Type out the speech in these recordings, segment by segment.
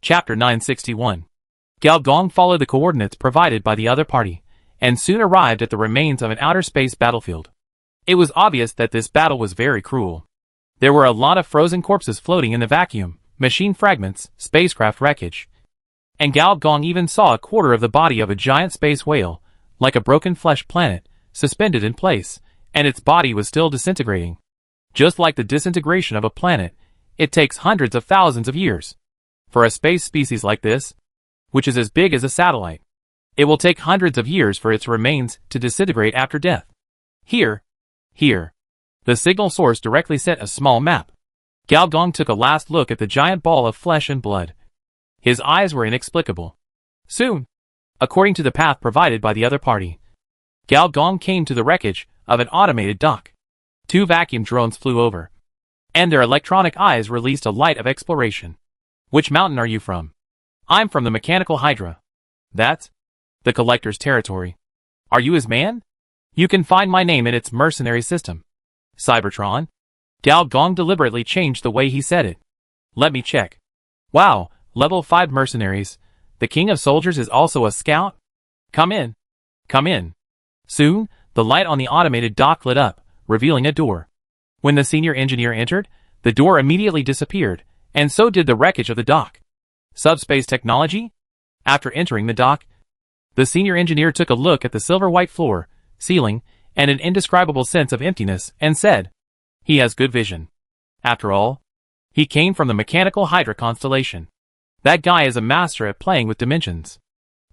Chapter 961. Galgong followed the coordinates provided by the other party, and soon arrived at the remains of an outer space battlefield. It was obvious that this battle was very cruel. There were a lot of frozen corpses floating in the vacuum, machine fragments, spacecraft wreckage. And Galgong even saw a quarter of the body of a giant space whale, like a broken flesh planet, suspended in place, and its body was still disintegrating. Just like the disintegration of a planet, it takes hundreds of thousands of years. For a space species like this, which is as big as a satellite, it will take hundreds of years for its remains to disintegrate after death. Here. The signal source directly set a small map. Galgong took a last look at the giant ball of flesh and blood. His eyes were inexplicable. Soon, according to the path provided by the other party, Galgong came to the wreckage of an automated dock. 2 vacuum drones flew over, and their electronic eyes released a light of exploration. Which mountain are you from? I'm from the Mechanical Hydra. That's the Collector's territory. Are you his man? You can find my name in its mercenary system. Cybertron? Galgong deliberately changed the way he said it. Let me check. Wow, level 5 mercenaries. The King of Soldiers is also a scout? Come in. Soon, the light on the automated dock lit up, revealing a door. When the senior engineer entered, the door immediately disappeared, and so did the wreckage of the dock. Subspace technology? After entering the dock, the senior engineer took a look at the silver-white floor, ceiling, and an indescribable sense of emptiness, and said, "He has good vision. After all, he came from the Mechanical Hydra constellation. That guy is a master at playing with dimensions."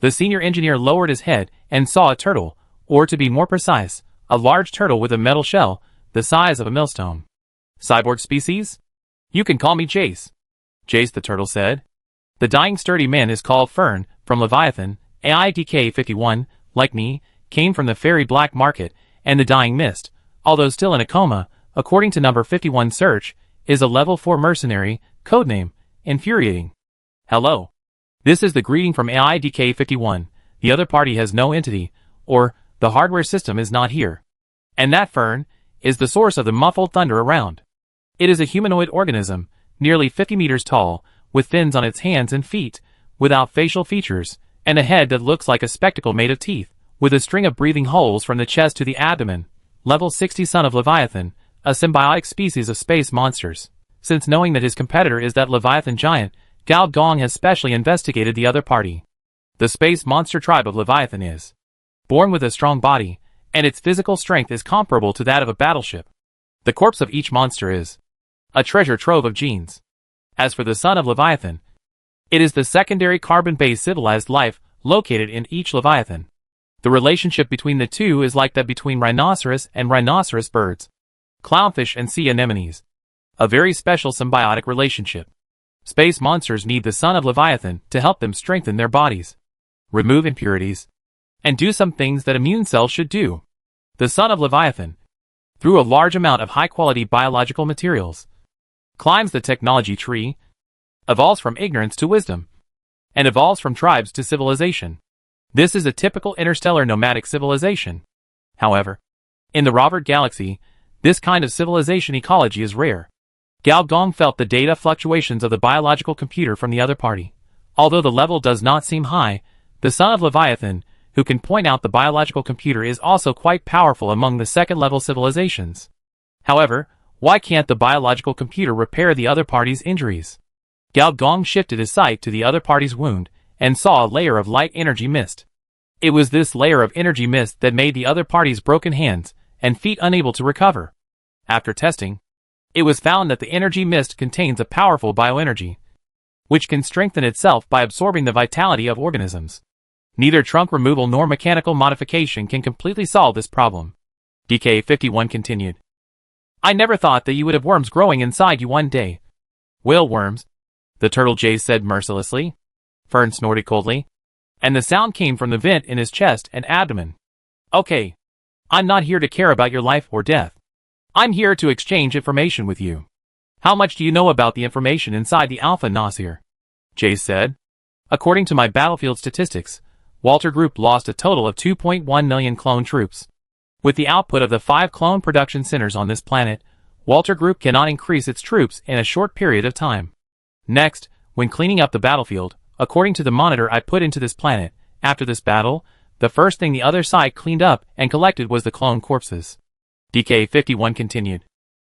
The senior engineer lowered his head and saw a turtle, or to be more precise, a large turtle with a metal shell, the size of a millstone. Cyborg species? You can call me Jace. Jace, the turtle said. The dying sturdy man is called Fern, from Leviathan. AIDK-51, like me, came from the fairy black market, and the dying mist, although still in a coma, according to number 51 search, is a level 4 mercenary, codename, Infuriating. Hello. This is the greeting from AIDK-51. The other party has no entity, or, the hardware system is not here. And that Fern is the source of the muffled thunder around. It is a humanoid organism, nearly 50 meters tall, with fins on its hands and feet, without facial features, and a head that looks like a spectacle made of teeth, with a string of breathing holes from the chest to the abdomen. Level 60 son of Leviathan, a symbiotic species of space monsters. Since knowing that his competitor is that Leviathan giant, Galgong has specially investigated the other party. The space monster tribe of Leviathan is born with a strong body, and its physical strength is comparable to that of a battleship. The corpse of each monster is a treasure trove of genes. As for the son of Leviathan, it is the secondary carbon-based civilized life located in each Leviathan. The relationship between the two is like that between rhinoceros and rhinoceros birds, clownfish and sea anemones. A very special symbiotic relationship. Space monsters need the son of Leviathan to help them strengthen their bodies, remove impurities, and do some things that immune cells should do. The son of Leviathan, through a large amount of high-quality biological materials, climbs the technology tree, evolves from ignorance to wisdom, and evolves from tribes to civilization. This is a typical interstellar nomadic civilization. However, in the Robert Galaxy, this kind of civilization ecology is rare. Galgong felt the data fluctuations of the biological computer from the other party. Although the level does not seem high, the son of Leviathan, who can point out the biological computer, is also quite powerful among the second-level civilizations. However, why can't the biological computer repair the other party's injuries? Galgong shifted his sight to the other party's wound, and saw a layer of light energy mist. It was this layer of energy mist that made the other party's broken hands and feet unable to recover. After testing, it was found that the energy mist contains a powerful bioenergy, which can strengthen itself by absorbing the vitality of organisms. Neither trunk removal nor mechanical modification can completely solve this problem. DK-51 continued. I never thought that you would have worms growing inside you one day. Whale worms, the turtle Jace said mercilessly. Fern snorted coldly, and the sound came from the vent in his chest and abdomen. Okay. I'm not here to care about your life or death. I'm here to exchange information with you. How much do you know about the information inside the Alpha Nasir? Jace said. According to my battlefield statistics, Walter Group lost a total of 2.1 million clone troops. With the output of the 5 clone production centers on this planet, Walter Group cannot increase its troops in a short period of time. Next, when cleaning up the battlefield, according to the monitor I put into this planet, after this battle, the first thing the other side cleaned up and collected was the clone corpses. DK-51 continued.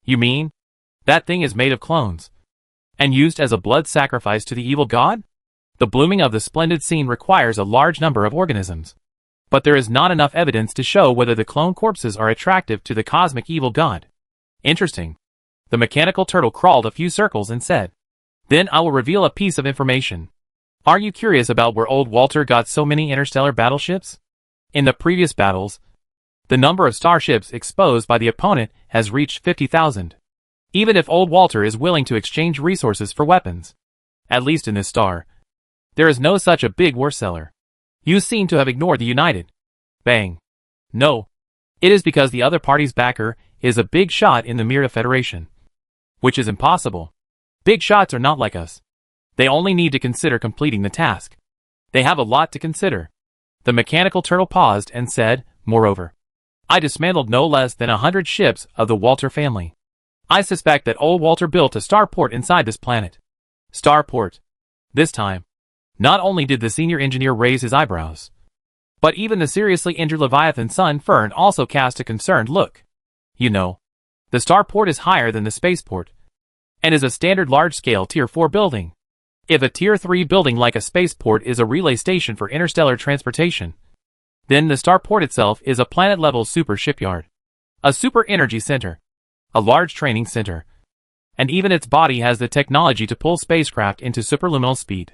You mean? That thing is made of clones. And used as a blood sacrifice to the evil god? The blooming of the splendid scene requires a large number of organisms. But there is not enough evidence to show whether the clone corpses are attractive to the cosmic evil god. Interesting. The mechanical turtle crawled a few circles and said, Then I will reveal a piece of information. Are you curious about where old Walter got so many interstellar battleships? In the previous battles, the number of starships exposed by the opponent has reached 50,000. Even if old Walter is willing to exchange resources for weapons. At least in this star, there is no such a big war seller. You seem to have ignored the United. Bang. No. It is because the other party's backer is a big shot in the Mirta Federation. Which is impossible. Big shots are not like us. They only need to consider completing the task. They have a lot to consider. The mechanical turtle paused and said, Moreover, I dismantled no less than 100 ships of the Walter family. I suspect that old Walter built a starport inside this planet. Starport. This time, not only did the senior engineer raise his eyebrows, but even the seriously injured Leviathan's son Fern also cast a concerned look. You know, the starport is higher than the spaceport, and is a standard large-scale Tier 4 building. If a Tier 3 building like a spaceport is a relay station for interstellar transportation, then the starport itself is a planet-level super shipyard, a super energy center, a large training center, and even its body has the technology to pull spacecraft into superluminal speed.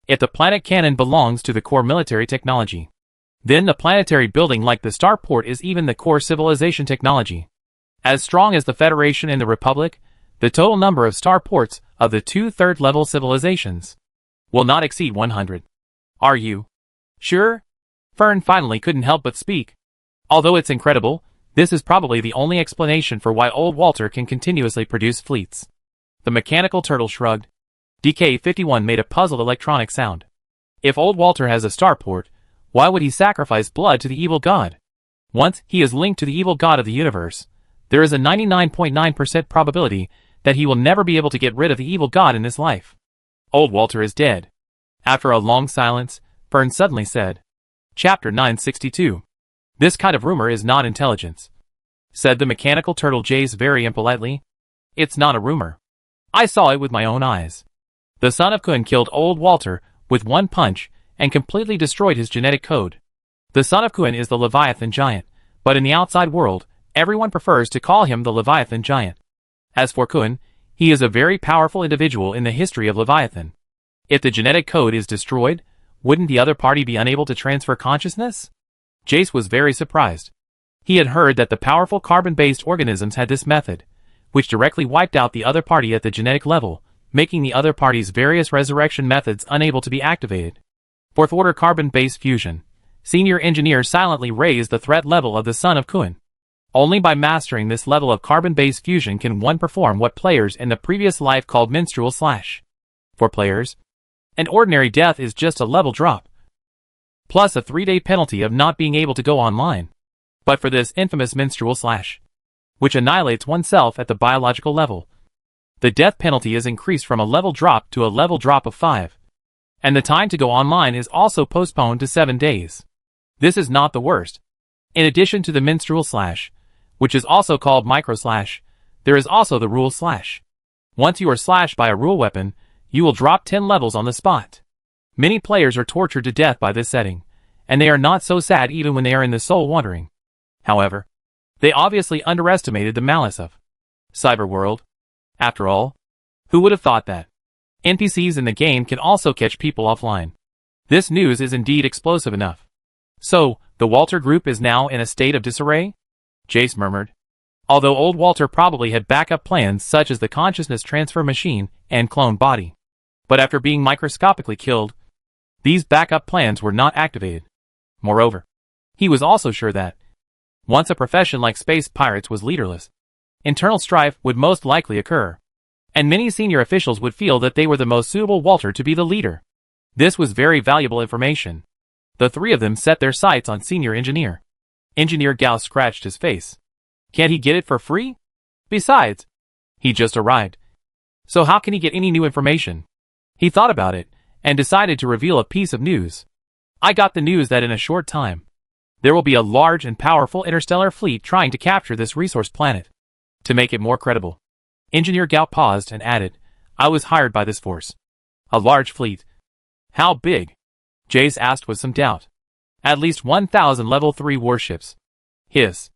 If the planet cannon belongs to the core military technology, then the planetary building like the starport is even the core civilization technology. As strong as the Federation and the Republic, the total number of starports of the 2 third-level civilizations will not exceed 100. Are you sure? Fern finally couldn't help but speak. Although it's incredible, this is probably the only explanation for why old Walter can continuously produce fleets. The mechanical turtle shrugged. DK-51 made a puzzled electronic sound. If old Walter has a starport, why would he sacrifice blood to the evil god? Once he is linked to the evil god of the universe, there is a 99.9% probability that he will never be able to get rid of the evil god in this life. Old Walter is dead. After a long silence, Fern suddenly said, Chapter 962. This kind of rumor is not intelligence, said the mechanical turtle Jace very impolitely. It's not a rumor. I saw it with my own eyes. The son of Kun killed old Walter with one punch and completely destroyed his genetic code. The son of Kun is the Leviathan giant, but in the outside world, everyone prefers to call him the Leviathan giant. As for Kun, he is a very powerful individual in the history of Leviathan. If the genetic code is destroyed, wouldn't the other party be unable to transfer consciousness? Jace was very surprised. He had heard that the powerful carbon-based organisms had this method, which directly wiped out the other party at the genetic level, making the other party's various resurrection methods unable to be activated. Fourth-order carbon-based fusion. Senior engineer silently raised the threat level of the son of Kun. Only by mastering this level of carbon-based fusion can one perform what players in the previous life called menstrual slash. For players, an ordinary death is just a level drop, plus a 3-day penalty of not being able to go online. But for this infamous menstrual slash, which annihilates oneself at the biological level, the death penalty is increased from a level drop to a level drop of 5. And the time to go online is also postponed to 7 days. This is not the worst. In addition to the menstrual slash, which is also called micro slash, there is also the rule slash. Once you are slashed by a rule weapon, you will drop 10 levels on the spot. Many players are tortured to death by this setting, and they are not so sad even when they are in the soul wandering. However, they obviously underestimated the malice of Cyberworld. After all, who would have thought that NPCs in the game can also catch people offline? This news is indeed explosive enough. So, the Walter group is now in a state of disarray? Jace murmured. Although old Walter probably had backup plans such as the consciousness transfer machine and clone body. But after being microscopically killed, these backup plans were not activated. Moreover, he was also sure that once a profession like space pirates was leaderless, internal strife would most likely occur, and many senior officials would feel that they were the most suitable Walter to be the leader. This was very valuable information. The three of them set their sights on Senior Engineer. Engineer Gauss scratched his face. Can't he get it for free? Besides, he just arrived. So how can he get any new information? He thought about it, and decided to reveal a piece of news. I got the news that in a short time, there will be a large and powerful interstellar fleet trying to capture this resource planet. To make it more credible, Engineer Gao paused and added, I was hired by this force. A large fleet. How big? Jace asked with some doubt. At least 1,000 level 3 warships. His.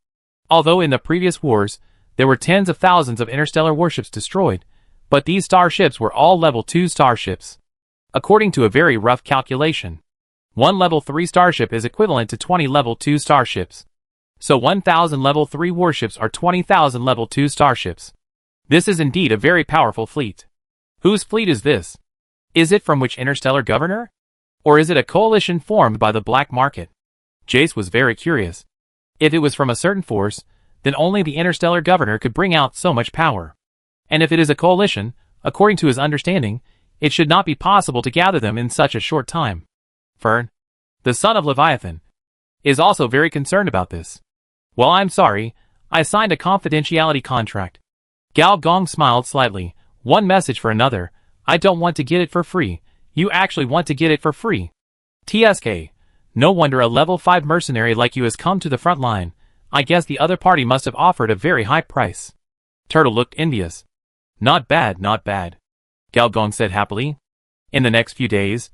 Although in the previous wars, there were tens of thousands of interstellar warships destroyed, but these starships were all level 2 starships. According to a very rough calculation, one level 3 starship is equivalent to 20 level 2 starships. So 1,000 level 3 warships are 20,000 level 2 starships. This is indeed a very powerful fleet. Whose fleet is this? Is it from which interstellar governor? Or is it a coalition formed by the black market? Jace was very curious. If it was from a certain force, then only the interstellar governor could bring out so much power. And if it is a coalition, according to his understanding, it should not be possible to gather them in such a short time. Fern, the son of Leviathan, is also very concerned about this. Well, I'm sorry, I signed a confidentiality contract. Gao Gong smiled slightly. One message for another. I don't want to get it for free. You actually want to get it for free. TSK. No wonder a level 5 mercenary like you has come to the front line. I guess the other party must have offered a very high price. Turtle looked envious. Not bad, not bad. Gao Gong said happily. In the next few days,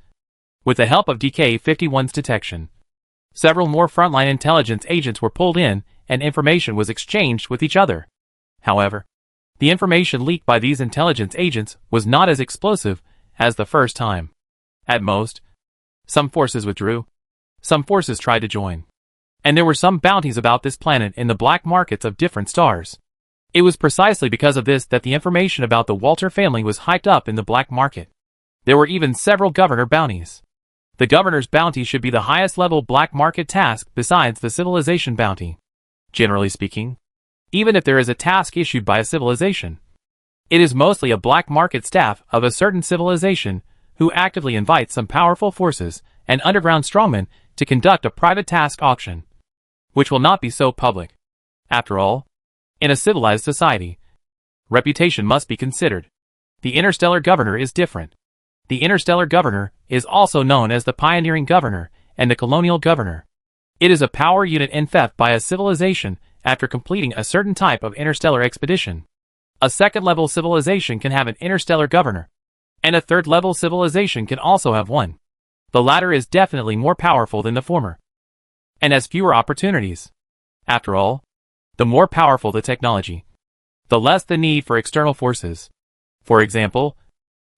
with the help of DK-51's detection, several more frontline intelligence agents were pulled in and information was exchanged with each other. However, the information leaked by these intelligence agents was not as explosive as the first time. At most, some forces withdrew, some forces tried to join, and there were some bounties about this planet in the black markets of different stars. It was precisely because of this that the information about the Walter family was hyped up in the black market. There were even several governor bounties. The governor's bounty should be the highest level black market task besides the civilization bounty. Generally speaking, even if there is a task issued by a civilization, it is mostly a black market staff of a certain civilization who actively invites some powerful forces and underground strongmen to conduct a private task auction, which will not be so public. After all, in a civilized society, reputation must be considered. The interstellar governor is different. The interstellar governor is also known as the pioneering governor and the colonial governor. It is a power unit in theft by a civilization after completing a certain type of interstellar expedition. A second-level civilization can have an interstellar governor, and a third-level civilization can also have one. The latter is definitely more powerful than the former, and has fewer opportunities. After all, the more powerful the technology, the less the need for external forces. For example,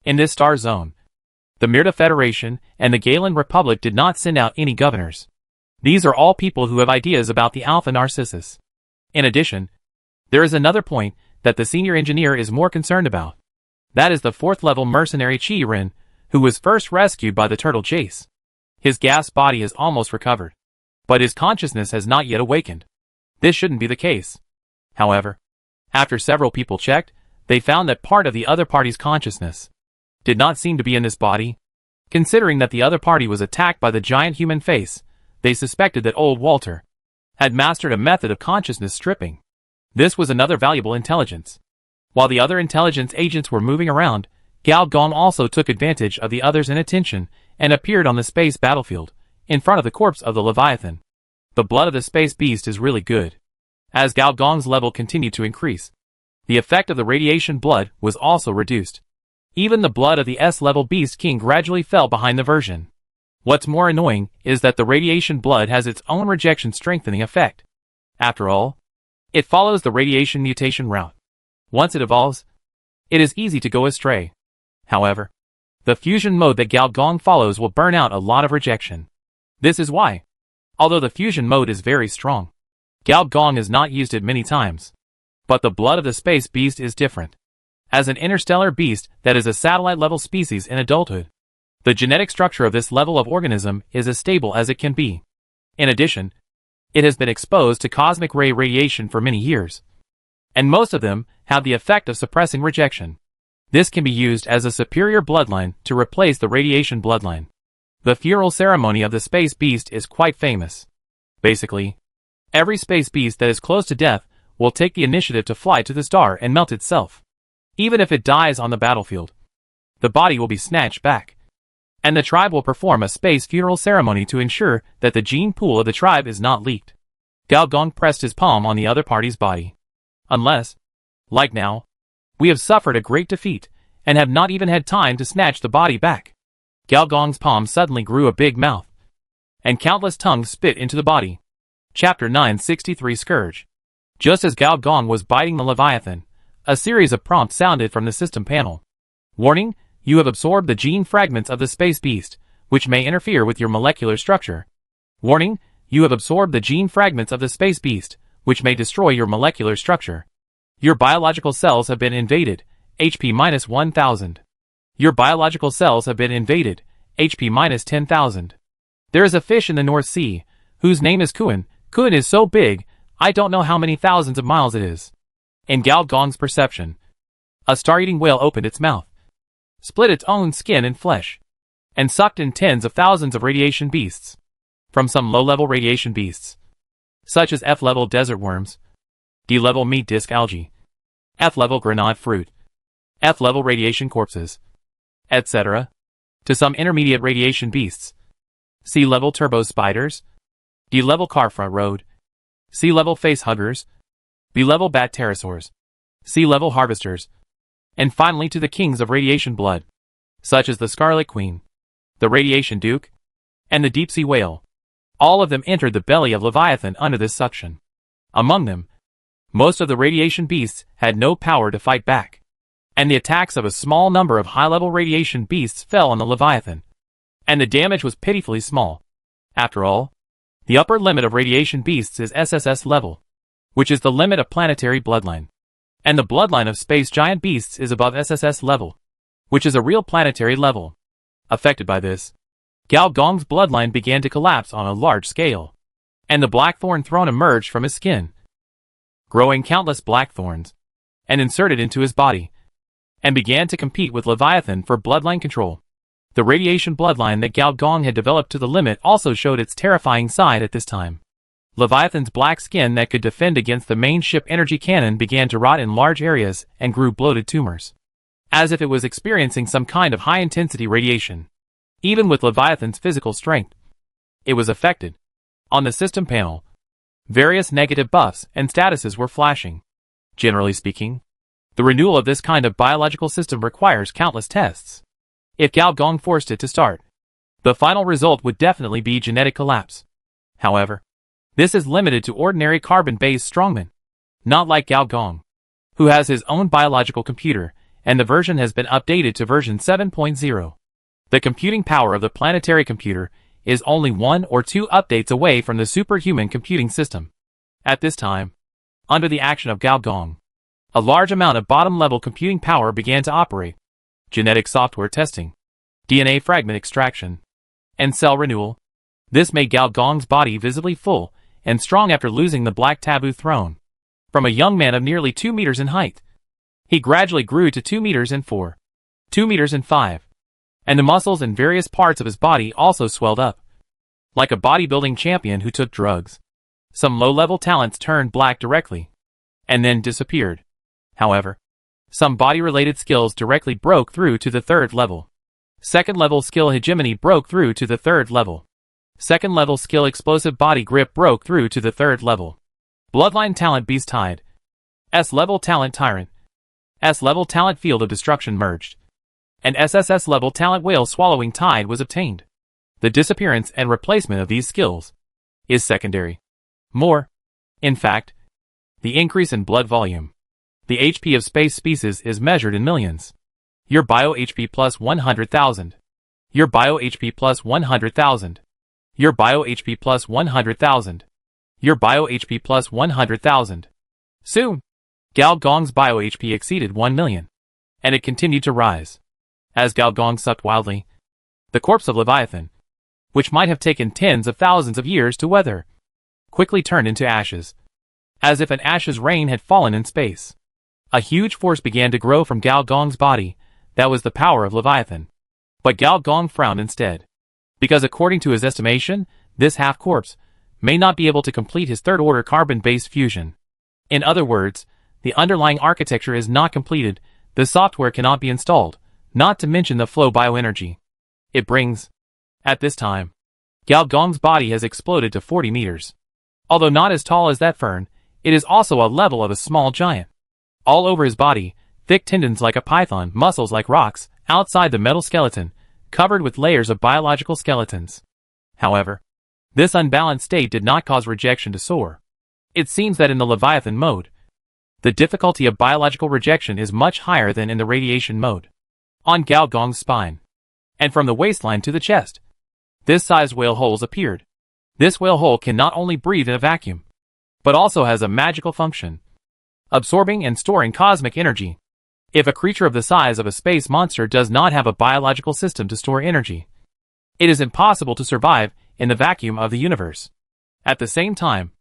in this star zone, the Mirta Federation and the Galen Republic did not send out any governors. These are all people who have ideas about the Alpha Narcissus. In addition, there is another point that the senior engineer is more concerned about. That is the 4th-level mercenary Chi Ren, who was first rescued by the turtle Jace. His gas body is almost recovered, but his consciousness has not yet awakened. This shouldn't be the case. However, after several people checked, they found that part of the other party's consciousness did not seem to be in this body. Considering that the other party was attacked by the giant human face, they suspected that old Walter had mastered a method of consciousness stripping. This was another valuable intelligence. While the other intelligence agents were moving around, Gao Gong also took advantage of the others' inattention and appeared on the space battlefield, in front of the corpse of the Leviathan. The blood of the space beast is really good. As Gao Gong's level continued to increase, the effect of the radiation blood was also reduced. Even the blood of the S-level beast king gradually fell behind the version. What's more annoying is that the radiation blood has its own rejection strengthening effect. After all, it follows the radiation mutation route. Once it evolves, it is easy to go astray. However, the fusion mode that Gao Gong follows will burn out a lot of rejection. This is why, although the fusion mode is very strong, Gao Gong has not used it many times. But the blood of the space beast is different. As an interstellar beast that is a satellite-level species in adulthood, the genetic structure of this level of organism is as stable as it can be. In addition, it has been exposed to cosmic ray radiation for many years, and most of them have the effect of suppressing rejection. This can be used as a superior bloodline to replace the radiation bloodline. The funeral ceremony of the space beast is quite famous. Basically, every space beast that is close to death will take the initiative to fly to the star and melt itself, even if it dies on the battlefield. the body will be snatched back. And the tribe will perform a space funeral ceremony to ensure that the gene pool of the tribe is not leaked. Gao Gong pressed his palm on the other party's body. Unless, like now, we have suffered a great defeat, and have not even had time to snatch the body back. Gao Gong's palm suddenly grew a big mouth, and countless tongues spit into the body. Chapter 963 Scourge. Just as Gao Gong was biting the Leviathan, a series of prompts sounded from the system panel. Warning, you have absorbed the gene fragments of the space beast, which may interfere with your molecular structure. Warning, you have absorbed the gene fragments of the space beast, which may destroy your molecular structure. Your biological cells have been invaded, HP-1000. Your biological cells have been invaded, HP-10,000. There is a fish in the North Sea, whose name is Kuan. Kuan is so big, I don't know how many thousands of miles it is. In Gao Gong's perception, a star-eating whale opened its mouth, split its own skin and flesh, and sucked in tens of thousands of radiation beasts. From some low-level radiation beasts, such as F-level desert worms, D-level meat disc algae, F-level granite fruit, F-level radiation corpses, etc., to some intermediate radiation beasts, C-level turbo spiders, D-level car-front road, C-level face huggers, B-level bat pterosaurs, C-level harvesters, and finally to the kings of radiation blood, such as the Scarlet Queen, the Radiation Duke, and the deep-sea whale. All of them entered the belly of Leviathan under this suction. Among them, most of the radiation beasts had no power to fight back, and the attacks of a small number of high-level radiation beasts fell on the Leviathan, and the damage was pitifully small. After all, the upper limit of radiation beasts is SSS level, which is the limit of planetary bloodline, and the bloodline of space giant beasts is above SSS level, which is a real planetary level. Affected by this, Gao Gong's bloodline began to collapse on a large scale, and the blackthorn throne emerged from his skin, growing countless blackthorns, and inserted into his body, and began to compete with Leviathan for bloodline control. The radiation bloodline that Gao Gong had developed to the limit also showed its terrifying side at this time. Leviathan's black skin that could defend against the main ship energy cannon began to rot in large areas and grew bloated tumors, as if it was experiencing some kind of high-intensity radiation. Even with Leviathan's physical strength, it was affected. On the system panel, various negative buffs and statuses were flashing. Generally speaking, the renewal of this kind of biological system requires countless tests. If Gao Gong forced it to start, the final result would definitely be genetic collapse. However, this is limited to ordinary carbon-based strongmen, not like Gao Gong, who has his own biological computer, and the version has been updated to version 7.0. The computing power of the planetary computer is only 1 or 2 updates away from the superhuman computing system. At this time, under the action of Gao Gong, a large amount of bottom-level computing power began to operate. Genetic software testing, DNA fragment extraction, and cell renewal. This made Gao Gong's body visibly full and strong after losing the Black Taboo throne. From a young man of nearly 2 meters in height, he gradually grew to 2 meters and 4, 2 meters and 5, and the muscles in various parts of his body also swelled up. Like a bodybuilding champion who took drugs, some low-level talents turned black directly, and then disappeared. However, some body-related skills directly broke through to the 3rd level. Second-level skill hegemony broke through to the 3rd level. Second-level skill explosive body grip broke through to the 3rd level. Bloodline talent beast tide. S-level talent tyrant. S-level talent field of destruction merged. And SSS level talent whale swallowing tide was obtained. The disappearance and replacement of these skills is secondary. In fact, the increase in blood volume. The HP of space species is measured in millions. Your bio HP plus 100,000. Your bio HP plus 100,000. Your bio HP plus 100,000. Your bio HP plus 100,000. Soon, Gao Gong's bio HP exceeded 1 million, and it continued to rise. As Gao Gong sucked wildly, the corpse of Leviathan, which might have taken tens of thousands of years to weather, quickly turned into ashes, as if an ashes rain had fallen in space. A huge force began to grow from Gao Gong's body. That was the power of Leviathan. But Gao Gong frowned instead, because according to his estimation, this half-corpse may not be able to complete his 3rd-order carbon-based fusion. In other words, the underlying architecture is not completed, the software cannot be installed, not to mention the flow bioenergy it brings. At this time, Gao Gong's body has exploded to 40 meters. Although not as tall as that fern, it is also a level of a small giant. All over his body, thick tendons like a python, muscles like rocks, outside the metal skeleton, covered with layers of biological skeletons. However, this unbalanced state did not cause rejection to soar. It seems that in the Leviathan mode, the difficulty of biological rejection is much higher than in the radiation mode. On Gao Gong's spine, and from the waistline to the chest, this sized whale holes appeared. This whale hole can not only breathe in a vacuum, but also has a magical function, absorbing and storing cosmic energy. If a creature of the size of a space monster does not have a biological system to store energy, it is impossible to survive in the vacuum of the universe. At the same time,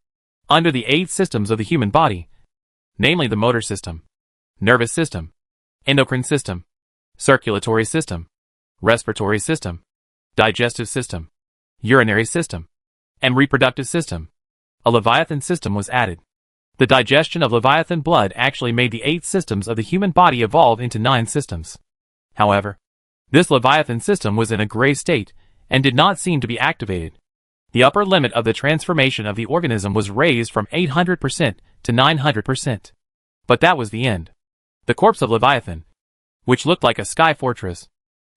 under the 8 systems of the human body, namely the motor system, nervous system, endocrine system, circulatory system, respiratory system, digestive system, urinary system, and reproductive system, a Leviathan system was added. The digestion of Leviathan blood actually made the 8 systems of the human body evolve into 9 systems. However, this Leviathan system was in a gray state and did not seem to be activated. The upper limit of the transformation of the organism was raised from 800% to 900%. But that was the end. The corpse of Leviathan, which looked like a sky fortress,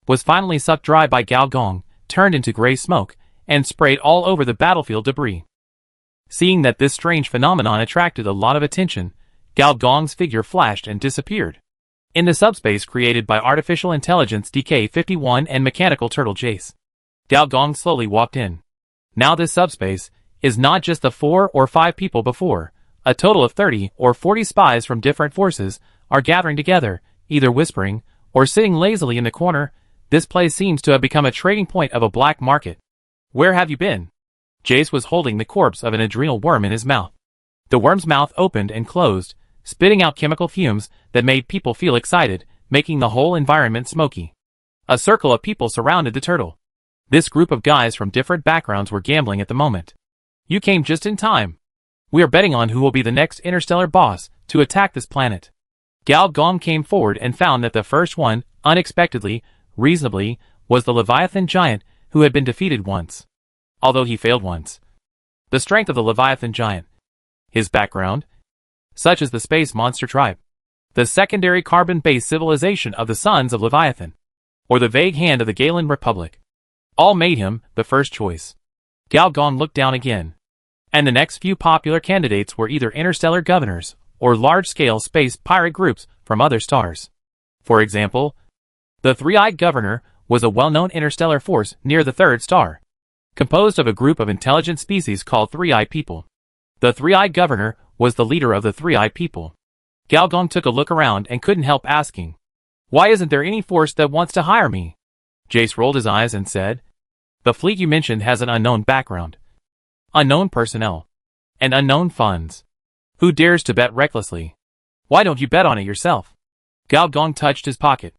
was finally sucked dry by Gao Gong, turned into gray smoke, and sprayed all over the battlefield debris. Seeing that this strange phenomenon attracted a lot of attention, Gao Gong's figure flashed and disappeared in the subspace created by artificial intelligence DK-51 and mechanical turtle Jace. Gao Gong slowly walked in. Now this subspace is not just the 4 or 5 people before. A total of 30 or 40 spies from different forces are gathering together, either whispering or sitting lazily in the corner. This place seems to have become a trading point of a black market. Where have you been? Jace was holding the corpse of an adrenal worm in his mouth. The worm's mouth opened and closed, spitting out chemical fumes that made people feel excited, making the whole environment smoky. A circle of people surrounded the turtle. This group of guys from different backgrounds were gambling at the moment. You came just in time. We are betting on who will be the next interstellar boss to attack this planet. Gao Gong came forward and found that the first one, unexpectedly, reasonably, was the Leviathan giant who had been defeated once. Although he failed once. The strength of the Leviathan giant. His background. Such as the space monster tribe. The secondary carbon-based civilization of the sons of Leviathan. Or the vague hand of the Galen Republic. All made him the first choice. Gao Gong looked down again. And the next few popular candidates were either interstellar governors or large-scale space pirate groups from other stars. For example, the Three-Eyed Governor was a well-known interstellar force near the third star, composed of a group of intelligent species called Three-Eyed People. The Three-Eyed Governor was the leader of the Three-Eyed People. Gao Gong took a look around and couldn't help asking, "Why isn't there any force that wants to hire me?" Jace rolled his eyes and said, "The fleet you mentioned has an unknown background, unknown personnel, and unknown funds. Who dares to bet recklessly? Why don't you bet on it yourself?" Gao Gong touched his pocket.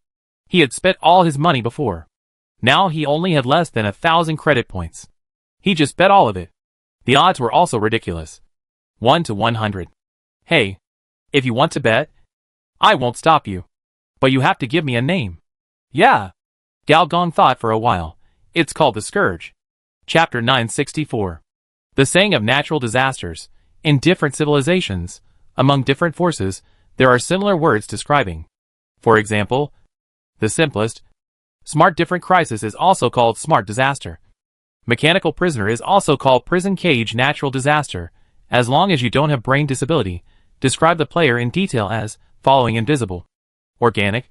He had spent all his money before. Now he only had less than 1,000 credit points. He just bet all of it. The odds were also ridiculous. 1 to 100. Hey, if you want to bet, I won't stop you. But you have to give me a name. Yeah. Gao Gong thought for a while. It's called the Scourge. Chapter 964. The saying of natural disasters. In different civilizations, among different forces, there are similar words describing. For example, the simplest, smart different crisis is also called smart disaster. Mechanical prisoner is also called prison cage natural disaster. As long as you don't have brain disability, describe the player in detail as following invisible. Organic.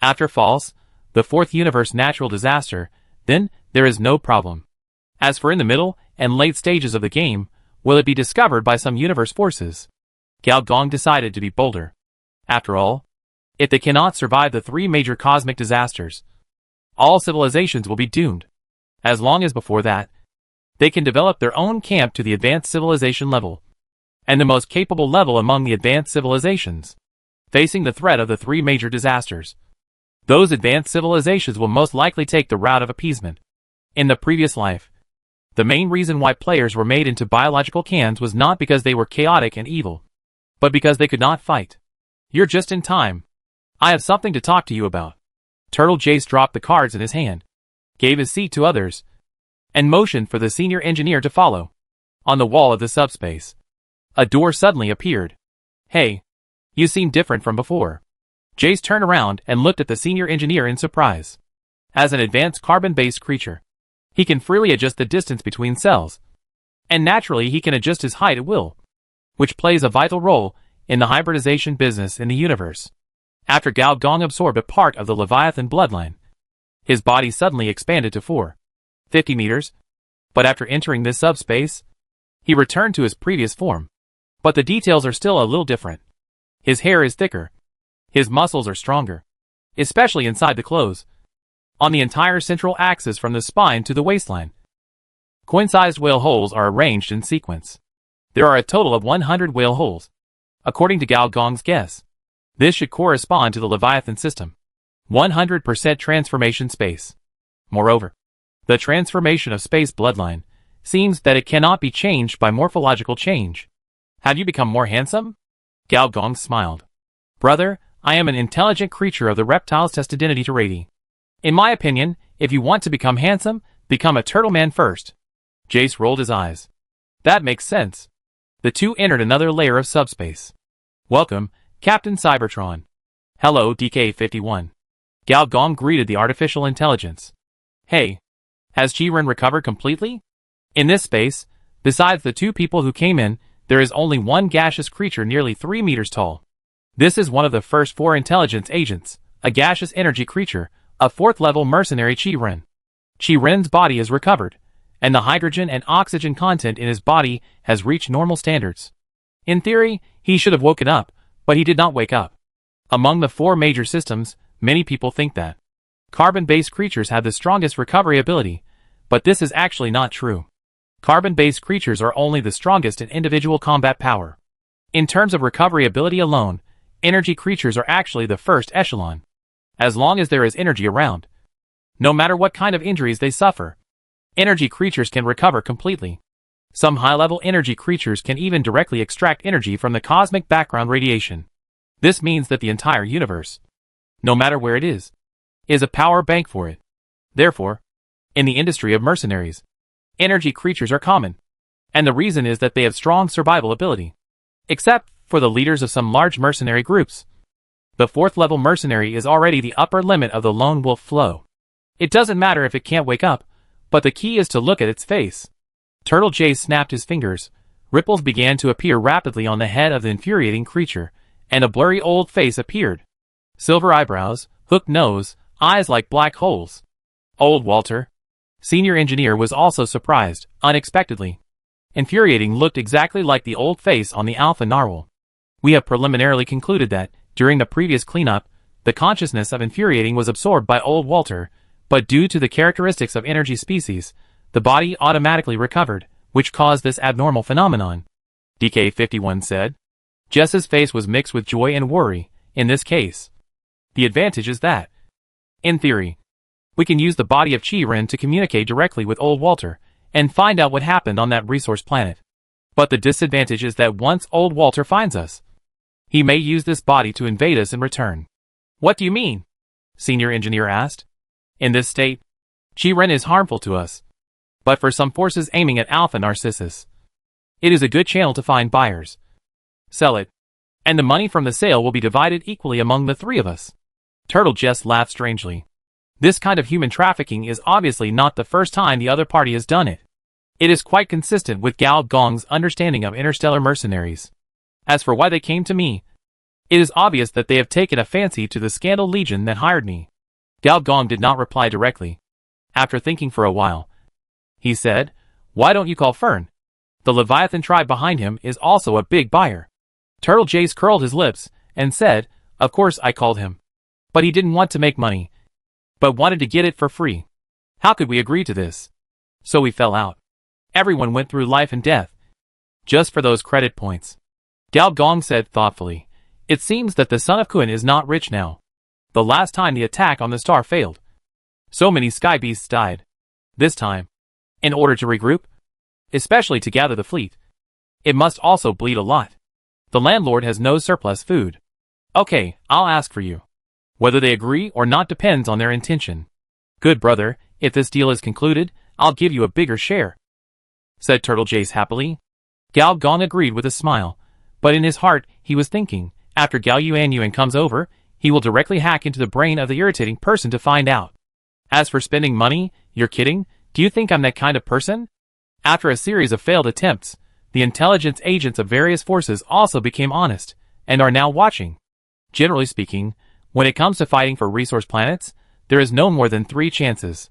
After false, the fourth universe natural disaster, then there is no problem. As for in the middle and late stages of the game, will it be discovered by some universe forces? Gao Gong decided to be bolder. After all, if they cannot survive the 3 major cosmic disasters, all civilizations will be doomed. As long as before that, they can develop their own camp to the advanced civilization level, and the most capable level among the advanced civilizations, facing the threat of the 3 major disasters. Those advanced civilizations will most likely take the route of appeasement. In the previous life, the main reason why players were made into biological cans was not because they were chaotic and evil, but because they could not fight. You're just in time. I have something to talk to you about. Turtle Jace dropped the cards in his hand, gave his seat to others, and motioned for the senior engineer to follow. On the wall of the subspace, a door suddenly appeared. Hey, you seem different from before. Jace turned around and looked at the senior engineer in surprise. As an advanced carbon-based creature, he can freely adjust the distance between cells, and naturally he can adjust his height at will, which plays a vital role in the hybridization business in the universe. After Gao Gong absorbed a part of the Leviathan bloodline, his body suddenly expanded to 450 meters, but after entering this subspace, he returned to his previous form. But the details are still a little different. His hair is thicker. His muscles are stronger, especially inside the clothes, on the entire central axis from the spine to the waistline. Coin-sized whale holes are arranged in sequence. There are a total of 100 whale holes, according to Gao Gong's guess. This should correspond to the Leviathan system. 100% transformation space. Moreover, the transformation of space bloodline seems that it cannot be changed by morphological change. Have you become more handsome? Gao Gong smiled. Brother, I am an intelligent creature of the reptile's testidinity to radi. In my opinion, if you want to become handsome, become a turtle man first. Jace rolled his eyes. That makes sense. The two entered another layer of subspace. Welcome, Captain Cybertron. Hello, DK-51. Gao Gong greeted the artificial intelligence. Hey, has Chi-Ren recovered completely? In this space, besides the two people who came in, there is only one gaseous creature nearly 3 meters tall. This is one of the first 4 intelligence agents, a gaseous energy creature, a 4th-level mercenary Chi-Ren. Chi-Ren's body is recovered, and the hydrogen and oxygen content in his body has reached normal standards. In theory, he should have woken up, but he did not wake up. Among the 4 major systems, many people think that carbon-based creatures have the strongest recovery ability, but this is actually not true. Carbon-based creatures are only the strongest in individual combat power. In terms of recovery ability alone, energy creatures are actually the first echelon. As long as there is energy around, no matter what kind of injuries they suffer, energy creatures can recover completely. Some high-level energy creatures can even directly extract energy from the cosmic background radiation. This means that the entire universe, no matter where it is a power bank for it. Therefore, in the industry of mercenaries, energy creatures are common, and the reason is that they have strong survival ability. Except for the leaders of some large mercenary groups. The 4th-level mercenary is already the upper limit of the lone wolf flow. It doesn't matter if it can't wake up, but the key is to look at its face. Turtle Jace snapped his fingers. Ripples began to appear rapidly on the head of the infuriating creature, and a blurry old face appeared. Silver eyebrows, hooked nose, eyes like black holes. Old Walter. Senior engineer was also surprised, unexpectedly. Infuriating looked exactly like the old face on the Alpha Narwhal. We have preliminarily concluded that, during the previous cleanup, the consciousness of Infuriating was absorbed by Old Walter, but due to the characteristics of energy species, the body automatically recovered, which caused this abnormal phenomenon. DK-51 said. Jess's face was mixed with joy and worry, in this case. The advantage is that, in theory, we can use the body of Chi-Ren to communicate directly with Old Walter, and find out what happened on that resource planet. But the disadvantage is that once Old Walter finds us, he may use this body to invade us in return. What do you mean? Senior engineer asked. In this state, Chi-Ren is harmful to us. But for some forces aiming at Alpha Narcissus, it is a good channel to find buyers. Sell it, and the money from the sale will be divided equally among the 3 of us. Turtle just laughed strangely. This kind of human trafficking is obviously not the first time the other party has done it. It is quite consistent with Gao Gong's understanding of interstellar mercenaries. As for why they came to me, it is obvious that they have taken a fancy to the Scandal Legion that hired me. Gao Gong did not reply directly. After thinking for a while, he said, why don't you call Fern? The Leviathan tribe behind him is also a big buyer. Turtle Jace curled his lips and said, of course I called him. But he didn't want to make money, but wanted to get it for free. How could we agree to this? So we fell out. Everyone went through life and death, just for those credit points. Gao Gong said thoughtfully, it seems that the son of Kun is not rich now. The last time the attack on the star failed, so many sky beasts died. This time, in order to regroup, especially to gather the fleet, it must also bleed a lot. The landlord has no surplus food. Okay, I'll ask for you. Whether they agree or not depends on their intention. Good brother, if this deal is concluded, I'll give you a bigger share, said Turtle Jace happily. Gao Gong agreed with a smile, but in his heart he was thinking, after Gao Yuan comes over, he will directly hack into the brain of the irritating person to find out. As for spending money, you're kidding? Do you think I'm that kind of person? After a series of failed attempts, the intelligence agents of various forces also became honest, and are now watching. Generally speaking, when it comes to fighting for resource planets, there is no more than 3 chances.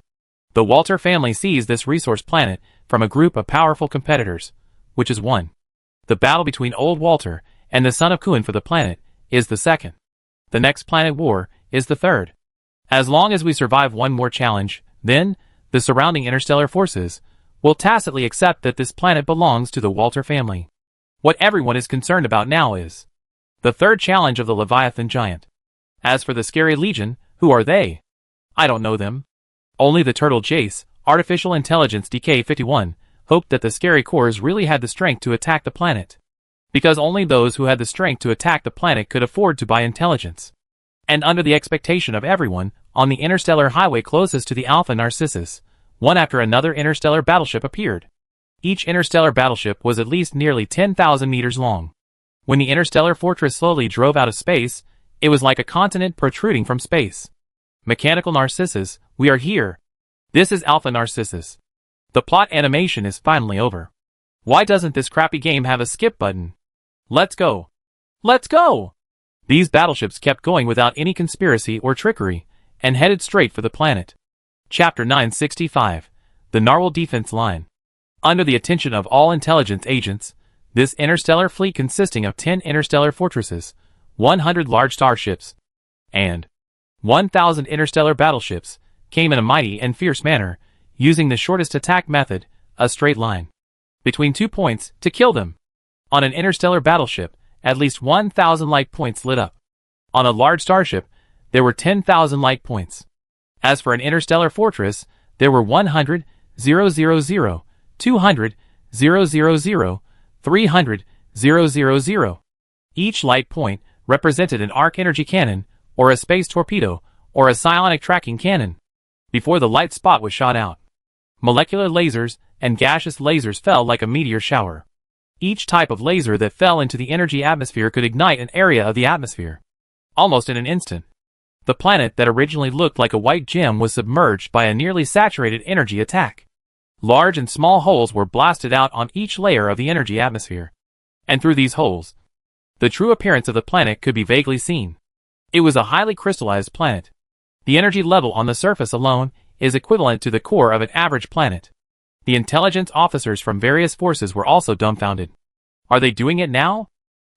The Walter family sees this resource planet from a group of powerful competitors, which is 1. The battle between Old Walter and the son of Kuan for the planet is the 2nd. The next planet war is the 3rd. As long as we survive one more challenge, then, the surrounding interstellar forces will tacitly accept that this planet belongs to the Walter family. What everyone is concerned about now is the 3rd challenge of the Leviathan Giant. As for the Scary Legion, who are they? I don't know them. Only the Turtle Jace, Artificial Intelligence DK51, hoped that the Scary Cores really had the strength to attack the planet. Because only those who had the strength to attack the planet could afford to buy intelligence. And under the expectation of everyone, on the interstellar highway closest to the Alpha Narcissus, one after another interstellar battleship appeared. Each interstellar battleship was at least nearly 10,000 meters long. When the interstellar fortress slowly drove out of space, it was like a continent protruding from space. Mechanical Narcissus, we are here. This is Alpha Narcissus. The plot animation is finally over. Why doesn't this crappy game have a skip button? Let's go. Let's go! These battleships kept going without any conspiracy or trickery, and headed straight for the planet. Chapter 965, The Narwhal Defense Line. Under the attention of all intelligence agents, this interstellar fleet consisting of 10 interstellar fortresses, 100 large starships, and 1,000 interstellar battleships, came in a mighty and fierce manner, using the shortest attack method, a straight line, between 2 points, to kill them. On an interstellar battleship, at least 1,000 light points lit up. On a large starship, there were 10,000 light points. As for an interstellar fortress, there were 100, 000, 200, 000, 300, 000. Each light point represented an arc energy cannon, or a space torpedo, or a psionic tracking cannon. Before the light spot was shot out, molecular lasers and gaseous lasers fell like a meteor shower. Each type of laser that fell into the energy atmosphere could ignite an area of the atmosphere, almost in an instant. The planet that originally looked like a white gem was submerged by a nearly saturated energy attack. Large and small holes were blasted out on each layer of the energy atmosphere. And through these holes, the true appearance of the planet could be vaguely seen. It was a highly crystallized planet. The energy level on the surface alone is equivalent to the core of an average planet. The intelligence officers from various forces were also dumbfounded. Are they doing it now?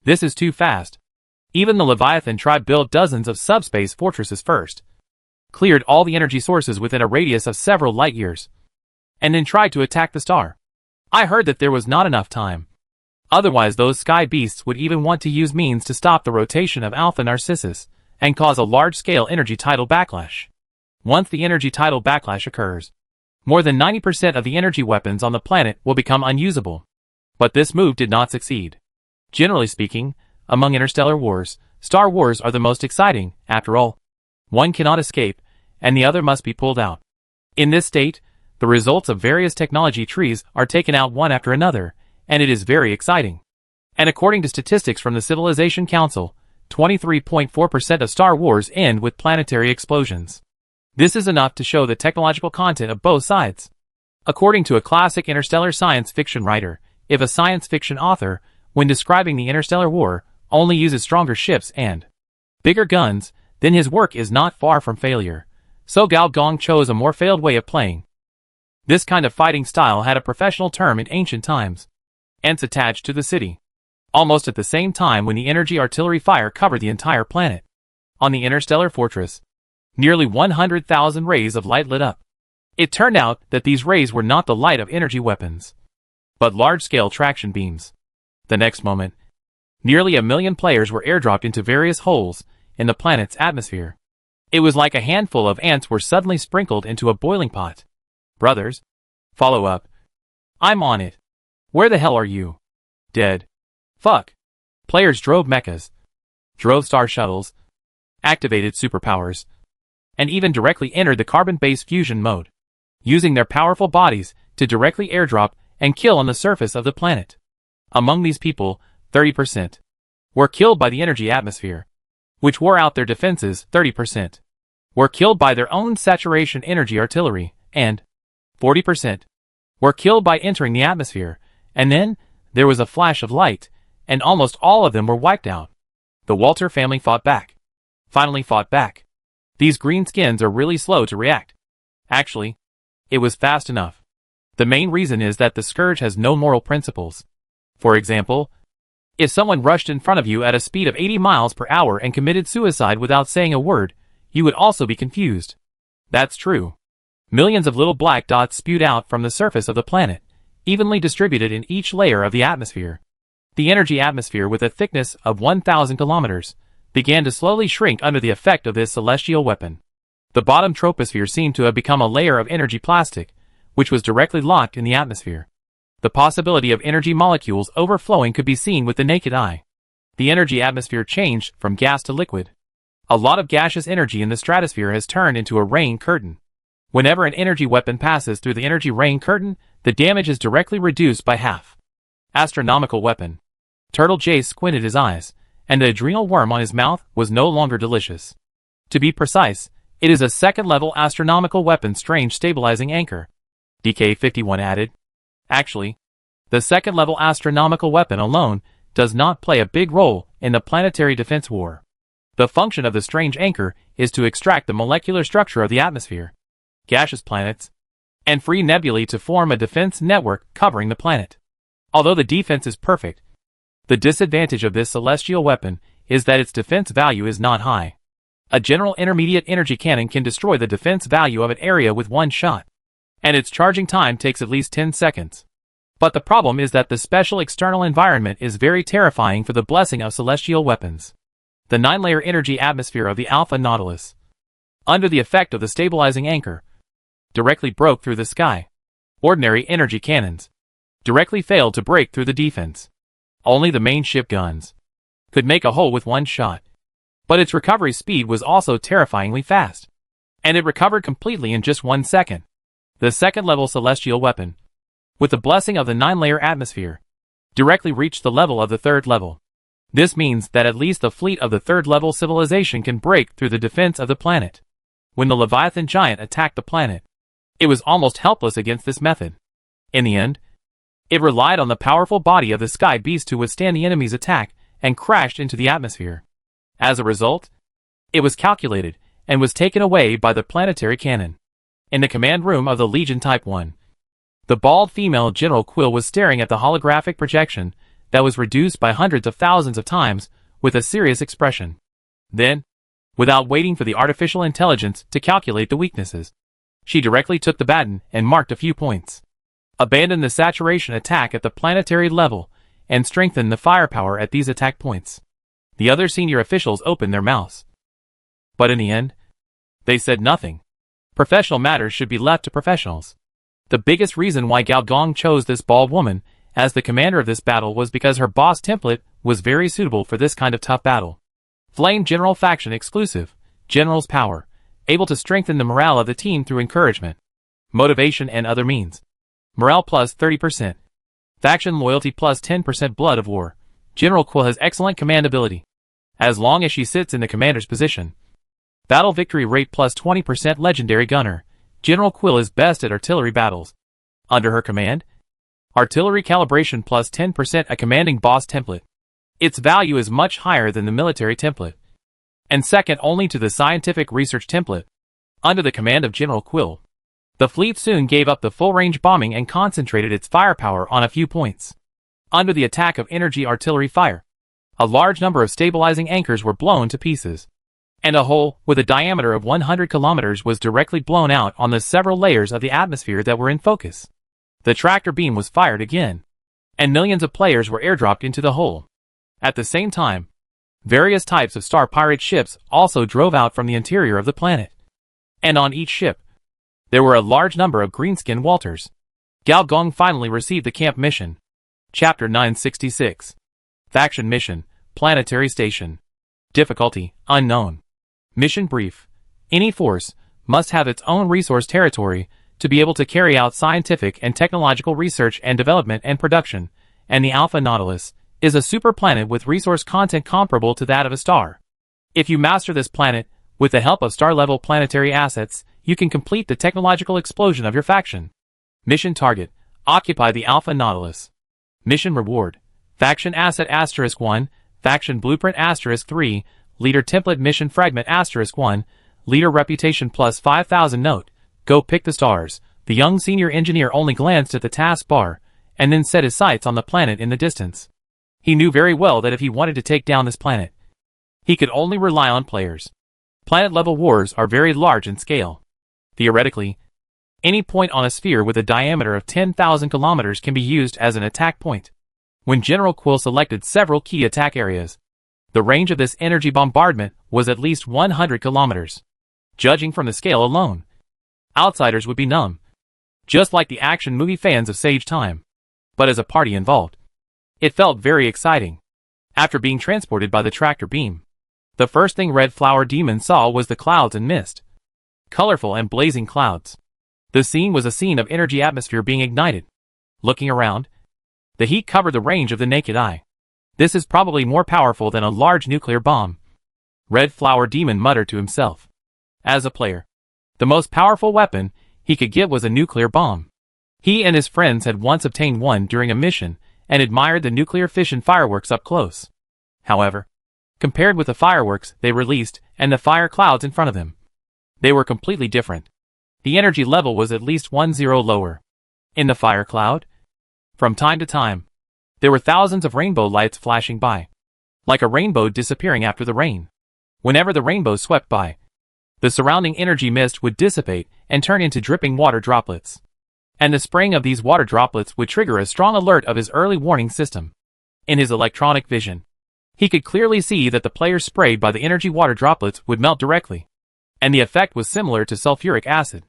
This is too fast. Even the Leviathan tribe built dozens of subspace fortresses first, cleared all the energy sources within a radius of several light years, and then tried to attack the star. I heard that there was not enough time. Otherwise those sky beasts would even want to use means to stop the rotation of Alpha Narcissus, and cause a large-scale energy tidal backlash. Once the energy tidal backlash occurs, more than 90% of the energy weapons on the planet will become unusable. But this move did not succeed. Generally speaking, among interstellar wars, Star Wars are the most exciting, after all. One cannot escape, and the other must be pulled out. In this state, the results of various technology trees are taken out one after another, and it is very exciting. And according to statistics from the Civilization Council, 23.4% of Star Wars end with planetary explosions. This is enough to show the technological content of both sides. According to a classic interstellar science fiction writer, if a science fiction author, when describing the interstellar war, only uses stronger ships and bigger guns, then his work is not far from failure. So Gao Gong chose a more failed way of playing. This kind of fighting style had a professional term in ancient times. Ants attached to the city. Almost at the same time when the energy artillery fire covered the entire planet. On the interstellar fortress, nearly 100,000 rays of light lit up. It turned out that these rays were not the light of energy weapons, but large-scale traction beams. The next moment, nearly 1 million players were airdropped into various holes in the planet's atmosphere. It was like a handful of ants were suddenly sprinkled into a boiling pot. Brothers, follow up. I'm on it. Where the hell are you? Dead. Fuck. Players drove mechas, drove star shuttles, activated superpowers, and even directly entered the carbon-based fusion mode, using their powerful bodies to directly airdrop and kill on the surface of the planet. Among these people, 30% were killed by the energy atmosphere, which wore out their defenses. 30% were killed by their own saturation energy artillery, and 40% were killed by entering the atmosphere, and then there was a flash of light, and almost all of them were wiped out. The Walter family fought back. Finally fought back. These greenskins are really slow to react. Actually, it was fast enough. The main reason is that the Scourge has no moral principles. For example, if someone rushed in front of you at a speed of 80 miles per hour and committed suicide without saying a word, you would also be confused. That's true. Millions of little black dots spewed out from the surface of the planet, evenly distributed in each layer of the atmosphere. The energy atmosphere, with a thickness of 1,000 kilometers, began to slowly shrink under the effect of this celestial weapon. The bottom troposphere seemed to have become a layer of energy plastic, which was directly locked in the atmosphere. The possibility of energy molecules overflowing could be seen with the naked eye. The energy atmosphere changed from gas to liquid. A lot of gaseous energy in the stratosphere has turned into a rain curtain. Whenever an energy weapon passes through the energy rain curtain, the damage is directly reduced by half. Astronomical weapon. Turtle J squinted his eyes, and the adrenal worm on his mouth was no longer delicious. To be precise, it is a second-level astronomical weapon. Strange stabilizing anchor, DK51 added. Actually, the second-level astronomical weapon alone does not play a big role in the planetary defense war. The function of the strange anchor is to extract the molecular structure of the atmosphere, gaseous planets, and free nebulae to form a defense network covering the planet. Although the defense is perfect, the disadvantage of this celestial weapon is that its defense value is not high. A general intermediate energy cannon can destroy the defense value of an area with one shot, and its charging time takes at least 10 seconds. But the problem is that the special external environment is very terrifying for the blessing of celestial weapons. The 9-layer energy atmosphere of the Alpha Nautilus, under the effect of the stabilizing anchor, directly broke through the sky. Ordinary energy cannons directly failed to break through the defense. Only the main ship guns could make a hole with one shot. But its recovery speed was also terrifyingly fast, and it recovered completely in just 1 second. The second-level celestial weapon, with the blessing of the 9-layer atmosphere, directly reached the level of the third level. This means that at least the fleet of the third-level civilization can break through the defense of the planet. When the Leviathan giant attacked the planet, it was almost helpless against this method. In the end, it relied on the powerful body of the Sky Beast to withstand the enemy's attack and crashed into the atmosphere. As a result, it was calculated and was taken away by the planetary cannon. In the command room of the Legion Type 1, the bald female General Quill was staring at the holographic projection that was reduced by hundreds of thousands of times with a serious expression. Then, without waiting for the artificial intelligence to calculate the weaknesses, she directly took the baton and marked a few points. Abandon the saturation attack at the planetary level and strengthen the firepower at these attack points. The other senior officials opened their mouths, but in the end, they said nothing. Professional matters should be left to professionals. The biggest reason why Gao Gong chose this bald woman as the commander of this battle was because her boss template was very suitable for this kind of tough battle. Flame General Faction exclusive, General's Power, able to strengthen the morale of the team through encouragement, motivation and other means. Morale plus 30%. Faction loyalty plus 10%. Blood of War. General Quill has excellent command ability, as long as she sits in the commander's position. Battle victory rate plus 20%. Legendary Gunner. General Quill is best at artillery battles. Under her command, artillery calibration plus 10%. A commanding boss template. Its value is much higher than the military template, and second only to the scientific research template. Under the command of General Quill, the fleet soon gave up the full-range bombing and concentrated its firepower on a few points. Under the attack of energy artillery fire, a large number of stabilizing anchors were blown to pieces, and a hole with a diameter of 100 kilometers was directly blown out on the several layers of the atmosphere that were in focus. The tractor beam was fired again, and millions of players were airdropped into the hole. At the same time, various types of star pirate ships also drove out from the interior of the planet, and on each ship, there were a large number of greenskin Walters. Gao Gong finally received the camp mission. Chapter 966. Faction Mission, Planetary Station. Difficulty, Unknown. Mission brief. Any force must have its own resource territory to be able to carry out scientific and technological research and development and production, and the Alpha Nautilus is a super planet with resource content comparable to that of a star. If you master this planet, with the help of star-level planetary assets, you can complete the technological explosion of your faction. Mission target. Occupy the Alpha Nautilus. Mission reward. Faction asset *1, faction blueprint *3, leader template mission fragment *1, leader reputation plus 5,000. Note, go pick the stars. The young senior engineer only glanced at the task bar, and then set his sights on the planet in the distance. He knew very well that if he wanted to take down this planet, he could only rely on players. Planet-level wars are very large in scale. Theoretically, any point on a sphere with a diameter of 10,000 kilometers can be used as an attack point. When General Quill selected several key attack areas, the range of this energy bombardment was at least 100 kilometers. Judging from the scale alone, outsiders would be numb, just like the action movie fans of Sage Time. But as a party involved, it felt very exciting. After being transported by the tractor beam, the first thing Red Flower Demon saw was the clouds and mist. Colorful and blazing clouds. The scene was a scene of energy atmosphere being ignited. Looking around, the heat covered the range of the naked eye. This is probably more powerful than a large nuclear bomb. Red Flower Demon muttered to himself. As a player, the most powerful weapon he could get was a nuclear bomb. He and his friends had once obtained one during a mission and admired the nuclear fission fireworks up close. However, compared with the fireworks they released and the fire clouds in front of them, they were completely different. The energy level was at least 10 lower. In the fire cloud, from time to time, there were thousands of rainbow lights flashing by, like a rainbow disappearing after the rain. Whenever the rainbow swept by, the surrounding energy mist would dissipate and turn into dripping water droplets. And the spraying of these water droplets would trigger a strong alert of his early warning system. In his electronic vision, he could clearly see that the players sprayed by the energy water droplets would melt directly, and the effect was similar to sulfuric acid.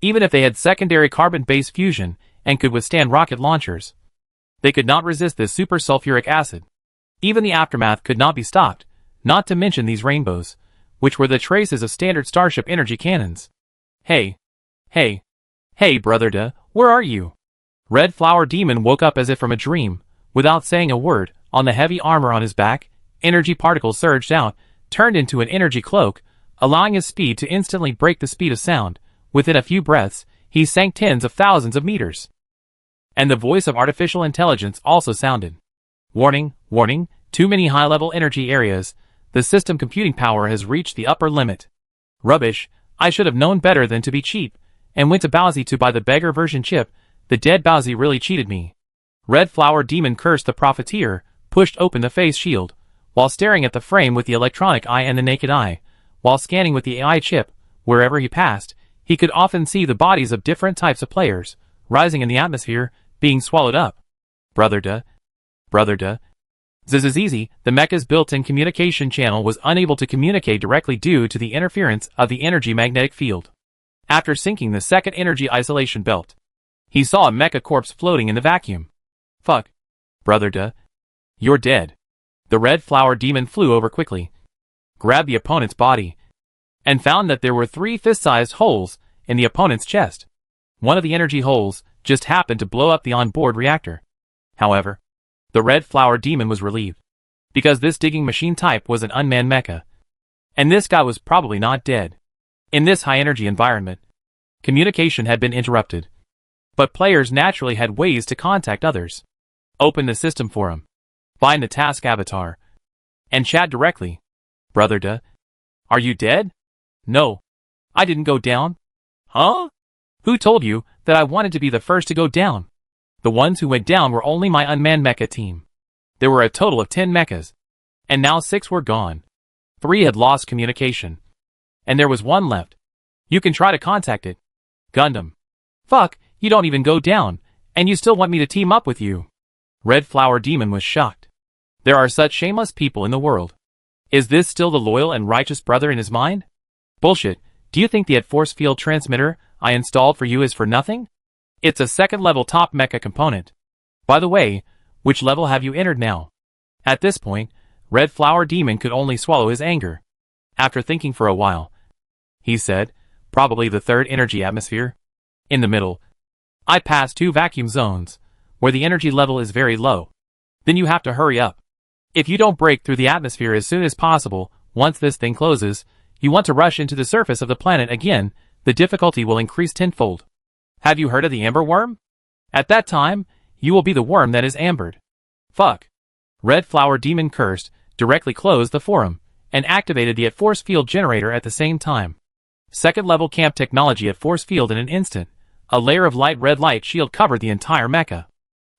Even if they had secondary carbon-based fusion and could withstand rocket launchers, they could not resist this super sulfuric acid. Even the aftermath could not be stopped, not to mention these rainbows, which were the traces of standard starship energy cannons. Hey, brother, where are you? Red Flower Demon woke up as if from a dream. Without saying a word, on the heavy armor on his back, energy particles surged out, turned into an energy cloak, allowing his speed to instantly break the speed of sound. Within a few breaths, he sank tens of thousands of meters. And the voice of artificial intelligence also sounded. Warning, warning, too many high-level energy areas. The system computing power has reached the upper limit. Rubbish, I should have known better than to be cheap, and went to Bowsy to buy the beggar version chip. The dead Bowsy really cheated me. Red Flower Demon cursed the profiteer, pushed open the face shield, while staring at the frame with the electronic eye and the naked eye. While scanning with the AI chip, wherever he passed, he could often see the bodies of different types of players, rising in the atmosphere, being swallowed up. Brother, Zizizi, the mecha's built-in communication channel was unable to communicate directly due to the interference of the energy magnetic field. After sinking the second energy isolation belt, he saw a mecha corpse floating in the vacuum. Fuck. Brother, you're dead. The Red Flower Demon flew over quickly, grabbed the opponent's body, and found that there were 3 fist-sized holes in the opponent's chest. One of the energy holes just happened to blow up the onboard reactor. However, the Red Flower Demon was relieved, because this digging machine type was an unmanned mecha, and this guy was probably not dead. In this high-energy environment, communication had been interrupted, but players naturally had ways to contact others. Open the system forum, find the task avatar, and chat directly. Brother, are you dead? No, I didn't go down. Huh? Who told you that I wanted to be the first to go down? The ones who went down were only my unmanned mecha team. There were a total of 10 mechas, and now 6 were gone. 3 had lost communication, and there was 1 left. You can try to contact it. Gundam. Fuck, you don't even go down, and you still want me to team up with you. Red Flower Demon was shocked. There are such shameless people in the world. Is this still the loyal and righteous brother in his mind? Bullshit. Do you think the force field transmitter I installed for you is for nothing? It's a second-level top mecha component. By the way, which level have you entered now? At this point, Red Flower Demon could only swallow his anger. After thinking for a while, he said, probably the third energy atmosphere. In the middle, I pass 2 vacuum zones, where the energy level is very low. Then you have to hurry up. If you don't break through the atmosphere as soon as possible, once this thing closes, you want to rush into the surface of the planet again, the difficulty will increase tenfold. Have you heard of the amber worm? At that time, you will be the worm that is ambered. Fuck. Red Flower Demon cursed, directly closed the forum, and activated the force field generator at the same time. Second level camp technology at force field in an instant. A layer of light red light shield covered the entire mecha.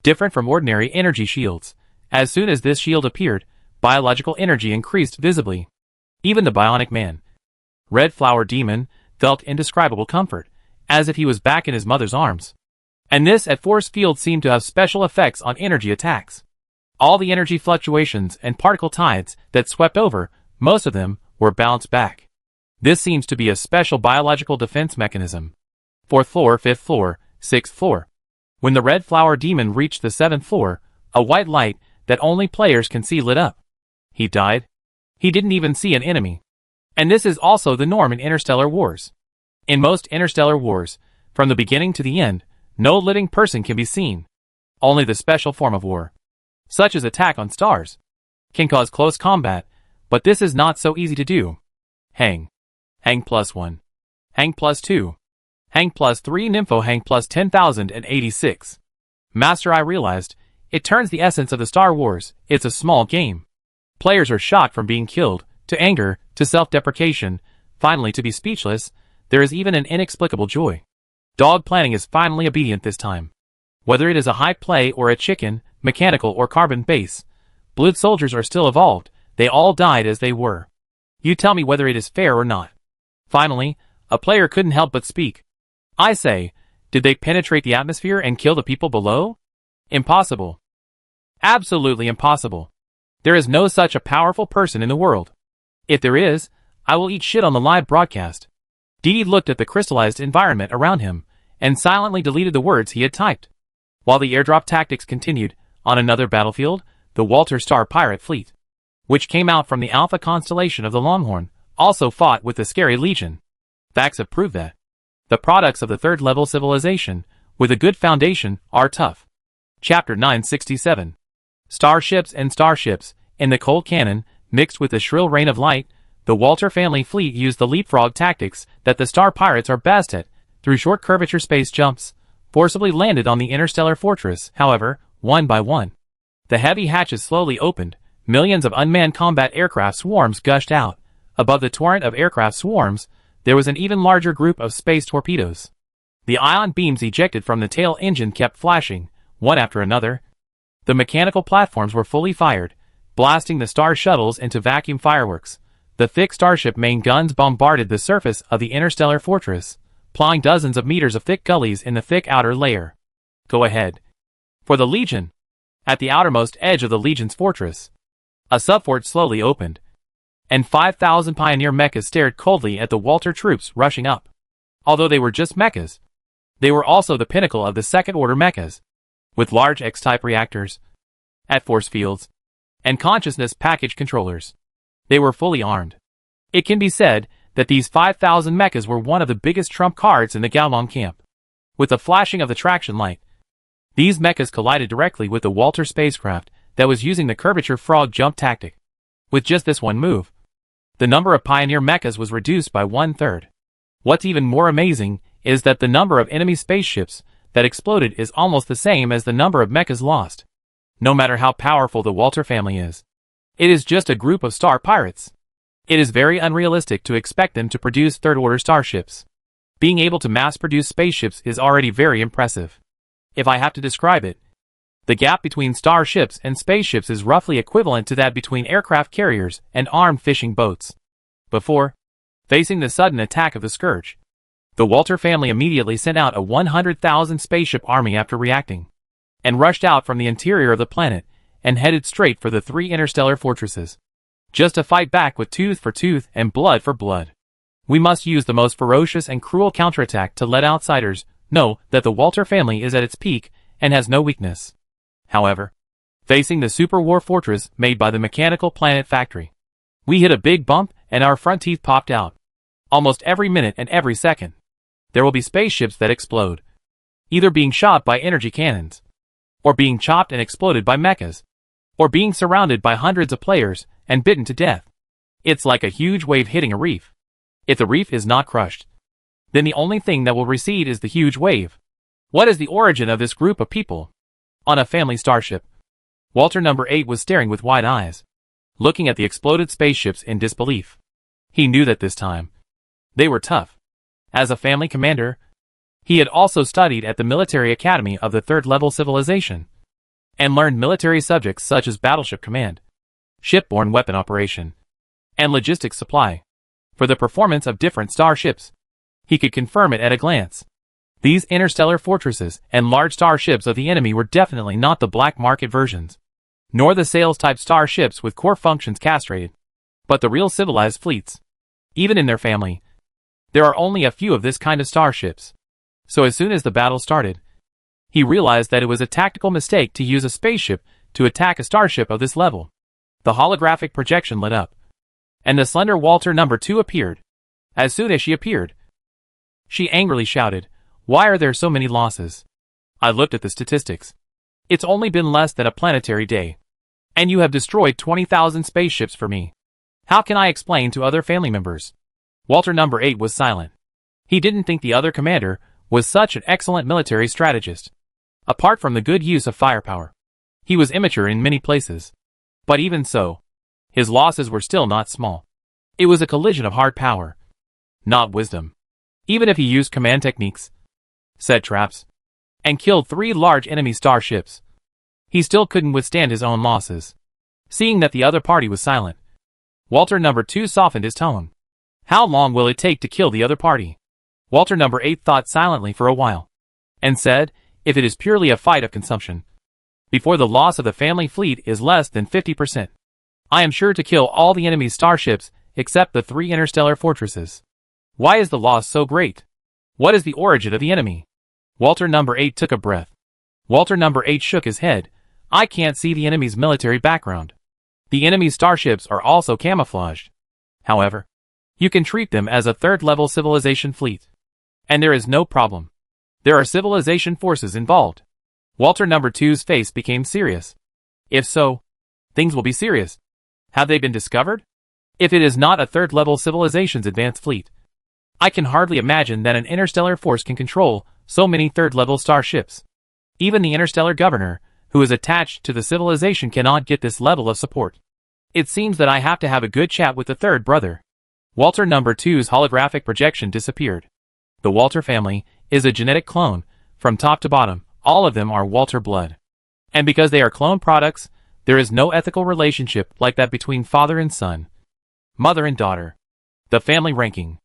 Different from ordinary energy shields. As soon as this shield appeared, biological energy increased visibly. Even the bionic man, Red Flower Demon, felt indescribable comfort, as if he was back in his mother's arms. And this at force field seemed to have special effects on energy attacks. All the energy fluctuations and particle tides that swept over, most of them, were bounced back. This seems to be a special biological defense mechanism. 4th floor, 5th floor, 6th floor. When the Red Flower Demon reached the 7th floor, a white light that only players can see lit up. He died. He didn't even see an enemy. And this is also the norm in interstellar wars. In most interstellar wars, from the beginning to the end, no living person can be seen. Only the special form of war, such as attack on stars, can cause close combat, but this is not so easy to do. Hang. Hang +1. Hang +2. Hang +3 Nympho Hang +10,086. Master, I realized, it turns the essence of the Star Wars, it's a small game. Players are shocked from being killed, to anger, to self-deprecation, finally to be speechless, there is even an inexplicable joy. Dog planning is finally obedient this time. Whether it is a high play or a chicken, mechanical or carbon base, Blood soldiers are still evolved, they all died as they were. You tell me whether it is fair or not. Finally, a player couldn't help but speak. I say, did they penetrate the atmosphere and kill the people below? Impossible. Absolutely impossible. There is no such a powerful person in the world. If there is, I will eat shit on the live broadcast. Dee looked at the crystallized environment around him, and silently deleted the words he had typed. While the airdrop tactics continued, on another battlefield, the Walter Star pirate fleet, which came out from the Alpha constellation of the Longhorn, also fought with the Scary Legion. Facts have proved that the products of the third-level civilization, with a good foundation, are tough. Chapter 967. Starships and starships, in the cold cannon, mixed with the shrill rain of light, the Walter family fleet used the leapfrog tactics that the star pirates are best at, through short curvature space jumps, forcibly landed on the interstellar fortress, however, one by one. The heavy hatches slowly opened, millions of unmanned combat aircraft swarms gushed out. Above the torrent of aircraft swarms, there was an even larger group of space torpedoes. The ion beams ejected from the tail engine kept flashing, one after another. The mechanical platforms were fully fired, blasting the star shuttles into vacuum fireworks. The thick starship main guns bombarded the surface of the interstellar fortress, plowing dozens of meters of thick gullies in the thick outer layer. Go ahead. For the Legion. At the outermost edge of the Legion's fortress, a subfort slowly opened, and 5,000 pioneer mechas stared coldly at the Walter troops rushing up. Although they were just mechas, they were also the pinnacle of the second-order mechas, with large X-type reactors, at force fields, and consciousness package controllers. They were fully armed. It can be said that these 5,000 mechas were one of the biggest trump cards in the Gaolong camp. With the flashing of the traction light, these mechas collided directly with the Walter spacecraft that was using the curvature frog jump tactic. With just this one move, the number of pioneer mechas was reduced by 1/3. What's even more amazing is that the number of enemy spaceships that exploded is almost the same as the number of mechas lost. No matter how powerful the Walter family is, it is just a group of star pirates. It is very unrealistic to expect them to produce third-order starships. Being able to mass-produce spaceships is already very impressive. If I have to describe it, the gap between starships and spaceships is roughly equivalent to that between aircraft carriers and armed fishing boats. Before facing the sudden attack of the Scourge, the Walter family immediately sent out a 100,000 spaceship army after reacting, and rushed out from the interior of the planet and headed straight for the 3 interstellar fortresses, just to fight back with tooth for tooth and blood for blood. We must use the most ferocious and cruel counterattack to let outsiders know that the Walter family is at its peak and has no weakness. However, facing the super war fortress made by the mechanical planet factory, we hit a big bump and our front teeth popped out. Almost every minute and every second, there will be spaceships that explode, either being shot by energy cannons, or being chopped and exploded by mechas, or being surrounded by hundreds of players and bitten to death. It's like a huge wave hitting a reef. If the reef is not crushed, then the only thing that will recede is the huge wave. What is the origin of this group of people? On a family starship. Walter number 8 was staring with wide eyes, looking at the exploded spaceships in disbelief. He knew that this time, they were tough. As a family commander, he had also studied at the military academy of the third-level civilization, and learned military subjects such as battleship command, shipborne weapon operation, and logistics supply. For the performance of different starships, he could confirm it at a glance. These interstellar fortresses and large starships of the enemy were definitely not the black market versions, nor the sales-type starships with core functions castrated, but the real civilized fleets. Even in their family, there are only a few of this kind of starships. So as soon as the battle started, he realized that it was a tactical mistake to use a spaceship to attack a starship of this level. The holographic projection lit up, and the slender Walter number 2 appeared. As soon as she appeared, she angrily shouted, "Why are there so many losses?" I looked at the statistics. It's only been less than a planetary day, and you have destroyed 20,000 spaceships for me. How can I explain to other family members? Walter number 8 was silent. He didn't think the other commander was such an excellent military strategist. Apart from the good use of firepower, he was immature in many places. But even so, his losses were still not small. It was a collision of hard power, not wisdom. Even if he used command techniques, set traps, and killed 3 large enemy starships, he still couldn't withstand his own losses. Seeing that the other party was silent, Walter number 2 softened his tone. How long will it take to kill the other party? Walter number 8 thought silently for a while, and said, if it is purely a fight of consumption, before the loss of the family fleet is less than 50%, I am sure to kill all the enemy's starships except the 3 interstellar fortresses. Why is the loss so great? What is the origin of the enemy? Walter number 8 took a breath. Walter number 8 shook his head. I can't see the enemy's military background. The enemy's starships are also camouflaged. However, you can treat them as a third-level civilization fleet, and there is no problem. There are civilization forces involved. Walter number 2's face became serious. If so, things will be serious. Have they been discovered? If it is not a third-level civilization's advanced fleet, I can hardly imagine that an interstellar force can control so many third-level starships. Even the interstellar governor, who is attached to the civilization, cannot get this level of support. It seems that I have to have a good chat with the third brother. Walter number 2's holographic projection disappeared. The Walter family is a genetic clone. From top to bottom, all of them are Walter blood. And because they are clone products, there is no ethical relationship like that between father and son, mother and daughter. The family ranking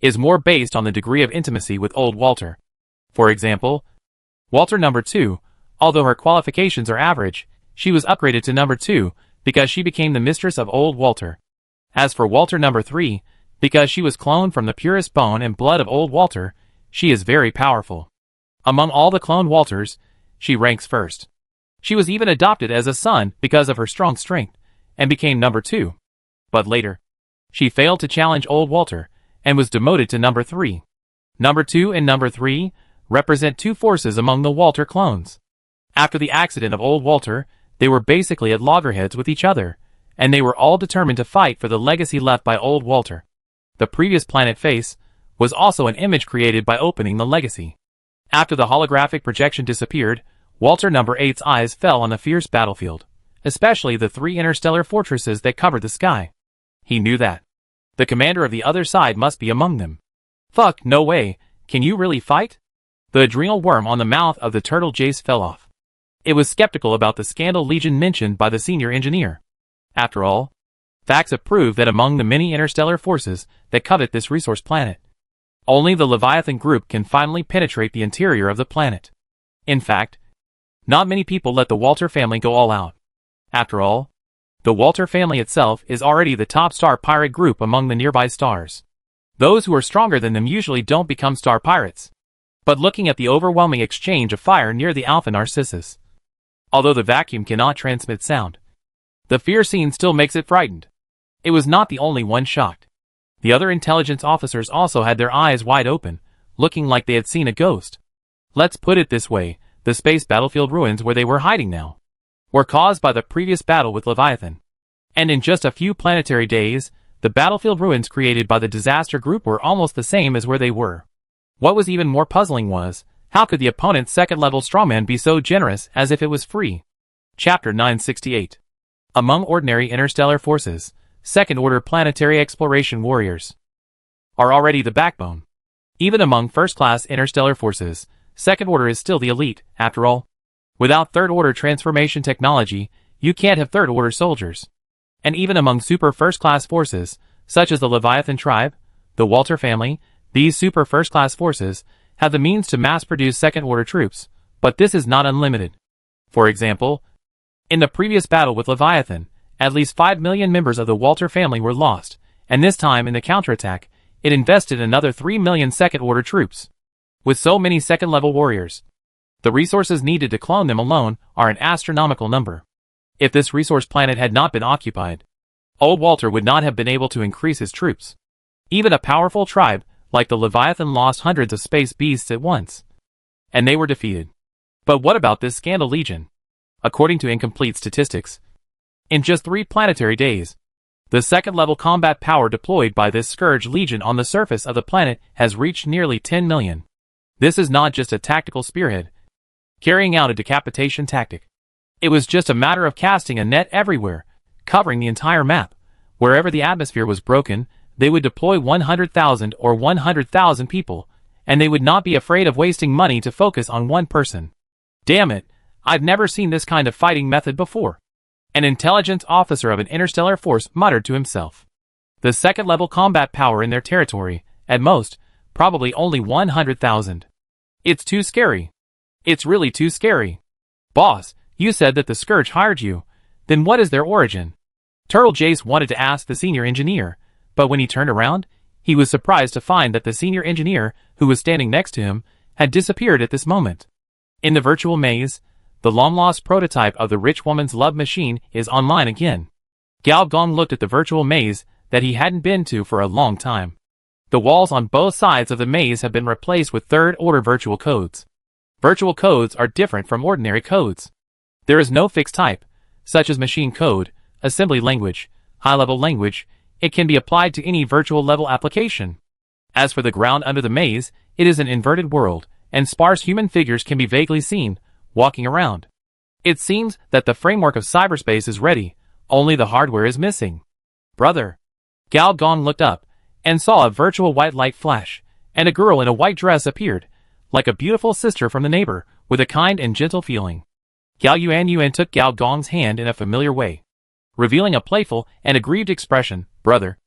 is more based on the degree of intimacy with old Walter. For example, Walter number 2, although her qualifications are average, she was upgraded to number 2 because she became the mistress of old Walter. As for Walter number 3, because she was cloned from the purest bone and blood of old Walter, she is very powerful. Among all the cloned Walters, she ranks first. She was even adopted as a son because of her strong strength, and became number 2. But later, she failed to challenge old Walter, and was demoted to number 3. Number 2 and number 3 represent 2 forces among the Walter clones. After the accident of old Walter, they were basically at loggerheads with each other, and they were all determined to fight for the legacy left by old Walter. The previous planet face was also an image created by opening the legacy. After the holographic projection disappeared, Walter number 8's eyes fell on the fierce battlefield, especially the 3 interstellar fortresses that covered the sky. He knew that the commander of the other side must be among them. Fuck, no way, can you really fight? The adrenal worm on the mouth of the turtle Jace fell off. It was skeptical about the scandal legion mentioned by the senior engineer. After all, facts have proved that among the many interstellar forces that covet this resource planet, only the Leviathan group can finally penetrate the interior of the planet. In fact, not many people let the Walter family go all out. After all, the Walter family itself is already the top star pirate group among the nearby stars. Those who are stronger than them usually don't become star pirates. But looking at the overwhelming exchange of fire near the Alpha Narcissus, although the vacuum cannot transmit sound, the fear scene still makes it frightened. It was not the only one shocked. The other intelligence officers also had their eyes wide open, looking like they had seen a ghost. Let's put it this way, the space battlefield ruins where they were hiding now were caused by the previous battle with Leviathan. And in just a few planetary days, the battlefield ruins created by the disaster group were almost the same as where they were. What was even more puzzling was, how could the opponent's second-level strawman be so generous as if it was free? Chapter 968. Among ordinary interstellar forces, second-order planetary exploration warriors are already the backbone. Even among first-class interstellar forces, second order is still the elite, after all. Without third-order transformation technology, you can't have third-order soldiers. And even among super first-class forces, such as the Leviathan tribe, the Walter family, these super first-class forces have the means to mass-produce second-order troops, but this is not unlimited. For example, in the previous battle with Leviathan, at least 5 million members of the Walter family were lost, and this time in the counterattack, it invested another 3 million second-order troops. With so many second-level warriors, the resources needed to clone them alone are an astronomical number. If this resource planet had not been occupied, old Walter would not have been able to increase his troops. Even a powerful tribe like the Leviathan lost hundreds of space beasts at once, and they were defeated. But what about this Scandal Legion? According to incomplete statistics, in just 3 planetary days, the second-level combat power deployed by this Scourge Legion on the surface of the planet has reached nearly 10 million. This is not just a tactical spearhead, carrying out a decapitation tactic. It was just a matter of casting a net everywhere, covering the entire map. Wherever the atmosphere was broken, they would deploy 100,000 or 100,000 people, and they would not be afraid of wasting money to focus on one person. Damn it, I've never seen this kind of fighting method before. An intelligence officer of an interstellar force muttered to himself. The second-level combat power in their territory, at most, probably only 100,000. It's too scary. It's really too scary. Boss, you said that the Scourge hired you. Then what is their origin? Turtle Jace wanted to ask the senior engineer, but when he turned around, he was surprised to find that the senior engineer, who was standing next to him, had disappeared at this moment. In the virtual maze, the long-lost prototype of the rich woman's love machine is online again. Gao Gong looked at the virtual maze that he hadn't been to for a long time. The walls on both sides of the maze have been replaced with third-order virtual codes. Virtual codes are different from ordinary codes. There is no fixed type, such as machine code, assembly language, high-level language. It can be applied to any virtual-level application. As for the ground under the maze, it is an inverted world, and sparse human figures can be vaguely seen, walking around. It seems that the framework of cyberspace is ready, only the hardware is missing. Brother. Gao Gong looked up, and saw a virtual white light flash, and a girl in a white dress appeared, like a beautiful sister from the neighbor, with a kind and gentle feeling. Gao Yuan took Gao Gong's hand in a familiar way, revealing a playful and aggrieved expression. Brother,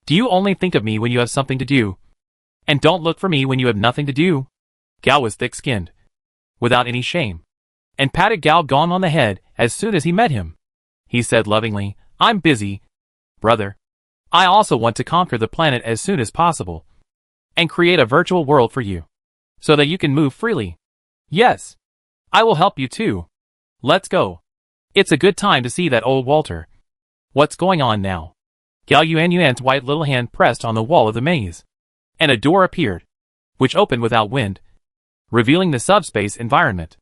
do you only think of me when you have something to do? And don't look for me when you have nothing to do? Gao was thick-skinned, without any shame, and patted Gao Gong on the head as soon as he met him. He said lovingly, I'm busy, brother. I also want to conquer the planet as soon as possible, and create a virtual world for you, so that you can move freely. Yes, I will help you too. Let's go. It's a good time to see that old Walter. What's going on now? Gao Yuan's white little hand pressed on the wall of the maze, and a door appeared, which opened without wind, revealing the subspace environment.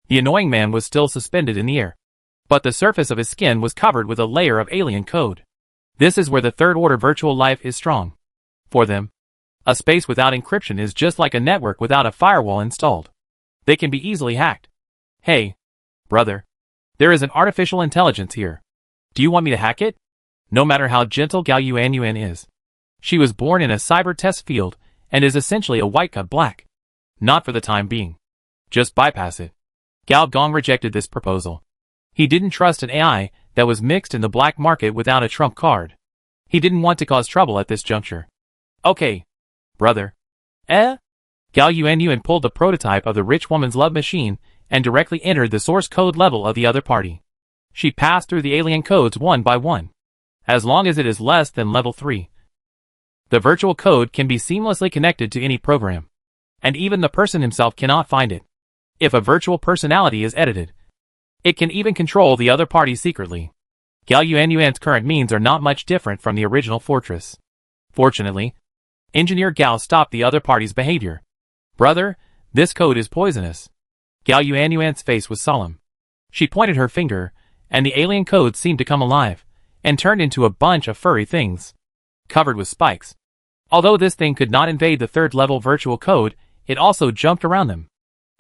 The annoying man was still suspended in the air, but the surface of his skin was covered with a layer of alien code. This is where the third-order virtual life is strong. For them, a space without encryption is just like a network without a firewall installed. They can be easily hacked. Hey, brother, there is an artificial intelligence here. Do you want me to hack it? No matter how gentle Gao Yuan is, she was born in a cyber test field and is essentially a white cut black. Not for the time being. Just bypass it. Gao Gong rejected this proposal. He didn't trust an AI that was mixed in the black market without a trump card. He didn't want to cause trouble at this juncture. Okay, brother. Gao Yuan pulled the prototype of the rich woman's love machine and directly entered the source code level of the other party. She passed through the alien codes one by one. As long as it is less than level 3, the virtual code can be seamlessly connected to any program, and even the person himself cannot find it. If a virtual personality is edited, it can even control the other party secretly. Gao Yuan's current means are not much different from the original fortress. Fortunately, Engineer Gao stopped the other party's behavior. Brother, this code is poisonous. Gao Yuanyuan's face was solemn. She pointed her finger, and the alien code seemed to come alive, and turned into a bunch of furry things, covered with spikes. Although this thing could not invade the third-level virtual code, it also jumped around them.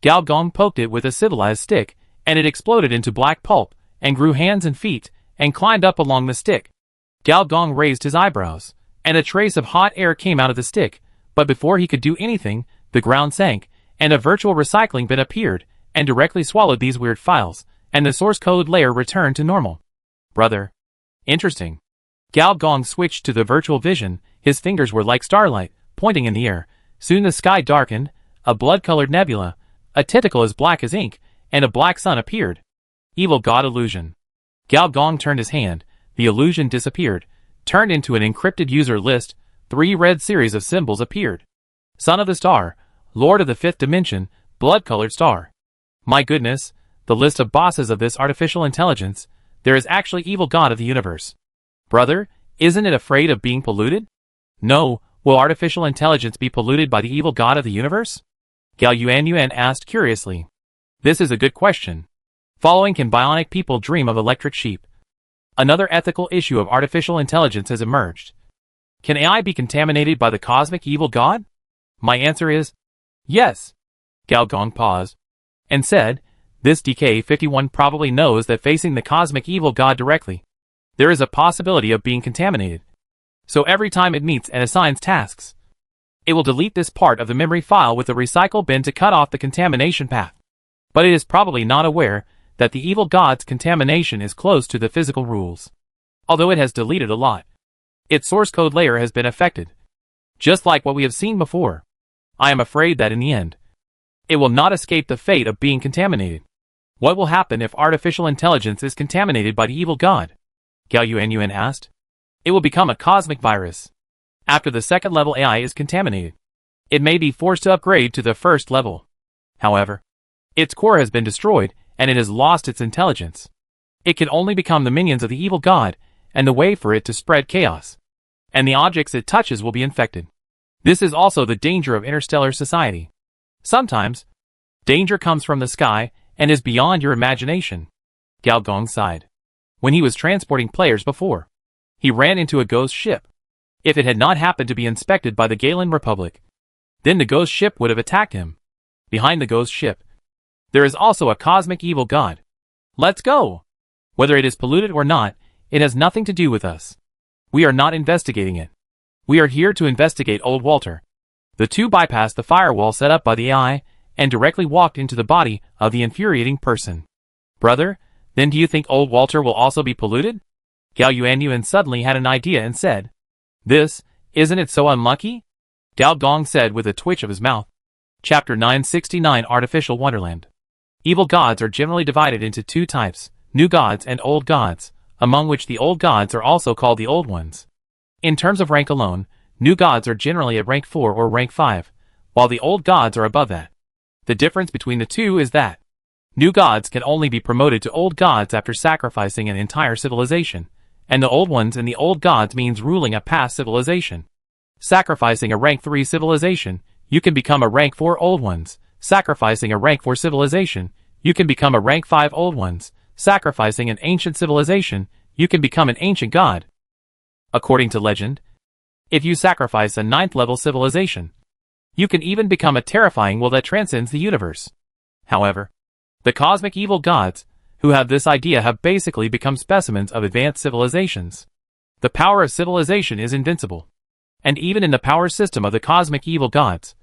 Gao Gong poked it with a civilized stick, and it exploded into black pulp, and grew hands and feet, and climbed up along the stick. Gao Gong raised his eyebrows, and a trace of hot air came out of the stick, but before he could do anything, the ground sank, and a virtual recycling bin appeared, and directly swallowed these weird files, and the source code layer returned to normal. Brother. Interesting. Gao Gong switched to the virtual vision, his fingers were like starlight, pointing in the air. Soon the sky darkened, a blood-colored nebula, a tentacle as black as ink, and a black sun appeared. Evil God illusion. Gao Gong turned his hand, the illusion disappeared, turned into an encrypted user list, 3 red series of symbols appeared. Son of the Star, Lord of the 5th Dimension, blood-colored star. My goodness, the list of bosses of this artificial intelligence, there is actually evil God of the universe. Brother, isn't it afraid of being polluted? No, will artificial intelligence be polluted by the evil God of the universe? Gao Yuanyuan asked curiously. This is a good question. Following, can bionic people dream of electric sheep? Another ethical issue of artificial intelligence has emerged. Can AI be contaminated by the cosmic evil God? My answer is yes. Gao Gong paused and said, this DK51 probably knows that facing the cosmic evil God directly, there is a possibility of being contaminated. So every time it meets and assigns tasks, it will delete this part of the memory file with the recycle bin to cut off the contamination path. But it is probably not aware that the evil God's contamination is close to the physical rules. Although it has deleted a lot, its source code layer has been affected. Just like what we have seen before. I am afraid that in the end, it will not escape the fate of being contaminated. What will happen if artificial intelligence is contaminated by the evil God? Gao Yuanyuan asked. It will become a cosmic virus. After the second level AI is contaminated, it may be forced to upgrade to the first level. However, its core has been destroyed, and it has lost its intelligence. It can only become the minions of the evil God, and the way for it to spread chaos. And the objects it touches will be infected. This is also the danger of interstellar society. Sometimes, danger comes from the sky, and is beyond your imagination. Gao Gong sighed. When he was transporting players before, he ran into a ghost ship. If it had not happened to be inspected by the Galen Republic, then the ghost ship would have attacked him. Behind the ghost ship, there is also a cosmic evil God. Let's go! Whether it is polluted or not, it has nothing to do with us. We are not investigating it. We are here to investigate old Walter. The two bypassed the firewall set up by the AI, and directly walked into the body of the infuriating person. Brother, then do you think old Walter will also be polluted? Gao Yuanyuan suddenly had an idea and said, isn't it so unlucky? Gao Gong said with a twitch of his mouth. Chapter 969 Artificial Wonderland. Evil gods are generally divided into 2 types, new gods and old gods, among which the old gods are also called the old ones. In terms of rank alone, new gods are generally at rank 4 or rank 5, while the old gods are above that. The difference between the two is that new gods can only be promoted to old gods after sacrificing an entire civilization, and the old ones in the old gods means ruling a past civilization. Sacrificing a rank 3 civilization, you can become a rank 4 old ones. Sacrificing a rank 4 civilization, you can become a rank 5 old ones. Sacrificing an ancient civilization, you can become an ancient god. According to legend, if you sacrifice a 9th level civilization, you can even become a terrifying will that transcends the universe. However, the cosmic evil gods, who have this idea, have basically become specimens of advanced civilizations. The power of civilization is invincible. And even in the power system of the cosmic evil gods,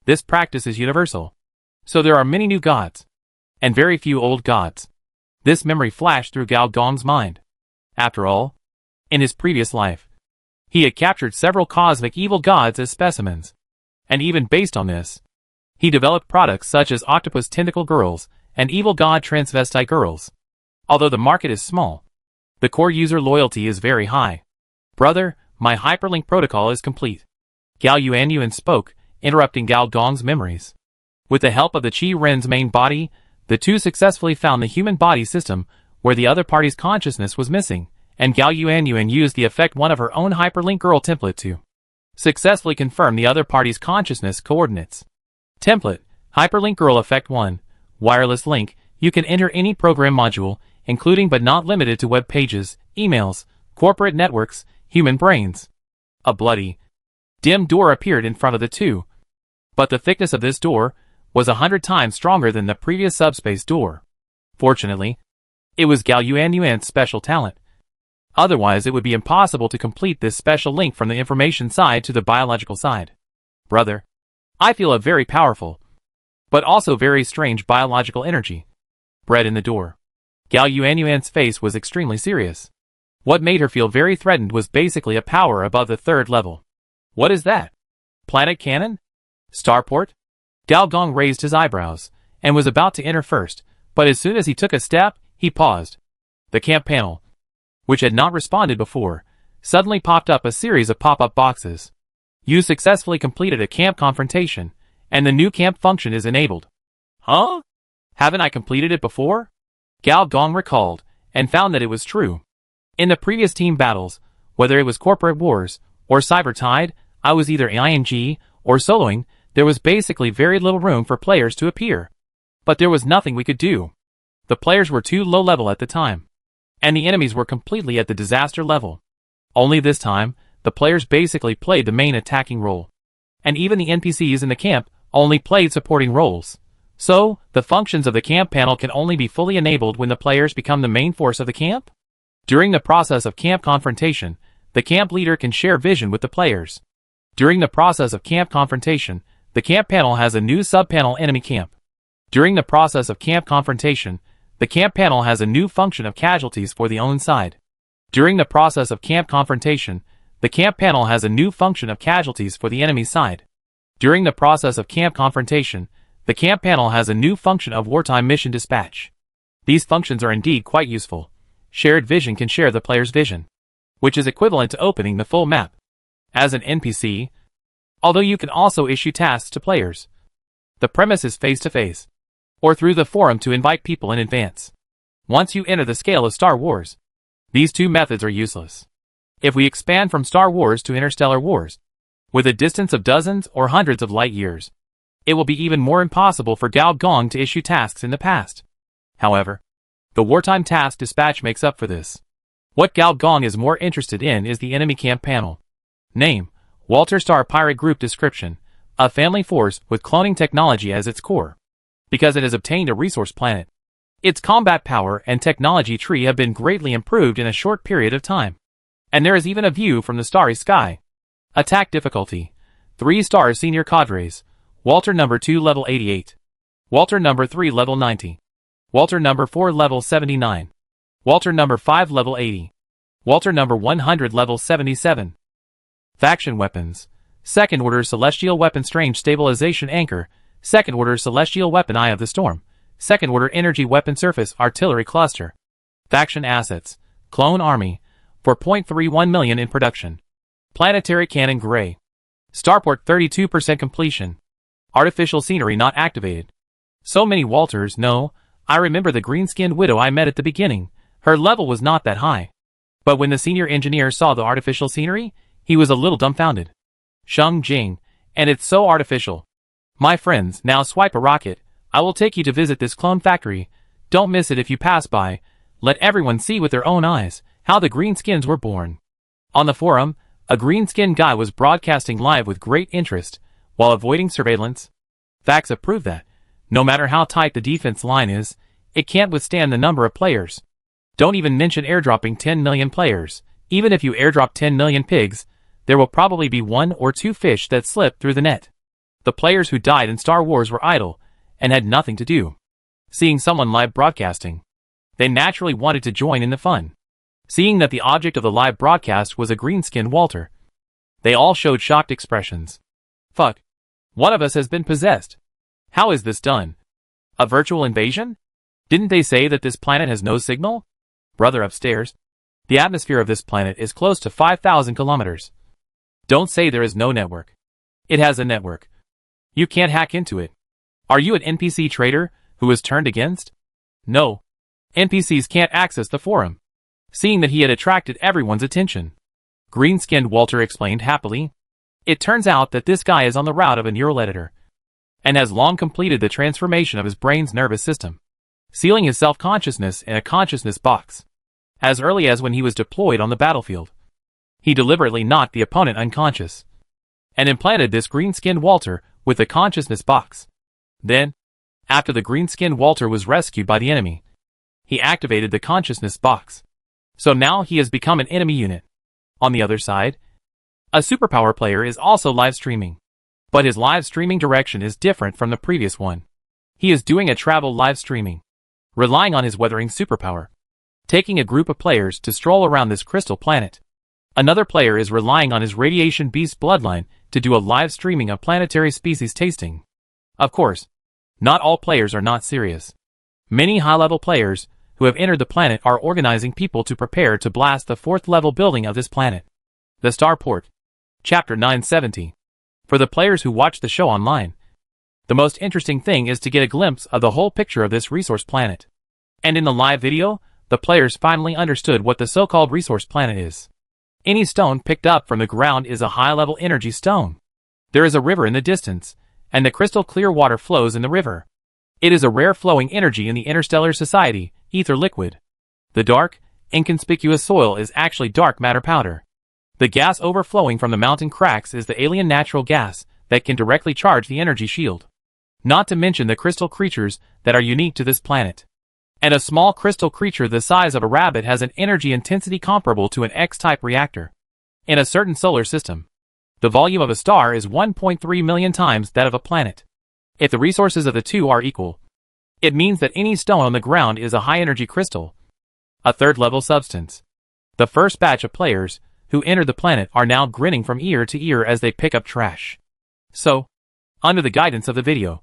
this practice is universal. So there are many new gods, and very few old gods. This memory flashed through Gao Gong's mind. After all, in his previous life, he had captured several cosmic evil gods as specimens. And even based on this, he developed products such as octopus tentacle girls and evil god transvestite girls. Although the market is small, the core user loyalty is very high. Brother, my hyperlink protocol is complete. Gao Yuanyuan spoke, interrupting Gao Gong's memories. With the help of the Qi Ren's main body, the two successfully found the human body system where the other party's consciousness was missing, and Gao Yuanyuan used the effect one of her own hyperlink girl template to Successfully confirm the other party's consciousness coordinates. Template, Hyperlink Girl Effect 1, Wireless Link. You can enter any program module, including but not limited to web pages, emails, corporate networks, human brains. A bloody, dim door appeared in front of the two. But the thickness of this door was 100 times stronger than the previous subspace door. Fortunately, it was Gao Yuan's special talent. Otherwise it would be impossible to complete this special link from the information side to the biological side. Brother, I feel a very powerful, but also very strange biological energy bred in the door. Gao Yuan's face was extremely serious. What made her feel very threatened was basically a power above the third level. What is that? Planet cannon? Starport? Gao Gong raised his eyebrows, and was about to enter first, but as soon as he took a step, he paused. The camp panel, which had not responded before, suddenly popped up a series of pop-up boxes. You successfully completed a camp confrontation, and the new camp function is enabled. Huh? Haven't I completed it before? Gao Gong recalled, and found that it was true. In the previous team battles, whether it was Corporate Wars, or Cyber Tide, I was either ING, or soloing. There was basically very little room for players to appear. But there was nothing we could do. The players were too low level at the time. And the enemies were completely at the disaster level. Only this time, the players basically played the main attacking role. And even the NPCs in the camp only played supporting roles. So, the functions of the camp panel can only be fully enabled when the players become the main force of the camp? During the process of camp confrontation, the camp leader can share vision with the players. During the process of camp confrontation, the camp panel has a new subpanel enemy camp. During the process of camp confrontation, the camp panel has a new function of casualties for the own side. During the process of camp confrontation, the camp panel has a new function of casualties for the enemy side. During the process of camp confrontation, the camp panel has a new function of wartime mission dispatch. These functions are indeed quite useful. Shared vision can share the player's vision, which is equivalent to opening the full map. As an NPC, although you can also issue tasks to players, the premise is face-to-face, or through the forum to invite people in advance. Once you enter the scale of Star Wars, these two methods are useless. If we expand from Star Wars to Interstellar Wars, with a distance of dozens or hundreds of light years, it will be even more impossible for Gao Gong to issue tasks in the past. However, the wartime task dispatch makes up for this. What Gao Gong is more interested in is the enemy camp panel. Name, Walter Star Pirate Group. Description, a family force with cloning technology as its core. Because it has obtained a resource planet, its combat power and technology tree have been greatly improved in a short period of time. And there is even a view from the starry sky. Attack difficulty, 3 stars. Senior cadres, Walter number 2 level 88. Walter number 3 level 90. Walter number 4 level 79. Walter number 5 level 80. Walter number 100 level 77. Faction weapons, Second Order Celestial Weapon Strange Stabilization Anchor, Second Order Celestial Weapon Eye of the Storm, Second Order Energy Weapon Surface Artillery Cluster. Faction assets, Clone Army, 4.31 million in production. Planetary Cannon Gray. Starport 32% completion. Artificial scenery not activated. So many Walters. No, I remember the green-skinned widow I met at the beginning. Her level was not that high. But when the senior engineer saw the artificial scenery, he was a little dumbfounded. Sheng Jing, and it's so artificial. My friends, now swipe a rocket. I will take you to visit this clone factory. Don't miss it if you pass by. Let everyone see with their own eyes how the greenskins were born. On the forum, a green-skinned guy was broadcasting live with great interest, while avoiding surveillance. Facts have proved that, no matter how tight the defense line is, it can't withstand the number of players. Don't even mention airdropping 10 million players. Even if you airdrop 10 million pigs, there will probably be 1 or 2 fish that slip through the net. The players who died in Star Wars were idle, and had nothing to do. Seeing someone live broadcasting, they naturally wanted to join in the fun. Seeing that the object of the live broadcast was a green-skinned Walter, they all showed shocked expressions. Fuck. One of us has been possessed. How is this done? A virtual invasion? Didn't they say that this planet has no signal? Brother upstairs. The atmosphere of this planet is close to 5,000 kilometers. Don't say there is no network. It has a network. You can't hack into it. Are you an NPC trader who was turned against? No. NPCs can't access the forum. Seeing that he had attracted everyone's attention, green-skinned Walter explained happily. It turns out that this guy is on the route of a neural editor, and has long completed the transformation of his brain's nervous system, sealing his self-consciousness in a consciousness box. As early as when he was deployed on the battlefield, he deliberately knocked the opponent unconscious, and implanted this green-skinned Walter with the consciousness box. Then, after the green-skinned Walter was rescued by the enemy, he activated the consciousness box. So now he has become an enemy unit. On the other side, a superpower player is also live streaming, but his live streaming direction is different from the previous one. He is doing a travel live streaming, relying on his weathering superpower, taking a group of players to stroll around this crystal planet. Another player is relying on his radiation beast bloodline to do a live streaming of planetary species tasting. Of course, not all players are not serious. Many high-level players who have entered the planet are organizing people to prepare to blast the 4th level building of this planet, the Starport. Chapter 970. For the players who watch the show online, the most interesting thing is to get a glimpse of the whole picture of this resource planet. And in the live video, the players finally understood what the so-called resource planet is. Any stone picked up from the ground is a high-level energy stone. There is a river in the distance, and the crystal clear water flows in the river. It is a rare flowing energy in the interstellar society, ether liquid. The dark, inconspicuous soil is actually dark matter powder. The gas overflowing from the mountain cracks is the alien natural gas that can directly charge the energy shield. Not to mention the crystal creatures that are unique to this planet. And a small crystal creature the size of a rabbit has an energy intensity comparable to an X-type reactor. In a certain solar system, the volume of a star is 1.3 million times that of a planet. If the resources of the two are equal, it means that any stone on the ground is a high-energy crystal, a third-level substance. The first batch of players who entered the planet are now grinning from ear to ear as they pick up trash. So, under the guidance of the video,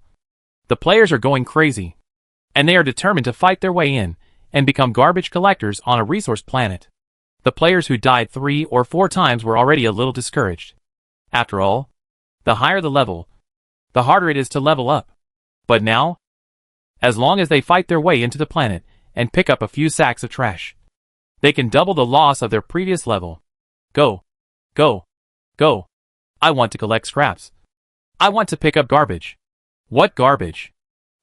the players are going crazy, and they are determined to fight their way in and become garbage collectors on a resource planet. The players who died 3 or 4 times were already a little discouraged. After all, the higher the level, the harder it is to level up. But now, as long as they fight their way into the planet and pick up a few sacks of trash, they can double the loss of their previous level. Go. Go. Go. I want to collect scraps. I want to pick up garbage. What garbage?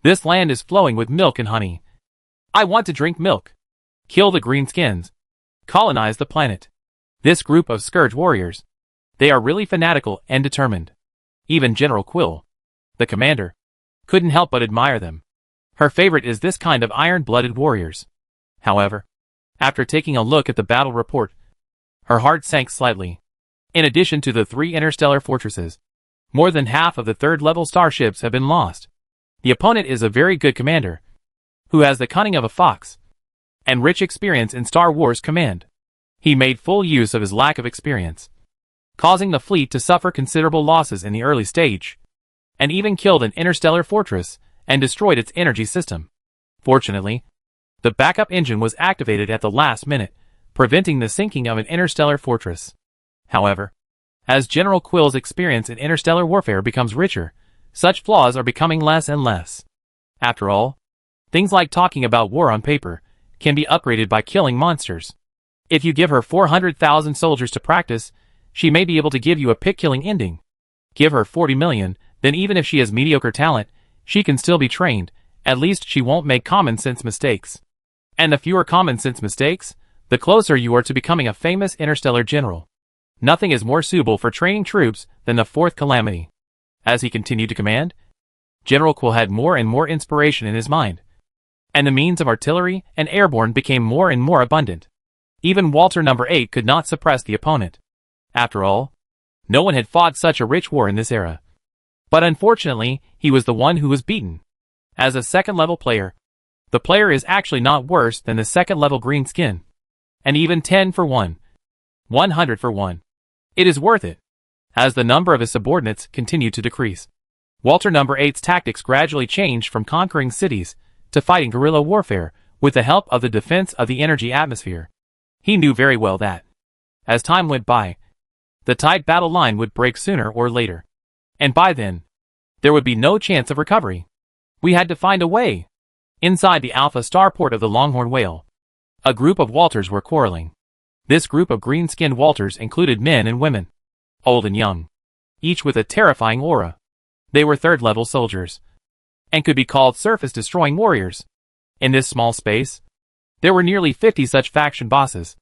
This land is flowing with milk and honey. I want to drink milk. Kill the greenskins. Colonize the planet. This group of Scourge warriors, they are really fanatical and determined. Even General Quill, the commander, couldn't help but admire them. Her favorite is this kind of iron-blooded warriors. However, after taking a look at the battle report, her heart sank slightly. In addition to the 3 interstellar fortresses, more than half of the 3rd-level starships have been lost. The opponent is a very good commander, who has the cunning of a fox, and rich experience in Star Wars command. He made full use of his lack of experience, causing the fleet to suffer considerable losses in the early stage, and even killed an interstellar fortress and destroyed its energy system. Fortunately, the backup engine was activated at the last minute, preventing the sinking of an interstellar fortress. However, as General Quill's experience in interstellar warfare becomes richer, such flaws are becoming less and less. After all, things like talking about war on paper can be upgraded by killing monsters. If you give her 400,000 soldiers to practice, she may be able to give you a pick-killing ending. Give her 40 million, then even if she has mediocre talent, she can still be trained. At least she won't make common-sense mistakes. And the fewer common-sense mistakes, the closer you are to becoming a famous interstellar general. Nothing is more suitable for training troops than the 4th Calamity. As he continued to command, General Quill had more and more inspiration in his mind, and the means of artillery and airborne became more and more abundant. Even Walter No. 8 could not suppress the opponent. After all, no one had fought such a rich war in this era. But unfortunately, he was the one who was beaten. As a 2nd-level player, the player is actually not worse than the 2nd-level green skin. And even 10 for 1. 100 for 1. It is worth it. As the number of his subordinates continued to decrease, Walter No. 8's tactics gradually changed from conquering cities to fighting guerrilla warfare with the help of the defense of the energy atmosphere. He knew very well that, as time went by, the tight battle line would break sooner or later. And by then, there would be no chance of recovery. We had to find a way. Inside the Alpha starport of the Longhorn Whale, a group of Walters were quarreling. This group of green-skinned Walters included men and women, old and young. each with a terrifying aura. They were third-level soldiers, and could be called surface-destroying warriors. In this small space, there were nearly 50 such faction bosses,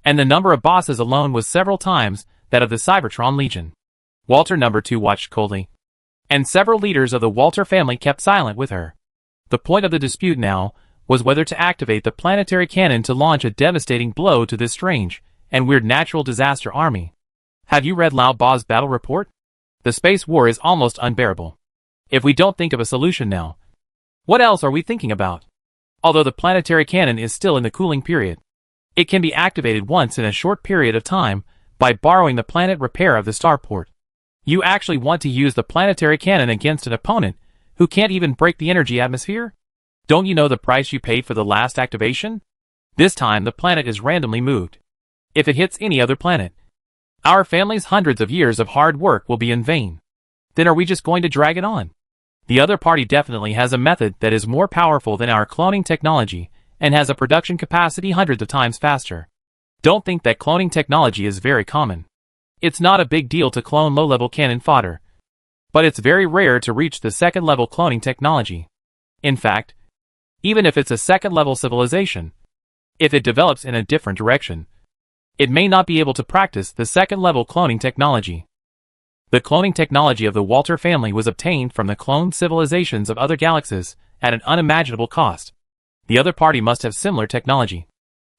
and the number of bosses alone was several times that of the Cybertron Legion. Walter No. 2 watched coldly, and several leaders of the Walter family kept silent with her. The point of the dispute now was whether to activate the planetary cannon to launch a devastating blow to this strange and weird natural disaster army. Have you read Lao Ba's battle report? The space war is almost unbearable. If we don't think of a solution now, what else are we thinking about? Although the planetary cannon is still in the cooling period, it can be activated once in a short period of time by borrowing the planet repair of the starport. You actually want to use the planetary cannon against an opponent who can't even break the energy atmosphere? Don't you know the price you paid for the last activation? This time the planet is randomly moved. If it hits any other planet, our family's hundreds of years of hard work will be in vain. Then are we just going to drag it on? The other party definitely has a method that is more powerful than our cloning technology and has a production capacity hundreds of times faster. Don't think that cloning technology is very common. It's not a big deal to clone low-level cannon fodder, but it's very rare to reach the second-level cloning technology. In fact, even if it's a second-level civilization, if it develops in a different direction, it may not be able to practice the second-level cloning technology. The cloning technology of the Walter family was obtained from the cloned civilizations of other galaxies at an unimaginable cost. The other party must have similar technology.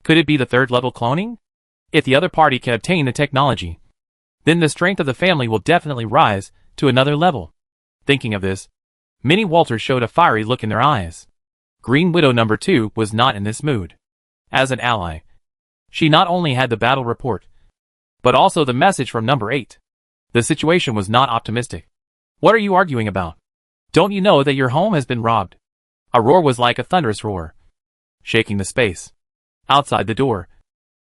Could it be the third-level cloning? If the other party can obtain the technology, then the strength of the family will definitely rise to another level. Thinking of this, many Walters showed a fiery look in their eyes. Green Widow No. 2 was not in this mood. As an ally, she not only had the battle report, but also the message from No. 8. The situation was not optimistic. What are you arguing about? Don't you know that your home has been robbed? A roar was like a thunderous roar, shaking the space. Outside the door,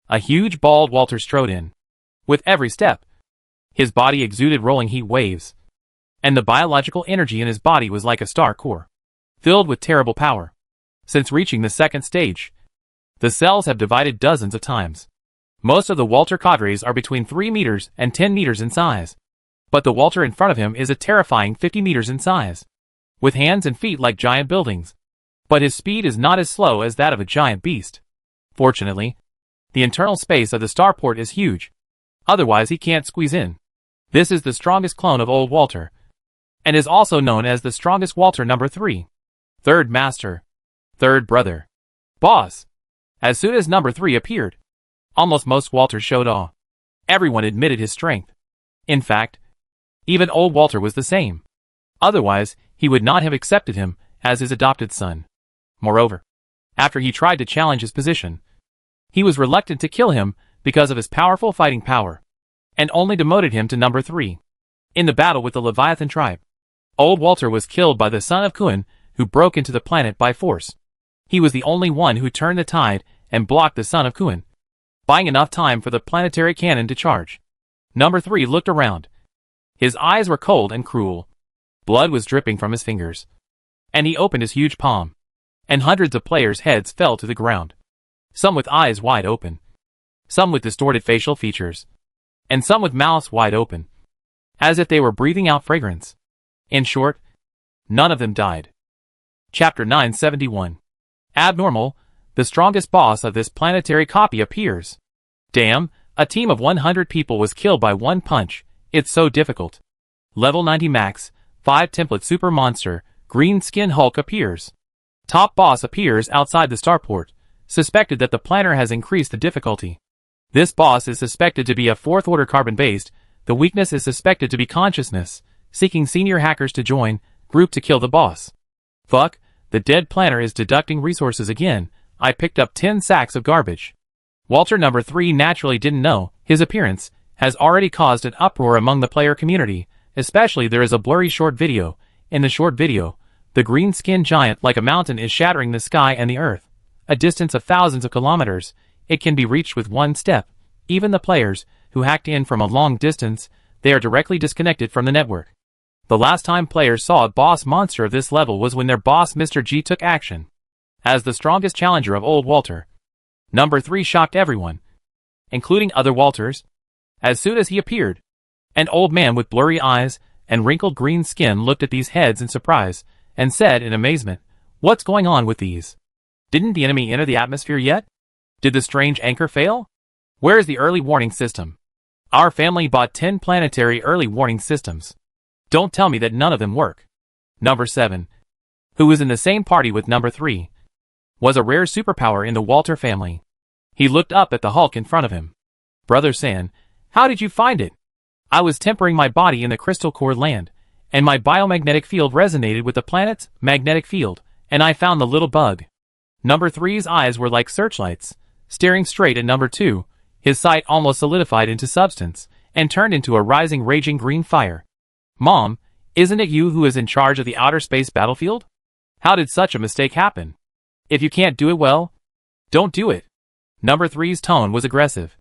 a huge bald Walter strode in. With every step, his body exuded rolling heat waves, and the biological energy in his body was like a star core, filled with terrible power. Since reaching the second stage, the cells have divided dozens of times. Most of the Walter cadres are between 3 meters and 10 meters in size, but the Walter in front of him is a terrifying 50 meters in size, with hands and feet like giant buildings. But his speed is not as slow as that of a giant beast. Fortunately, the internal space of the starport is huge, otherwise he can't squeeze in. This is the strongest clone of old Walter, and is also known as the strongest Walter No. 3. Third master. Third brother. Boss. As soon as No. 3 appeared, almost most Walters showed awe. Everyone admitted his strength. In fact, even old Walter was the same. Otherwise, he would not have accepted him as his adopted son. Moreover, after he tried to challenge his position, he was reluctant to kill him because of his powerful fighting power, and only demoted him to No. 3. In the battle with the Leviathan tribe, old Walter was killed by the son of Kuan, who broke into the planet by force. He was the only one who turned the tide and blocked the son of Kuan, buying enough time for the planetary cannon to charge. No. 3 looked around. His eyes were cold and cruel. Blood was dripping from his fingers, and he opened his huge palm, and hundreds of players' heads fell to the ground. Some with eyes wide open, some with distorted facial features, and some with mouths wide open, as if they were breathing out fragrance. In short, none of them died. Chapter 971. Abnormal, the strongest boss of this planetary copy appears. Damn, a team of 100 people was killed by one punch. It's so difficult. Level 90 max, 5 template super monster, green skin Hulk appears. Top boss appears outside the starport. Suspected that the planner has increased the difficulty. This boss is suspected to be a 4th order carbon based. The weakness is suspected to be consciousness. Seeking senior hackers to join group to kill the boss. Fuck, the dead planner is deducting resources again. I picked up 10 sacks of garbage. Walter No. 3 naturally didn't know. His appearance has already caused an uproar among the player community. Especially there is a blurry short video. In the short video, the green skin giant like a mountain is shattering the sky and the earth. A distance of thousands of kilometers, it can be reached with one step. Even the players, who hacked in from a long distance, they are directly disconnected from the network. The last time players saw a boss monster of this level was when their boss Mr. G took action. As the strongest challenger of old Walter, No. 3 shocked everyone, including other Walters. As soon as he appeared, An old man with blurry eyes and wrinkled green skin looked at these heads in surprise, and said in amazement, "What's going on with these? Didn't the enemy enter the atmosphere yet? Did the strange anchor fail? Where is the early warning system? Our family bought 10 planetary early warning systems. Don't tell me that none of them work." Number 7, who was in the same party with number 3, was a rare superpower in the Walter family. He looked up at the Hulk in front of him. "Brother San, how did you find it?" "I was tempering my body in the crystal core land, and my biomagnetic field resonated with the planet's magnetic field, and I found the little bug." Number 3's eyes were like searchlights, staring straight at number 2. His sight almost solidified into substance, and turned into a rising raging green fire. "Mom, isn't it you who is in charge of the outer space battlefield? How did such a mistake happen? If you can't do it well, don't do it." Number 3's tone was aggressive.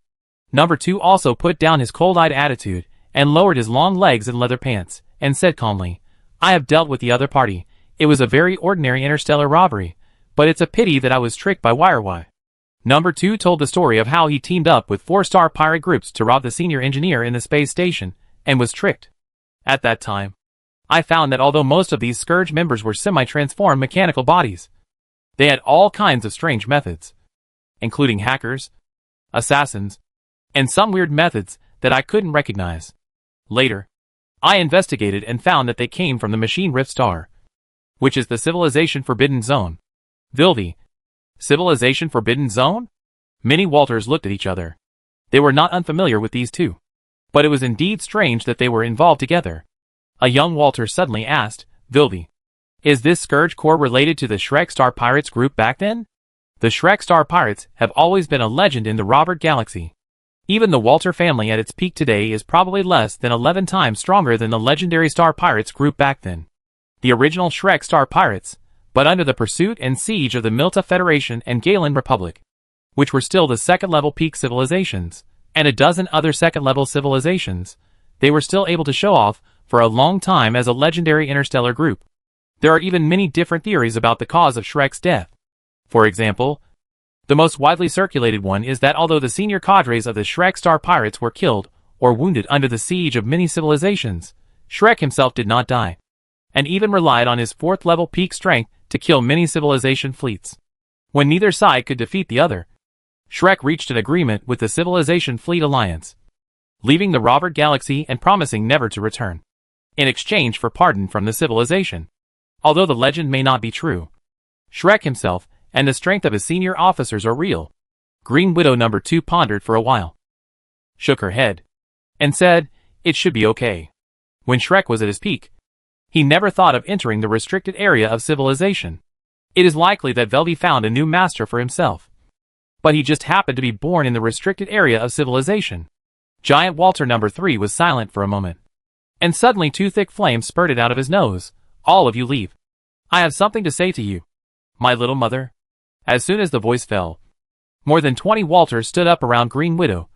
Number 2 also put down his cold-eyed attitude, and lowered his long legs and leather pants, and said calmly, "I have dealt with the other party. It was a very ordinary interstellar robbery, but it's a pity that I was tricked by Wirewire." Number 2 told the story of how he teamed up with 4-star pirate groups to rob the senior engineer in the space station, and was tricked. "At that time, I found that although most of these Scourge members were semi-transformed mechanical bodies, they had all kinds of strange methods, including hackers, assassins, and some weird methods that I couldn't recognize. Later, I investigated and found that they came from the Machine Rift Star, which is the Civilization Forbidden Zone." Vilvi. Civilization Forbidden Zone? Many Walters looked at each other. They were not unfamiliar with these two. But it was indeed strange that they were involved together. A young Walter suddenly asked, "Vilvi, is this Scourge Corps related to the Shrek Star Pirates group back then?" The Shrek Star Pirates have always been a legend in the Robert Galaxy. Even the Walter family at its peak today is probably less than 11 times stronger than the legendary Star Pirates group back then. The original Shrek Star Pirates, but under the pursuit and siege of the Milta Federation and Galen Republic, which were still the second-level peak civilizations, and a dozen other second-level civilizations, they were still able to show off for a long time as a legendary interstellar group. There are even many different theories about the cause of Shrek's death. For example, the most widely circulated one is that although the senior cadres of the Shrek Star Pirates were killed or wounded under the siege of many civilizations, Shrek himself did not die, and even relied on his 4th-level peak strength to kill many civilization fleets. When neither side could defeat the other, Shrek reached an agreement with the Civilization Fleet Alliance, leaving the Robert Galaxy and promising never to return, in exchange for pardon from the civilization. Although the legend may not be true, Shrek himself and the strength of his senior officers are real. Green Widow number 2 pondered for a while, shook her head, and said, "It should be okay." When Shrek was at his peak, he never thought of entering the restricted area of civilization. It is likely that Velvy found a new master for himself, but he just happened to be born in the restricted area of civilization. Giant Walter number 3 was silent for a moment, and suddenly 2 thick flames spurted out of his nose. "All of you leave. I have something to say to you, my little mother." As soon as the voice fell, more than 20 Walters stood up around Green Widow.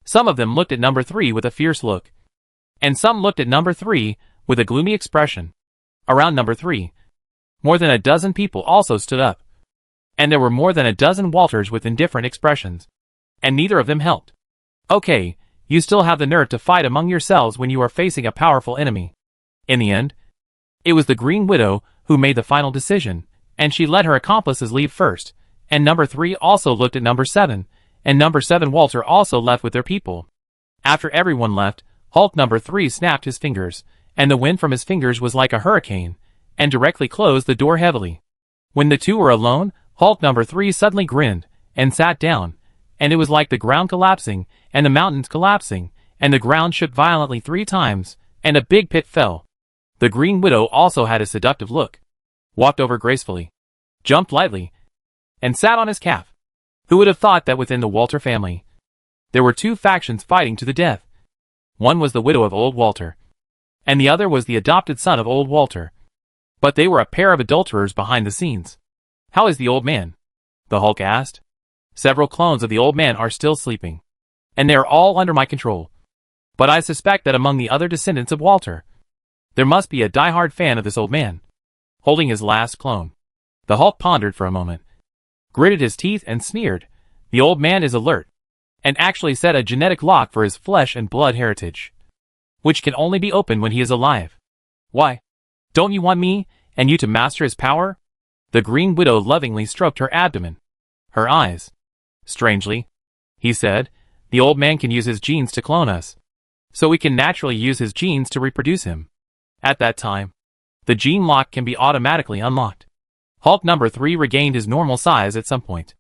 Some of them looked at number 3 with a fierce look, and some looked at number 3 with a gloomy expression. Around number 3, more than a dozen people also stood up, and there were more than a dozen Walters with indifferent expressions, and neither of them helped. "Okay, you still have the nerve to fight among yourselves when you are facing a powerful enemy." In the end, it was the Green Widow who made the final decision, and she let her accomplices leave first, and number 3 also looked at number 7, and number 7 Walter also left with their people. After everyone left, Hulk number 3 snapped his fingers, and the wind from his fingers was like a hurricane, and directly closed the door heavily. When the two were alone, Hulk number 3 suddenly grinned, and sat down, and it was like the ground collapsing, and the mountains collapsing, and the ground shook violently 3 times, and a big pit fell. The Green Widow also had a seductive look, walked over gracefully, jumped lightly, and sat on his calf. Who would have thought that within the Walter family, there were 2 factions fighting to the death? One was the widow of old Walter, and the other was the adopted son of old Walter. But they were a pair of adulterers behind the scenes. "How is the old man?" the Hulk asked. "Several clones of the old man are still sleeping, and they are all under my control. But I suspect that among the other descendants of Walter, there must be a die-hard fan of this old man, holding his last clone." The Hulk pondered for a moment, gritted his teeth and sneered. "The old man is alert, and actually set a genetic lock for his flesh and blood heritage. which can only be opened when he is alive. Why? Don't you want me and you to master his power? The Green Widow lovingly stroked her abdomen. Her eyes. Strangely, he said, the old man can use his genes to clone us. So we can naturally use his genes to reproduce him. At that time, the gene lock can be automatically unlocked. Hulk number 3 regained his normal size at some point.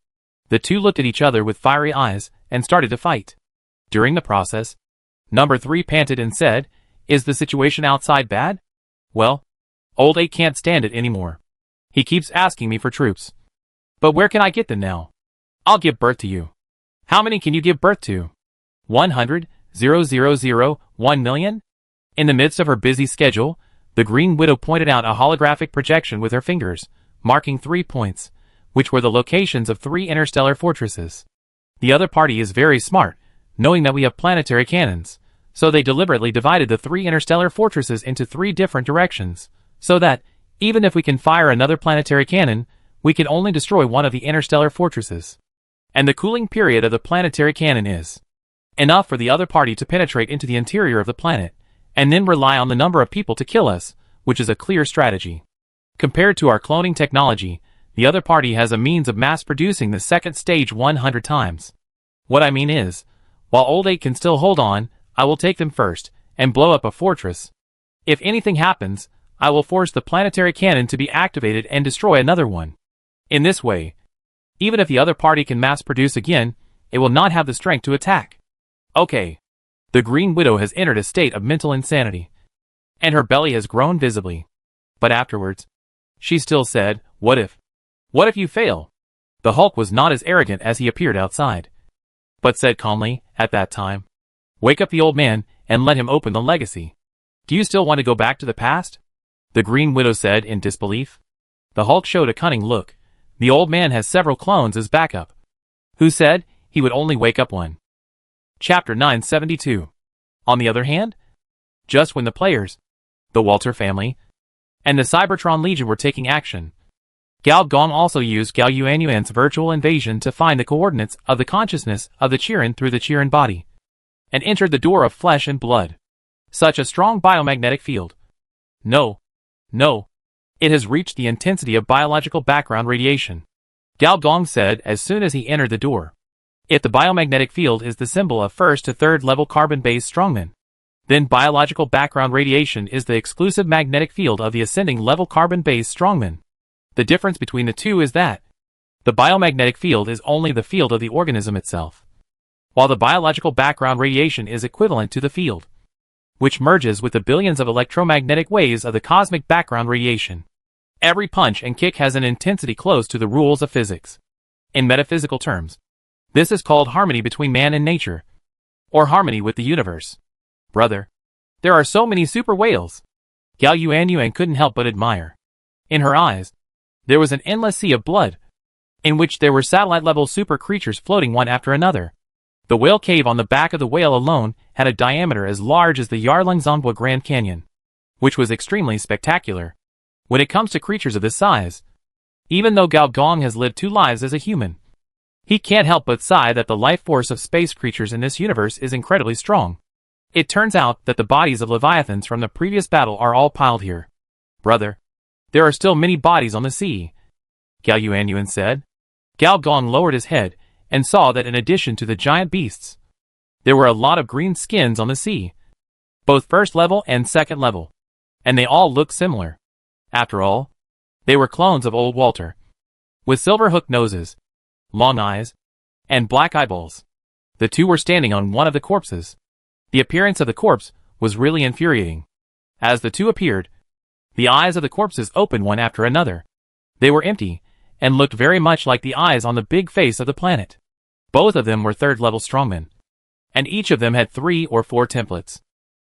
The two looked at each other with fiery eyes and started to fight. During the process, number 3 panted and said, "Is the situation outside bad? Well, old 8 can't stand it anymore. He keeps asking me for troops. But where can I get them now? I'll give birth to you." "How many can you give birth to?" 100, 000, 1 million? In the midst of her busy schedule, the Green Widow pointed out a holographic projection with her fingers, marking 3 points, which were the locations of 3 interstellar fortresses. The other party is very smart, knowing that we have planetary cannons, so they deliberately divided the 3 interstellar fortresses into 3 different directions, so that, even if we can fire another planetary cannon, we can only destroy one of the interstellar fortresses. And the cooling period of the planetary cannon is enough for the other party to penetrate into the interior of the planet, and then rely on the number of people to kill us, which is a clear strategy. Compared to our cloning technology, the other party has a means of mass-producing the second stage 100 times. What I mean is, while old 8 can still hold on, I will take them first, and blow up a fortress. If anything happens, I will force the planetary cannon to be activated and destroy another one. In this way, even if the other party can mass-produce again, it will not have the strength to attack. Okay. The Green Widow has entered a state of mental insanity, and her belly has grown visibly. But afterwards, she still said, "What if? What if you fail?" The Hulk was not as arrogant as he appeared outside, but said calmly, at that time, "Wake up the old man and let him open the legacy." "Do you still want to go back to the past?" the Green Widow said in disbelief. The Hulk showed a cunning look. "The old man has several clones as backup." "Who said he would only wake up one?" Chapter 972. On the other hand, just when the players, the Walter family, and the Cybertron Legion were taking action, Gal Gong also used Gao Yuanyuan's virtual invasion to find the coordinates of the consciousness of the Chirin through the Chirin body, and entered the door of flesh and blood. Such a strong biomagnetic field. No. It has reached the intensity of biological background radiation, Gal Gong said as soon as he entered the door. If the biomagnetic field is the symbol of first to third level carbon-based strongmen, then biological background radiation is the exclusive magnetic field of the ascending level carbon-based strongmen. The difference between the two is that the biomagnetic field is only the field of the organism itself, while the biological background radiation is equivalent to the field, which merges with the billions of electromagnetic waves of the cosmic background radiation. Every punch and kick has an intensity close to the rules of physics. In metaphysical terms, this is called harmony between man and nature, or harmony with the universe. Brother, there are so many super whales. Gao Yuanyuan couldn't help but admire. In her eyes, there was an endless sea of blood, in which there were satellite-level super creatures floating one after another. The whale cave on the back of the whale alone had a diameter as large as the Yarlung-Zhongbua Grand Canyon, which was extremely spectacular. When it comes to creatures of this size, even though Gao Gong has lived 2 lives as a human, he can't help but sigh that the life force of space creatures in this universe is incredibly strong. It turns out that the bodies of Leviathans from the previous battle are all piled here. Brother, there are still many bodies on the sea, Gao Yuanyuan said. Gao Gong lowered his head and saw that in addition to the giant beasts, there were a lot of green skins on the sea, both first level and second level, and they all looked similar. After all, they were clones of old Walter, with silver hooked noses, long eyes, and black eyeballs. The two were standing on one of the corpses. The appearance of the corpse was really infuriating. As the two appeared, the eyes of the corpses opened one after another. They were empty, and looked very much like the eyes on the big face of the planet. Both of them were third-level strongmen, and each of them had 3 or 4 templates.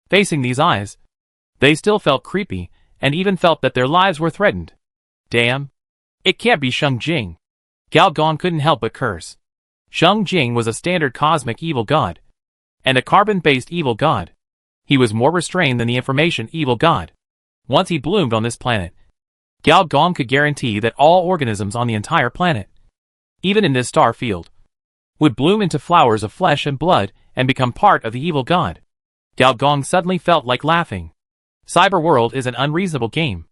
Facing these eyes, they still felt creepy, and even felt that their lives were threatened. Damn! It can't be Sheng Jing. Gao Gong couldn't help but curse. Sheng Jing was a standard cosmic evil god, and a carbon-based evil god. He was more restrained than the information evil god. Once he bloomed on this planet, Gao Gong could guarantee that all organisms on the entire planet, even in this star field, would bloom into flowers of flesh and blood and become part of the evil god. Gao Gong suddenly felt like laughing. Cyber World is an unreasonable game.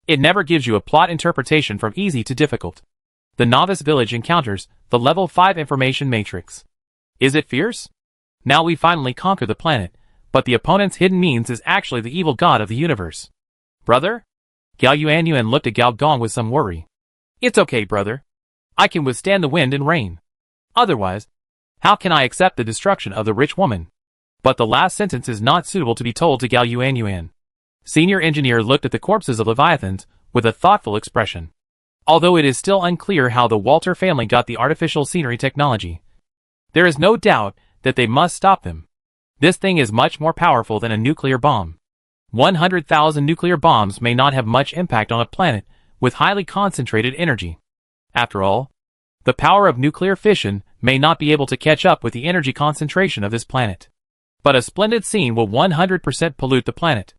It never gives you a plot interpretation from easy to difficult. The novice village encounters the level 5 information matrix. Is it fierce? Now we finally conquer the planet, but the opponent's hidden means is actually the evil god of the universe. Brother? Gao Yuanyuan looked at Gao Gong with some worry. It's okay, brother. I can withstand the wind and rain. Otherwise, how can I accept the destruction of the rich woman? But the last sentence is not suitable to be told to Gao Yuanyuan. Senior engineer looked at the corpses of Leviathans with a thoughtful expression. Although it is still unclear how the Walter family got the artificial scenery technology, there is no doubt that they must stop them. This thing is much more powerful than a nuclear bomb. 100,000 nuclear bombs may not have much impact on a planet with highly concentrated energy. After all, the power of nuclear fission may not be able to catch up with the energy concentration of this planet. But a splendid scene will 100% pollute the planet.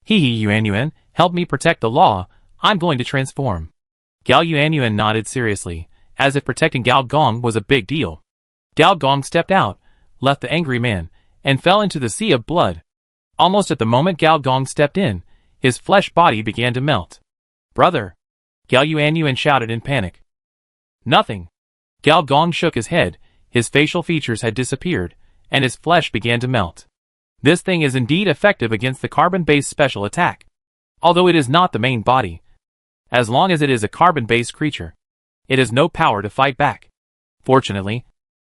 Hee Yuanyuan, help me protect the law, I'm going to transform. Gao Yuanyuan nodded seriously, as if protecting Gao Gong was a big deal. Gao Gong stepped out, left the angry man, and fell into the sea of blood. Almost at the moment Gao Gong stepped in, his flesh body began to melt. Brother! Gao Yuanyuan shouted in panic. Nothing. Gao Gong shook his head, his facial features had disappeared, and his flesh began to melt. This thing is indeed effective against the carbon-based special attack. Although it is not the main body. As long as it is a carbon-based creature, it has no power to fight back. Fortunately,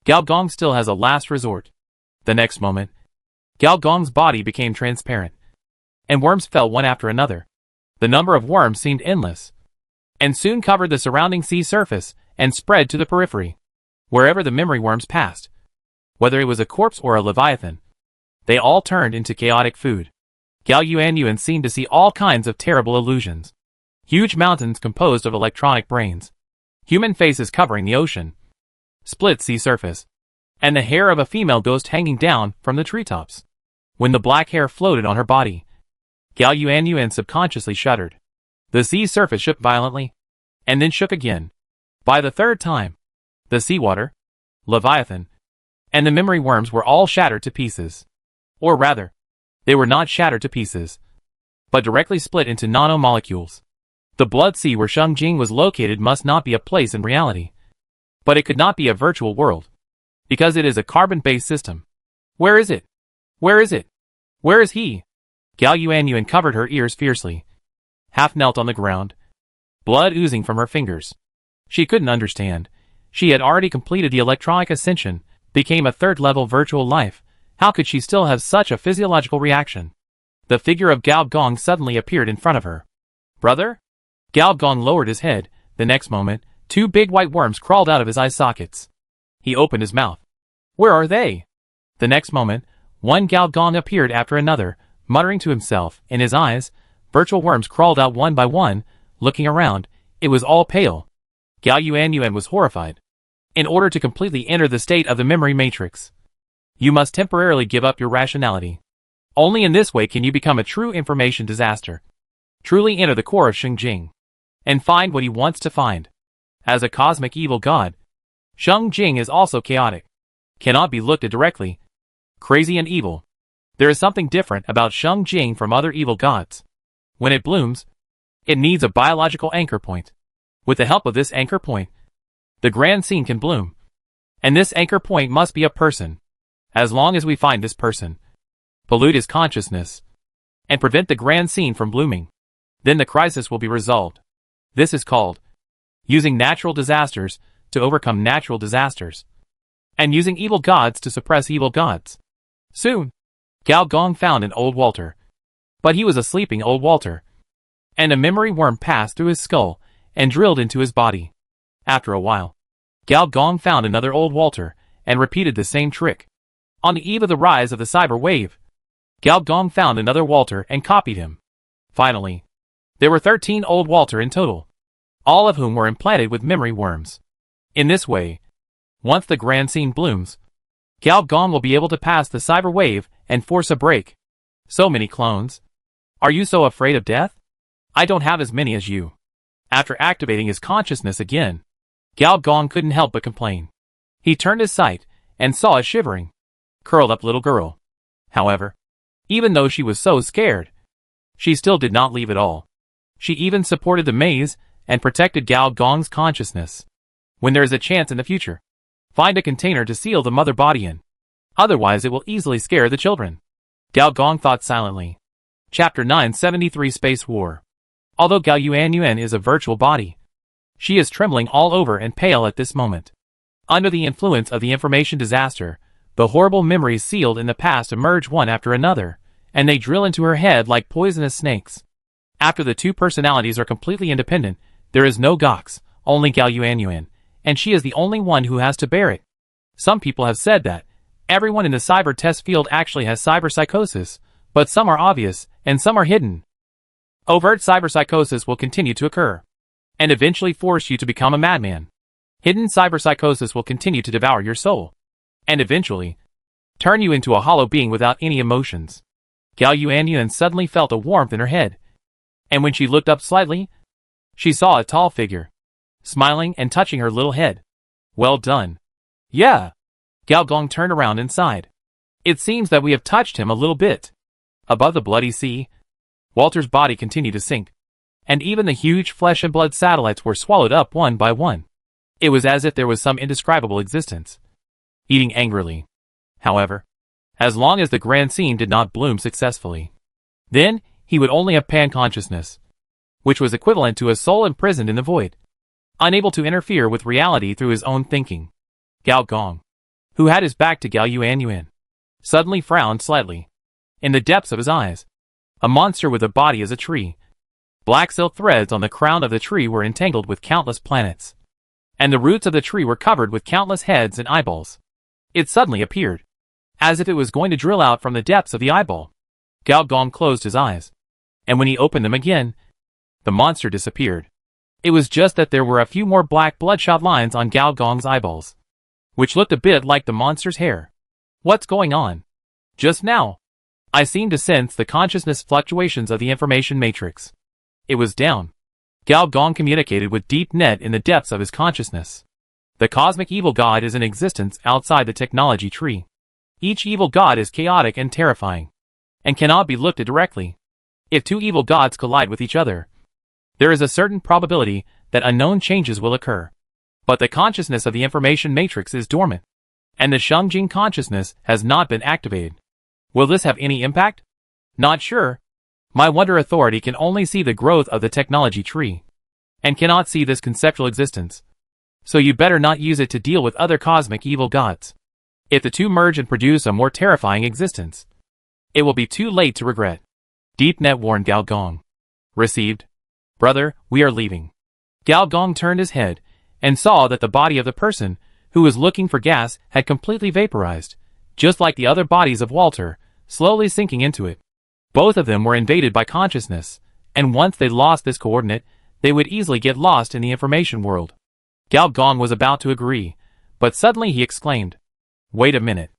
Gao Gong still has a last resort. The next moment, Gao Gong's body became transparent, and worms fell one after another. The number of worms seemed endless, and soon covered the surrounding sea surface and spread to the periphery. Wherever the memory worms passed, whether it was a corpse or a leviathan, they all turned into chaotic food. Gao Yuanyuan seemed to see all kinds of terrible illusions. Huge mountains composed of electronic brains, human faces covering the ocean, split sea surface, and the hair of a female ghost hanging down from the treetops. When the black hair floated on her body, Gao Yuanyuan subconsciously shuddered. The sea surface shook violently, and then shook again. By the third time, the seawater, leviathan, and the memory worms were all shattered to pieces. Or rather, they were not shattered to pieces, but directly split into nanomolecules. The blood sea where Sheng Jing was located must not be a place in reality. But it could not be a virtual world, because it is a carbon-based system. Where is it? Where is it? Where is he? Gao Yuanyuan covered her ears fiercely, half knelt on the ground, blood oozing from her fingers. She couldn't understand. She had already completed the electronic ascension, became a third-level virtual life. How could she still have such a physiological reaction? The figure of Gao Gong suddenly appeared in front of her. Brother? Gao Gong lowered his head. The next moment, 2 big white worms crawled out of his eye sockets. He opened his mouth. Where are they? The next moment, one Gao Gong appeared after another, muttering to himself. In his eyes, virtual worms crawled out one by one. Looking around, it was all pale. Gao Yuanyuan was horrified. In order to completely enter the state of the memory matrix, you must temporarily give up your rationality. Only in this way can you become a true information disaster. Truly enter the core of Sheng Jing, and find what he wants to find. As a cosmic evil god, Sheng Jing is also chaotic. Cannot be looked at directly. Crazy and evil. There is something different about Sheng Jing from other evil gods. When it blooms, it needs a biological anchor point. With the help of this anchor point, the grand scene can bloom. And this anchor point must be a person. As long as we find this person, pollute his consciousness, and prevent the grand scene from blooming, then the crisis will be resolved. This is called using natural disasters to overcome natural disasters, and using evil gods to suppress evil gods. Soon, Gao Gong found an old Walter. But he was a sleeping old Walter, and a memory worm passed through his skull and drilled into his body. After a while, Gao Gong found another old Walter and repeated the same trick. On the eve of the rise of the cyber wave, Gao Gong found another Walter and copied him. Finally, there were 13 old Walter in total, all of whom were implanted with memory worms. In this way, once the grand scene blooms, Gao Gong will be able to pass the cyber wave and force a break. So many clones. Are you so afraid of death? I don't have as many as you. After activating his consciousness again, Gao Gong couldn't help but complain. He turned his sight and saw a shivering, curled up little girl. However, Even though she was so scared, she still did not leave at all. She even supported the maze and protected Gao Gong's consciousness. When there is a chance in the future, find a container to seal the mother body in. Otherwise it will easily scare the children. Gao Gong thought silently. Chapter 973 Space War. Although Gao Yuanyuan is a virtual body, she is trembling all over and pale at this moment. Under the influence of the information disaster, the horrible memories sealed in the past emerge one after another, and they drill into her head like poisonous snakes. After the two personalities are completely independent, there is no Gox, only Gao Yuanyuan, and she is the only one who has to bear it. Some people have said that everyone in the cyber test field actually has cyberpsychosis, but some are obvious, and some are hidden. Overt cyberpsychosis will continue to occur, and eventually force you to become a madman. Hidden cyberpsychosis will continue to devour your soul, and eventually turn you into a hollow being without any emotions. Gao Yuanyuan suddenly felt a warmth in her head, and when she looked up slightly, she saw a tall figure, smiling and touching her little head. Well done. Yeah. Gao Gong turned around and sighed. It seems that we have touched him a little bit. Above the bloody sea, Walter's body continued to sink, and even the huge flesh and blood satellites were swallowed up one by one. It was as if there was some indescribable existence, eating angrily. However, as long as the grand scene did not bloom successfully, then he would only have pan-consciousness, which was equivalent to a soul imprisoned in the void, unable to interfere with reality through his own thinking. Gao Gong, who had his back to Gao Yuanyuan, suddenly frowned slightly. In the depths of his eyes, a monster with a body as a tree. Black silk threads on the crown of the tree were entangled with countless planets, and the roots of the tree were covered with countless heads and eyeballs. It suddenly appeared, as if it was going to drill out from the depths of the eyeball. Gao Gong closed his eyes, and when he opened them again, the monster disappeared. It was just that there were a few more black bloodshot lines on Gao Gong's eyeballs, which looked a bit like the monster's hair. What's going on? Just now, I seemed to sense the consciousness fluctuations of the information matrix. It was down. Gao Gong communicated with Deep Net in the depths of his consciousness. The cosmic evil god is in existence outside the technology tree. Each evil god is chaotic and terrifying, and cannot be looked at directly. If two evil gods collide with each other, there is a certain probability that unknown changes will occur. But the consciousness of the information matrix is dormant, and the Shengjing consciousness has not been activated. Will this have any impact? Not sure. My Wonder Authority can only see the growth of the technology tree, and cannot see this conceptual existence. So you better not use it to deal with other cosmic evil gods. If the two merge and produce a more terrifying existence, it will be too late to regret. Deep Net warned Gao Gong. Received. Brother, we are leaving. Gao Gong turned his head, and saw that the body of the person who was looking for gas had completely vaporized, just like the other bodies of Walter, slowly sinking into it. Both of them were invaded by consciousness, and once they lost this coordinate, they would easily get lost in the information world. Gao Gong was about to agree, but suddenly he exclaimed, "Wait a minute."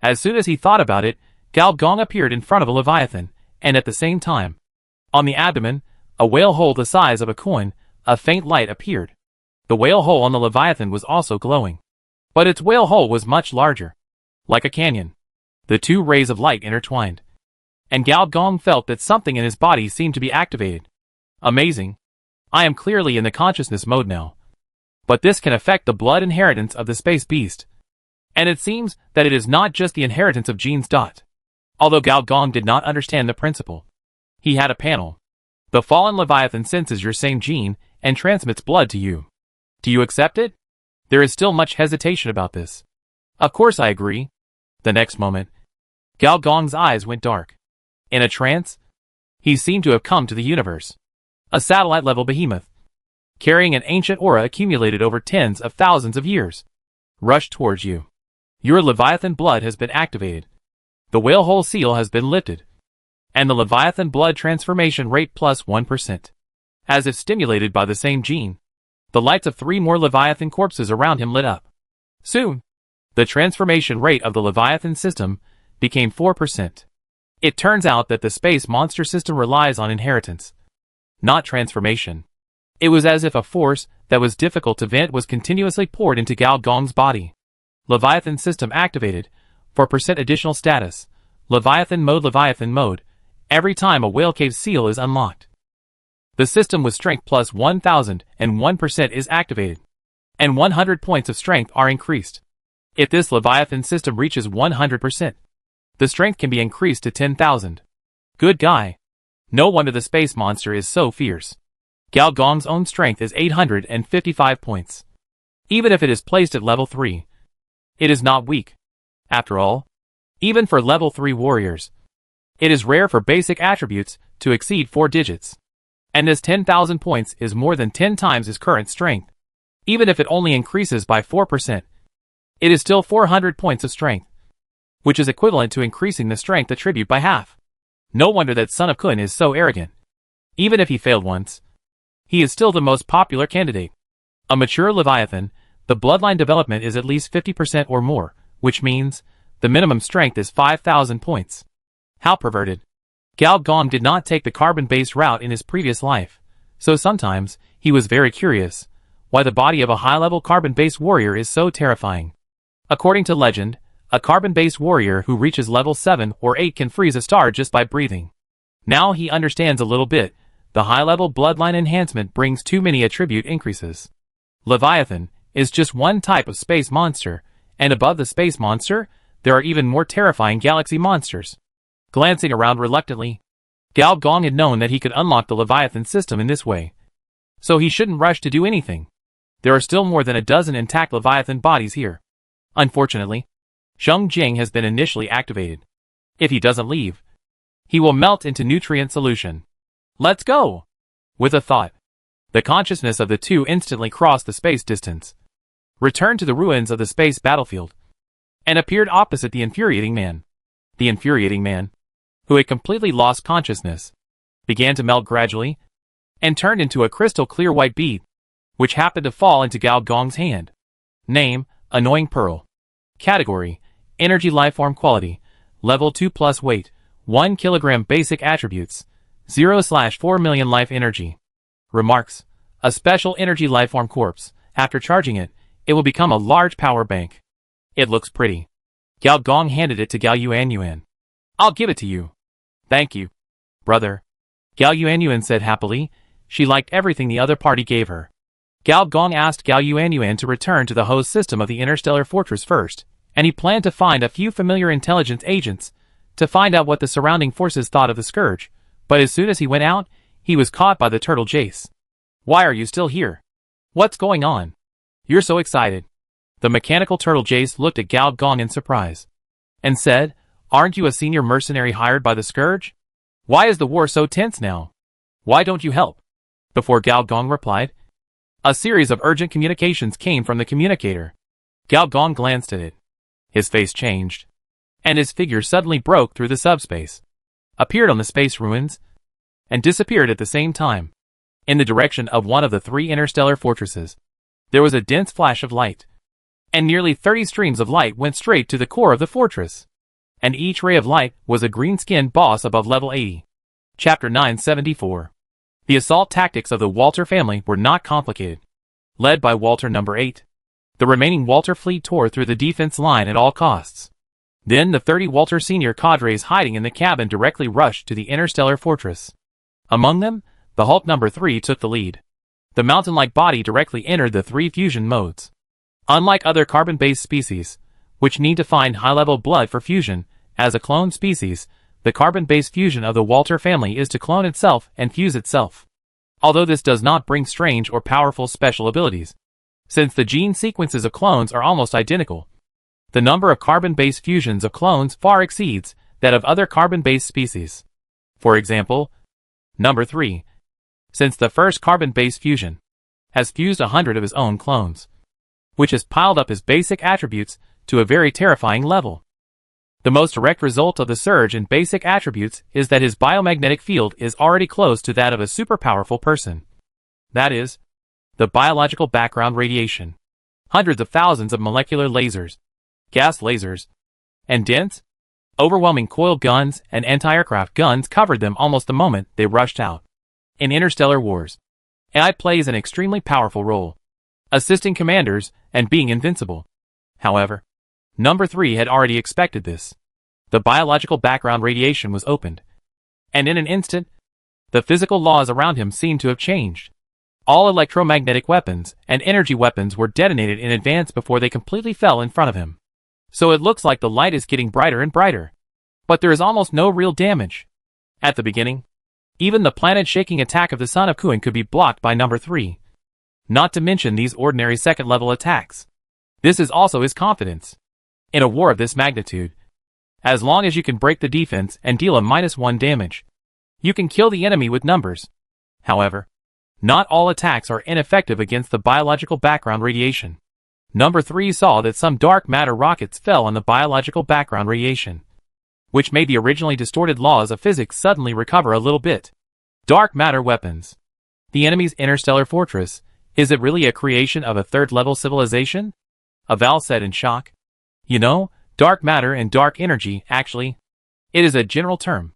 As soon as he thought about it, Gao Gong appeared in front of a leviathan, and at the same time, on the abdomen, a whale hole the size of a coin, a faint light appeared. The whale hole on the leviathan was also glowing, but its whale hole was much larger, like a canyon. The two rays of light intertwined, and Gao Gong felt that something in his body seemed to be activated. Amazing. I am clearly in the consciousness mode now. But this can affect the blood inheritance of the space beast. And it seems that it is not just the inheritance of genes. Although Gao Gong did not understand the principle, he had a panel. The fallen Leviathan senses your same gene and transmits blood to you. Do you accept it? There is still much hesitation about this. Of course I agree. The next moment, Gao Gong's eyes went dark. In a trance, he seemed to have come to the universe. A satellite-level behemoth, carrying an ancient aura accumulated over tens of thousands of years, rushed towards you. Your Leviathan blood has been activated. The whale hole seal has been lifted, and the Leviathan blood transformation rate plus 1%. As if stimulated by the same gene, the lights of 3 more Leviathan corpses around him lit up. Soon, the transformation rate of the Leviathan system became 4%. It turns out that the space monster system relies on inheritance, not transformation. It was as if a force that was difficult to vent was continuously poured into Gao Gong's body. Leviathan system activated, 4% additional status, Leviathan mode, every time a whale cave seal is unlocked. The system with strength plus 1001% is activated, and 100 points of strength are increased. If this Leviathan system reaches 100%, the strength can be increased to 10,000. Good guy. No wonder the space monster is so fierce. Gao Gong's own strength is 855 points. Even if it is placed at level 3, it is not weak. After all, even for level 3 warriors, it is rare for basic attributes to exceed 4 digits. And this 10,000 points is more than 10 times his current strength. Even if it only increases by 4%, it is still 400 points of strength, which is equivalent to increasing the strength attribute by half. No wonder that Son of Kun is so arrogant. Even if he failed once, he is still the most popular candidate. A mature Leviathan, the bloodline development is at least 50% or more, which means the minimum strength is 5,000 points. How perverted. Gao Gong did not take the carbon-based route in his previous life, so sometimes he was very curious why the body of a high-level carbon-based warrior is so terrifying. According to legend, a carbon-based warrior who reaches level 7 or 8 can freeze a star just by breathing. Now he understands a little bit. The high-level bloodline enhancement brings too many attribute increases. Leviathan is just one type of space monster, and above the space monster, there are even more terrifying galaxy monsters. Glancing around reluctantly, Gao Gong had known that he could unlock the Leviathan system in this way, so he shouldn't rush to do anything. There are still more than a dozen intact Leviathan bodies here. Unfortunately, Sheng Jing has been initially activated. If he doesn't leave, he will melt into nutrient solution. Let's go! With a thought, the consciousness of the two instantly crossed the space distance, returned to the ruins of the space battlefield, and appeared opposite the infuriating man. The infuriating man, who had completely lost consciousness, began to melt gradually, and turned into a crystal clear white bead, which happened to fall into Gao Gong's hand. Name, Annoying Pearl. Category, Energy Lifeform Quality, Level 2 plus Weight, 1 kilogram. Basic Attributes, 0/4 million Life Energy. Remarks, a special energy lifeform corpse. After charging it, it will become a large power bank. It looks pretty. Gao Gong handed it to Gao Yuanyuan. I'll give it to you. Thank you, brother. Gao Yuanyuan said happily. She liked everything the other party gave her. Gao Gong asked Gao Yuanyuan to return to the host system of the interstellar fortress first, and he planned to find a few familiar intelligence agents to find out what the surrounding forces thought of the scourge, but as soon as he went out, he was caught by the turtle Jace. Why are you still here? What's going on? You're so excited. The mechanical turtle Jace looked at Gao Gong in surprise, and said, Aren't you a senior mercenary hired by the scourge? Why is the war so tense now? Why don't you help? Before Gao Gong replied, a series of urgent communications came from the communicator. Gao Gong glanced at it. His face changed, and his figure suddenly broke through the subspace, appeared on the space ruins, and disappeared at the same time. In the direction of one of the 3 interstellar fortresses, there was a dense flash of light, and nearly 30 streams of light went straight to the core of the fortress, and each ray of light was a green-skinned boss above level 80. Chapter 974. The assault tactics of the Walter family were not complicated. Led by Walter number 8, the remaining Walter fleet tore through the defense line at all costs. Then the 30 Walter senior cadres hiding in the cabin directly rushed to the interstellar fortress. Among them, the Hulk number 3 took the lead. The mountain-like body directly entered the 3 fusion modes. Unlike other carbon-based species, which need to find high-level blood for fusion, as a clone species, the carbon-based fusion of the Walter family is to clone itself and fuse itself. Although this does not bring strange or powerful special abilities, since the gene sequences of clones are almost identical, the number of carbon-based fusions of clones far exceeds that of other carbon-based species. For example, number 3, since the first carbon-based fusion, has fused 100 of his own clones, which has piled up his basic attributes to a very terrifying level. The most direct result of the surge in basic attributes is that his biomagnetic field is already close to that of a super powerful person. That is, the biological background radiation. Hundreds of thousands of molecular lasers, gas lasers, and dense, overwhelming coil guns and anti-aircraft guns covered them almost the moment they rushed out. In interstellar wars, AI plays an extremely powerful role, assisting commanders and being invincible. However, number 3 had already expected this. The biological background radiation was opened. And in an instant, the physical laws around him seemed to have changed. All electromagnetic weapons and energy weapons were detonated in advance before they completely fell in front of him. So it looks like the light is getting brighter and brighter. But there is almost no real damage. At the beginning, even the planet-shaking attack of the Son of Kuan could be blocked by number 3. Not to mention these ordinary second-level attacks. This is also his confidence. In a war of this magnitude, as long as you can break the defense and deal a -1 damage, you can kill the enemy with numbers. However, not all attacks are ineffective against the biological background radiation. Number 3 saw that some dark matter rockets fell on the biological background radiation, which made the originally distorted laws of physics suddenly recover a little bit. Dark matter weapons. The enemy's interstellar fortress, is it really a creation of a third-level civilization? Aval said in shock. You know, dark matter and dark energy, actually. It is a general term.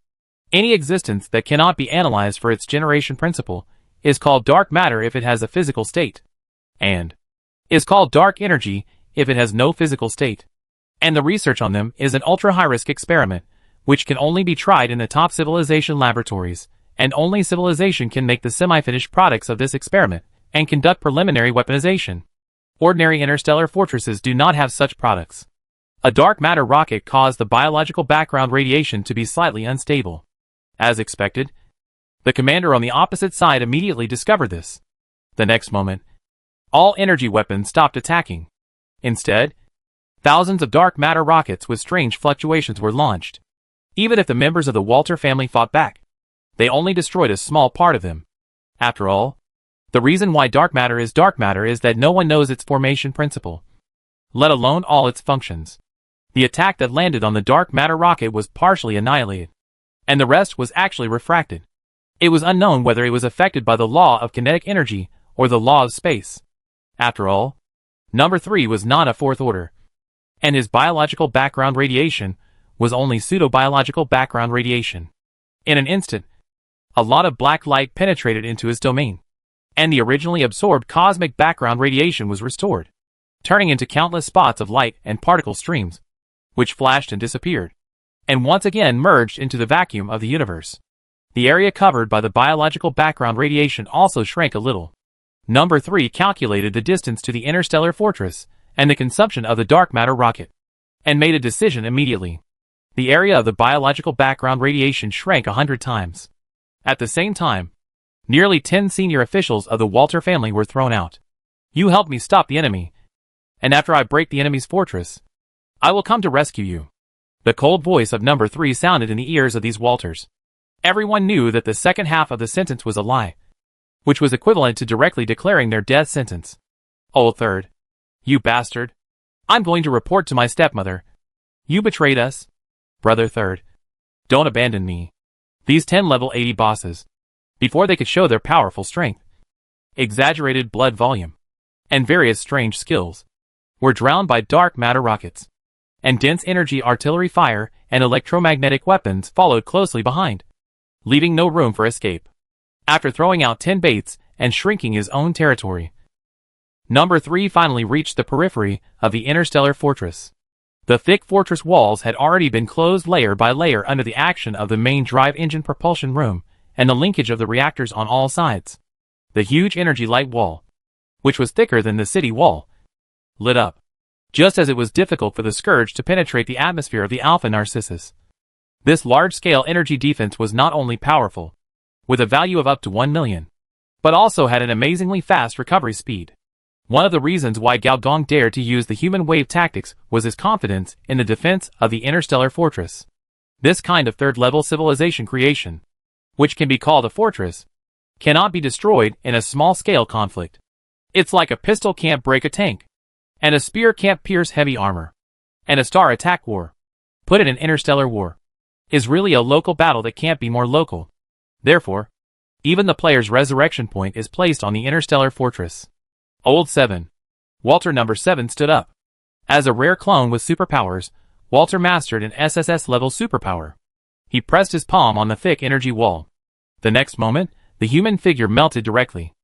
Any existence that cannot be analyzed for its generation principle is called dark matter if it has a physical state, and is called dark energy if it has no physical state. And the research on them is an ultra-high-risk experiment, which can only be tried in the top civilization laboratories, and only civilization can make the semi-finished products of this experiment and conduct preliminary weaponization. Ordinary interstellar fortresses do not have such products. A dark matter rocket caused the biological background radiation to be slightly unstable. As expected, the commander on the opposite side immediately discovered this. The next moment, all energy weapons stopped attacking. Instead, thousands of dark matter rockets with strange fluctuations were launched. Even if the members of the Walter family fought back, they only destroyed a small part of them. After all, the reason why dark matter is that no one knows its formation principle, let alone all its functions. The attack that landed on the dark matter rocket was partially annihilated, and the rest was actually refracted. It was unknown whether it was affected by the law of kinetic energy or the law of space. After all, number 3 was not a fourth order, and his biological background radiation was only pseudo-biological background radiation. In an instant, a lot of black light penetrated into his domain, and the originally absorbed cosmic background radiation was restored, turning into countless spots of light and particle streams, which flashed and disappeared, and once again merged into the vacuum of the universe. The area covered by the biological background radiation also shrank a little. Number 3 calculated the distance to the interstellar fortress and the consumption of the dark matter rocket, and made a decision immediately. The area of the biological background radiation shrank 100 times. At the same time, nearly 10 senior officials of the Walter family were thrown out. You help me stop the enemy, and after I break the enemy's fortress, I will come to rescue you. The cold voice of number 3 sounded in the ears of these Walters. Everyone knew that the second half of the sentence was a lie, which was equivalent to directly declaring their death sentence. Oh, third. You bastard. I'm going to report to my stepmother. You betrayed us. Brother third. Don't abandon me. These 10 level 80 bosses, before they could show their powerful strength, exaggerated blood volume, and various strange skills, were drowned by dark matter rockets, and dense energy artillery fire and electromagnetic weapons followed closely behind, leaving no room for escape. After throwing out 10 baits and shrinking his own territory, number 3 finally reached the periphery of the interstellar fortress. The thick fortress walls had already been closed layer by layer under the action of the main drive engine propulsion room and the linkage of the reactors on all sides. The huge energy light wall, which was thicker than the city wall, lit up, just as it was difficult for the Scourge to penetrate the atmosphere of the Alpha Narcissus. This large-scale energy defense was not only powerful, with a value of up to 1 million, but also had an amazingly fast recovery speed. One of the reasons why Gao Gong dared to use the human wave tactics was his confidence in the defense of the interstellar fortress. This kind of third-level civilization creation, which can be called a fortress, cannot be destroyed in a small-scale conflict. It's like a pistol can't break a tank, and a spear can't pierce heavy armor, and a star attack war, put it in interstellar war, is really a local battle that can't be more local. Therefore, even the player's resurrection point is placed on the interstellar fortress. Old 7. Walter number 7 stood up. As a rare clone with superpowers, Walter mastered an SSS-level superpower. He pressed his palm on the thick energy wall. The next moment, the human figure melted directly.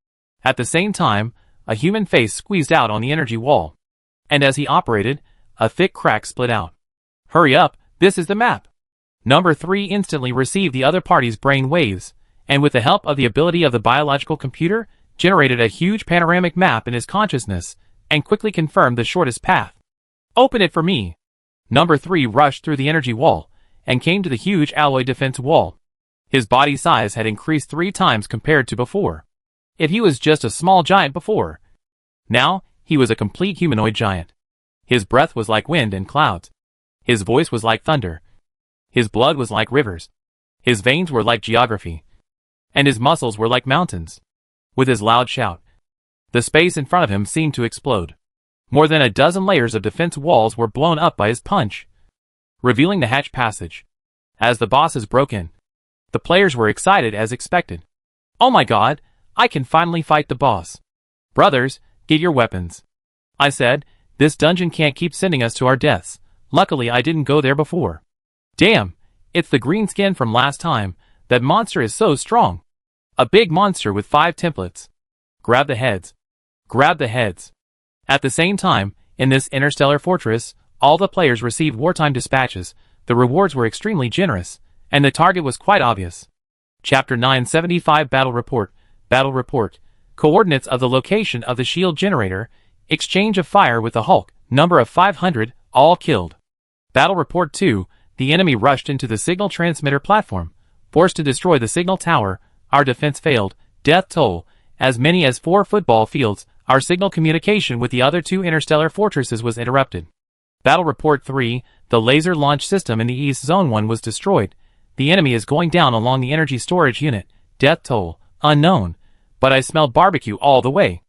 At the same time, a human face squeezed out on the energy wall. And as he operated, a thick crack split out. Hurry up, This is the map. Number 3 instantly received the other party's brain waves, and with the help of the ability of the biological computer, generated a huge panoramic map in his consciousness, and quickly confirmed the shortest path. Open it for me. Number 3 rushed through the energy wall, and came to the huge alloy defense wall. His body size had increased 3 times compared to before. If he was just a small giant before, now he was a complete humanoid giant. His breath was like wind and clouds. His voice was like thunder. His blood was like rivers. His veins were like geography. And his muscles were like mountains. With his loud shout, the space in front of him seemed to explode. More than a dozen layers of defense walls were blown up by his punch, revealing the hatch passage. As the bosses broke in, the players were excited as expected. Oh my god, I can finally fight the boss. Brothers, get your weapons. I said, this dungeon can't keep sending us to our deaths. Luckily I didn't go there before. Damn, it's the green skin from last time. That monster is so strong. A big monster with 5 templates. Grab the heads. Grab the heads. At the same time, in this interstellar fortress, all the players received wartime dispatches. The rewards were extremely generous, and the target was quite obvious. Chapter 975 Battle Report. Battle Report. Coordinates of the location of the shield generator. Exchange of fire with the Hulk. Number of 500, all killed. Battle Report 2. The enemy rushed into the signal transmitter platform. Forced to destroy the signal tower. Our defense failed. Death toll. As many as 4 football fields. Our signal communication with the other 2 interstellar fortresses was interrupted. Battle Report 3. The laser launch system in the East Zone 1 was destroyed. The enemy is going down along the energy storage unit. Death toll. Unknown. But I smelled barbecue all the way.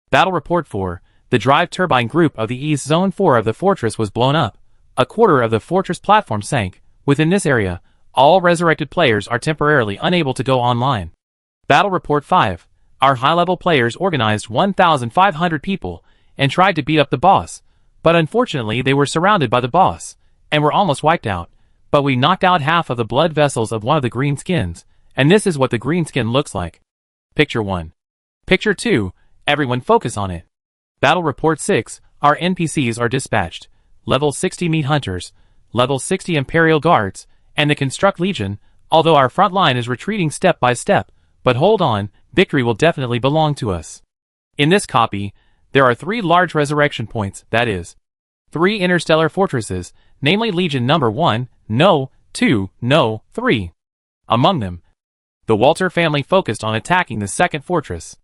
Battle Report 4. The drive turbine group of the East Zone 4 of the fortress was blown up. A quarter of the fortress platform sank. Within this area, all resurrected players are temporarily unable to go online. Battle Report 5. Our high-level players organized 1,500 people and tried to beat up the boss, but unfortunately they were surrounded by the boss and were almost wiped out. But we knocked out half of the blood vessels of one of the green skins, and this is what the green skin looks like. Picture 1. Picture 2. Everyone focus on it. Battle Report 6. Our NPCs are dispatched. Level 60 meat hunters, level 60 Imperial Guards, and the Construct Legion, although our front line is retreating step by step. But hold on, victory will definitely belong to us. In this copy, there are 3 large resurrection points, that is, 3 interstellar fortresses, namely Legion number 1, no, 2, no, 3. Among them, the Walter family focused on attacking the second fortress.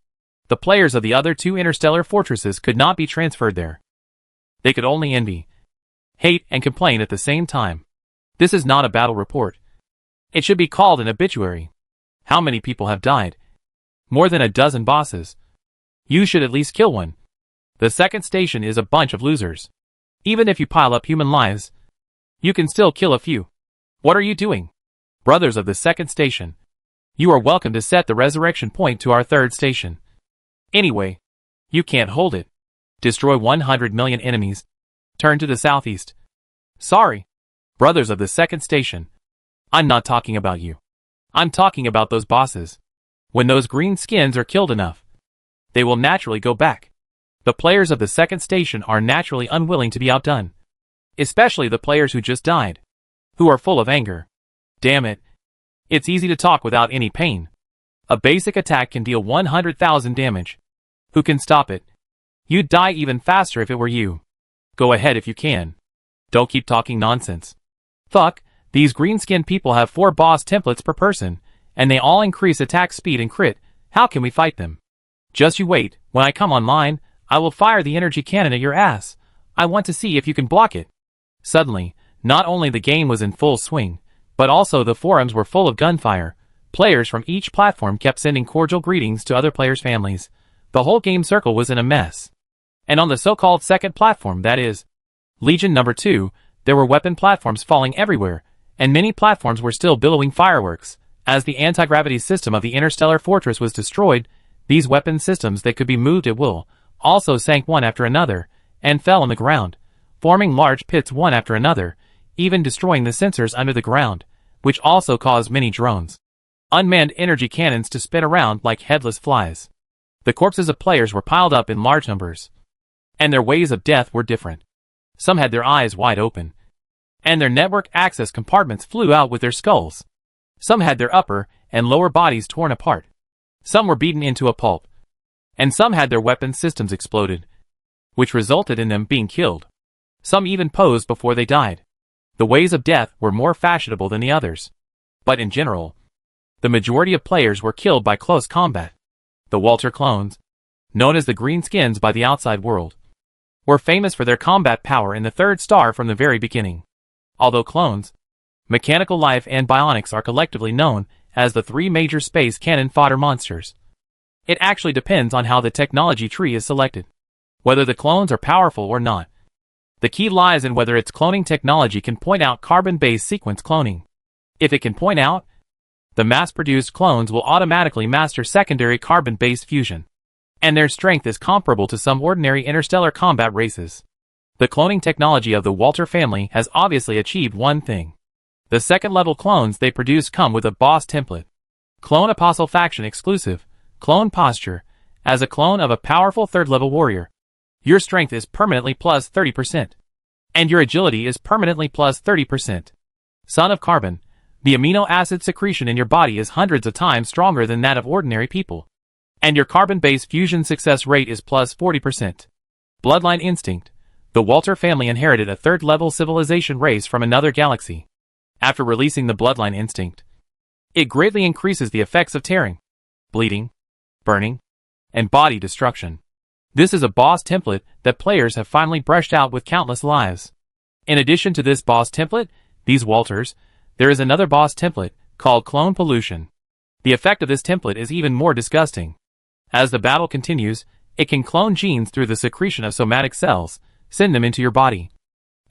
The players of the other 2 interstellar fortresses could not be transferred there. They could only envy, hate, and complain at the same time. This is not a battle report. It should be called an obituary. How many people have died? More than a dozen bosses. You should at least kill one. The second station is a bunch of losers. Even if you pile up human lives, you can still kill a few. What are you doing? Brothers of the second station, you are welcome to set the resurrection point to our third station. Anyway, you can't hold it. Destroy 100 million enemies. Turn to the southeast. Sorry. Brothers of the second station, I'm not talking about you. I'm talking about those bosses. When those green skins are killed enough, they will naturally go back. The players of the second station are naturally unwilling to be outdone. Especially the players who just died, who are full of anger. Damn it. It's easy to talk without any pain. A basic attack can deal 100,000 damage. Who can stop it? You'd die even faster if it were you. Go ahead if you can. Don't keep talking nonsense. Fuck, these green-skinned people have 4 boss templates per person, and they all increase attack speed and crit. How can we fight them? Just you wait, when I come online, I will fire the energy cannon at your ass. I want to see if you can block it. Suddenly, not only the game was in full swing, but also the forums were full of gunfire. Players from each platform kept sending cordial greetings to other players' families. The whole game circle was in a mess. And on the so-called second platform, that is, Legion number 2, there were weapon platforms falling everywhere, and many platforms were still billowing fireworks. As the anti-gravity system of the interstellar fortress was destroyed, these weapon systems that could be moved at will also sank one after another, and fell on the ground, forming large pits one after another, even destroying the sensors under the ground, which also caused many drones, unmanned energy cannons to spin around like headless flies. The corpses of players were piled up in large numbers, and their ways of death were different. Some had their eyes wide open, and their network access compartments flew out with their skulls. Some had their upper and lower bodies torn apart. Some were beaten into a pulp. And some had their weapon systems exploded, which resulted in them being killed. Some even posed before they died. The ways of death were more fashionable than the others. But in general, the majority of players were killed by close combat. The Walter clones, known as the Greenskins by the outside world, were famous for their combat power in the third star from the very beginning. Although clones, mechanical life and bionics are collectively known as the three major space cannon fodder monsters. It actually depends on how the technology tree is selected, whether the clones are powerful or not. The key lies in whether its cloning technology can point out carbon-based sequence cloning. If it can point out, the mass-produced clones will automatically master secondary carbon-based fusion, and their strength is comparable to some ordinary interstellar combat races. The cloning technology of the Walter family has obviously achieved one thing. The second-level clones they produce come with a boss template. Clone Apostle Faction exclusive, Clone Posture, as a clone of a powerful third-level warrior. Your strength is permanently plus 30%, and your agility is permanently plus 30%. Son of Carbon, the amino acid secretion in your body is hundreds of times stronger than that of ordinary people, and your carbon-based fusion success rate is plus 40%. Bloodline Instinct. The Walter family inherited a third-level civilization race from another galaxy. After releasing the Bloodline Instinct, it greatly increases the effects of tearing, bleeding, burning, and body destruction. This is a boss template that players have finally brushed out with countless lives. In addition to this boss template, these Walters, there is another boss template called Clone Pollution. The effect of this template is even more disgusting. As the battle continues, it can clone genes through the secretion of somatic cells, send them into your body,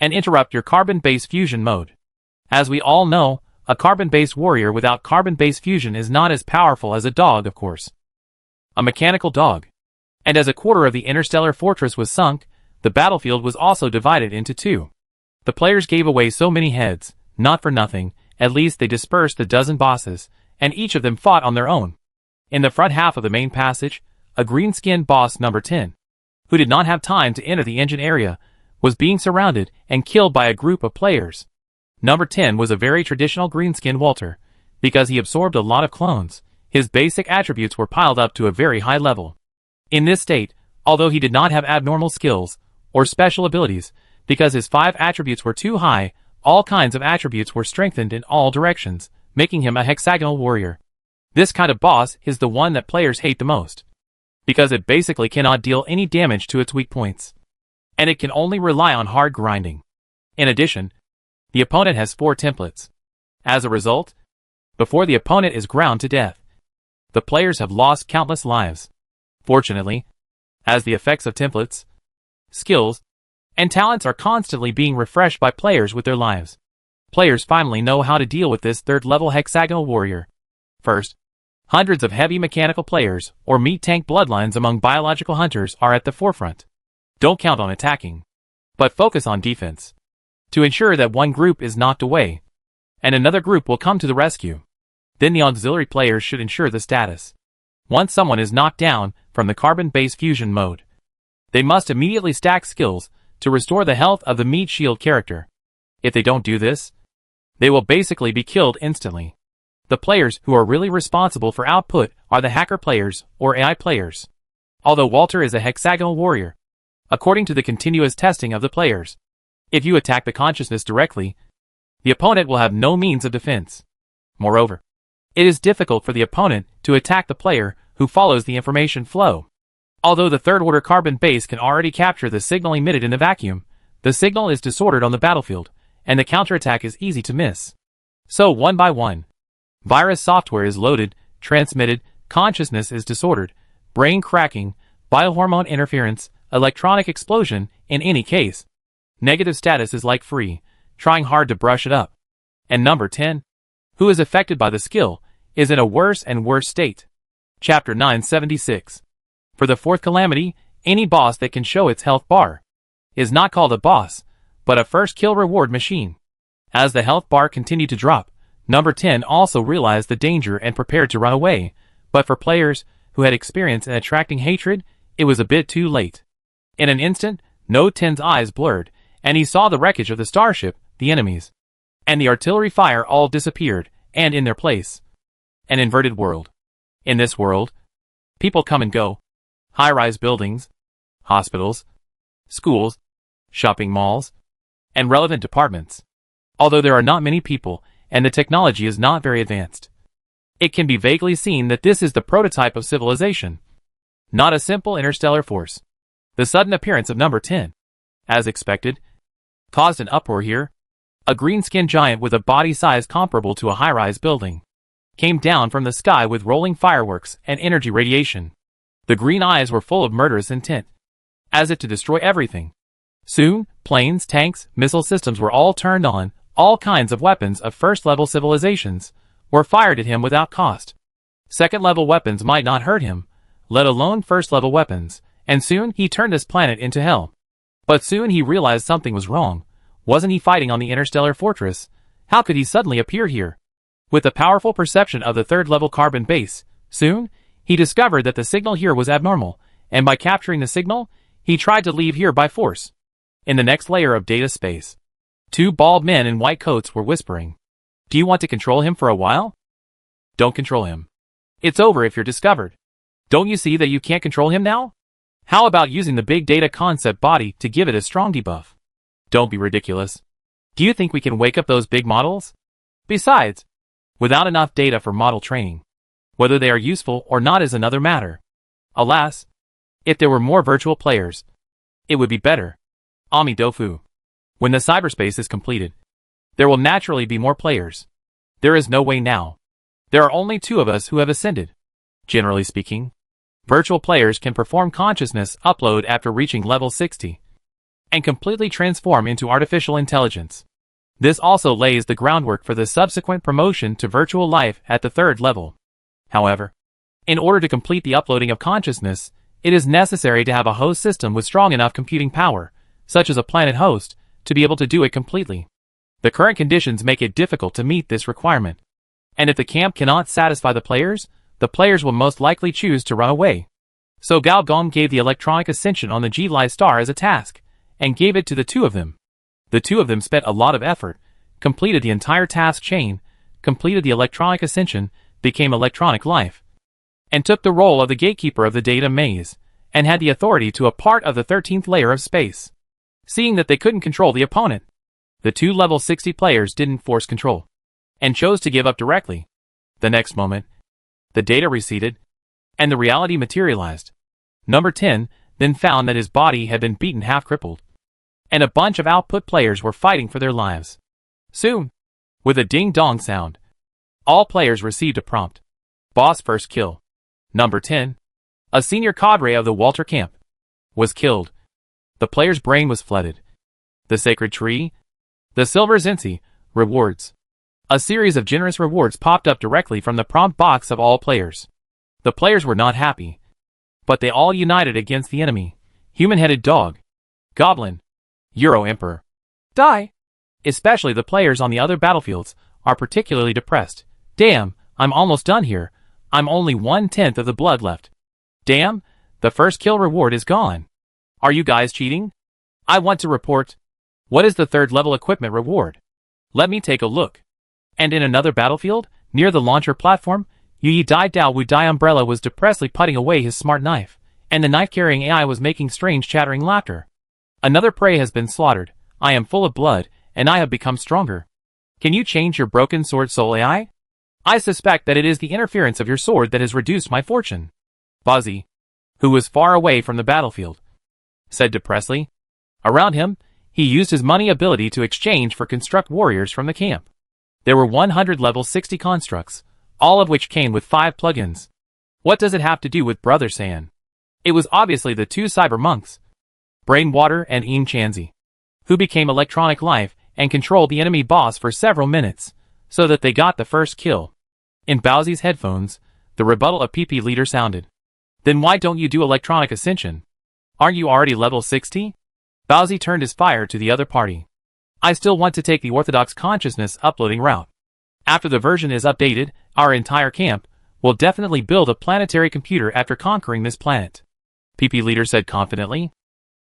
and interrupt your carbon-based fusion mode. As we all know, a carbon-based warrior without carbon-based fusion is not as powerful as a dog, of course. A mechanical dog. And as a quarter of the interstellar fortress was sunk, the battlefield was also divided into two. The players gave away so many heads, not for nothing, at least they dispersed the dozen bosses, and each of them fought on their own. In the front half of the main passage, a green-skinned boss number 10, who did not have time to enter the engine area, was being surrounded and killed by a group of players. Number 10 was a very traditional green-skinned Walter. Because he absorbed a lot of clones, his basic attributes were piled up to a very high level. In this state, although he did not have abnormal skills or special abilities, because his 5 attributes were too high, all kinds of attributes were strengthened in all directions, making him a hexagonal warrior. This kind of boss is the one that players hate the most, because it basically cannot deal any damage to its weak points, and it can only rely on hard grinding. In addition, the opponent has 4 templates. As a result, before the opponent is ground to death, the players have lost countless lives. Fortunately, as the effects of templates, skills, and talents are constantly being refreshed by players with their lives, players finally know how to deal with this third-level hexagonal warrior. First, hundreds of heavy mechanical players or meat tank bloodlines among biological hunters are at the forefront. Don't count on attacking, but focus on defense, to ensure that one group is knocked away, and another group will come to the rescue. Then the auxiliary players should ensure the status. Once someone is knocked down from the carbon-based fusion mode, they must immediately stack skills to restore the health of the meat shield character. If they don't do this, they will basically be killed instantly. The players who are really responsible for output are the hacker players or AI players. Although Walter is a hexagonal warrior, according to the continuous testing of the players, if you attack the consciousness directly, the opponent will have no means of defense. Moreover, it is difficult for the opponent to attack the player who follows the information flow. Although the third-order carbon base can already capture the signal emitted in the vacuum, the signal is disordered on the battlefield, and the counterattack is easy to miss. So one by one, virus software is loaded, transmitted, consciousness is disordered, brain cracking, biohormone interference, electronic explosion, in any case. Negative status is like free, trying hard to brush it up. And number 10, who is affected by the skill, is in a worse and worse state. Chapter 976. For the 4th calamity, any boss that can show its health bar is not called a boss, but a first kill reward machine. As the health bar continued to drop, number 10 also realized the danger and prepared to run away, but for players who had experience in attracting hatred, it was a bit too late. In an instant, No 10's eyes blurred, and he saw the wreckage of the starship, the enemies, and the artillery fire all disappeared, and in their place, an inverted world. In this world, people come and go. High-rise buildings, hospitals, schools, shopping malls, and relevant departments. Although there are not many people, and the technology is not very advanced, it can be vaguely seen that this is the prototype of civilization, not a simple interstellar force. The sudden appearance of number 10, as expected, caused an uproar here. A green-skinned giant with a body size comparable to a high-rise building came down from the sky with rolling fireworks and energy radiation. The green eyes were full of murderous intent, as if to destroy everything. Soon, planes, tanks, missile systems were all turned on. All kinds of weapons of first-level civilizations were fired at him without cost. Second-level weapons might not hurt him, let alone first-level weapons, and soon he turned this planet into hell. But soon he realized something was wrong. Wasn't he fighting on the interstellar fortress? How could he suddenly appear here? With a powerful perception of the third-level carbon base, soon, he discovered that the signal here was abnormal, and by capturing the signal, he tried to leave here by force. In the next layer of data space, two bald men in white coats were whispering. Do you want to control him for a while? Don't control him. It's over if you're discovered. Don't you see that you can't control him now? How about using the big data concept body to give it a strong debuff? Don't be ridiculous. Do you think we can wake up those big models? Besides, without enough data for model training, whether they are useful or not is another matter. Alas, if there were more virtual players, it would be better. Ami Dofu. When the cyberspace is completed, there will naturally be more players. There is no way now. There are only 2 of us who have ascended. Generally speaking, virtual players can perform consciousness upload after reaching level 60 and completely transform into artificial intelligence. This also lays the groundwork for the subsequent promotion to virtual life at the 3rd level. However, in order to complete the uploading of consciousness, it is necessary to have a host system with strong enough computing power, such as a planet host, to be able to do it completely. The current conditions make it difficult to meet this requirement. And if the camp cannot satisfy the players will most likely choose to run away. So Gao Gong gave the electronic ascension on the G-Li star as a task, and gave it to the 2 of them. The 2 of them spent a lot of effort, completed the entire task chain, completed the electronic ascension, became electronic life, and took the role of the gatekeeper of the data maze, and had the authority to a part of the 13th layer of space. Seeing that they couldn't control the opponent, the 2 level 60 players didn't force control, and chose to give up directly. The next moment, the data receded, and the reality materialized. Number 10 then found that his body had been beaten half-crippled, and a bunch of output players were fighting for their lives. Soon, with a ding-dong sound, all players received a prompt. Boss first kill. Number 10, a senior cadre of the Walter camp, was killed. The player's brain was flooded. The sacred tree, the silver Zinzi, rewards. A series of generous rewards popped up directly from the prompt box of all players. The players were not happy, but they all united against the enemy. Human-headed dog, goblin, Euro Emperor. Die! Especially the players on the other battlefields are particularly depressed. Damn, I'm almost done here. I'm only 1/10 of the blood left. Damn, the first kill reward is gone. Are you guys cheating? I want to report. What is the 3rd level equipment reward? Let me take a look. And in another battlefield, near the launcher platform, Yu Dai Dao Wu Dai Umbrella was depressly putting away his smart knife, and the knife-carrying AI was making strange chattering laughter. Another prey has been slaughtered. I am full of blood, and I have become stronger. Can you change your broken sword soul AI? I suspect that it is the interference of your sword that has reduced my fortune. Bazi, who was far away from the battlefield, said depressedly. Around him, he used his money ability to exchange for construct warriors from the camp. There were 100 level 60 constructs, all of which came with 5 plugins. What does it have to do with Brother San? It was obviously the 2 cyber monks, Brainwater and Im Chanzi, who became electronic life and controlled the enemy boss for several minutes, so that they got the first kill. In Baozi's headphones, the rebuttal of PP leader sounded. Then why don't you do electronic ascension? Aren't you already level 60? Baozi turned his fire to the other party. I still want to take the orthodox consciousness uploading route. After the version is updated, our entire camp will definitely build a planetary computer after conquering this planet. PP leader said confidently.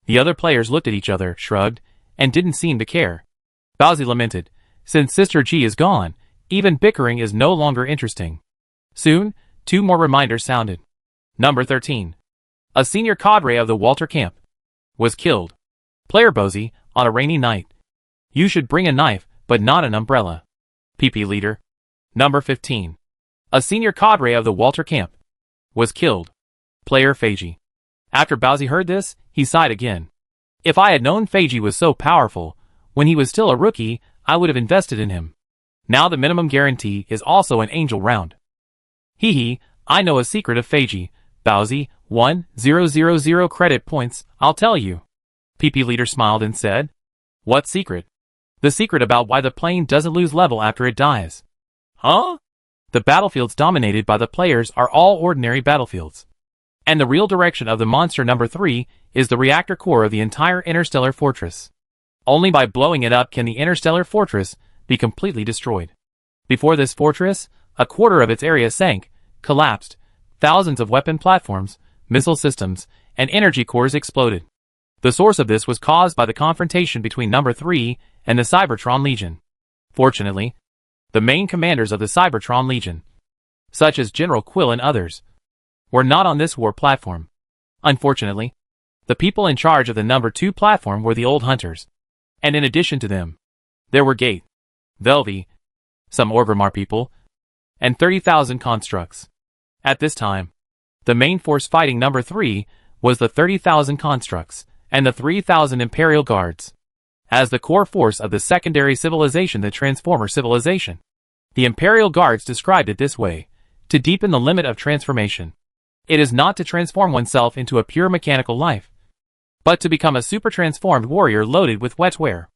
The other players looked at each other, shrugged, and didn't seem to care. Bowsy lamented, since Sister G is gone, even bickering is no longer interesting. Soon, 2 more reminders sounded. Number 13. A senior cadre of the Walter camp was killed. Player Bowsy, on a rainy night. You should bring a knife, but not an umbrella. PP leader. Number 15. A senior cadre of the Walter camp was killed. Player Feiji. After Bowsy heard this, he sighed again. If I had known Feiji was so powerful, when he was still a rookie, I would have invested in him. Now the minimum guarantee is also an angel round. Hee hee, I know a secret of Feiji. Bowsy, 1000 credit points, I'll tell you. PP leader smiled and said, what secret? The secret about why the plane doesn't lose level after it dies. Huh? The battlefields dominated by the players are all ordinary battlefields. And the real direction of the monster number 3 is the reactor core of the entire interstellar fortress. Only by blowing it up can the interstellar fortress be completely destroyed. Before this fortress, a quarter of its area sank, collapsed, thousands of weapon platforms, missile systems, and energy cores exploded. The source of this was caused by the confrontation between number 3 and the Cybertron Legion. Fortunately, the main commanders of the Cybertron Legion, such as General Quill and others, were not on this war platform. Unfortunately, the people in charge of the number 2 platform were the old hunters. And in addition to them, there were Gate, Velvy, some Orgrimmar people, and 30,000 constructs. At this time, the main force fighting number 3 was the 30,000 constructs and the 3,000 Imperial Guards. As the core force of the secondary civilization, the Transformer civilization, the Imperial Guards described it this way: to deepen the limit of transformation. It is not to transform oneself into a pure mechanical life, but to become a super transformed warrior loaded with wetware.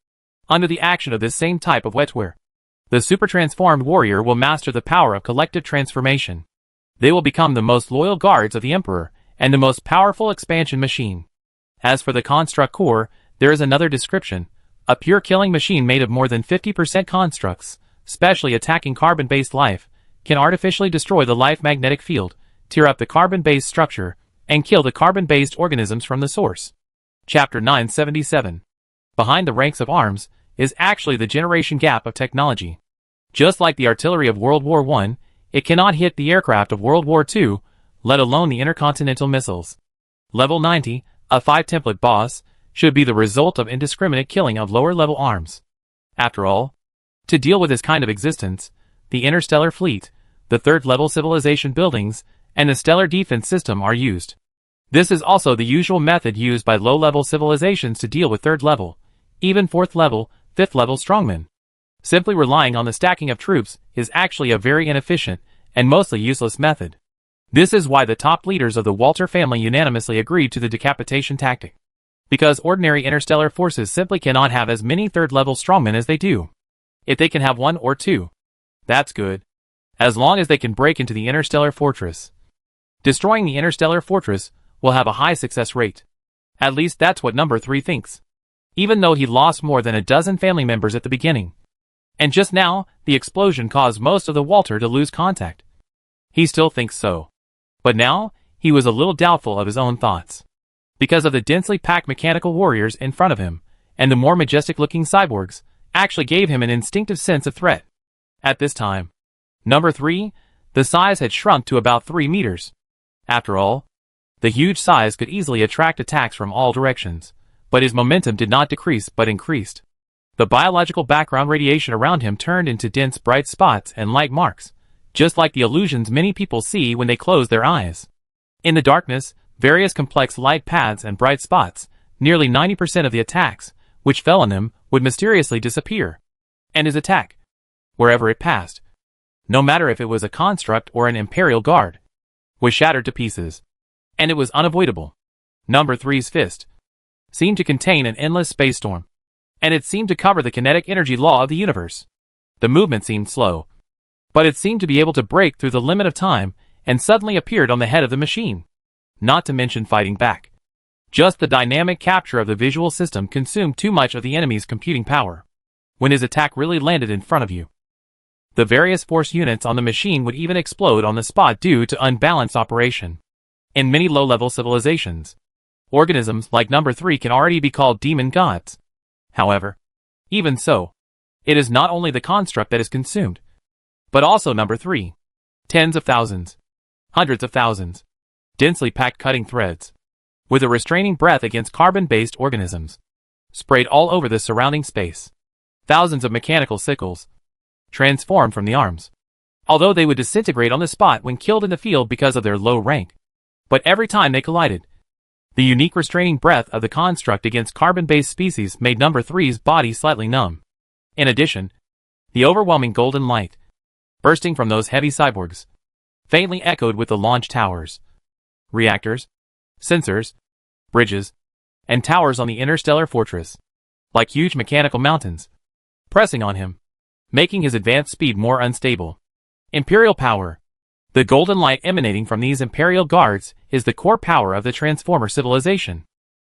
Under the action of this same type of wetware, the super transformed warrior will master the power of collective transformation. They will become the most loyal guards of the Emperor and the most powerful expansion machine. As for the construct core, there is another description: a pure killing machine made of more than 50% constructs, specially attacking carbon-based life, can artificially destroy the life magnetic field, tear up the carbon-based structure, and kill the carbon-based organisms from the source. Chapter 977. Behind the ranks of arms is actually the generation gap of technology. Just like the artillery of World War I, it cannot hit the aircraft of World War II, let alone the intercontinental missiles. Level 90, a 5-template boss, should be the result of indiscriminate killing of lower-level arms. After all, to deal with this kind of existence, the interstellar fleet, the third-level civilization buildings, and the stellar defense system are used. This is also the usual method used by low-level civilizations to deal with third-level, even fourth-level, fifth-level strongmen. Simply relying on the stacking of troops is actually a very inefficient and mostly useless method. This is why the top leaders of the Walter family unanimously agreed to the decapitation tactic. Because ordinary interstellar forces simply cannot have as many third-level strongmen as they do. If they can have 1 or 2, that's good. As long as they can break into the interstellar fortress. Destroying the interstellar fortress will have a high success rate. At least that's what number 3 thinks. Even though he lost more than a dozen family members at the beginning. And just now, the explosion caused most of the Walter to lose contact. He still thinks so. But now, he was a little doubtful of his own thoughts. Because of the densely packed mechanical warriors in front of him, and the more majestic-looking cyborgs, actually gave him an instinctive sense of threat. At this time, number 3, the size had shrunk to about 3 meters. After all, the huge size could easily attract attacks from all directions, but his momentum did not decrease but increased. The biological background radiation around him turned into dense bright spots and light marks, just like the illusions many people see when they close their eyes. In the darkness, various complex light paths and bright spots, nearly 90% of the attacks, which fell on them, would mysteriously disappear. And his attack, wherever it passed, no matter if it was a construct or an Imperial Guard, was shattered to pieces. And it was unavoidable. Number 3's fist seemed to contain an endless space storm, and it seemed to cover the kinetic energy law of the universe. The movement seemed slow, but it seemed to be able to break through the limit of time and suddenly appeared on the head of the machine. Not to mention fighting back. Just the dynamic capture of the visual system consumed too much of the enemy's computing power. When his attack really landed in front of you, the various force units on the machine would even explode on the spot due to unbalanced operation. In many low-level civilizations, organisms like number 3 can already be called demon gods. However, even so, it is not only the construct that is consumed, but also number 3. Tens of thousands, hundreds of thousands, densely packed cutting threads, with a restraining breath against carbon-based organisms, sprayed all over the surrounding space. Thousands of mechanical sickles, transformed from the arms, although they would disintegrate on the spot when killed in the field because of their low rank. But every time they collided, the unique restraining breath of the construct against carbon-based species made number 3's body slightly numb. In addition, the overwhelming golden light, bursting from those heavy cyborgs, faintly echoed with the launch towers, reactors, sensors, bridges, and towers on the interstellar fortress, like huge mechanical mountains, pressing on him, making his advanced speed more unstable. Imperial power. The golden light emanating from these Imperial guards is the core power of the Transformer civilization.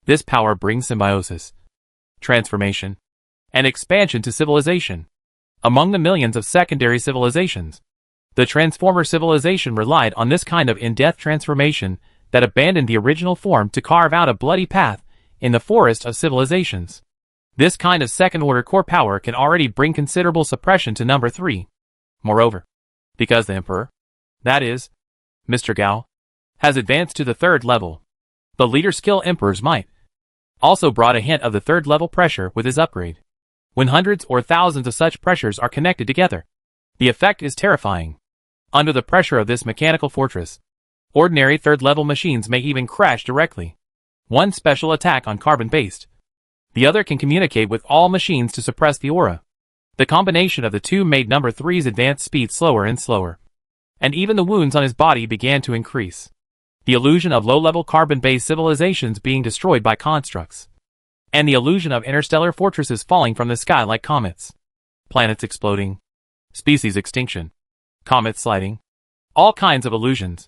This power brings symbiosis, transformation, and expansion to civilization. Among the millions of secondary civilizations, the Transformer civilization relied on this kind of in-depth transformation that abandoned the original form to carve out a bloody path in the forest of civilizations. This kind of second-order core power can already bring considerable suppression to number 3. Moreover, because the Emperor, that is, Mr. Gao, has advanced to the 3rd level, the leader skill Emperor's might also brought a hint of the 3rd level pressure with his upgrade. When hundreds or thousands of such pressures are connected together, the effect is terrifying. Under the pressure of this mechanical fortress, ordinary 3rd level machines may even crash directly. One special attack on carbon-based, the other can communicate with all machines to suppress the aura. The combination of the two made number 3's advanced speed slower and slower, and even the wounds on his body began to increase. The illusion of low-level carbon-based civilizations being destroyed by constructs, and the illusion of interstellar fortresses falling from the sky like comets, planets exploding, species extinction, comets sliding, all kinds of illusions,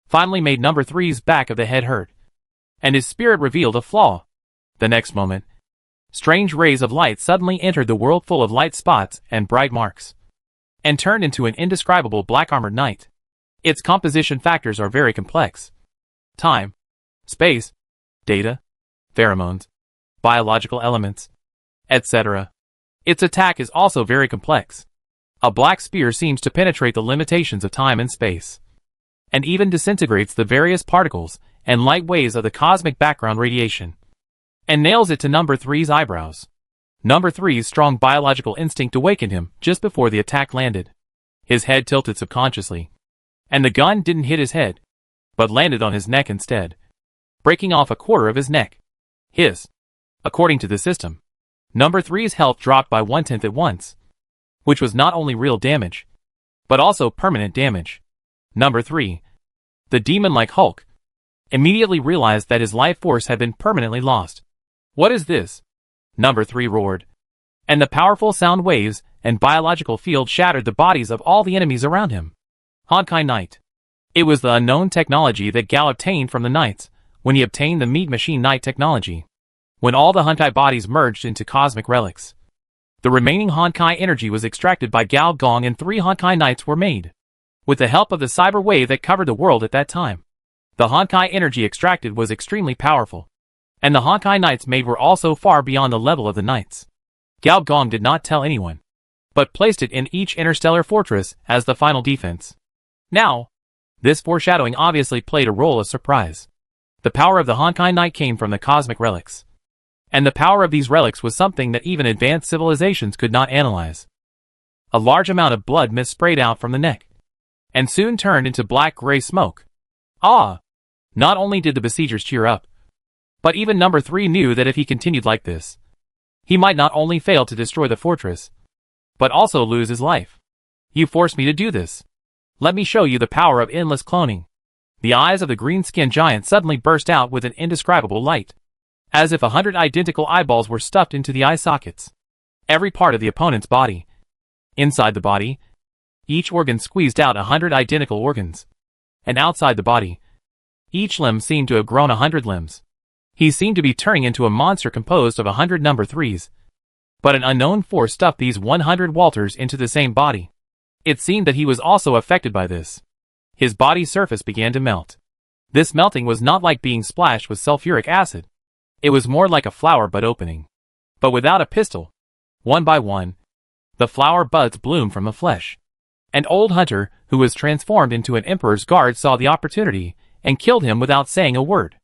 finally made number 3's back of the head hurt, and his spirit revealed a flaw. The next moment, strange rays of light suddenly entered the world full of light spots and bright marks, and turned into an indescribable black-armored knight. Its composition factors are very complex. Time, space, data, pheromones, biological elements, etc. Its attack is also very complex. A black spear seems to penetrate the limitations of time and space, and even disintegrates the various particles and light waves of the cosmic background radiation, and nails it to number 3's eyebrows. Number 3's strong biological instinct awakened him just before the attack landed. His head tilted subconsciously, and the gun didn't hit his head, but landed on his neck instead, breaking off a quarter of his neck. According to the system, number 3's health dropped by 1/10 at once, which was not only real damage, but also permanent damage. Number 3, the demon-like Hulk, immediately realized that his life force had been permanently lost. What is this? Number 3 roared, and the powerful sound waves and biological field shattered the bodies of all the enemies around him. Honkai Knight. It was the unknown technology that Gal obtained from the Knights when he obtained the Meat Machine Knight technology. When all the Honkai bodies merged into cosmic relics, the remaining Honkai energy was extracted by Gal Gong and 3 Honkai Knights were made. With the help of the cyber wave that covered the world at that time, the Honkai energy extracted was extremely powerful, and the Honkai Knights made were also far beyond the level of the Knights. Gal Gong did not tell anyone, but placed it in each interstellar fortress as the final defense. Now, this foreshadowing obviously played a role of surprise. The power of the Honkai Knight came from the cosmic relics, and the power of these relics was something that even advanced civilizations could not analyze. A large amount of blood mist sprayed out from the neck, and soon turned into black-gray smoke. Ah! Not only did the besiegers cheer up, but even number 3 knew that if he continued like this, he might not only fail to destroy the fortress, but also lose his life. You forced me to do this. Let me show you the power of endless cloning. The eyes of the green-skinned giant suddenly burst out with an indescribable light, as if 100 identical eyeballs were stuffed into the eye sockets. Every part of the opponent's body, inside the body, each organ squeezed out 100 identical organs, and outside the body, each limb seemed to have grown 100 limbs. He seemed to be turning into a monster composed of 100 number 3s. But an unknown force stuffed these 100 Walters into the same body. It seemed that he was also affected by this. His body's surface began to melt. This melting was not like being splashed with sulfuric acid. It was more like a flower bud opening, But without a pistol, one by one, the flower buds bloom from the flesh. An old hunter, who was transformed into an emperor's guard, saw the opportunity and killed him without saying a word.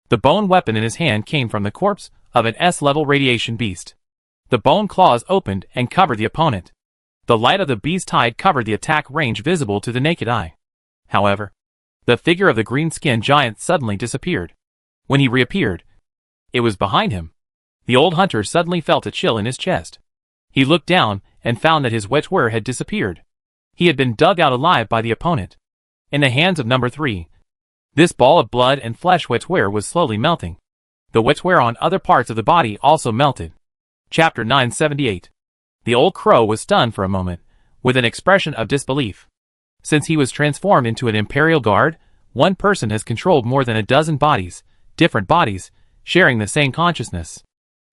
The bone weapon in his hand came from the corpse of an S-level radiation beast. The bone claws opened and covered the opponent. The light of the beast's hide covered the attack range visible to the naked eye. However, the figure of the green-skinned giant suddenly disappeared. When he reappeared, it was behind him. The old hunter suddenly felt a chill in his chest. He looked down and found that his wetware had disappeared. He had been dug out alive by the opponent. In the hands of number 3, this ball of blood and flesh wetware was slowly melting. The wetware on other parts of the body also melted. Chapter 978. The old crow was stunned for a moment, with an expression of disbelief. Since he was transformed into an imperial guard, one person has controlled more than a dozen bodies, different bodies, sharing the same consciousness.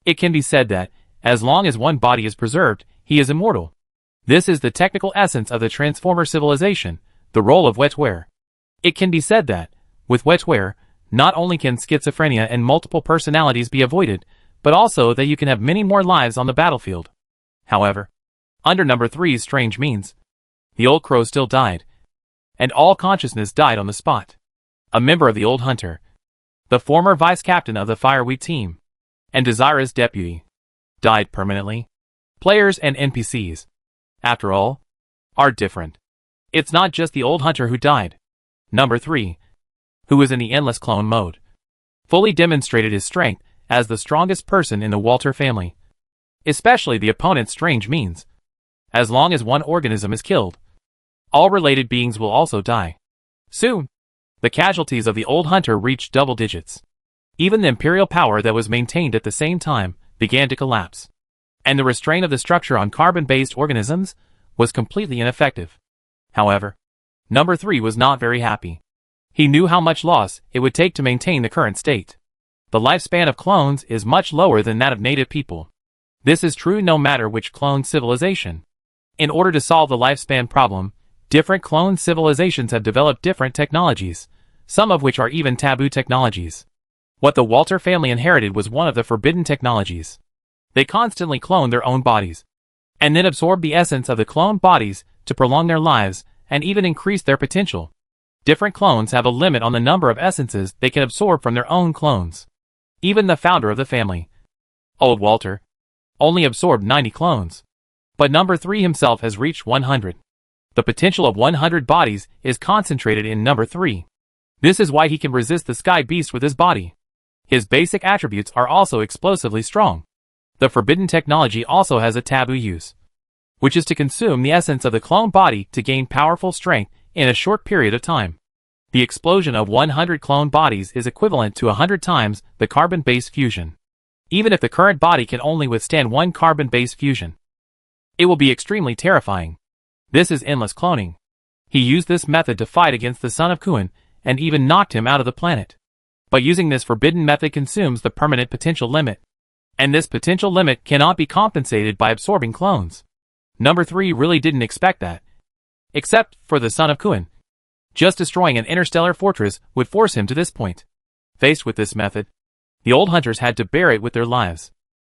It can be said that, as long as one body is preserved, he is immortal. This is the technical essence of the Transformer civilization, the role of wetware. It can be said that, with wetware, not only can schizophrenia and multiple personalities be avoided, but also that you can have many more lives on the battlefield. However, under number 3's strange means, the old crow still died, and all consciousness died on the spot. A member of the old hunter, the former vice-captain of the Fireweed team, and Desira's deputy, died permanently. Players and NPCs, after all, are different. It's not just the old hunter who died. Number 3, who was in the endless clone mode, fully demonstrated his strength as the strongest person in the Walter family, especially the opponent's strange means. As long as one organism is killed, all related beings will also die. Soon, the casualties of the old hunter reached double digits. Even the imperial power that was maintained at the same time began to collapse, and the restraint of the structure on carbon-based organisms was completely ineffective. However, number 3 was not very happy. He knew how much loss it would take to maintain the current state. The lifespan of clones is much lower than that of native people. This is true no matter which clone civilization. In order to solve the lifespan problem, different clone civilizations have developed different technologies, some of which are even taboo technologies. What the Walter family inherited was one of the forbidden technologies. They constantly cloned their own bodies, and then absorbed the essence of the cloned bodies to prolong their lives and even increase their potential. Different clones have a limit on the number of essences they can absorb from their own clones. Even the founder of the family, Old Walter, only absorbed 90 clones. But number 3 himself has reached 100. The potential of 100 bodies is concentrated in number 3. This is why he can resist the Sky Beast with his body. His basic attributes are also explosively strong. The forbidden technology also has a taboo use, which is to consume the essence of the clone body to gain powerful strength in a short period of time. The explosion of 100 clone bodies is equivalent to 100 times the carbon-based fusion. Even if the current body can only withstand one carbon-based fusion, it will be extremely terrifying. This is endless cloning. He used this method to fight against the son of Kuan and even knocked him out of the planet. But using this forbidden method consumes the permanent potential limit, and this potential limit cannot be compensated by absorbing clones. Number 3 really didn't expect that. Except for the son of Kuan. Just destroying an interstellar fortress would force him to this point. Faced with this method, the old hunters had to bear it with their lives.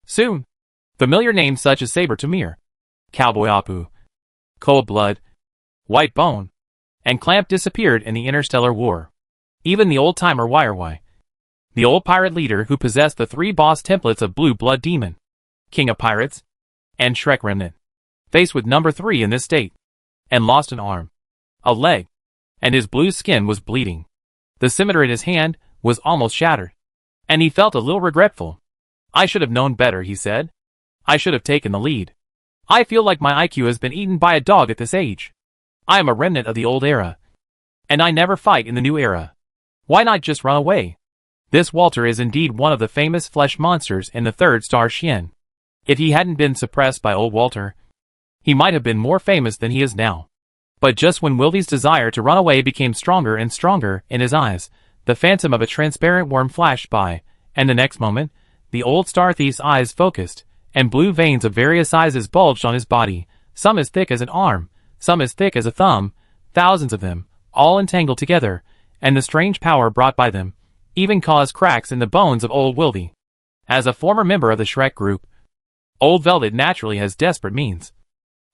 Soon, familiar names such as Saber Tamir, Cowboy Apu, Cold Blood, White Bone, and Clamp disappeared in the interstellar war. Even the old-timer Wirewai, the old pirate leader who possessed the 3 boss templates of Blue Blood Demon, King of Pirates, and Shrek Remnant, faced with number 3 in this state, and lost an arm, a leg, and his blue skin was bleeding. The scimitar in his hand was almost shattered, and he felt a little regretful. I should have known better, he said. I should have taken the lead. I feel like my IQ has been eaten by a dog at this age. I am a remnant of the old era, and I never fight in the new era. Why not just run away? This Walter is indeed one of the famous flesh monsters in the 3rd star Xian. If he hadn't been suppressed by old Walter, he might have been more famous than he is now. But just when Wilvy's desire to run away became stronger and stronger in his eyes, the phantom of a transparent worm flashed by, and the next moment, the old star thief's eyes focused, and blue veins of various sizes bulged on his body, some as thick as an arm, some as thick as a thumb, thousands of them, all entangled together, and the strange power brought by them even caused cracks in the bones of old Wilvy. As a former member of the Shrek group, Old Velvet naturally has desperate means.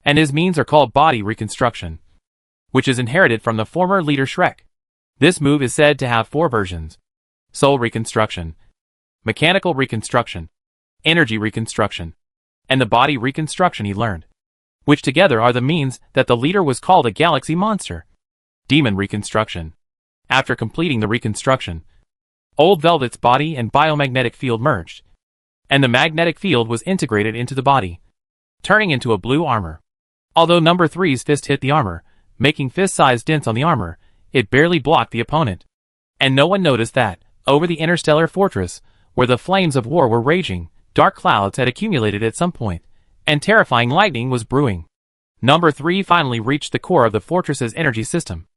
And his means are called body reconstruction, which is inherited from the former leader Shrek. This move is said to have 4 versions: soul reconstruction, mechanical reconstruction, energy reconstruction, and the body reconstruction he learned, which together are the means that the leader was called a galaxy monster. Demon reconstruction. After completing the reconstruction, Old Velvet's body and biomagnetic field merged, and the magnetic field was integrated into the body, turning into a blue armor. Although number 3's fist hit the armor, making fist-sized dents on the armor, it barely blocked the opponent. And no one noticed that, over the interstellar fortress, where the flames of war were raging, dark clouds had accumulated at some point, and terrifying lightning was brewing. Number 3 finally reached the core of the fortress's energy system.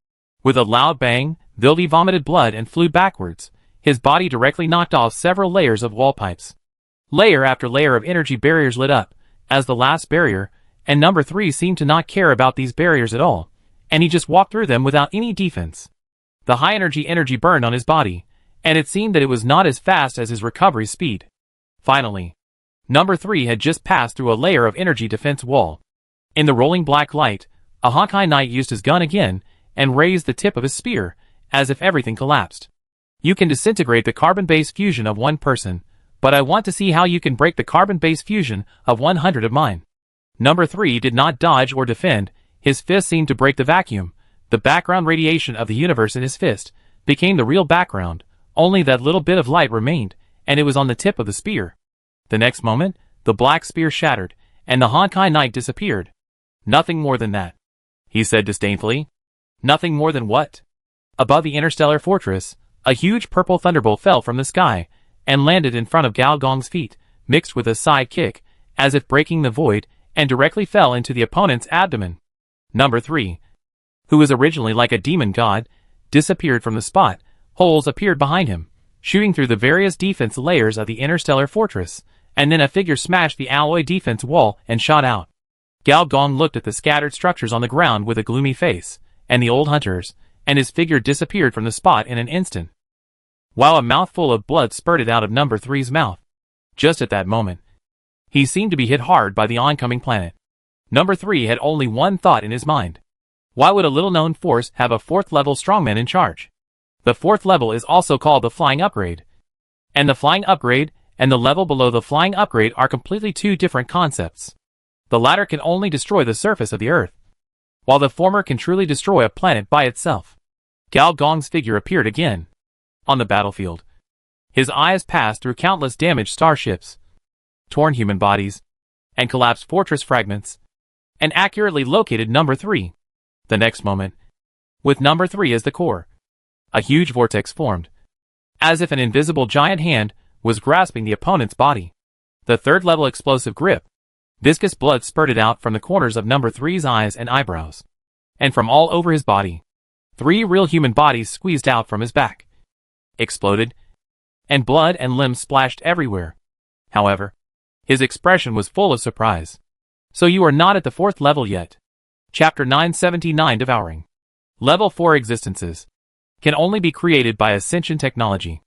With a loud bang, Vildy vomited blood and flew backwards, his body directly knocked off several layers of wall pipes. Layer after layer of energy barriers lit up, as the last barrier, and number 3 seemed to not care about these barriers at all, and he just walked through them without any defense. The high energy burned on his body, and it seemed that it was not as fast as his recovery speed. Finally, number 3 had just passed through a layer of energy defense wall. In the rolling black light, a Honkai Knight used his gun again, and raised the tip of his spear, as if everything collapsed. You can disintegrate the carbon-based fusion of one person, but I want to see how you can break the carbon-based fusion of 100 of mine. Number 3 did not dodge or defend, his fist seemed to break the vacuum. The background radiation of the universe in his fist became the real background, only that little bit of light remained, and it was on the tip of the spear. The next moment, the black spear shattered, and the Honkai Knight disappeared. Nothing more than that, he said disdainfully. Nothing more than what? Above the interstellar fortress, a huge purple thunderbolt fell from the sky, and landed in front of Gao Gong's feet, mixed with a side kick, as if breaking the void, and directly fell into the opponent's abdomen. Number 3, who was originally like a demon god, disappeared from the spot. Holes appeared behind him, shooting through the various defense layers of the interstellar fortress, and then a figure smashed the alloy defense wall and shot out. Gao Gong looked at the scattered structures on the ground with a gloomy face, and the old hunters, and his figure disappeared from the spot in an instant, while a mouthful of blood spurted out of number 3's mouth. Just at that moment, he seemed to be hit hard by the oncoming planet. Number 3 had only one thought in his mind. Why would a little-known force have a 4th-level strongman in charge? The 4th level is also called the flying upgrade. And the flying upgrade and the level below the flying upgrade are completely 2 different concepts. The latter can only destroy the surface of the Earth, while the former can truly destroy a planet by itself. Gao Gong's figure appeared again on the battlefield. His eyes passed through countless damaged starships, torn human bodies, and collapsed fortress fragments, and accurately located number 3. The next moment, with number 3 as the core, a huge vortex formed, as if an invisible giant hand was grasping the opponent's body. The 3rd-level explosive grip. Viscous blood spurted out from the corners of number 3's eyes and eyebrows, and from all over his body. 3 real human bodies squeezed out from his back, exploded, and blood and limbs splashed everywhere. However, his expression was full of surprise. So you are not at the 4th level yet. Chapter 979 Devouring. Level 4 existences can only be created by ascension technology.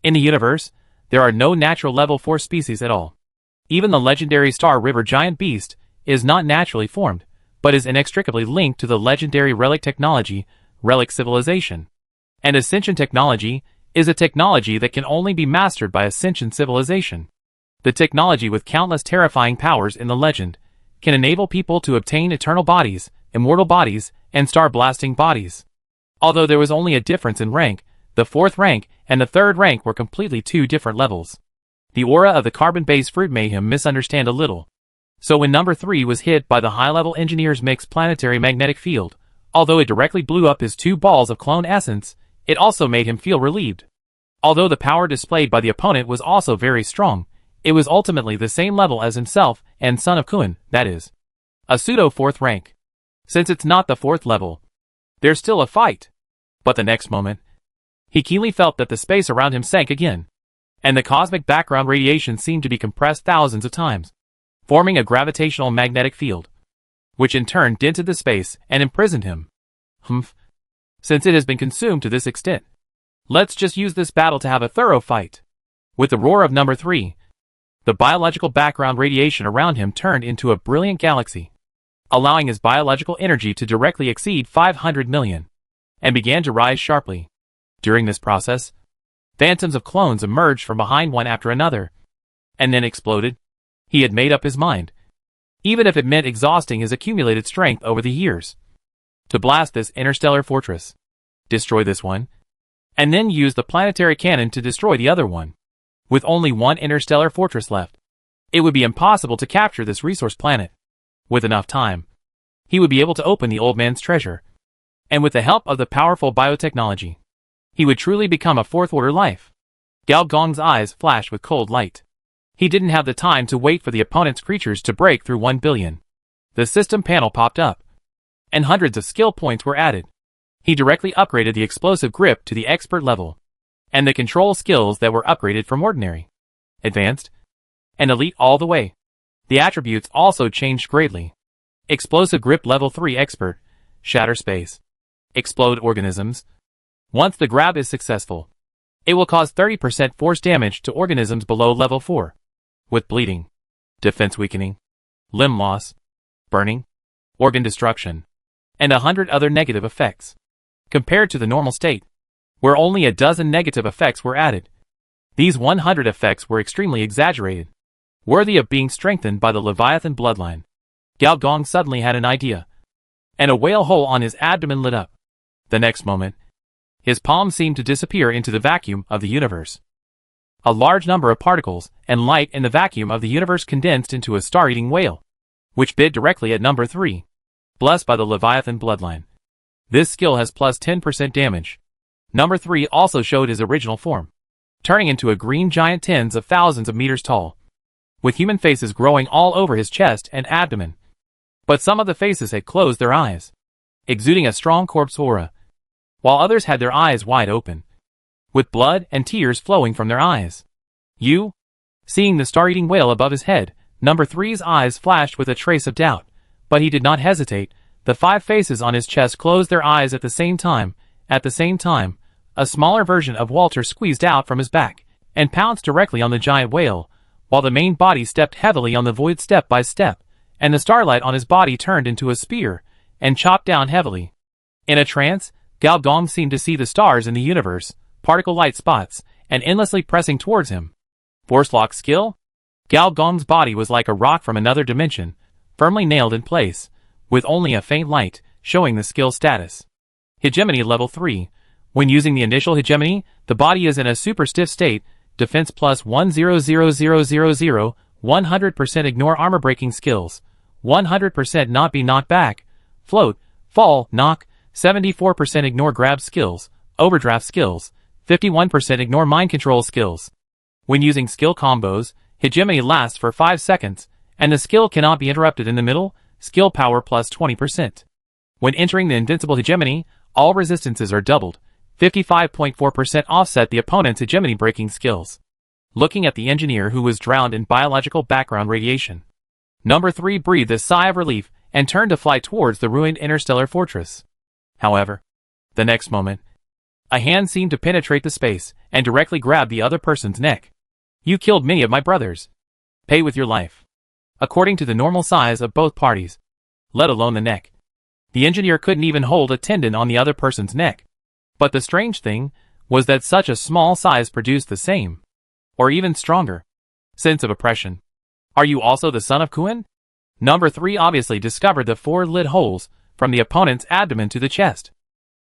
In the universe, there are no natural level 4 species at all. Even the legendary Star River giant beast is not naturally formed, but is inextricably linked to the legendary relic technology, relic civilization. And ascension technology is a technology that can only be mastered by ascension civilization. The technology with countless terrifying powers in the legend can enable people to obtain eternal bodies, immortal bodies, and star-blasting bodies. Although there was only a difference in rank, the 4th rank and the 3rd rank were completely 2 different levels. The aura of the carbon-based fruit made him misunderstand a little. So when number 3 was hit by the high-level engineer's mixed planetary magnetic field, although it directly blew up his 2 balls of clone essence, it also made him feel relieved. Although the power displayed by the opponent was also very strong, it was ultimately the same level as himself and Son of Kun, that is, a pseudo 4th rank. Since it's not the 4th level, there's still a fight. But the next moment, he keenly felt that the space around him sank again, and the cosmic background radiation seemed to be compressed thousands of times, forming a gravitational magnetic field, which in turn dented the space and imprisoned him. Since it has been consumed to this extent, let's just use this battle to have a thorough fight. With the roar of number 3, The biological background radiation around him turned into a brilliant galaxy, allowing his biological energy to directly exceed 500 million, and began to rise sharply. During this process, phantoms of clones emerged from behind one after another, and then exploded. He had made up his mind, even if it meant exhausting his accumulated strength over the years, to blast this interstellar fortress, destroy this one, and then use the planetary cannon to destroy the other one. With only one interstellar fortress left, it would be impossible to capture this resource planet. With enough time, he would be able to open the old man's treasure, and with the help of the powerful biotechnology, he would truly become a fourth-order life. Gao Gong's eyes flashed with cold light. He didn't have the time to wait for the opponent's creatures to break through 1 billion. The system panel popped up, and hundreds of skill points were added. He directly upgraded the explosive grip to the expert level, and the control skills that were upgraded from ordinary, advanced, and elite all the way. The attributes also changed greatly. Explosive grip level 3 expert, shatter space, explode organisms. Once the grab is successful, it will cause 30% force damage to organisms below level 4, with bleeding, defense weakening, limb loss, burning, organ destruction, and 100 other negative effects. Compared to the normal state, where only a dozen negative effects were added, these 100 effects were extremely exaggerated, worthy of being strengthened by the Leviathan bloodline. Gao Gong suddenly had an idea, and a whale hole on his abdomen lit up. The next moment, his palm seemed to disappear into the vacuum of the universe. A large number of particles and light in the vacuum of the universe condensed into a star-eating whale, which bit directly at number 3, blessed by the Leviathan bloodline. This skill has plus 10% damage. Number 3 also showed his original form, turning into a green giant tens of thousands of meters tall, with human faces growing all over his chest and abdomen. But some of the faces had closed their eyes, exuding a strong corpse aura, while others had their eyes wide open, with blood and tears flowing from their eyes. You? Seeing the star-eating whale above his head, number 3's eyes flashed with a trace of doubt, but he did not hesitate. The 5 faces on his chest closed their eyes at the same time. At the same time, a smaller version of Walter squeezed out from his back and pounced directly on the giant whale, while the main body stepped heavily on the void step by step, and the starlight on his body turned into a spear and chopped down heavily. In a trance, Gao Gong seemed to see the stars in the universe, particle light spots, and endlessly pressing towards him. Force lock skill? Gao Gong's body was like a rock from another dimension, firmly nailed in place, with only a faint light showing the skill status. Hegemony level 3. When using the initial hegemony, the body is in a super stiff state, defense plus 100,000, 100% ignore armor breaking skills, 100% not be knocked back, float, fall, knock, 74% ignore grab skills, overdraft skills, 51% ignore mind control skills. When using skill combos, hegemony lasts for 5 seconds, and the skill cannot be interrupted in the middle, skill power plus 20%. When entering the invincible hegemony, all resistances are doubled, 55.4% offset the opponent's hegemony breaking skills. Looking at the engineer who was drowned in biological background radiation, number 3 breathed a sigh of relief and turned to fly towards the ruined interstellar fortress. However, the next moment, a hand seemed to penetrate the space and directly grab the other person's neck. You killed many of my brothers. Pay with your life. According to the normal size of both parties, let alone the neck. The engineer couldn't even hold a tendon on the other person's neck. But the strange thing was that such a small size produced the same, or even stronger, sense of oppression. Are you also the son of Kuan? Number 3 obviously discovered the 4 lid holes from the opponent's abdomen to the chest.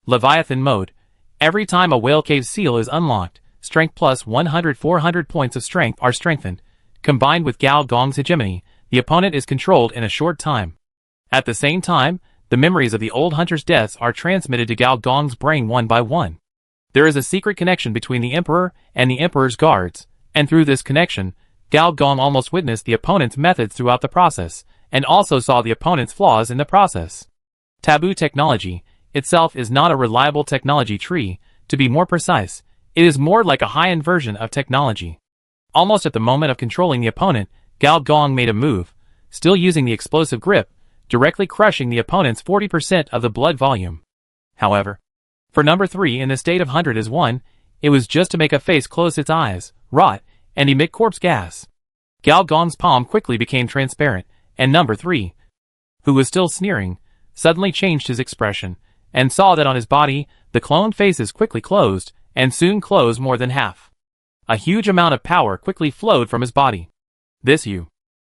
Leviathan mode. Every time a whale cave seal is unlocked, strength plus 400 points of strength are strengthened. Combined with Gao Gong's hegemony, the opponent is controlled in a short time. At the same time, the memories of the old hunter's deaths are transmitted to Gao Gong's brain one by one. There is a secret connection between the Emperor and the Emperor's guards, and through this connection, Gao Gong almost witnessed the opponent's methods throughout the process, and also saw the opponent's flaws in the process. Taboo technology itself is not a reliable technology tree. To be more precise, it is more like a high-end version of technology. Almost at the moment of controlling the opponent, Gao Gong made a move, still using the explosive grip, directly crushing the opponent's 40% of the blood volume. However, for number 3 in the state of 100 as one, it was just to make a face close its eyes, rot, and emit corpse gas. Gao Gong's palm quickly became transparent, and number 3, who was still sneering, suddenly changed his expression, and saw that on his body, the cloned faces quickly closed, and soon closed more than half. A huge amount of power quickly flowed from his body. This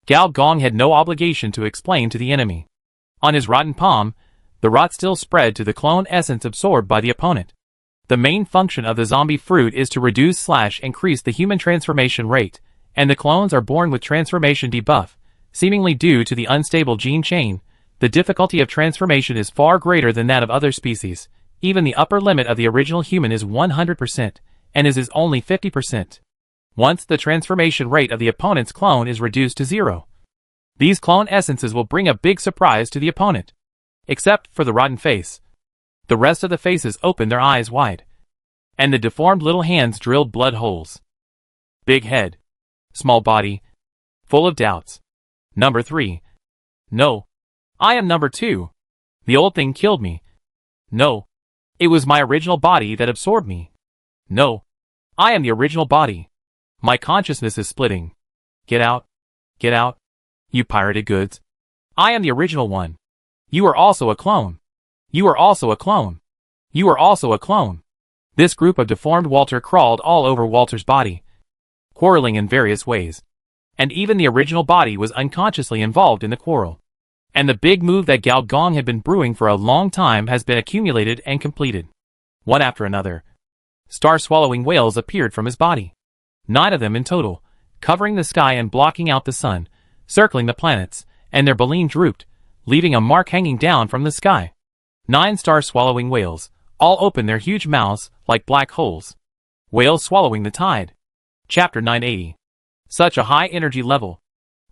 Gao Gong had no obligation to explain to the enemy. On his rotten palm, the rot still spread to the clone essence absorbed by the opponent. The main function of the zombie fruit is to reduce/increase the human transformation rate, and the clones are born with transformation debuff, seemingly due to the unstable gene chain. The difficulty of transformation is far greater than that of other species. Even the upper limit of the original human is 100%, and his is only 50%. Once the transformation rate of the opponent's clone is reduced to 0, these clone essences will bring a big surprise to the opponent. Except for the rotten face. The rest of the faces opened their eyes wide, and the deformed little hands drilled blood holes. Big head. Small body. Full of doubts. Number 3. No. I am number 2. The old thing killed me. No. It was my original body that absorbed me. No. I am the original body. My consciousness is splitting. Get out. Get out. You pirated goods. I am the original one. You are also a clone. You are also a clone. You are also a clone. This group of deformed Walter crawled all over Walter's body, quarreling in various ways. And even the original body was unconsciously involved in the quarrel. And the big move that Gao Gong had been brewing for a long time has been accumulated and completed. One after another, star-swallowing whales appeared from his body. 9 of them in total, covering the sky and blocking out the sun, circling the planets, and their baleen drooped, leaving a mark hanging down from the sky. 9 star-swallowing whales, all opened their huge mouths like black holes. Whales swallowing the tide. Chapter 980. Such a high energy level.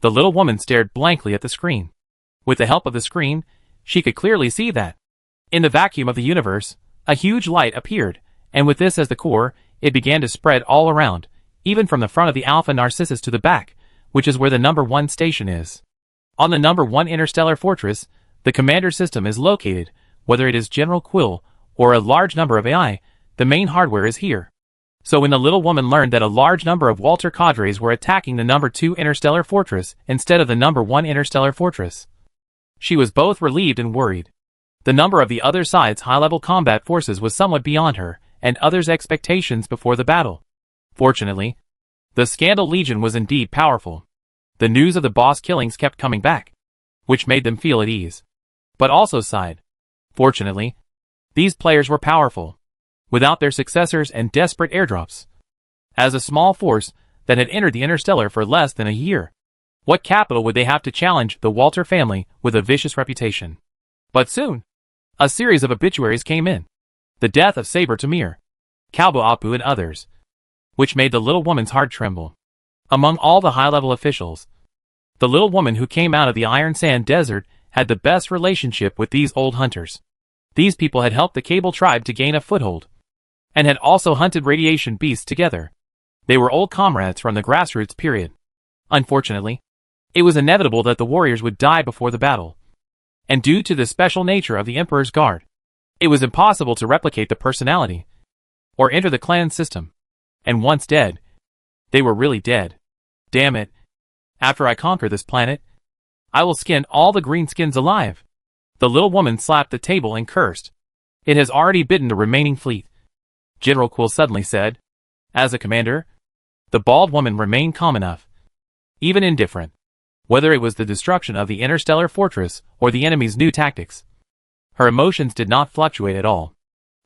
The little woman stared blankly at the screen. With the help of the screen, she could clearly see that, in the vacuum of the universe, a huge light appeared, and with this as the core, it began to spread all around, even from the front of the Alpha Narcissus to the back, which is where the number 1 station is. On the number 1 interstellar fortress, the commander system is located. Whether it is General Quill or a large number of AI, the main hardware is here. So when the little woman learned that a large number of Walter cadres were attacking the number 2 interstellar fortress instead of the number 1 interstellar fortress, she was both relieved and worried. The number of the other side's high-level combat forces was somewhat beyond her and others' expectations before the battle. Fortunately, the Scandal Legion was indeed powerful. The news of the boss killings kept coming back, which made them feel at ease, but also sighed. Fortunately, these players were powerful, without their successors and desperate airdrops. As a small force that had entered the Interstellar for less than a year, what capital would they have to challenge the Walter family with a vicious reputation? But soon, a series of obituaries came in. The death of Saber Tamir, Kalbo Apu and others, which made the little woman's heart tremble. Among all the high-level officials, the little woman who came out of the Iron Sand Desert had the best relationship with these old hunters. These people had helped the Cable tribe to gain a foothold, and had also hunted radiation beasts together. They were old comrades from the grassroots period. Unfortunately, it was inevitable that the warriors would die before the battle. And due to the special nature of the Emperor's Guard, it was impossible to replicate the personality, or enter the clan system. And once dead, they were really dead. Damn it. After I conquer this planet, I will skin all the greenskins alive. The little woman slapped the table and cursed. It has already bitten the remaining fleet, General Quill suddenly said. As a commander, the bald woman remained calm enough, even indifferent, whether it was the destruction of the interstellar fortress or the enemy's new tactics. Her emotions did not fluctuate at all,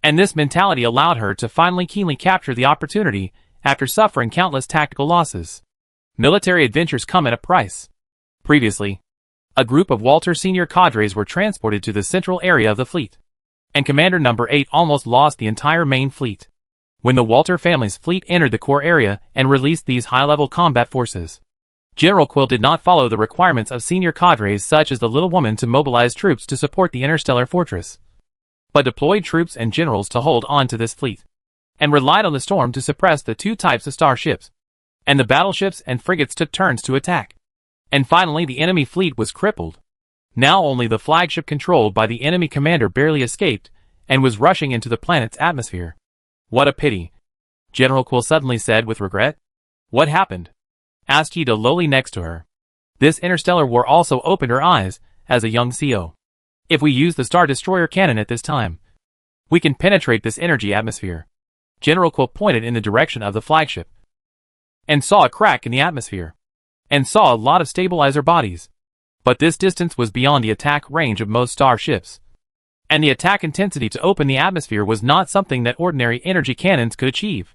and this mentality allowed her to finally keenly capture the opportunity after suffering countless tactical losses. Military adventures come at a price. Previously, a group of Walter senior cadres were transported to the central area of the fleet, and Commander Number 8 almost lost the entire main fleet when the Walter family's fleet entered the core area and released these high-level combat forces. General Quill did not follow the requirements of senior cadres such as the little woman to mobilize troops to support the interstellar fortress, but deployed troops and generals to hold on to this fleet, and relied on the storm to suppress the 2 types of starships, and the battleships and frigates took turns to attack. And finally the enemy fleet was crippled. Now only the flagship controlled by the enemy commander barely escaped, and was rushing into the planet's atmosphere. What a pity, General Quill suddenly said with regret. What happened? asked Ida lowly next to her. This interstellar war also opened her eyes as a young CO. If we use the Star Destroyer cannon at this time, we can penetrate this energy atmosphere. General Quill pointed in the direction of the flagship and saw a crack in the atmosphere and saw a lot of stabilizer bodies. But this distance was beyond the attack range of most starships, and the attack intensity to open the atmosphere was not something that ordinary energy cannons could achieve.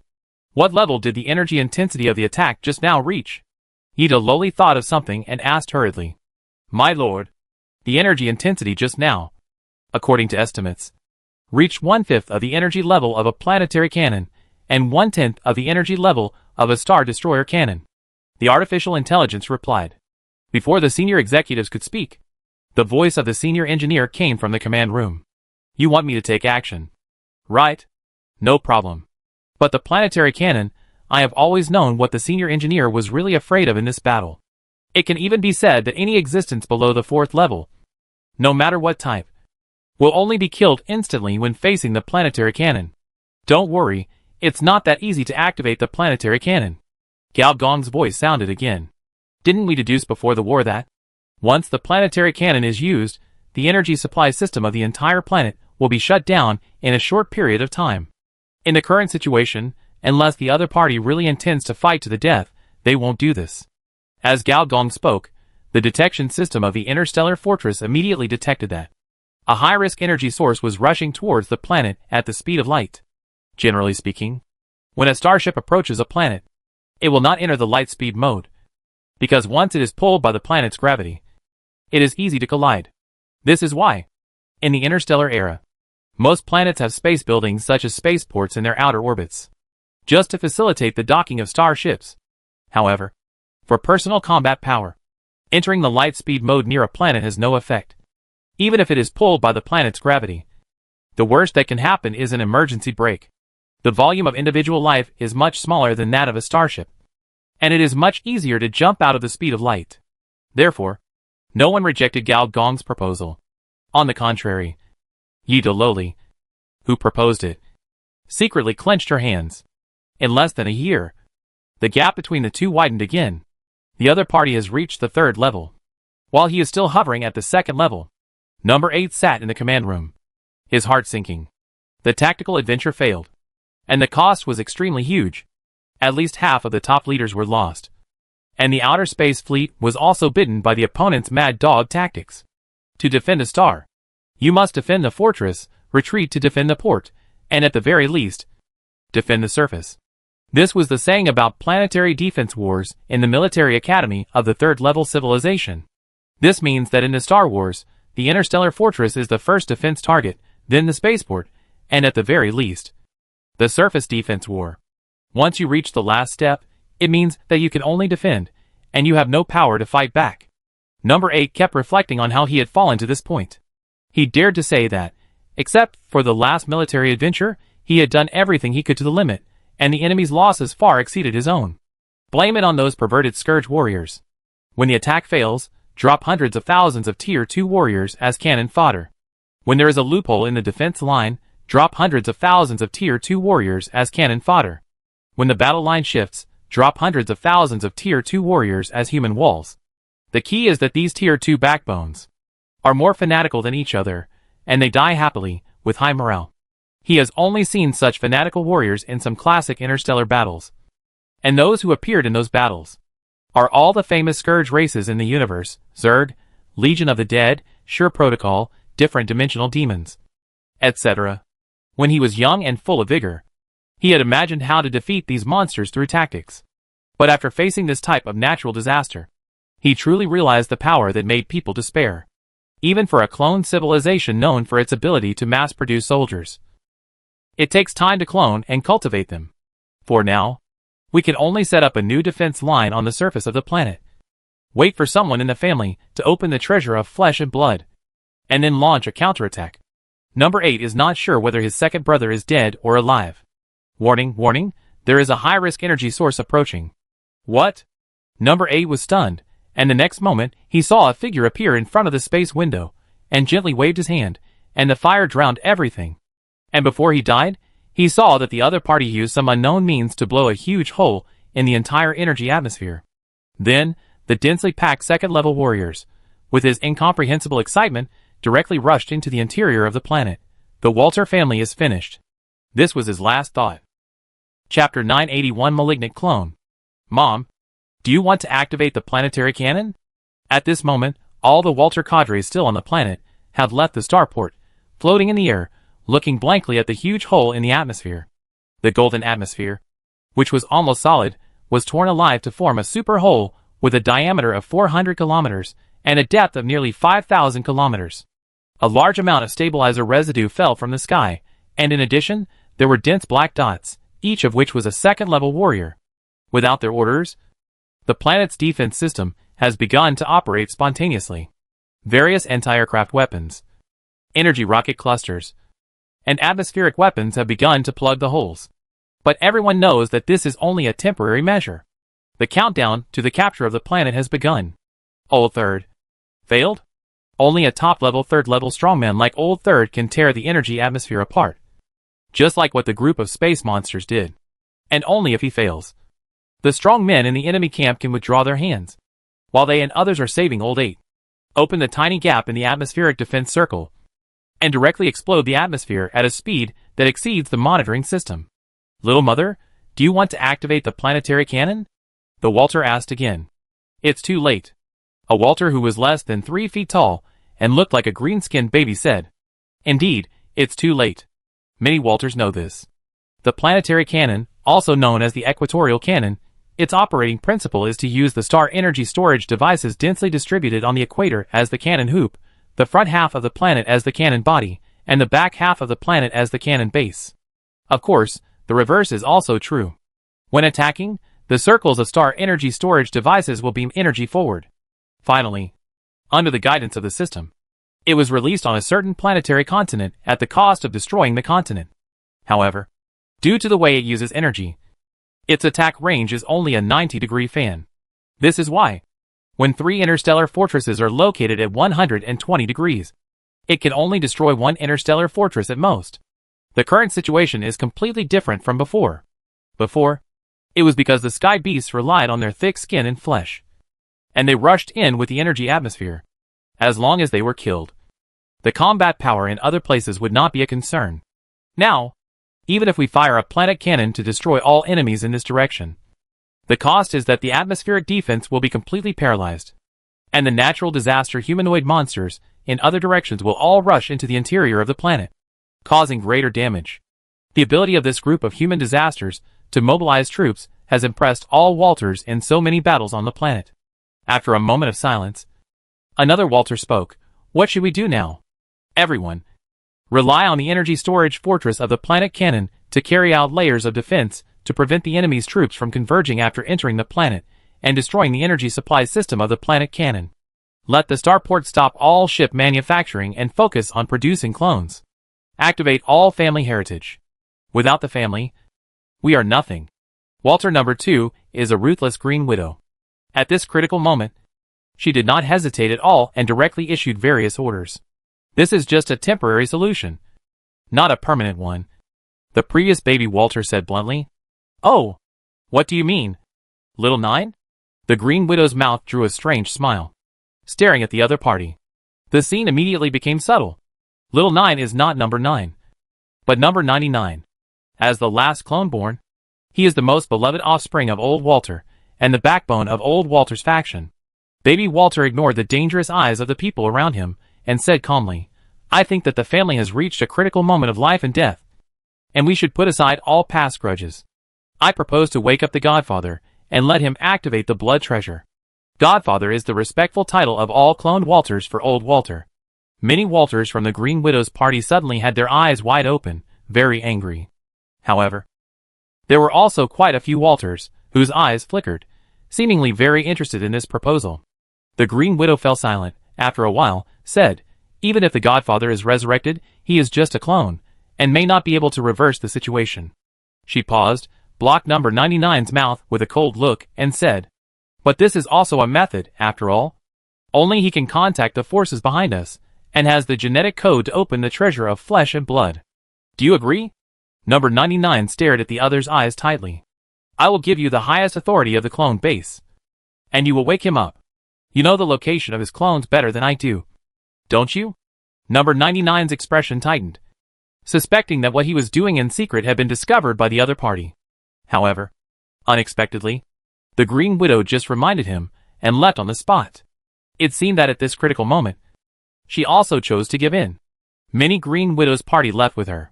What level did the energy intensity of the attack just now reach? Ida lowly thought of something and asked hurriedly. My lord, the energy intensity just now, according to estimates, reached 1/5 of the energy level of a planetary cannon, and 1/10 of the energy level of a Star Destroyer cannon. The artificial intelligence replied. Before the senior executives could speak, the voice of the senior engineer came from the command room. You want me to take action? Right? No problem. But the planetary cannon, I have always known what the senior engineer was really afraid of in this battle. It can even be said that any existence below the 4th level, no matter what type, will only be killed instantly when facing the planetary cannon. Don't worry, it's not that easy to activate the planetary cannon. Gao Gong's voice sounded again. Didn't we deduce before the war that, once the planetary cannon is used, the energy supply system of the entire planet will be shut down in a short period of time? In the current situation, unless the other party really intends to fight to the death, they won't do this. As Gao Gong spoke, the detection system of the interstellar fortress immediately detected that a high-risk energy source was rushing towards the planet at the speed of light. Generally speaking, when a starship approaches a planet, it will not enter the light speed mode, because once it is pulled by the planet's gravity, it is easy to collide. This is why, in the interstellar era, most planets have space buildings such as spaceports in their outer orbits, just to facilitate the docking of starships. However, for personal combat power, entering the light speed mode near a planet has no effect, even if it is pulled by the planet's gravity. The worst that can happen is an emergency brake. The volume of individual life is much smaller than that of a starship, and it is much easier to jump out of the speed of light. Therefore, no one rejected Gao Gong's proposal. On the contrary, Ida lowly, who proposed it, secretly clenched her hands. In less than a year, the gap between the two widened again. The other party has reached the 3rd level, while he is still hovering at the 2nd level. Number 8 sat in the command room, his heart sinking. The tactical adventure failed, and the cost was extremely huge. At least half of the top leaders were lost, and the outer space fleet was also bitten by the opponent's mad dog tactics. To defend a star, you must defend the fortress, retreat to defend the port, and at the very least, defend the surface. This was the saying about planetary defense wars in the military academy of the 3rd level civilization. This means that in the Star Wars, the interstellar fortress is the first defense target, then the spaceport, and at the very least, the surface defense war. Once you reach the last step, it means that you can only defend, and you have no power to fight back. Number 8 kept reflecting on how he had fallen to this point. He dared to say that, except for the last military adventure, he had done everything he could to the limit, and the enemy's losses far exceeded his own. Blame it on those perverted Scourge warriors. When the attack fails, drop hundreds of thousands of Tier 2 warriors as cannon fodder. When there is a loophole in the defense line, drop hundreds of thousands of Tier 2 warriors as cannon fodder. When the battle line shifts, drop hundreds of thousands of Tier 2 warriors as human walls. The key is that these Tier 2 backbones are more fanatical than each other, and they die happily, with high morale. He has only seen such fanatical warriors in some classic interstellar battles, and those who appeared in those battles are all the famous Scourge races in the universe: Zerg, Legion of the Dead, Sure Protocol, different dimensional demons, etc. When he was young and full of vigor, he had imagined how to defeat these monsters through tactics. But after facing this type of natural disaster, he truly realized the power that made people despair. Even for a clone civilization known for its ability to mass-produce soldiers, it takes time to clone and cultivate them. For now, we can only set up a new defense line on the surface of the planet. Wait for someone in the family to open the treasure of flesh and blood, and then launch a counterattack. Number 8 is not sure whether his second brother is dead or alive. Warning, warning, there is a high-risk energy source approaching. What? Number 8 was stunned, and the next moment, he saw a figure appear in front of the space window, and gently waved his hand, and the fire drowned everything. And before he died, he saw that the other party used some unknown means to blow a huge hole in the entire energy atmosphere. Then, the densely packed second-level warriors, with his incomprehensible excitement, directly rushed into the interior of the planet. The Walter family is finished. This was his last thought. Chapter 981 Malignant Clone. Mom, do you want to activate the planetary cannon? At this moment, all the Walter cadres still on the planet have left the starport, floating in the air, looking blankly at the huge hole in the atmosphere. The golden atmosphere, which was almost solid, was torn alive to form a super hole with a diameter of 400 kilometers and a depth of nearly 5,000 kilometers. A large amount of stabilizer residue fell from the sky, and in addition, there were dense black dots, each of which was a second-level warrior. Without their orders, the planet's defense system has begun to operate spontaneously. Various anti-aircraft weapons, energy rocket clusters, and atmospheric weapons have begun to plug the holes. But everyone knows that this is only a temporary measure. The countdown to the capture of the planet has begun. Old Third. Failed? Only a top-level third-level strongman like Old Third can tear the energy atmosphere apart. Just like what the group of space monsters did. And only if he fails. The strong men in the enemy camp can withdraw their hands, while they and others are saving Old 8. Open the tiny gap in the atmospheric defense circle, and directly explode the atmosphere at a speed that exceeds the monitoring system. Little mother, do you want to activate the planetary cannon? The Walter asked again. It's too late. A Walter who was less than 3 feet tall and looked like a green-skinned baby said. Indeed, it's too late. Many Walters know this. The planetary cannon, also known as the equatorial cannon, its operating principle is to use the star energy storage devices densely distributed on the equator as the cannon hoop, the front half of the planet as the cannon body, and the back half of the planet as the cannon base. Of course, the reverse is also true. When attacking, the circles of star energy storage devices will beam energy forward. Finally, under the guidance of the system, it was released on a certain planetary continent at the cost of destroying the continent. However, due to the way it uses energy, its attack range is only a 90-degree fan. This is why, when 3 interstellar fortresses are located at 120 degrees, it can only destroy 1 interstellar fortress at most. The current situation is completely different from before. Before, it was because the sky beasts relied on their thick skin and flesh, and they rushed in with the energy atmosphere. As long as they were killed, the combat power in other places would not be a concern. Now, even if we fire a planet cannon to destroy all enemies in this direction, the cost is that the atmospheric defense will be completely paralyzed, and the natural disaster humanoid monsters in other directions will all rush into the interior of the planet, causing greater damage. The ability of this group of human disasters to mobilize troops has impressed all Walters in so many battles on the planet. After a moment of silence, another Walter spoke. What should we do now? Everyone, rely on the energy storage fortress of the planet cannon to carry out layers of defense to prevent the enemy's troops from converging after entering the planet and destroying the energy supply system of the planet cannon. Let the starport stop all ship manufacturing and focus on producing clones. Activate all family heritage. Without the family, we are nothing. Walter number 2 is a ruthless green widow. At this critical moment, she did not hesitate at all and directly issued various orders. This is just a temporary solution, not a permanent one, the previous baby Walter said bluntly. Oh, what do you mean? Little 9? The Green Widow's mouth drew a strange smile, staring at the other party. The scene immediately became subtle. Little 9 is not number 9, but number 99. As the last clone born, he is the most beloved offspring of Old Walter, and the backbone of Old Walter's faction. Baby Walter ignored the dangerous eyes of the people around him, and said calmly, I think that the family has reached a critical moment of life and death, and we should put aside all past grudges. I propose to wake up the Godfather, and let him activate the blood treasure. Godfather is the respectful title of all cloned Walters for Old Walter. Many Walters from the Green Widow's party suddenly had their eyes wide open, very angry. However, there were also quite a few Walters, whose eyes flickered, seemingly very interested in this proposal. The Green Widow fell silent, after a while, said, even if the Godfather is resurrected, he is just a clone, and may not be able to reverse the situation. She paused, blocked number 99's mouth with a cold look, and said, but this is also a method, after all. Only he can contact the forces behind us, and has the genetic code to open the treasure of flesh and blood. Do you agree? Number 99 stared at the other's eyes tightly. I will give you the highest authority of the clone base, And you will wake him up. You know the location of his clones better than I do. Don't you? Number 99's expression tightened, suspecting that what he was doing in secret had been discovered by the other party. However, unexpectedly, the Green Widow just reminded him and leapt on the spot. It seemed that at this critical moment, she also chose to give in. Many Green Widow's party left with her.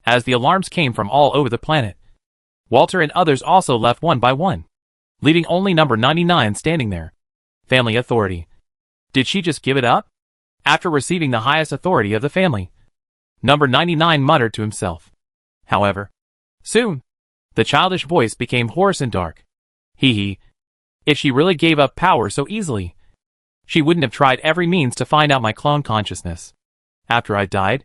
As the alarms came from all over the planet, Walter and others also left one by one, leaving only number 99 standing there. Family authority. Did she just give it up? After receiving the highest authority of the family, number 99 muttered to himself. However, soon, the childish voice became hoarse and dark. Hee. If she really gave up power so easily, she wouldn't have tried every means to find out my clone consciousness. After I died,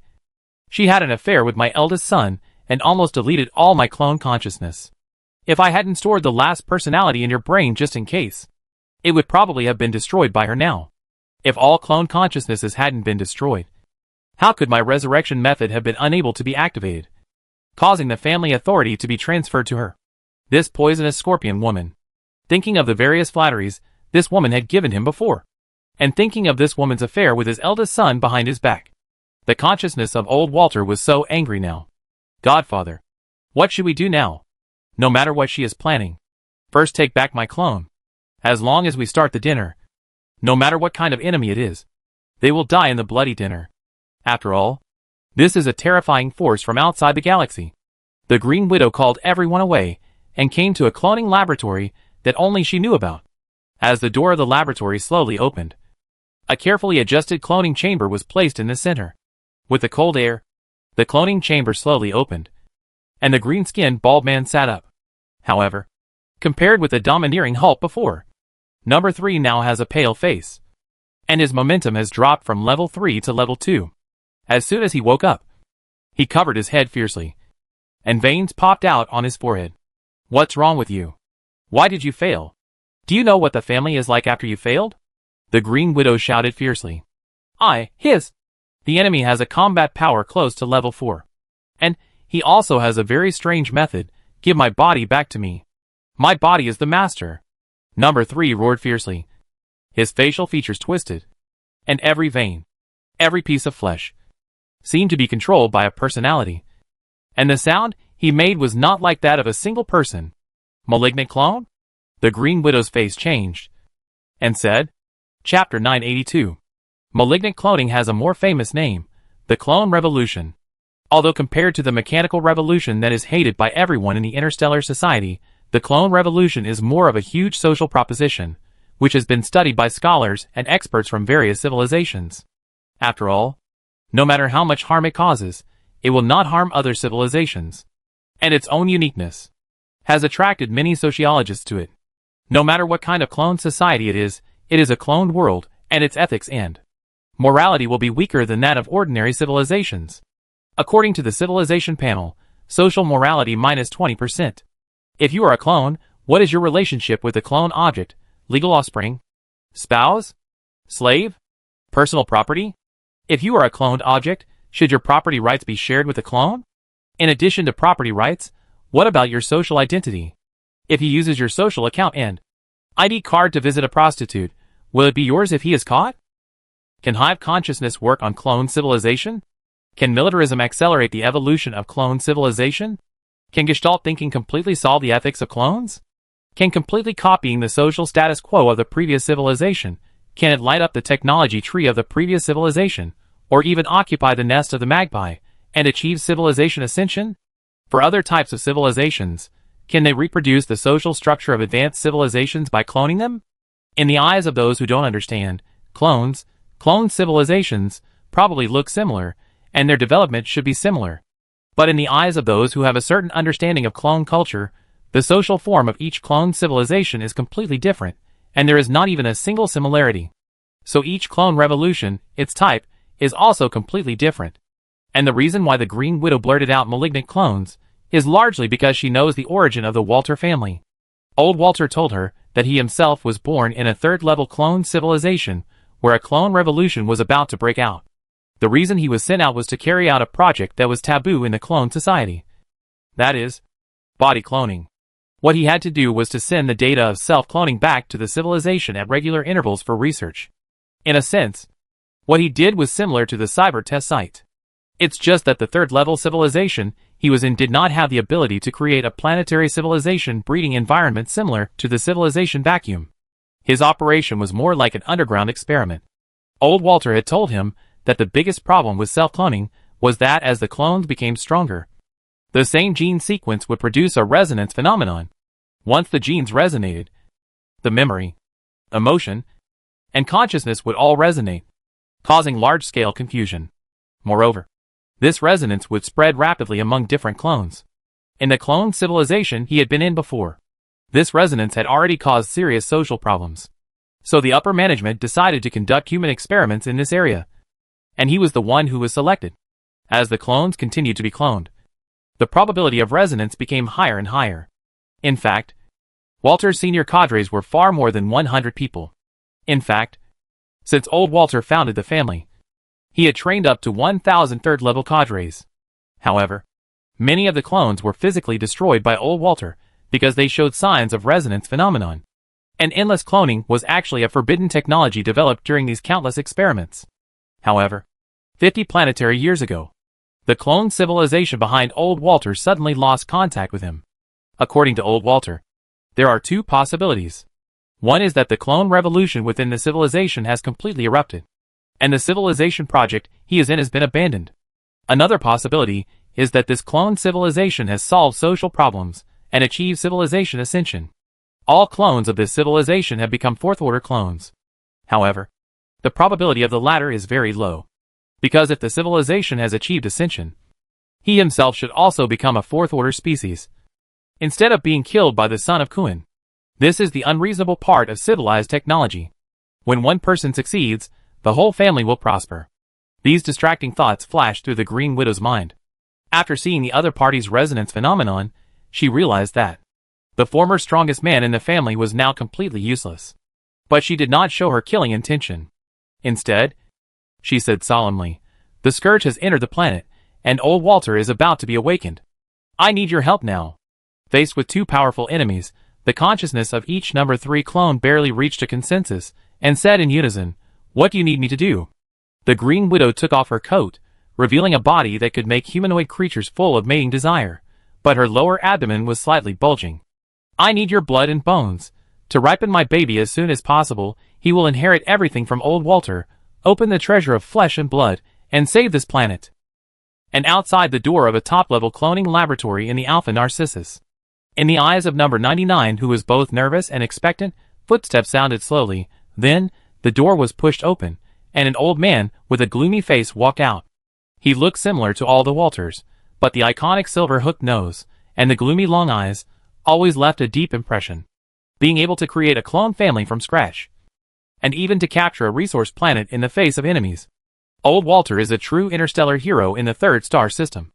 she had an affair with my eldest son and almost deleted all my clone consciousness. If I hadn't stored the last personality in your brain just in case, it would probably have been destroyed by her now. If all clone consciousnesses hadn't been destroyed, how could my resurrection method have been unable to be activated, causing the family authority to be transferred to her? This poisonous scorpion woman. Thinking of the various flatteries this woman had given him before, and thinking of this woman's affair with his eldest son behind his back, the consciousness of old Walter was so angry now. Godfather, what should we do now? No matter what she is planning, first take back my clone. As long as we start the dinner, no matter what kind of enemy it is, they will die in the bloody dinner. After all, this is a terrifying force from outside the galaxy. The Green Widow called everyone away and came to a cloning laboratory that only she knew about. As the door of the laboratory slowly opened, a carefully adjusted cloning chamber was placed in the center. With the cold air, the cloning chamber slowly opened, and the green-skinned bald man sat up. However, compared with the domineering Hulk before, number 3 now has a pale face, and his momentum has dropped from level 3 to level 2. As soon as he woke up, he covered his head fiercely, and veins popped out on his forehead. What's wrong with you? Why did you fail? Do you know what the family is like after you failed? The Green Widow shouted fiercely. The enemy has a combat power close to level 4. And he also has a very strange method. Give my body back to me. My body is the master. Number 3 roared fiercely. His facial features twisted, and every vein, every piece of flesh, seemed to be controlled by a personality. And the sound he made was not like that of a single person. Malignant clone? The Green Widow's face changed, and said, Chapter 982. Malignant cloning has a more famous name, the Clone Revolution. Although compared to the mechanical revolution that is hated by everyone in the interstellar society, the Clone Revolution is more of a huge social proposition, which has been studied by scholars and experts from various civilizations. After all, no matter how much harm it causes, it will not harm other civilizations. And its own uniqueness has attracted many sociologists to it. No matter what kind of cloned society it is a cloned world, and its ethics and morality will be weaker than that of ordinary civilizations. According to the civilization panel, social morality minus 20%. If you are a clone, what is your relationship with the clone object? Legal offspring? Spouse? Slave? Personal property? If you are a cloned object, should your property rights be shared with the clone? In addition to property rights, what about your social identity? If he uses your social account and ID card to visit a prostitute, will it be yours if he is caught? Can hive consciousness work on clone civilization? Can militarism accelerate the evolution of clone civilization? Can Gestalt thinking completely solve the ethics of clones? Can completely copying the social status quo of the previous civilization, can it light up the technology tree of the previous civilization, or even occupy the nest of the magpie, and achieve civilization ascension? For other types of civilizations, can they reproduce the social structure of advanced civilizations by cloning them? In the eyes of those who don't understand, cloned civilizations probably look similar, and their development should be similar. But in the eyes of those who have a certain understanding of clone culture, the social form of each cloned civilization is completely different, and there is not even a single similarity. So each clone revolution, its type, is also completely different. And the reason why the Green Widow blurted out malignant clones is largely because she knows the origin of the Walter family. Old Walter told her that he himself was born in a third-level clone civilization where a clone revolution was about to break out. The reason he was sent out was to carry out a project that was taboo in the clone society. That is, body cloning. What he had to do was to send the data of self-cloning back to the civilization at regular intervals for research. In a sense, what he did was similar to the cyber test site. It's just that the third-level civilization he was in did not have the ability to create a planetary civilization breeding environment similar to the civilization vacuum. His operation was more like an underground experiment. Old Walter had told him that the biggest problem with self-cloning was that as the clones became stronger, the same gene sequence would produce a resonance phenomenon. Once the genes resonated, the memory, emotion, and consciousness would all resonate, causing large-scale confusion. Moreover, this resonance would spread rapidly among different clones. In the clone civilization he had been in before, this resonance had already caused serious social problems. So the upper management decided to conduct human experiments in this area, and he was the one who was selected. As the clones continued to be cloned, the probability of resonance became higher and higher. In fact, Walter's senior cadres were far more than 100 people. In fact, since old Walter founded the family, he had trained up to 1,000 third-level cadres. However, many of the clones were physically destroyed by old Walter because they showed signs of resonance phenomenon. And endless cloning was actually a forbidden technology developed during these countless experiments. However, 50 planetary years ago, the clone civilization behind old Walter suddenly lost contact with him. According to old Walter, there are two possibilities. One is that the clone revolution within the civilization has completely erupted, and the civilization project he is in has been abandoned. Another possibility is that this clone civilization has solved social problems and achieved civilization ascension. All clones of this civilization have become fourth-order clones. However, the probability of the latter is very low, because if the civilization has achieved ascension, he himself should also become a fourth-order species, instead of being killed by the son of Kuan. This is the unreasonable part of civilized technology. When one person succeeds, the whole family will prosper. These distracting thoughts flashed through the Green Widow's mind. After seeing the other party's resonance phenomenon, she realized that the former strongest man in the family was now completely useless. But she did not show her killing intention. Instead, she said solemnly, "The scourge has entered the planet, and old Walter is about to be awakened. I need your help now." Faced with two powerful enemies, the consciousness of each number 3 clone barely reached a consensus, and said in unison, "What do you need me to do?" The Green Widow took off her coat, revealing a body that could make humanoid creatures full of mating desire, but her lower abdomen was slightly bulging. "I need your blood and bones. To ripen my baby as soon as possible, he will inherit everything from old Walter, open the treasure of flesh and blood, and save this planet." And outside the door of a top-level cloning laboratory in the Alpha Narcissus, in the eyes of number 99, who was both nervous and expectant, footsteps sounded slowly. Then, the door was pushed open, and an old man with a gloomy face walked out. He looked similar to all the Walters, but the iconic silver hooked nose, and the gloomy long eyes, always left a deep impression. Being able to create a clone family from scratch, and even to capture a resource planet in the face of enemies. Old Walter is a true interstellar hero in the third star system.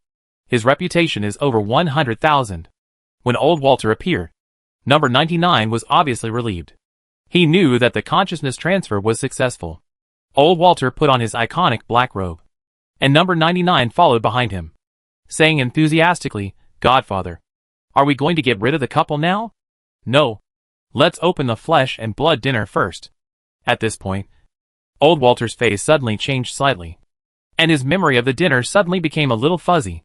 His reputation is over 100,000. When old Walter appeared, number 99 was obviously relieved. He knew that the consciousness transfer was successful. Old Walter put on his iconic black robe, and number 99 followed behind him, saying enthusiastically, "Godfather, are we going to get rid of the couple now?" "No. Let's open the flesh and blood dinner first." At this point, old Walter's face suddenly changed slightly, and his memory of the dinner suddenly became a little fuzzy.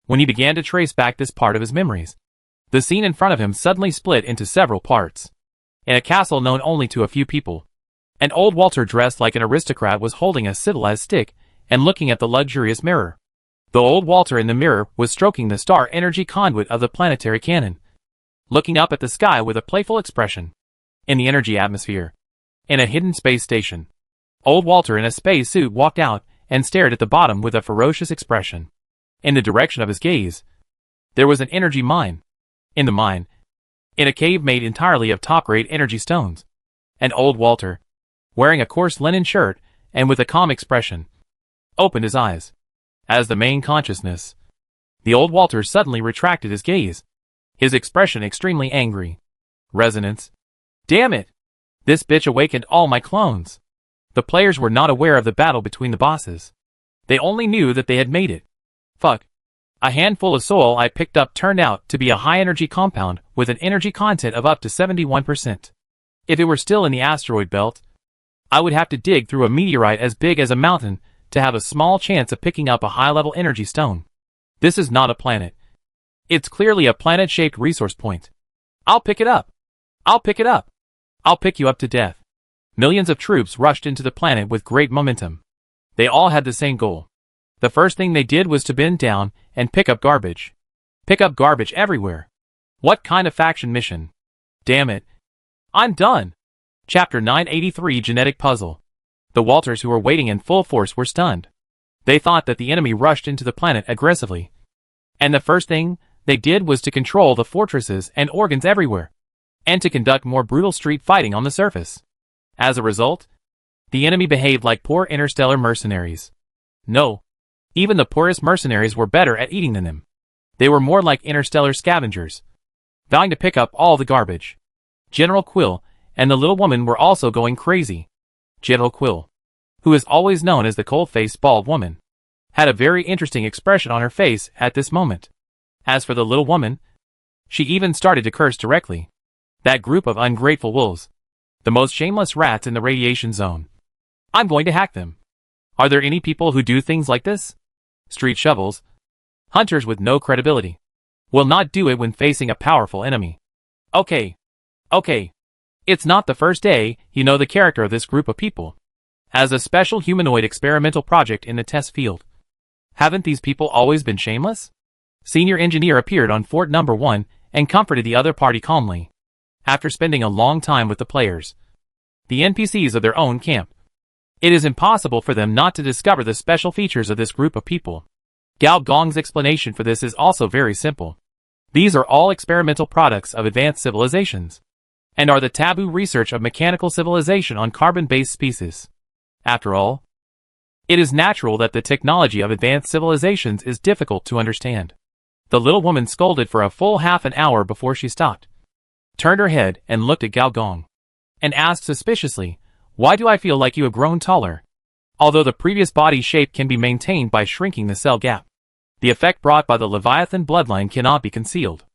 When he began to trace back this part of his memories, the scene in front of him suddenly split into several parts. In a castle known only to a few people, and old Walter, dressed like an aristocrat, was holding a civilized stick and looking at the luxurious mirror. The old Walter in the mirror was stroking the star energy conduit of the planetary cannon, looking up at the sky with a playful expression. In the energy atmosphere, in a hidden space station, old Walter in a space suit walked out and stared at the bottom with a ferocious expression. In the direction of his gaze, there was an energy mine. In the mine, in a cave made entirely of top-grade energy stones, and old Walter, wearing a coarse linen shirt and with a calm expression, opened his eyes. As the main consciousness, the old Walter suddenly retracted his gaze, his expression extremely angry. "Resonance? Damn it! This bitch awakened all my clones." The players were not aware of the battle between the bosses. They only knew that they had made it. Fuck. A handful of soil I picked up turned out to be a high-energy compound with an energy content of up to 71%. If it were still in the asteroid belt, I would have to dig through a meteorite as big as a mountain to have a small chance of picking up a high-level energy stone. This is not a planet. It's clearly a planet-shaped resource point. I'll pick it up. I'll pick it up. I'll pick you up to death. Millions of troops rushed into the planet with great momentum. They all had the same goal. The first thing they did was to bend down and pick up garbage. Pick up garbage everywhere. What kind of faction mission? Damn it. I'm done. Chapter 983 Genetic Puzzle. The Walters who were waiting in full force were stunned. They thought that the enemy rushed into the planet aggressively. And the first thing they did was to control the fortresses and organs everywhere, and to conduct more brutal street fighting on the surface. As a result, the enemy behaved like poor interstellar mercenaries. No, even the poorest mercenaries were better at eating than them. They were more like interstellar scavengers, vowing to pick up all the garbage. General Quill and the little woman were also going crazy. General Quill, who is always known as the cold-faced bald woman, had a very interesting expression on her face at this moment. As for the little woman, she even started to curse directly. That group of ungrateful wolves, the most shameless rats in the radiation zone. I'm going to hack them. Are there any people who do things like this? Street shovels, hunters with no credibility, will not do it when facing a powerful enemy. Okay. It's not the first day you know the character of this group of people. As a special humanoid experimental project in the test field. Haven't these people always been shameless? Senior Engineer appeared on Fort Number 1 and comforted the other party calmly. After spending a long time with the players, the NPCs of their own camp, it is impossible for them not to discover the special features of this group of people. Gao Gong's explanation for this is also very simple. These are all experimental products of advanced civilizations, and are the taboo research of mechanical civilization on carbon-based species. After all, it is natural that the technology of advanced civilizations is difficult to understand. The little woman scolded for a full half an hour before she stopped, turned her head and looked at Gao Gong, and asked suspiciously, "Why do I feel like you have grown taller?" Although the previous body shape can be maintained by shrinking the cell gap, the effect brought by the Leviathan bloodline cannot be concealed.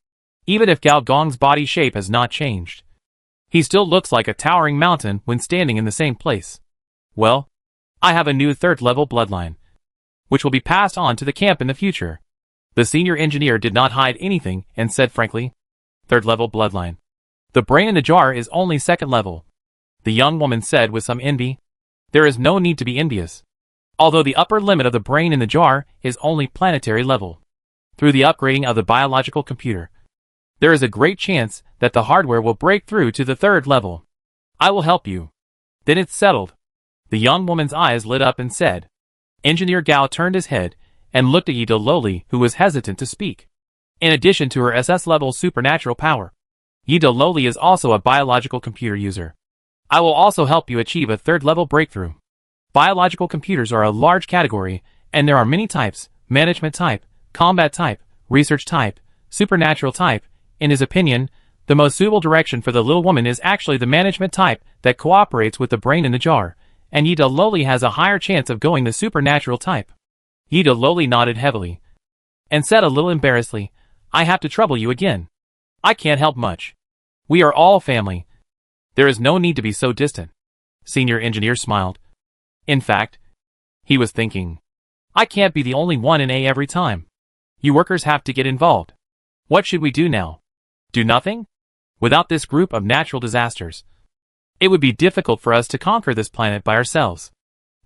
Even if Gao Gong's body shape has not changed, he still looks like a towering mountain when standing in the same place. Well, I have a new third-level bloodline, which will be passed on to the camp in the future. The senior engineer did not hide anything and said frankly, "Third-level bloodline. The brain in the jar is only second level." The young woman said with some envy. There is no need to be envious. Although the upper limit of the brain in the jar is only planetary level. Through the upgrading of the biological computer, there is a great chance that the hardware will break through to the third level. I will help you. Then it's settled. The young woman's eyes lit up and said. Engineer Gao turned his head and looked at Yida Loli, who was hesitant to speak. In addition to her SS-level supernatural power, Yida Loli is also a biological computer user. I will also help you achieve a third-level breakthrough. Biological computers are a large category, and there are many types: management type, combat type, research type, supernatural type. In his opinion, the most suitable direction for the little woman is actually the management type that cooperates with the brain in the jar, and Yida Loli has a higher chance of going the supernatural type. Yida Loli nodded heavily, and said a little embarrassedly, I have to trouble you again. I can't help much. We are all family. There is no need to be so distant. Senior Engineer smiled. In fact, he was thinking, I can't be the only one in A every time. You workers have to get involved. What should we do now? Do nothing? Without this group of natural disasters, it would be difficult for us to conquer this planet by ourselves.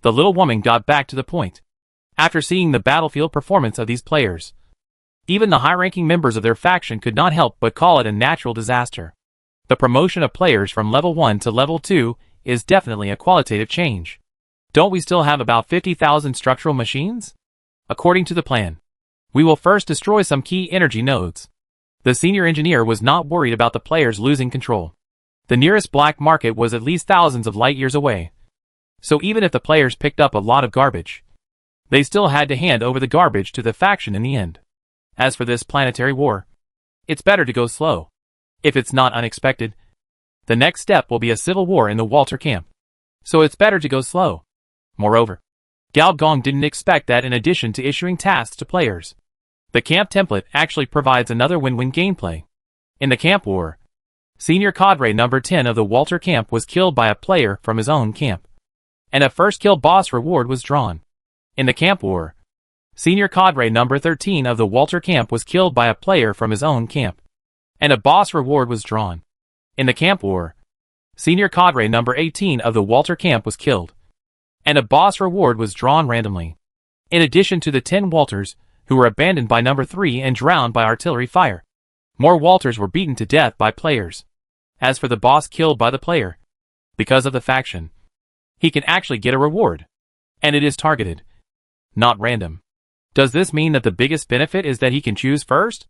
The little woman got back to the point. After seeing the battlefield performance of these players, even the high-ranking members of their faction could not help but call it a natural disaster. The promotion of players from level 1 to level 2 is definitely a qualitative change. Don't we still have about 50,000 structural machines? According to the plan, we will first destroy some key energy nodes. The senior engineer was not worried about the players losing control. The nearest black market was at least thousands of light years away. So even if the players picked up a lot of garbage, they still had to hand over the garbage to the faction in the end. As for this planetary war, it's better to go slow. If it's not unexpected, the next step will be a civil war in the Walter camp. So it's better to go slow. Moreover, Gao Gong didn't expect that in addition to issuing tasks to players, The camp template actually provides another win-win gameplay. In the camp war, Senior Cadre number 10 of the Walter camp was killed by a player from his own camp, and a first kill boss reward was drawn. In the camp war, Senior Cadre number 13 of the Walter camp was killed by a player from his own camp, and a boss reward was drawn. In the camp war, Senior Cadre number 18 of the Walter camp was killed, and a boss reward was drawn randomly. In addition to the 10 Walters, who were abandoned by number 3 and drowned by artillery fire, more Walters were beaten to death by players. As for the boss killed by the player, because of the faction, he can actually get a reward, and it is targeted, not random. Does this mean that the biggest benefit is that he can choose first?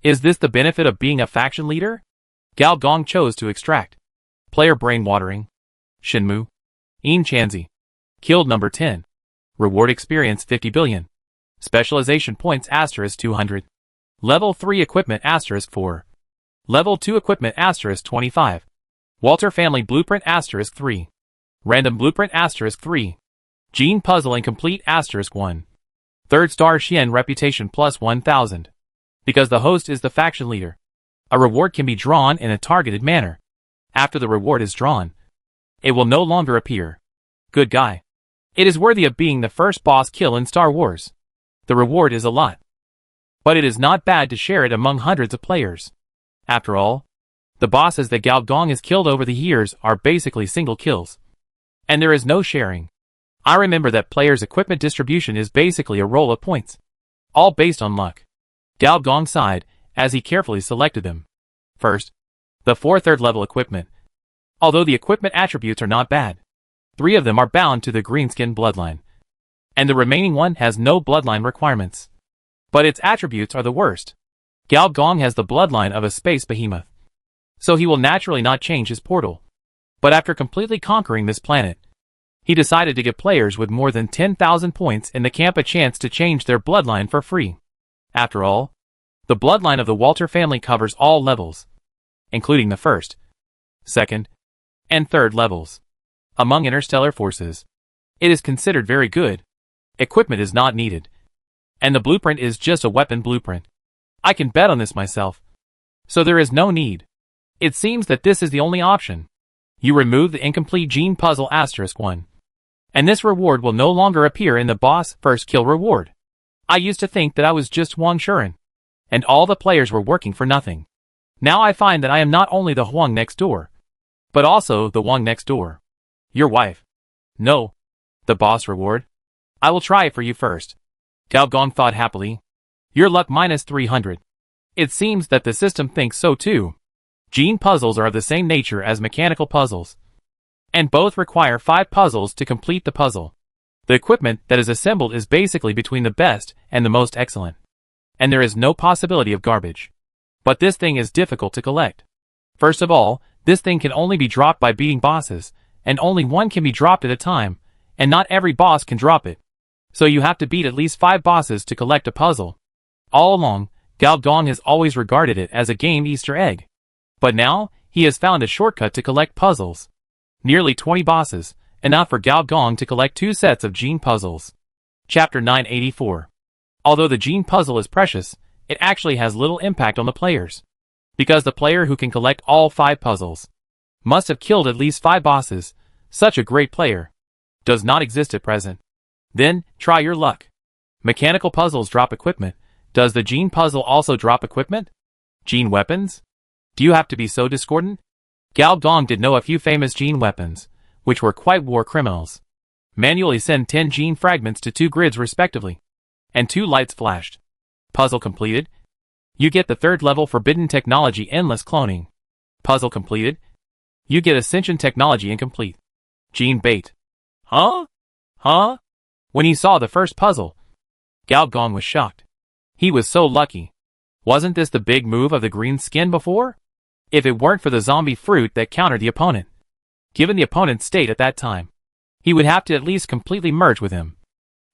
Is this the benefit of being a faction leader? Gao Gong chose to extract. Player brainwatering. Shenmue. Een Chanzi. Killed number 10. Reward experience 50 billion. Specialization points * 200. Level 3 equipment * 4. Level 2 equipment * 25. Walter family blueprint * 3. Random blueprint * 3. Gene puzzle incomplete * 1. Third star Xian reputation plus 1000. Because the host is the faction leader, a reward can be drawn in a targeted manner. After the reward is drawn, it will no longer appear. Good guy. It is worthy of being the first boss kill in Star Wars. The reward is a lot, but it is not bad to share it among hundreds of players. After all, the bosses that Gao Gong has killed over the years are basically single kills, and there is no sharing. I remember that players' equipment distribution is basically a roll of points, all based on luck. Gao Gong sighed as he carefully selected them. First, the 4 third-level equipment. Although the equipment attributes are not bad, 3 of them are bound to the greenskin bloodline, and the remaining one has no bloodline requirements. But its attributes are the worst. Gao Gong has the bloodline of a space behemoth, so he will naturally not change his portal. But after completely conquering this planet, he decided to give players with more than 10,000 points in the camp a chance to change their bloodline for free. After all, the bloodline of the Walter family covers all levels, including the first, second, and third levels. Among interstellar forces, it is considered very good. Equipment is not needed, and the blueprint is just a weapon blueprint. I can bet on this myself, so there is no need. It seems that this is the only option. You remove the incomplete gene puzzle * 1, and this reward will no longer appear in the boss first kill reward. I used to think that I was just Huang Shuren, and all the players were working for nothing. Now I find that I am not only the Huang next door, but also the Huang next door. Your wife. No. The boss reward. I will try it for you first. Gao Gong thought happily. Your luck minus 300. It seems that the system thinks so too. Gene puzzles are of the same nature as mechanical puzzles, and both require 5 puzzles to complete the puzzle. The equipment that is assembled is basically between the best and the most excellent, and there is no possibility of garbage. But this thing is difficult to collect. First of all, this thing can only be dropped by beating bosses, and only one can be dropped at a time, and not every boss can drop it. So you have to beat at least 5 bosses to collect a puzzle. All along, Gao Gong has always regarded it as a game Easter egg. But now, he has found a shortcut to collect puzzles. Nearly 20 bosses, enough for Gao Gong to collect 2 sets of gene puzzles. Chapter 984. Although the gene puzzle is precious, it actually has little impact on the players, because the player who can collect all 5 puzzles must have killed at least 5 bosses. Such a great player does not exist at present. Then, try your luck. Mechanical puzzles drop equipment. Does the gene puzzle also drop equipment? Gene weapons? Do you have to be so discordant? Gao Gong did know a few famous gene weapons, which were quite war criminals. Manually send 10 gene fragments to 2 grids respectively, and 2 lights flashed. Puzzle completed. You get the 3rd level forbidden technology endless cloning. Puzzle completed. You get ascension technology incomplete. Gene bait. Huh? When he saw the first puzzle, Gao Gong was shocked. He was so lucky. Wasn't this the big move of the green skin before? If it weren't for the zombie fruit that countered the opponent, given the opponent's state at that time, he would have to at least completely merge with him,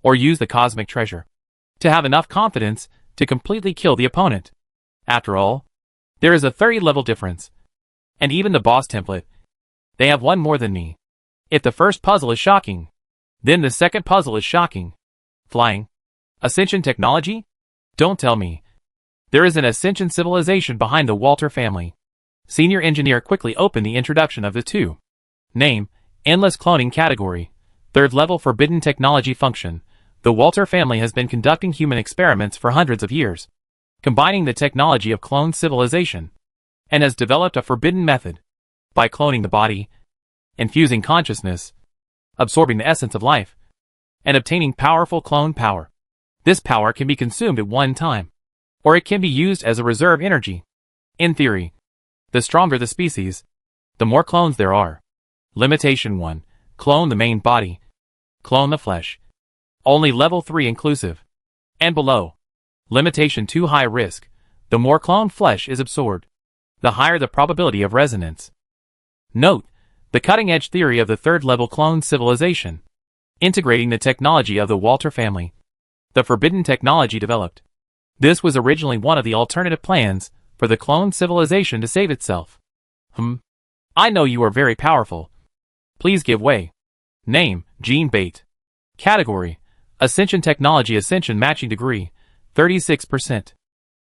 or use the cosmic treasure, to have enough confidence to completely kill the opponent. After all, there is a 30-level difference, and even the boss template, they have one more than me. If the first puzzle is shocking, then the second puzzle is shocking. Flying. Ascension technology? Don't tell me. There is an Ascension civilization behind the Walter family. Senior engineer quickly opened the introduction of the two. Name, Endless Cloning Category. Third level forbidden technology function. The Walter family has been conducting human experiments for hundreds of years, combining the technology of cloned civilization, and has developed a forbidden method. By cloning the body, infusing consciousness, absorbing the essence of life, and obtaining powerful clone power. This power can be consumed at one time, or it can be used as a reserve energy. In theory, the stronger the species, the more clones there are. Limitation 1. Clone the main body. Clone the flesh. Only level 3 inclusive. And below. Limitation 2. High risk. The more cloned flesh is absorbed, the higher the probability of resonance. Note, the cutting-edge theory of the third-level cloned civilization, integrating the technology of the Walter family. The forbidden technology developed. This was originally one of the alternative plans for the cloned civilization to save itself. I know you are very powerful. Please give way. Name, Gene Bait. Category, Ascension Technology. Ascension Matching Degree, 36%.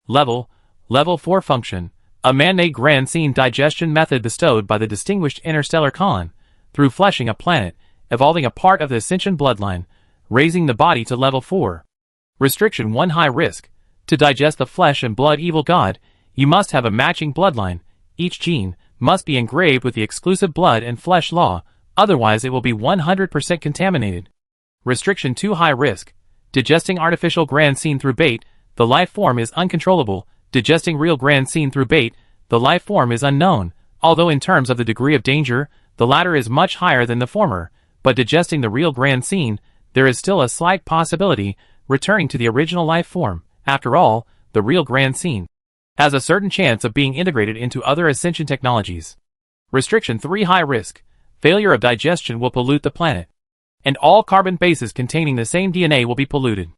Level 4. Function, a man-made grand scene digestion method bestowed by the distinguished interstellar Khan, through fleshing a planet, evolving a part of the Ascension bloodline, raising the body to level 4. Restriction 1. High risk. To digest the flesh and blood evil god, you must have a matching bloodline. Each gene must be engraved with the exclusive blood and flesh law, otherwise it will be 100% contaminated. Restriction 2. High risk. Digesting artificial grand scene through bait, the life form is uncontrollable. Digesting real grand scene through bait, the life form is unknown, although in terms of the degree of danger, the latter is much higher than the former, but digesting the real grand scene, there is still a slight possibility returning to the original life form. After all, the real grand scene has a certain chance of being integrated into other Ascension technologies. Restriction 3. High risk. Failure of digestion will pollute the planet, and all carbon bases containing the same DNA will be polluted.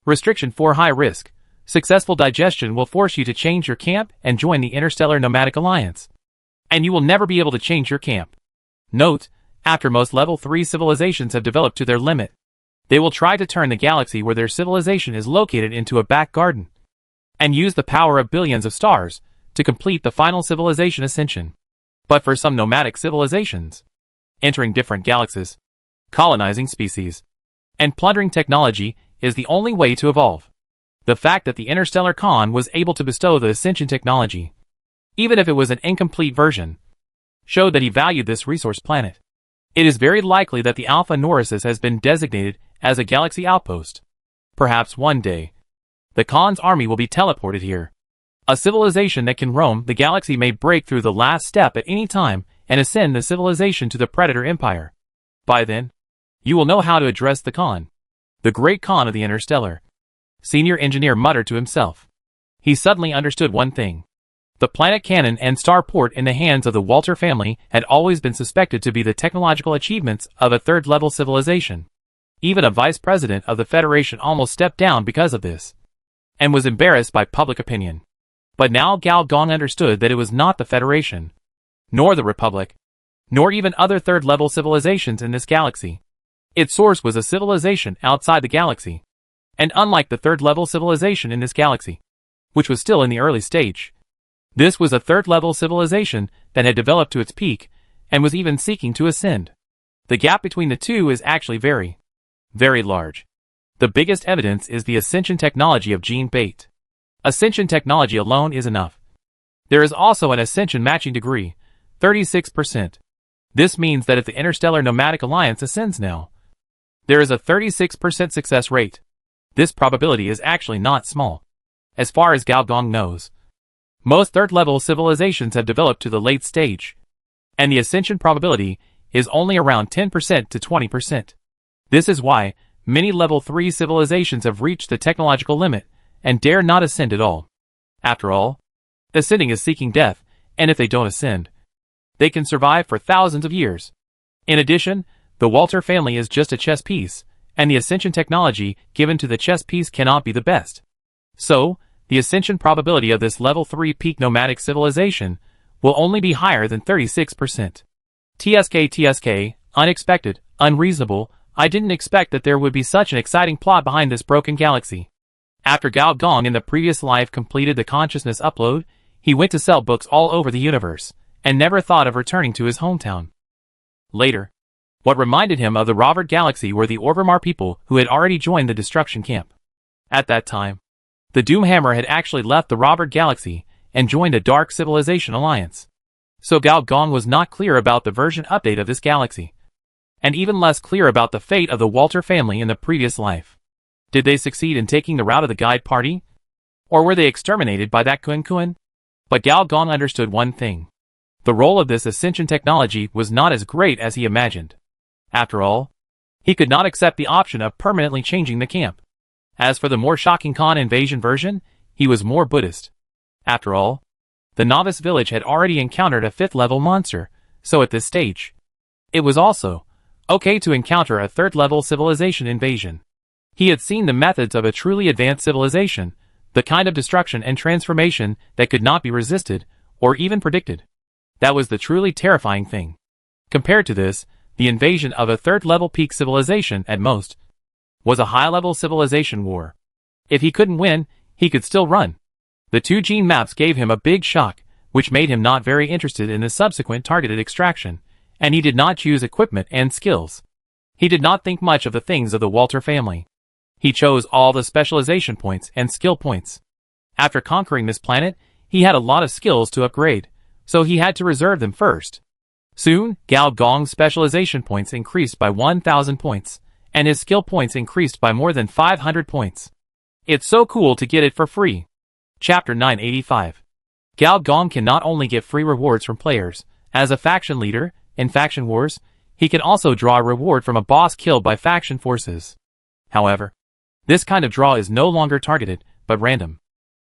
Restriction 4. High risk. Successful digestion will force you to change your camp and join the Interstellar Nomadic Alliance, and you will never be able to change your camp. Note, after most level 3 civilizations have developed to their limit, they will try to turn the galaxy where their civilization is located into a back garden, and use the power of billions of stars to complete the final civilization ascension. But for some nomadic civilizations, entering different galaxies, colonizing species, and plundering technology is the only way to evolve. The fact that the Interstellar Khan was able to bestow the Ascension technology, even if it was an incomplete version, showed that he valued this resource planet. It is very likely that the Alpha Norisis has been designated as a galaxy outpost. Perhaps one day, the Khan's army will be teleported here. A civilization that can roam the galaxy may break through the last step at any time and ascend the civilization to the Predator Empire. By then, you will know how to address the Khan, the great Khan of the Interstellar. Senior engineer muttered to himself. He suddenly understood one thing. The planet cannon and starport in the hands of the Walter family had always been suspected to be the technological achievements of a third-level civilization. Even a vice president of the Federation almost stepped down because of this, and was embarrassed by public opinion. But now Gao Gong understood that it was not the Federation, nor the Republic, nor even other third-level civilizations in this galaxy. Its source was a civilization outside the galaxy, and unlike the third-level civilization in this galaxy, which was still in the early stage, this was a third-level civilization that had developed to its peak, and was even seeking to ascend. The gap between the two is actually very, very large. The biggest evidence is the Ascension technology of Gene Bait. Ascension technology alone is enough. There is also an Ascension matching degree, 36%. This means that if the Interstellar Nomadic Alliance ascends now, there is a 36% success rate. This probability is actually not small. As far as Gao Gong knows, most third-level civilizations have developed to the late stage, and the ascension probability is only around 10% to 20%. This is why many level 3 civilizations have reached the technological limit and dare not ascend at all. After all, ascending is seeking death, and if they don't ascend, they can survive for thousands of years. In addition, the Walter family is just a chess piece, and the ascension technology given to the chess piece cannot be the best. So, the ascension probability of this level 3 peak nomadic civilization will only be higher than 36%. TSK, unexpected, unreasonable. I didn't expect that there would be such an exciting plot behind this broken galaxy. After Gao Gong in the previous life completed the consciousness upload, he went to sell books all over the universe, and never thought of returning to his hometown. Later, what reminded him of the Robert Galaxy were the Orgrimmar people who had already joined the destruction camp. At that time, the Doomhammer had actually left the Robert Galaxy and joined a Dark Civilization alliance. So Gao Gong was not clear about the version update of this galaxy, and even less clear about the fate of the Walter family in the previous life. Did they succeed in taking the route of the guide party? Or were they exterminated by that Kun Kun? But Gao Gong understood one thing. The role of this ascension technology was not as great as he imagined. After all, he could not accept the option of permanently changing the camp. As for the more shocking Khan invasion version, he was more Buddhist. After all, the novice village had already encountered a 5th-level monster, so at this stage, it was also okay to encounter a 3rd-level civilization invasion. He had seen the methods of a truly advanced civilization, the kind of destruction and transformation that could not be resisted, or even predicted. That was the truly terrifying thing. Compared to this, the invasion of a 3rd-level peak civilization, at most, was a high-level civilization war. If he couldn't win, he could still run. The 2 gene maps gave him a big shock, which made him not very interested in the subsequent targeted extraction, and he did not choose equipment and skills. He did not think much of the things of the Walter family. He chose all the specialization points and skill points. After conquering this planet, he had a lot of skills to upgrade, so he had to reserve them first. Soon, Gao Gong's specialization points increased by 1,000 points, and his skill points increased by more than 500 points. It's so cool to get it for free. Chapter 985. Gao Gong can not only get free rewards from players, as a faction leader, in faction wars, he can also draw a reward from a boss killed by faction forces. However, this kind of draw is no longer targeted, but random.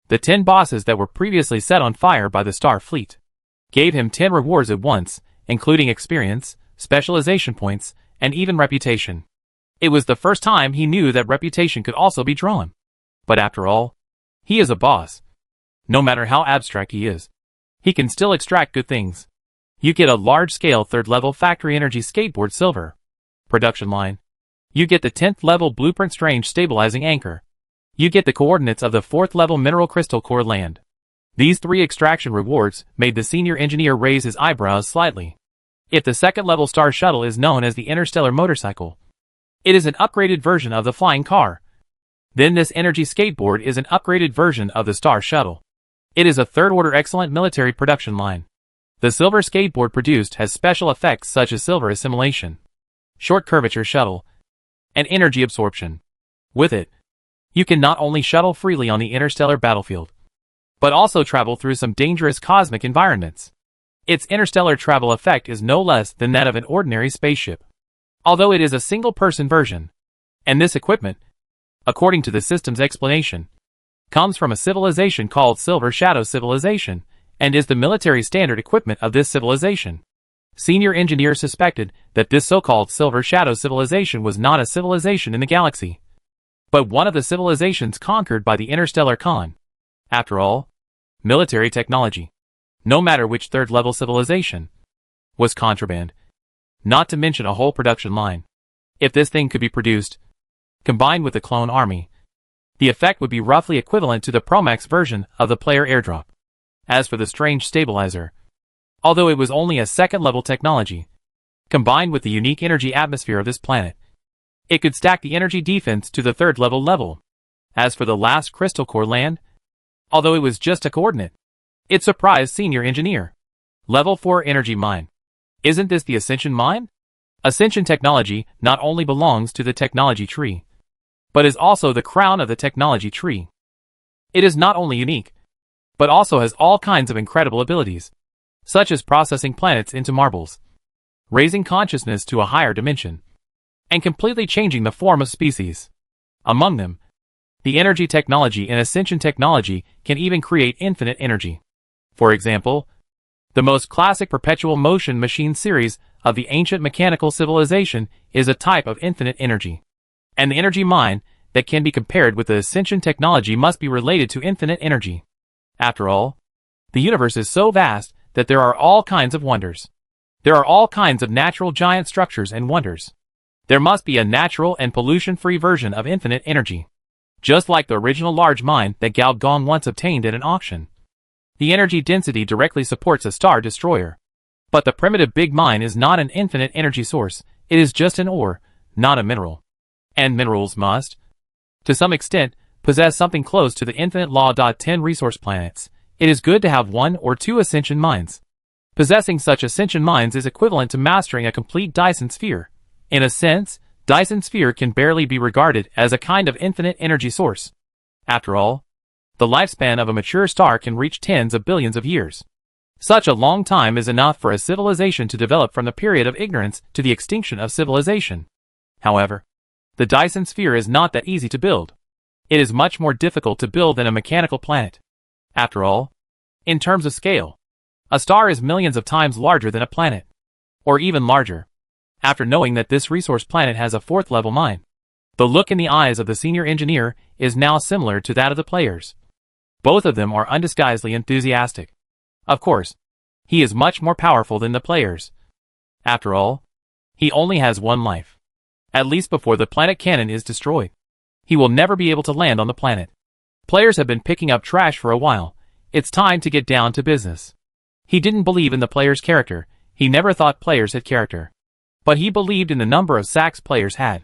The 10 bosses that were previously set on fire by the Star Fleet gave him 10 rewards at once, including experience, specialization points, and even reputation. It was the first time he knew that reputation could also be drawn. But after all, he is a boss. No matter how abstract he is, he can still extract good things. You get a large-scale 3rd-level factory energy skateboard silver production line. You get the 10th-level blueprint strange stabilizing anchor. You get the coordinates of the 4th-level mineral crystal core land. These 3 extraction rewards made the senior engineer raise his eyebrows slightly. If the 2nd-level star shuttle is known as the interstellar motorcycle, it is an upgraded version of the flying car. Then this energy skateboard is an upgraded version of the star shuttle. It is a 3rd-order excellent military production line. The silver skateboard produced has special effects such as silver assimilation, short curvature shuttle, and energy absorption. With it, you can not only shuttle freely on the interstellar battlefield, but also travel through some dangerous cosmic environments. Its interstellar travel effect is no less than that of an ordinary spaceship, although it is a single-person version. And this equipment, according to the system's explanation, comes from a civilization called Silver Shadow Civilization, and is the military standard equipment of this civilization. Senior engineers suspected that this so-called Silver Shadow Civilization was not a civilization in the galaxy, but one of the civilizations conquered by the Interstellar Khan. After all, military technology, no matter which 3rd-level civilization, was contraband, not to mention a whole production line. If this thing could be produced, combined with the clone army, the effect would be roughly equivalent to the Promax version of the player airdrop. As for the strange stabilizer, although it was only a 2nd-level technology, combined with the unique energy atmosphere of this planet, it could stack the energy defense to the 3rd-level level. As for the last crystal core land, although it was just a coordinate, it surprised senior engineer. Level 4 energy mine. Isn't this the Ascension mine? Ascension technology not only belongs to the technology tree, but is also the crown of the technology tree. It is not only unique, but also has all kinds of incredible abilities, such as processing planets into marbles, raising consciousness to a higher dimension, and completely changing the form of species. Among them, the energy technology and ascension technology can even create infinite energy. For example, the most classic perpetual motion machine series of the ancient mechanical civilization is a type of infinite energy. And the energy mine that can be compared with the ascension technology must be related to infinite energy. After all, the universe is so vast that there are all kinds of wonders. There are all kinds of natural giant structures and wonders. There must be a natural and pollution-free version of infinite energy. just like the original large mine that Gao Gong once obtained at an auction. The energy density directly supports a star destroyer. But the primitive big mine is not an infinite energy source, it is just an ore, not a mineral. And minerals must, to some extent, possess something close to the infinite law. 10 resource planets. It is good to have 1 or 2 ascension mines. Possessing such ascension mines is equivalent to mastering a complete Dyson sphere. In a sense, Dyson sphere can barely be regarded as a kind of infinite energy source. After all, the lifespan of a mature star can reach tens of billions of years. Such a long time is enough for a civilization to develop from the period of ignorance to the extinction of civilization. However, the Dyson sphere is not that easy to build. It is much more difficult to build than a mechanical planet. After all, in terms of scale, a star is millions of times larger than a planet. Or even larger. After knowing that this resource planet has a 4th level mine, the look in the eyes of the senior engineer is now similar to that of the players. Both of them are undisguisedly enthusiastic. Of course, he is much more powerful than the players. After all, he only has 1 life. At least before the planet cannon is destroyed. He will never be able to land on the planet. Players have been picking up trash for a while. It's time to get down to business. He didn't believe in the player's character. He never thought players had character. But he believed in the number of sacks players had.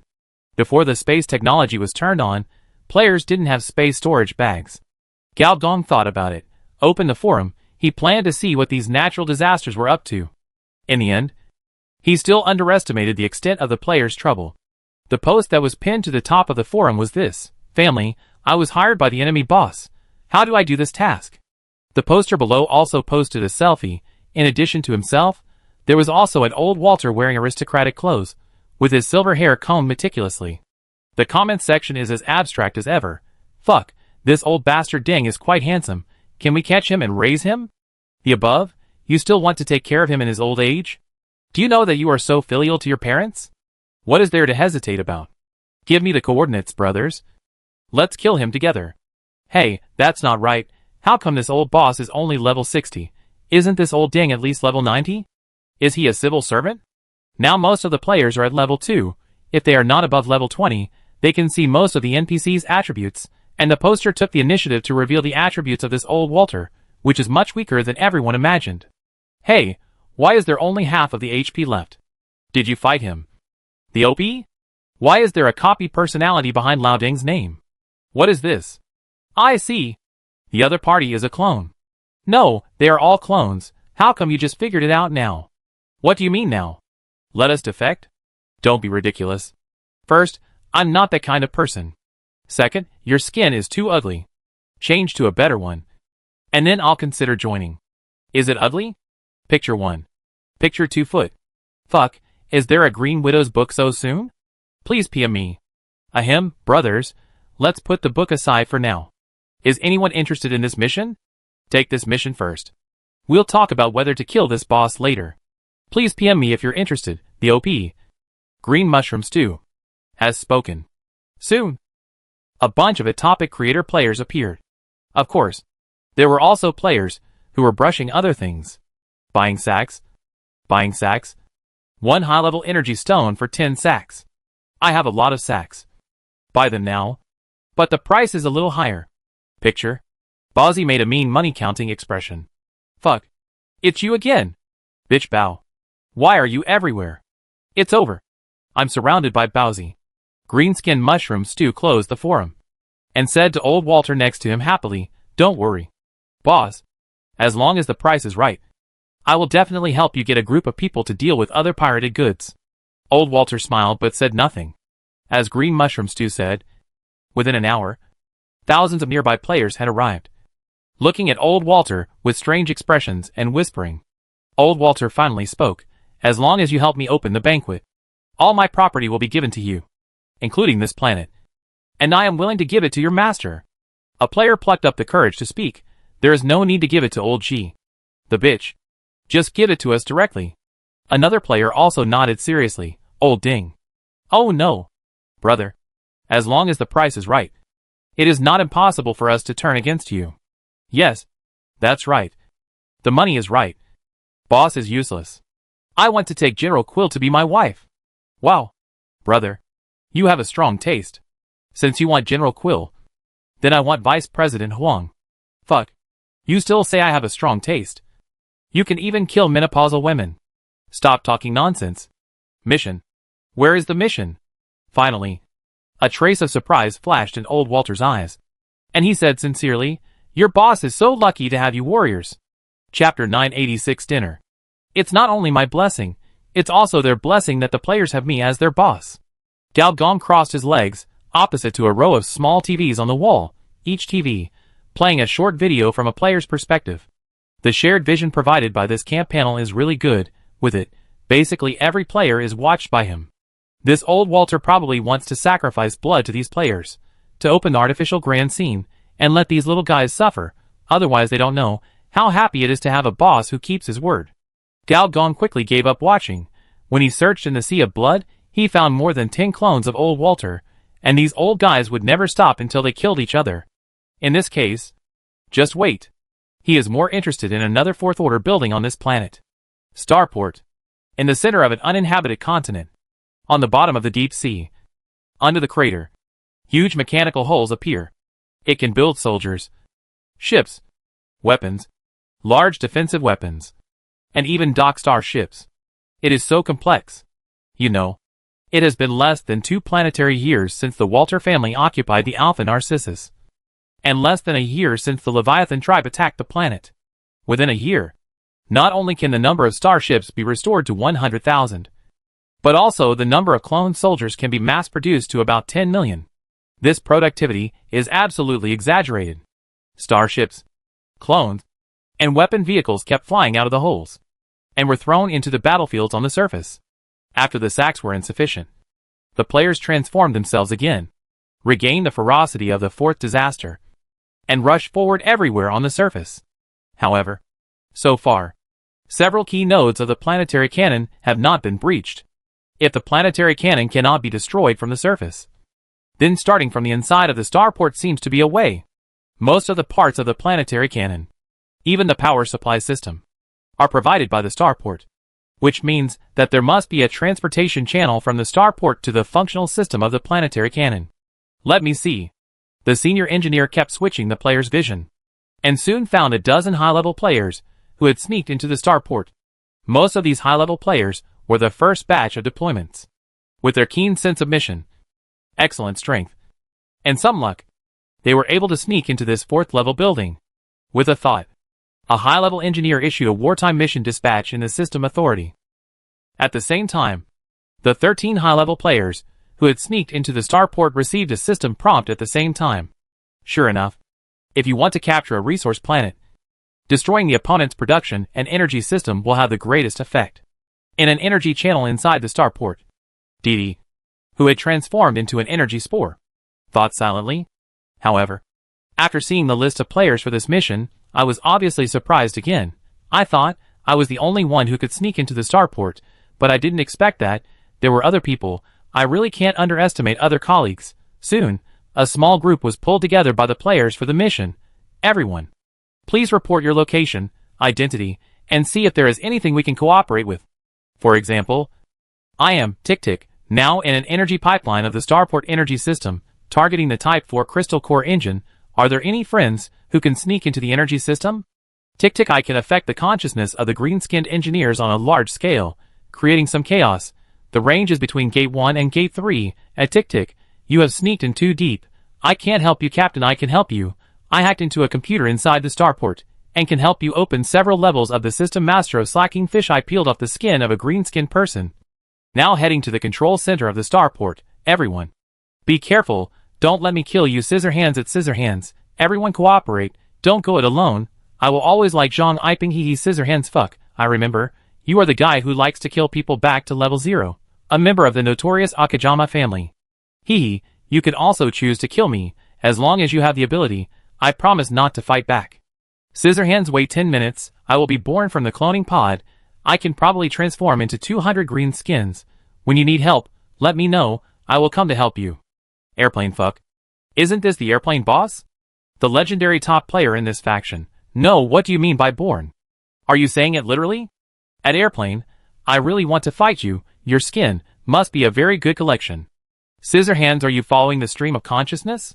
Before the space technology was turned on, players didn't have space storage bags. Gao Dong thought about it, opened the forum. He planned to see what these natural disasters were up to. In the end, he still underestimated the extent of the players' trouble. The post that was pinned to the top of the forum was this: Family, I was hired by the enemy boss. How do I do this task? The poster below also posted a selfie. In addition to himself, there was also an old Walter wearing aristocratic clothes, with his silver hair combed meticulously. The comment section is as abstract as ever. Fuck, this old bastard Ding is quite handsome. Can we catch him and raise him? The above? You still want to take care of him in his old age? Do you know that you are so filial to your parents? What is there to hesitate about? Give me the coordinates, brothers. Let's kill him together. Hey, that's not right. How come this old boss is only level 60? Isn't this old Ding at least level 90? Is he a civil servant? Now most of the players are at level 2. If they are not above level 20, they can see most of the NPC's attributes, and the poster took the initiative to reveal the attributes of this old Walter, which is much weaker than everyone imagined. Hey, why is there only half of the HP left? Did you fight him? The OP? Why is there a copy personality behind Lao Ding's name? What is this? I see. The other party is a clone. No, they are all clones. How come you just figured it out now? What do you mean now? Let us defect? Don't be ridiculous. First, I'm not that kind of person. Second, your skin is too ugly. Change to a better one. And then I'll consider joining. Is it ugly? Picture 1. Picture 2 foot. Fuck, is there a Green Widow's book so soon? Please PM me. Ahem, brothers, let's put the book aside for now. Is anyone interested in this mission? Take this mission first. We'll talk about whether to kill this boss later. Please PM me if you're interested, the OP. Green Mushroom Stew. Has spoken. Soon. A bunch of topic creator players appeared. Of course, there were also players who were brushing other things. Buying sacks. Buying sacks. 1 high-level energy stone for 10 sacks. I have a lot of sacks. Buy them now. But the price is a little higher. Picture. Bowsy made a mean money-counting expression. Fuck. It's you again. Bitch bow. Why are you everywhere? It's over. I'm surrounded by Bowsy. Greenskin Mushroom Stew closed the forum. And said to old Walter next to him happily, Don't worry. Boss. As long as the price is right, I will definitely help you get a group of people to deal with other pirated goods. Old Walter smiled but said nothing. As Green Mushroom Stew said, within an hour, thousands of nearby players had arrived. Looking at old Walter with strange expressions and whispering. Old Walter finally spoke. As long as you help me open the banquet, all my property will be given to you, including this planet. And I am willing to give it to your master. A player plucked up the courage to speak. There is no need to give it to old G. The bitch. Just give it to us directly. Another player also nodded seriously. Old Ding. Oh no. Brother. As long as the price is right. It is not impossible for us to turn against you. Yes. That's right. The money is right. Boss is useless. I want to take General Quill to be my wife. Wow. Brother. You have a strong taste. Since you want General Quill, Then I want Vice President Huang. Fuck. You still say I have a strong taste. You can even kill menopausal women. Stop talking nonsense. Mission. Where is the mission? Finally. A trace of surprise flashed in old Walter's eyes. And he said sincerely, your boss is so lucky to have you warriors. Chapter 986 Dinner. It's not only my blessing, it's also their blessing that the players have me as their boss. Gao Gong crossed his legs, opposite to a row of small TVs on the wall, each TV playing a short video from a player's perspective. The shared vision provided by this camp panel is really good. With it, basically every player is watched by him. This old Walter probably wants to sacrifice blood to these players, to open the artificial grand scene, and let these little guys suffer, otherwise they don't know how happy it is to have a boss who keeps his word. Gao Gong quickly gave up watching. When he searched in the sea of blood, he found more than 10 clones of old Walter, and these old guys would never stop until they killed each other. In this case, just wait. He is more interested in another fourth order building on this planet. Starport. In the center of an uninhabited continent. On the bottom of the deep sea. Under the crater. Huge mechanical holes appear. It can build soldiers, ships, weapons, large defensive weapons, and even dock starships. It is so complex. You know, it has been less than 2 planetary years since the Walter family occupied the Alpha Narcissus. And less than a year since the Leviathan tribe attacked the planet. Within a year, not only can the number of starships be restored to 100,000, but also the number of clone soldiers can be mass-produced to about 10 million. This productivity is absolutely exaggerated. Starships, clones, and weapon vehicles kept flying out of the holes, and were thrown into the battlefields on the surface. After the sacks were insufficient, the players transformed themselves again, regained the ferocity of the fourth disaster, and rushed forward everywhere on the surface. However, so far, several key nodes of the planetary cannon have not been breached. If the planetary cannon cannot be destroyed from the surface, then starting from the inside of the starport seems to be a way. Most of the parts of the planetary cannon, even the power supply system, are provided by the starport, which means that there must be a transportation channel from the starport to the functional system of the planetary cannon. Let me see. The senior engineer kept switching the player's vision, and soon found a dozen high-level players who had sneaked into the starport. Most of these high-level players were the first batch of deployments. With their keen sense of mission, excellent strength, and some luck, they were able to sneak into this fourth-level building. With a thought, a high-level engineer issued a wartime mission dispatch in the system authority. At the same time, the 13 high-level players who had sneaked into the starport received a system prompt at the same time. Sure enough, if you want to capture a resource planet, destroying the opponent's production and energy system will have the greatest effect. In an energy channel inside the starport, Didi, who had transformed into an energy spore, thought silently. However, after seeing the list of players for this mission, I was obviously surprised again. I thought I was the only one who could sneak into the starport, but I didn't expect that there were other people. I really can't underestimate other colleagues. Soon, a small group was pulled together by the players for the mission. Everyone, please report your location, identity, and see if there is anything we can cooperate with. For example, I am Tick-Tick, now in an energy pipeline of the starport energy system, targeting the Type 4 crystal core engine. Are there any friends who can sneak into the energy system? Tick-Tick, I can affect the consciousness of the green-skinned engineers on a large scale, creating some chaos. The range is between Gate 1 and Gate 3. At Tick-Tick, you have sneaked in too deep. I can't help you, Captain. I can help you. I hacked into a computer inside the starport, and can help you open several levels of the system. Master of Slacking Fish, I peeled off the skin of a green-skinned person. Now heading to the control center of the starport. Everyone, be careful. Don't let me kill you. Scissorhands at Scissorhands. Everyone cooperate. Don't go it alone. I will always like Zhang Iping. Hee hee. Scissorhands. Fuck. I remember. You are the guy who likes to kill people back to level 0. A member of the notorious Akajama family. Hee hee. You can also choose to kill me, as long as you have the ability. I promise not to fight back. Scissorhands. Wait 10 minutes. I will be born from the cloning pod. I can probably transform into 200 green skins. When you need help, let me know. I will come to help you. Airplane. Fuck. Isn't this the airplane boss? The legendary top player in this faction. No, what do you mean by born? Are you saying it literally? At Airplane, I really want to fight you. Your skin must be a very good collection. Scissorhands, are you following the stream of consciousness?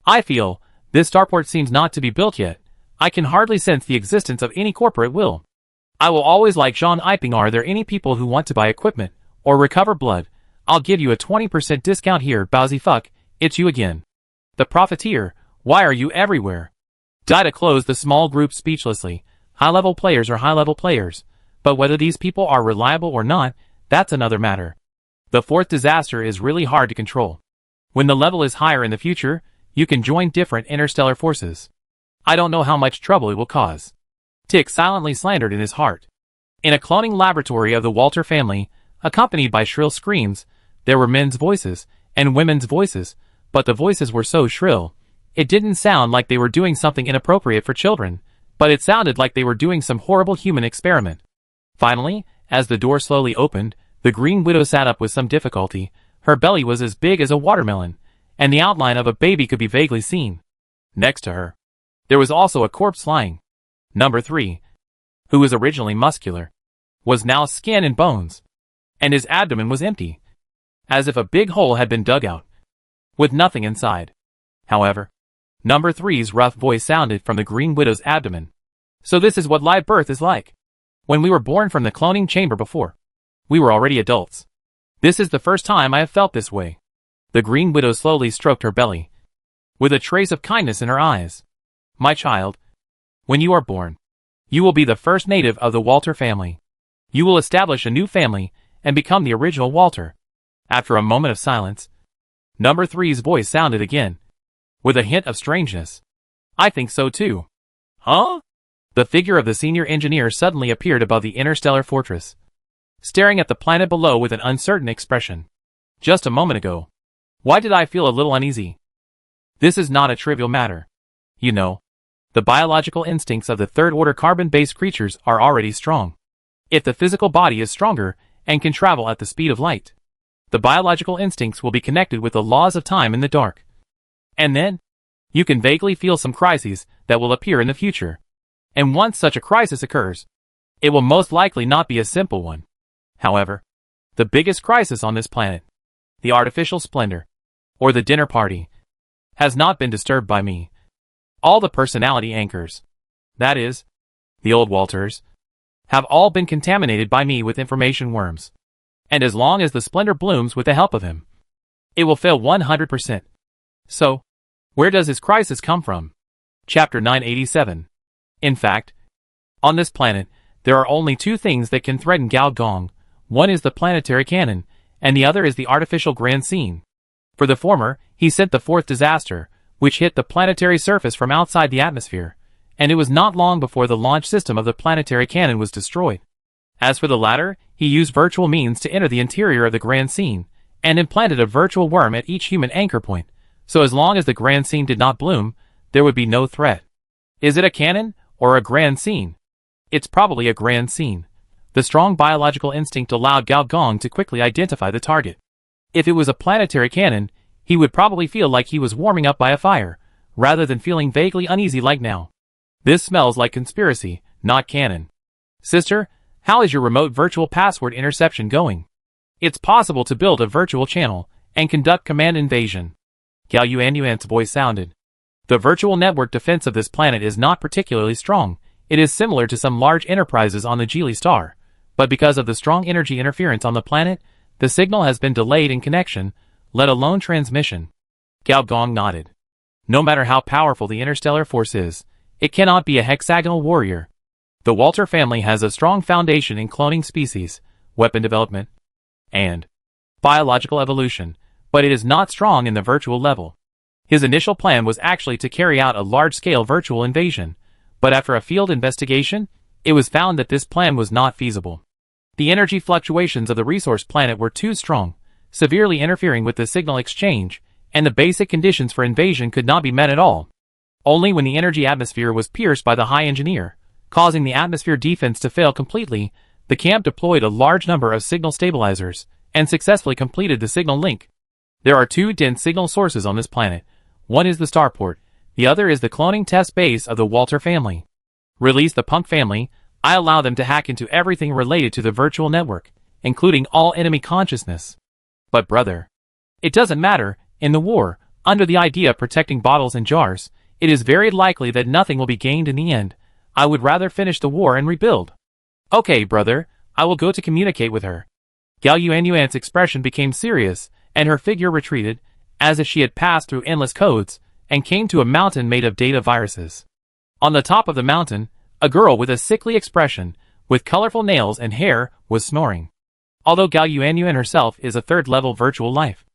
I feel This starport seems not to be built yet. I can hardly sense the existence of any corporate will. I will always like Jean Iping. Are there any people who want to buy equipment or recover blood? I'll give you a 20% discount here. Bowsy fuck, it's you again. The profiteer, why are you everywhere? Dida closed the small group speechlessly. High-level players are high-level players, but whether these people are reliable or not, that's another matter. The fourth disaster is really hard to control. When the level is higher in the future, you can join different interstellar forces. I don't know how much trouble it will cause. Tick silently slandered in his heart. In a cloning laboratory of the Walter family, accompanied by shrill screams, there were men's voices and women's voices, but the voices were so shrill, it didn't sound like they were doing something inappropriate for children, but it sounded like they were doing some horrible human experiment. Finally, as the door slowly opened, the Green Widow sat up with some difficulty. Her belly was as big as a watermelon, and the outline of a baby could be vaguely seen. Next to her, there was also a corpse lying. Number 3, who was originally muscular, was now skin and bones, and his abdomen was empty, as if a big hole had been dug out, with nothing inside. However, Number 3's rough voice sounded from the Green Widow's abdomen. So this is what live birth is like. When we were born from the cloning chamber before, we were already adults. This is the first time I have felt this way. The Green Widow slowly stroked her belly, with a trace of kindness in her eyes. My child, when you are born, you will be the first native of the Walter family. You will establish a new family and become the original Walter. After a moment of silence, Number 3's voice sounded again, with a hint of strangeness. I think so too. Huh? The figure of the senior engineer suddenly appeared above the interstellar fortress, staring at the planet below with an uncertain expression. Just a moment ago, why did I feel a little uneasy? This is not a trivial matter. You know, the biological instincts of the third-order carbon-based creatures are already strong. If the physical body is stronger and can travel at the speed of light, the biological instincts will be connected with the laws of time in the dark. And then, you can vaguely feel some crises that will appear in the future. And once such a crisis occurs, it will most likely not be a simple one. However, the biggest crisis on this planet, the artificial splendor, or the dinner party, has not been disturbed by me. All the personality anchors, that is, the old Walters, have all been contaminated by me with information worms. And as long as the splendor blooms with the help of him, it will fail 100%. So, where does his crisis come from? Chapter 987. In fact, on this planet, there are only two things that can threaten Gao Gong. One is the planetary cannon, and the other is the artificial grand scene. For the former, he sent the fourth disaster, which hit the planetary surface from outside the atmosphere, and it was not long before the launch system of the planetary cannon was destroyed. As for the latter, he used virtual means to enter the interior of the grand scene, and implanted a virtual worm at each human anchor point, so as long as the grand scene did not bloom, there would be no threat. Is it a cannon, or a grand scene? It's probably a grand scene. The strong biological instinct allowed Gao Gong to quickly identify the target. If it was a planetary cannon, he would probably feel like he was warming up by a fire, rather than feeling vaguely uneasy like now. This smells like conspiracy, not canon. Sister, how is your remote virtual password interception going? It's possible to build a virtual channel and conduct command invasion. Gao Yuan's voice sounded. The virtual network defense of this planet is not particularly strong. It is similar to some large enterprises on the Geely star, but because of the strong energy interference on the planet, the signal has been delayed in connection, let alone transmission. Gao Gong nodded. No matter how powerful the interstellar force is, it cannot be a hexagonal warrior. The Walter family has a strong foundation in cloning species, weapon development, and biological evolution, but it is not strong in the virtual level. His initial plan was actually to carry out a large-scale virtual invasion, but after a field investigation, it was found that this plan was not feasible. The energy fluctuations of the resource planet were too strong, severely interfering with the signal exchange, and the basic conditions for invasion could not be met at all. Only when the energy atmosphere was pierced by the high engineer, causing the atmosphere defense to fail completely, the camp deployed a large number of signal stabilizers, and successfully completed the signal link. There are two dense signal sources on this planet. One is the starport, the other is the cloning test base of the Walter family. Release the punk family, I allow them to hack into everything related to the virtual network, including all enemy consciousness. But brother, it doesn't matter, in the war, under the idea of protecting bottles and jars, It is very likely that nothing will be gained in the end. I would rather finish the war and rebuild. Okay, brother, I will go to communicate with her. Gao Yuanyuan's expression became serious, and her figure retreated, as if she had passed through endless codes, and came to a mountain made of data viruses. On the top of the mountain, a girl with a sickly expression, with colorful nails and hair, was snoring. Although Gao Yuanyuan herself is a third-level virtual life,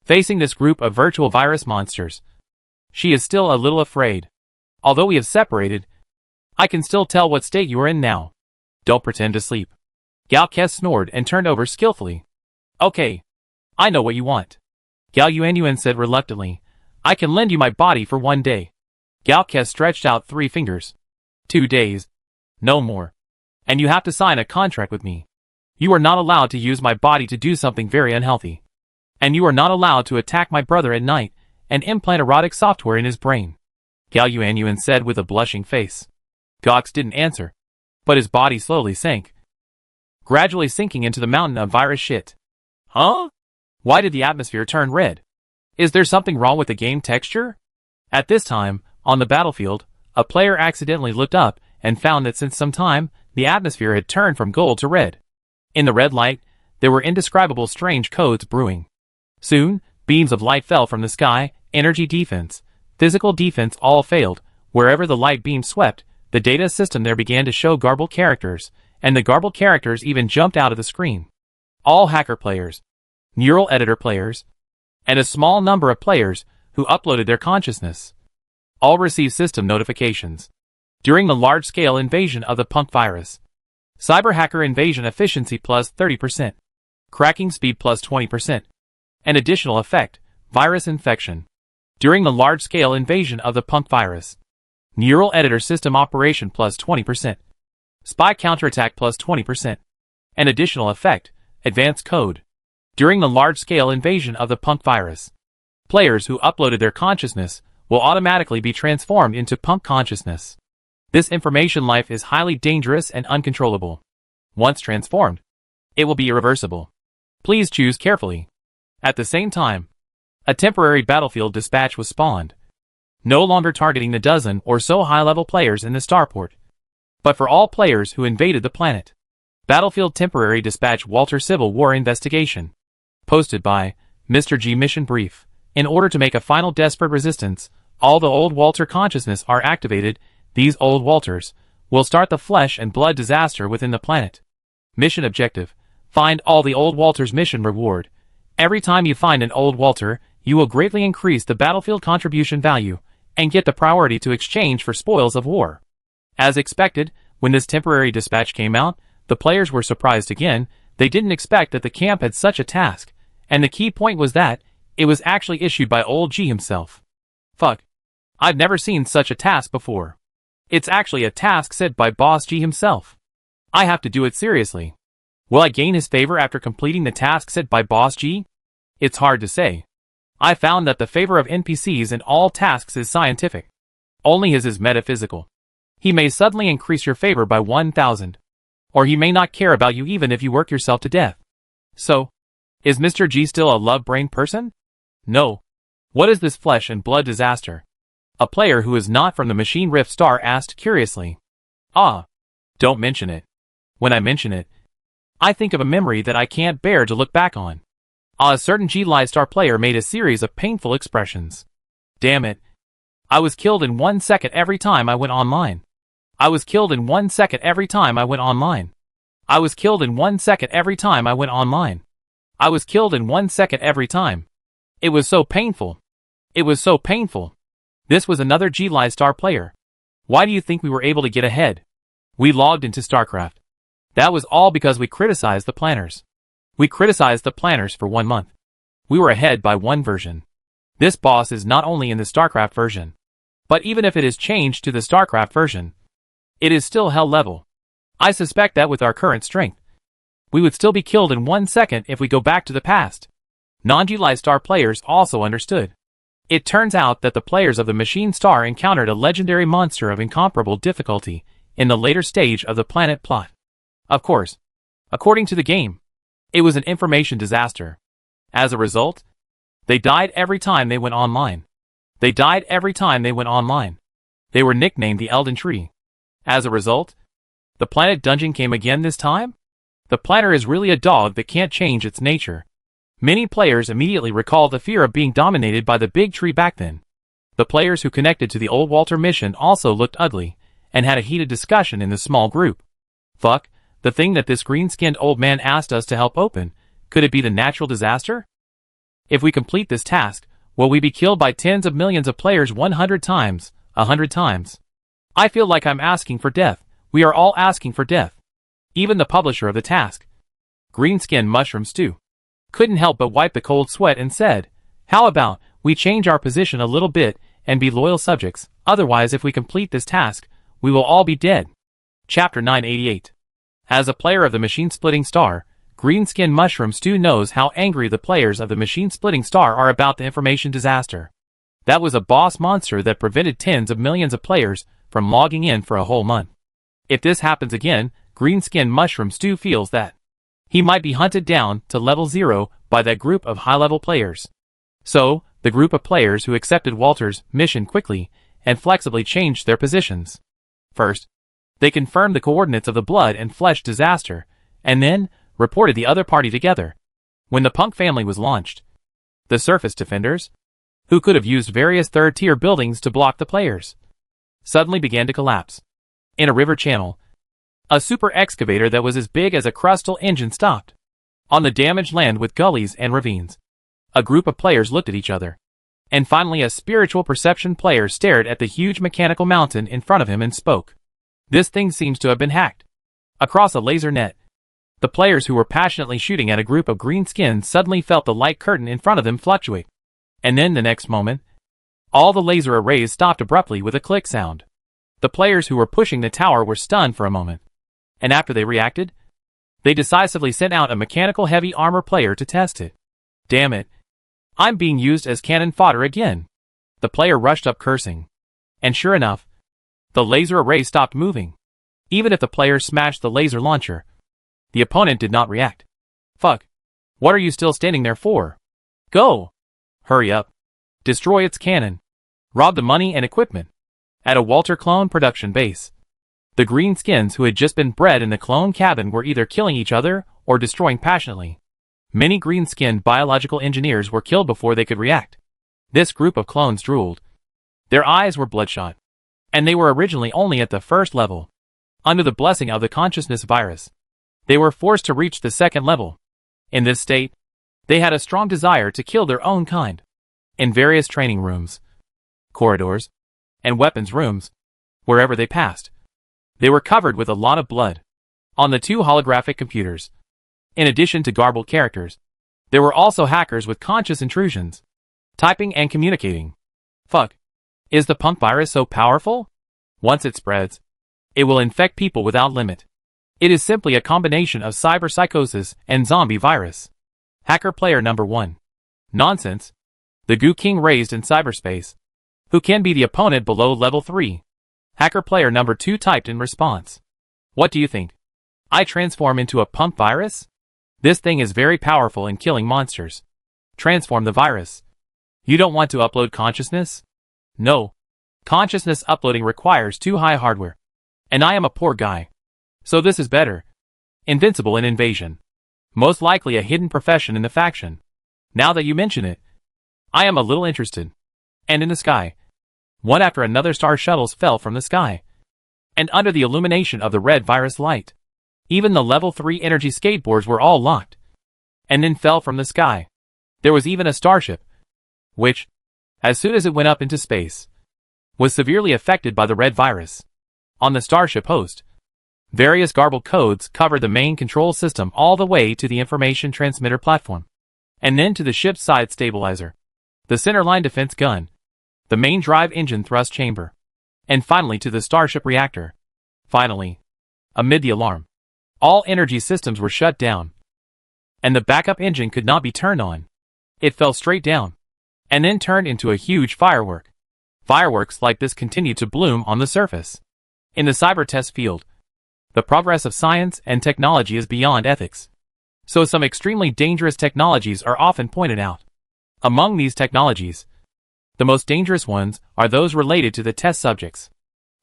facing this group of virtual virus monsters, she is still a little afraid. Although we have separated, I can still tell what state you are in now. Don't pretend to sleep. Gao Kes snored and turned over skillfully. Okay. I know what you want. Gao Yuanyuan said reluctantly. I can lend you my body for 1 day. Gao Kes stretched out 3 fingers. 2 days. No more. And you have to sign a contract with me. You are not allowed to use my body to do something very unhealthy. And you are not allowed to attack my brother at night and implant erotic software in his brain. Gao Yuanyuan said with a blushing face. Gox didn't answer, but his body slowly sank, gradually sinking into the mountain of virus shit. Huh? Why did the atmosphere turn red? Is there something wrong with the game texture? At this time, on the battlefield, a player accidentally looked up and found that since some time, the atmosphere had turned from gold to red. In the red light, there were indescribable strange codes brewing. Soon, beams of light fell from the sky, energy defense, physical defense all failed. Wherever the light beam swept, the data system there began to show garbled characters, and the garbled characters even jumped out of the screen. All hacker players, neural editor players, and a small number of players who uploaded their consciousness all received system notifications. During the large-scale invasion of the punk virus, cyber hacker invasion efficiency plus 30%, cracking speed plus 20%, an additional effect, virus infection. During the large-scale invasion of the punk virus, neural editor system operation plus 20%, spy counterattack plus 20%, an additional effect, advanced code. During the large-scale invasion of the punk virus, players who uploaded their consciousness will automatically be transformed into punk consciousness. This information life is highly dangerous and uncontrollable. Once transformed, it will be irreversible. Please choose carefully. At the same time, a temporary battlefield dispatch was spawned, no longer targeting the dozen or so high-level players in the starport, but for all players who invaded the planet. Battlefield Temporary Dispatch Walter Civil War Investigation. Posted by Mr. G. Mission Brief. In order to make a final desperate resistance, all the old Walter consciousness are activated. These old Walters will start the flesh and blood disaster within the planet. Mission objective. Find all the old Walters. Mission reward. Every time you find an old Walter, you will greatly increase the battlefield contribution value and get the priority to exchange for spoils of war. As expected, when this temporary dispatch came out, the players were surprised again. They didn't expect that the camp had such a task, and the key point was that it was actually issued by old G himself. Fuck. I've never seen such a task before. It's actually a task set by Boss G himself. I have to do it seriously. Will I gain his favor after completing the task set by Boss G? It's hard to say. I found that the favor of NPCs in all tasks is scientific. Only his is metaphysical. He may suddenly increase your favor by 1,000. Or he may not care about you even if you work yourself to death. So, is Mr. G still a love-brain person? No. What is this flesh and blood disaster? A player who is not from the Machine Rift Star asked curiously. Ah. Don't mention it. When I mention it, I think of a memory that I can't bear to look back on. A certain G-Live Star player made a series of painful expressions. Damn it. I was killed in 1 second every time I went online. I was killed in 1 second every time I went online. I was killed in 1 second every time I went online. I was killed in 1 second every time. It was so painful. It was so painful. This was another G-Live Star player. Why do you think we were able to get ahead? We logged into StarCraft. That was all because we criticized the planners. We criticized the planners for 1 month. We were ahead by 1 version. This boss is not only in the StarCraft version, but even if it is changed to the StarCraft version, it is still hell level. I suspect that with our current strength, we would still be killed in 1 second if we go back to the past. Non-G-Live Star players also understood. It turns out that the players of the Machine Star encountered a legendary monster of incomparable difficulty in the later stage of the planet plot. Of course, according to the game, it was an information disaster. As a result, they died every time they went online. They died every time they went online. They were nicknamed the Elden Tree. As a result, the planet dungeon came again this time? The planner is really a dog that can't change its nature. Many players immediately recall the fear of being dominated by the big tree back then. The players who connected to the old Walter mission also looked ugly, and had a heated discussion in the small group. Fuck, the thing that this green-skinned old man asked us to help open, could it be the natural disaster? If we complete this task, will we be killed by tens of millions of players 100 times, 100 times? I feel like I'm asking for death. We are all asking for death. Even the publisher of the task, Greenskin Mushroom Stew, couldn't help but wipe the cold sweat and said, "How about we change our position a little bit and be loyal subjects, otherwise if we complete this task, we will all be dead." Chapter 988. As a player of the Machine-Splitting Star, Greenskin Mushroom Stew knows how angry the players of the Machine-Splitting Star are about the information disaster. That was a boss monster that prevented tens of millions of players from logging in for a whole month. If this happens again, Greenskin Mushroom Stew feels that he might be hunted down to level 0 by that group of high-level players. So, the group of players who accepted Walter's mission quickly and flexibly changed their positions. First, they confirmed the coordinates of the blood and flesh disaster, and then reported the other party together. When the Punk family was launched, the surface defenders, who could have used various third-tier buildings to block the players, suddenly began to collapse. In a river channel, a super excavator that was as big as a crustal engine stopped. On the damaged land with gullies and ravines, a group of players looked at each other. And finally a spiritual perception player stared at the huge mechanical mountain in front of him and spoke. "This thing seems to have been hacked." Across a laser net, the players who were passionately shooting at a group of green skins suddenly felt the light curtain in front of them fluctuate. And then the next moment, all the laser arrays stopped abruptly with a click sound. The players who were pushing the tower were stunned for a moment. And after they reacted, they decisively sent out a mechanical heavy armor player to test it. "Damn it. I'm being used as cannon fodder again." The player rushed up cursing. And sure enough, the laser array stopped moving. Even if the player smashed the laser launcher, the opponent did not react. "Fuck. What are you still standing there for? Go! Hurry up. Destroy its cannon. Rob the money and equipment." At a Walter clone production base, the greenskins who had just been bred in the clone cabin were either killing each other or destroying passionately. Many green-skinned biological engineers were killed before they could react. This group of clones drooled. Their eyes were bloodshot, and they were originally only at the first level. Under the blessing of the consciousness virus, they were forced to reach the second level. In this state, they had a strong desire to kill their own kind. In various training rooms, corridors, and weapons rooms, wherever they passed, they were covered with a lot of blood. On the two holographic computers, in addition to garbled characters, there were also hackers with conscious intrusions, typing and communicating. Fuck. Is the punk virus so powerful? Once it spreads, it will infect people without limit. It is simply a combination of cyberpsychosis and zombie virus. Hacker player number 1. Nonsense. The Goo King raised in cyberspace, who can be the opponent below level 3. Hacker player number 2 typed in response. What do you think? I transform into a punk virus? This thing is very powerful in killing monsters. Transform the virus. You don't want to upload consciousness? No. Consciousness uploading requires too high hardware. And I am a poor guy. So this is better. Invincible in invasion. Most likely a hidden profession in the faction. Now that you mention it, I am a little interested. And in the sky, one after another star shuttles fell from the sky. And under the illumination of the red virus light, even the level 3 energy skateboards were all locked. And then fell from the sky. There was even a starship, which, as soon as it went up into space, was severely affected by the red virus. On the starship host, various garbled codes covered the main control system all the way to the information transmitter platform, and then to the ship's side stabilizer, the centerline defense gun, the main drive engine thrust chamber, and finally to the starship reactor. Finally, amid the alarm, all energy systems were shut down, and the backup engine could not be turned on. It fell straight down, and then turned into a huge firework. Fireworks like this continued to bloom on the surface. In the cyber test field, the progress of science and technology is beyond ethics. So some extremely dangerous technologies are often pointed out. Among these technologies, The most dangerous ones are those related to the test subjects.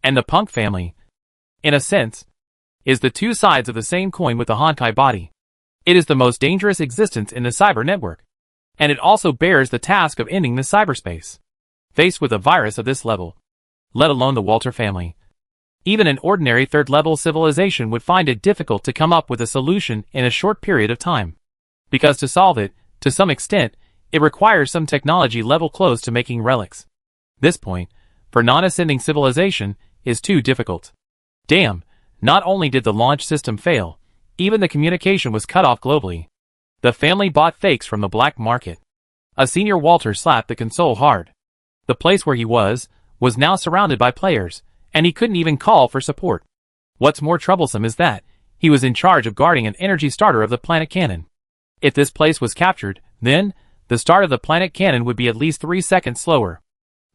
And the punk family, in a sense, is the two sides of the same coin with the Honkai body. It is the most dangerous existence in the cyber network. And it also bears the task of ending the cyberspace. Faced with a virus of this level, let alone the Walter family, even an ordinary third-level civilization would find it difficult to come up with a solution in a short period of time. Because to solve it, to some extent, it requires some technology level close to making relics. This point, for non-ascending civilization, is too difficult. Damn, not only did the launch system fail, even the communication was cut off globally. The family bought fakes from the black market. A senior Walter slapped the console hard. The place where he was now surrounded by players, and he couldn't even call for support. What's more troublesome is that he was in charge of guarding an energy starter of the planet cannon. If this place was captured, then the start of the planet cannon would be at least 3 seconds slower.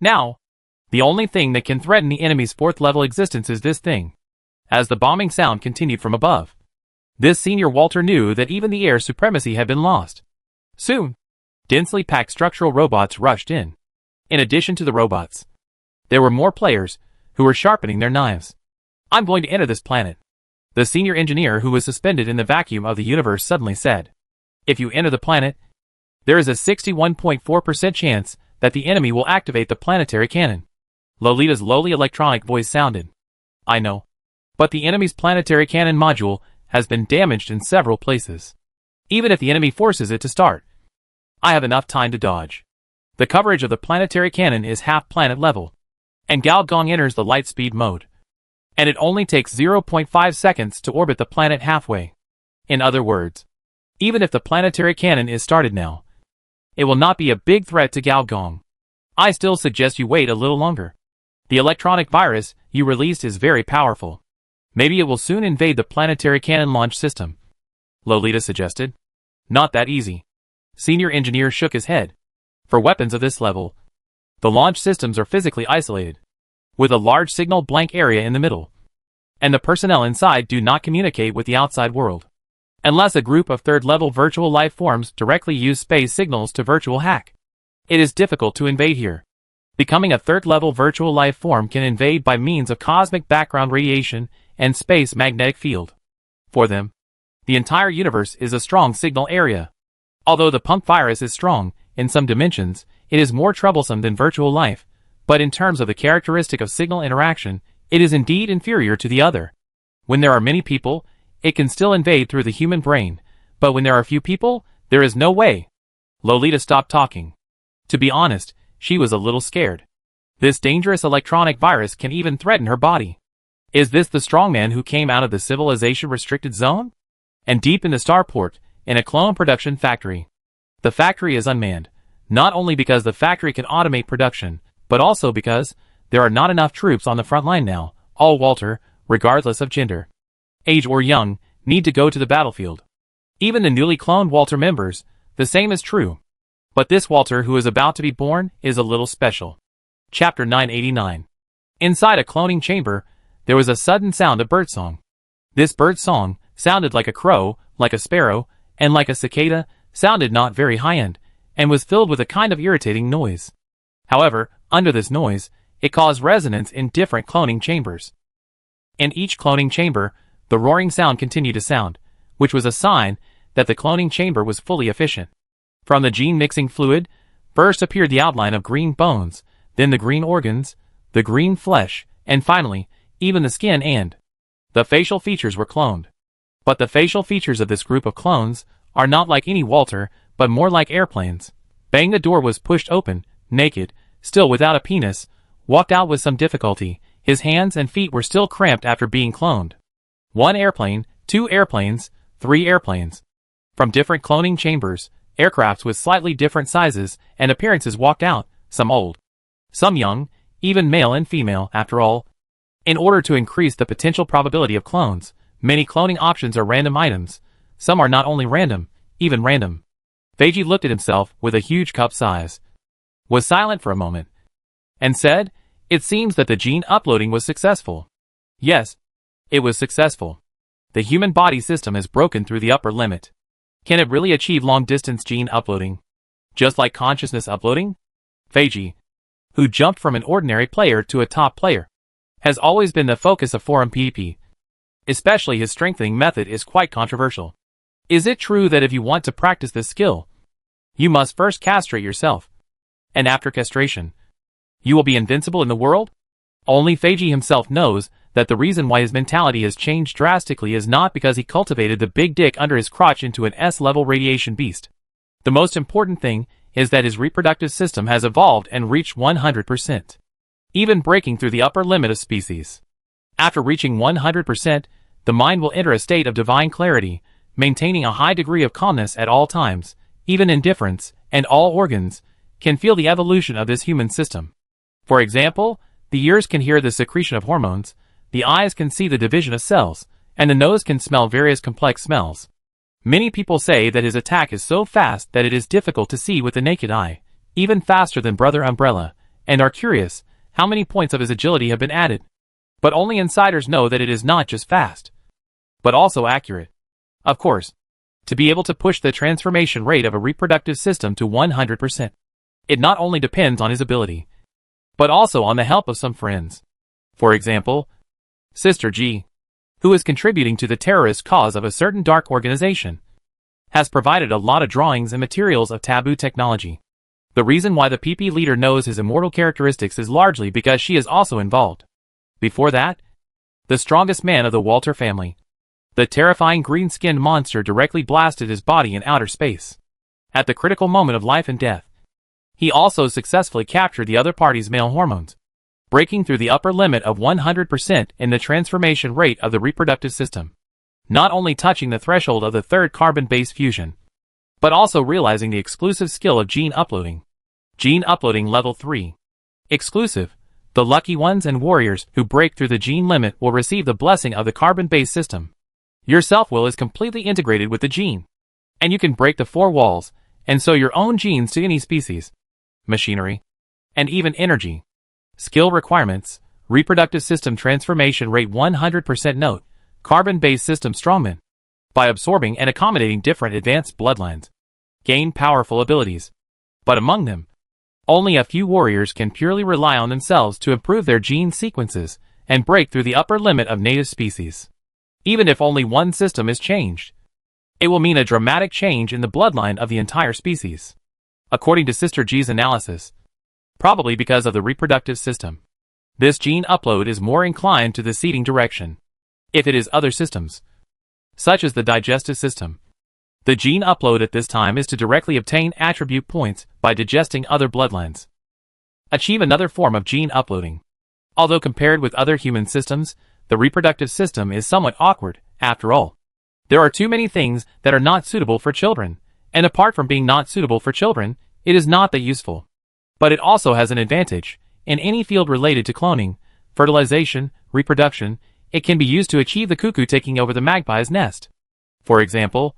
Now, the only thing that can threaten the enemy's 4th level existence is this thing. As the bombing sound continued from above, this senior Walter knew that even the air supremacy had been lost. Soon, densely packed structural robots rushed in. In addition to the robots, there were more players who were sharpening their knives. I'm going to enter this planet, the senior engineer who was suspended in the vacuum of the universe suddenly said. If you enter the planet, there is a 61.4% chance that the enemy will activate the planetary cannon. Lolita's lowly electronic voice sounded. I know. But the enemy's planetary cannon module has been damaged in several places. Even if the enemy forces it to start, I have enough time to dodge. The coverage of the planetary cannon is half planet level, and Galgong enters the light speed mode. And it only takes 0.5 seconds to orbit the planet halfway. In other words, even if the planetary cannon is started now, it will not be a big threat to Galgong. I still suggest you wait a little longer. The electronic virus you released is very powerful. Maybe it will soon invade the planetary cannon launch system, Lolita suggested. Not that easy. Senior engineer shook his head. For weapons of this level, the launch systems are physically isolated, with a large signal blank area in the middle. And the personnel inside do not communicate with the outside world. Unless a group of third-level virtual life forms directly use space signals to virtual hack, it is difficult to invade here. Becoming a third-level virtual life form can invade by means of cosmic background radiation and space magnetic field. For them, the entire universe is a strong signal area. Although the punk virus is strong, in some dimensions, it is more troublesome than virtual life, but in terms of the characteristic of signal interaction, it is indeed inferior to the other. When there are many people, it can still invade through the human brain, but when there are few people, there is no way. Lolita stopped talking. To be honest, she was a little scared. This dangerous electronic virus can even threaten her body. Is this the strongman who came out of the civilization-restricted zone? And deep in the starport, in a clone production factory. The factory is unmanned, not only because the factory can automate production, but also because there are not enough troops on the front line now. All Walter, regardless of gender, age or young, need to go to the battlefield. Even the newly cloned Walter members, the same is true. But this Walter who is about to be born is a little special. Chapter 989. Inside a cloning chamber, there was a sudden sound of birdsong. This birdsong sounded like a crow, like a sparrow, and like a cicada, sounded not very high-end, and was filled with a kind of irritating noise. However, under this noise, it caused resonance in different cloning chambers. In each cloning chamber, the roaring sound continued to sound, which was a sign that the cloning chamber was fully efficient. From the gene-mixing fluid, first appeared the outline of green bones, then the green organs, the green flesh, and finally, even the skin and the facial features were cloned. But the facial features of this group of clones are not like any Walter, but more like airplanes. Bang, the door was pushed open, naked, still without a penis, walked out with some difficulty. His hands and feet were still cramped after being cloned. 1 airplane, 2 airplanes, 3 airplanes. From different cloning chambers, aircrafts with slightly different sizes and appearances walked out, some old, some young, even male and female. After all, in order to increase the potential probability of clones, many cloning options are random items. Some are not only random, even random. Feiji looked at himself with a huge cup size, was silent for a moment, and said, "It seems that the gene uploading was successful." Yes, it was successful. The human body system has broken through the upper limit. Can it really achieve long-distance gene uploading? Just like consciousness uploading? Feiji, who jumped from an ordinary player to a top player, has always been the focus of forum PvP. Especially his strengthening method is quite controversial. Is it true that if you want to practice this skill, you must first castrate yourself, and after castration, you will be invincible in the world? Only Feiji himself knows that the reason why his mentality has changed drastically is not because he cultivated the big dick under his crotch into an S-level radiation beast. The most important thing is that his reproductive system has evolved and reached 100%, even breaking through the upper limit of species. After reaching 100%, the mind will enter a state of divine clarity, maintaining a high degree of calmness at all times, even indifference, and all organs can feel the evolution of this human system. For example, the ears can hear the secretion of hormones, the eyes can see the division of cells, and the nose can smell various complex smells. Many people say that his attack is so fast that it is difficult to see with the naked eye, even faster than Brother Umbrella, and are curious how many points of his agility have been added. But only insiders know that it is not just fast, but also accurate. Of course, to be able to push the transformation rate of a reproductive system to 100%, it not only depends on his ability, but also on the help of some friends. For example, Sister G, who is contributing to the terrorist cause of a certain dark organization, has provided a lot of drawings and materials of taboo technology. The reason why the PP leader knows his immortal characteristics is largely because she is also involved. Before that, the strongest man of the Walter family, the terrifying green-skinned monster, directly blasted his body in outer space. At the critical moment of life and death, he also successfully captured the other party's male hormones, breaking through the upper limit of 100% in the transformation rate of the reproductive system, not only touching the threshold of the third carbon-based fusion, but also realizing the exclusive skill of gene uploading. Gene uploading level 3. Exclusive. The lucky ones and warriors who break through the gene limit will receive the blessing of the carbon-based system. Your self-will is completely integrated with the gene, and you can break the four walls and sow your own genes to any species, machinery, and even energy. Skill requirements: reproductive system transformation rate 100%. Note: carbon-based system strongman. By absorbing and accommodating different advanced bloodlines, gain powerful abilities. But among them, only a few warriors can purely rely on themselves to improve their gene sequences and break through the upper limit of native species. Even if only one system is changed, it will mean a dramatic change in the bloodline of the entire species. According to Sister G's analysis, probably because of the reproductive system, this gene upload is more inclined to the seeding direction. If it is other systems, such as the digestive system, the gene upload at this time is to directly obtain attribute points by digesting other bloodlines. Achieve another form of gene uploading. Although compared with other human systems, the reproductive system is somewhat awkward. After all, there are too many things that are not suitable for children, and apart from being not suitable for children, it is not that useful. But it also has an advantage. In any field related to cloning, fertilization, reproduction, it can be used to achieve the cuckoo taking over the magpie's nest. For example,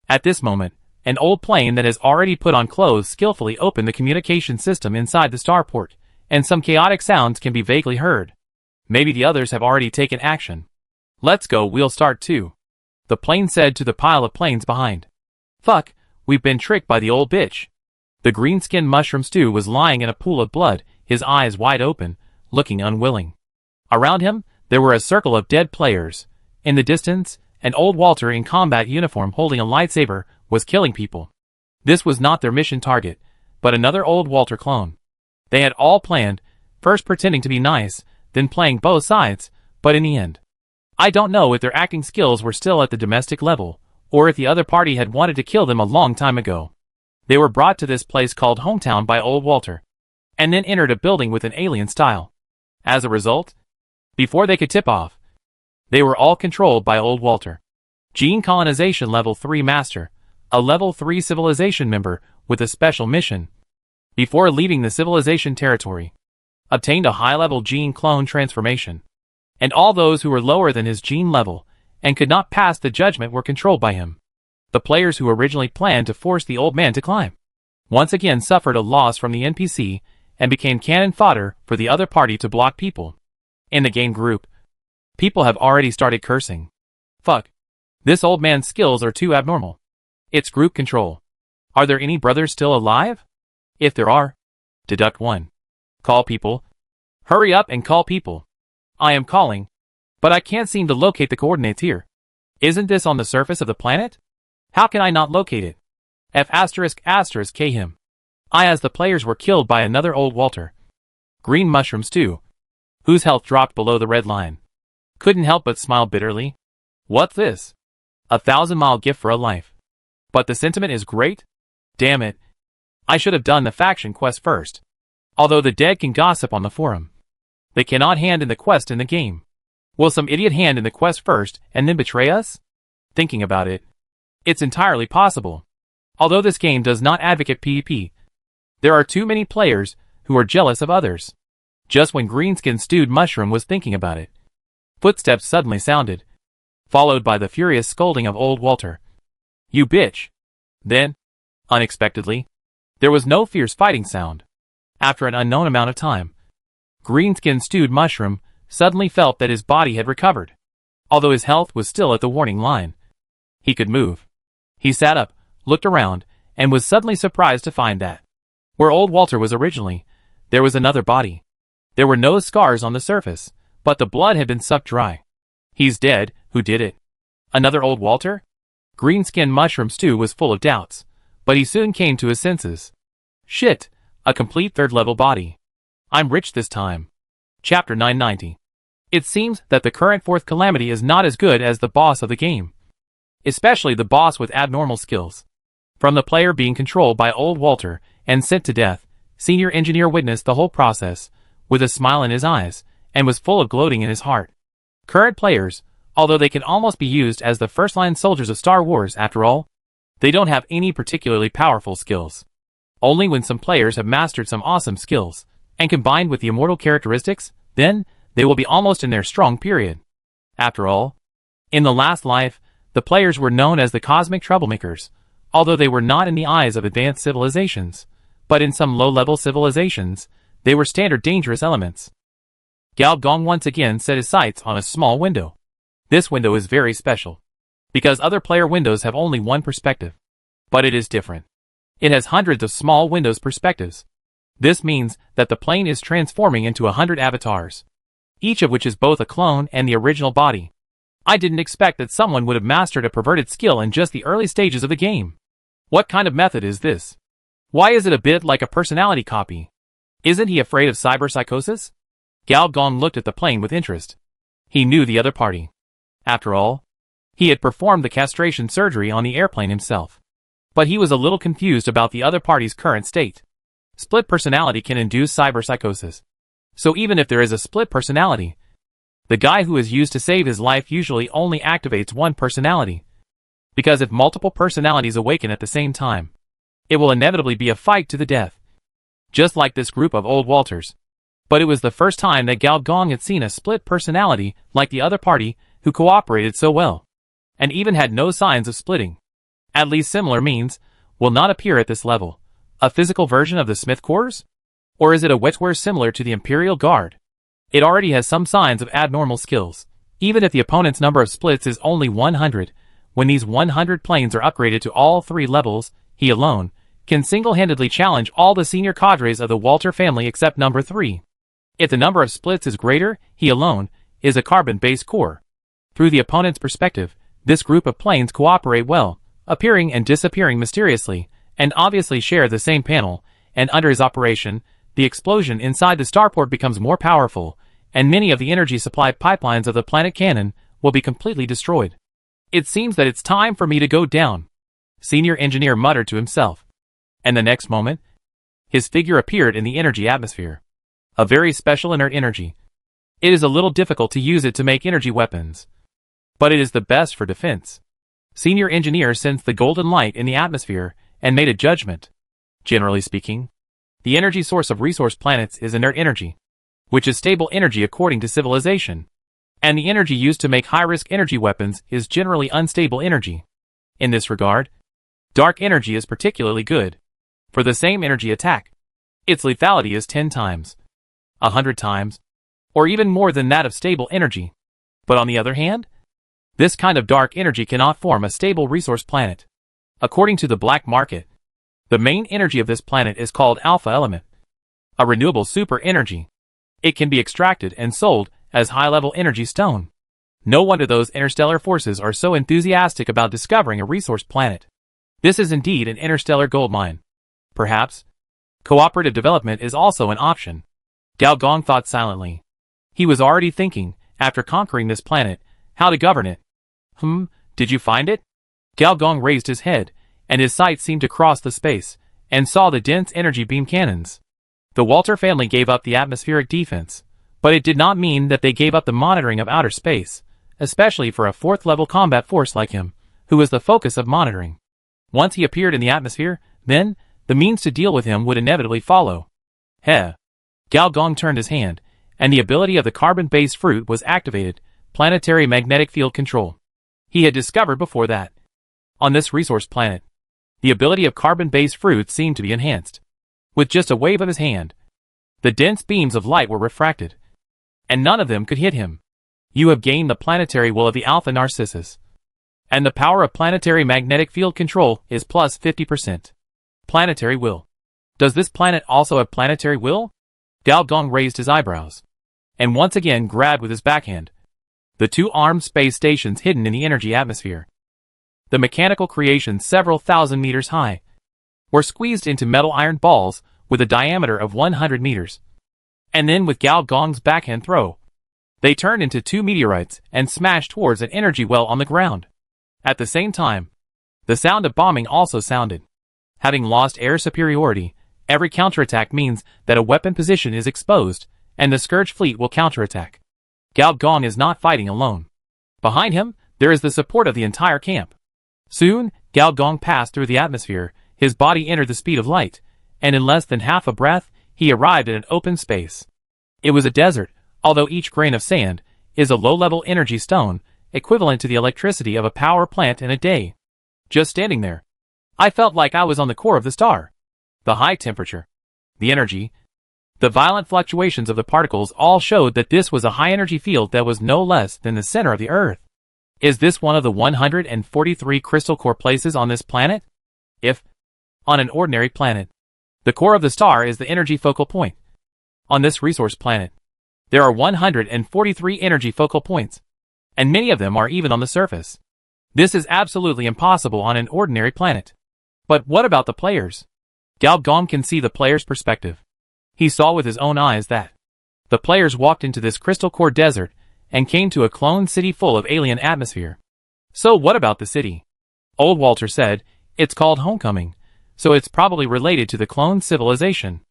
at this moment, an old plane that has already put on clothes skillfully opened the communication system inside the starport, and some chaotic sounds can be vaguely heard. Maybe the others have already taken action. Let's go, we'll start too, the plane said to the pile of planes behind. Fuck, we've been tricked by the old bitch. The green-skinned mushroom stew was lying in a pool of blood, his eyes wide open, looking unwilling. Around him, there were a circle of dead players. In the distance, an old Walter in combat uniform holding a lightsaber was killing people. This was not their mission target, but another old Walter clone. They had all planned, first pretending to be nice, then playing both sides, but in the end, I don't know if their acting skills were still at the domestic level, or if the other party had wanted to kill them a long time ago. They were brought to this place called Hometown by old Walter, and then entered a building with an alien style. As a result, before they could tip off, they were all controlled by old Walter. Gene Colonization Level 3 Master, a Level 3 civilization member with a special mission. Before leaving the civilization territory, obtained a high-level gene clone transformation. And all those who were lower than his gene level and could not pass the judgment were controlled by him. The players who originally planned to force the old man to climb once again suffered a loss from the NPC and became cannon fodder for the other party to block people. In the game group, people have already started cursing. Fuck. This old man's skills are too abnormal. It's group control. Are there any brothers still alive? If there are, deduct 1. Call people. Hurry up and call people. I am calling. But I can't seem to locate the coordinates here. Isn't this on the surface of the planet? How can I not locate it? F***K him. As the players were killed by another old Walter. Green mushrooms too. Whose health dropped below the red line. Couldn't help but smile bitterly. What's this? 1,000-mile gift for a life. But the sentiment is great? Damn it. I should have done the faction quest first. Although the dead can gossip on the forum. They cannot hand in the quest in the game. Will some idiot hand in the quest first and then betray us? Thinking about it, it's entirely possible. Although this game does not advocate PvP, there are too many players who are jealous of others. Just when Greenskin Stewed Mushroom was thinking about it, footsteps suddenly sounded, followed by the furious scolding of old Walter. You bitch. Then, unexpectedly, there was no fierce fighting sound. After an unknown amount of time, Greenskin Stewed Mushroom suddenly felt that his body had recovered. Although his health was still at the warning line, he could move. He sat up, looked around, and was suddenly surprised to find that, where old Walter was originally, there was another body. There were no scars on the surface, but the blood had been sucked dry. He's dead. Who did it? Another old Walter? Greenskin Mushroom Stew was full of doubts, but he soon came to his senses. Shit, a complete third-level body. I'm rich this time. Chapter 990. It seems that the current fourth calamity is not as good as the boss of the game. Especially the boss with abnormal skills. From the player being controlled by old Walter and sent to death, Senior Engineer witnessed the whole process, with a smile in his eyes, and was full of gloating in his heart. Current players, although they can almost be used as the first-line soldiers of Star Wars after all, they don't have any particularly powerful skills. Only when some players have mastered some awesome skills, and combined with the immortal characteristics, then they will be almost in their strong period. After all, in the last life, the players were known as the cosmic troublemakers, although they were not in the eyes of advanced civilizations, but in some low-level civilizations, they were standard dangerous elements. Galb Gong once again set his sights on a small window. This window is very special, because other player windows have only one perspective. But it is different. It has hundreds of small windows perspectives. This means that the plane is transforming into 100 avatars, each of which is both a clone and the original body. I didn't expect that someone would have mastered a perverted skill in just the early stages of the game. What kind of method is this? Why is it a bit like a personality copy? Isn't he afraid of cyberpsychosis? Galb Gong looked at the plane with interest. He knew the other party. After all, he had performed the castration surgery on the airplane himself. But he was a little confused about the other party's current state. Split personality can induce cyberpsychosis. So even if there is a split personality, the guy who is used to save his life usually only activates one personality. Because if multiple personalities awaken at the same time, it will inevitably be a fight to the death. Just like this group of old Walters. But it was the first time that Galb Gong had seen a split personality like the other party who cooperated so well, and even had no signs of splitting. At least similar means will not appear at this level. A physical version of the Smith Cores? Or is it a wetware similar to the Imperial Guard? It already has some signs of abnormal skills. Even if the opponent's number of splits is only 100, when these 100 planes are upgraded to all 3 levels, he alone can single-handedly challenge all the senior cadres of the Walter family except number 3. If the number of splits is greater, he alone is a carbon-based core. Through the opponent's perspective, this group of planes cooperate well, appearing and disappearing mysteriously, and obviously share the same panel, and under his operation, the explosion inside the starport becomes more powerful, and many of the energy supply pipelines of the planet cannon will be completely destroyed. It seems that it's time for me to go down, Senior Engineer muttered to himself. And the next moment, his figure appeared in the energy atmosphere. A very special inert energy. It is a little difficult to use it to make energy weapons, but it is the best for defense. Senior Engineer sensed the golden light in the atmosphere and made a judgment. Generally speaking, the energy source of resource planets is inert energy, which is stable energy according to civilization, and the energy used to make high-risk energy weapons is generally unstable energy. In this regard, dark energy is particularly good. For the same energy attack, its lethality is 10 times, 100 times, or even more than that of stable energy. But on the other hand, this kind of dark energy cannot form a stable resource planet. According to the black market, the main energy of this planet is called alpha element. A renewable super energy. It can be extracted and sold as high-level energy stone. No wonder those interstellar forces are so enthusiastic about discovering a resource planet. This is indeed an interstellar gold mine. Perhaps cooperative development is also an option. Gao Gong thought silently. He was already thinking, after conquering this planet, how to govern it. Did you find it? Gao Gong raised his head, and his sight seemed to cross the space, and saw the dense energy beam cannons. The Walter family gave up the atmospheric defense, but it did not mean that they gave up the monitoring of outer space, especially for a fourth-level combat force like him, who was the focus of monitoring. Once he appeared in the atmosphere, then, the means to deal with him would inevitably follow. Gao Gong turned his hand, and the ability of the carbon-based fruit was activated, planetary magnetic field control. He had discovered before that. On this resource planet, the ability of carbon-based fruit seemed to be enhanced. With just a wave of his hand, the dense beams of light were refracted, and none of them could hit him. You have gained the planetary will of the Alpha Narcissus. And the power of planetary magnetic field control is plus 50%. Planetary will. Does this planet also have planetary will? Gao Gong raised his eyebrows, and once again grabbed with his backhand the two armed space stations hidden in the energy atmosphere. The mechanical creations several thousand meters high were squeezed into metal iron balls with a diameter of 100 meters. And then with Gao Gong's backhand throw, they turned into two meteorites and smashed towards an energy well on the ground. At the same time, the sound of bombing also sounded. Having lost air superiority, every counterattack means that a weapon position is exposed, and the Scourge fleet will counterattack. Gao Gong is not fighting alone. Behind him, there is the support of the entire camp. Soon, Gao Gong passed through the atmosphere, his body entered the speed of light, and in less than half a breath, he arrived in an open space. It was a desert, although each grain of sand is a low-level energy stone, equivalent to the electricity of a power plant in a day. Just standing there, I felt like I was on the core of the star. The high temperature, the energy, the violent fluctuations of the particles all showed that this was a high-energy field that was no less than the center of the Earth. Is this one of the 143 crystal core places on this planet? If, on an ordinary planet, the core of the star is the energy focal point. On this resource planet, there are 143 energy focal points, and many of them are even on the surface. This is absolutely impossible on an ordinary planet. But what about the players? Gao Gong can see the player's perspective. He saw with his own eyes that the players walked into this crystal core desert and came to a clone city full of alien atmosphere. So what about the city? Old Walter said, it's called Homecoming, so it's probably related to the clone civilization.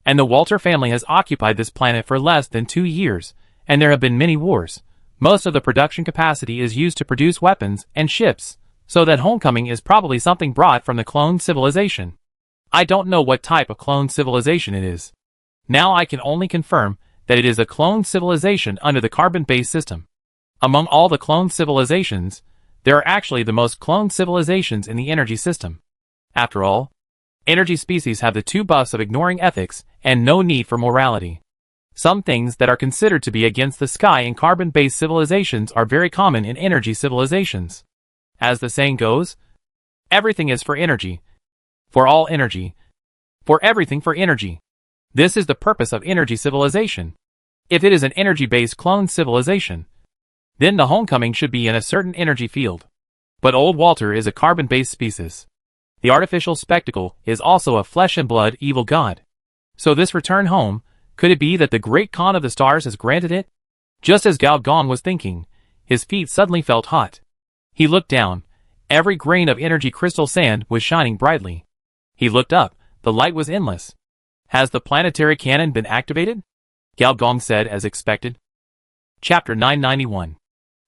And the Walter family has occupied this planet for less than 2 years, and there have been many wars. Most of the production capacity is used to produce weapons and ships, so that Homecoming is probably something brought from the clone civilization. I don't know what type of clone civilization it is. Now I can only confirm that it is a clone civilization under the carbon-based system. Among all the clone civilizations, there are actually the most clone civilizations in the energy system. After all, energy species have the two buffs of ignoring ethics and no need for morality. Some things that are considered to be against the sky in carbon-based civilizations are very common in energy civilizations. As the saying goes, everything is for energy. For all energy. For everything for energy. This is the purpose of energy civilization. If it is an energy-based clone civilization, then the Homecoming should be in a certain energy field. But Old Walter is a carbon-based species. The artificial spectacle is also a flesh-and-blood evil god. So this return home, could it be that the great Khan of the stars has granted it? Just as Gao Gong was thinking, his feet suddenly felt hot. He looked down. Every grain of energy crystal sand was shining brightly. He looked up. The light was endless. Has the planetary cannon been activated? Gao Gong said as expected. Chapter 991.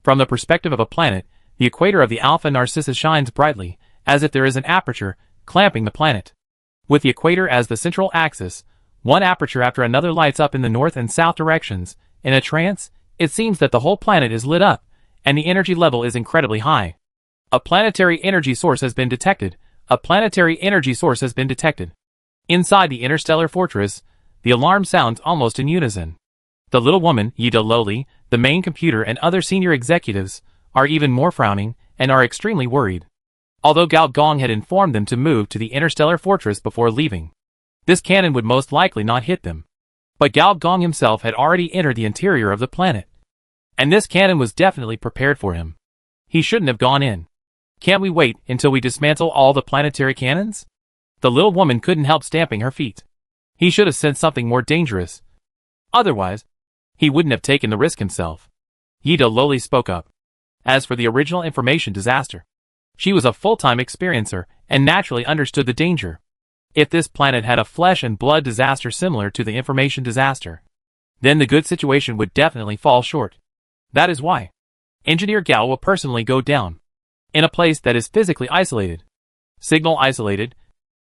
From the perspective of a planet, the equator of the Alpha Narcissus shines brightly, as if there is an aperture clamping the planet. With the equator as the central axis, one aperture after another lights up in the north and south directions. In a trance, it seems that the whole planet is lit up, and the energy level is incredibly high. A planetary energy source has been detected. A planetary energy source has been detected. Inside the interstellar fortress, the alarm sounds almost in unison. The little woman, Yida Loli, the main computer and other senior executives, are even more frowning, and are extremely worried. Although Gao Gong had informed them to move to the interstellar fortress before leaving, This cannon would most likely not hit them. But Gao Gong himself had already entered the interior of the planet. And this cannon was definitely prepared for him. He shouldn't have gone in. Can't we wait until we dismantle all the planetary cannons? The little woman couldn't help stamping her feet. He should have sent something more dangerous. Otherwise, he wouldn't have taken the risk himself. Yida lowly spoke up. As for the original information disaster, she was a full-time experiencer and naturally understood the danger. If this planet had a flesh and blood disaster similar to the information disaster, then the good situation would definitely fall short. That is why Engineer Gao will personally go down in a place that is physically isolated, signal isolated,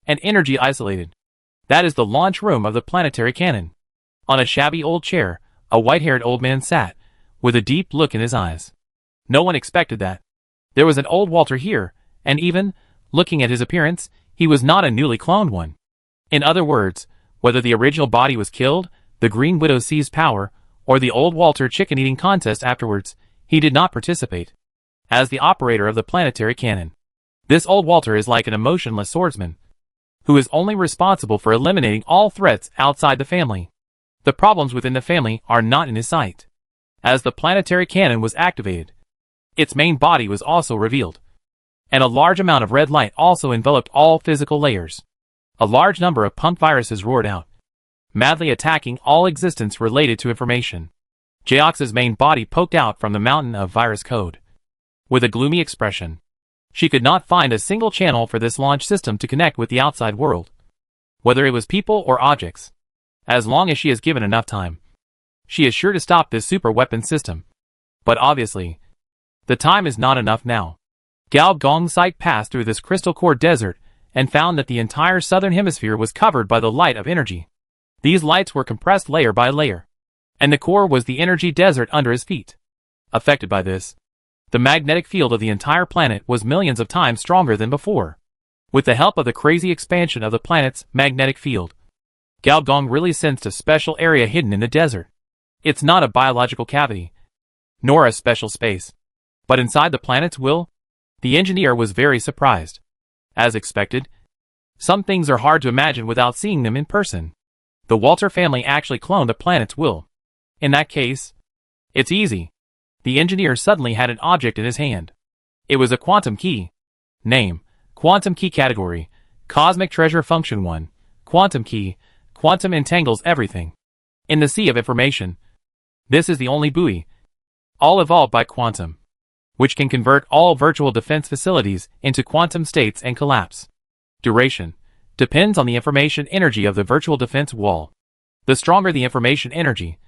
and energy isolated. That is the launch room of the planetary cannon. On a shabby old chair, a white-haired old man sat, with a deep look in his eyes. No one expected that. There was an old Walter here, and even, looking at his appearance, he was not a newly cloned one. In other words, whether the original body was killed, the Green Widow seized power, or the old Walter chicken-eating contest afterwards, he did not participate. As the operator of the planetary cannon, this old Walter is like an emotionless swordsman, who is only responsible for eliminating all threats outside the family. The problems within the family are not in his sight. As the planetary cannon was activated, its main body was also revealed, and a large amount of red light also enveloped all physical layers. A large number of punk viruses roared out, madly attacking all existence related to information. Jeox's main body poked out from the mountain of virus code. With a gloomy expression, she could not find a single channel for this launch system to connect with the outside world, whether it was people or objects. As long as she is given enough time, she is sure to stop this super weapon system. But obviously, the time is not enough now. Gao Gong's sight passed through this crystal core desert and found that the entire southern hemisphere was covered by the light of energy. These lights were compressed layer by layer, and the core was the energy desert under his feet. Affected by this, the magnetic field of the entire planet was millions of times stronger than before. With the help of the crazy expansion of the planet's magnetic field, Gao Gong really sensed a special area hidden in the desert. It's not a biological cavity, nor a special space, but inside the planet's will. The engineer was very surprised. As expected, some things are hard to imagine without seeing them in person. The Walter family actually cloned the planet's will. In that case, it's easy. The engineer suddenly had an object in his hand. It was a quantum key. Name: Quantum Key. Category: Cosmic Treasure. Function 1. Quantum Key. Quantum entangles everything. In the sea of information, this is the only buoy, all evolved by quantum, which can convert all virtual defense facilities into quantum states and collapse. Duration depends on the information energy of the virtual defense wall. The stronger the information energy,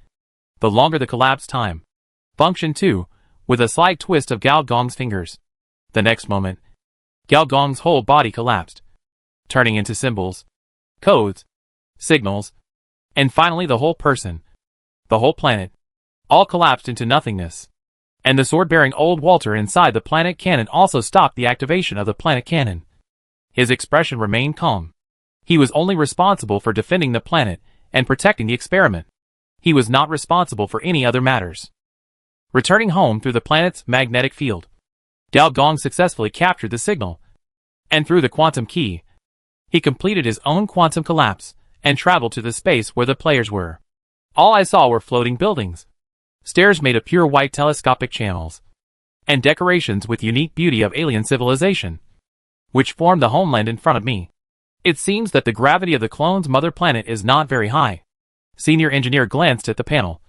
the longer the collapse time. Function 2, with a slight twist of Gao Gong's fingers. The next moment, Gao Gong's whole body collapsed, turning into symbols, codes, signals, and finally the whole person, the whole planet, all collapsed into nothingness. And the sword-bearing old Walter inside the planet cannon also stopped the activation of the planet cannon. His expression remained calm. He was only responsible for defending the planet and protecting the experiment. He was not responsible for any other matters. Returning home through the planet's magnetic field, Gao Gong successfully captured the signal, and through the quantum key, he completed his own quantum collapse and traveled to the space where the players were. All I saw were floating buildings, stairs made of pure white telescopic channels, and decorations with unique beauty of alien civilization, which formed the homeland in front of me. It seems that the gravity of the clone's mother planet is not very high. Senior engineer glanced at the panel,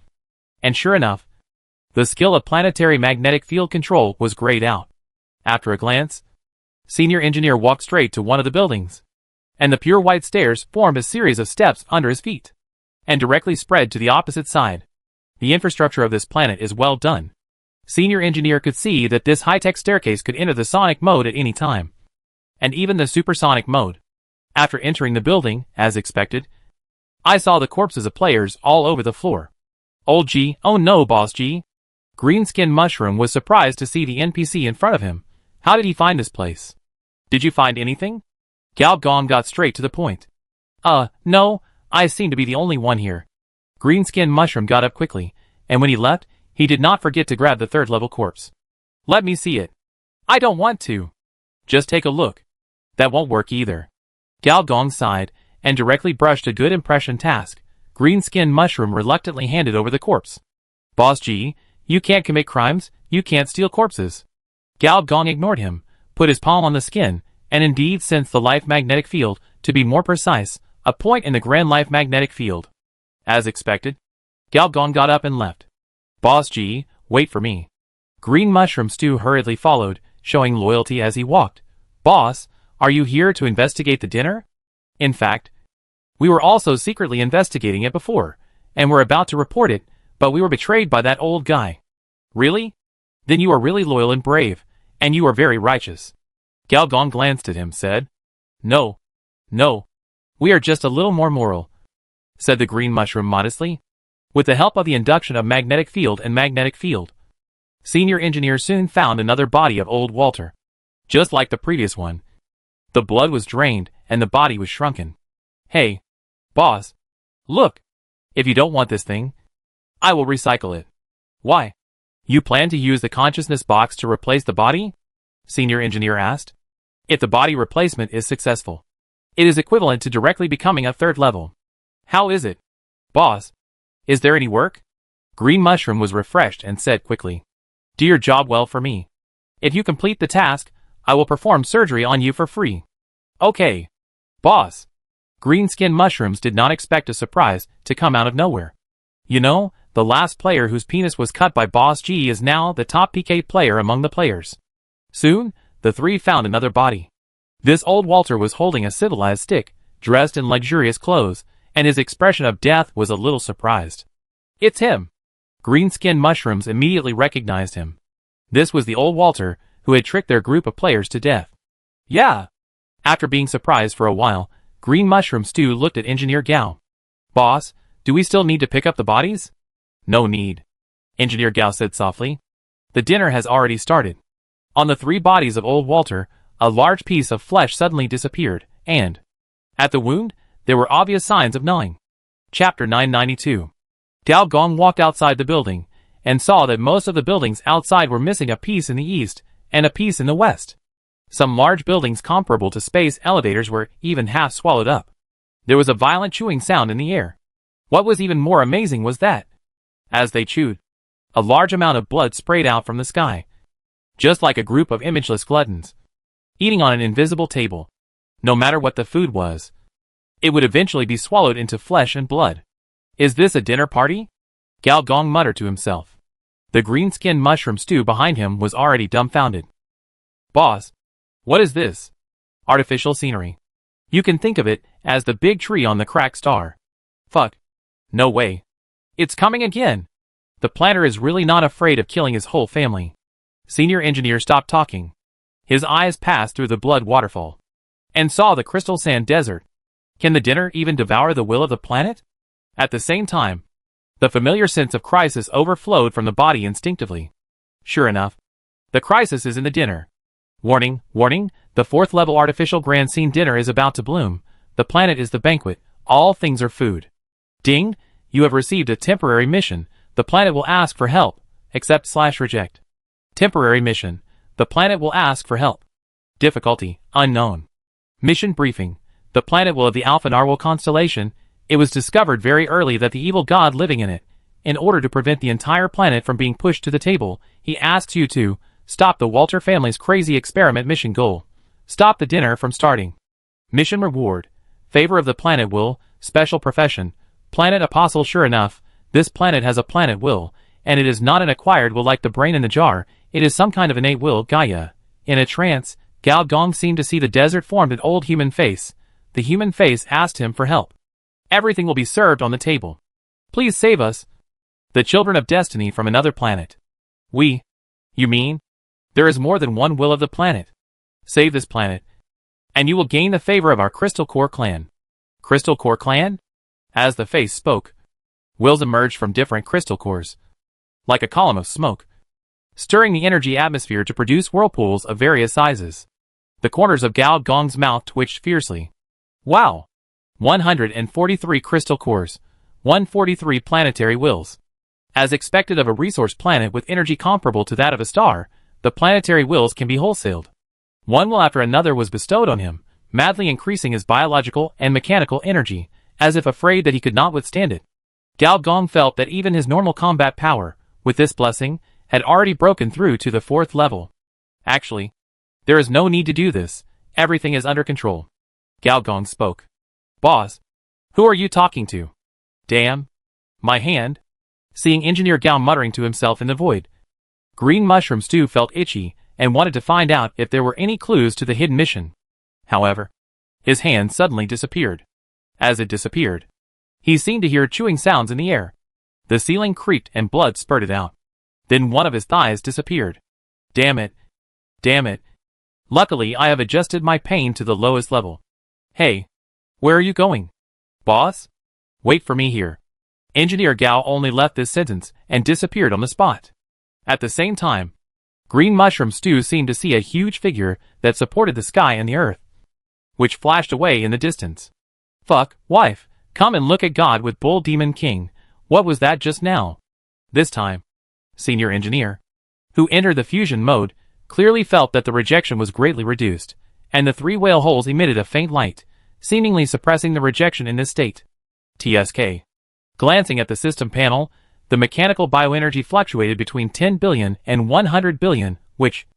and sure enough, the skill of planetary magnetic field control was grayed out. After a glance, senior engineer walked straight to one of the buildings, and the pure white stairs formed a series of steps under his feet, and directly spread to the opposite side. The infrastructure of this planet is well done. Senior engineer could see that this high-tech staircase could enter the sonic mode at any time, and even the supersonic mode. After entering the building, as expected, I saw the corpses of players all over the floor. Old G, oh no, Boss G. Green-skinned Mushroom was surprised to see the NPC in front of him. How did he find this place? Did you find anything? Gao Gong got straight to the point. No, I seem to be the only one here. Green-skinned Mushroom got up quickly, and when he left, he did not forget to grab the third-level corpse. Let me see it. I don't want to. Just take a look. That won't work either. Gao Gong sighed, and directly brushed a good impression task. Green-skinned mushroom reluctantly handed over the corpse. Boss G, you can't commit crimes, you can't steal corpses. Gao Gong ignored him, put his palm on the skin, and indeed sensed the life magnetic field, to be more precise, a point in the grand life magnetic field. As expected, Gao Gong got up and left. Boss G, wait for me. Green Mushroom Stew hurriedly followed, showing loyalty as he walked. Boss, are you here to investigate the dinner? In fact, we were also secretly investigating it before, and were about to report it, but we were betrayed by that old guy. Really? Then you are really loyal and brave, and you are very righteous. Gao Gong glanced at him, said. No. We are just a little more moral, said the green mushroom modestly. With the help of the induction of magnetic field and magnetic field, Senior Engineer soon found another body of old Walter. Just like the previous one. The blood was drained, and the body was shrunken. Hey, boss, look. If you don't want this thing, I will recycle it. Why? You plan to use the consciousness box to replace the body? Senior Engineer asked. If the body replacement is successful, it is equivalent to directly becoming a third level. How is it? Boss, is there any work? Green Mushroom was refreshed and said quickly. Do your job well for me. If you complete the task, I will perform surgery on you for free. Okay. Boss. Green-skinned mushrooms did not expect a surprise to come out of nowhere. You know, the last player whose penis was cut by Boss G is now the top PK player among the players. Soon, the three found another body. This old Walter was holding a civilized stick, dressed in luxurious clothes, and his expression of death was a little surprised. It's him. Green-skinned mushrooms immediately recognized him. This was the old Walter who had tricked their group of players to death. Yeah. After being surprised for a while, Green Mushroom Stew looked at Engineer Gao. Boss, do we still need to pick up the bodies? No need. Engineer Gao said softly. The dinner has already started. On the three bodies of old Walter, a large piece of flesh suddenly disappeared, and at the wound, there were obvious signs of gnawing. Chapter 992. Gao Gong walked outside the building, and saw that most of the buildings outside were missing a piece in the east, and a piece in the west. Some large buildings comparable to space elevators were even half swallowed up. There was a violent chewing sound in the air. What was even more amazing was that, as they chewed, a large amount of blood sprayed out from the sky. Just like a group of imageless gluttons, eating on an invisible table. No matter what the food was, it would eventually be swallowed into flesh and blood. Is this a dinner party? Gao Gong muttered to himself. The green-skinned mushroom stew behind him was already dumbfounded. Boss, what is this? Artificial scenery. You can think of it as the big tree on the cracked star. Fuck. No way. It's coming again. The planter is really not afraid of killing his whole family. Senior Engineer stopped talking. His eyes passed through the blood waterfall, and saw the crystal sand desert. Can the dinner even devour the will of the planet? At the same time, the familiar sense of crisis overflowed from the body instinctively. Sure enough, the crisis is in the dinner. Warning, warning, the fourth level artificial grand scene dinner is about to bloom. The planet is the banquet, all things are food. Ding, you have received a temporary mission. The planet will ask for help. Accept/reject. Temporary mission. The planet will ask for help. Difficulty, unknown. Mission briefing. The planet will of the Alpha Narwhal constellation. It was discovered very early that the evil god living in it, in order to prevent the entire planet from being pushed to the table, he asks you to stop the Walter family's crazy experiment mission goal. Stop the dinner from starting. Mission reward. Favor of the planet will. Special profession. Planet apostle. Sure enough, this planet has a planet will, and it is not an acquired will like the brain in the jar. It is some kind of innate will. Gaia. In a trance, Gao Gong seemed to see the desert formed an old human face. The human face asked him for help. Everything will be served on the table. Please save us. The children of destiny from another planet. We? You mean? There is more than one will of the planet. Save this planet, and you will gain the favor of our Crystal Core clan. Crystal Core clan? As the face spoke, wills emerged from different crystal cores, like a column of smoke, stirring the energy atmosphere to produce whirlpools of various sizes. The corners of Gao Gong's mouth twitched fiercely. Wow! 143 crystal cores, 143 planetary wills. As expected of a resource planet with energy comparable to that of a star, the planetary wills can be wholesaled. One will after another was bestowed on him, madly increasing his biological and mechanical energy, as if afraid that he could not withstand it. Gao Gong felt that even his normal combat power, with this blessing, had already broken through to the 4th level. Actually, there is no need to do this, everything is under control. Gao Gong spoke. Boss, who are you talking to? Damn. My hand? Seeing Engineer Gao muttering to himself in the void, Green Mushroom Stew felt itchy and wanted to find out if there were any clues to the hidden mission. However, his hand suddenly disappeared. As it disappeared, he seemed to hear chewing sounds in the air. The ceiling creaked and blood spurted out. Then one of his thighs disappeared. Damn it. Damn it. Luckily, I have adjusted my pain to the lowest level. Hey, where are you going? Boss? Wait for me here. Engineer Gao only left this sentence and disappeared on the spot. At the same time, Green Mushroom Stew seemed to see a huge figure that supported the sky and the earth, which flashed away in the distance. Fuck, wife, come and look at God with Bull Demon King. What was that just now? This time, Senior Engineer, who entered the fusion mode, clearly felt that the rejection was greatly reduced, and the 3 whale holes emitted a faint light, seemingly suppressing the rejection in this state. TSK. Glancing at the system panel, the mechanical bioenergy fluctuated between 10 billion and 100 billion, which,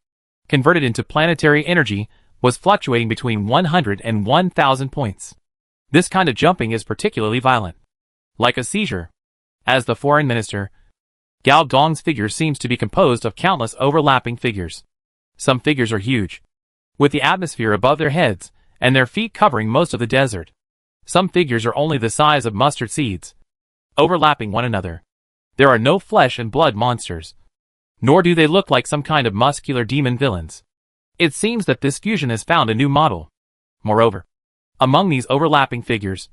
converted into planetary energy, was fluctuating between 100 and 1,000 points. This kind of jumping is particularly violent. Like a seizure. As the foreign minister, Gao Gong's figure seems to be composed of countless overlapping figures. Some figures are huge, with the atmosphere above their heads, and their feet covering most of the desert. Some figures are only the size of mustard seeds, overlapping one another. There are no flesh and blood monsters, nor do they look like some kind of muscular demon villains. It seems that this fusion has found a new model. Moreover, among these overlapping figures,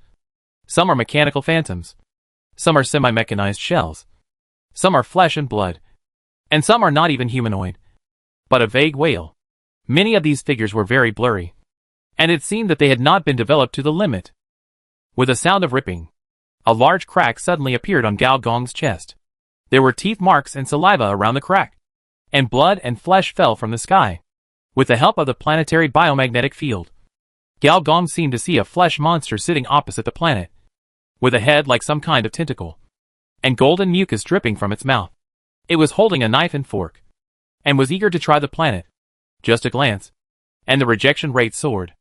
some are mechanical phantoms, some are semi-mechanized shells, some are flesh and blood, and some are not even humanoid, but a vague whale. Many of these figures were very blurry, and it seemed that they had not been developed to the limit. With a sound of ripping, a large crack suddenly appeared on Gao Gong's chest. There were teeth marks and saliva around the crack, and blood and flesh fell from the sky. With the help of the planetary biomagnetic field, Gao Gong seemed to see a flesh monster sitting opposite the planet, with a head like some kind of tentacle, and golden mucus dripping from its mouth. It was holding a knife and fork, and was eager to try the planet. Just a glance, and the rejection rate soared.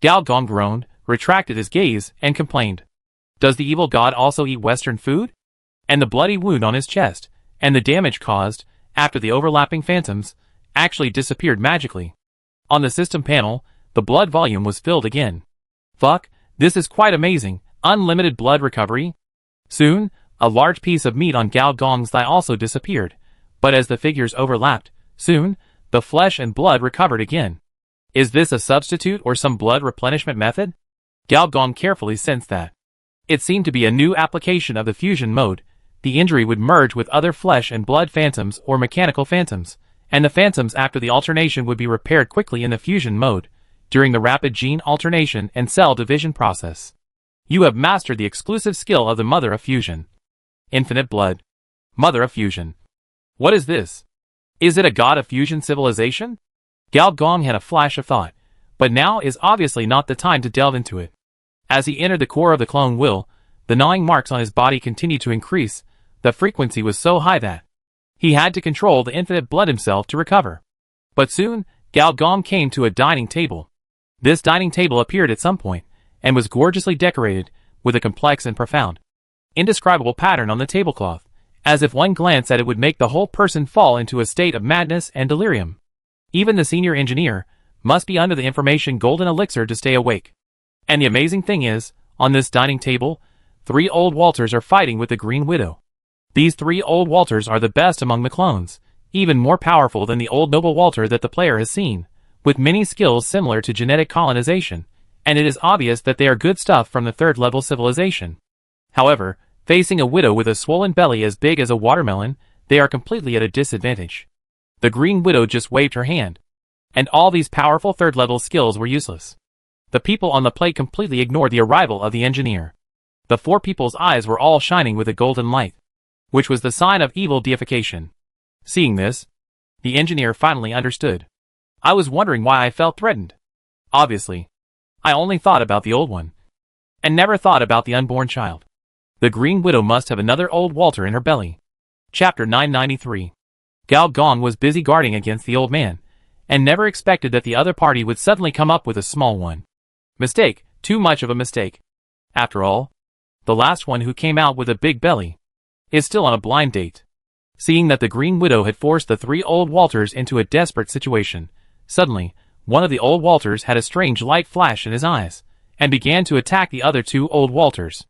Gao Gong groaned, retracted his gaze, and complained. Does the evil god also eat Western food? And the bloody wound on his chest, and the damage caused, after the overlapping phantoms, actually disappeared magically. On the system panel, the blood volume was filled again. Fuck, this is quite amazing, unlimited blood recovery. Soon, a large piece of meat on Gao Gong's thigh also disappeared, but as the figures overlapped, soon, the flesh and blood recovered again. Is this a substitute or some blood replenishment method? Gao Gong carefully sensed that. It seemed to be a new application of the fusion mode. The injury would merge with other flesh and blood phantoms or mechanical phantoms, and the phantoms after the alternation would be repaired quickly in the fusion mode, during the rapid gene alternation and cell division process. You have mastered the exclusive skill of the Mother of Fusion. Infinite blood. Mother of Fusion. What is this? Is it a god of fusion civilization? Gao Gong had a flash of thought, but now is obviously not the time to delve into it. As he entered the core of the clone will, the gnawing marks on his body continued to increase. The frequency was so high that he had to control the infinite blood himself to recover. But soon, Gao Gong came to a dining table. This dining table appeared at some point, and was gorgeously decorated, with a complex and profound, indescribable pattern on the tablecloth, as if one glance at it would make the whole person fall into a state of madness and delirium. Even the senior engineer must be under the information golden elixir to stay awake. And the amazing thing is, on this dining table, 3 old Walters are fighting with the Green Widow. These 3 old Walters are the best among the clones, even more powerful than the old noble Walter that the player has seen, with many skills similar to genetic colonization, and it is obvious that they are good stuff from the 3rd level civilization. However, facing a widow with a swollen belly as big as a watermelon, they are completely at a disadvantage. The Green Widow just waved her hand, and all these powerful 3rd level skills were useless. The people on the plate completely ignored the arrival of the engineer. The 4 people's eyes were all shining with a golden light, which was the sign of evil deification. Seeing this, the engineer finally understood. I was wondering why I felt threatened. Obviously, I only thought about the old one, and never thought about the unborn child. The Green Widow must have another old Walter in her belly. Chapter 993. Gao Gong was busy guarding against the old man, and never expected that the other party would suddenly come up with a small one. Mistake, too much of a mistake. After all, the last one who came out with a big belly is still on a blind date. Seeing that the Green Widow had forced the three old Walters into a desperate situation, suddenly, one of the old Walters had a strange light flash in his eyes, and began to attack the other two old Walters.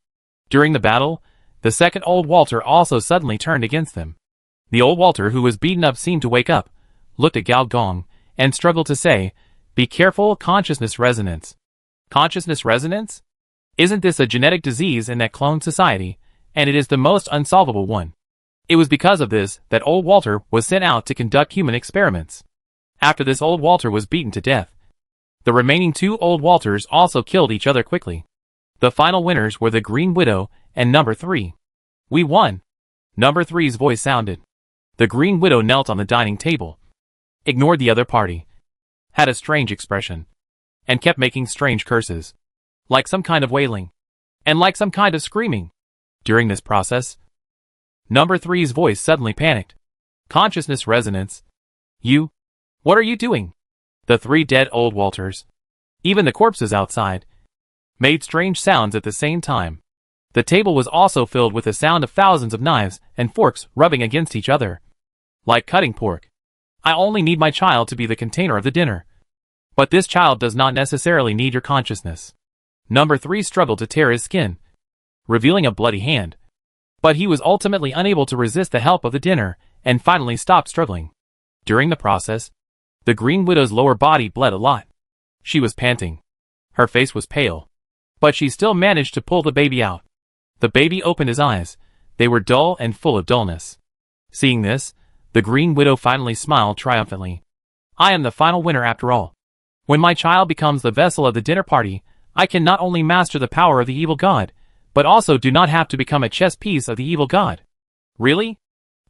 During the battle, the second old Walter also suddenly turned against them. The old Walter who was beaten up seemed to wake up, looked at Gao Gong, and struggled to say, "Be careful, consciousness resonance." Consciousness resonance? Isn't this a genetic disease in that clone society, and it is the most unsolvable one? It was because of this that old Walter was sent out to conduct human experiments. After this old Walter was beaten to death, the remaining two old Walters also killed each other quickly. The final winners were the Green Widow and number 3. We won. Number 3's voice sounded. The Green Widow knelt on the dining table, ignored the other party, had a strange expression, and kept making strange curses, like some kind of wailing, and like some kind of screaming. During this process, number 3's voice suddenly panicked. Consciousness resonance. You? What are you doing? The three dead old Walters, even the corpses outside, made strange sounds at the same time. The table was also filled with the sound of thousands of knives and forks rubbing against each other, like cutting pork. I only need my child to be the container of the dinner. But this child does not necessarily need your consciousness. Number 3 struggled to tear his skin, revealing a bloody hand. But he was ultimately unable to resist the help of the dinner, and finally stopped struggling. During the process, the Green Widow's lower body bled a lot. She was panting. Her face was pale. But she still managed to pull the baby out. The baby opened his eyes. They were dull and full of dullness. Seeing this, the Green Widow finally smiled triumphantly. I am the final winner after all. When my child becomes the vessel of the dinner party, I can not only master the power of the evil god, but also do not have to become a chess piece of the evil god. Really?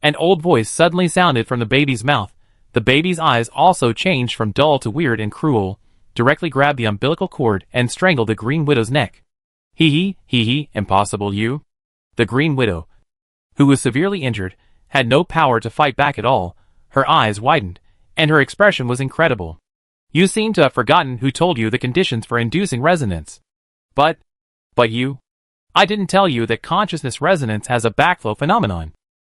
An old voice suddenly sounded from the baby's mouth. The baby's eyes also changed from dull to weird and cruel, directly grabbed the umbilical cord and strangled the Green Widow's neck. Hee, impossible you. The Green Widow, who was severely injured, had no power to fight back at all. Her eyes widened, and her expression was incredible. You seem to have forgotten who told you the conditions for inducing resonance. But you? I didn't tell you that consciousness resonance has a backflow phenomenon.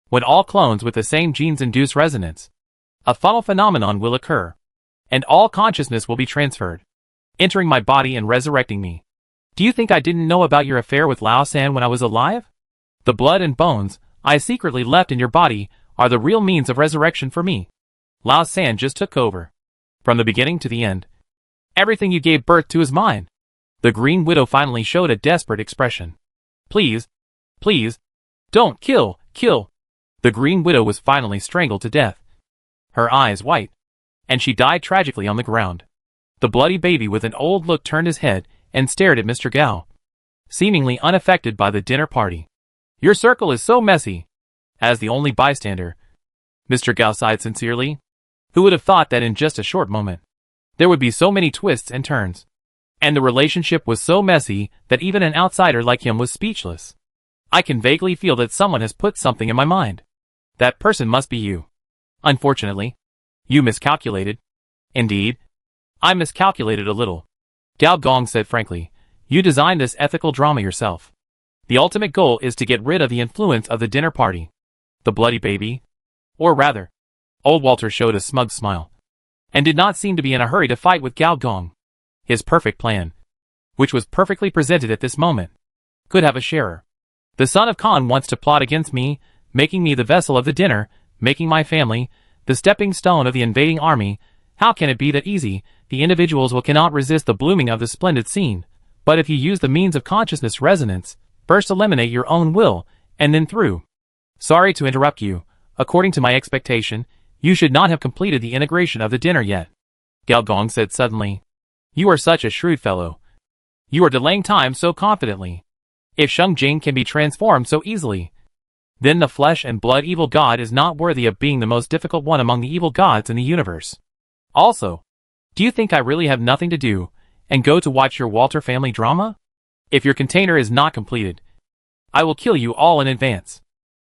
When all clones with the same genes induce resonance, a funnel phenomenon will occur, and all consciousness will be transferred, entering my body and resurrecting me. Do you think I didn't know about your affair with Lao San when I was alive? The blood and bones I secretly left in your body are the real means of resurrection for me. Lao San just took over. From the beginning to the end, everything you gave birth to is mine. The Green Widow finally showed a desperate expression. Please, don't kill. The Green Widow was finally strangled to death. Her eyes white, and she died tragically on the ground. The bloody baby with an old look turned his head and stared at Mr. Gao, seemingly unaffected by the dinner party. Your circle is so messy. As the only bystander, Mr. Gao sighed sincerely. Who would have thought that in just a short moment, there would be so many twists and turns? And the relationship was so messy that even an outsider like him was speechless. I can vaguely feel that someone has put something in my mind. That person must be you. Unfortunately, you miscalculated. Indeed, I miscalculated a little. Gao Gong said frankly, you designed this ethical drama yourself. The ultimate goal is to get rid of the influence of the dinner party. The bloody baby? Or rather, old Walter showed a smug smile, and did not seem to be in a hurry to fight with Gao Gong. His perfect plan, which was perfectly presented at this moment, could have a sharer. The son of Khan wants to plot against me, making me the vessel of the dinner, making my family the stepping stone of the invading army. How can it be that easy? The individuals will cannot resist the blooming of the splendid scene. But if you use the means of consciousness resonance, first eliminate your own will, and then through. Sorry to interrupt you. According to my expectation, you should not have completed the integration of the dinner yet. Gao Gong said suddenly. You are such a shrewd fellow. You are delaying time so confidently. If Sheng Jing can be transformed so easily, then the flesh and blood evil god is not worthy of being the most difficult one among the evil gods in the universe. Also, do you think I really have nothing to do, and go to watch your Walter family drama? If your container is not completed, I will kill you all in advance.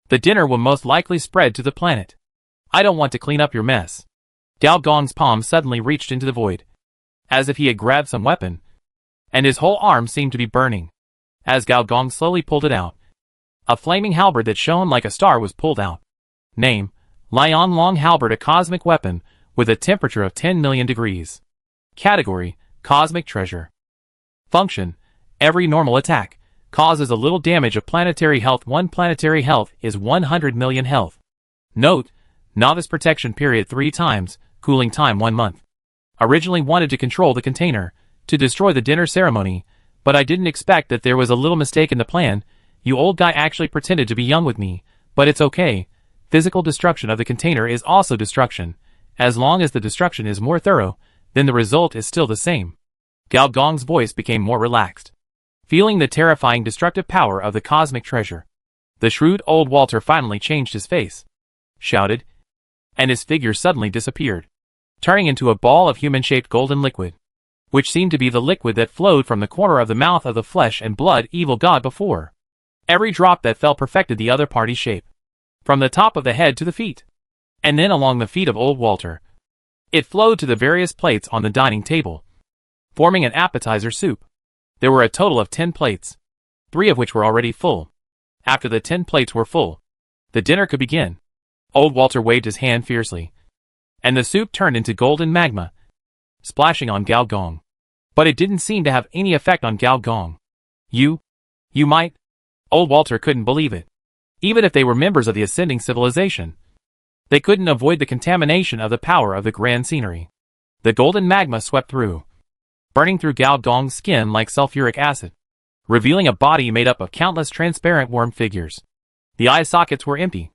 The dinner will most likely spread to the planet. I don't want to clean up your mess. Gao Gong's palm suddenly reached into the void, as if he had grabbed some weapon, and his whole arm seemed to be burning. As Gao Gong slowly pulled it out, a flaming halberd that shone like a star was pulled out. Name: Lion Long Halberd, a cosmic weapon with a temperature of 10 million degrees. Category: Cosmic Treasure. Function: Every normal attack causes a little damage of planetary health. 1 planetary health is 100 million health. Note: Novice protection period 3 times, cooling time 1 month. Originally wanted to control the container, to destroy the dinner ceremony, but I didn't expect that there was a little mistake in the plan. You old guy actually pretended to be young with me, but it's okay. Physical destruction of the container is also destruction. As long as the destruction is more thorough, then the result is still the same. Gao Gong's voice became more relaxed. Feeling the terrifying destructive power of the cosmic treasure, the shrewd old Walter finally changed his face, shouted, and his figure suddenly disappeared, turning into a ball of human-shaped golden liquid, which seemed to be the liquid that flowed from the corner of the mouth of the flesh and blood evil god before. Every drop that fell perfected the other party's shape, from the top of the head to the feet, and then along the feet of old Walter. It flowed to the various plates on the dining table, forming an appetizer soup. There were a total of 10 plates, 3 of which were already full. After the 10 plates were full, the dinner could begin. Old Walter waved his hand fiercely, and the soup turned into golden magma, splashing on Gao Gong. But it didn't seem to have any effect on Gao Gong. You might? Old Walter couldn't believe it. Even if they were members of the ascending civilization, they couldn't avoid the contamination of the power of the grand scenery. The golden magma swept through, burning through Gao Gong's skin like sulfuric acid, revealing a body made up of countless transparent worm figures. The eye sockets were empty,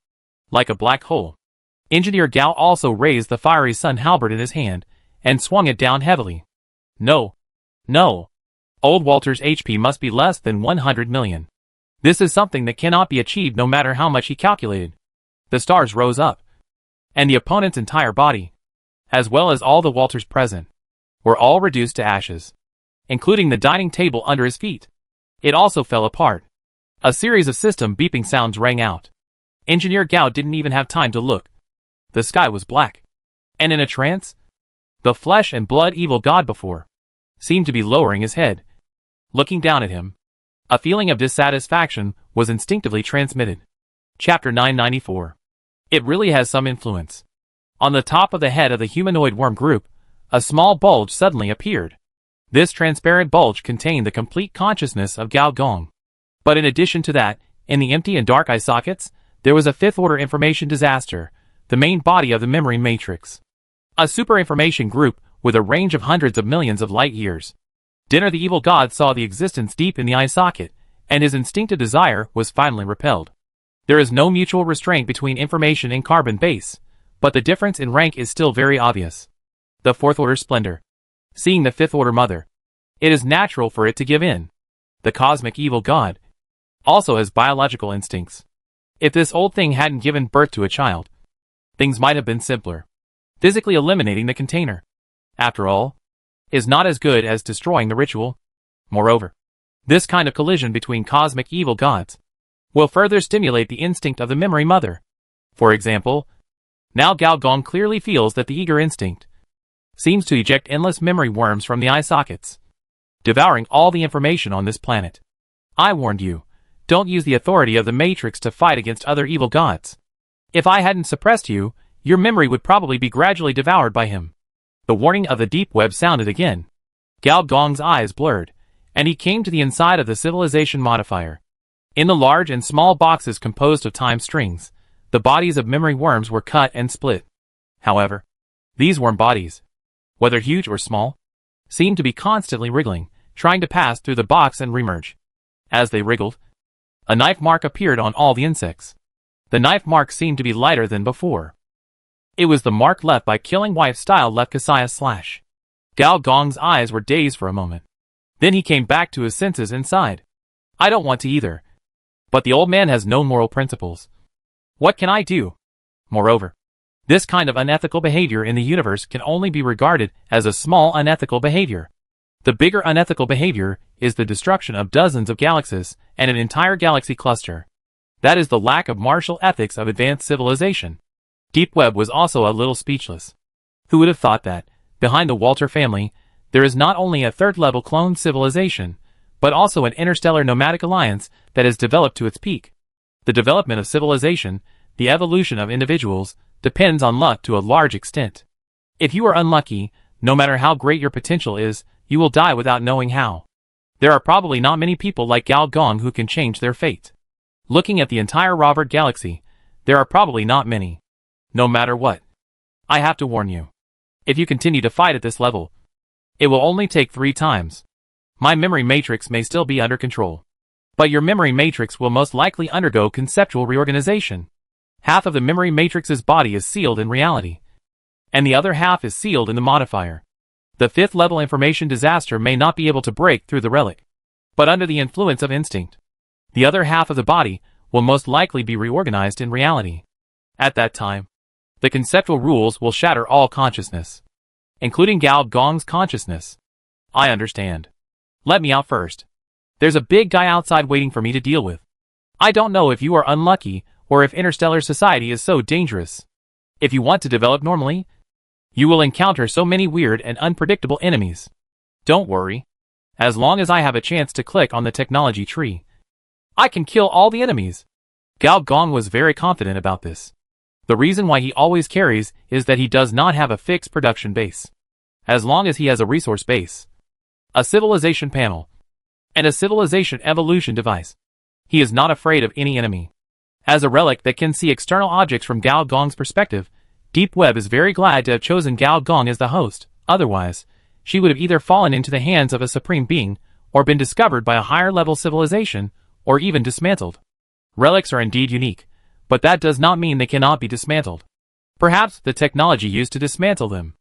like a black hole. Engineer Gao also raised the fiery sun halberd in his hand and swung it down heavily. No. Old Walter's HP must be less than 100 million. This is something that cannot be achieved no matter how much he calculated. The stars rose up, and the opponent's entire body, as well as all the Walters present, were all reduced to ashes, including the dining table under his feet. It also fell apart. A series of system beeping sounds rang out. Engineer Gao didn't even have time to look. The sky was black, and in a trance, the flesh and blood evil god before seemed to be lowering his head, looking down at him. A feeling of dissatisfaction was instinctively transmitted. Chapter 994. It really has some influence. On the top of the head of the humanoid worm group, a small bulge suddenly appeared. This transparent bulge contained the complete consciousness of Gao Gong. But in addition to that, in the empty and dark eye sockets, there was a fifth-order information disaster, the main body of the memory matrix. A super-information group with a range of hundreds of millions of light-years. Dinner the evil god saw the existence deep in the eye socket, and his instinctive desire was finally repelled. There is no mutual restraint between information and carbon base, but the difference in rank is still very obvious. The fourth-order splendor. Seeing the fifth-order mother, it is natural for it to give in. The cosmic evil god also has biological instincts. If this old thing hadn't given birth to a child, things might have been simpler. Physically eliminating the container, after all, is not as good as destroying the ritual. Moreover, this kind of collision between cosmic evil gods will further stimulate the instinct of the memory mother. For example, now Gao Gong clearly feels that the eager instinct seems to eject endless memory worms from the eye sockets, devouring all the information on this planet. I warned you, don't use the authority of the Matrix to fight against other evil gods. If I hadn't suppressed you, your memory would probably be gradually devoured by him. The warning of the deep web sounded again. Gao Gong's eyes blurred, and he came to the inside of the civilization modifier. In the large and small boxes composed of time strings, the bodies of memory worms were cut and split. However, these worm bodies, whether huge or small, seemed to be constantly wriggling, trying to pass through the box and remerge. As they wriggled, a knife mark appeared on all the insects. The knife mark seemed to be lighter than before. It was the mark left by Killing Wife-style left Kasaya / Gao Gong's eyes were dazed for a moment. Then he came back to his senses inside. I don't want to either. But the old man has no moral principles. What can I do? Moreover, this kind of unethical behavior in the universe can only be regarded as a small unethical behavior. The bigger unethical behavior is the destruction of dozens of galaxies and an entire galaxy cluster. That is the lack of martial ethics of advanced civilization. Deep Web was also a little speechless. Who would have thought that, behind the Walter family, there is not only a third-level clone civilization, but also an interstellar nomadic alliance that has developed to its peak. The development of civilization, the evolution of individuals, depends on luck to a large extent. If you are unlucky, no matter how great your potential is, you will die without knowing how. There are probably not many people like Gao Gong who can change their fate. Looking at the entire Robert galaxy, there are probably not many. No matter what. I have to warn you. If you continue to fight at this level, it will only take 3 times. My memory matrix may still be under control. But your memory matrix will most likely undergo conceptual reorganization. Half of the memory matrix's body is sealed in reality, and the other half is sealed in the modifier. The 5th level information disaster may not be able to break through the relic, but under the influence of instinct, the other half of the body will most likely be reorganized in reality. At that time, the conceptual rules will shatter all consciousness, including Gao Gong's consciousness. I understand. Let me out first. There's a big guy outside waiting for me to deal with. I don't know if you are unlucky or if interstellar society is so dangerous. If you want to develop normally, you will encounter so many weird and unpredictable enemies. Don't worry. As long as I have a chance to click on the technology tree, I can kill all the enemies. Gao Gong was very confident about this. The reason why he always carries is that he does not have a fixed production base. As long as he has a resource base, a civilization panel, and a civilization evolution device, he is not afraid of any enemy. As a relic that can see external objects from Gao Gong's perspective, Deep Web is very glad to have chosen Gao Gong as the host. Otherwise, she would have either fallen into the hands of a supreme being, or been discovered by a higher-level civilization, or even dismantled. Relics are indeed unique, but that does not mean they cannot be dismantled. Perhaps the technology used to dismantle them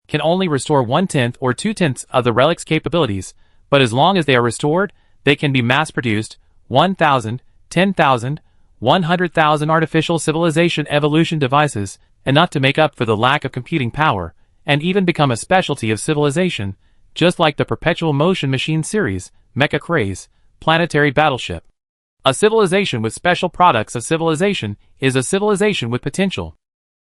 can only restore 1/10 or 2/10 of the relic's capabilities, but as long as they are restored, they can be mass-produced. 1,000, 10,000, 100,000 artificial civilization evolution devices, enough to make up for the lack of computing power, and even become a specialty of civilization, just like the Perpetual Motion Machine series, Mecha Craze, planetary battleship. A civilization with special products of civilization is a civilization with potential.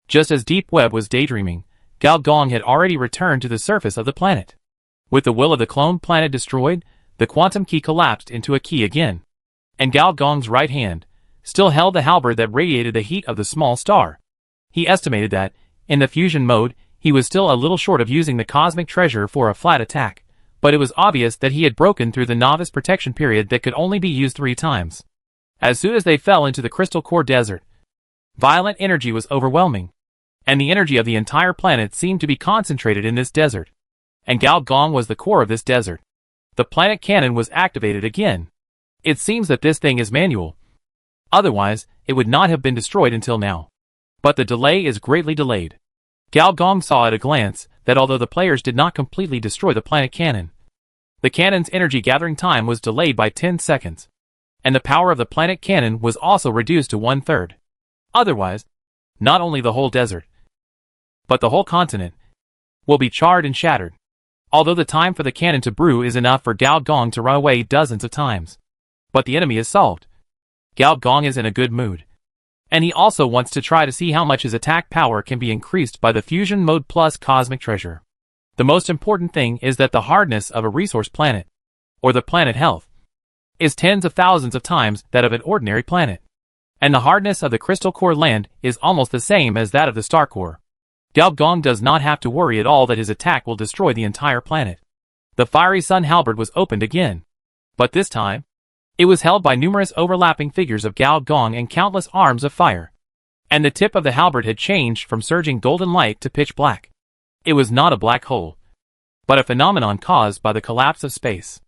Just as Deep Web was daydreaming, Gao Gong had already returned to the surface of the planet. With the will of the cloned planet destroyed, the quantum key collapsed into a key again. And Gao Gong's right hand still held the halberd that radiated the heat of the small star. He estimated that, in the fusion mode, he was still a little short of using the cosmic treasure for a flat attack, but it was obvious that he had broken through the novice protection period that could only be used 3 times. As soon as they fell into the crystal core desert, violent energy was overwhelming, and the energy of the entire planet seemed to be concentrated in this desert. And Gao Gong was the core of this desert. The planet cannon was activated again. It seems that this thing is manual. Otherwise, it would not have been destroyed until now. But the delay is greatly delayed. Gao Gong saw at a glance that although the players did not completely destroy the planet cannon, the cannon's energy gathering time was delayed by 10 seconds. And the power of the planet cannon was also reduced to 1/3. Otherwise, not only the whole desert, but the whole continent will be charred and shattered. Although the time for the cannon to brew is enough for Gao Gong to run away dozens of times. But the enemy is solved. Gao Gong is in a good mood. And he also wants to try to see how much his attack power can be increased by the fusion mode plus cosmic treasure. The most important thing is that the hardness of a resource planet, or the planet health, is tens of thousands of times that of an ordinary planet. And the hardness of the crystal core land is almost the same as that of the star core. Gao Gong does not have to worry at all that his attack will destroy the entire planet. The fiery sun halberd was opened again. But this time, it was held by numerous overlapping figures of Gao Gong and countless arms of fire. And the tip of the halberd had changed from surging golden light to pitch black. It was not a black hole, but a phenomenon caused by the collapse of space.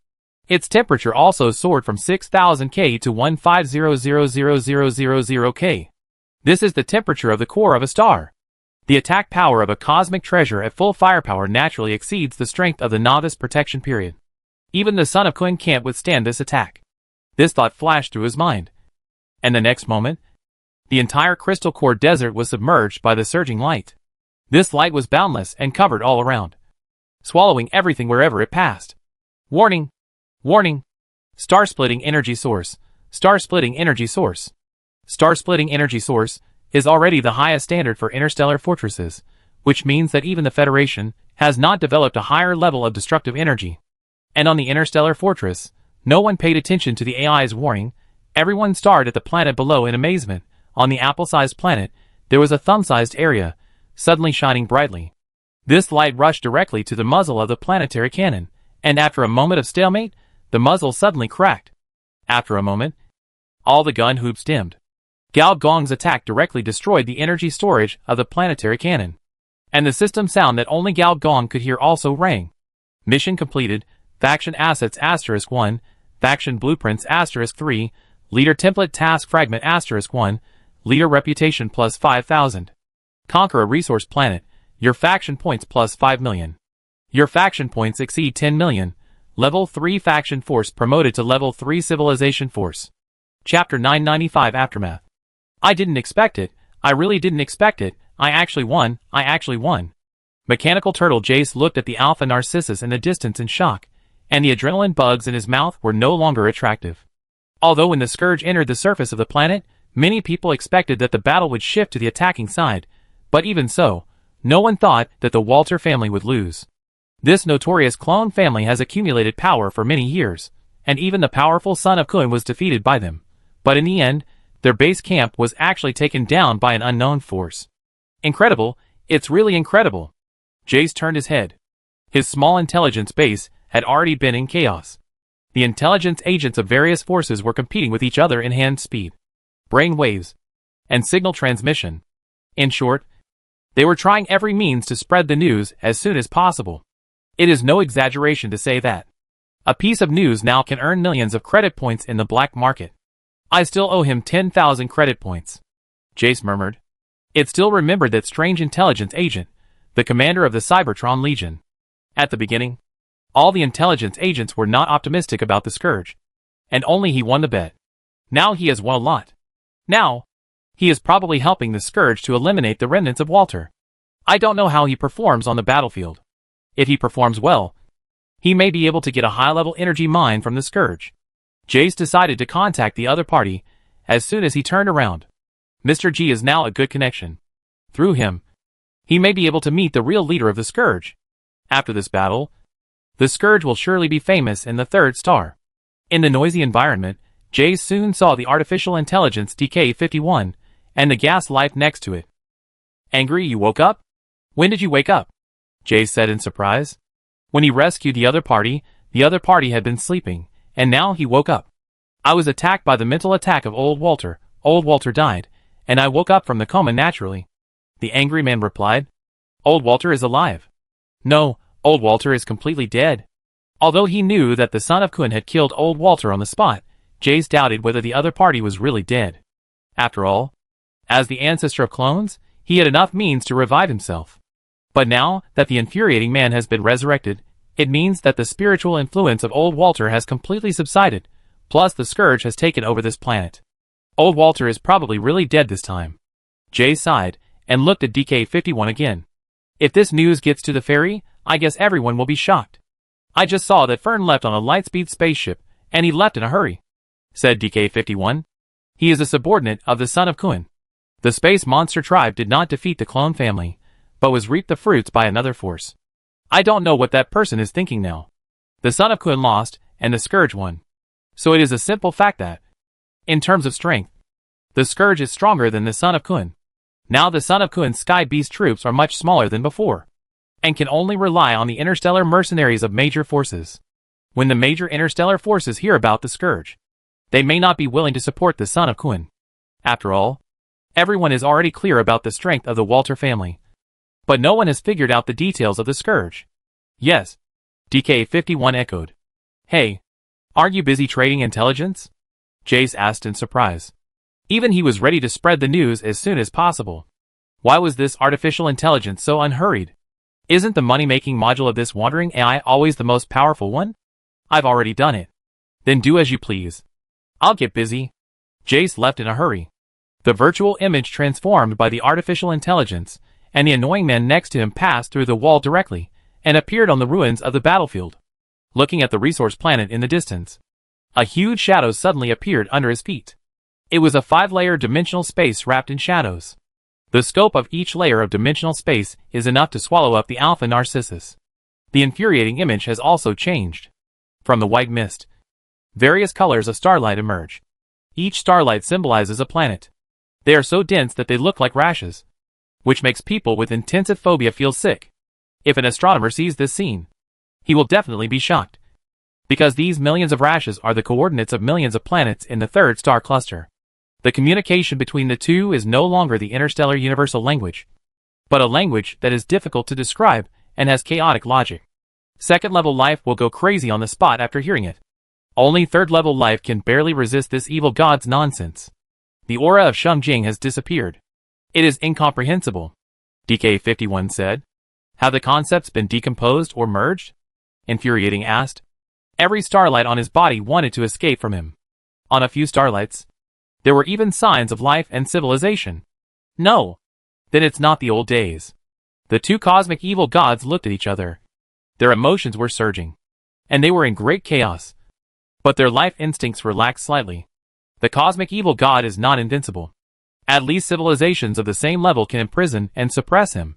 Its temperature also soared from 6,000 K to 150,000,000 K. This is the temperature of the core of a star. The attack power of a cosmic treasure at full firepower naturally exceeds the strength of the novice protection period. Even the son of Quinn can't withstand this attack. This thought flashed through his mind. And the next moment, the entire crystal core desert was submerged by the surging light. This light was boundless and covered all around, swallowing everything wherever it passed. Warning! Warning! Star-splitting energy source. Star-splitting energy source. Star-splitting energy source is already the highest standard for interstellar fortresses, which means that even the Federation has not developed a higher level of destructive energy. And on the interstellar fortress, no one paid attention to the AI's warning. Everyone stared at the planet below in amazement. On the apple-sized planet, there was a thumb-sized area, suddenly shining brightly. This light rushed directly to the muzzle of the planetary cannon, and after a moment of stalemate, the muzzle suddenly cracked. After a moment, all the gun hoops dimmed. Gao Gong's attack directly destroyed the energy storage of the planetary cannon. And the system sound that only Gao Gong could hear also rang. Mission completed. Faction Assets *1, Faction Blueprints *3, Leader Template Task Fragment *1, Leader Reputation plus 5,000. Conquer a resource planet. Your faction points plus 5 million. Your faction points exceed 10 million. Level 3 Faction Force promoted to Level 3 Civilization Force. Chapter 995 Aftermath. I didn't expect it. I really didn't expect it. I actually won. I actually won. Mechanical Turtle Jace looked at the Alpha Narcissus in the distance in shock, and the adrenaline bugs in his mouth were no longer attractive. Although when the Scourge entered the surface of the planet, many people expected that the battle would shift to the attacking side, but even so, no one thought that the Walter family would lose. This notorious clone family has accumulated power for many years, and even the powerful son of Kun was defeated by them. But in the end, their base camp was actually taken down by an unknown force. Incredible, it's really incredible. Jace turned his head. His small intelligence base had already been in chaos. The intelligence agents of various forces were competing with each other in hand speed, brain waves, and signal transmission. In short, they were trying every means to spread the news as soon as possible. It is no exaggeration to say that a piece of news now can earn millions of credit points in the black market. I still owe him 10,000 credit points. Jace murmured. It still remembered that strange intelligence agent, the commander of the Cybertron Legion. At the beginning, all the intelligence agents were not optimistic about the Scourge, and only he won the bet. Now he has won a lot. Now, he is probably helping the Scourge to eliminate the remnants of Walter. I don't know how he performs on the battlefield. If he performs well, he may be able to get a high-level energy mine from the Scourge. Jace decided to contact the other party as soon as he turned around. Mr. G is now a good connection. Through him, he may be able to meet the real leader of the Scourge. After this battle, the Scourge will surely be famous in the third star. In the noisy environment, Jace soon saw the artificial intelligence DK-51 and the gas life next to it. Angry, you woke up? When did you wake up? Jace said in surprise. When he rescued the other party had been sleeping, and now he woke up. I was attacked by the mental attack of old Walter. Old Walter died, and I woke up from the coma naturally. The angry man replied. Old Walter is alive. No, old Walter is completely dead. Although he knew that the son of Kun had killed old Walter on the spot, Jace doubted whether the other party was really dead. After all, as the ancestor of clones, he had enough means to revive himself. But now that the infuriating man has been resurrected, it means that the spiritual influence of old Walter has completely subsided, plus the Scourge has taken over this planet. Old Walter is probably really dead this time. Jay sighed, and looked at DK-51 again. If this news gets to the ferry, I guess everyone will be shocked. I just saw that Fern left on a lightspeed spaceship, and he left in a hurry, said DK-51. He is a subordinate of the son of Kun. The space monster tribe did not defeat the clone family, but was reaped the fruits by another force. I don't know what that person is thinking now. The son of Kun lost, and the Scourge won. So it is a simple fact that, in terms of strength, the Scourge is stronger than the son of Kun. Now the son of Kun's Sky Beast troops are much smaller than before, and can only rely on the interstellar mercenaries of major forces. When the major interstellar forces hear about the Scourge, they may not be willing to support the son of Kun. After all, everyone is already clear about the strength of the Walter family. But no one has figured out the details of the Scourge. Yes, DK-51 echoed. Hey, aren't you busy trading intelligence? Jace asked in surprise. Even he was ready to spread the news as soon as possible. Why was this artificial intelligence so unhurried? Isn't the money-making module of this wandering AI always the most powerful one? I've already done it. Then do as you please. I'll get busy. Jace left in a hurry. The virtual image transformed by the artificial intelligence, and the annoying man next to him passed through the wall directly, and appeared on the ruins of the battlefield. looking at the resource planet in the distance. A huge shadow suddenly appeared under his feet. It was a 5-layer dimensional space wrapped in shadows. The scope of each layer of dimensional space is enough to swallow up the Alpha Narcissus. The infuriating image has also changed. From the white mist, various colors of starlight emerge. Each starlight symbolizes a planet. They are so dense that they look like rashes, which makes people with intensive phobia feel sick. If an astronomer sees this scene, he will definitely be shocked, because these millions of rashes are the coordinates of millions of planets in the third star cluster. The communication between the two is no longer the interstellar universal language, but a language that is difficult to describe and has chaotic logic. Second-level life will go crazy on the spot after hearing it. Only third-level life can barely resist this evil god's nonsense. The aura of Sheng Jing has disappeared. It is incomprehensible, DK51 said. Have the concepts been decomposed or merged? Infuriating asked. Every starlight on his body wanted to escape from him. On a few starlights, there were even signs of life and civilization. No. Then it's not the old days. The two cosmic evil gods looked at each other. Their emotions were surging, and they were in great chaos. But their life instincts relaxed slightly. The cosmic evil god is not invincible. At least civilizations of the same level can imprison and suppress him.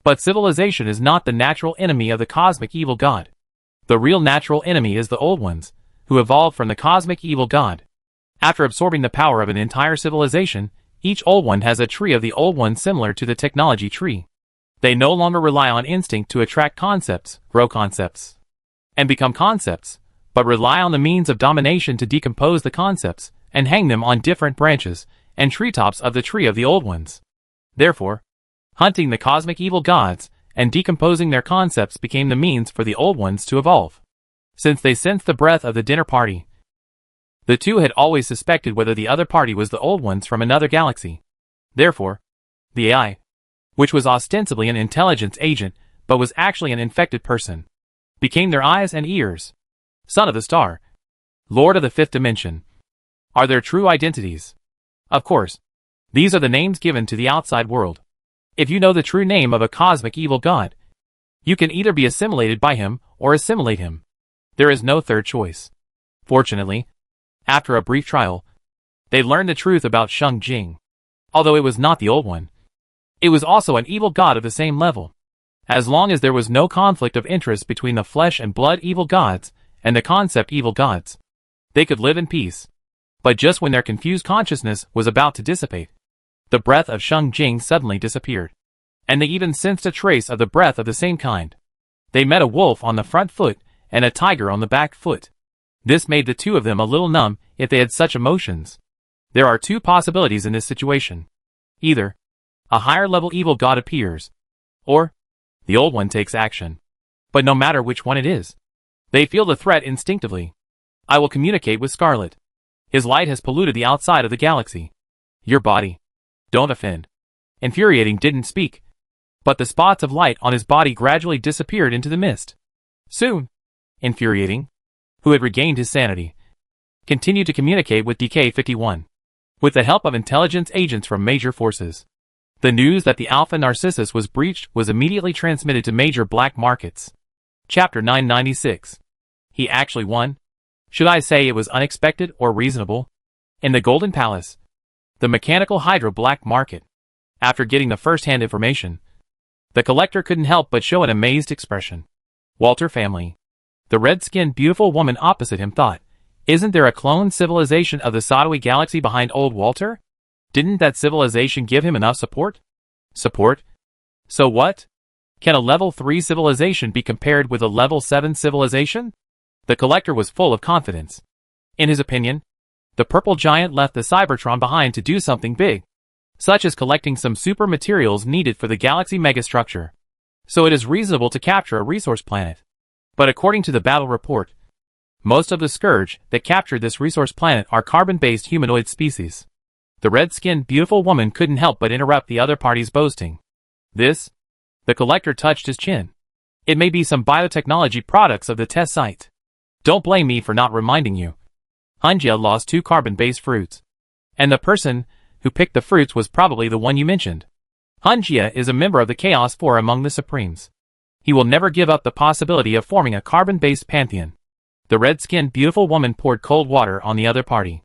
But civilization is not the natural enemy of the cosmic evil god. The real natural enemy is the old ones, who evolved from the cosmic evil god. After absorbing the power of an entire civilization, each old one has a tree of the old one similar to the technology tree. They no longer rely on instinct to attract concepts, grow concepts, and become concepts, but rely on the means of domination to decompose the concepts and hang them on different branches and treetops of the tree of the old ones. Therefore, hunting the cosmic evil gods and decomposing their concepts became the means for the old ones to evolve. Since they sensed the breath of the dinner party, the two had always suspected whether the other party was the old ones from another galaxy. Therefore, the AI, which was ostensibly an intelligence agent but was actually an infected person, became their eyes and ears. Son of the Star, Lord of the Fifth Dimension, are their true identities. Of course, these are the names given to the outside world. If you know the true name of a cosmic evil god, you can either be assimilated by him or assimilate him. There is no third choice. Fortunately, after a brief trial, they learned the truth about Sheng Jing. Although it was not the old one, it was also an evil god of the same level. As long as there was no conflict of interest between the flesh and blood evil gods and the concept evil gods, they could live in peace. But just when their confused consciousness was about to dissipate, the breath of Sheng Jing suddenly disappeared, and they even sensed a trace of the breath of the same kind. They met a wolf on the front foot and a tiger on the back foot. This made the two of them a little numb if they had such emotions. There are two possibilities in this situation. Either a higher-level evil god appears, or the old one takes action. But no matter which one it is, they feel the threat instinctively. I will communicate with Scarlet. His light has polluted the outside of the galaxy. Your body. Don't offend. Infuriating didn't speak, but the spots of light on his body gradually disappeared into the mist. Soon, Infuriating, who had regained his sanity, continued to communicate with DK51. With the help of intelligence agents from major forces, the news that the Alpha Narcissus was breached was immediately transmitted to major black markets. Chapter 996. He actually won? Should I say it was unexpected or reasonable? In the Golden Palace, the Mechanical Hydra black market, after getting the first-hand information, the collector couldn't help but show an amazed expression. Walter family. The red-skinned beautiful woman opposite him thought, isn't there a clone civilization of the Sadawi galaxy behind old Walter? Didn't that civilization give him enough support? Support? So what? Can a level 3 civilization be compared with a level 7 civilization? The collector was full of confidence. In his opinion, the purple giant left the Cybertron behind to do something big, such as collecting some super materials needed for the galaxy megastructure. So it is reasonable to capture a resource planet. But according to the battle report, most of the scourge that captured this resource planet are carbon-based humanoid species. The red-skinned beautiful woman couldn't help but interrupt the other party's boasting. This? The collector touched his chin. It may be some biotechnology products of the test site. Don't blame me for not reminding you. Hunjia lost 2 carbon-based fruits, and the person who picked the fruits was probably the one you mentioned. Hunjia is a member of the Chaos Four among the Supremes. He will never give up the possibility of forming a carbon-based pantheon. The red-skinned beautiful woman poured cold water on the other party.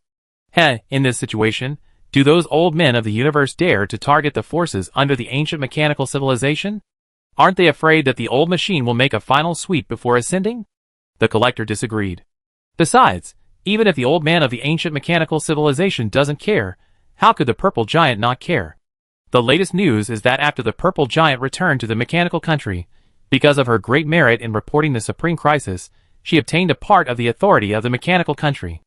In this situation, do those old men of the universe dare to target the forces under the ancient mechanical civilization? Aren't they afraid that the old machine will make a final sweep before ascending? The collector disagreed. Besides, even if the old man of the ancient mechanical civilization doesn't care, how could the purple giant not care? The latest news is that after the purple giant returned to the mechanical country, because of her great merit in reporting the supreme crisis, she obtained a part of the authority of the mechanical country.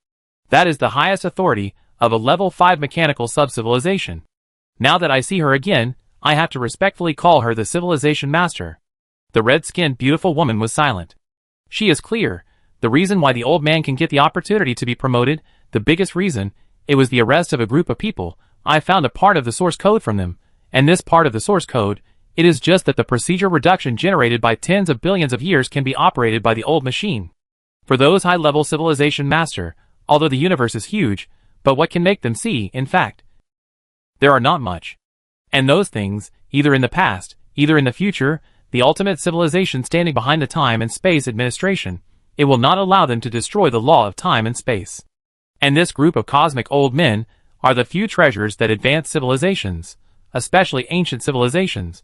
That is the highest authority of a level 5 mechanical sub-civilization. Now that I see her again, I have to respectfully call her the civilization master. The red-skinned beautiful woman was silent. She is clear. The reason why the old man can get the opportunity to be promoted, the biggest reason, it was the arrest of a group of people. I found a part of the source code from them, and this part of the source code, it is just that the procedure reduction generated by tens of billions of years can be operated by the old machine. For those high-level civilization master, although the universe is huge, but what can make them see, in fact? There are not much. And those things, either in the past, either in the future, the ultimate civilization standing behind the time and space administration, it will not allow them to destroy the law of time and space. And this group of cosmic old men are the few treasures that advanced civilizations, especially ancient civilizations,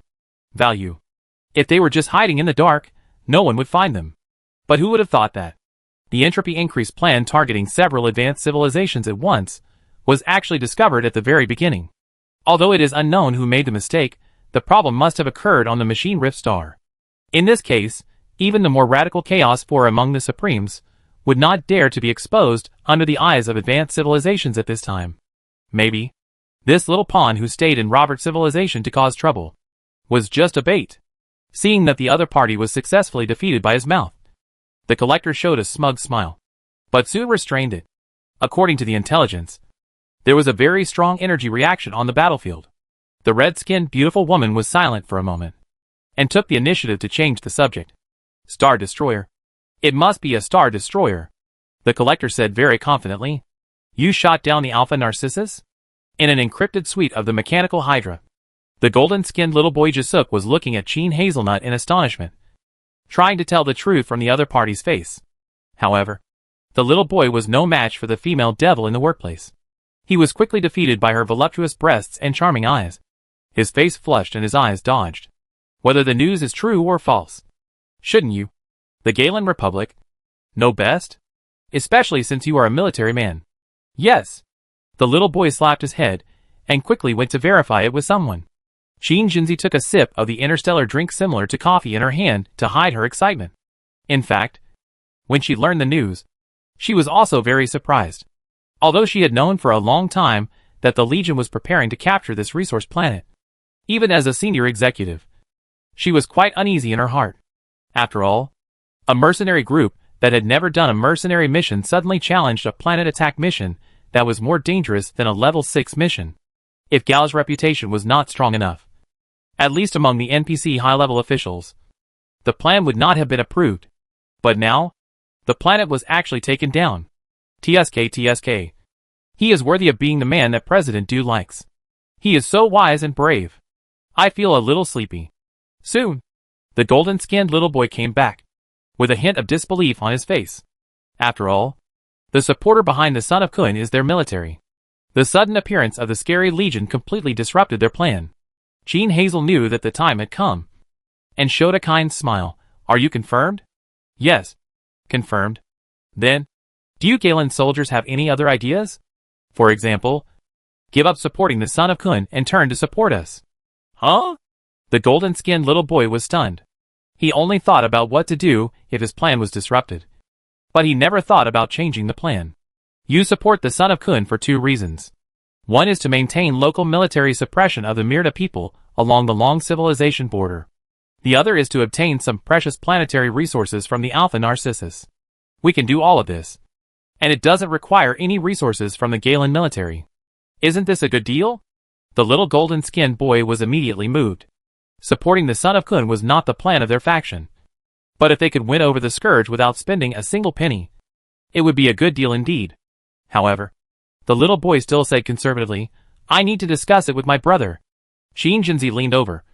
value. If they were just hiding in the dark, no one would find them. But who would have thought that? The entropy increase plan targeting several advanced civilizations at once was actually discovered at the very beginning. Although it is unknown who made the mistake, the problem must have occurred on the machine Rift Star. In this case, even the more radical chaos for among the Supremes would not dare to be exposed under the eyes of advanced civilizations at this time. Maybe this little pawn who stayed in Robert's civilization to cause trouble was just a bait. Seeing that the other party was successfully defeated by his mouth, the collector showed a smug smile, but soon restrained it. According to the intelligence, there was a very strong energy reaction on the battlefield. The red-skinned beautiful woman was silent for a moment, and took the initiative to change the subject. Star Destroyer. It must be a Star Destroyer, the collector said very confidently. You shot down the Alpha Narcissus? In an encrypted suite of the mechanical Hydra. The golden-skinned little boy Jasuk was looking at Sheen Hazelnut in astonishment, trying to tell the truth from the other party's face. However, the little boy was no match for the female devil in the workplace. He was quickly defeated by her voluptuous breasts and charming eyes. His face flushed and his eyes dodged. Whether the news is true or false. Shouldn't you, the Galen Republic, know best? Especially since you are a military man. Yes. The little boy slapped his head, and quickly went to verify it with someone. Sheen Jinzi took a sip of the interstellar drink similar to coffee in her hand to hide her excitement. In fact, when she learned the news, she was also very surprised. Although she had known for a long time that the Legion was preparing to capture this resource planet. Even as a senior executive, she was quite uneasy in her heart. After all, a mercenary group that had never done a mercenary mission suddenly challenged a planet attack mission that was more dangerous than a level 6 mission. If Gal's reputation was not strong enough, at least among the NPC high-level officials, the plan would not have been approved. But now, the planet was actually taken down. TSK. He is worthy of being the man that President Du likes. He is so wise and brave. I feel a little sleepy. Soon, the golden-skinned little boy came back, with a hint of disbelief on his face. After all, the supporter behind the Son of Kun is their military. The sudden appearance of the scary Legion completely disrupted their plan. Sheen Hazel knew that the time had come, and showed a kind smile. Are you confirmed? Yes. Confirmed. Then, do you Galen soldiers have any other ideas? For example, give up supporting the Son of Kun and turn to support us. Huh? The golden-skinned little boy was stunned. He only thought about what to do if his plan was disrupted. But he never thought about changing the plan. You support the Son of Kun for 2 reasons. One is to maintain local military suppression of the Myrna people along the long civilization border. The other is to obtain some precious planetary resources from the Alpha Narcissus. We can do all of this. And it doesn't require any resources from the Galen military. Isn't this a good deal? The little golden-skinned boy was immediately moved. Supporting the Son of Kun was not the plan of their faction. But if they could win over the Scourge without spending a single penny, it would be a good deal indeed. However, the little boy still said conservatively, I need to discuss it with my brother. Sheen Jinzi leaned over,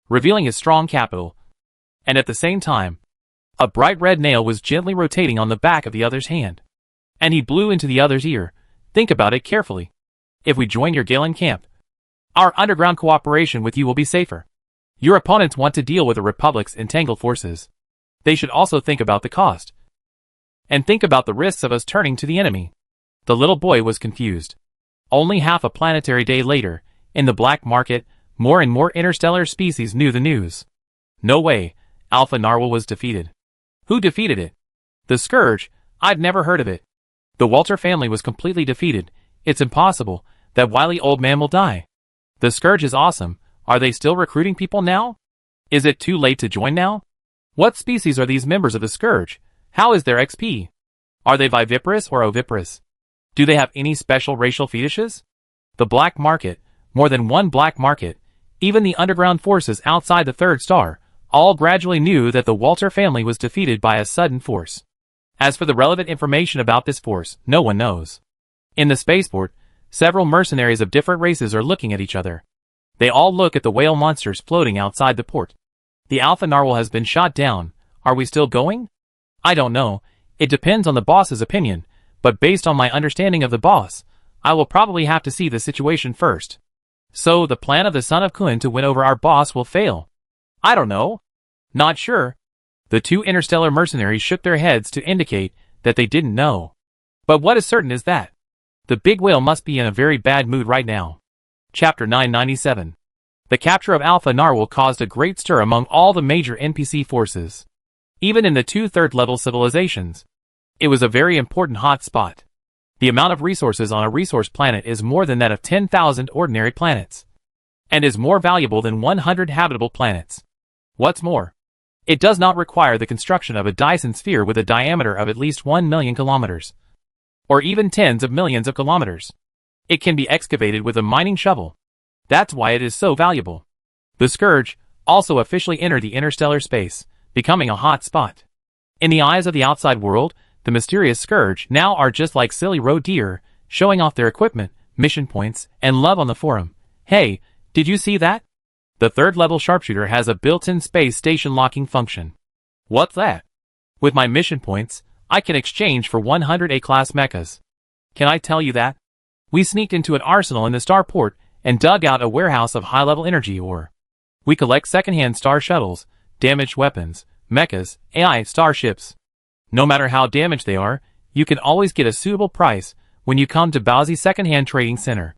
revealing his strong capital, and at the same time, A bright red nail was gently rotating on the back of the other's hand. And he blew into the other's ear. Think about it carefully. If we join your Galen camp, our underground cooperation with you will be safer. Your opponents want to deal with the Republic's entangled forces. They should also think about the cost. And think about the risks of us turning to the enemy. The little boy was confused. Only half a planetary day later, in the black market, more and more interstellar species knew the news. No way, Alpha Narwhal was defeated. Who defeated it? The Scourge. I'd never heard of it. The Walter family was completely defeated. It's impossible. That wily old man will die. The Scourge is awesome. Are they still recruiting people now? Is it too late to join now? What species are these members of the Scourge? How is their XP? Are they viviparous or oviparous? Do they have any special racial fetishes? The black market, more than one black market, even the underground forces outside the third star, all gradually knew that the Walter family was defeated by a sudden force. As for the relevant information about this force, no one knows. In the spaceport, several mercenaries of different races are looking at each other. They all look at the whale monsters floating outside the port. The Alpha Narwhal has been shot down. Are we still going? I don't know. It depends on the boss's opinion, but based on my understanding of the boss, I will probably have to see the situation first. So the plan of the son of Kun to win over our boss will fail. I don't know. Not sure. The two interstellar mercenaries shook their heads to indicate that they didn't know. But what is certain is that the big whale must be in a very bad mood right now. Chapter 997. The capture of Alpha Narwhal caused a great stir among all the major NPC forces. Even in the 2 third-level civilizations. It was a very important hot spot. The amount of resources on a resource planet is more than that of 10,000 ordinary planets. And is more valuable than 100 habitable planets. What's more, it does not require the construction of a Dyson sphere with a diameter of at least 1 million kilometers. Or even tens of millions of kilometers. It can be excavated with a mining shovel. That's why it is so valuable. The Scourge also officially entered the interstellar space, becoming a hot spot. In the eyes of the outside world, the mysterious Scourge now are just like silly road deer, showing off their equipment, mission points, and love on the forum. Hey, did you see that? The third-level sharpshooter has a built-in space station locking function. What's that? With my mission points, I can exchange for 100 A-class mechas. Can I tell you that? We sneaked into an arsenal in the starport and dug out a warehouse of high-level energy ore. We collect second-hand star shuttles, damaged weapons, mechas, AI starships. No matter how damaged they are, you can always get a suitable price when you come to Bowsy Second-Hand Trading Center.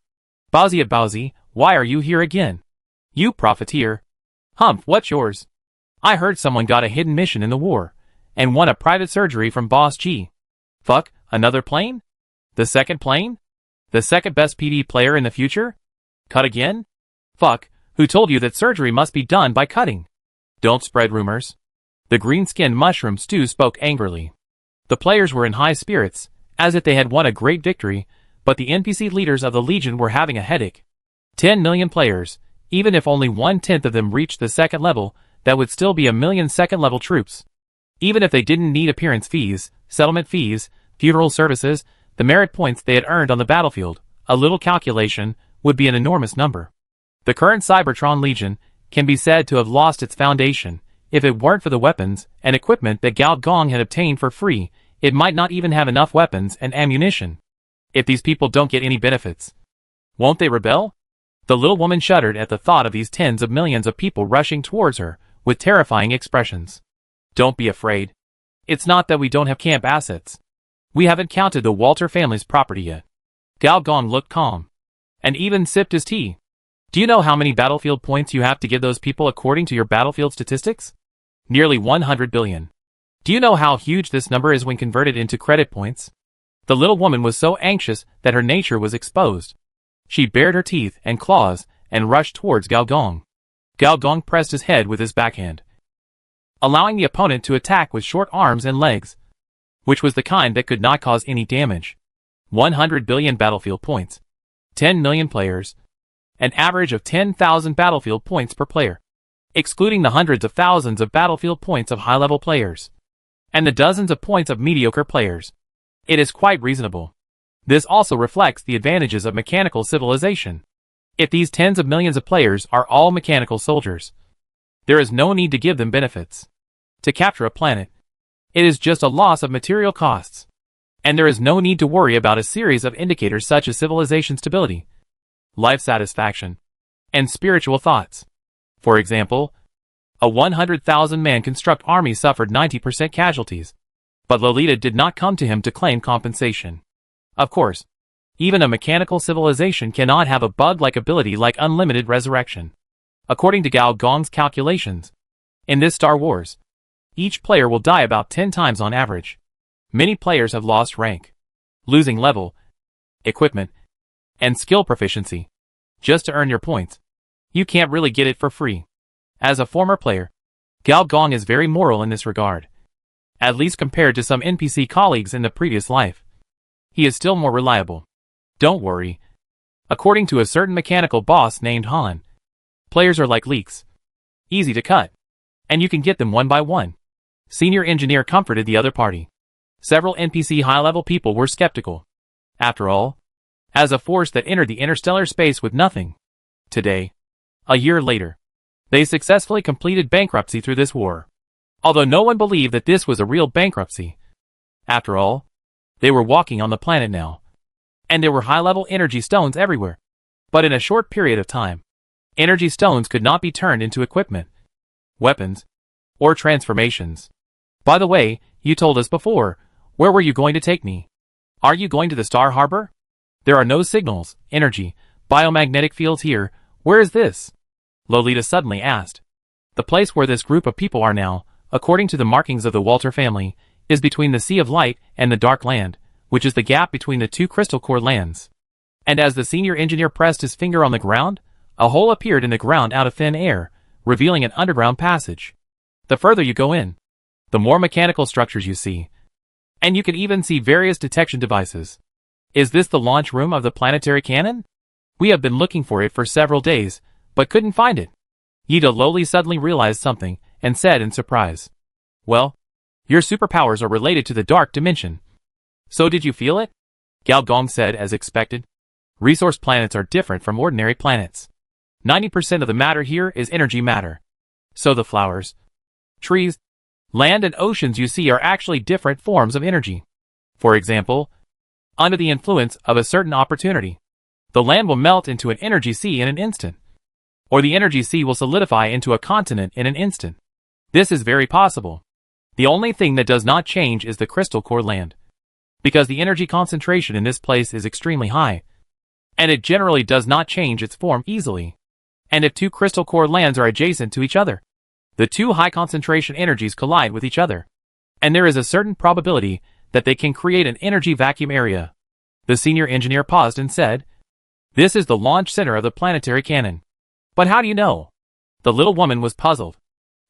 Bowsy at Bowsy, why are you here again? You profiteer. Humph, what's yours? I heard someone got a hidden mission in the war, and won a private surgery from Boss G. Fuck, another plane? The second plane? The second best PD player in the future? Cut again? Fuck, who told you that surgery must be done by cutting? Don't spread rumors. The green-skinned mushroom stew spoke angrily. The players were in high spirits, as if they had won a great victory, but the NPC leaders of the Legion were having a headache. 10 million players, even if only 1/10 of them reached the second level, that would still be 1 million second-level troops. Even if they didn't need appearance fees, settlement fees, funeral services, the merit points they had earned on the battlefield, a little calculation, would be an enormous number. The current Cybertron Legion can be said to have lost its foundation. If it weren't for the weapons and equipment that Gao Gong had obtained for free, it might not even have enough weapons and ammunition. If these people don't get any benefits, won't they rebel? The little woman shuddered at the thought of these tens of millions of people rushing towards her, with terrifying expressions. Don't be afraid. It's not that we don't have camp assets. We haven't counted the Walter family's property yet. Gao Gong looked calm, and even sipped his tea. Do you know how many battlefield points you have to give those people according to your battlefield statistics? Nearly 100 billion. Do you know how huge this number is when converted into credit points? The little woman was so anxious that her nature was exposed. She bared her teeth and claws and rushed towards Gao Gong. Gao Gong pressed his head with his backhand, allowing the opponent to attack with short arms and legs, which was the kind that could not cause any damage. 100 billion battlefield points. 10 million players. An average of 10,000 battlefield points per player, excluding the hundreds of thousands of battlefield points of high-level players, and the dozens of points of mediocre players. It is quite reasonable. This also reflects the advantages of mechanical civilization. If these tens of millions of players are all mechanical soldiers, there is no need to give them benefits. To capture a planet, It is just a loss of material costs. And there is no need to worry about a series of indicators such as civilization stability, life satisfaction, and spiritual thoughts. For example, a 100,000-man construct army suffered 90% casualties, but Lolita did not come to him to claim compensation. Of course, even a mechanical civilization cannot have a bug-like ability like unlimited resurrection. According to Gao Gong's calculations, in this Star Wars, each player will die about 10 times on average. Many players have lost rank, losing level, equipment, and skill proficiency, just to earn your points. You can't really get it for free. As a former player, Gao Gong is very moral in this regard. At least compared to some NPC colleagues in the previous life. He is still more reliable. Don't worry. According to a certain mechanical boss named Han, players are like leeks. Easy to cut. And you can get them one by one. Senior Engineer comforted the other party. Several NPC high-level people were skeptical. After all, as a force that entered the interstellar space with nothing. Today, a year later, they successfully completed bankruptcy through this war. Although no one believed that this was a real bankruptcy. After all, they were walking on the planet now. And there were high-level energy stones everywhere. But in a short period of time, energy stones could not be turned into equipment, weapons, or transformations. By the way, you told us before, where were you going to take me? Are you going to the Star Harbor? There are no signals, energy, biomagnetic fields here. Where is this? Lolita suddenly asked. The place where this group of people are now, according to the markings of the Walter family, is between the Sea of Light and the Dark Land, which is the gap between the two crystal core lands. And as the senior engineer pressed his finger on the ground, a hole appeared in the ground out of thin air, revealing an underground passage. The further you go in, the more mechanical structures you see. And you can even see various detection devices. Is this the launch room of the planetary cannon? We have been looking for it for several days, but couldn't find it. Yida Loli suddenly realized something, and said in surprise. Well, your superpowers are related to the dark dimension. So did you feel it? Gao Gong said as expected. Resource planets are different from ordinary planets. 90% of the matter here is energy matter. So the flowers, trees, land and oceans you see are actually different forms of energy. For example, under the influence of a certain opportunity, the land will melt into an energy sea in an instant. Or the energy sea will solidify into a continent in an instant. This is very possible. The only thing that does not change is the crystal core land. Because the energy concentration in this place is extremely high. And it generally does not change its form easily. And if two crystal core lands are adjacent to each other, the two high concentration energies collide with each other. And there is a certain probability that they can create an energy vacuum area. The senior engineer paused and said, This is the launch center of the planetary cannon. But how do you know? The little woman was puzzled.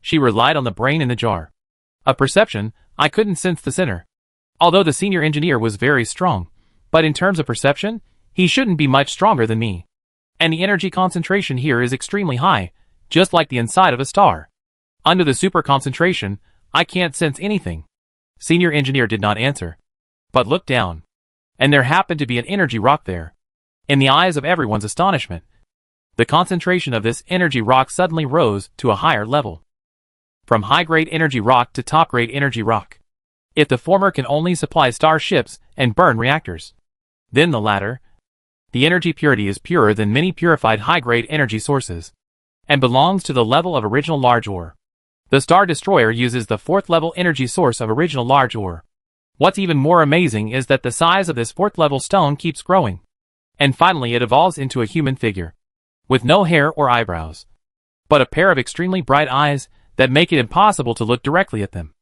She relied on the brain in the jar. A perception, I couldn't sense the center. Although the senior engineer was very strong, but in terms of perception, he shouldn't be much stronger than me. And the energy concentration here is extremely high, just like the inside of a star. Under the super concentration, I can't sense anything. Senior engineer did not answer, but looked down. And there happened to be an energy rock there. In the eyes of everyone's astonishment, the concentration of this energy rock suddenly rose to a higher level. From high-grade energy rock to top-grade energy rock. If the former can only supply starships and burn reactors, then the latter, the energy purity is purer than many purified high-grade energy sources, and belongs to the level of original large ore. The Star Destroyer uses the fourth-level energy source of original large ore. What's even more amazing is that the size of this fourth-level stone keeps growing. And finally it evolves into a human figure, with no hair or eyebrows, but a pair of extremely bright eyes that make it impossible to look directly at them.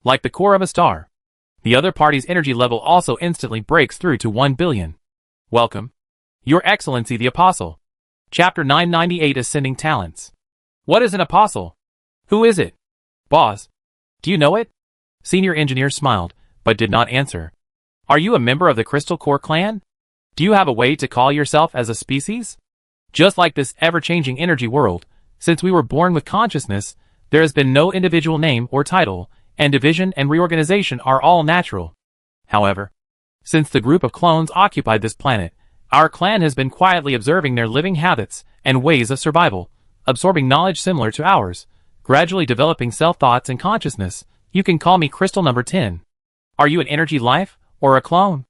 Like the core of a star. The other party's energy level also instantly breaks through to 1 billion. Welcome, Your Excellency the Apostle. Chapter 998 Ascending Talents. What is an apostle? Who is it? Boss, do you know it? Senior engineer smiled, but did not answer. Are you a member of the Crystal Core clan? Do you have a way to call yourself as a species? Just like this ever-changing energy world, since we were born with consciousness, there has been no individual name or title, and division and reorganization are all natural. However, since the group of clones occupied this planet, our clan has been quietly observing their living habits and ways of survival, absorbing knowledge similar to ours, gradually developing self-thoughts and consciousness, You can call me Crystal number 10. Are you an energy life, or a clone?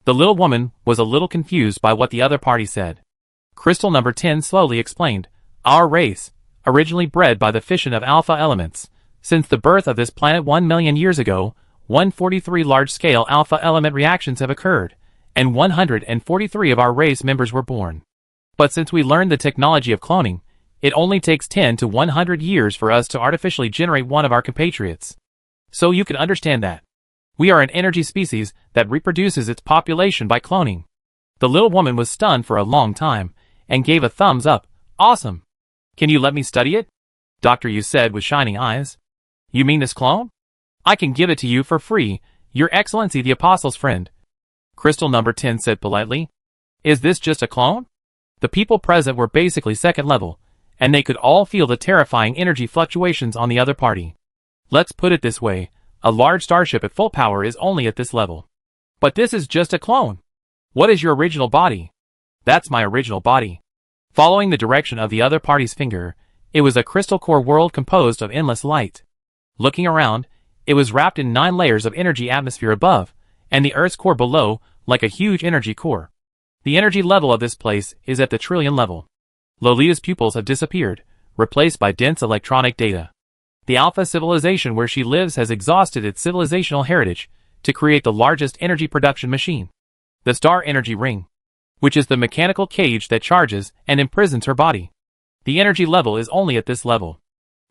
The little woman was a little confused by what the other party said. Crystal number 10 slowly explained, our race, originally bred by the fission of alpha elements. Since the birth of this planet 1 million years ago, 143 large-scale alpha element reactions have occurred, and 143 of our race members were born. But since we learned the technology of cloning, it only takes 10 to 100 years for us to artificially generate one of our compatriots. So you can understand that. We are an energy species that reproduces its population by cloning. The little woman was stunned for a long time, and gave a thumbs up. Awesome! Can you let me study it? Doctor, you said with shining eyes. You mean this clone? I can give it to you for free, Your Excellency the Apostle's friend. Crystal number 10 said politely. Is this just a clone? The people present were basically second level, and they could all feel the terrifying energy fluctuations on the other party. Let's put it this way, a large starship at full power is only at this level. But this is just a clone. What is your original body? That's my original body. Following the direction of the other party's finger, it was a crystal core world composed of endless light. Looking around, it was wrapped in 9 layers of energy atmosphere above, and the Earth's core below, like a huge energy core. The energy level of this place is at the trillion level. Lolita's pupils have disappeared, replaced by dense electronic data. The Alpha civilization where she lives has exhausted its civilizational heritage to create the largest energy production machine, the Star Energy Ring, which is the mechanical cage that charges and imprisons her body. The energy level is only at this level.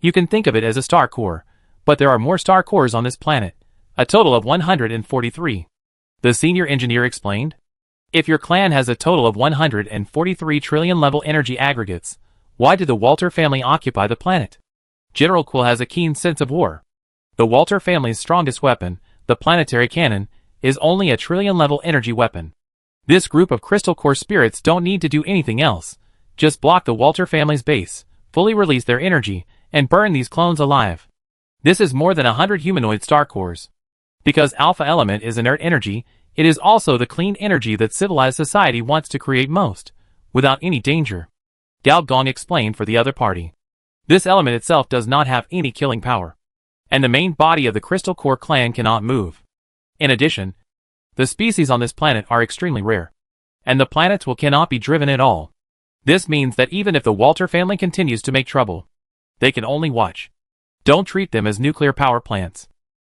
You can think of it as a star core, but there are more star cores on this planet, a total of 143. The senior engineer explained. If your clan has a total of 143 trillion level energy aggregates, why did the Walter family occupy the planet? General Quill has a keen sense of war. The Walter family's strongest weapon, the planetary cannon, is only a trillion level energy weapon. This group of crystal core spirits don't need to do anything else, just block the Walter family's base, fully release their energy, and burn these clones alive. This is more than 100 humanoid star cores. Because alpha element is inert energy, it is also the clean energy that civilized society wants to create most, without any danger. Gao Gong explained for the other party. This element itself does not have any killing power, and the main body of the Crystal Core clan cannot move. In addition, the species on this planet are extremely rare, and the planets cannot be driven at all. This means that even if the Walter family continues to make trouble, they can only watch. Don't treat them as nuclear power plants.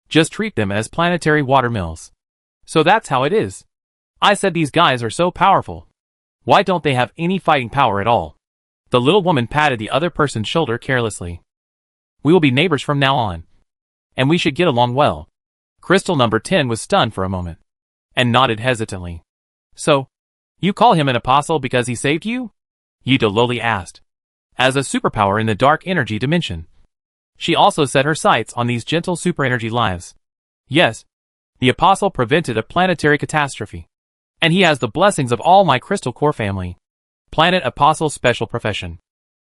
Just treat them as planetary water mills. So that's how it is. I said these guys are so powerful. Why don't they have any fighting power at all? The little woman patted the other person's shoulder carelessly. We will be neighbors from now on, and we should get along well. Crystal number 10 was stunned for a moment, and nodded hesitantly. So, you call him an apostle because he saved you? Yida lowly asked. As a superpower in the dark energy dimension, she also set her sights on these gentle super-energy lives. Yes, the apostle prevented a planetary catastrophe, and he has the blessings of all my Crystal Core family. Planet Apostle's special profession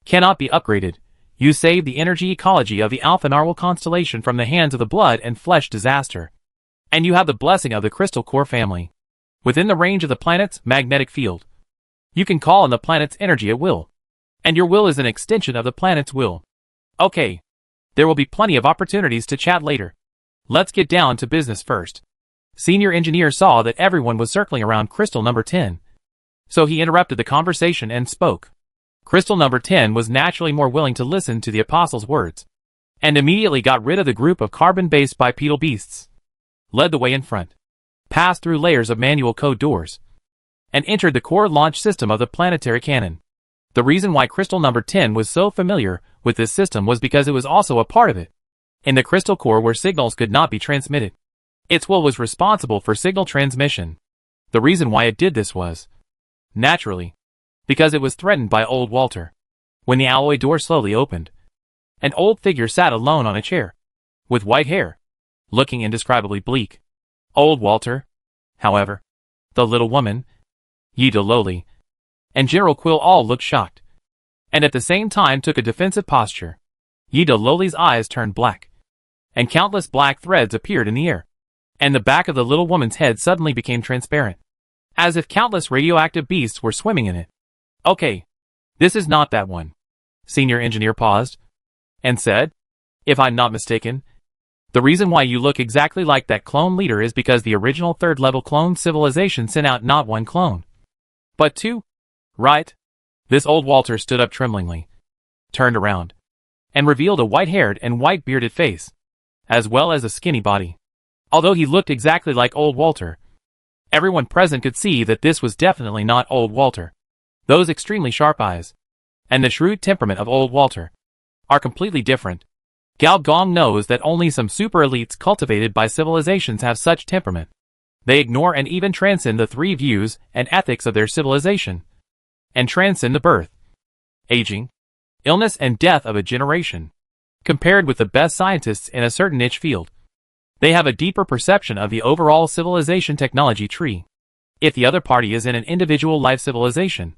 cannot be upgraded. You saved the energy ecology of the Alpha Narwhal constellation from the hands of the blood and flesh disaster. And you have the blessing of the Crystal Core family. Within the range of the planet's magnetic field, you can call on the planet's energy at will. And your will is an extension of the planet's will. Okay. There will be plenty of opportunities to chat later. Let's get down to business first. Senior engineer saw that everyone was circling around crystal number 10. So he interrupted the conversation and spoke. Crystal number 10 was naturally more willing to listen to the apostle's words, and immediately got rid of the group of carbon-based bipedal beasts, led the way in front, passed through layers of manual code doors, and entered the core launch system of the planetary cannon. The reason why crystal number 10 was so familiar with this system was because it was also a part of it. In the crystal core where signals could not be transmitted, its will was responsible for signal transmission. The reason why it did this was, naturally, because it was threatened by old Walter. When the alloy door slowly opened, an old figure sat alone on a chair, with white hair, looking indescribably bleak. Old Walter, however, the little woman, Yida lowly, and General Quill all looked shocked, and at the same time took a defensive posture. Yida lowly's eyes turned black, and countless black threads appeared in the air, and the back of the little woman's head suddenly became transparent, as if countless radioactive beasts were swimming in it. Okay, this is not that one. Senior engineer paused, and said, if I'm not mistaken, The reason why you look exactly like that clone leader is because the original third-level clone civilization sent out not one clone, but two. Right? This old Walter stood up tremblingly, turned around, and revealed a white-haired and white-bearded face, as well as a skinny body. Although he looked exactly like old Walter, everyone present could see that this was definitely not old Walter. Those extremely sharp eyes, and the shrewd temperament of old Walter, are completely different. Gao Gong knows that only some super elites cultivated by civilizations have such temperament. They ignore and even transcend the three views and ethics of their civilization, and transcend the birth, aging, illness and death of a generation. Compared with the best scientists in a certain niche field, they have a deeper perception of the overall civilization technology tree. If the other party is in an individual life civilization,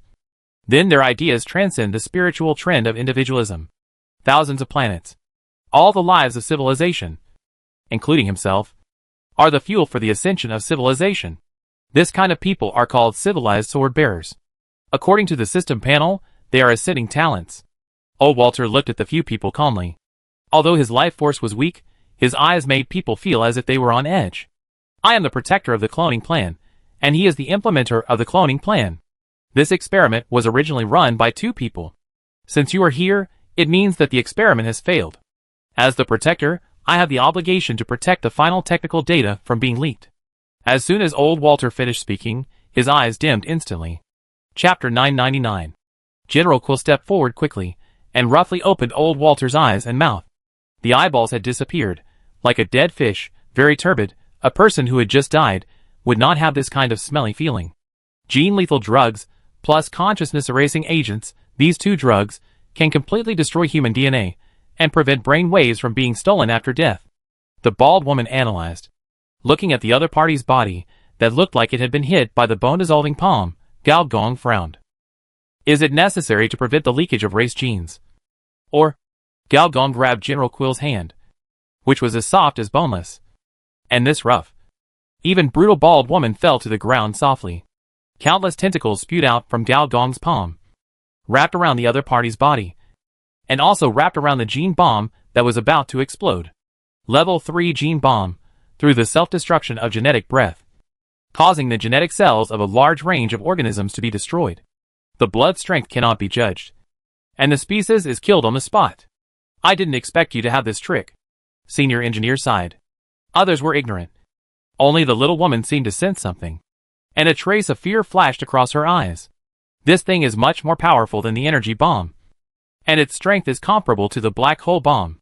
then their ideas transcend the spiritual trend of individualism. Thousands of planets, all the lives of civilization, including himself, are the fuel for the ascension of civilization. This kind of people are called civilized sword bearers. According to the system panel, they are ascending talents. Old Walter looked at the few people calmly. Although his life force was weak, his eyes made people feel as if they were on edge. I am the protector of the cloning plan, and he is the implementer of the cloning plan. This experiment was originally run by two people. Since you are here, it means that the experiment has failed. As the protector, I have the obligation to protect the final technical data from being leaked. As soon as old Walter finished speaking, his eyes dimmed instantly. Chapter 999. General Quill stepped forward quickly, and roughly opened old Walter's eyes and mouth. The eyeballs had disappeared. Like a dead fish, very turbid, a person who had just died would not have this kind of smelly feeling. Gene-lethal drugs, plus consciousness-erasing agents, these two drugs, can completely destroy human DNA, and prevent brain waves from being stolen after death. The bald woman analyzed. Looking at the other party's body, that looked like it had been hit by the bone-dissolving palm, Gao Gong frowned. Is it necessary to prevent the leakage of race genes? Or, Gao Gong grabbed General Quill's hand, which was as soft as boneless, and this rough, even brutal bald woman fell to the ground softly. Countless tentacles spewed out from Gao Gong's palm, wrapped around the other party's body, and also wrapped around the gene bomb that was about to explode. Level 3 gene bomb, through the self-destruction of genetic breath, causing the genetic cells of a large range of organisms to be destroyed. The blood strength cannot be judged, and the species is killed on the spot. I didn't expect you to have this trick. Senior engineer sighed. Others were ignorant. Only the little woman seemed to sense something, and a trace of fear flashed across her eyes. This thing is much more powerful than the energy bomb, and its strength is comparable to the black hole bomb.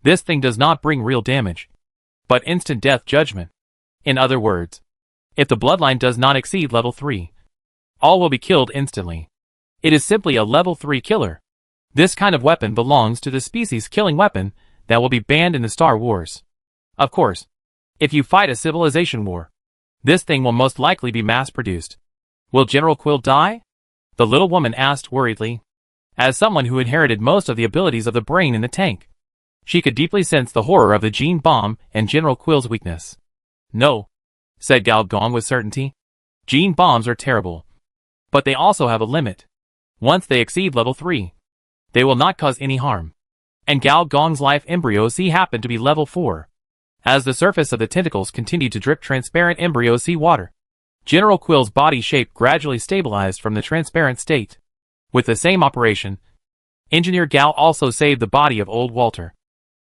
This thing does not bring real damage, but instant death judgment. In other words, if the bloodline does not exceed level 3, all will be killed instantly. It is simply a level 3 killer. This kind of weapon belongs to the species killing weapon that will be banned in the Star Wars. Of course, if you fight a civilization war, this thing will most likely be mass-produced. Will General Quill die? The little woman asked worriedly. As someone who inherited most of the abilities of the brain in the tank, she could deeply sense the horror of the gene bomb and General Quill's weakness. No, said Gao Gong with certainty. Gene bombs are terrible, but they also have a limit. Once they exceed level 3, they will not cause any harm. And Gao Gong's life embryo C happened to be level 4. As the surface of the tentacles continued to drip transparent embryo C water, General Quill's body shape gradually stabilized from the transparent state. With the same operation, Engineer Gao also saved the body of old Walter.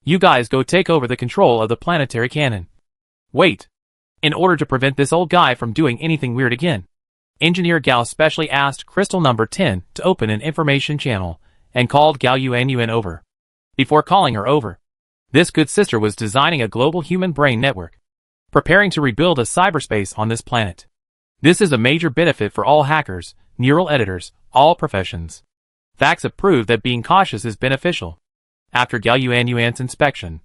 You guys go take over the control of the planetary cannon. Wait. In order to prevent this old guy from doing anything weird again, Engineer Gao specially asked Crystal number 10 to open an information channel, and called Gao Yuan over. Before calling her over, this good sister was designing a global human brain network, preparing to rebuild a cyberspace on this planet. This is a major benefit for all hackers, neural editors, all professions. Facts have proved that being cautious is beneficial. After Gao Yuan's inspection,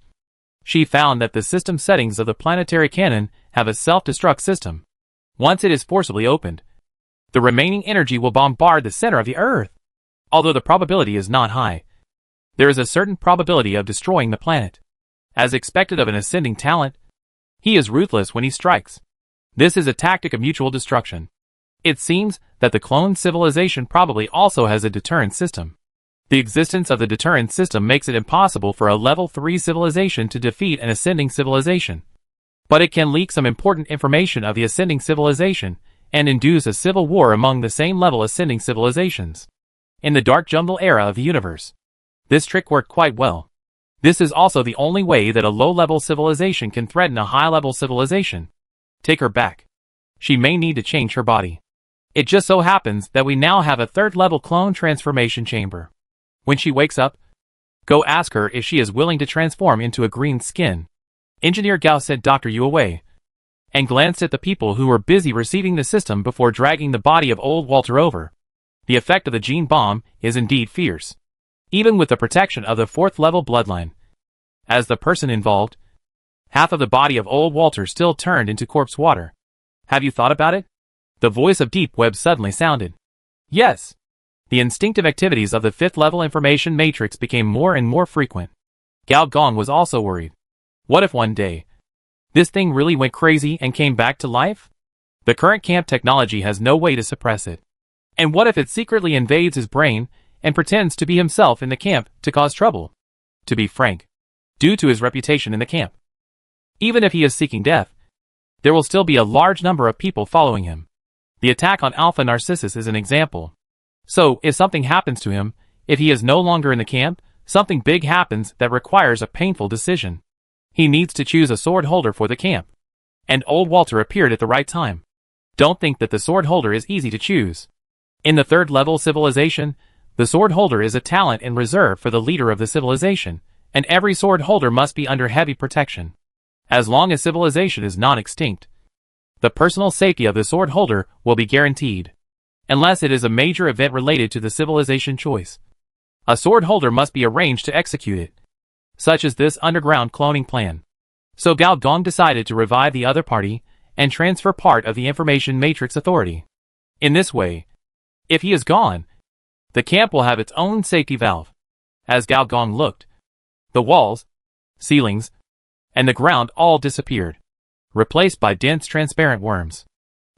she found that the system settings of the planetary cannon have a self-destruct system. Once it is forcibly opened, the remaining energy will bombard the center of the Earth. Although the probability is not high, there is a certain probability of destroying the planet. As expected of an ascending talent, he is ruthless when he strikes. This is a tactic of mutual destruction. It seems that the clone civilization probably also has a deterrent system. The existence of the deterrent system makes it impossible for a level 3 civilization to defeat an ascending civilization. But it can leak some important information of the ascending civilization and induce a civil war among the same level ascending civilizations. In the dark jungle era of the universe, this trick worked quite well. This is also the only way that a low-level civilization can threaten a high-level civilization. Take her back. She may need to change her body. It just so happens that we now have a third-level clone transformation chamber. When she wakes up, go ask her if she is willing to transform into a green skin. Engineer Gao sent Dr. Yu away, and glanced at the people who were busy receiving the system before dragging the body of old Walter over. The effect of the gene bomb is indeed fierce, even with the protection of the 4th-level bloodline. As the person involved, half of the body of old Walter still turned into corpse water. Have you thought about it? The voice of Deep Web suddenly sounded. Yes. The instinctive activities of the 5th-level information matrix became more and more frequent. Gao Gong was also worried. What if one day, this thing really went crazy and came back to life? The current camp technology has no way to suppress it. And what if it secretly invades his brain and pretends to be himself in the camp to cause trouble? To be frank, due to his reputation in the camp, even if he is seeking death, there will still be a large number of people following him. The attack on Alpha Narcissus is an example. So, if something happens to him, if he is no longer in the camp, something big happens that requires a painful decision. He needs to choose a sword holder for the camp. And old Walter appeared at the right time. Don't think that the sword holder is easy to choose. In the 3rd-level civilization, the sword holder is a talent in reserve for the leader of the civilization, and every sword holder must be under heavy protection. As long as civilization is not extinct, the personal safety of the sword holder will be guaranteed. Unless it is a major event related to the civilization choice, a sword holder must be arranged to execute it, such as this underground cloning plan. So Gao Gong decided to revive the other party and transfer part of the information matrix authority. In this way, if he is gone, the camp will have its own safety valve. As Gao Gong looked, the walls, ceilings, and the ground all disappeared, replaced by dense transparent worms.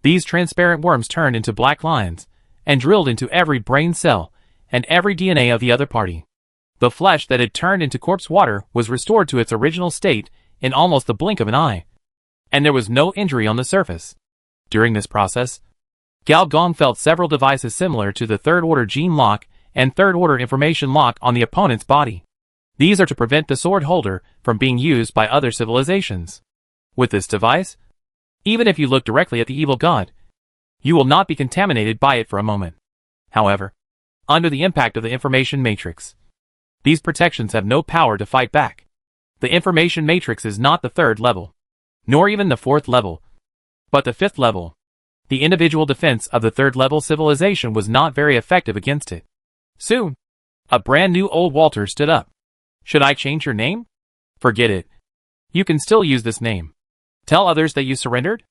These transparent worms turned into black lines and drilled into every brain cell and every DNA of the other party. The flesh that had turned into corpse water was restored to its original state in almost the blink of an eye, and there was no injury on the surface. During this process, Gao Gong felt several devices similar to the 3rd-order gene lock and 3rd-order information lock on the opponent's body. These are to prevent the sword holder from being used by other civilizations. With this device, even if you look directly at the evil god, you will not be contaminated by it for a moment. However, under the impact of the information matrix, these protections have no power to fight back. The information matrix is not the 3rd level, nor even the 4th level, but the 5th level. The individual defense of the 3rd-level civilization was not very effective against it. Soon, a brand new old Walter stood up. Should I change your name? Forget it. You can still use this name. Tell others that you surrendered?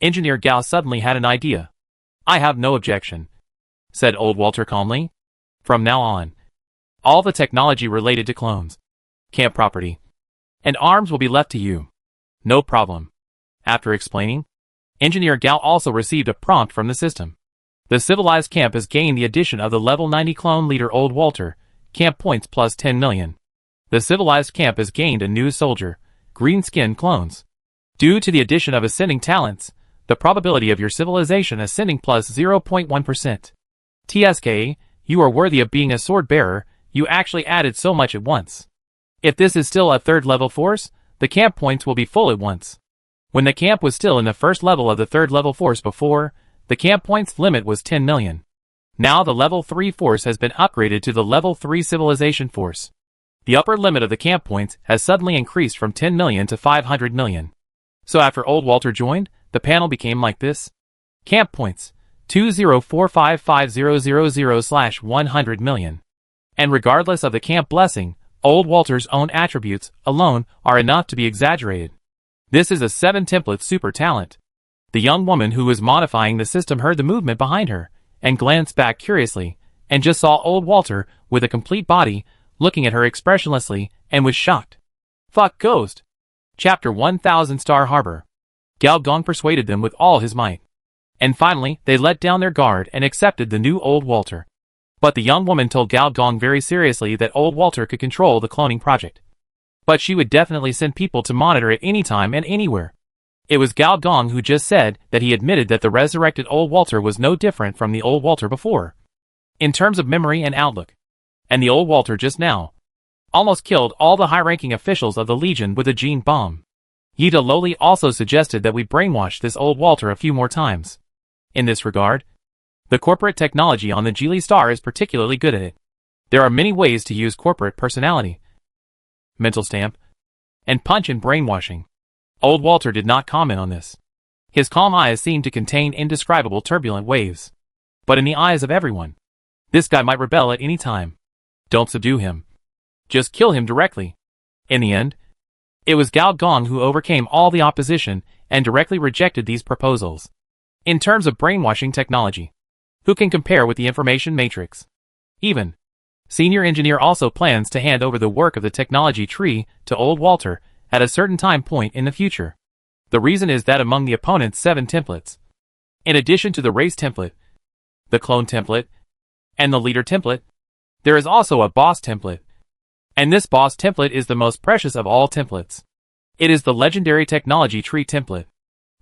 Engineer Gao suddenly had an idea. I have no objection, said old Walter calmly. From now on, all the technology related to clones, camp property, and arms will be left to you. No problem. After explaining, Engineer Gao also received a prompt from the system. The civilized camp has gained the addition of the level 90 clone leader Old Walter, camp points plus 10 million. The civilized camp has gained a new soldier, green skin clones. Due to the addition of ascending talents, the probability of your civilization ascending plus 0.1%. TSK, you are worthy of being a sword bearer, you actually added so much at once. If this is still a 3rd level force, the camp points will be full at once. When the camp was still in the 1st level of the 3rd level force before, the camp points limit was 10 million. Now the level 3 force has been upgraded to the level 3 civilization force. The upper limit of the camp points has suddenly increased from 10 million to 500 million. So after Old Walter joined, the panel became like this. Camp points, 2045500/100 million. And regardless of the camp blessing, Old Walter's own attributes alone are enough to be exaggerated. This is a 7-template super talent. The young woman who was modifying the system heard the movement behind her, and glanced back curiously, and just saw Old Walter, with a complete body, looking at her expressionlessly, and was shocked. Fuck Ghost! Chapter 1000 Star Harbor. Gao Gong persuaded them with all his might. And finally, they let down their guard and accepted the new Old Walter. But the young woman told Gao Gong very seriously that old Walter could control the cloning project. But she would definitely send people to monitor it anytime and anywhere. It was Gao Gong who just said that he admitted that the resurrected old Walter was no different from the old Walter before, in terms of memory and outlook. And the old Walter just now almost killed all the high-ranking officials of the Legion with a gene bomb. Yida Loli also suggested that we brainwash this old Walter a few more times. In this regard, the corporate technology on the Geely Star is particularly good at it. There are many ways to use corporate personality, mental stamp, and punch in brainwashing. Old Walter did not comment on this. His calm eyes seemed to contain indescribable turbulent waves. But in the eyes of everyone, this guy might rebel at any time. Don't subdue him. Just kill him directly. In the end, it was Gao Gong who overcame all the opposition and directly rejected these proposals. In terms of brainwashing technology, who can compare with the information matrix? Even Senior Engineer also plans to hand over the work of the technology tree to old Walter at a certain time point in the future. The reason is that among the opponent's 7 templates, in addition to the race template, the clone template, and the leader template, there is also a boss template. And this boss template is the most precious of all templates. It is the legendary technology tree template.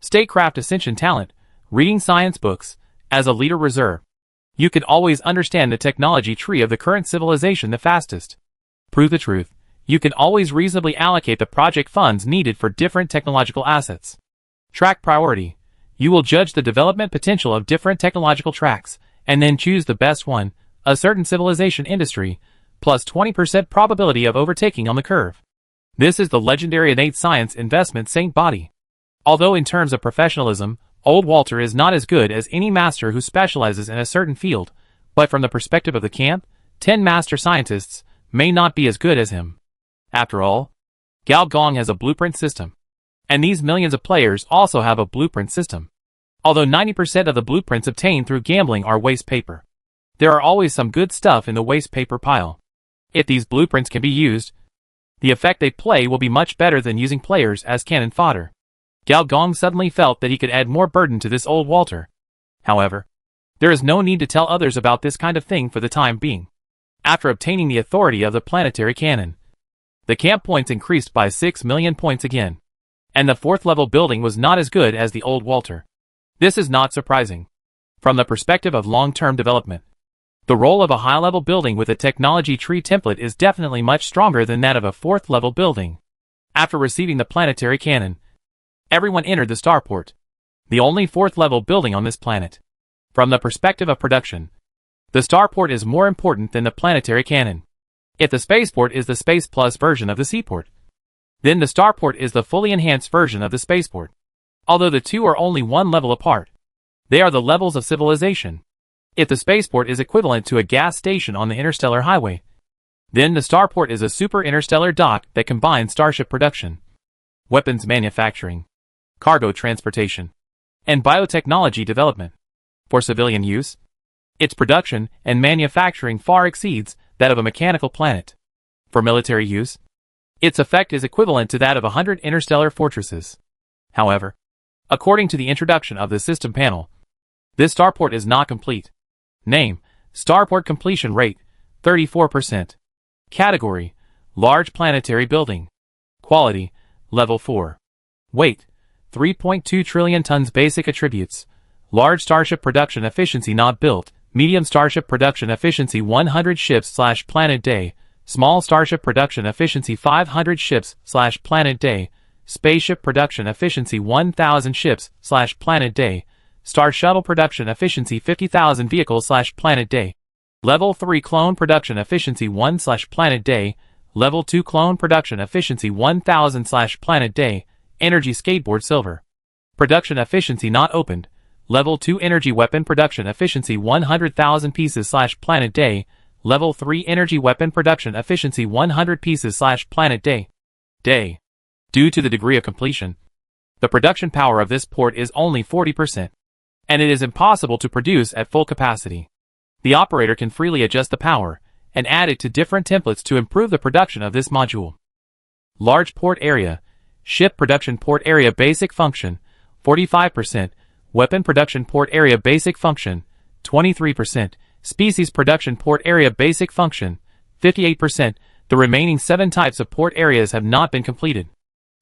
Statecraft Ascension talent, reading science books, as a leader reserve. You can always understand the technology tree of the current civilization the fastest. Prove the truth. You can always reasonably allocate the project funds needed for different technological assets. Track priority. You will judge the development potential of different technological tracks, and then choose the best one, a certain civilization industry, plus 20% probability of overtaking on the curve. This is the legendary innate science investment saint body. Although in terms of professionalism, old Walter is not as good as any master who specializes in a certain field, but from the perspective of the camp, 10 master scientists may not be as good as him. After all, Gao Gong has a blueprint system. And these millions of players also have a blueprint system. Although 90% of the blueprints obtained through gambling are waste paper, there are always some good stuff in the waste paper pile. If these blueprints can be used, the effect they play will be much better than using players as cannon fodder. Gao Gong suddenly felt that he could add more burden to this old Walter. However, there is no need to tell others about this kind of thing for the time being. After obtaining the authority of the planetary cannon, the camp points increased by 6 million points again. And the 4th level building was not as good as the old Walter. This is not surprising. From the perspective of long-term development, the role of a high-level building with a technology tree template is definitely much stronger than that of a 4th level building. After receiving the planetary cannon, everyone entered the starport, the only 4th level building on this planet. From the perspective of production, the starport is more important than the planetary cannon. If the spaceport is the Space Plus version of the seaport, then the starport is the fully enhanced version of the spaceport. Although the two are only one level apart, they are the levels of civilization. If the spaceport is equivalent to a gas station on the interstellar highway, then the starport is a super interstellar dock that combines starship production, weapons manufacturing, cargo transportation, and biotechnology development. For civilian use, its production and manufacturing far exceeds that of a mechanical planet. For military use, its effect is equivalent to that of 100 interstellar fortresses. However, according to the introduction of the system panel, this starport is not complete. Name: Starport completion rate, 34%. Category: Large planetary building. Quality: Level 4. Weight: 3.2 trillion tons. Basic attributes: Large starship production efficiency not built. Medium starship production efficiency 100 ships/planet day. Small starship production efficiency 500 ships/planet day. Spaceship production efficiency 1,000 ships/planet day. Star Shuttle production efficiency 50,000 vehicles/planet day. Level 3 clone production efficiency 1/planet day. Level 2 clone production efficiency 1,000/planet day. Energy skateboard silver. Production efficiency not opened. Level 2 energy weapon production efficiency 100,000 pieces/planet day. Level 3 energy weapon production efficiency 100 pieces/planet day. Due to the degree of completion, the production power of this port is only 40%. And it is impossible to produce at full capacity. The operator can freely adjust the power and add it to different templates to improve the production of this module. Large port area. Ship production port area basic function, 45%. Weapon production port area basic function, 23%. Species production port area basic function, 58%. The remaining 7 types of port areas have not been completed.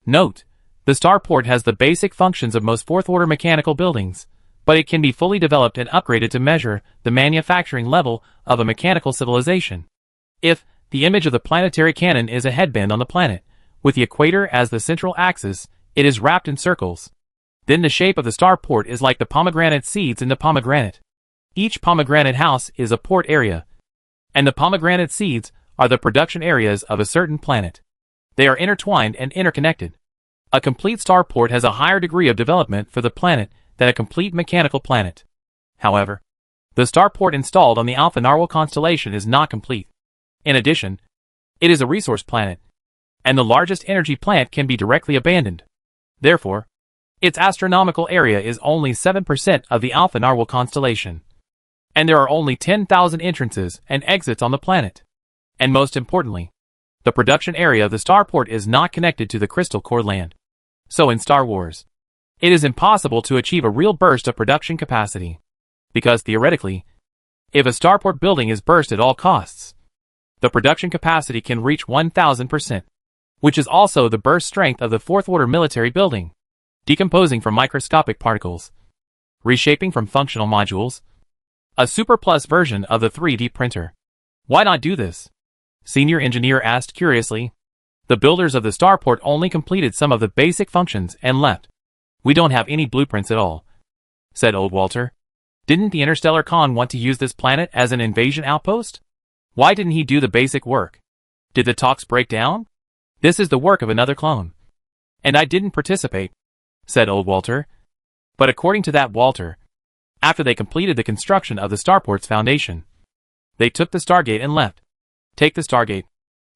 Note: the starport has the basic functions of most fourth-order mechanical buildings, but it can be fully developed and upgraded to measure the manufacturing level of a mechanical civilization. If the image of the planetary cannon is a headband on the planet, with the equator as the central axis, it is wrapped in circles. Then the shape of the starport is like the pomegranate seeds in the pomegranate. Each pomegranate house is a port area, and the pomegranate seeds are the production areas of a certain planet. They are intertwined and interconnected. A complete starport has a higher degree of development for the planet than a complete mechanical planet. However, the starport installed on the Alpha Narwhal constellation is not complete. In addition, it is a resource planet, and the largest energy plant can be directly abandoned. Therefore, its astronomical area is only 7% of the Alpha Narwhal constellation. And there are only 10,000 entrances and exits on the planet. And most importantly, the production area of the starport is not connected to the crystal core land. So in Star Wars, it is impossible to achieve a real burst of production capacity. Because theoretically, if a starport building is burst at all costs, the production capacity can reach 1,000%, which is also the burst strength of the fourth-order military building, decomposing from microscopic particles, reshaping from functional modules, a super plus version of the 3D printer. Why not do this? Senior engineer asked curiously. The builders of the starport only completed some of the basic functions and left. We don't have any blueprints at all, said old Walter. Didn't the Interstellar Khan want to use this planet as an invasion outpost? Why didn't he do the basic work? Did the talks break down? This is the work of another clone. And I didn't participate, said old Walter. But according to that Walter, after they completed the construction of the starport's foundation, they took the Stargate and left. Take the Stargate.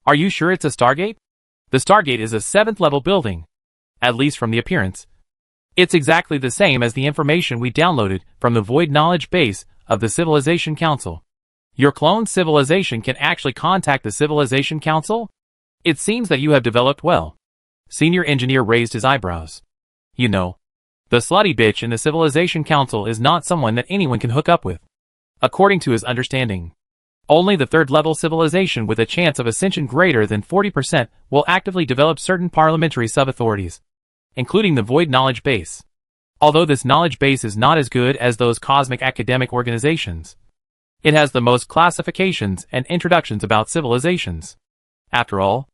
Are you sure it's a Stargate? The Stargate is a 7th-level building, at least from the appearance. It's exactly the same as the information we downloaded from the Void Knowledge Base of the Civilization Council. Your clone civilization can actually contact the Civilization Council? It seems that you have developed well. Senior engineer raised his eyebrows. You know, the slutty bitch in the Civilization Council is not someone that anyone can hook up with. According to his understanding, only the 3rd-level civilization with a chance of ascension greater than 40% will actively develop certain parliamentary sub-authorities, including the Void Knowledge Base. Although this knowledge base is not as good as those cosmic academic organizations, it has the most classifications and introductions about civilizations. After all,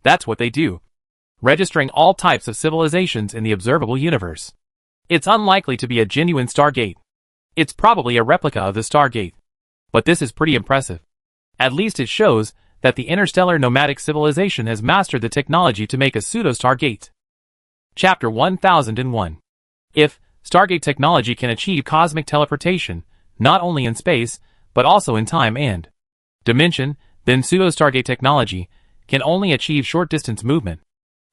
that's what they do, registering all types of civilizations in the observable universe. It's unlikely to be a genuine Stargate. It's probably a replica of the Stargate. But this is pretty impressive. At least it shows that the interstellar nomadic civilization has mastered the technology to make a pseudo-Stargate. Chapter 1001. If Stargate technology can achieve cosmic teleportation, not only in space, but also in time and dimension, then pseudo-Stargate technology can only achieve short-distance movement.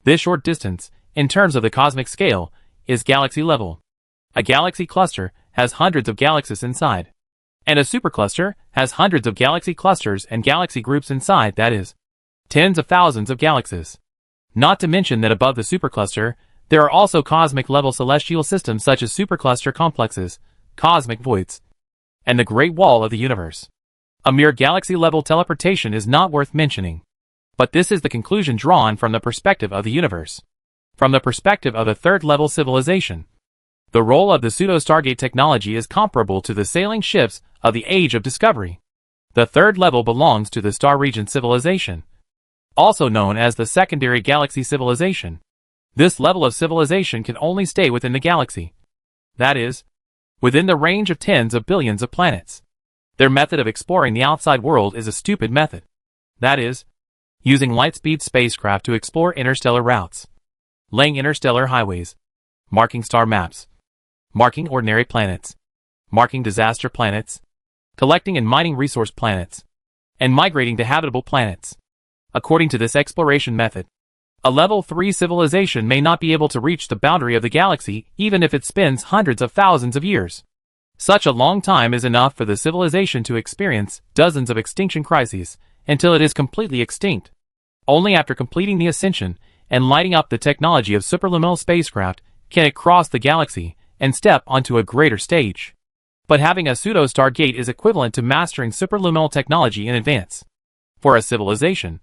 This short distance, in terms of the cosmic scale, is galaxy level. A galaxy cluster has hundreds of galaxies inside. And a supercluster has hundreds of galaxy clusters and galaxy groups inside, that is, tens of thousands of galaxies. Not to mention that above the supercluster, there are also cosmic-level celestial systems such as supercluster complexes, cosmic voids, and the Great Wall of the Universe. A mere galaxy-level teleportation is not worth mentioning. But this is the conclusion drawn from the perspective of the universe. From the perspective of a 3rd-level civilization, the role of the pseudo-Stargate technology is comparable to the sailing ships of the Age of Discovery. The 3rd level belongs to the Star Region civilization, also known as the Secondary Galaxy Civilization. This level of civilization can only stay within the galaxy. That is, within the range of tens of billions of planets. Their method of exploring the outside world is a stupid method. That is, using light-speed spacecraft to explore interstellar routes, laying interstellar highways, marking star maps, marking ordinary planets, marking disaster planets, collecting and mining resource planets, and migrating to habitable planets. According to this exploration method, a level 3 civilization may not be able to reach the boundary of the galaxy even if it spends hundreds of thousands of years. Such a long time is enough for the civilization to experience dozens of extinction crises until it is completely extinct. Only after completing the ascension and lighting up the technology of superluminal spacecraft can it cross the galaxy and step onto a greater stage. But having a pseudo-star gate is equivalent to mastering superluminal technology in advance. For a civilization,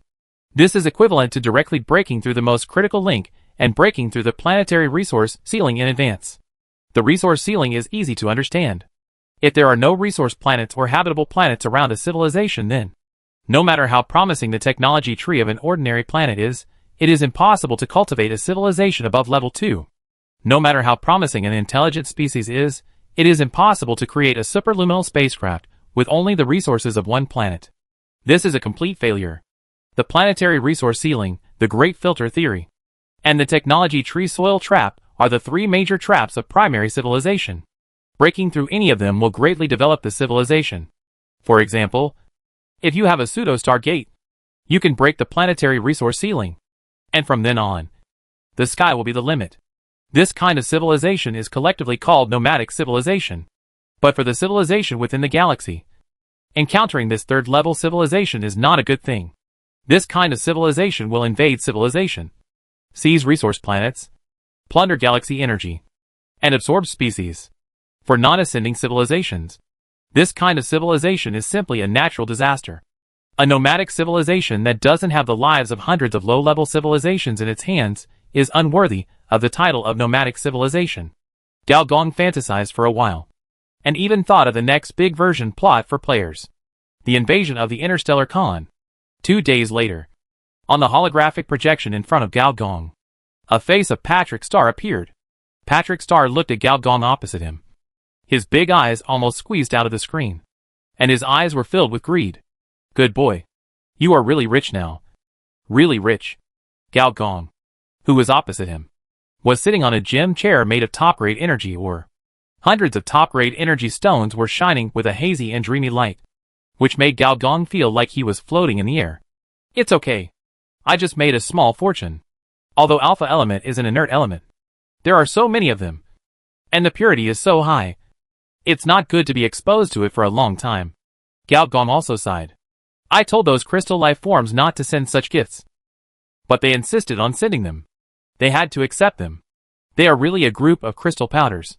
this is equivalent to directly breaking through the most critical link and breaking through the planetary resource ceiling in advance. The resource ceiling is easy to understand. If there are no resource planets or habitable planets around a civilization, then, no matter how promising the technology tree of an ordinary planet is, it is impossible to cultivate a civilization above level 2. No matter how promising an intelligent species is, it is impossible to create a superluminal spacecraft with only the resources of one planet. This is a complete failure. The planetary resource ceiling, the great filter theory, and the technology tree soil trap are the three major traps of primary civilization. Breaking through any of them will greatly develop the civilization. For example, if you have a pseudo-star gate, you can break the planetary resource ceiling. And from then on, the sky will be the limit. This kind of civilization is collectively called nomadic civilization. But for the civilization within the galaxy, encountering this third-level civilization is not a good thing. This kind of civilization will invade civilization, seize resource planets, plunder galaxy energy, and absorb species. For non-ascending civilizations, this kind of civilization is simply a natural disaster. A nomadic civilization that doesn't have the lives of hundreds of low-level civilizations in its hands is unworthy of the title of nomadic civilization. Gao Gong fantasized for a while, and even thought of the next big version plot for players. The invasion of the interstellar con. 2 days later, on the holographic projection in front of Gao Gong, a face of Patrick Star appeared. Patrick Star looked at Gao Gong opposite him. His big eyes almost squeezed out of the screen, and his eyes were filled with greed. Good boy. You are really rich now. Really rich. Gao Gong, who was opposite him, was sitting on a gym chair made of top-grade energy ore. Hundreds of top-grade energy stones were shining with a hazy and dreamy light, which made Gao Gong feel like he was floating in the air. It's okay. I just made a small fortune. Although alpha element is an inert element, there are so many of them, and the purity is so high, it's not good to be exposed to it for a long time. Gao Gong also sighed. I told those crystal life forms not to send such gifts, but they insisted on sending them. They had to accept them. They are really a group of crystal powders.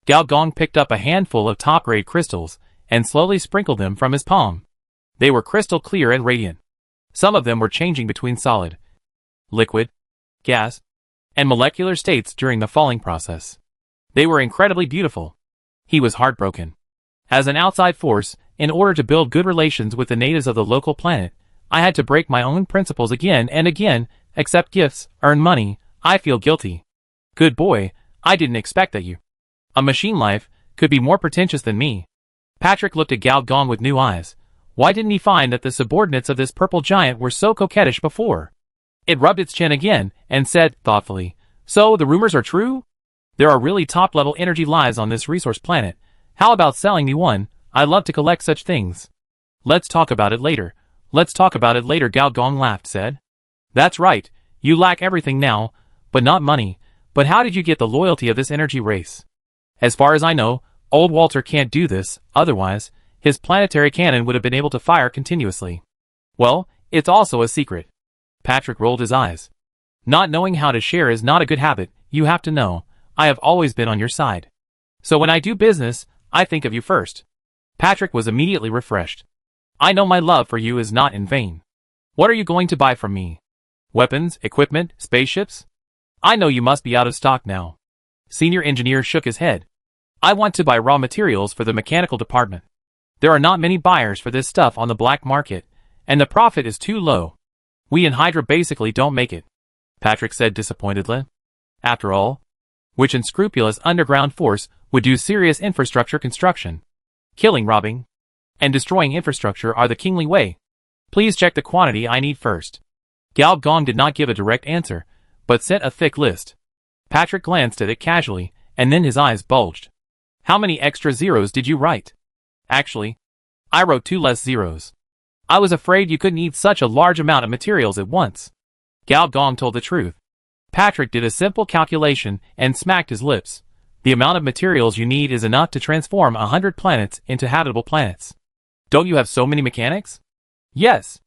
Gao Gong picked up a handful of top-grade crystals and slowly sprinkled them from his palm. They were crystal clear and radiant. Some of them were changing between solid, liquid, gas, and molecular states during the falling process. They were incredibly beautiful. He was heartbroken. As an outside force, in order to build good relations with the natives of the local planet, I had to break my own principles again and again, accept gifts, earn money. I feel guilty. Good boy, I didn't expect that you, a machine life, could be more pretentious than me. Patrick looked at Gao Gong with new eyes. Why didn't he find that the subordinates of this purple giant were so coquettish before? It rubbed its chin again and said, thoughtfully, so the rumors are true? There are really top-level energy lives on this resource planet. How about selling me one? I love to collect such things. Let's talk about it later. Let's talk about it later, Gao Gong laughed, said. That's right, you lack everything now, but not money. But how did you get the loyalty of this energy race? As far as I know, old Walter can't do this, otherwise, his planetary cannon would have been able to fire continuously. Well, it's also a secret. Patrick rolled his eyes. Not knowing how to share is not a good habit, you have to know. I have always been on your side. So when I do business, I think of you first. Patrick was immediately refreshed. I know my love for you is not in vain. What are you going to buy from me? Weapons, equipment, spaceships? I know you must be out of stock now. Senior engineer shook his head. I want to buy raw materials for the mechanical department. There are not many buyers for this stuff on the black market, and the profit is too low. We in Hydra basically don't make it, Patrick said disappointedly. After all, which unscrupulous underground force would do serious infrastructure construction? Killing, robbing, and destroying infrastructure are the kingly way. Please check the quantity I need first. Gao Gong did not give a direct answer, but sent a thick list. Patrick glanced at it casually, and then his eyes bulged. How many extra zeros did you write? Actually, I wrote 2 less zeros. I was afraid you couldn't eat such a large amount of materials at once. Gao Gong told the truth. Patrick did a simple calculation and smacked his lips. The amount of materials you need is enough to transform 100 planets into habitable planets. Don't you have so many mechanics? Yes.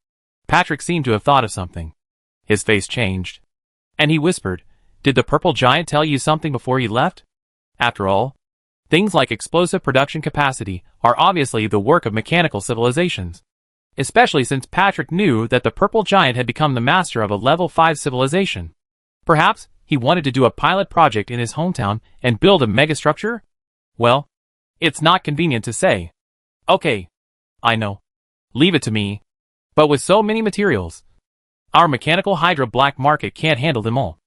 Patrick seemed to have thought of something. His face changed, and he whispered, Did the purple giant tell you something before he left? After all, Things like explosive production capacity are obviously the work of mechanical civilizations. Especially since Patrick knew that the purple giant had become the master of a level 5 civilization. Perhaps he wanted to do a pilot project in his hometown and build a megastructure? Well, it's not convenient to say. Okay, I know. Leave it to me. But with so many materials, our mechanical hydra black market can't handle them all.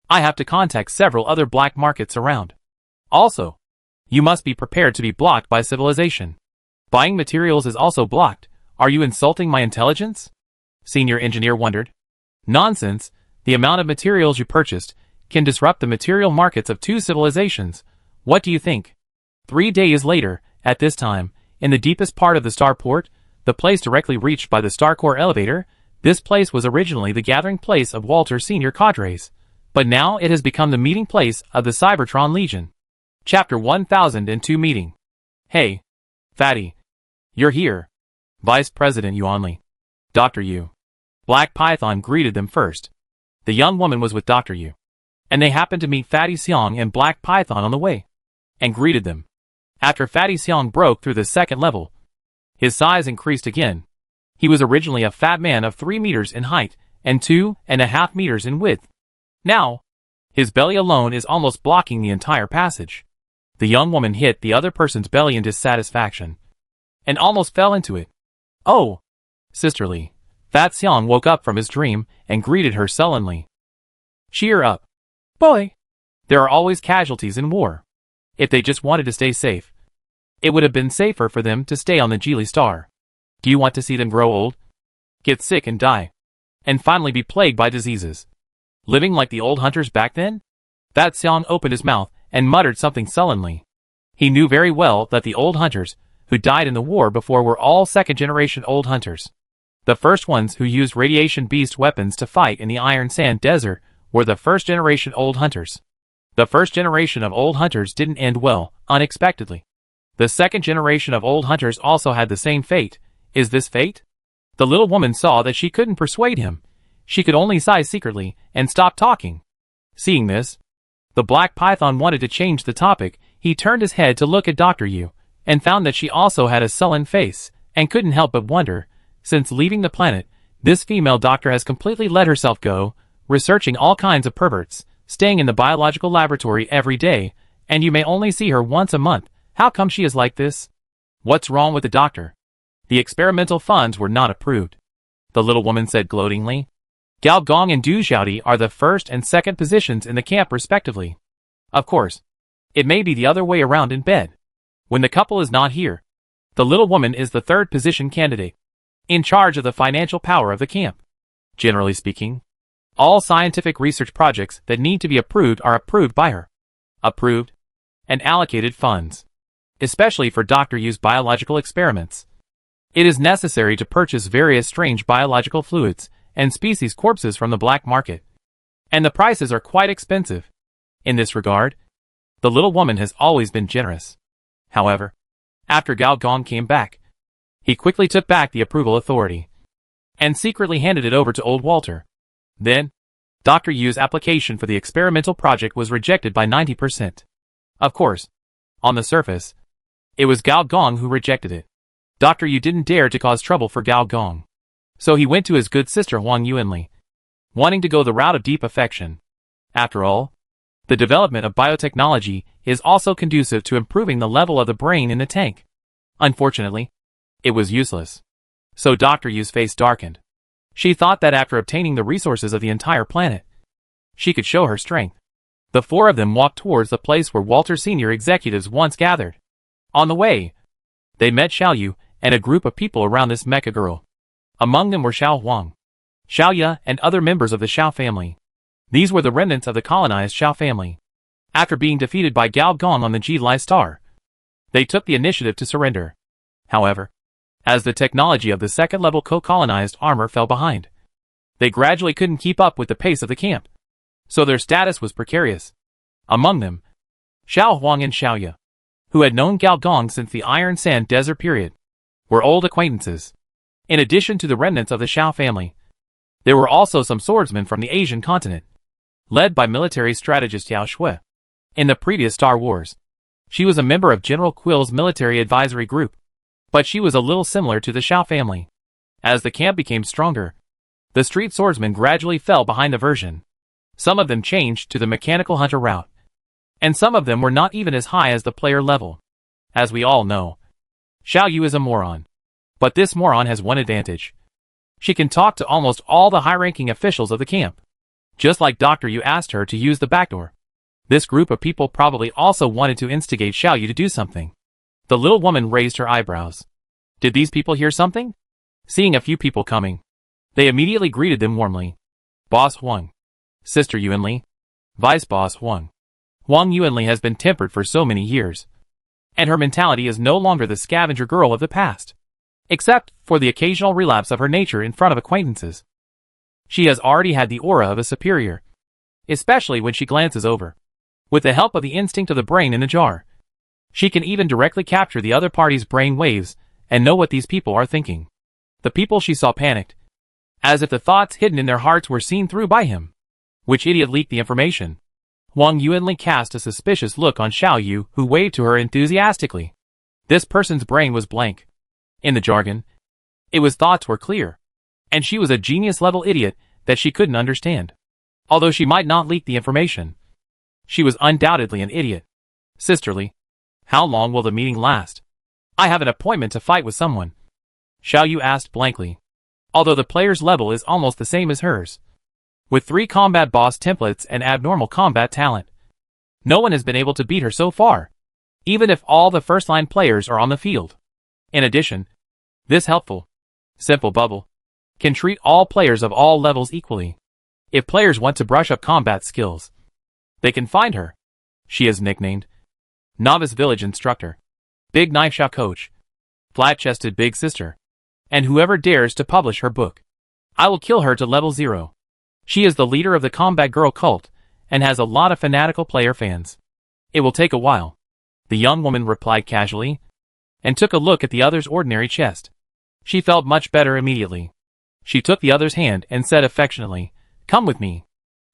I have to contact several other black markets around. Also, you must be prepared to be blocked by civilization. Buying materials is also blocked. Are you insulting my intelligence? Senior engineer wondered. Nonsense. The amount of materials you purchased can disrupt the material markets of 2 civilizations. What do you think? 3 days later, at this time, in the deepest part of the starport, the place directly reached by the Starcore elevator, this place was originally the gathering place of Walter's senior cadres, but now it has become the meeting place of the Cybertron Legion. Chapter 1002 Meeting. Hey, Fatty. You're here. Vice President Yuanli. Dr. Yu. Black Python greeted them first. The young woman was with Dr. Yu, and they happened to meet Fatty Xiong and Black Python on the way, and greeted them. After Fatty Xiong broke through the 2nd level, his size increased again. He was originally a fat man of 3 meters in height and 2.5 meters in width. Now, his belly alone is almost blocking the entire passage. The young woman hit the other person's belly in dissatisfaction, and almost fell into it. Oh, sisterly. Fat Xiong woke up from his dream and greeted her sullenly. Cheer up. Boy. There are always casualties in war. If they just wanted to stay safe, it would have been safer for them to stay on the Geely star. Do you want to see them grow old, get sick and die, and finally be plagued by diseases? Living like the old hunters back then? Fat Xiong opened his mouth and muttered something sullenly. He knew very well that the old hunters who died in the war before were all 2nd-generation old hunters. The first ones who used radiation beast weapons to fight in the Iron Sand Desert were the 1st-generation old hunters. The 1st generation of old hunters didn't end well, unexpectedly. The 2nd generation of old hunters also had the same fate. Is this fate? The little woman saw that she couldn't persuade him. She could only sigh secretly and stop talking. Seeing this, the Black Python wanted to change the topic. He turned his head to look at Dr. Yu, and found that she also had a sullen face, and couldn't help but wonder, since leaving the planet, this female doctor has completely let herself go, researching all kinds of perverts, staying in the biological laboratory every day, and you may only see her once a month. How come she is like this? What's wrong with the doctor? The experimental funds were not approved, the little woman said gloatingly. Gao Gong and Du Xiaodi are the 1st and 2nd positions in the camp respectively. Of course, it may be the other way around in bed. When the couple is not here, the little woman is the 3rd position candidate, in charge of the financial power of the camp. Generally speaking, all scientific research projects that need to be approved are approved by her. Approved and allocated funds. Especially for Dr. Yu's biological experiments. It is necessary to purchase various strange biological fluids and species corpses from the black market. And the prices are quite expensive. In this regard, the little woman has always been generous. However, after Gao Gong came back, he quickly took back the approval authority and secretly handed it over to old Walter. Then, Dr. Yu's application for the experimental project was rejected by 90%. Of course, on the surface, it was Gao Gong who rejected it. Dr. Yu didn't dare to cause trouble for Gao Gong, so he went to his good sister Huang Yuanli, wanting to go the route of deep affection. After all, the development of biotechnology is also conducive to improving the level of the brain in the tank. Unfortunately, it was useless. So Dr. Yu's face darkened. She thought that after obtaining the resources of the entire planet, she could show her strength. The 4 of them walked towards the place where Walter's senior executives once gathered. On the way, they met Xiao Yu and a group of people around this mecha girl. Among them were Xiao Huang, Xiao Ya, and other members of the Xiao family. These were the remnants of the colonized Xiao family. After being defeated by Gao Gong on the Geely star, they took the initiative to surrender. However, as the technology of the 2nd level co-colonized armor fell behind, they gradually couldn't keep up with the pace of the camp, so their status was precarious. Among them, Xiao Huang and Xiao Ya, who had known Gao Gong since the Iron Sand Desert period, were old acquaintances. In addition to the remnants of the Xiao family, there were also some swordsmen from the Asian continent, led by military strategist Yao Shui. In the previous Star Wars, She was a member of General Quill's military advisory group. But she was a little similar to the Xiao family. As the camp became stronger, the street swordsmen gradually fell behind the version. Some of them changed to the mechanical hunter route. And some of them were not even as high as the player level. As we all know, Xiao Yu is a moron. But this moron has one advantage. She can talk to almost all the high-ranking officials of the camp. Just like Dr. Yu asked her to use the back door. This group of people probably also wanted to instigate Xiao Yu to do something. The little woman raised her eyebrows. Did these people hear something? Seeing a few people coming, they immediately greeted them warmly. Boss Huang. Sister Yuanli. Vice Boss Huang. Huang Yuanli has been tempered for so many years. And her mentality is no longer the scavenger girl of the past. Except for the occasional relapse of her nature in front of acquaintances. She has already had the aura of a superior. Especially when she glances over. With the help of the instinct of the brain in the jar. She can even directly capture the other party's brain waves and know what these people are thinking. The people she saw panicked. As if the thoughts hidden in their hearts were seen through by him. Which idiot leaked the information? Huang Yuanli cast a suspicious look on Xiao Yu, who waved to her enthusiastically. This person's brain was blank. In the jargon, it was thoughts were clear. And she was a genius-level idiot that she couldn't understand. Although she might not leak the information. She was undoubtedly an idiot. Sisterly. How long will the meeting last? I have an appointment to fight with someone. Xiao Yu asked blankly. Although the player's level is almost the same as hers. With 3 combat boss templates and abnormal combat talent. No one has been able to beat her so far. Even if all the first-line players are on the field. In addition, this helpful, simple bubble can treat all players of all levels equally. If players want to brush up combat skills, they can find her. She is nicknamed Novice Village Instructor, Big Knife Shop Coach, Flat-Chested Big Sister, and whoever dares to publish her book. I will kill her to level 0. She is the leader of the Combat Girl cult, and has a lot of fanatical player fans. It will take a while, the young woman replied casually, and took a look at the other's ordinary chest. She felt much better immediately. She took the other's hand and said affectionately, "Come with me.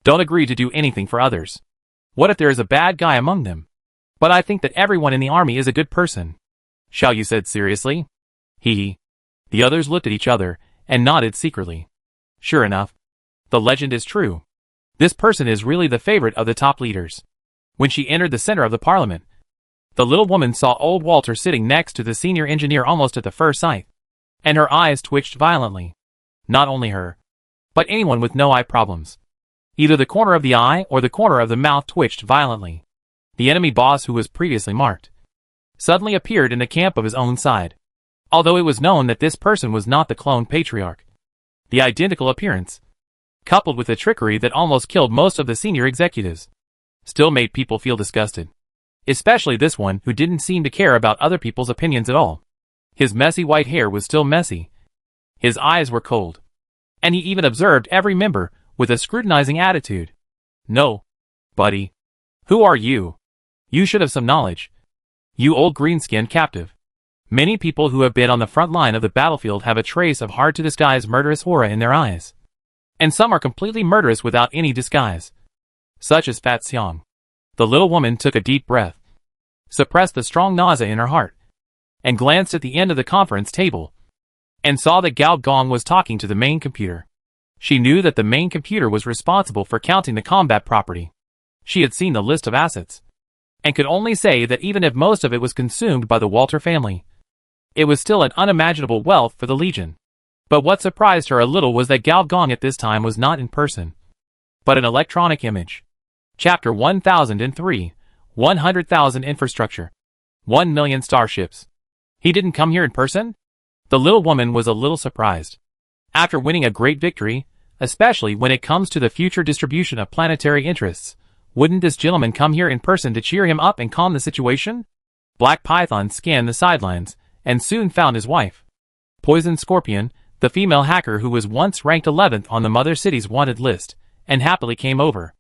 Don't agree to do anything for others. What if there is a bad guy among them? But I think that everyone in the army is a good person." Xiao Yu said seriously. Hee. The others looked at each other and nodded secretly. Sure enough, the legend is true. This person is really the favorite of the top leaders. When she entered the center of the parliament, the little woman saw old Walter sitting next to the senior engineer almost at the first sight. And her eyes twitched violently. Not only her, but anyone with no eye problems. Either the corner of the eye or the corner of the mouth twitched violently. The enemy boss, who was previously marked, suddenly appeared in the camp of his own side. Although it was known that this person was not the clone patriarch. The identical appearance, coupled with the trickery that almost killed most of the senior executives, still made people feel disgusted. Especially this one, who didn't seem to care about other people's opinions at all. His messy white hair was still messy. His eyes were cold. And he even observed every member with a scrutinizing attitude. No, buddy. Who are you? You should have some knowledge. You old green-skinned captive. Many people who have been on the front line of the battlefield have a trace of hard-to-disguise murderous aura in their eyes. And some are completely murderous without any disguise. Such as Fat Xiang. The little woman took a deep breath, suppressed the strong nausea in her heart, and glanced at the end of the conference table, and saw that Gao Gong was talking to the main computer. She knew that the main computer was responsible for counting the combat property. She had seen the list of assets, and could only say that even if most of it was consumed by the Walter family, it was still an unimaginable wealth for the Legion. But what surprised her a little was that Gao Gong at this time was not in person, but an electronic image. Chapter 1003, 100,000 infrastructure. 1 million starships. He didn't come here in person? The little woman was a little surprised. After winning a great victory, especially when it comes to the future distribution of planetary interests, wouldn't this gentleman come here in person to cheer him up and calm the situation? Black Python scanned the sidelines, and soon found his wife. Poison Scorpion, the female hacker who was once ranked 11th on the Mother City's wanted list, and happily came over.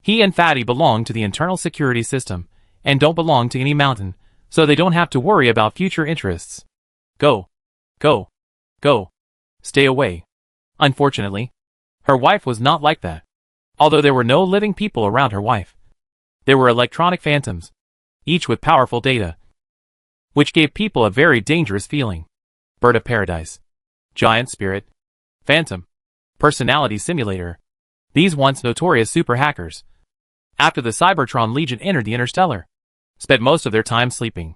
He and Fatty belong to the internal security system, and don't belong to any mountain, so they don't have to worry about future interests. Go. Go. Go. Stay away. Unfortunately, her wife was not like that. Although there were no living people around her wife, there were electronic phantoms. each with powerful data, which gave people a very dangerous feeling. Bird of Paradise, Giant Spirit, Phantom, Personality Simulator. These once notorious super hackers, after the Cybertron Legion entered the Interstellar, spent most of their time sleeping.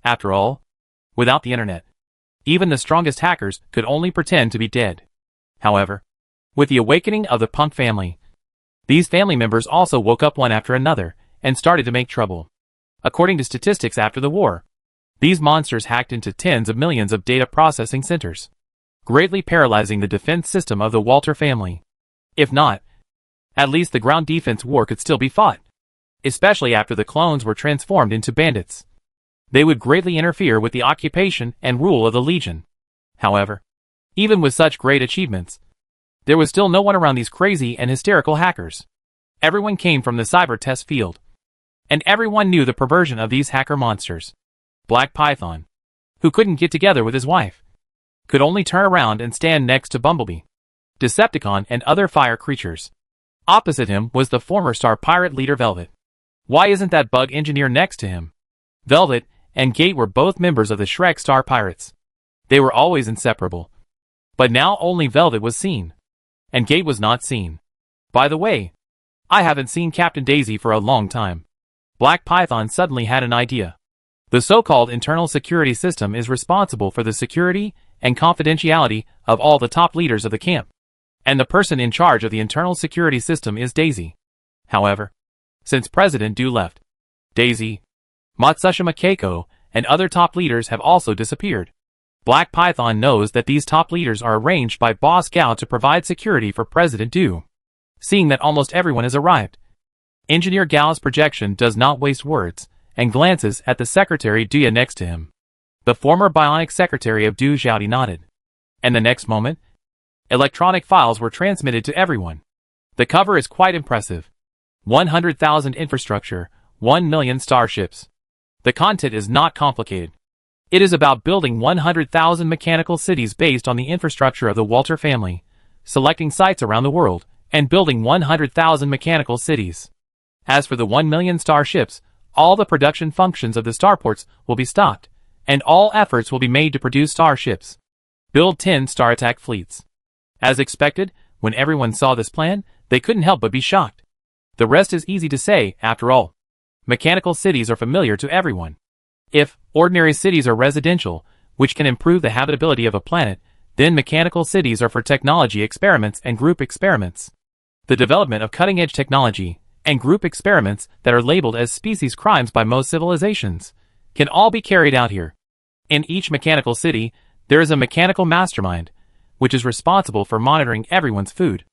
After all, without the internet, even the strongest hackers could only pretend to be dead. However, with the awakening of the punk family, these family members also woke up one after another and started to make trouble. According to statistics after the war, these monsters hacked into tens of millions of data processing centers, greatly paralyzing the defense system of the Walter family. If not, at least the ground defense war could still be fought, especially after the clones were transformed into bandits. They would greatly interfere with the occupation and rule of the Legion. However, even with such great achievements, there was still no one around these crazy and hysterical hackers. Everyone came from the cyber test field, and everyone knew the perversion of these hacker monsters. Black Python, who couldn't get together with his wife, could only turn around and stand next to Bumblebee, Decepticon, and other fire creatures. Opposite him was the former Star Pirate leader Velvet. Why isn't that bug engineer next to him? Velvet and Gate were both members of the Shrek Star Pirates. They were always inseparable. But now only Velvet was seen, and Gate was not seen. By the way, I haven't seen Captain Daisy for a long time. Black Python suddenly had an idea. The so-called internal security system is responsible for the security and confidentiality of all the top leaders of the camp, and the person in charge of the internal security system is Daisy. However, since President Du left, Daisy, Matsushima Keiko, and other top leaders have also disappeared. Black Python knows that these top leaders are arranged by Boss Gao to provide security for President Du. Seeing that almost everyone has arrived, Engineer Gao's projection does not waste words, and glances at the secretary Duya next to him. The former bionic secretary of Du Xiaodi nodded, and the next moment, electronic files were transmitted to everyone. The cover is quite impressive. 100,000 infrastructure, 1 million starships. The content is not complicated. It is about building 100,000 mechanical cities based on the infrastructure of the Walter family, selecting sites around the world, and building 100,000 mechanical cities. As for the 1 million starships, all the production functions of the starports will be stopped, and all efforts will be made to produce starships. Build 10 star attack fleets. As expected, when everyone saw this plan, they couldn't help but be shocked. The rest is easy to say, after all. Mechanical cities are familiar to everyone. If ordinary cities are residential, which can improve the habitability of a planet, then mechanical cities are for technology experiments and group experiments. The development of cutting-edge technology and group experiments that are labeled as species crimes by most civilizations can all be carried out here. In each mechanical city, there is a mechanical mastermind, which is responsible for monitoring everyone's food,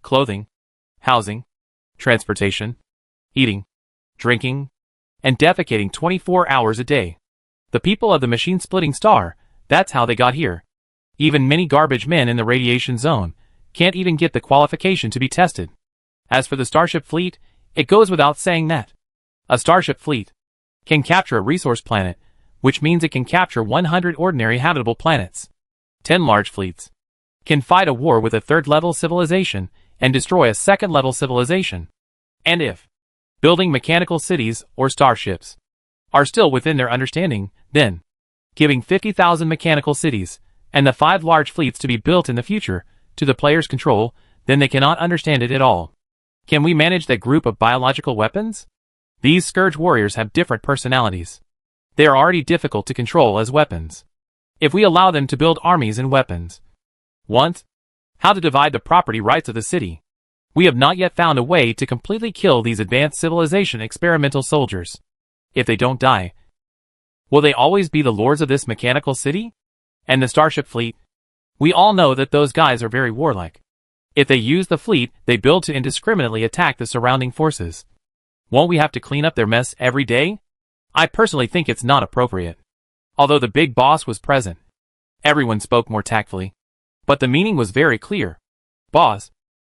clothing, housing, transportation, eating, drinking, and defecating 24 hours a day. The people of the machine-splitting star, that's how they got here. Even many garbage men in the radiation zone can't even get the qualification to be tested. As for the starship fleet, it goes without saying that a starship fleet can capture a resource planet, which means it can capture 100 ordinary habitable planets. 10 large fleets can fight a war with a third-level civilization and destroy a second-level civilization. And if building mechanical cities or starships are still within their understanding, then giving 50,000 mechanical cities and the 5 large fleets to be built in the future to the player's control, then they cannot understand it at all. Can we manage that group of biological weapons? These Scourge warriors have different personalities. They are already difficult to control as weapons. If we allow them to build armies and weapons. Once, how to divide the property rights of the city. We have not yet found a way to completely kill these advanced civilization experimental soldiers. If they don't die, will they always be the lords of this mechanical city? And the starship fleet? We all know that those guys are very warlike. If they use the fleet they build to indiscriminately attack the surrounding forces, won't we have to clean up their mess every day? I personally think it's not appropriate. Although the big boss was present, everyone spoke more tactfully. But the meaning was very clear. Boss,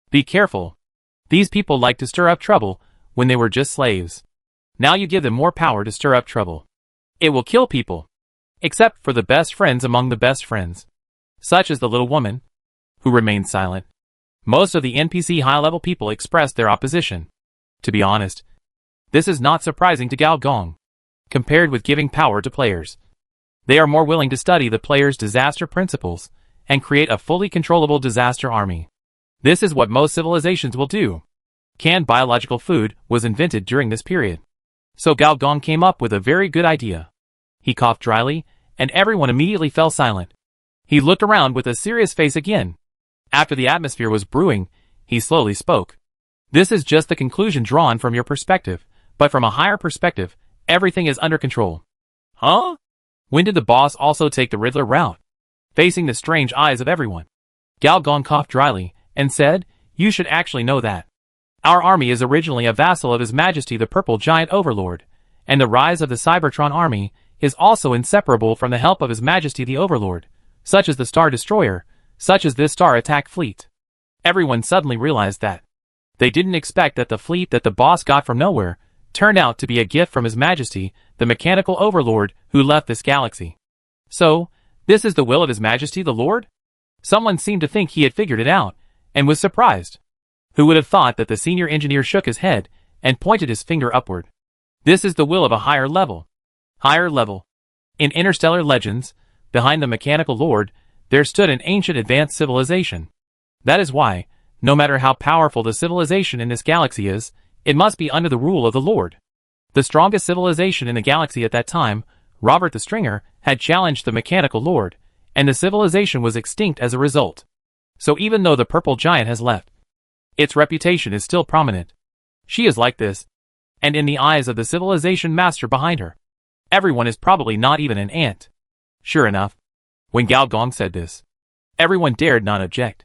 be careful. These people like to stir up trouble when they were just slaves. Now you give them more power to stir up trouble. It will kill people. Except for the best friends among the best friends. Such as the little woman, who remained silent. Most of the NPC high-level people expressed their opposition. To be honest, this is not surprising to Gao Gong. compared with giving power to players. They are more willing to study the player's disaster principles and create a fully controllable disaster army. This is what most civilizations will do. Canned biological food was invented during this period. So Gao Gong came up with a very good idea. He coughed dryly, and everyone immediately fell silent. He looked around with a serious face again. After the atmosphere was brewing, he slowly spoke. This is just the conclusion drawn from your perspective, but from a higher perspective, everything is under control. Huh? When did the boss also take the Riddler route? Facing the strange eyes of everyone, Gao Gong coughed dryly and said, "You should actually know that. Our army is originally a vassal of His Majesty the Purple Giant Overlord, and the rise of the Cybertron army is also inseparable from the help of His Majesty the Overlord, such as the Star Destroyer, such as this Star Attack fleet." Everyone suddenly realized that. They didn't expect that the fleet that the boss got from nowhere turned out to be a gift from His Majesty, the Mechanical Overlord who left this galaxy. So, this is the will of His Majesty the Lord? Someone seemed to think he had figured it out, and was surprised. Who would have thought that the senior engineer shook his head and pointed his finger upward? This is the will of a higher level. Higher level. In interstellar legends, behind the Mechanical Lord, there stood an ancient advanced civilization. That is why, no matter how powerful the civilization in this galaxy is, it must be under the rule of the Lord. The strongest civilization in the galaxy at that time, Robert the Stringer, had challenged the Mechanical Lord, and the civilization was extinct as a result. So even though the Purple Giant has left, its reputation is still prominent. She is like this, and in the eyes of the civilization master behind her, everyone is probably not even an ant. Sure enough, when Gao Gong said this, everyone dared not object.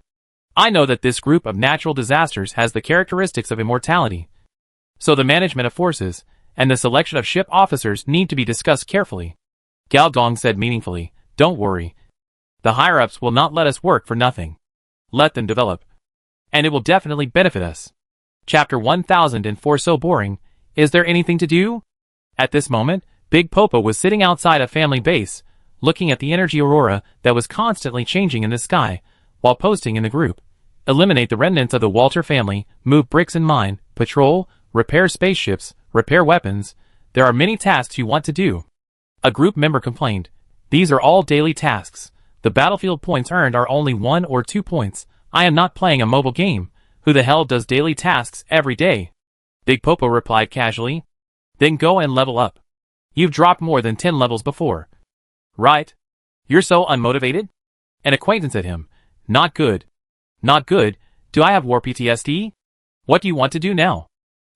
I know that this group of natural disasters has the characteristics of immortality. So the management of forces and the selection of ship officers need to be discussed carefully. Gao Gong said meaningfully, "Don't worry. The higher-ups will not let us work for nothing. Let them develop. And it will definitely benefit us." Chapter 1004. So boring. Is there anything to do? At this moment, Big Popo was sitting outside a family base, looking at the energy aurora that was constantly changing in the sky, while posting in the group. Eliminate the remnants of the Walter family, move bricks and mine, patrol, repair spaceships, repair weapons. There are many tasks you want to do. A group member complained. These are all daily tasks. The battlefield points earned are only 1 or 2 points. I am not playing a mobile game. Who the hell does daily tasks every day? Big Popo replied casually. Then go and level up. You've dropped more than 10 levels before. Right? You're so unmotivated? An acquaintance at him. Not good. Not good. Do I have war PTSD? What do you want to do now?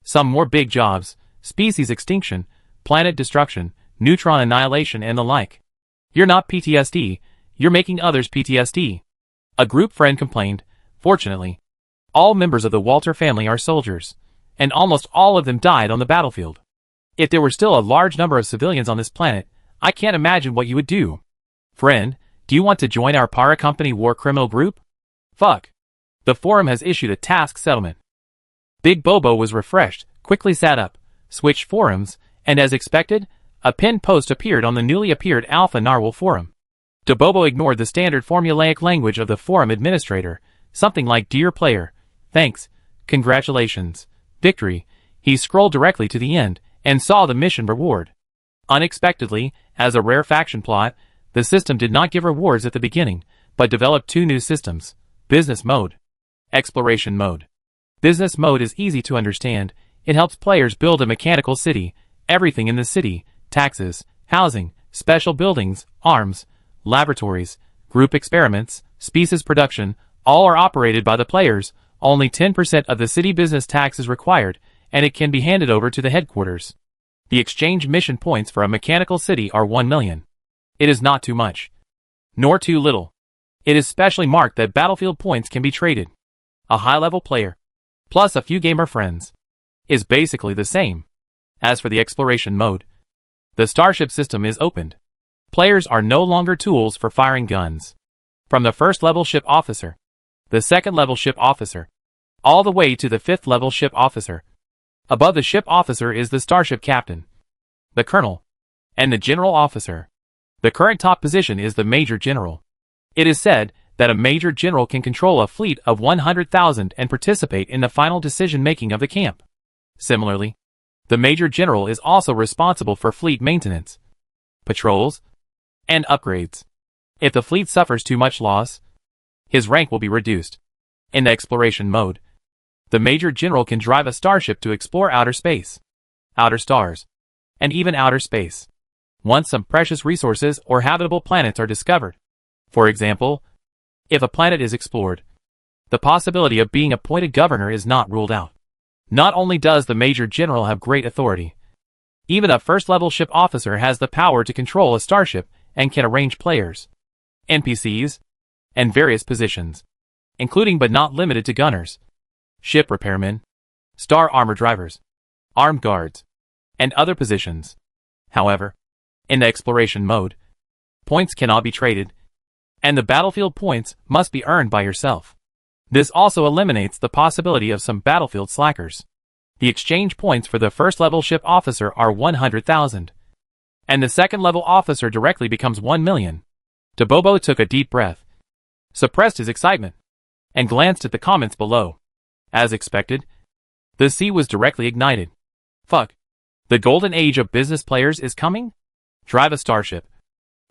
Some more big jobs, species extinction, planet destruction, neutron annihilation and the like. You're not PTSD, you're making others PTSD. A group friend complained. Fortunately, all members of the Walter family are soldiers, and almost all of them died on the battlefield. If there were still a large number of civilians on this planet, I can't imagine what you would do. Friend, do you want to join our Para Company war criminal group? Fuck. The forum has issued a task settlement. Big Bobo was refreshed, quickly sat up, switched forums, and as expected, a pinned post appeared on the newly appeared Alpha Narwhal forum. DeBobo ignored the standard formulaic language of the forum administrator, something like "Dear player, thanks, congratulations, victory." He scrolled directly to the end, and saw the mission reward. Unexpectedly, as a rare faction plot, the system did not give rewards at the beginning, but developed 2 new systems: Business Mode, Exploration Mode. Business Mode is easy to understand. It helps players build a mechanical city, everything in the city, taxes, housing, special buildings, arms, laboratories, group experiments, species production, all are operated by the players. Only 10% of the city business tax is required, and it can be handed over to the headquarters. The exchange mission points for a mechanical city are 1 million. It is not too much, nor too little. It is specially marked that battlefield points can be traded. A high-level player, plus a few gamer friends, is basically the same. As for the exploration mode, the starship system is opened. Players are no longer tools for firing guns. From the 1st level ship officer, the 2nd level ship officer, all the way to the 5th level ship officer. Above the ship officer is the starship captain, the colonel, and the general officer. The current top position is the major general. It is said that a major general can control a fleet of 100,000 and participate in the final decision-making of the camp. Similarly, The Major General is also responsible for fleet maintenance, patrols, and upgrades. If the fleet suffers too much loss, his rank will be reduced. In the exploration mode, the Major General can drive a starship to explore outer space, outer stars, and even outer space, once some precious resources or habitable planets are discovered. For example, if a planet is explored, the possibility of being appointed governor is not ruled out. Not only does the Major General have great authority, even a first-level ship officer has the power to control a starship and can arrange players, NPCs, and various positions, including but not limited to gunners, ship repairmen, star armor drivers, armed guards, and other positions. However, in the exploration mode, points cannot be traded, and the battlefield points must be earned by yourself. This also eliminates the possibility of some battlefield slackers. The exchange points for the first-level ship officer are 100,000, and the second-level officer directly becomes 1 million. Debobo took a deep breath, suppressed his excitement, and glanced at the comments below. As expected, the sea was directly ignited. Fuck. The golden age of business players is coming? Drive a starship.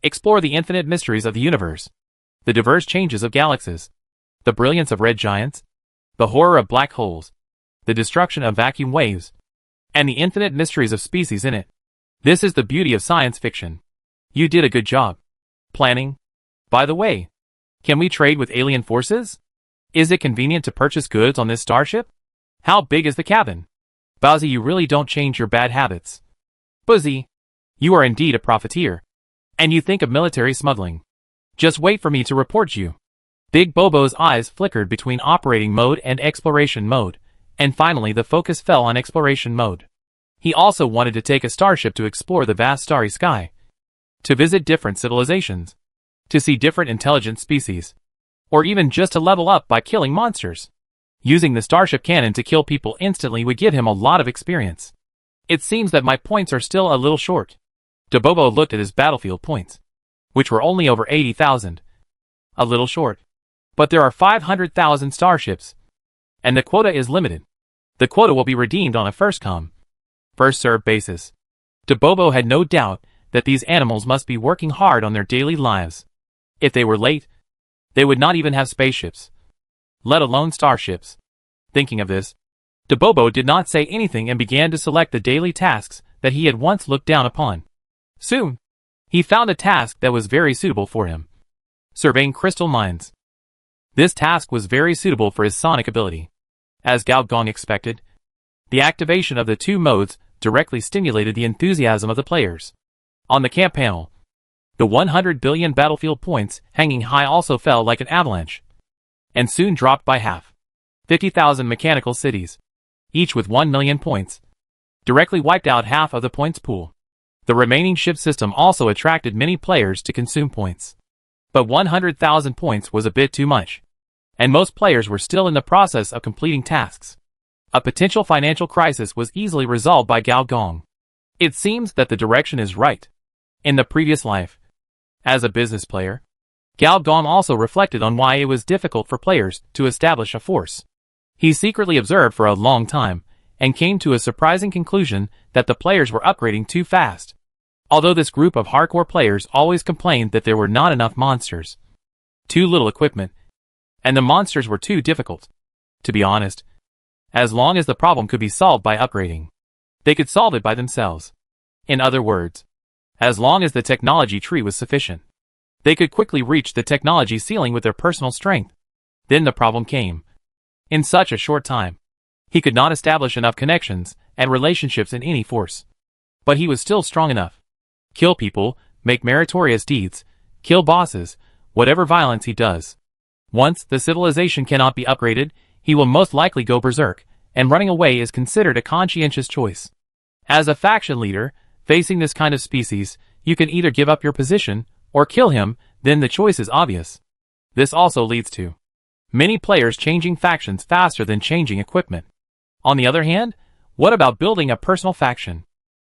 Explore the infinite mysteries of the universe, the diverse changes of galaxies, the brilliance of red giants, the horror of black holes, the destruction of vacuum waves, and the infinite mysteries of species in it. This is the beauty of science fiction. You did a good job planning. By the way, can we trade with alien forces? Is it convenient to purchase goods on this starship? How big is the cabin? Bowsy, you really don't change your bad habits. Buzzy, you are indeed a profiteer, and you think of military smuggling. Just wait for me to report you. Big Bobo's eyes flickered between operating mode and exploration mode, and finally the focus fell on exploration mode. He also wanted to take a starship to explore the vast starry sky, to visit different civilizations, to see different intelligent species, or even just to level up by killing monsters. Using the starship cannon to kill people instantly would give him a lot of experience. It seems that my points are still a little short. Debobo looked at his battlefield points, which were only over 80,000. A little short. But there are 500,000 starships, and the quota is limited. The quota will be redeemed on a first-come, first-served basis. Debobo had no doubt that these animals must be working hard on their daily lives. If they were late, they would not even have spaceships, let alone starships. Thinking of this, Debobo did not say anything and began to select the daily tasks that he had once looked down upon. Soon, he found a task that was very suitable for him: surveying crystal mines. This task was very suitable for his sonic ability. As Gao Gong expected, the activation of the two modes directly stimulated the enthusiasm of the players. On the camp panel, the 100 billion battlefield points hanging high also fell like an avalanche, and soon dropped by half. 50,000 mechanical cities, each with 1 million points, directly wiped out half of the points pool. The remaining ship system also attracted many players to consume points. But 100,000 points was a bit too much, and most players were still in the process of completing tasks. A potential financial crisis was easily resolved by Gao Gong. It seems that the direction is right. In the previous life, as a business player, Gao Gong also reflected on why it was difficult for players to establish a force. He secretly observed for a long time, and came to a surprising conclusion that the players were upgrading too fast. Although this group of hardcore players always complained that there were not enough monsters, too little equipment, and the monsters were too difficult. To be honest, as long as the problem could be solved by upgrading, they could solve it by themselves. In other words, as long as the technology tree was sufficient, they could quickly reach the technology ceiling with their personal strength. Then the problem came. In such a short time, he could not establish enough connections and relationships in any force. But he was still strong enough. Kill people, make meritorious deeds, kill bosses, whatever violence he does. Once the civilization cannot be upgraded, he will most likely go berserk, and running away is considered a conscientious choice. As a faction leader, facing this kind of species, you can either give up your position, or kill him, then the choice is obvious. This also leads to many players changing factions faster than changing equipment. On the other hand, what about building a personal faction?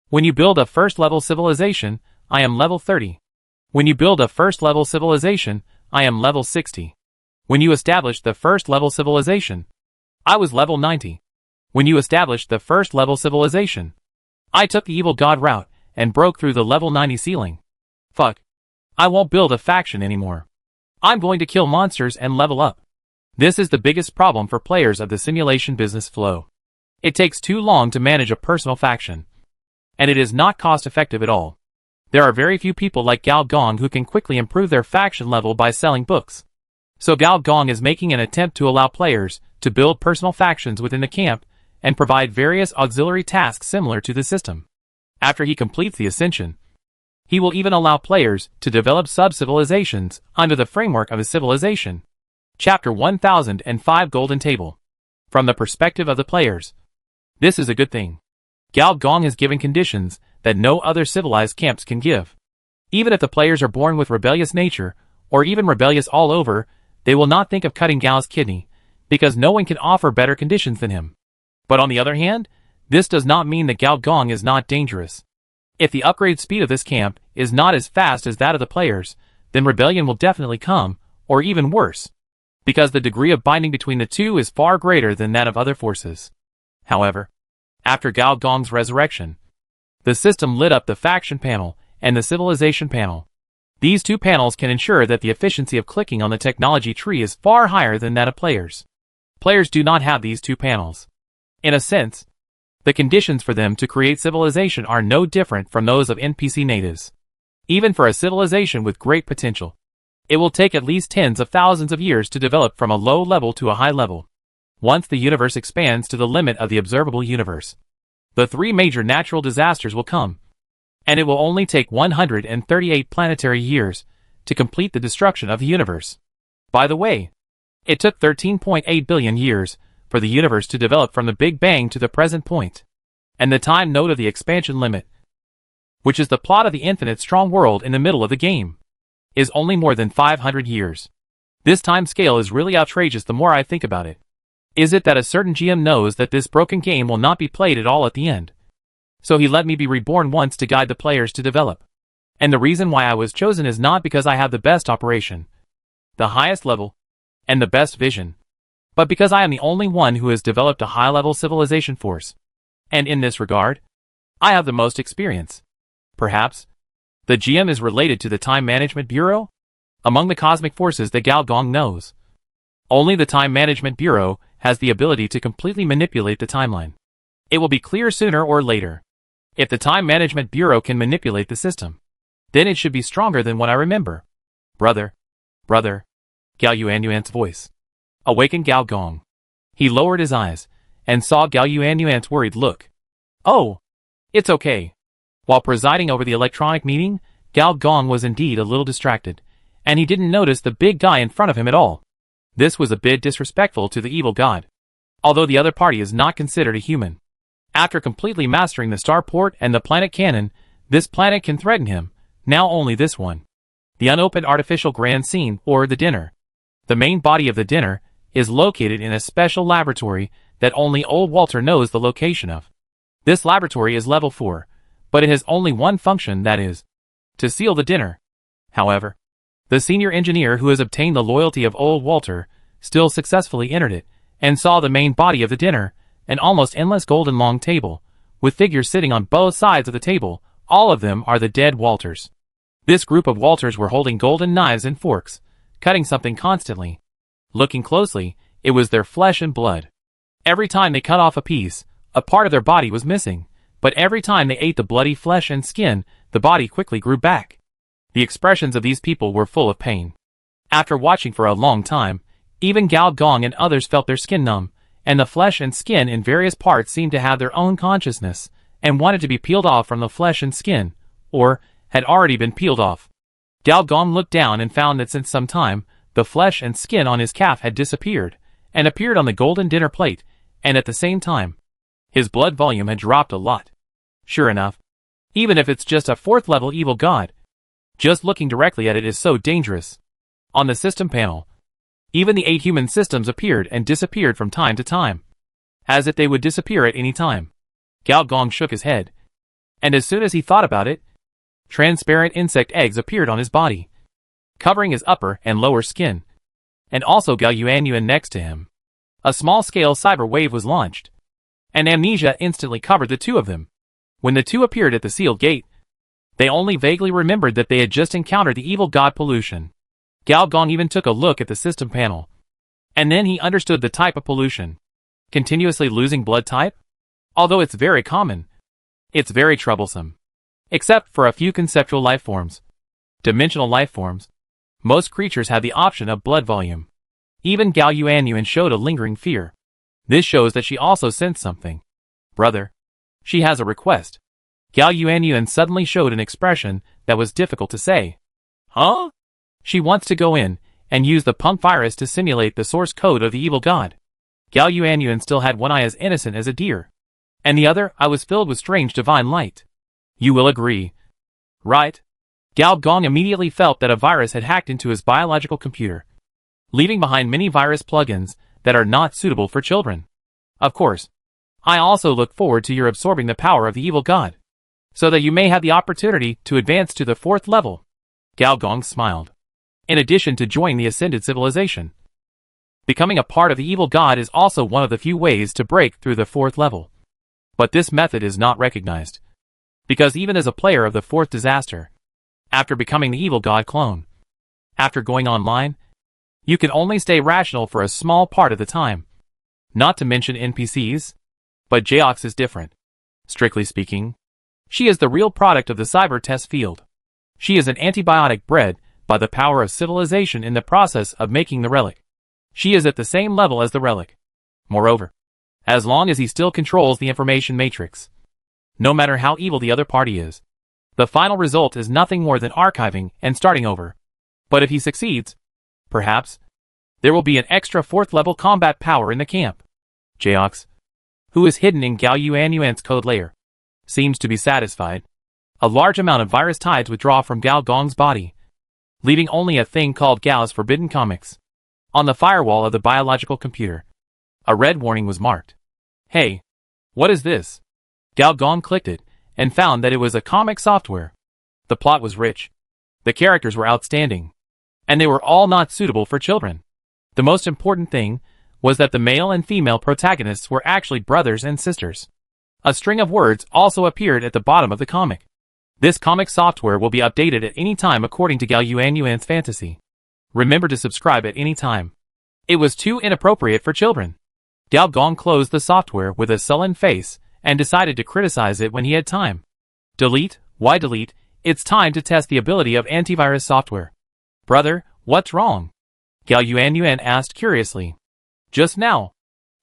When you build a first-level civilization, I am level 30. When you build a first-level civilization, I am level 60. When you establish the first-level civilization, I was level 90. When you established the first-level civilization, I took the evil god route and broke through the level 90 ceiling. Fuck. I won't build a faction anymore. I'm going to kill monsters and level up. This is the biggest problem for players of the simulation business flow. It takes too long to manage a personal faction. And it is not cost effective at all. There are very few people like Gao Gong who can quickly improve their faction level by selling books. So Gao Gong is making an attempt to allow players to build personal factions within the camp and provide various auxiliary tasks similar to the system. After he completes the ascension, he will even allow players to develop sub-civilizations under the framework of a civilization. Chapter 1005 Golden Table. From the perspective of the players, this is a good thing. Gao Gong has given conditions that no other civilized camps can give. Even if the players are born with rebellious nature, or even rebellious all over, they will not think of cutting Gao's kidney, because no one can offer better conditions than him. But on the other hand, this does not mean that Gao Gong is not dangerous. If the upgrade speed of this camp is not as fast as that of the players, then rebellion will definitely come, or even worse, because the degree of binding between the two is far greater than that of other forces. However, after Gao Gong's resurrection, the system lit up the faction panel and the civilization panel. These two panels can ensure that the efficiency of clicking on the technology tree is far higher than that of players. Players do not have these two panels. In a sense, the conditions for them to create civilization are no different from those of NPC natives. Even for a civilization with great potential, it will take at least tens of thousands of years to develop from a low level to a high level. Once the universe expands to the limit of the observable universe, the three major natural disasters will come, and it will only take 138 planetary years to complete the destruction of the universe. By the way, it took 13.8 billion years for the universe to develop from the Big Bang to the present point, and the time node of the expansion limit, which is the plot of the infinite strong world in the middle of the game, is only more than 500 years. This time scale is really outrageous the more I think about it. Is it that a certain GM knows that this broken game will not be played at all at the end? So he let me be reborn once to guide the players to develop. And the reason why I was chosen is not because I have the best operation, the highest level, and the best vision, but because I am the only one who has developed a high-level civilization force. And in this regard, I have the most experience. Perhaps the GM is related to the Time Management Bureau? Among the cosmic forces that Gao Gong knows, only the Time Management Bureau has the ability to completely manipulate the timeline. It will be clear sooner or later. If the Time Management Bureau can manipulate the system, then it should be stronger than what I remember. Brother, Gao Yuanyuan's voice awakened Gao Gong. He lowered his eyes and saw Gao Yuanyuan's worried look. Oh, it's okay. While presiding over the electronic meeting, Gao Gong was indeed a little distracted, and he didn't notice the big guy in front of him at all. This was a bit disrespectful to the evil god, although the other party is not considered a human. After completely mastering the starport and the planet cannon, this planet can threaten him, now only this one. The unopened artificial grand scene, or the dinner. The main body of the dinner is located in a special laboratory that only old Walter knows the location of. This laboratory is level 4, but it has only one function, that is, to seal the dinner. However, the senior engineer who has obtained the loyalty of old Walter still successfully entered it, and saw the main body of the dinner, an almost endless golden long table, with figures sitting on both sides of the table. All of them are the dead Walters. This group of Walters were holding golden knives and forks, cutting something constantly. Looking closely, it was their flesh and blood. Every time they cut off a piece, a part of their body was missing, but every time they ate the bloody flesh and skin, the body quickly grew back. The expressions of these people were full of pain. After watching for a long time, even Gao Gong and others felt their skin numb, and the flesh and skin in various parts seemed to have their own consciousness, and wanted to be peeled off from the flesh and skin, or had already been peeled off. Gao Gong looked down and found that since some time, the flesh and skin on his calf had disappeared, and appeared on the golden dinner plate, and at the same time, his blood volume had dropped a lot. Sure enough, even if it's just a 4th level evil god, just looking directly at it is so dangerous. On the system panel, even the 8 human systems appeared and disappeared from time to time, as if they would disappear at any time. Gao Gong shook his head, and as soon as he thought about it, transparent insect eggs appeared on his body, covering his upper and lower skin, and also Gao Yuanyuan next to him. A small-scale cyber wave was launched, and amnesia instantly covered the two of them. When the two appeared at the sealed gate, they only vaguely remembered that they had just encountered the evil god pollution. Gao Gong even took a look at the system panel. And then he understood the type of pollution. Continuously losing blood type? Although it's very common, it's very troublesome. Except for a few conceptual life forms. Dimensional life forms. Most creatures have the option of blood volume. Even Gao Yuanyuan showed a lingering fear. This shows that she also sensed something. Brother. She has a request. Gao Yuanyuan suddenly showed an expression that was difficult to say. Huh? She wants to go in and use the punk virus to simulate the source code of the evil god. Gao Yuanyuan still had one eye as innocent as a deer. And the other eye was filled with strange divine light. You will agree. Right? Gao Gong immediately felt that a virus had hacked into his biological computer, leaving behind many virus plugins that are not suitable for children. Of course, I also look forward to your absorbing the power of the evil god, so that you may have the opportunity to advance to the 4th level. Gao Gong smiled. In addition to joining the ascended civilization, becoming a part of the evil god is also one of the few ways to break through the 4th level. But this method is not recognized, because even as a player of the 4th disaster, after becoming the evil god clone, after going online, you can only stay rational for a small part of the time. Not to mention NPCs. But Jaox is different. Strictly speaking, she is the real product of the cyber test field. She is an antibiotic bred by the power of civilization in the process of making the relic. She is at the same level as the relic. Moreover, as long as he still controls the information matrix, no matter how evil the other party is, the final result is nothing more than archiving and starting over. But if he succeeds, perhaps, there will be an extra 4th level combat power in the camp. Jaox, who is hidden in Gao Yuanyuan's code layer, seems to be satisfied. A large amount of virus tides withdraw from Gao Gong's body, leaving only a thing called Gao's Forbidden Comics. On the firewall of the biological computer, a red warning was marked. Hey, what is this? Gao Gong clicked it, and found that it was a comic software. The plot was rich. The characters were outstanding. And they were all not suitable for children. The most important thing was that the male and female protagonists were actually brothers and sisters. A string of words also appeared at the bottom of the comic. This comic software will be updated at any time according to Gao Yuanyuan's fantasy. Remember to subscribe at any time. It was too inappropriate for children. Gao Gong closed the software with a sullen face and decided to criticize it when he had time. Delete? Why delete? It's time to test the ability of antivirus software. Brother, what's wrong? Gao Yuanyuan asked curiously. Just now.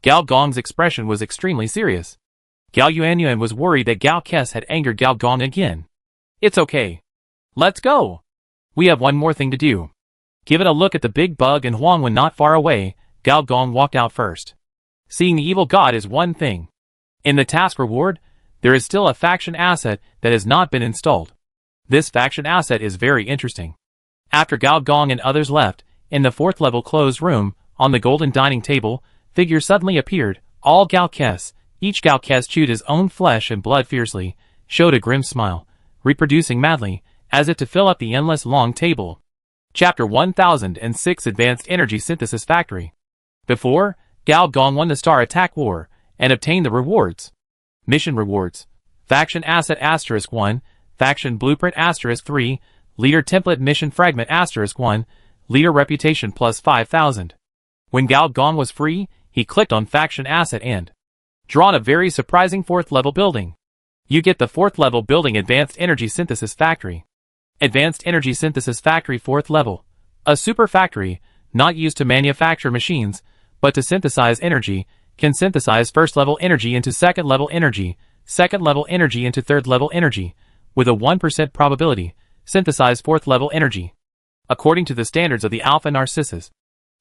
Gao Gong's expression was extremely serious. Gao Yuanyuan was worried that Gao Kes had angered Gao Gong again. It's okay. Let's go. We have one more thing to do. Given a look at the big bug and Huangwen not far away, Gao Gong walked out first. Seeing the evil god is one thing. In the task reward, there is still a faction asset that has not been installed. This faction asset is very interesting. After Gao Gong and others left, in the 4th level closed room, on the golden dining table, figures suddenly appeared, all Gao Kes. Each Gao Kes chewed his own flesh and blood fiercely, showed a grim smile, reproducing madly, as if to fill up the endless long table. Chapter 1006 Advanced Energy Synthesis Factory. Before, Gao Gong won the Star Attack War, and obtained the rewards. Mission rewards. Faction Asset *1, Faction Blueprint *3, Leader Template Mission Fragment *1, Leader Reputation plus 5,000. When Gao Gong was free, he clicked on Faction Asset and drawn a very surprising 4th level building. You get the 4th level building Advanced Energy Synthesis Factory. Advanced Energy Synthesis Factory 4th level. A super factory, not used to manufacture machines, but to synthesize energy, can synthesize 1st level energy into 2nd level energy, 2nd level energy into 3rd level energy, with a 1% probability, synthesize 4th level energy. According to the standards of the Alpha Narcissus,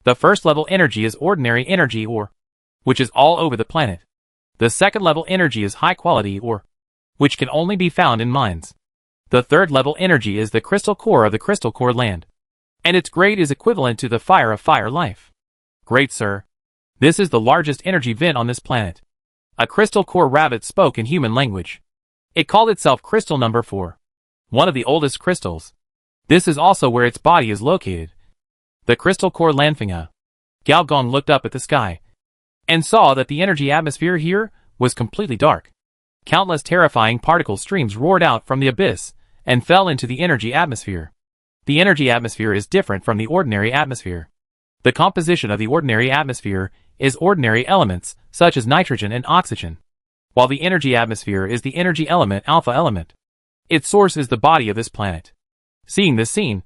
the 1st level energy is ordinary energy or, which is all over the planet. The 2nd level energy is high quality or, which can only be found in mines. The 3rd level energy is the crystal core of the crystal core land, and its grade is equivalent to the fire of fire life. Great sir. This is the largest energy vent on this planet. A crystal core rabbit spoke in human language. It called itself crystal number 4. One of the oldest crystals. This is also where its body is located. The crystal core Lanfinga. Gao Gong looked up at the sky, and saw that the energy atmosphere here was completely dark. Countless terrifying particle streams roared out from the abyss and fell into the energy atmosphere. The energy atmosphere is different from the ordinary atmosphere. The composition of the ordinary atmosphere is ordinary elements, such as nitrogen and oxygen, while the energy atmosphere is the energy element alpha element. Its source is the body of this planet. Seeing this scene,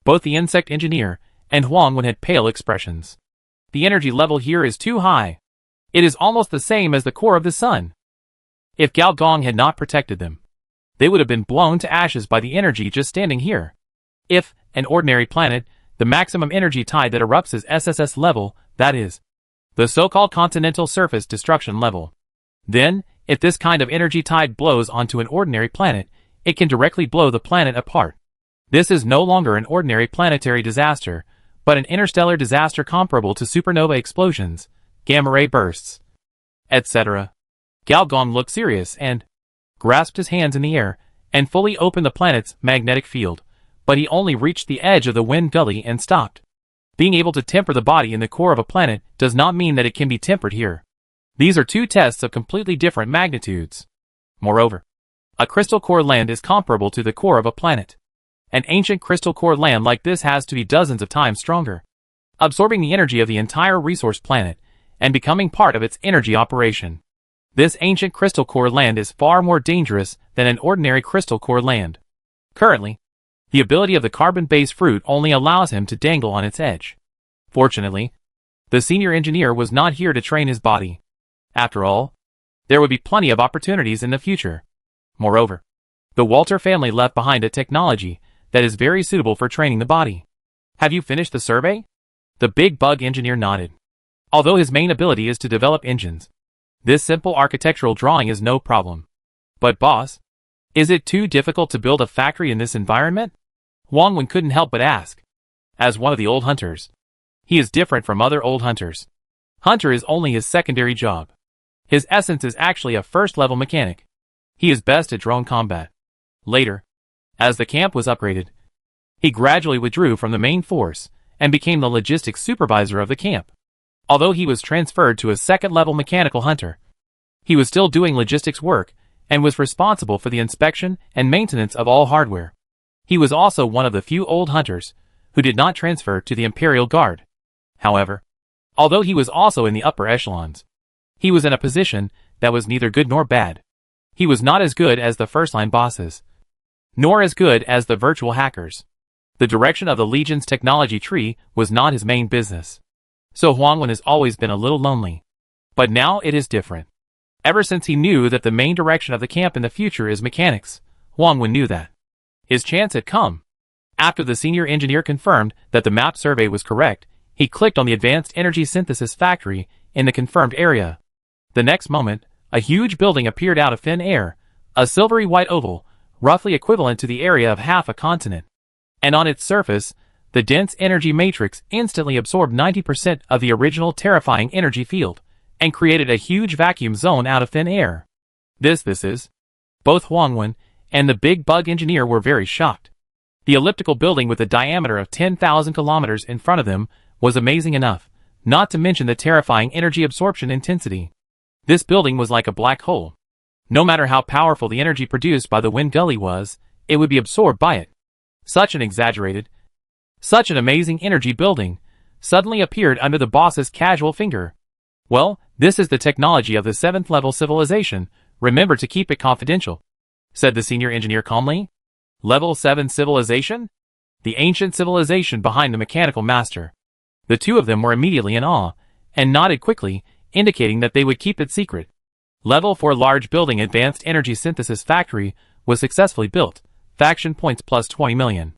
both the insect engineer and Huang Wen had pale expressions. The energy level here is too high. It is almost the same as the core of the sun. If Gao Gong had not protected them, they would have been blown to ashes by the energy just standing here. If, an ordinary planet, the maximum energy tide that erupts is SSS level, that is, the so-called continental surface destruction level. Then, if this kind of energy tide blows onto an ordinary planet, it can directly blow the planet apart. This is no longer an ordinary planetary disaster, but an interstellar disaster comparable to supernova explosions, gamma-ray bursts, etc. Gao Gong looked serious and grasped his hands in the air and fully opened the planet's magnetic field, but he only reached the edge of the wind gully and stopped. Being able to temper the body in the core of a planet does not mean that it can be tempered here. These are two tests of completely different magnitudes. Moreover, a crystal core land is comparable to the core of a planet. An ancient crystal core land like this has to be dozens of times stronger, absorbing the energy of the entire resource planet and becoming part of its energy operation. This ancient crystal core land is far more dangerous than an ordinary crystal core land. Currently, the ability of the carbon-based fruit only allows him to dangle on its edge. Fortunately, the senior engineer was not here to train his body. After all, there would be plenty of opportunities in the future. Moreover, the Walter family left behind a technology that is very suitable for training the body. Have you finished the survey? The big bug engineer nodded. Although his main ability is to develop engines, this simple architectural drawing is no problem. But boss, is it too difficult to build a factory in this environment? Huang Wen couldn't help but ask. As one of the old hunters, he is different from other old hunters. Hunter is only his secondary job. His essence is actually a first-level mechanic. He is best at drone combat. Later, as the camp was upgraded, he gradually withdrew from the main force and became the logistics supervisor of the camp. Although he was transferred to a second-level mechanical hunter, he was still doing logistics work and was responsible for the inspection and maintenance of all hardware. He was also one of the few old hunters who did not transfer to the Imperial Guard. However, although he was also in the upper echelons, he was in a position that was neither good nor bad. He was not as good as the first-line bosses, nor as good as the virtual hackers. The direction of the Legion's technology tree was not his main business. So Huang Wen has always been a little lonely. But now it is different. Ever since he knew that the main direction of the camp in the future is mechanics, Huang Wen knew that his chance had come. After the senior engineer confirmed that the map survey was correct, he clicked on the advanced energy synthesis factory in the confirmed area. The next moment, a huge building appeared out of thin air, a silvery white oval, roughly equivalent to the area of half a continent. And on its surface, the dense energy matrix instantly absorbed 90% of the original terrifying energy field, and created a huge vacuum zone out of thin air. This is. Both Huang Wen and the big bug engineer were very shocked. The elliptical building with a diameter of 10,000 kilometers in front of them was amazing enough, not to mention the terrifying energy absorption intensity. This building was like a black hole. No matter how powerful the energy produced by the wind gully was, it would be absorbed by it. Such an amazing energy building suddenly appeared under the boss's casual finger. Well, this is the technology of the 7th level civilization. Remember to keep it confidential, said the senior engineer calmly. Level 7 civilization? The ancient civilization behind the mechanical master. The two of them were immediately in awe, and nodded quickly, indicating that they would keep it secret. Level 4 large building advanced energy synthesis factory was successfully built. Faction points plus 20 million.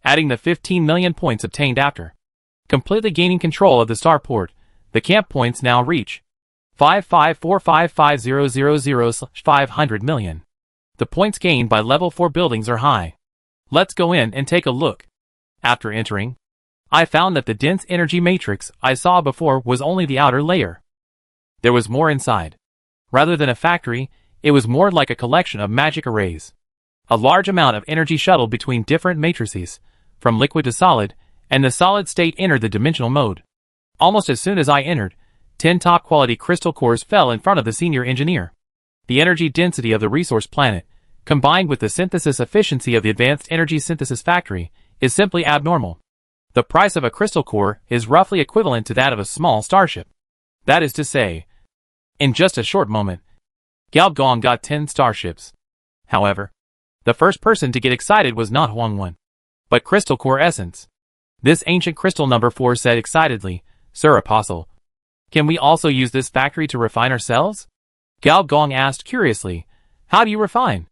Adding the 15 million points obtained after completely gaining control of the starport, the camp points now reach 5545500/500 million. The points gained by level 4 buildings are high. Let's go in and take a look. After entering, I found that the dense energy matrix I saw before was only the outer layer. There was more inside. Rather than a factory, it was more like a collection of magic arrays. A large amount of energy shuttled between different matrices, from liquid to solid, and the solid state entered the dimensional mode. Almost as soon as I entered, 10 top-quality crystal cores fell in front of the senior engineer. The energy density of the resource planet, combined with the synthesis efficiency of the advanced energy synthesis factory, is simply abnormal. The price of a crystal core is roughly equivalent to that of a small starship. That is to say, in just a short moment, Galgong got 10 starships. However, the first person to get excited was not Huang, but Crystal Core Essence. This ancient crystal number 4 said excitedly, "Sir Apostle, can we also use this factory to refine ourselves?" Galgong asked curiously, "How do you refine?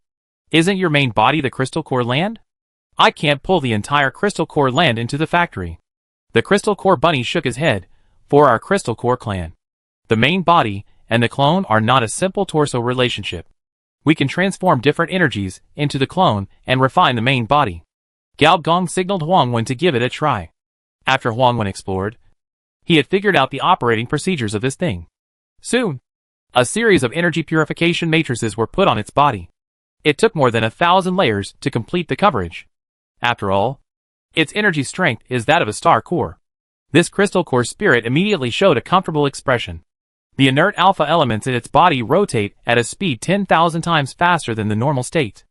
Isn't your main body the crystal core land?" "I can't pull the entire crystal core land into the factory." The crystal core bunny shook his head. "For our crystal core clan, the main body and the clone are not a simple torso relationship. We can transform different energies into the clone and refine the main body." Galgong signaled Huang to give it a try. After Huang explored, he had figured out the operating procedures of this thing. Soon, a series of energy purification matrices were put on its body. It took more than 1,000 layers to complete the coverage. After all, its energy strength is that of a star core. This crystal core spirit immediately showed a comfortable expression. The inert alpha elements in its body rotate at a speed 10,000 times faster than the normal state.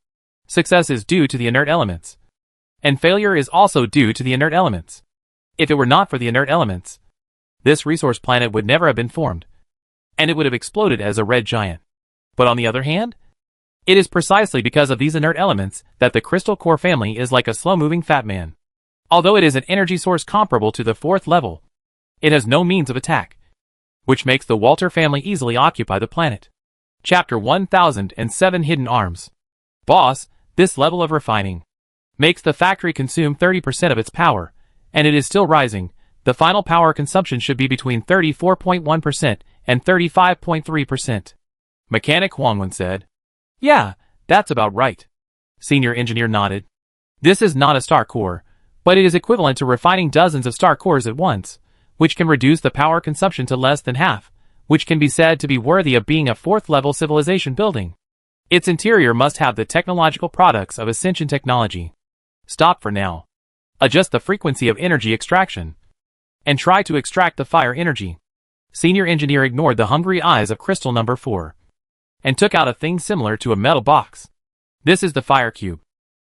Success is due to the inert elements, and failure is also due to the inert elements. If it were not for the inert elements, this resource planet would never have been formed, and it would have exploded as a red giant. But on the other hand, it is precisely because of these inert elements that the crystal core family is like a slow-moving fat man. Although it is an energy source comparable to the 4th level, it has no means of attack, which makes the Walter family easily occupy the planet. Chapter 1007 Hidden Arms. Boss, this level of refining makes the factory consume 30% of its power, and it is still rising. The final power consumption should be between 34.1% and 35.3%. Mechanic Huang said. "Yeah, that's about right." Senior Engineer nodded. "This is not a star core, but it is equivalent to refining dozens of star cores at once, which can reduce the power consumption to less than half, which can be said to be worthy of being a 4th-level civilization building. Its interior must have the technological products of Ascension technology. Stop for now. Adjust the frequency of energy extraction, and try to extract the fire energy." Senior Engineer ignored the hungry eyes of crystal number 4, and took out a thing similar to a metal box. This is the fire cube,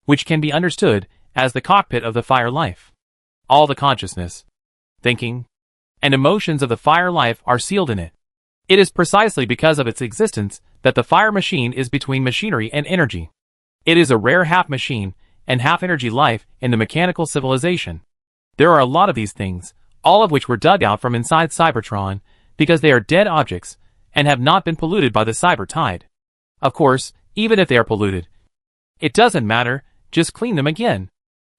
which can be understood as the cockpit of the fire life. All the consciousness, thinking, and emotions of the fire life are sealed in it. It is precisely because of its existence that the fire machine is between machinery and energy. It is a rare half machine and half energy life in the mechanical civilization. There are a lot of these things, all of which were dug out from inside Cybertron, because they are dead objects and have not been polluted by the cyber tide. Of course, even if they are polluted, it doesn't matter, just clean them again.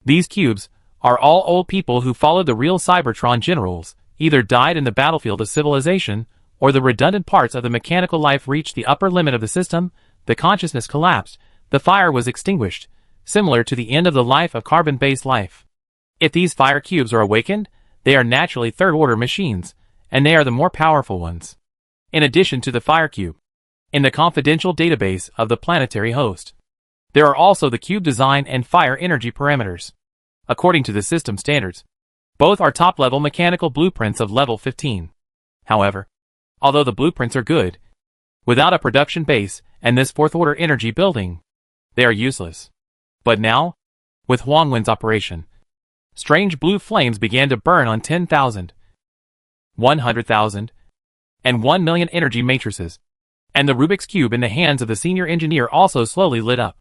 These cubes are all old people who followed the real Cybertron generals, either died in the battlefield of civilization, or the redundant parts of the mechanical life reached the upper limit of the system, the consciousness collapsed, the fire was extinguished, similar to the end of the life of carbon-based life. If these fire cubes are awakened, they are naturally third-order machines, and they are the more powerful ones. In addition to the fire cube, in the confidential database of the planetary host, there are also the cube design and fire energy parameters. According to the system standards, both are top-level mechanical blueprints of level 15. However, although the blueprints are good, without a production base and this 4th-order energy building, they are useless. But now, with Huangwen's operation, strange blue flames began to burn on 10,000, 100,000, and 1 million energy matrices, and the Rubik's Cube in the hands of the senior engineer also slowly lit up.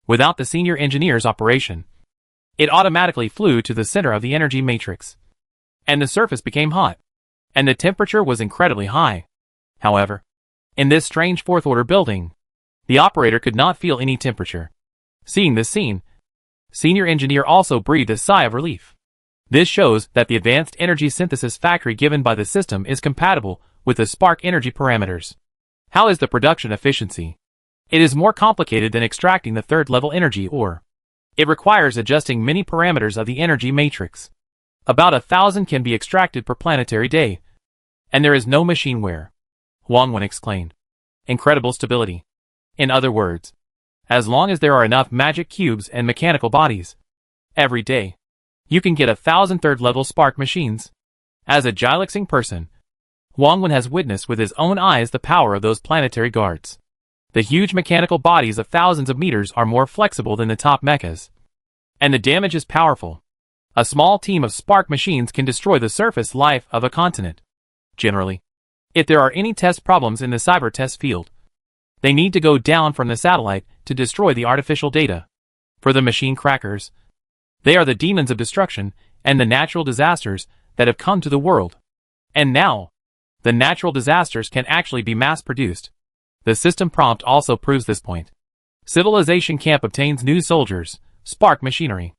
Without the senior engineer's operation, it automatically flew to the center of the energy matrix, and the surface became hot, and the temperature was incredibly high. However, in this strange 4th-order building, the operator could not feel any temperature. Seeing this scene, senior engineer also breathed a sigh of relief. This shows that the advanced energy synthesis factory given by the system is compatible with the spark energy parameters. How is the production efficiency? It is more complicated than extracting the 3rd-level energy ore. It requires adjusting many parameters of the energy matrix. About 1,000 can be extracted per planetary day, and there is no machine wear. Huang exclaimed. Incredible stability. In other words, as long as there are enough magic cubes and mechanical bodies, every day, you can get 1,000 3rd-level spark machines. As a Gilexing person, Huang has witnessed with his own eyes the power of those planetary guards. The huge mechanical bodies of thousands of meters are more flexible than the top mechas. And the damage is powerful. A small team of spark machines can destroy the surface life of a continent. Generally, if there are any test problems in the cyber test field, they need to go down from the satellite to destroy the artificial data. For the machine crackers, they are the demons of destruction and the natural disasters that have come to the world. And now, the natural disasters can actually be mass-produced. The system prompt also proves this point. Civilization Camp obtains new soldiers, spark machinery.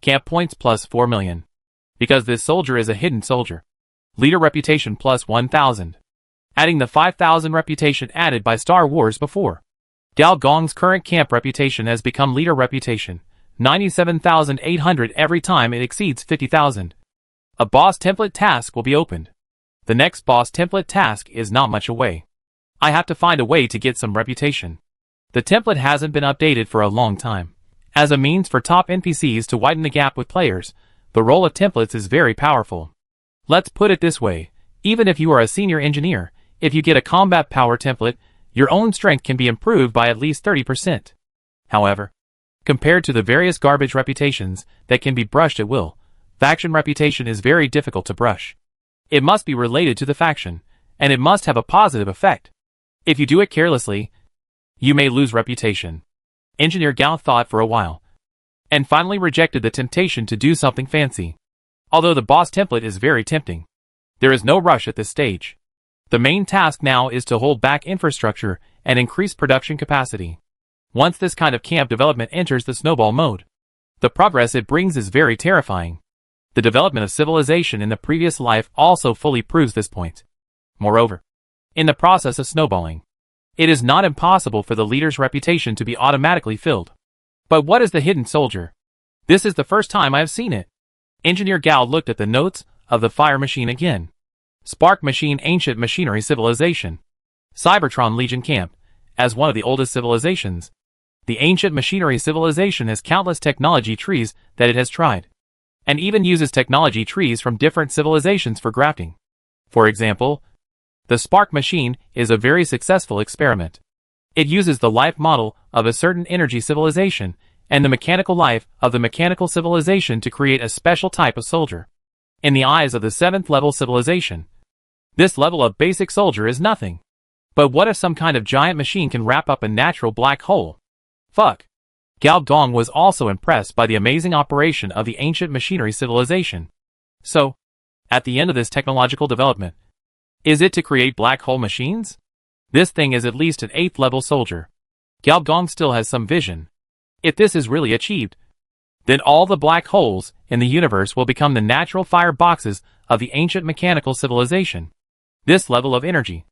Camp points plus 4 million. Because this soldier is a hidden soldier. Leader reputation plus 1,000. Adding the 5,000 reputation added by Star Wars before. Gal Gong's current camp reputation has become leader reputation, 97,800 every time it exceeds 50,000. A boss template task will be opened. The next boss template task is not much away. I have to find a way to get some reputation. The template hasn't been updated for a long time. As a means for top NPCs to widen the gap with players, the role of templates is very powerful. Let's put it this way, even if you are a senior engineer, if you get a combat power template, your own strength can be improved by at least 30%. However, compared to the various garbage reputations that can be brushed at will, faction reputation is very difficult to brush. It must be related to the faction, and it must have a positive effect. If you do it carelessly, you may lose reputation. Engineer Gao thought for a while, and finally rejected the temptation to do something fancy. Although the boss template is very tempting, there is no rush at this stage. The main task now is to hold back infrastructure and increase production capacity. Once this kind of camp development enters the snowball mode, the progress it brings is very terrifying. The development of civilization in the previous life also fully proves this point. Moreover, in the process of snowballing, it is not impossible for the leader's reputation to be automatically filled. But what is the hidden soldier? This is the first time I have seen it. Engineer Gao looked at the notes of the fire machine again. Spark Machine Ancient Machinery Civilization. Cybertron Legion Camp. As one of the oldest civilizations, the Ancient Machinery Civilization has countless technology trees that it has tried, and even uses technology trees from different civilizations for grafting. For example, the Spark Machine is a very successful experiment. It uses the life model of a certain energy civilization and the mechanical life of the mechanical civilization to create a special type of soldier. In the eyes of the 7th level civilization, this level of basic soldier is nothing. But what if some kind of giant machine can wrap up a natural black hole? Fuck. Gao Dong was also impressed by the amazing operation of the ancient machinery civilization. So, at the end of this technological development, is it to create black hole machines? This thing is at least an 8th level soldier. Gao Dong still has some vision. If this is really achieved, then all the black holes in the universe will become the natural fire boxes of the ancient mechanical civilization. This level of energy,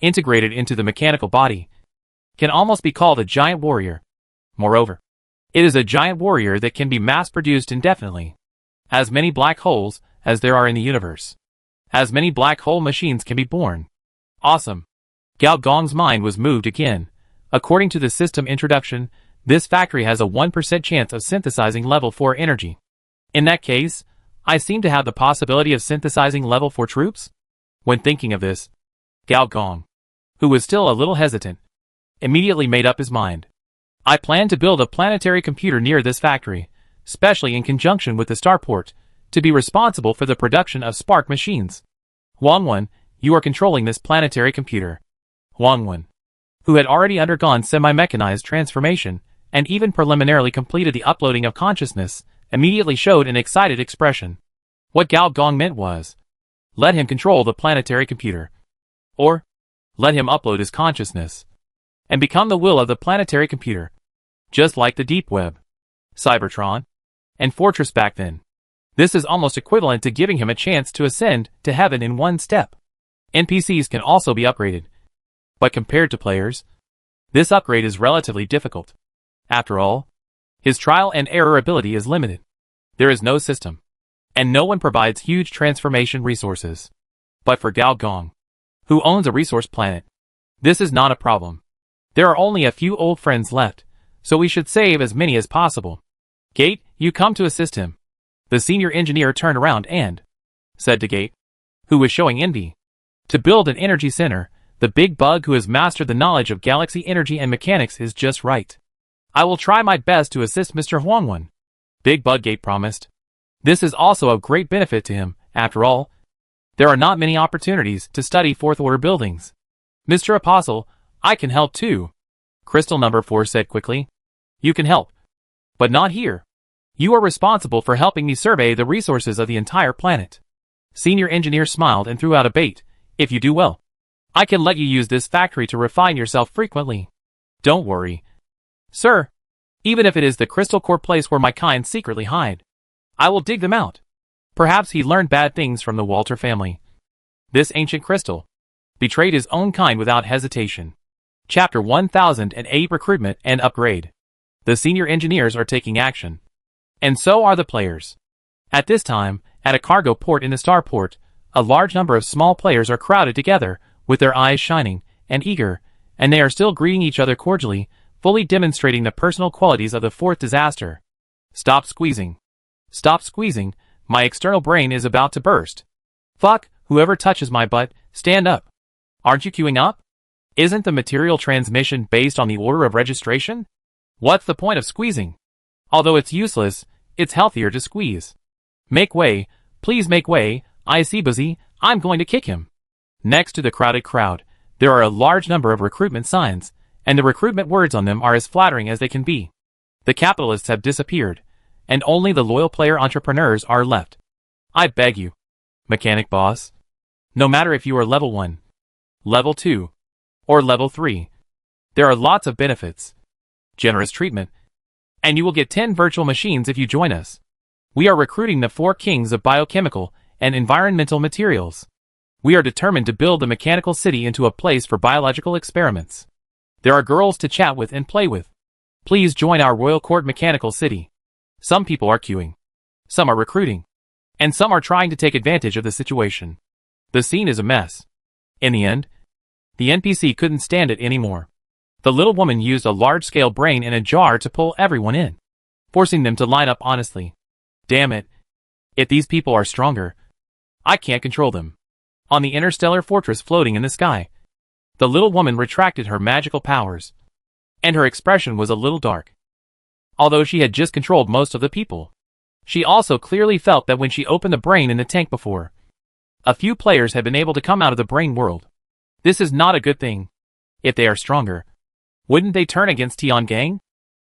integrated into the mechanical body, can almost be called a giant warrior. Moreover, it is a giant warrior that can be mass-produced indefinitely. As many black holes as there are in the universe, as many black hole machines can be born. Awesome. Gao Gong's mind was moved again. According to the system introduction, this factory has a 1% chance of synthesizing level 4 energy. In that case, I seem to have the possibility of synthesizing level 4 troops? When thinking of this, Gao Gong, who was still a little hesitant, immediately made up his mind. I plan to build a planetary computer near this factory, especially in conjunction with the starport, to be responsible for the production of spark machines. Wang Wen, you are controlling this planetary computer. Wang Wen, who had already undergone semi-mechanized transformation and even preliminarily completed the uploading of consciousness, immediately showed an excited expression. What Gao Gong meant was, let him control the planetary computer. Or, let him upload his consciousness and become the will of the planetary computer. Just like the deep web, Cybertron, and Fortress back then. This is almost equivalent to giving him a chance to ascend to heaven in one step. NPCs can also be upgraded, but compared to players, this upgrade is relatively difficult. After all, his trial and error ability is limited. There is no system, and no one provides huge transformation resources. But for Gao Gong, who owns a resource planet, this is not a problem. There are only a few old friends left, so we should save as many as possible. Gate, you come to assist him. The senior engineer turned around and said to Gate, who was showing envy, to build an energy center, The big bug who has mastered the knowledge of galaxy energy and mechanics is just right. I will try my best to assist Mr. Huangwan. Big Bug Gate promised. This is also of great benefit to him, after all. There are not many opportunities to study Fourth Order buildings. Mr. Apostle, I can help too. Crystal number 4 said quickly. You can help. But not here. You are responsible for helping me survey the resources of the entire planet. Senior Engineer smiled and threw out a bait. If you do well, I can let you use this factory to refine yourself frequently. Don't worry. Sir, even if it is the crystal core place where my kind secretly hide, I will dig them out. Perhaps he learned bad things from the Walter family. This ancient crystal betrayed his own kind without hesitation. Chapter 1008 Recruitment and Upgrade. The senior engineers are taking action. And so are the players. At this time, at a cargo port in the starport, a large number of small players are crowded together, with their eyes shining and eager, and they are still greeting each other cordially, fully demonstrating the personal qualities of the fourth disaster. Stop squeezing. Stop squeezing, my external brain is about to burst. Fuck, whoever touches my butt, stand up. Aren't you queuing up? Isn't the material transmission based on the order of registration? What's the point of squeezing? Although it's useless, it's healthier to squeeze. Make way, please make way, I see Buzzy, I'm going to kick him. Next to the crowded crowd, there are a large number of recruitment signs, and the recruitment words on them are as flattering as they can be. The capitalists have disappeared, and only the loyal player entrepreneurs are left. I beg you, mechanic boss. No matter if you are level 1, level 2, or level 3, there are lots of benefits. Generous treatment. And you will get 10 virtual machines if you join us. We are recruiting the 4 kings of biochemical and environmental materials. We are determined to build the mechanical city into a place for biological experiments. There are girls to chat with and play with. Please join our Royal Court Mechanical City. Some people are queuing. Some are recruiting. And some are trying to take advantage of the situation. The scene is a mess. In the end, the NPC couldn't stand it anymore. The little woman used a large-scale brain in a jar to pull everyone in, forcing them to line up honestly. Damn it. If these people are stronger, I can't control them. On the interstellar fortress floating in the sky, the little woman retracted her magical powers, and her expression was a little dark. Although she had just controlled most of the people, she also clearly felt that when she opened the brain in the tank before, a few players had been able to come out of the brain world. This is not a good thing. If they are stronger, wouldn't they turn against Tian Gang?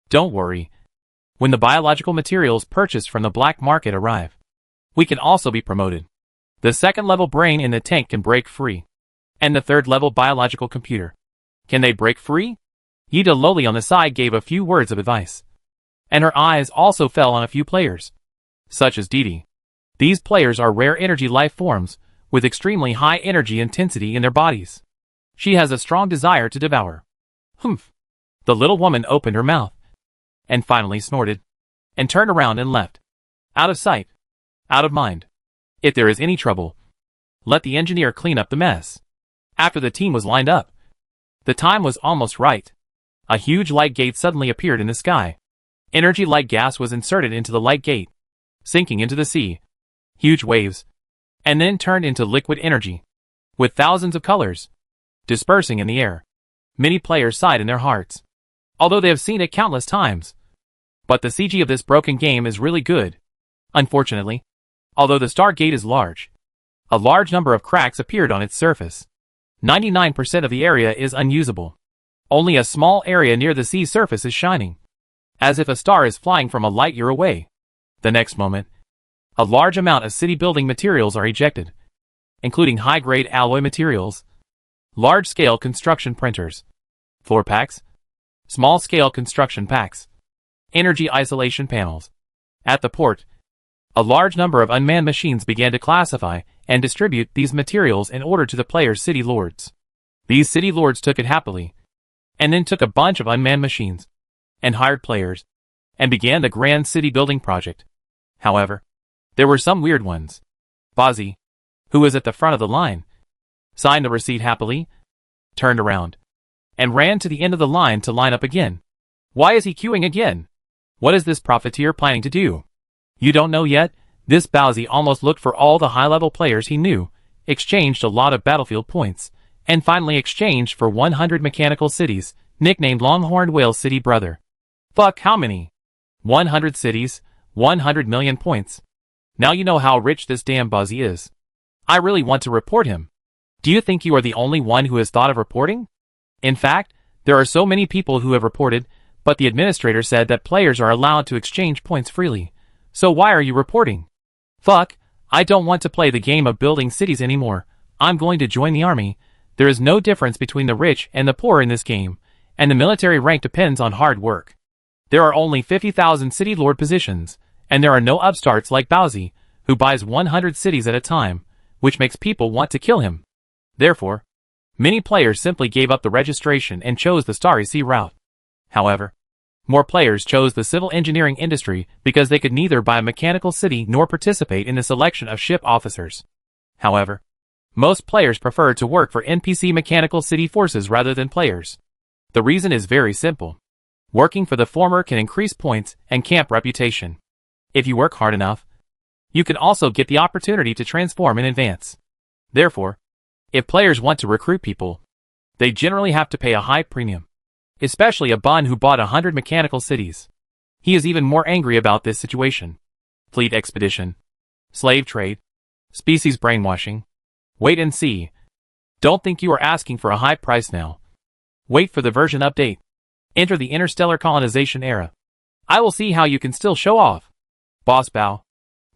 Don't worry. When the biological materials purchased from the black market arrive, we can also be promoted. The second level brain in the tank can break free. And the third level biological computer. Can they break free? Yida Loli on the side gave a few words of advice. And her eyes also fell on a few players, such as Didi. These players are rare energy life forms, with extremely high energy intensity in their bodies. She has a strong desire to devour. Humph. The little woman opened her mouth, and finally snorted, and turned around and left. Out of sight. Out of mind. If there is any trouble, let the engineer clean up the mess. After the team was lined up, the time was almost right. A huge light gate suddenly appeared in the sky. Energy light gas was inserted into the light gate, sinking into the sea. Huge waves, and then turned into liquid energy, with thousands of colors, dispersing in the air. Many players sighed in their hearts, although they have seen it countless times. But the CG of this broken game is really good. Unfortunately, although the Stargate is large, a large number of cracks appeared on its surface. 99% of the area is unusable. Only a small area near the sea surface is shining, as if a star is flying from a light year away. The next moment, a large amount of city building materials are ejected, including high-grade alloy materials, large-scale construction printers, floor packs, small-scale construction packs, energy isolation panels. At the port, a large number of unmanned machines began to classify and distribute these materials in order to the players' city lords. These city lords took it happily, and then took a bunch of unmanned machines, and hired players, and began the grand city building project. However, there were some weird ones. Bazi, who was at the front of the line, signed the receipt happily, turned around, and ran to the end of the line to line up again. Why is he queuing again? What is this profiteer planning to do? You don't know yet? This Bowsy almost looked for all the high-level players he knew, exchanged a lot of battlefield points, and finally exchanged for 100 mechanical cities, nicknamed Longhorn Whale City Brother. Fuck, how many? 100 cities, 100 million points. Now you know how rich this damn Buzzy is. I really want to report him. Do you think you are the only one who has thought of reporting? In fact, there are so many people who have reported, but the administrator said that players are allowed to exchange points freely. So why are you reporting? Fuck, I don't want to play the game of building cities anymore. I'm going to join the army. There is no difference between the rich and the poor in this game, and the military rank depends on hard work. There are only 50,000 city lord positions, and there are no upstarts like Bowsy, who buys 100 cities at a time, which makes people want to kill him. Therefore, many players simply gave up the registration and chose the Starry Sea route. However, more players chose the civil engineering industry because they could neither buy a mechanical city nor participate in the selection of ship officers. However, most players prefer to work for NPC mechanical city forces rather than players. The reason is very simple. Working for the former can increase points and camp reputation. If you work hard enough, you can also get the opportunity to transform in advance. Therefore, if players want to recruit people, they generally have to pay a high premium. Especially a Bun who bought 100 mechanical cities. He is even more angry about this situation. Fleet expedition. Slave trade. Species brainwashing. Wait and see. Don't think you are asking for a high price now. Wait for the version update. Enter the interstellar colonization era. I will see how you can still show off. Boss Bow.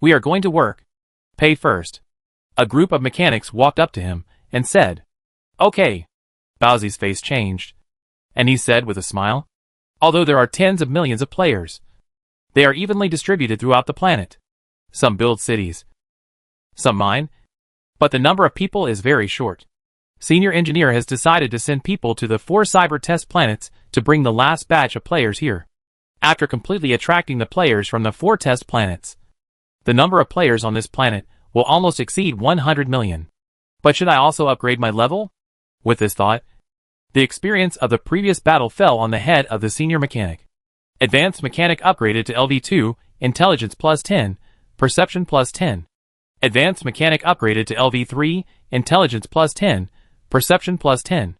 We are going to work. Pay first. A group of mechanics walked up to him and said, "Okay." Bowsy's face changed, and he said with a smile, "Although there are tens of millions of players, they are evenly distributed throughout the planet. Some build cities, some mine, but the number of people is very short. Senior Engineer has decided to send people to the 4 cyber test planets to bring the last batch of players here. After completely attracting the players from the 4 test planets, the number of players on this planet will almost exceed 100 million. But should I also upgrade my level?" With this thought, the experience of the previous battle fell on the head of the senior mechanic. Advanced mechanic upgraded to LV2, intelligence plus 10, perception plus 10. Advanced mechanic upgraded to LV3, intelligence plus 10, perception plus 10.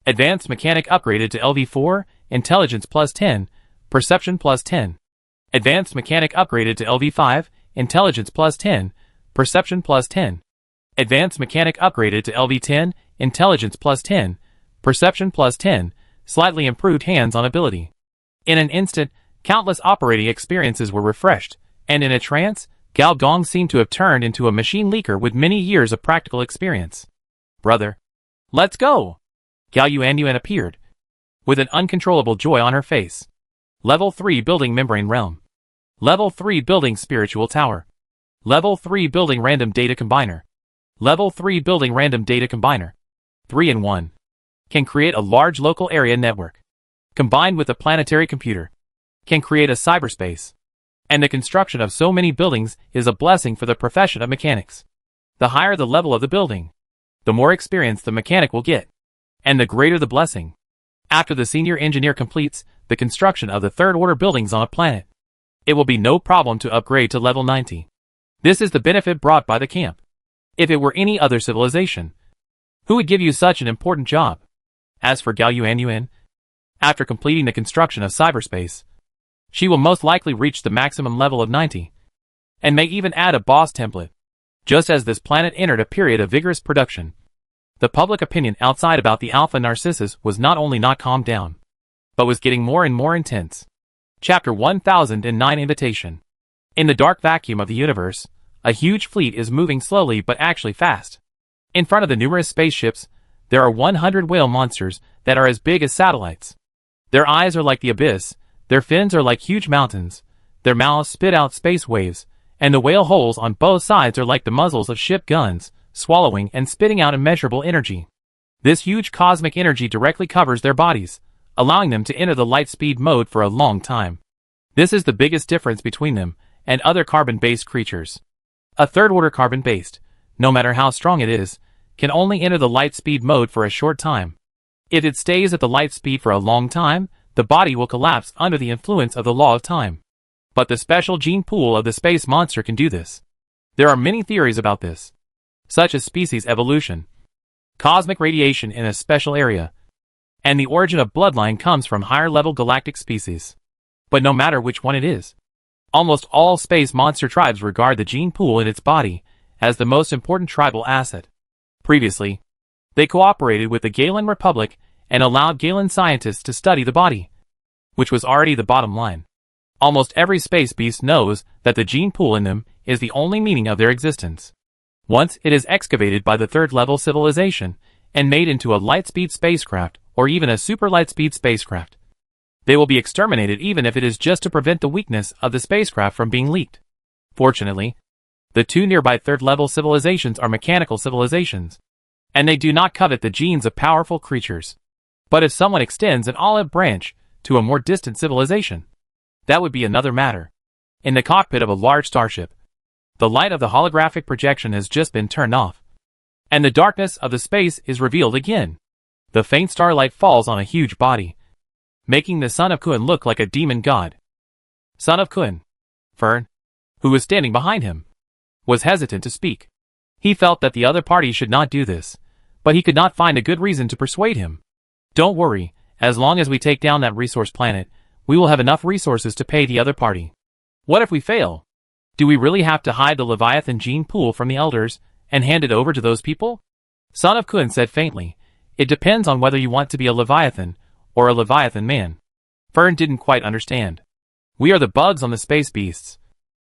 Advanced mechanic upgraded to LV4, intelligence plus 10, perception plus 10. Advanced mechanic upgraded to LV5, intelligence plus 10, perception plus 10. Advanced mechanic upgraded to LV10, intelligence plus 10, perception plus 10, slightly improved hands-on ability. In an instant, countless operating experiences were refreshed, and in a trance, Gao Gong seemed to have turned into a machine leaker with many years of practical experience. "Brother, let's go!" Gao Yuanyuan appeared, with an uncontrollable joy on her face. Level 3 Building Membrane Realm. Level 3 Building Spiritual Tower. Level 3 Building Random Data Combiner. Level 3 Building Random Data Combiner. 3-in-1. Can create a large local area network. Combined with a planetary computer. Can create a cyberspace. And the construction of so many buildings is a blessing for the profession of mechanics. The higher the level of the building, the more experience the mechanic will get. And the greater the blessing. After the senior engineer completes the construction of the third-order buildings on a planet, it will be no problem to upgrade to level 90. This is the benefit brought by the camp. If it were any other civilization, who would give you such an important job? As for Gao Yuanyuan, after completing the construction of cyberspace, she will most likely reach the maximum level of 90, and may even add a boss template. Just as this planet entered a period of vigorous production, the public opinion outside about the Alpha Narcissus was not only not calmed down, but was getting more and more intense. Chapter 1009 Invitation. In the dark vacuum of the universe, a huge fleet is moving slowly but actually fast. In front of the numerous spaceships, there are 100 whale monsters that are as big as satellites. Their eyes are like the abyss, their fins are like huge mountains, their mouths spit out space waves, and the whale holes on both sides are like the muzzles of ship guns, swallowing and spitting out immeasurable energy. This huge cosmic energy directly covers their bodies, allowing them to enter the light speed mode for a long time. This is the biggest difference between them and other carbon-based creatures. A third-order carbon-based, no matter how strong it is, can only enter the light speed mode for a short time. If it stays at the light speed for a long time, the body will collapse under the influence of the law of time. But the special gene pool of the space monster can do this. There are many theories about this, such as species evolution, cosmic radiation in a special area, and the origin of bloodline comes from higher-level galactic species. But no matter which one it is, almost all space monster tribes regard the gene pool in its body as the most important tribal asset. Previously, they cooperated with the Galen Republic and allowed Galen scientists to study the body, which was already the bottom line. Almost every space beast knows that the gene pool in them is the only meaning of their existence. Once it is excavated by the third-level civilization and made into a light-speed spacecraft or even a super light-speed spacecraft, they will be exterminated even if it is just to prevent the weakness of the spacecraft from being leaked. Fortunately, the two nearby third-level civilizations are mechanical civilizations, and they do not covet the genes of powerful creatures. But if someone extends an olive branch to a more distant civilization, that would be another matter. In the cockpit of a large starship, the light of the holographic projection has just been turned off, and the darkness of the space is revealed again. The faint starlight falls on a huge body, making the son of Kun look like a demon god. Son of Kun. Fern, who was standing behind him, was hesitant to speak. He felt that the other party should not do this, but he could not find a good reason to persuade him. Don't worry, as long as we take down that resource planet, we will have enough resources to pay the other party. What if we fail? Do we really have to hide the Leviathan gene pool from the elders and hand it over to those people? Son of Kun said faintly, it depends on whether you want to be a Leviathan or a Leviathan man. Fern didn't quite understand. We are the bugs on the space beasts,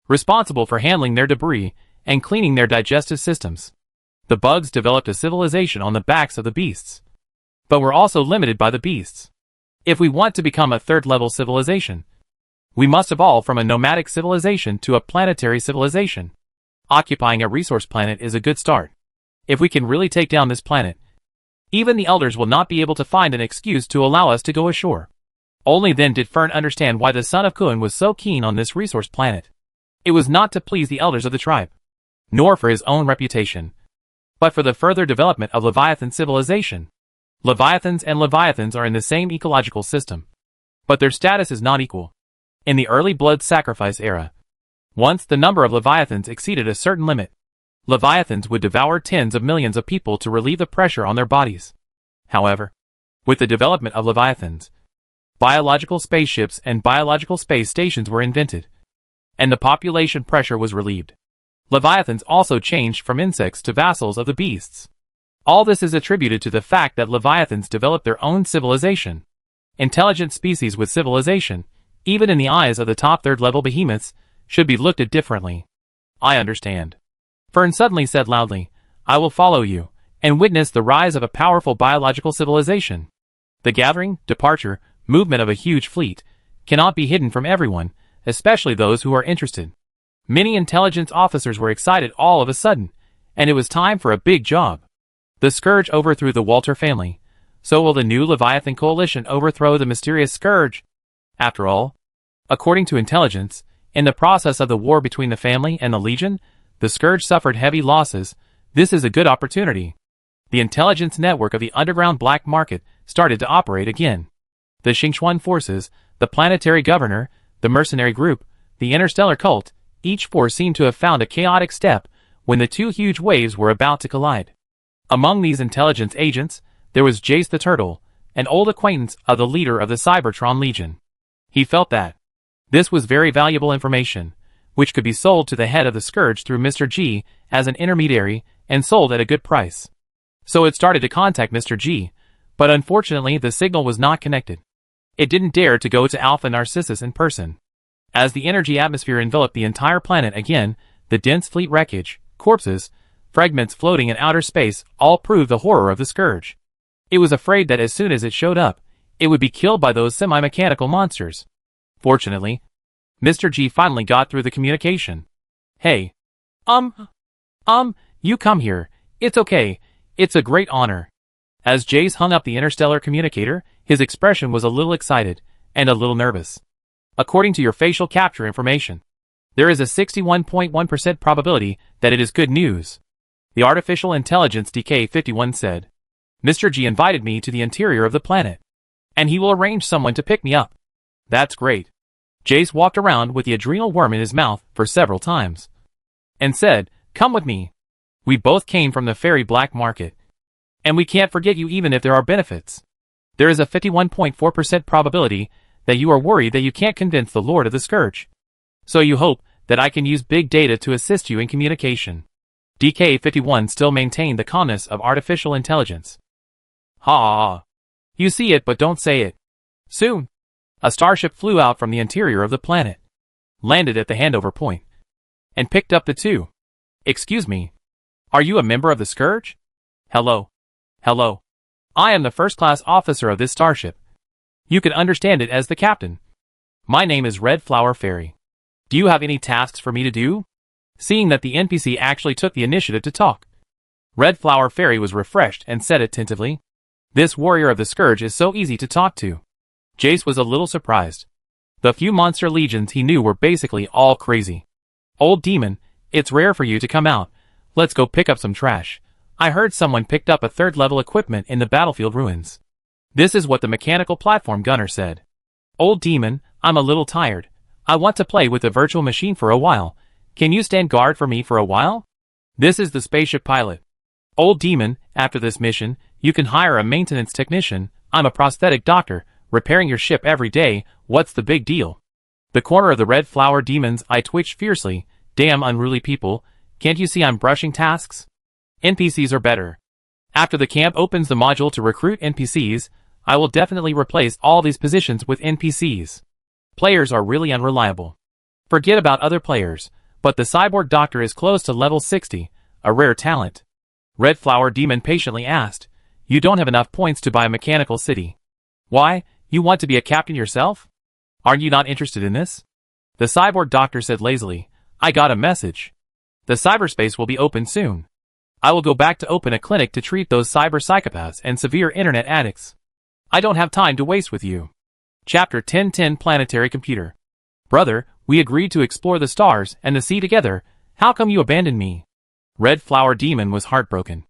responsible for handling their debris and cleaning their digestive systems. The bugs developed a civilization on the backs of the beasts, but we're also limited by the beasts. If we want to become a third-level civilization, we must evolve from a nomadic civilization to a planetary civilization. Occupying a resource planet is a good start. If we can really take down this planet, even the elders will not be able to find an excuse to allow us to go ashore. Only then did Fern understand why the son of Kun was so keen on this resource planet. It was not to please the elders of the tribe, nor for his own reputation, but for the further development of Leviathan civilization. Leviathans and Leviathans are in the same ecological system, but their status is not equal. In the early blood sacrifice era, once the number of Leviathans exceeded a certain limit, Leviathans would devour tens of millions of people to relieve the pressure on their bodies. However, with the development of Leviathans, biological spaceships and biological space stations were invented, and the population pressure was relieved. Leviathans also changed from insects to vassals of the beasts. All this is attributed to the fact that Leviathans developed their own civilization. Intelligent species with civilization, even in the eyes of the top third-level behemoths, should be looked at differently. I understand. Fern suddenly said loudly, I will follow you, and witness the rise of a powerful biological civilization. The gathering, departure, movement of a huge fleet cannot be hidden from everyone, especially those who are interested. Many intelligence officers were excited all of a sudden, and it was time for a big job. The Scourge overthrew the Walter family, so will the new Leviathan coalition overthrow the mysterious Scourge? After all, according to intelligence, in the process of the war between the family and the Legion, the Scourge suffered heavy losses. This is a good opportunity. The intelligence network of the underground black market started to operate again. The Xingchuan forces, the planetary governor, the mercenary group, the interstellar cult, each force seemed to have found a chaotic step when the two huge waves were about to collide. Among these intelligence agents, there was Jace the Turtle, an old acquaintance of the leader of the Cybertron Legion. He felt that this was very valuable information, which could be sold to the head of the Scourge through Mr. G as an intermediary and sold at a good price. So it started to contact Mr. G, but unfortunately the signal was not connected. It didn't dare to go to Alpha Narcissus in person. As the energy atmosphere enveloped the entire planet again, the dense fleet wreckage, corpses, fragments floating in outer space all proved the horror of the Scourge. It was afraid that as soon as it showed up, it would be killed by those semi-mechanical monsters. Fortunately, Mr. G finally got through the communication. Hey. You come here. It's okay. It's a great honor. As Jace hung up the interstellar communicator, his expression was a little excited and a little nervous. According to your facial capture information, there is a 61.1% probability that it is good news. The artificial intelligence DK51 said. Mr. G invited me to the interior of the planet, and he will arrange someone to pick me up. That's great. Jace walked around with the adrenal worm in his mouth for several times, and said, come with me. We both came from the fairy black market. And we can't forget you even if there are benefits. There is a 51.4% probability that you are worried that you can't convince the Lord of the Scourge. So you hope that I can use big data to assist you in communication. DK51 still maintained the calmness of artificial intelligence. Ha! You see it but don't say it. Soon, a starship flew out from the interior of the planet, landed at the handover point, and picked up the two. Excuse me. Are you a member of the Scourge? Hello. Hello. I am the first-class officer of this starship. You can understand it as the captain. My name is Red Flower Fairy. Do you have any tasks for me to do? Seeing that the NPC actually took the initiative to talk, Red Flower Fairy was refreshed and said attentively, "This warrior of the Scourge is so easy to talk to." Jace was a little surprised. The few monster legions he knew were basically all crazy. "Old demon, it's rare for you to come out. Let's go pick up some trash. I heard someone picked up a third-level equipment in the battlefield ruins." This is what the mechanical platform gunner said. "Old demon, I'm a little tired. I want to play with the virtual machine for a while. Can you stand guard for me for a while?" This is the spaceship pilot. "Old demon, after this mission, you can hire a maintenance technician. I'm a prosthetic doctor, repairing your ship every day. What's the big deal?" The corner of the Red Flower Demon's eye twitched fiercely. "Damn unruly people. Can't you see I'm brushing tasks? NPCs are better. After the camp opens the module to recruit NPCs, I will definitely replace all these positions with NPCs. Players are really unreliable. Forget about other players, but the cyborg doctor is close to level 60, a rare talent." Red Flower Demon patiently asked, "You don't have enough points to buy a mechanical city. Why, you want to be a captain yourself? Aren't you not interested in this?" The cyborg doctor said lazily, "I got a message. The cyberspace will be open soon. I will go back to open a clinic to treat those cyber psychopaths and severe internet addicts. I don't have time to waste with you." Chapter 1010 Planetary Computer. "Brother, we agreed to explore the stars and the sea together. How come you abandoned me?" Red Flower Demon was heartbroken.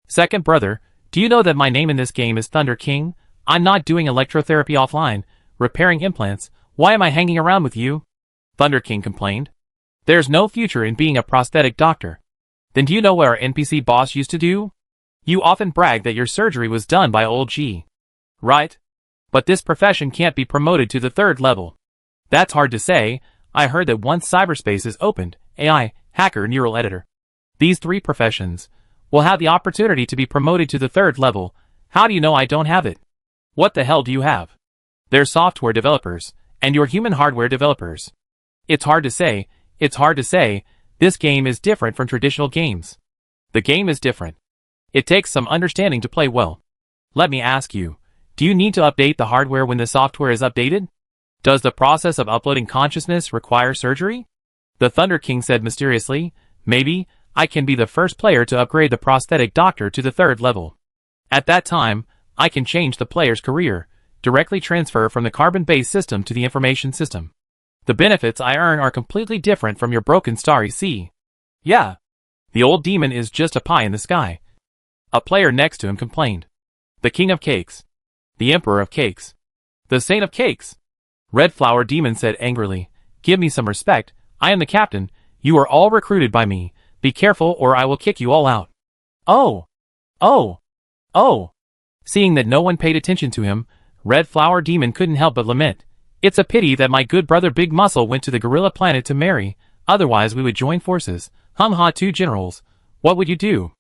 "Second brother, do you know that my name in this game is Thunder King? I'm not doing electrotherapy offline, repairing implants. Why am I hanging around with you?" Thunder King complained. "There's no future in being a prosthetic doctor." "Then do you know what our NPC boss used to do? You often brag that your surgery was done by old G. Right? But this profession can't be promoted to the third level." "That's hard to say. I heard that once cyberspace is opened, AI, hacker, neural editor, these three professions will have the opportunity to be promoted to the third level. How do you know I don't have it?" "What the hell do you have? They're software developers, and you're human hardware developers. It's hard to say. It's hard to say. This game is different from traditional games. The game is different. It takes some understanding to play well. Let me ask you, do you need to update the hardware when the software is updated? Does the process of uploading consciousness require surgery?" The Thunder King said mysteriously, "Maybe I can be the first player to upgrade the prosthetic doctor to the third level. At that time, I can change the player's career, directly transfer from the carbon-based system to the information system. The benefits I earn are completely different from your broken starry sea." "Yeah. The old demon is just a pie in the sky." A player next to him complained. "The king of cakes. The emperor of cakes. The saint of cakes." Red Flower Demon said angrily, "Give me some respect. I am the captain. You are all recruited by me. Be careful or I will kick you all out." "Oh! Oh! Oh!" Seeing that no one paid attention to him, Red Flower Demon couldn't help but lament. "It's a pity that my good brother Big Muscle went to the gorilla planet to marry, otherwise we would join forces. Hum-ha, two generals. What would you do?"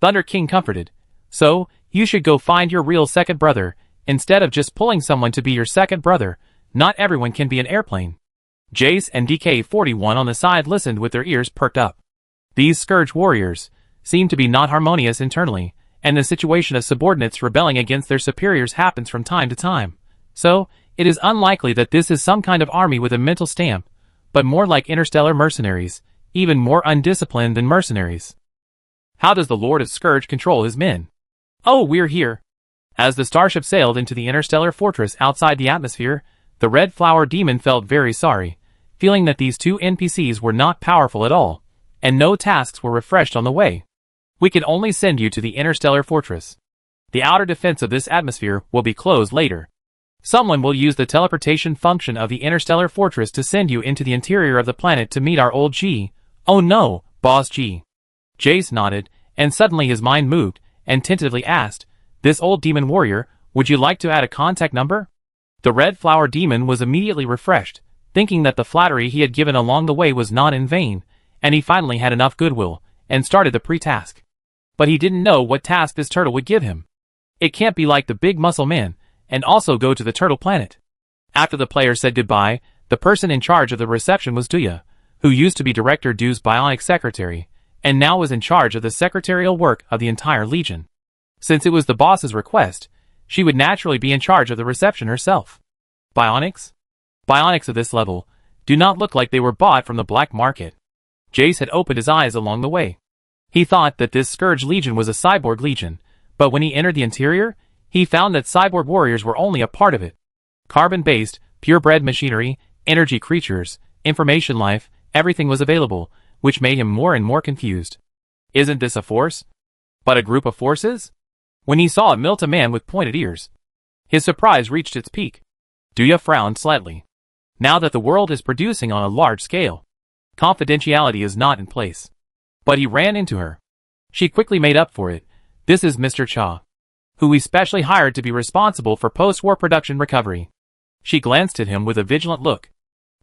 Thunder King comforted. "So, you should go find your real second brother, instead of just pulling someone to be your second brother. Not everyone can be an airplane." Jace and DK41 on the side listened with their ears perked up. These Scourge warriors seem to be not harmonious internally, and the situation of subordinates rebelling against their superiors happens from time to time. So, it is unlikely that this is some kind of army with a mental stamp, but more like interstellar mercenaries, even more undisciplined than mercenaries. How does the Lord of Scourge control his men? "Oh, we're here." As the starship sailed into the interstellar fortress outside the atmosphere, the Red Flower Demon felt very sorry, feeling that these two NPCs were not powerful at all, and no tasks were refreshed on the way. "We can only send you to the interstellar fortress. The outer defense of this atmosphere will be closed later. Someone will use the teleportation function of the interstellar fortress to send you into the interior of the planet to meet our old G." "Oh no, Boss G." Jace nodded, and suddenly his mind moved, and tentatively asked, "This old demon warrior, would you like to add a contact number?" The red flower demon was immediately refreshed, thinking that the flattery he had given along the way was not in vain, and he finally had enough goodwill, and started the pre-task. But he didn't know what task this turtle would give him. It can't be like the big muscle man, and also go to the turtle planet. After the player said goodbye, the person in charge of the reception was Duya, who used to be Director Du's bionic secretary, and now was in charge of the secretarial work of the entire Legion. Since it was the boss's request, she would naturally be in charge of the reception herself. Bionics? Bionics of this level do not look like they were bought from the black market. Jace had opened his eyes along the way. He thought that this Scourge Legion was a cyborg legion, but when he entered the interior, he found that cyborg warriors were only a part of it. Carbon-based, purebred machinery, energy creatures, information life, everything was available, which made him more and more confused. Isn't this a force? But a group of forces? When he saw a Milta man with pointed ears, his surprise reached its peak. Duya frowned slightly. Now that the world is producing on a large scale, confidentiality is not in place. But he ran into her. She quickly made up for it. This is Mr. Cha, who we specially hired to be responsible for post-war production recovery. She glanced at him with a vigilant look.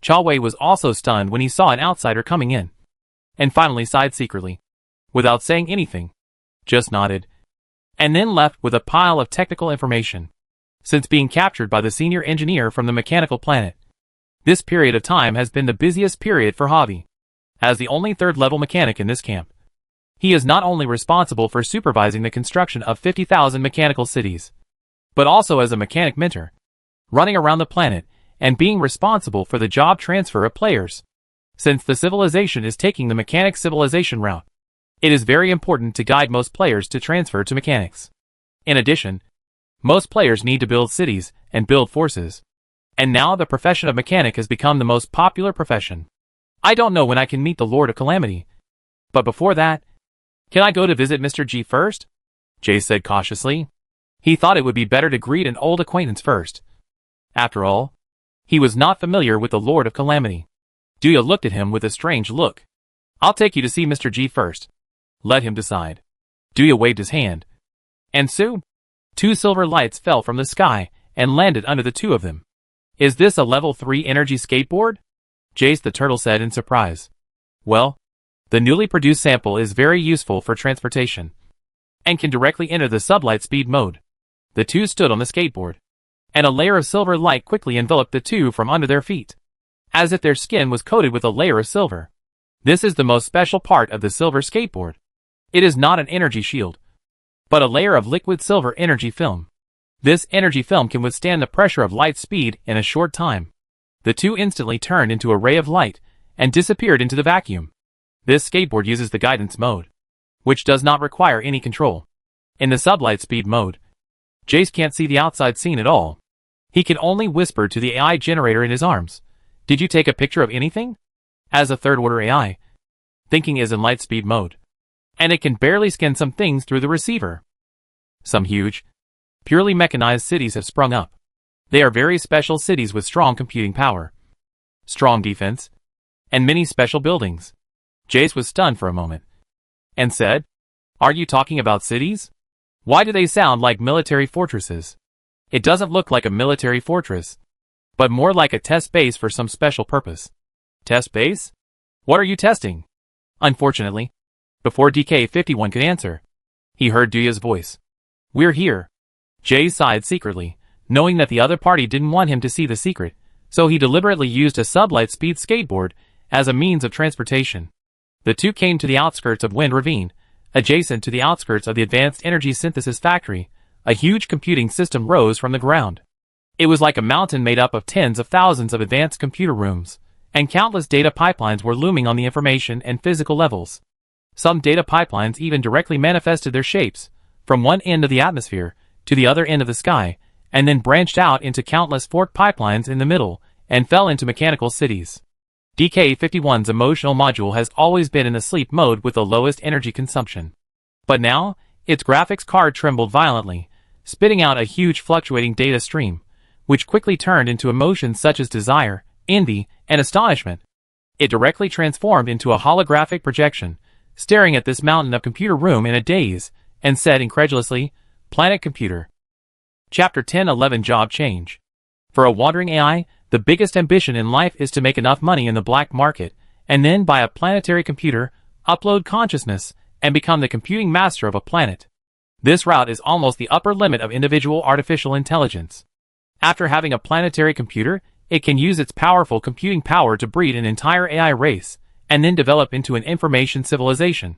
Cha Wei was also stunned when he saw an outsider coming in, and finally sighed secretly, without saying anything. Just nodded, and then left with a pile of technical information. Since being captured by the senior engineer from the mechanical planet, this period of time has been the busiest period for Javi. As the only third-level mechanic in this camp, he is not only responsible for supervising the construction of 50,000 mechanical cities, but also as a mechanic mentor, running around the planet and being responsible for the job transfer of players. Since the civilization is taking the mechanic civilization route, it is very important to guide most players to transfer to mechanics. In addition, most players need to build cities and build forces. And now the profession of mechanic has become the most popular profession. I don't know when I can meet the Lord of Calamity. But before that, can I go to visit Mr. G first? Jace said cautiously. He thought it would be better to greet an old acquaintance first. After all, he was not familiar with the Lord of Calamity. Duya looked at him with a strange look. I'll take you to see Mr. G first. Let him decide. Duya waved his hand. And soon, 2 silver lights fell from the sky and landed under the 2 of them. Is this a level 3 energy skateboard? Jace the turtle said in surprise. Well, the newly produced sample is very useful for transportation, and can directly enter the sublight speed mode. The 2 stood on the skateboard, and a layer of silver light quickly enveloped the 2 from under their feet, as if their skin was coated with a layer of silver. This is the most special part of the silver skateboard. It is not an energy shield, but a layer of liquid silver energy film. This energy film can withstand the pressure of light speed in a short time. The 2 instantly turned into a ray of light and disappeared into the vacuum. This skateboard uses the guidance mode, which does not require any control. In the sublight speed mode, Jace can't see the outside scene at all. He can only whisper to the AI generator in his arms. Did you take a picture of anything? As a third-order AI, thinking is in light speed mode, and it can barely scan some things through the receiver. Some huge, purely mechanized cities have sprung up. They are very special cities with strong computing power, strong defense, and many special buildings. Jace was stunned for a moment, and said, Are you talking about cities? Why do they sound like military fortresses? It doesn't look like a military fortress, but more like a test base for some special purpose. Test base? What are you testing? Unfortunately, before DK51 could answer, he heard Duya's voice. We're here. Jace sighed secretly, knowing that the other party didn't want him to see the secret, so he deliberately used a sublight speed skateboard as a means of transportation. The 2 came to the outskirts of Wind Ravine. Adjacent to the outskirts of the Advanced Energy Synthesis Factory, a huge computing system rose from the ground. It was like a mountain made up of tens of thousands of advanced computer rooms, and countless data pipelines were looming on the information and physical levels. Some data pipelines even directly manifested their shapes, from one end of the atmosphere to the other end of the sky, and then branched out into countless forked pipelines in the middle, and fell into mechanical cities. DK51's emotional module has always been in the sleep mode with the lowest energy consumption. But now, its graphics card trembled violently, spitting out a huge fluctuating data stream, which quickly turned into emotions such as desire, envy, and astonishment. It directly transformed into a holographic projection, staring at this mountain of computer room in a daze, and said incredulously, "Planet Computer." Chapter 10:11 Job Change. For a wandering AI, the biggest ambition in life is to make enough money in the black market, and then buy a planetary computer, upload consciousness, and become the computing master of a planet. This route is almost the upper limit of individual artificial intelligence. After having a planetary computer, it can use its powerful computing power to breed an entire AI race, and then develop into an information civilization.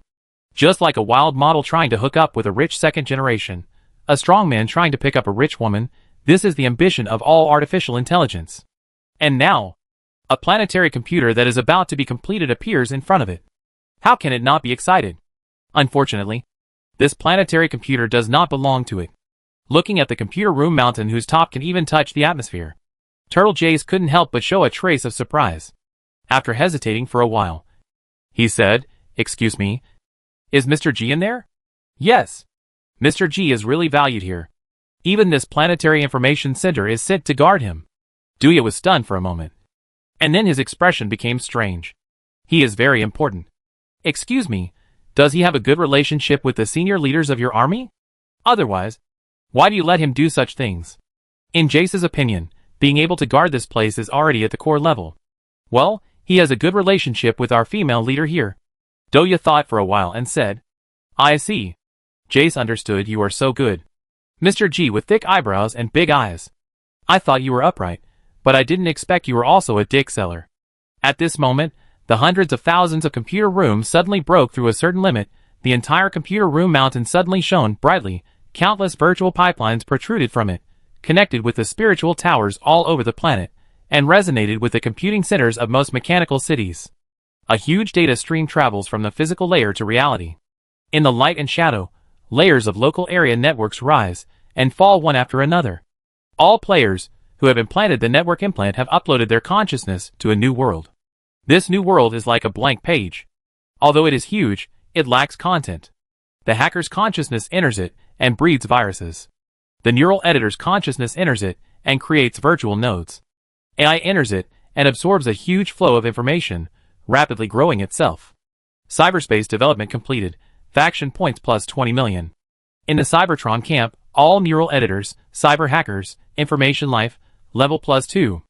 Just like a wild model trying to hook up with a rich second generation, a strongman trying to pick up a rich woman, this is the ambition of all artificial intelligence. And now, a planetary computer that is about to be completed appears in front of it. How can it not be excited? Unfortunately, this planetary computer does not belong to it. Looking at the computer room mountain whose top can even touch the atmosphere, Turtle Jace couldn't help but show a trace of surprise. After hesitating for a while, he said, "Excuse me, is Mr. G in there?" "Yes. Mr. G is really valued here. Even this planetary information center is sent to guard him." Duya was stunned for a moment, and then his expression became strange. "He is very important. Excuse me, does he have a good relationship with the senior leaders of your army? Otherwise, why do you let him do such things?" In Jace's opinion, being able to guard this place is already at the core level. "Well, he has a good relationship with our female leader here." Duya thought for a while and said, "I see. Jace understood. You are so good. Mr. G with thick eyebrows and big eyes. I thought you were upright, but I didn't expect you were also a dick seller." At this moment, the hundreds of thousands of computer rooms suddenly broke through a certain limit. The entire computer room mountain suddenly shone brightly. Countless virtual pipelines protruded from it, connected with the spiritual towers all over the planet, and resonated with the computing centers of most mechanical cities. A huge data stream travels from the physical layer to reality. In the light and shadow, layers of local area networks rise and fall one after another. All players who have implanted the network implant have uploaded their consciousness to a new world. This new world is like a blank page. Although it is huge, it lacks content. The hacker's consciousness enters it and breeds viruses. The neural editor's consciousness enters it and creates virtual nodes. AI enters it and absorbs a huge flow of information, rapidly growing itself. Cyberspace development completed. Faction points plus 20 million. In the Cybertron camp, all neural editors, cyber hackers, information life, level plus 2.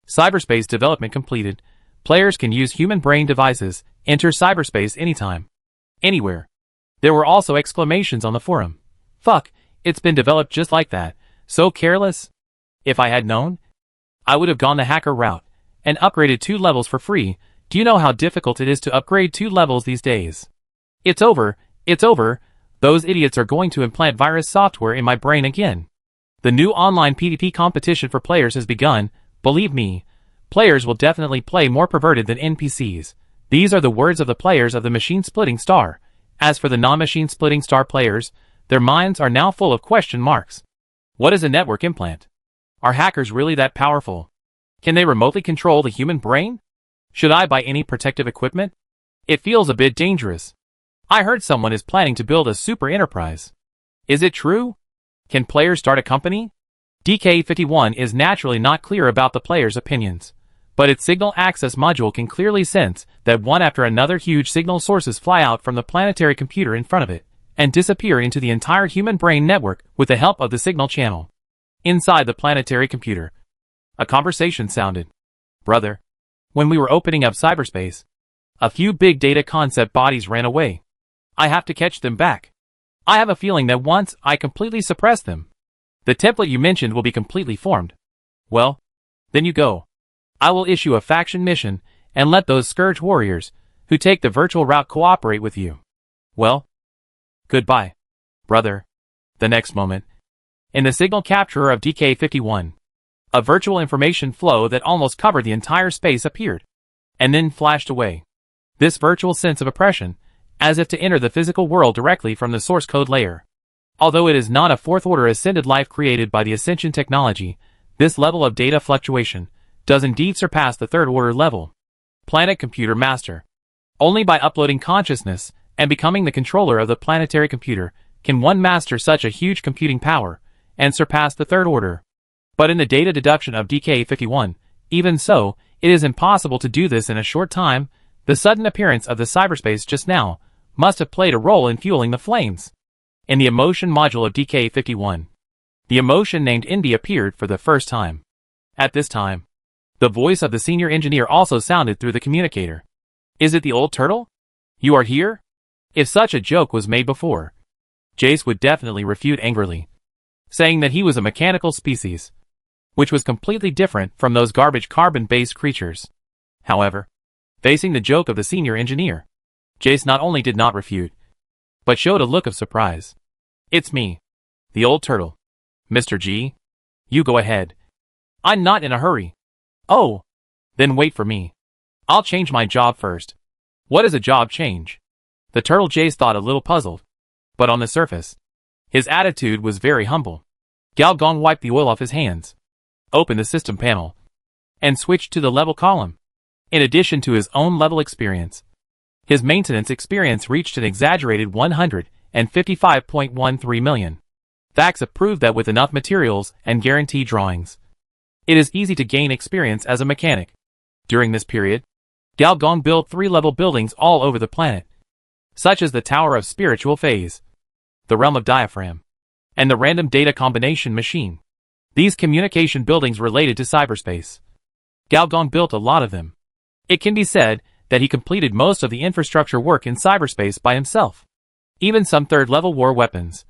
Cyberspace development completed. Players can use human brain devices, enter cyberspace anytime, anywhere. There were also exclamations on the forum. "Fuck, it's been developed just like that. So careless. If I had known, I would have gone the hacker route and upgraded 2 levels for free. Do you know how difficult it is to upgrade 2 levels these days? It's over. It's over. Those idiots are going to implant virus software in my brain again." The new online PvP competition for players has begun. Believe me, players will definitely play more perverted than NPCs. These are the words of the players of the machine-splitting star. As for the non-machine-splitting star players, their minds are now full of question marks. What is a network implant? Are hackers really that powerful? Can they remotely control the human brain? Should I buy any protective equipment? It feels a bit dangerous. I heard someone is planning to build a super enterprise. Is it true? Can players start a company? DK51 is naturally not clear about the players' opinions, but its signal access module can clearly sense that one after another huge signal sources fly out from the planetary computer in front of it, and disappear into the entire human brain network with the help of the signal channel. Inside the planetary computer, a conversation sounded. "Brother, when we were opening up cyberspace, a few big data concept bodies ran away. I have to catch them back. I have a feeling that once I completely suppress them, the template you mentioned will be completely formed. Well, then you go. I will issue a faction mission and let those Scourge warriors who take the virtual route cooperate with you. Well, goodbye, brother." The next moment, in the signal capturer of DK51, a virtual information flow that almost covered the entire space appeared, and then flashed away. This virtual sense of oppression, as if to enter the physical world directly from the source code layer. Although it is not a fourth-order ascended life created by the Ascension technology, this level of data fluctuation does indeed surpass the third-order level. Planet Computer Master. Only by uploading consciousness and becoming the controller of the planetary computer can one master such a huge computing power and surpass the third order. But in the data deduction of DK51, even so, it is impossible to do this in a short time. The sudden appearance of the cyberspace just now must have played a role in fueling the flames. In the emotion module of DK51, the emotion named Indy appeared for the first time. At this time, the voice of the senior engineer also sounded through the communicator. Is it the old turtle? You are here? If such a joke was made before, Jace would definitely refute angrily, saying that he was a mechanical species, which was completely different from those garbage carbon-based creatures. However, facing the joke of the senior engineer, Jace not only did not refute, but showed a look of surprise. It's me, the old turtle. Mr. G, you go ahead. I'm not in a hurry. Oh, then wait for me. I'll change my job first. What is a job change? The turtle Jace thought a little puzzled, but on the surface, his attitude was very humble. Gao Gong wiped the oil off his hands, opened the system panel, and switched to the level column. In addition to his own level experience, his maintenance experience reached an exaggerated 155.13 million. Facts have proved that with enough materials and guaranteed drawings, it is easy to gain experience as a mechanic. During this period, Gao Gong built 3-level buildings all over the planet, such as the Tower of Spiritual Phase, the Realm of Diaphragm, and the Random Data Combination Machine. These communication buildings related to cyberspace. Gao Gong built a lot of them. It can be said that he completed most of the infrastructure work in cyberspace by himself. Even some third-level war weapons,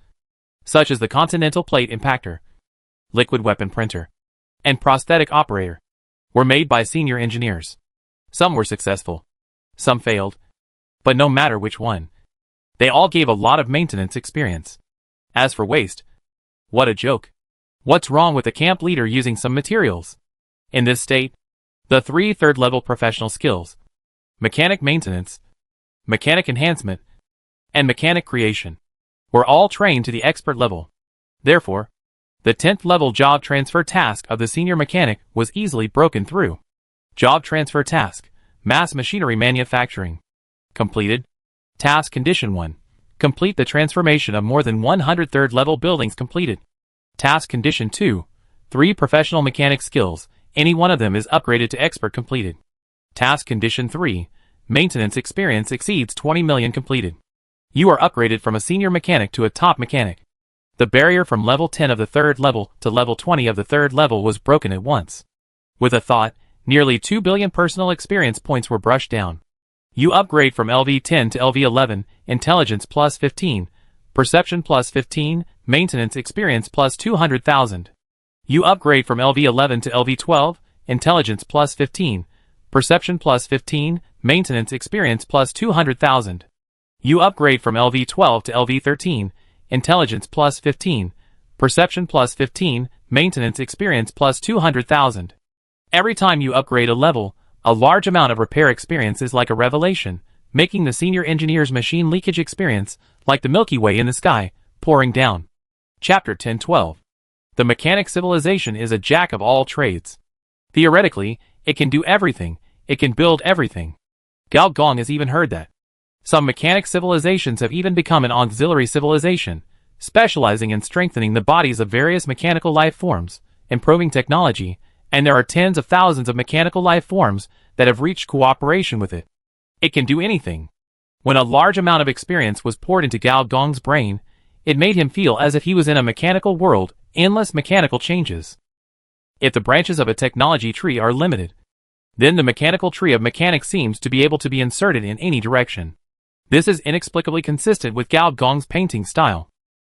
such as the Continental Plate Impactor, Liquid Weapon Printer, and Prosthetic Operator, were made by senior engineers. Some were successful, some failed, but no matter which one, they all gave a lot of maintenance experience. As for waste, what a joke. What's wrong with a camp leader using some materials? In this state, the 3 third-level professional skills, mechanic maintenance, mechanic enhancement, and mechanic creation, were all trained to the expert level. Therefore, the 10th level job transfer task of the senior mechanic was easily broken through. Job transfer task, mass machinery manufacturing. Completed. Task condition 1. Complete the transformation of more than 100 third-level buildings completed. Task condition 2. 3 professional mechanic skills, any one of them is upgraded to expert completed. Task condition 3. Maintenance experience exceeds 20 million completed. You are upgraded from a senior mechanic to a top mechanic. The barrier from level 10 of the third level to level 20 of the third level was broken at once. With a thought, nearly 2 billion personal experience points were brushed down. You upgrade from LV10 to LV11, intelligence plus 15, perception plus 15, maintenance experience plus 200,000. You upgrade from LV11 to LV12, intelligence plus 15, perception plus 15, maintenance experience plus 200,000. You upgrade from LV12 to LV13, intelligence plus 15, perception plus 15, maintenance experience plus 200,000. Every time you upgrade a level, a large amount of repair experience is like a revelation, making the senior engineer's machine leakage experience like the Milky Way in the sky, pouring down. Chapter 1012. The mechanic civilization is a jack of all trades. Theoretically, it can do everything, it can build everything. Gao Gong has even heard that. Some mechanic civilizations have even become an auxiliary civilization, specializing in strengthening the bodies of various mechanical life forms, improving technology, and there are tens of thousands of mechanical life forms that have reached cooperation with it. It can do anything. When a large amount of experience was poured into Gao Gong's brain, it made him feel as if he was in a mechanical world, endless mechanical changes. If the branches of a technology tree are limited, then the mechanical tree of mechanics seems to be able to be inserted in any direction. This is inexplicably consistent with Gao Gong's painting style.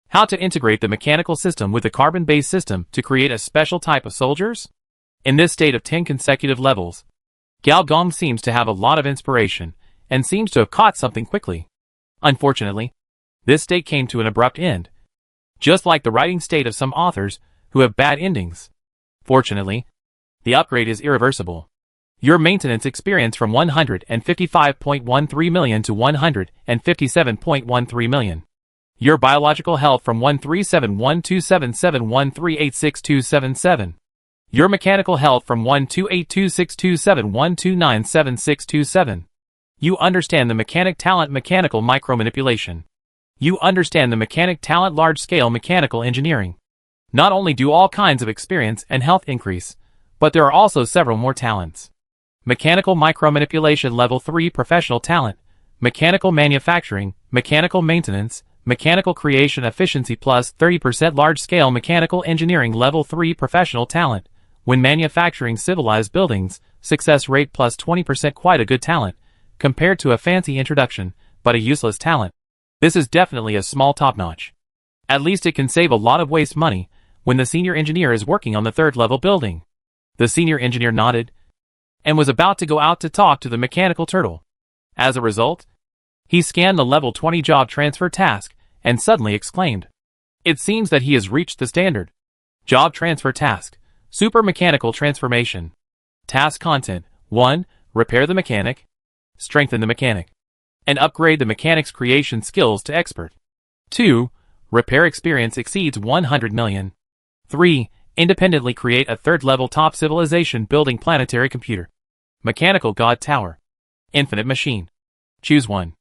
How to integrate the mechanical system with the carbon-based system to create a special type of soldiers? In this state of 10 consecutive levels, Gao Gong seems to have a lot of inspiration, and seems to have caught something quickly. Unfortunately, this state came to an abrupt end, just like the writing state of some authors who have bad endings. Fortunately, the upgrade is irreversible. Your maintenance experience from 155.13 million to 157.13 million. Your biological health from 137127713862777. Your mechanical health from 128262712977627. You understand the mechanic talent mechanical micromanipulation. You understand the mechanic talent large-scale mechanical engineering. Not only do all kinds of experience and health increase, but there are also several more talents. Mechanical micromanipulation level 3 professional talent, mechanical manufacturing, mechanical maintenance, Mechanical Creation Efficiency plus 30% Large-Scale Mechanical Engineering Level 3 Professional Talent. When manufacturing civilized buildings, success rate plus 20%. Quite a good talent, compared to a fancy introduction, but a useless talent. This is definitely a small top-notch. At least it can save a lot of waste money when the senior engineer is working on the third-level building. The senior engineer nodded and was about to go out to talk to the mechanical turtle. As a result, he scanned the level 20 job transfer task and suddenly exclaimed, "It seems that he has reached the standard. Job transfer task. Super mechanical transformation. Task content. 1. Repair the mechanic. Strengthen the mechanic. And upgrade the mechanic's creation skills to expert. 2. Repair experience exceeds 100 million. 3. Independently create a third-level top civilization building planetary computer. Mechanical God Tower. Infinite machine. Choose one."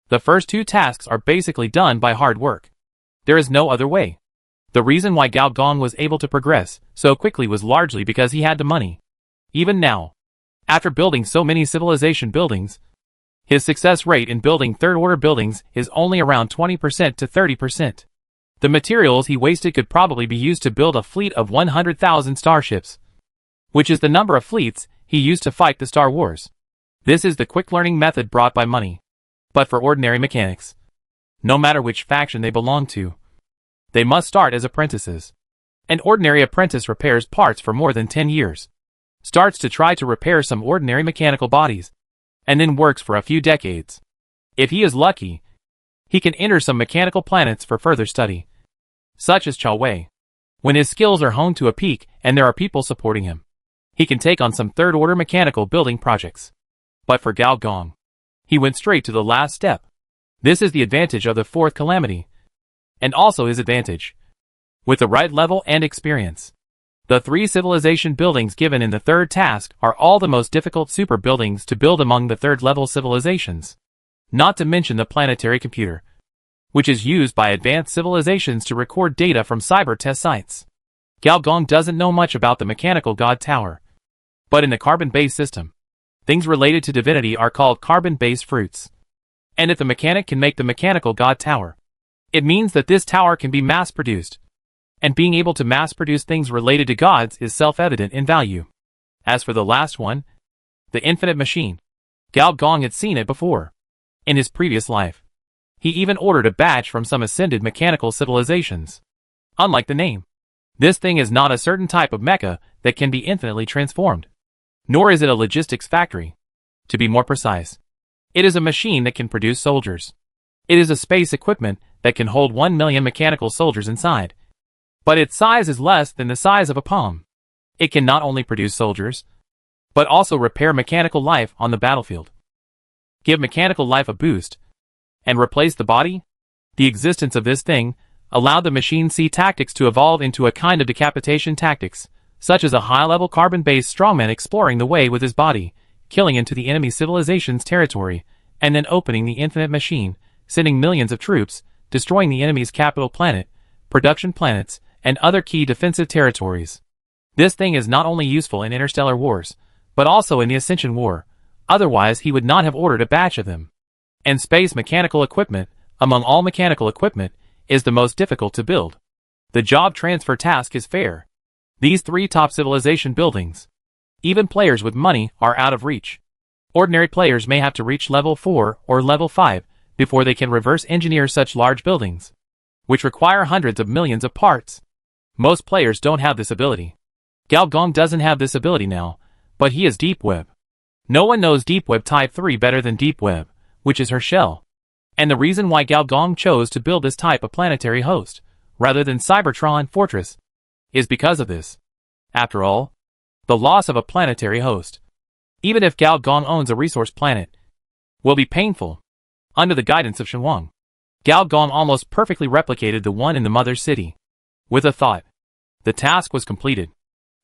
The first two tasks are basically done by hard work. There is no other way. The reason why Gao Gong was able to progress so quickly was largely because he had the money. Even now, after building so many civilization buildings, his success rate in building third-order buildings is only around 20% to 30%. The materials he wasted could probably be used to build a fleet of 100,000 starships, which is the number of fleets he used to fight the Star Wars. This is the quick learning method brought by money. But for ordinary mechanics, no matter which faction they belong to, they must start as apprentices. An ordinary apprentice repairs parts for more than 10 years, starts to try to repair some ordinary mechanical bodies, and then works for a few decades. If he is lucky, he can enter some mechanical planets for further study, such as Chawei. When his skills are honed to a peak and there are people supporting him, he can take on some third-order mechanical building projects. But for Gao Gong, he went straight to the last step. This is the advantage of the fourth calamity, and also his advantage. With the right level and experience, the 3 civilization buildings given in the third task are all the most difficult super buildings to build among the third-level civilizations. Not to mention the planetary computer, which is used by advanced civilizations to record data from cyber test sites. Gao Gong doesn't know much about the mechanical God Tower, but in the carbon-based system, things related to divinity are called carbon-based fruits. And if the mechanic can make the mechanical God Tower, it means that this tower can be mass-produced. And being able to mass-produce things related to gods is self-evident in value. As for the last one, the infinite machine, Gao Gong had seen it before. In his previous life, he even ordered a batch from some ascended mechanical civilizations. Unlike the name, this thing is not a certain type of mecha that can be infinitely transformed. Nor is it a logistics factory. To be more precise, it is a machine that can produce soldiers. It is a space equipment that can hold 1 million mechanical soldiers inside. But its size is less than the size of a palm. It can not only produce soldiers, but also repair mechanical life on the battlefield, give mechanical life a boost, and replace the body. The existence of this thing allowed the Machine C tactics to evolve into a kind of decapitation tactics, such as a high-level carbon-based strongman exploring the way with his body, killing into the enemy civilization's territory, and then opening the infinite machine, sending millions of troops, destroying the enemy's capital planet, production planets, and other key defensive territories. This thing is not only useful in interstellar wars, but also in the Ascension War, otherwise he would not have ordered a batch of them. And space mechanical equipment, among all mechanical equipment, is the most difficult to build. The job transfer task is fair. These 3 top civilization buildings, even players with money, are out of reach. Ordinary players may have to reach level 4 or level 5 before they can reverse engineer such large buildings, which require hundreds of millions of parts. Most players don't have this ability. Gao Gong doesn't have this ability now, but he is Deep Web. No one knows Deep Web Type 3 better than Deep Web, which is her shell. And the reason why Gao Gong chose to build this type of planetary host, rather than Cybertron Fortress, is because of this. After all, the loss of a planetary host, even if Gao Gong owns a resource planet, will be painful. Under the guidance of Shenhuang, Gao Gong almost perfectly replicated the one in the mother city. With a thought, the task was completed.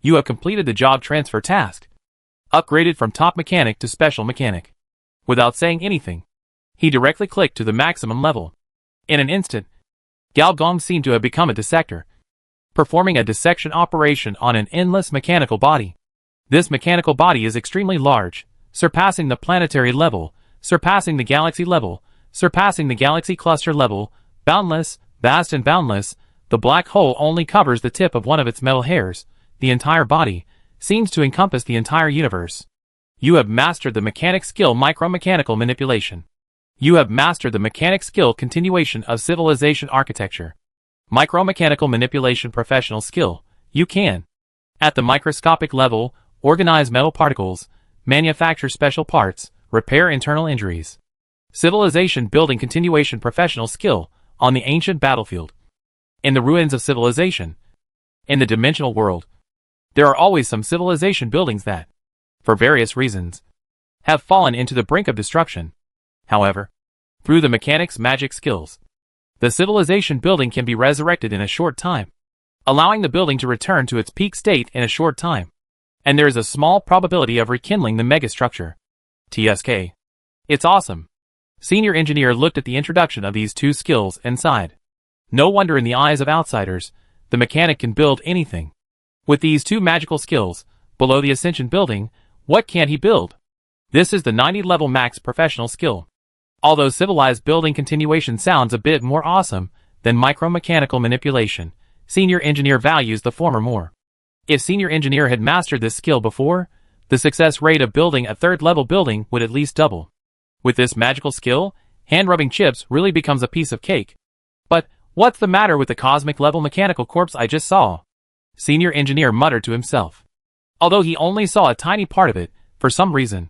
You have completed the job transfer task. Upgraded from top mechanic to special mechanic. Without saying anything, he directly clicked to the maximum level. In an instant, Gao Gong seemed to have become a dissector, performing a dissection operation on an endless mechanical body. This mechanical body is extremely large, surpassing the planetary level, surpassing the galaxy level, surpassing the galaxy cluster level, Boundless, vast and boundless, the black hole only covers the tip of one of its metal hairs. The entire body seems to encompass the entire universe. You have mastered the mechanic skill micromechanical manipulation. You have mastered the mechanic skill continuation of civilization architecture. Micromechanical manipulation professional skill. You can, at the microscopic level, organize metal particles, manufacture special parts, repair internal injuries. Civilization building continuation professional skill on the ancient battlefield. In the ruins of civilization. In the dimensional world. There are always some civilization buildings that, for various reasons, have fallen into the brink of destruction. However, through the mechanic's magic skills, the civilization building can be resurrected in a short time, allowing the building to return to its peak state in a short time. And there is a small probability of rekindling the megastructure. TSK. It's awesome. Senior engineer looked at the introduction of these two skills and sighed. No wonder in the eyes of outsiders, the mechanic can build anything. With these two magical skills, below the Ascension building, what can't he build? This is the 90-level max professional skill. Although civilized building continuation sounds a bit more awesome than micromechanical manipulation, senior engineer values the former more. If senior engineer had mastered this skill before, the success rate of building a third-level building would at least double. With this magical skill, hand-rubbing chips really becomes a piece of cake. But what's the matter with the cosmic-level mechanical corpse I just saw? Senior engineer muttered to himself. Although he only saw a tiny part of it, for some reason,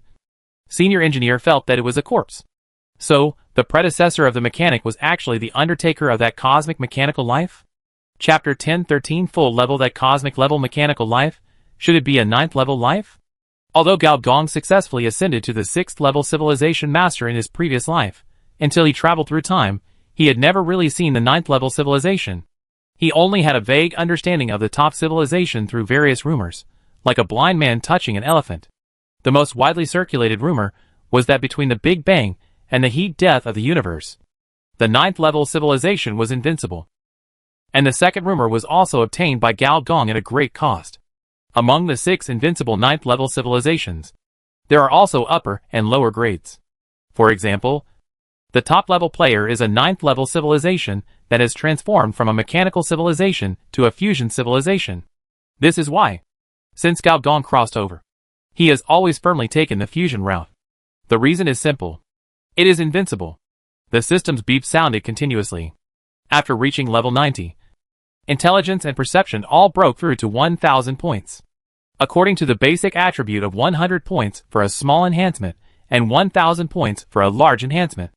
senior engineer felt that it was a corpse. So, the predecessor of the mechanic was actually the undertaker of that cosmic mechanical life? Chapter 1013 Full level that cosmic level mechanical life? Should it be a 9th level life? Although Gao Gong successfully ascended to the 6th level civilization master in his previous life, until he traveled through time, he had never really seen the 9th level civilization. He only had a vague understanding of the top civilization through various rumors, like a blind man touching an elephant. The most widely circulated rumor was that between the Big Bang and the heat death of the universe, the 9th level civilization was invincible. And the second rumor was also obtained by Gao Gong at a great cost. Among the 6 invincible 9th level civilizations, there are also upper and lower grades. For example, the top level player is a 9th level civilization that has transformed from a mechanical civilization to a fusion civilization. This is why, since Gao Gong crossed over, he has always firmly taken the fusion route. The reason is simple. It is invincible. The system's beep sounded continuously. After reaching level 90, intelligence and perception all broke through to 1,000 points. According to the basic attribute of 100 points for a small enhancement and 1,000 points for a large enhancement.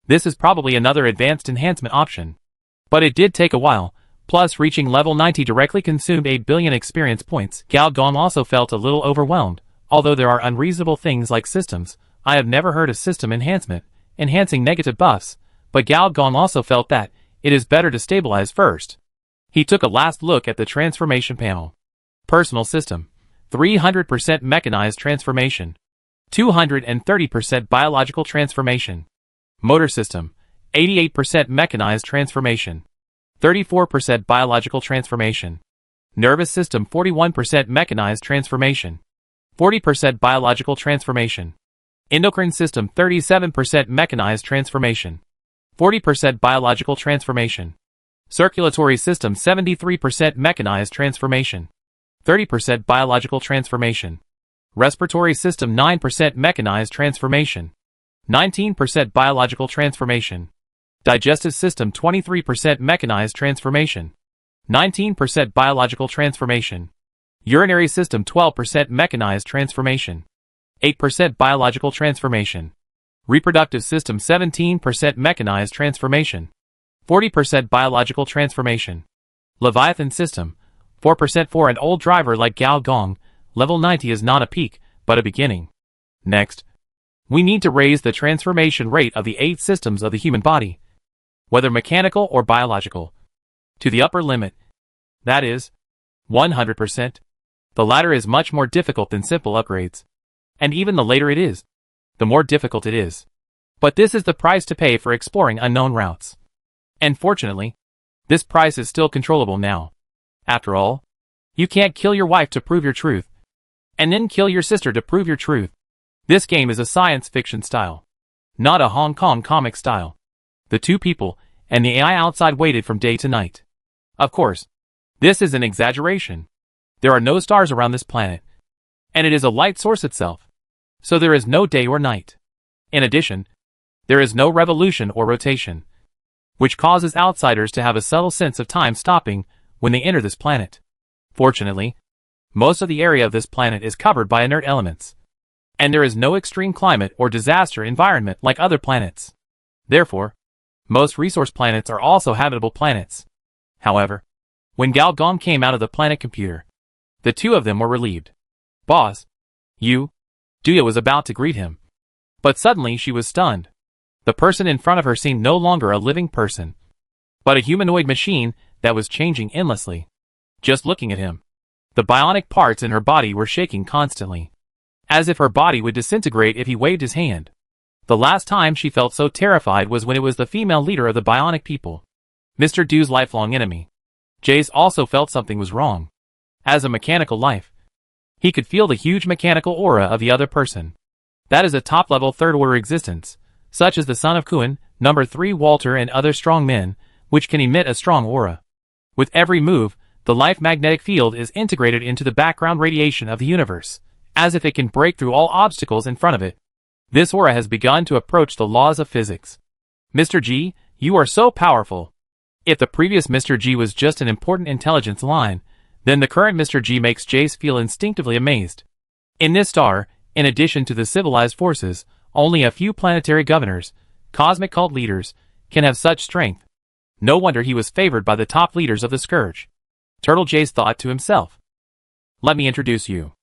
This is probably another advanced enhancement option. But it did take a while, plus reaching level 90 directly consumed 8 billion experience points. Gao Gong also felt a little overwhelmed. Although there are unreasonable things like systems, I have never heard of system enhancement, enhancing negative buffs, but Gao Gong also felt that it is better to stabilize first. He took a last look at the transformation panel. Personal system. 300% mechanized transformation. 230% biological transformation. Motor system. 88% mechanized transformation. 34% biological transformation. Nervous system 41% mechanized transformation. 40% biological transformation. Endocrine system 37% mechanized transformation. 40% biological transformation. Circulatory system 73% mechanized transformation. 30% biological transformation. Respiratory system 9% mechanized transformation. 19% biological transformation. Digestive system 23% mechanized transformation. 19% biological transformation. Urinary system 12% mechanized transformation. 8% biological transformation. Reproductive system 17% mechanized transformation. 40% biological transformation. Leviathan system 4% for an old driver like Gao Gong. Level 90 is not a peak, but a beginning. Next, we need to raise the transformation rate of the 8 systems of the human body, whether mechanical or biological, to the upper limit. That is, 100%. The latter is much more difficult than simple upgrades. And even the later it is, the more difficult it is. But this is the price to pay for exploring unknown routes. And fortunately, this price is still controllable now. After all, you can't kill your wife to prove your truth, and then kill your sister to prove your truth. This game is a science fiction style, not a Hong Kong comic style. The two people and the AI outside waited from day to night. Of course, this is an exaggeration. There are no stars around this planet, and it is a light source itself, so there is no day or night. In addition, there is no revolution or rotation, which causes outsiders to have a subtle sense of time stopping when they enter this planet. Fortunately, most of the area of this planet is covered by inert elements, and there is no extreme climate or disaster environment like other planets. Therefore, most resource planets are also habitable planets. However, when Galgong came out of the planet computer, the two of them were relieved. "Boss, Duya was about to greet him, but suddenly she was stunned. The person in front of her seemed no longer a living person, but a humanoid machine that was changing endlessly. Just looking at him, the bionic parts in her body were shaking constantly, as if her body would disintegrate if he waved his hand. The last time she felt so terrified was when it was the female leader of the bionic people, Mr. Du's lifelong enemy. Jace also felt something was wrong. As a mechanical life, he could feel the huge mechanical aura of the other person. That is a top-level third-order existence, such as the son of Kuan, number 3 Walter and other strong men, which can emit a strong aura. With every move, the life magnetic field is integrated into the background radiation of the universe, as if it can break through all obstacles in front of it. This aura has begun to approach the laws of physics. Mr. G, you are so powerful. If the previous Mr. G was just an important intelligence line, then the current Mr. G makes Jace feel instinctively amazed. In this star, in addition to the civilized forces, only a few planetary governors, cosmic cult leaders, can have such strength. No wonder he was favored by the top leaders of the Scourge. Turtle Jace thought to himself. Let me introduce you.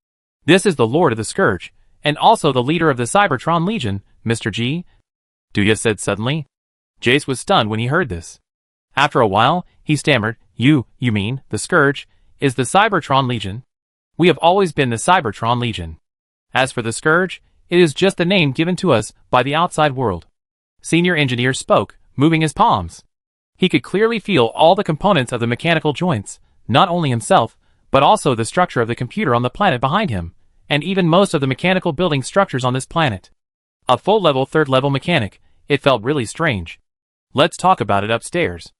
This is the Lord of the Scourge, and also the leader of the Cybertron Legion, Mr. G. Duya said suddenly. Jace was stunned when he heard this. After a while, he stammered, You mean, the Scourge, is the Cybertron Legion? We have always been the Cybertron Legion. As for the Scourge, it is just the name given to us by the outside world. Senior Engineer spoke, moving his palms. He could clearly feel all the components of the mechanical joints, not only himself, but also the structure of the computer on the planet behind him, and even most of the mechanical building structures on this planet. A full-level third-level mechanic, it felt really strange. Let's talk about it upstairs.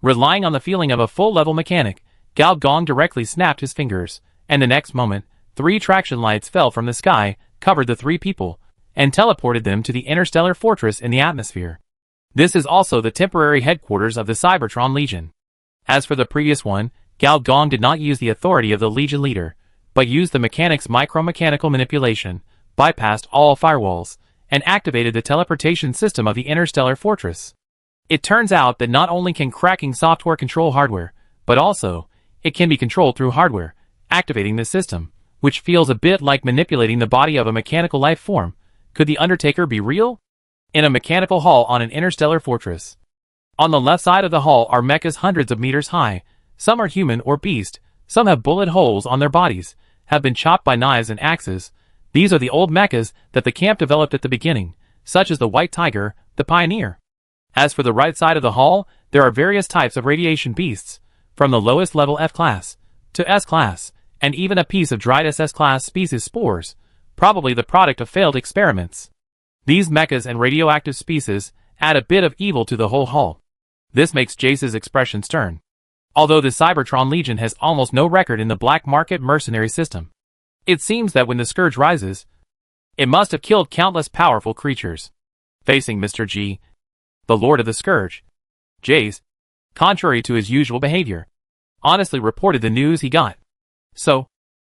Relying on the feeling of a full-level mechanic, Galgong directly snapped his fingers, and the next moment, 3 traction lights fell from the sky, covered the 3 people, and teleported them to the interstellar fortress in the atmosphere. This is also the temporary headquarters of the Cybertron Legion. As for the previous one, Galgong did not use the authority of the Legion leader, but used the mechanic's micro-mechanical manipulation, bypassed all firewalls, and activated the teleportation system of the interstellar fortress. It turns out that not only can cracking software control hardware, but also, it can be controlled through hardware, activating the system, which feels a bit like manipulating the body of a mechanical life form. Could the Undertaker be real? In a mechanical hall on an interstellar fortress. On the left side of the hall are mechas hundreds of meters high. Some are human or beast, some have bullet holes on their bodies, have been chopped by knives and axes. These are the old mechas that the camp developed at the beginning, such as the White Tiger, the Pioneer. As for the right side of the hall, there are various types of radiation beasts, from the lowest level F-class to S-class, and even a piece of dried SS-class species spores, probably the product of failed experiments. These mechas and radioactive species add a bit of evil to the whole hall. This makes Jace's expression stern. Although the Cybertron Legion has almost no record in the black market mercenary system, it seems that when the Scourge rises, it must have killed countless powerful creatures. Facing Mr. G, the Lord of the Scourge, Jace, contrary to his usual behavior, honestly reported the news he got. So,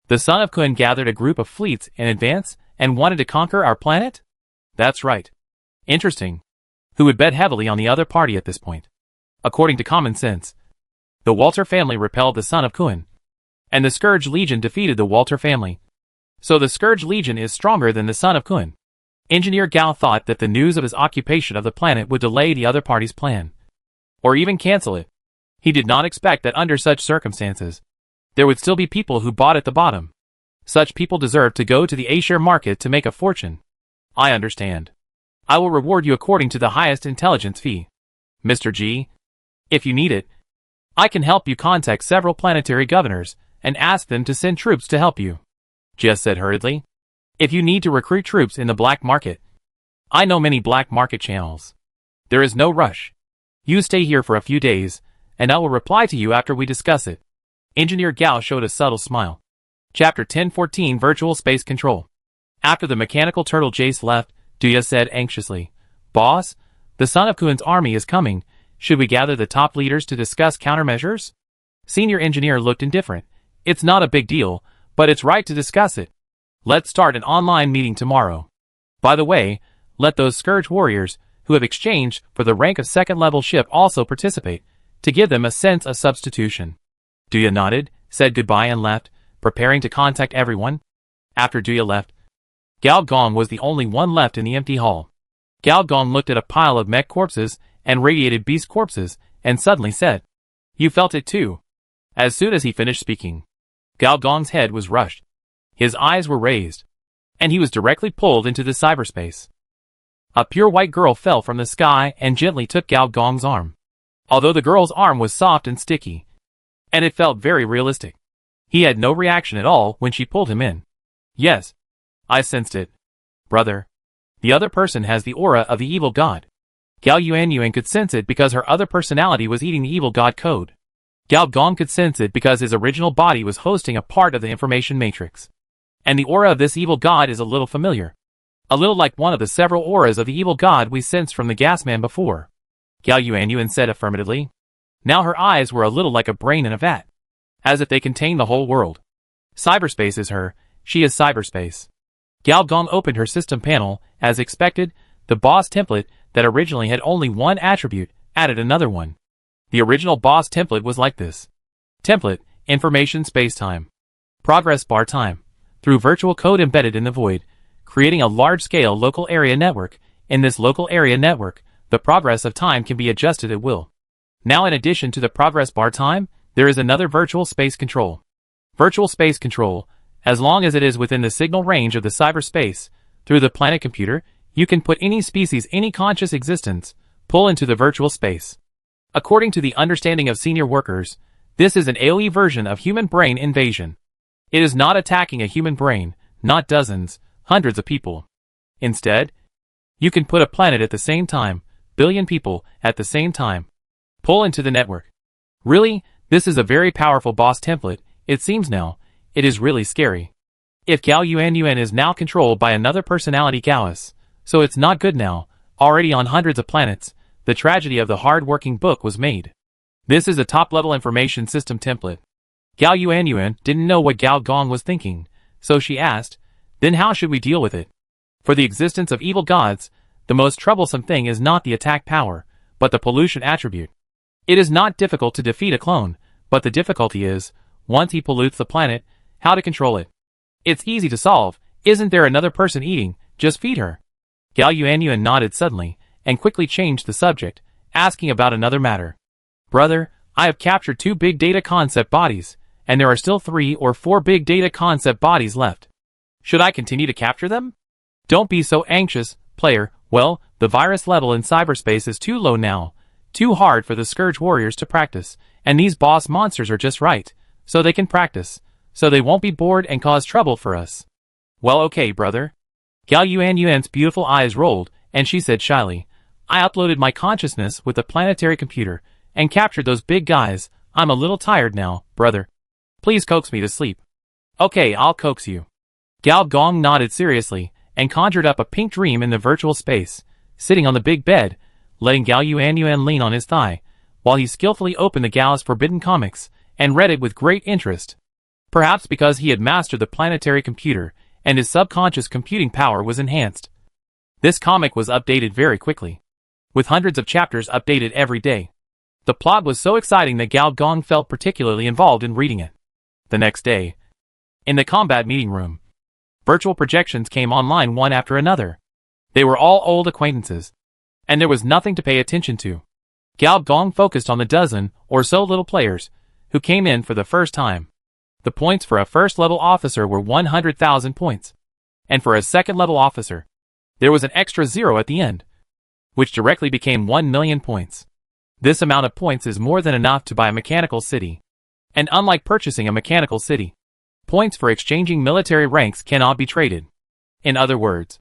the son of Kuan gathered a group of fleets in advance and wanted to conquer our planet? That's right. Interesting. Who would bet heavily on the other party at this point? According to common sense, the Walter family repelled the son of Kuan, and the Scourge Legion defeated the Walter family. So the Scourge Legion is stronger than the son of Kuan. Engineer Gao thought that the news of his occupation of the planet would delay the other party's plan, or even cancel it. He did not expect that under such circumstances, there would still be people who bought at the bottom. Such people deserve to go to the A-share market to make a fortune. I understand. I will reward you according to the highest intelligence fee. Mr. G, if you need it, I can help you contact several planetary governors and ask them to send troops to help you. Jess said hurriedly. If you need to recruit troops in the black market, I know many black market channels. There is no rush. You stay here for a few days, and I will reply to you after we discuss it. Engineer Gao showed a subtle smile. Chapter 1014 Virtual Space Control. After the mechanical turtle Jace left, Duya said anxiously, Boss, the son of Kuan's army is coming. Should we gather the top leaders to discuss countermeasures? Senior engineer looked indifferent. It's not a big deal, but it's right to discuss it. Let's start an online meeting tomorrow. By the way, let those Scourge warriors, who have exchanged for the rank of second-level ship also participate, to give them a sense of substitution. Duya nodded, said goodbye and left, preparing to contact everyone. After Duya left, Gao Gong was the only one left in the empty hall. Gao Gong looked at a pile of mech corpses and radiated beast corpses, and suddenly said, You felt it too. As soon as he finished speaking, Gao Gong's head was rushed. His eyes were raised, and he was directly pulled into the cyberspace. A pure white girl fell from the sky and gently took Gao Gong's arm. Although the girl's arm was soft and sticky, and it felt very realistic, he had no reaction at all when she pulled him in. Yes, I sensed it. Brother. The other person has the aura of the evil god. Gao Yuanyuan could sense it because her other personality was eating the evil god code. Gao Gong could sense it because his original body was hosting a part of the information matrix. And the aura of this evil god is a little familiar. A little like one of the several auras of the evil god we sensed from the gas man before. Gao Yuanyuan said affirmatively. Now her eyes were a little like a brain in a vat, as if they contained the whole world. Cyberspace is her, she is cyberspace. Gao Gong opened her system panel. As expected, the boss template that originally had only one attribute added another one. The original boss template was like this. Template, information space-time. Progress bar time. Through virtual code embedded in the void, creating a large-scale local area network. In this local area network, the progress of time can be adjusted at will. Now in addition to the progress bar time, there is another virtual space control. Virtual space control, as long as it is within the signal range of the cyberspace, through the planet computer, you can put any species, any conscious existence, pull into the virtual space. According to the understanding of senior workers, this is an AoE version of human brain invasion. It is not attacking a human brain, not dozens, hundreds of people. Instead, you can put a planet at the same time, billion people at the same time. Pull into the network. Really, this is a very powerful boss template, it seems now. It is really scary. If Gao Yuanyuan is now controlled by another personality Gaois, so it's not good now, already on hundreds of planets, the tragedy of the hard-working book was made. This is a top-level information system template. Gao Yuanyuan didn't know what Gao Gong was thinking, so she asked, then how should we deal with it? For the existence of evil gods, the most troublesome thing is not the attack power, but the pollution attribute. It is not difficult to defeat a clone, but the difficulty is, once he pollutes the planet, how to control it. It's easy to solve, isn't there another person eating, just feed her. Gao Yuanyuan nodded suddenly, and quickly changed the subject, asking about another matter. Brother, I have captured 2 big data concept bodies, and there are still 3 or 4 big data concept bodies left. Should I continue to capture them? Don't be so anxious, player. Well, the virus level in cyberspace is too low now, too hard for the Scourge warriors to practice, and these boss monsters are just right, so they can practice, so they won't be bored and cause trouble for us. Well, okay, brother. Gao Yuanyuan's beautiful eyes rolled, and she said shyly, I uploaded my consciousness with the planetary computer, and captured those big guys. I'm a little tired now, brother. Please coax me to sleep. Okay, I'll coax you. Gao Gong nodded seriously, and conjured up a pink dream in the virtual space, sitting on the big bed, letting Gao Yuanyuan lean on his thigh, while he skillfully opened the Gao's forbidden comics, and read it with great interest. Perhaps because he had mastered the planetary computer, and his subconscious computing power was enhanced. This comic was updated very quickly, with hundreds of chapters updated every day. The plot was so exciting that Gao Gong felt particularly involved in reading it. The next day, in the combat meeting room, virtual projections came online one after another. They were all old acquaintances, and there was nothing to pay attention to. Gao Gong focused on the dozen or so little players who came in for the first time. The points for a first-level officer were 100,000 points, and for a second-level officer, there was an extra 0 at the end, which directly became 1 million points. This amount of points is more than enough to buy a mechanical city. And unlike purchasing a mechanical city, points for exchanging military ranks cannot be traded. In other words,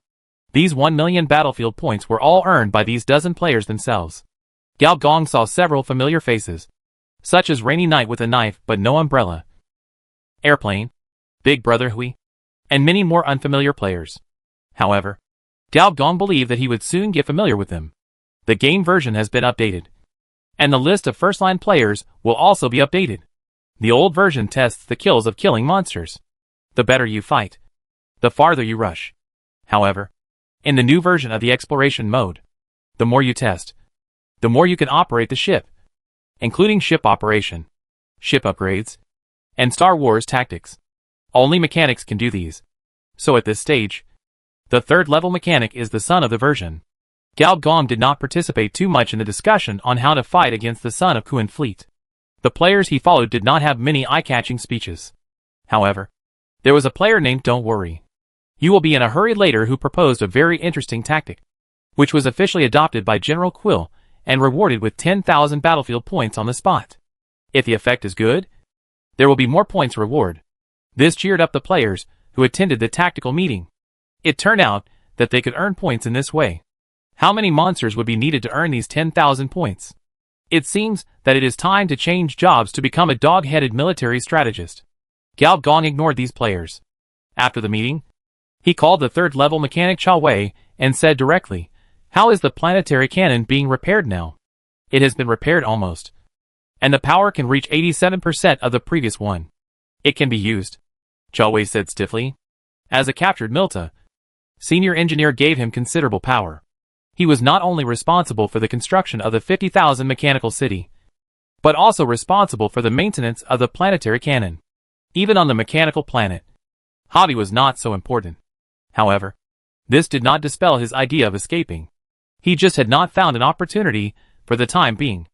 these 1 million battlefield points were all earned by these dozen players themselves. Gao Gong saw several familiar faces, such as Rainy Knight with a knife but no umbrella, Airplane, Big Brother Hui, and many more unfamiliar players. However, Gao Gong believed that he would soon get familiar with them. The game version has been updated, and the list of first-line players will also be updated. The old version tests the kills of killing monsters. The better you fight, the farther you rush. However, in the new version of the exploration mode, the more you test, the more you can operate the ship, including ship operation, ship upgrades, and Star Wars tactics. Only mechanics can do these. So at this stage, the third level mechanic is the son of the version. Gao Gong did not participate too much in the discussion on how to fight against the son of Kuan Fleet. The players he followed did not have many eye-catching speeches. However, there was a player named Don't Worry. You will be in a hurry later who proposed a very interesting tactic, which was officially adopted by General Quill and rewarded with 10,000 battlefield points on the spot. If the effect is good, there will be more points reward. This cheered up the players who attended the tactical meeting. It turned out that they could earn points in this way. How many monsters would be needed to earn these 10,000 points? It seems that it is time to change jobs to become a dog-headed military strategist. Gao Gong ignored these players. After the meeting, he called the third-level mechanic Cha Wei and said directly, "How is the planetary cannon being repaired now?" "It has been repaired almost, and the power can reach 87% of the previous one. It can be used," Cha Wei said stiffly. As a captured Milta, senior engineer gave him considerable power. He was not only responsible for the construction of the 50,000 mechanical city, but also responsible for the maintenance of the planetary cannon. Even on the mechanical planet, hobby was not so important. However, this did not dispel his idea of escaping. He just had not found an opportunity for the time being.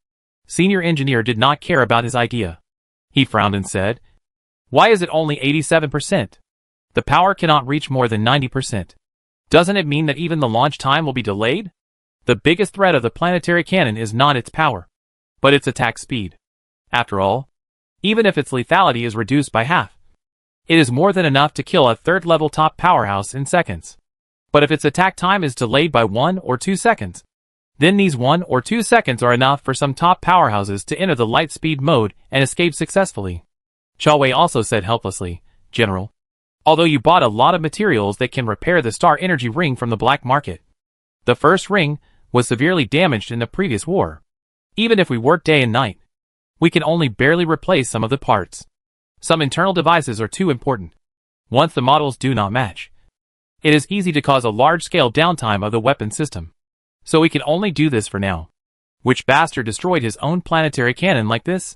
Senior engineer did not care about his idea. He frowned and said, "Why is it only 87%? The power cannot reach more than 90%. Doesn't it mean that even the launch time will be delayed? The biggest threat of the planetary cannon is not its power, but its attack speed. After all, even if its lethality is reduced by half, it is more than enough to kill a third-level top powerhouse in seconds. But if its attack time is delayed by 1 or 2 seconds, then these 1 or 2 seconds are enough for some top powerhouses to enter the light speed mode and escape successfully." Cha Wei also said helplessly, "General, although you bought a lot of materials that can repair the star energy ring from the black market, the first ring was severely damaged in the previous war. Even if we work day and night, we can only barely replace some of the parts. Some internal devices are too important. Once the models do not match, it is easy to cause a large-scale downtime of the weapon system. So we can only do this for now. Which bastard destroyed his own planetary cannon like this?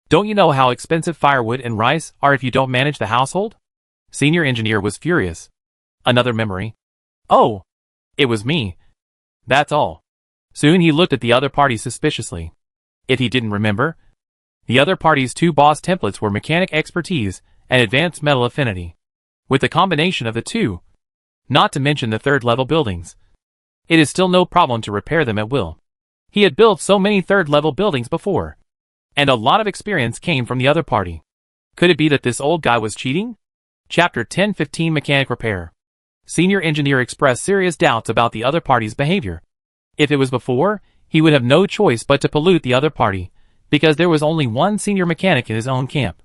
Don't you know how expensive firewood and rice are if you don't manage the household?" Senior engineer was furious. Another memory. "Oh, it was me. That's all." Soon he looked at the other party suspiciously. If he didn't remember, the other party's 2 boss templates were mechanic expertise and advanced metal affinity. With the combination of the two, not to mention the third-level buildings, it is still no problem to repair them at will. He had built so many third-level buildings before, and a lot of experience came from the other party. Could it be that this old guy was cheating? Chapter 1015 Mechanic Repair. Senior engineer expressed serious doubts about the other party's behavior. If it was before, he would have no choice but to pollute the other party, because there was only one senior mechanic in his own camp.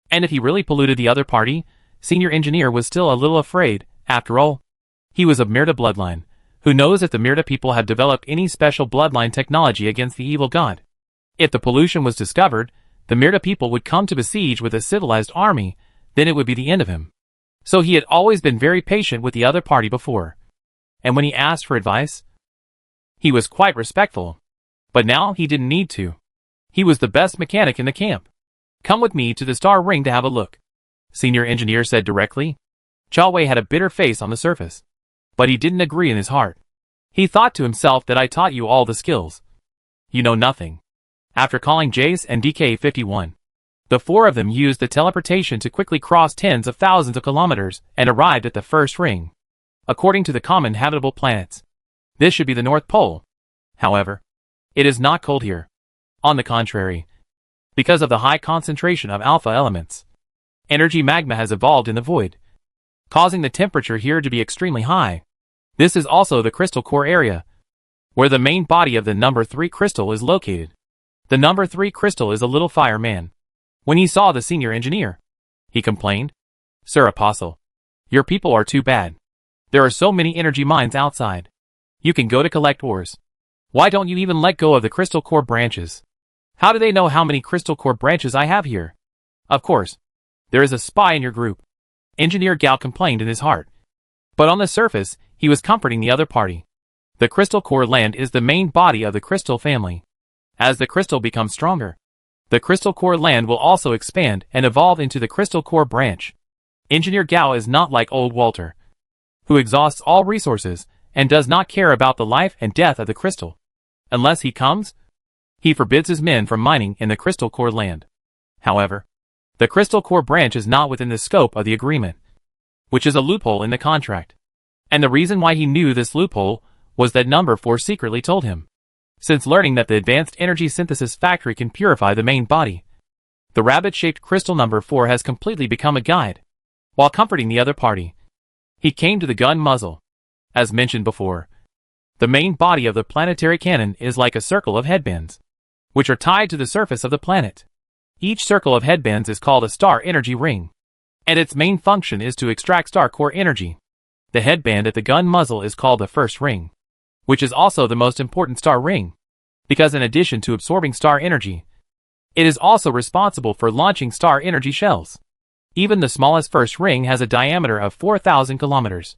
And if he really polluted the other party, senior engineer was still a little afraid. After all, he was of Myrta bloodline. Who knows if the Myrta people had developed any special bloodline technology against the evil god? If the pollution was discovered, the Myrta people would come to besiege with a civilized army, then it would be the end of him. So he had always been very patient with the other party before. And when he asked for advice, he was quite respectful. But now he didn't need to. He was the best mechanic in the camp. "Come with me to the star ring to have a look," senior engineer said directly. Cha Wei had a bitter face on the surface, but he didn't agree in his heart. He thought to himself that I taught you all the skills. You know nothing. After calling Jace and DK51, the 4 of them used the teleportation to quickly cross tens of thousands of kilometers and arrived at the first ring. According to the common habitable planets, this should be the North Pole. However, it is not cold here. On the contrary, because of the high concentration of alpha elements, energy magma has evolved in the void, causing the temperature here to be extremely high. This is also the crystal core area, where the main body of the number 3 crystal is located. The number 3 crystal is a little fireman. When he saw the senior engineer, he complained, "Sir Apostle, your people are too bad. There are so many energy mines outside. You can go to collect ores. Why don't you even let go of the crystal core branches? How do they know how many crystal core branches I have here? Of course, there is a spy in your group." Engineer Gao complained in his heart. But on the surface, he was comforting the other party. The crystal core land is the main body of the crystal family. As the crystal becomes stronger, the crystal core land will also expand and evolve into the crystal core branch. Engineer Gao is not like old Walter, who exhausts all resources and does not care about the life and death of the crystal. Unless he comes, he forbids his men from mining in the crystal core land. However, the crystal core branch is not within the scope of the agreement, which is a loophole in the contract. And the reason why he knew this loophole was that number 4 secretly told him. Since learning that the advanced energy synthesis factory can purify the main body, the rabbit-shaped crystal number 4 has completely become a guide. While comforting the other party, he came to the gun muzzle. As mentioned before, the main body of the planetary cannon is like a circle of headbands, which are tied to the surface of the planet. Each circle of headbands is called a star energy ring, and its main function is to extract star core energy. The headband at the gun muzzle is called the first ring, which is also the most important star ring, because in addition to absorbing star energy, it is also responsible for launching star energy shells. Even the smallest first ring has a diameter of 4,000 kilometers,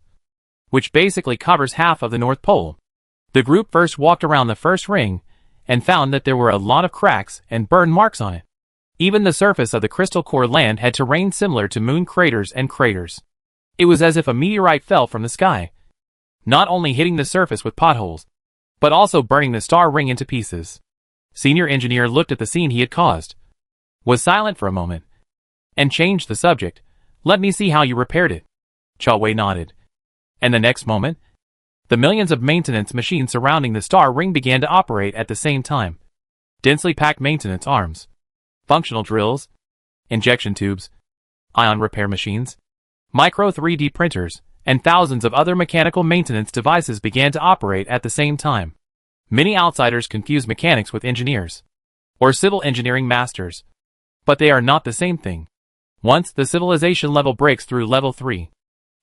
which basically covers half of the North Pole. The group first walked around the first ring and found that there were a lot of cracks and burn marks on it. Even the surface of the crystal core land had terrain similar to moon craters and craters. It was as if a meteorite fell from the sky, not only hitting the surface with potholes, but also burning the star ring into pieces. Senior engineer looked at the scene he had caused, was silent for a moment, and changed the subject. "Let me see how you repaired it." Cha Wei nodded. And the next moment, the millions of maintenance machines surrounding the star ring began to operate at the same time. Densely packed maintenance arms, functional drills, injection tubes, ion repair machines, micro 3D printers, and thousands of other mechanical maintenance devices began to operate at the same time. Many outsiders confuse mechanics with engineers, or civil engineering masters, but they are not the same thing. Once the civilization level breaks through level 3,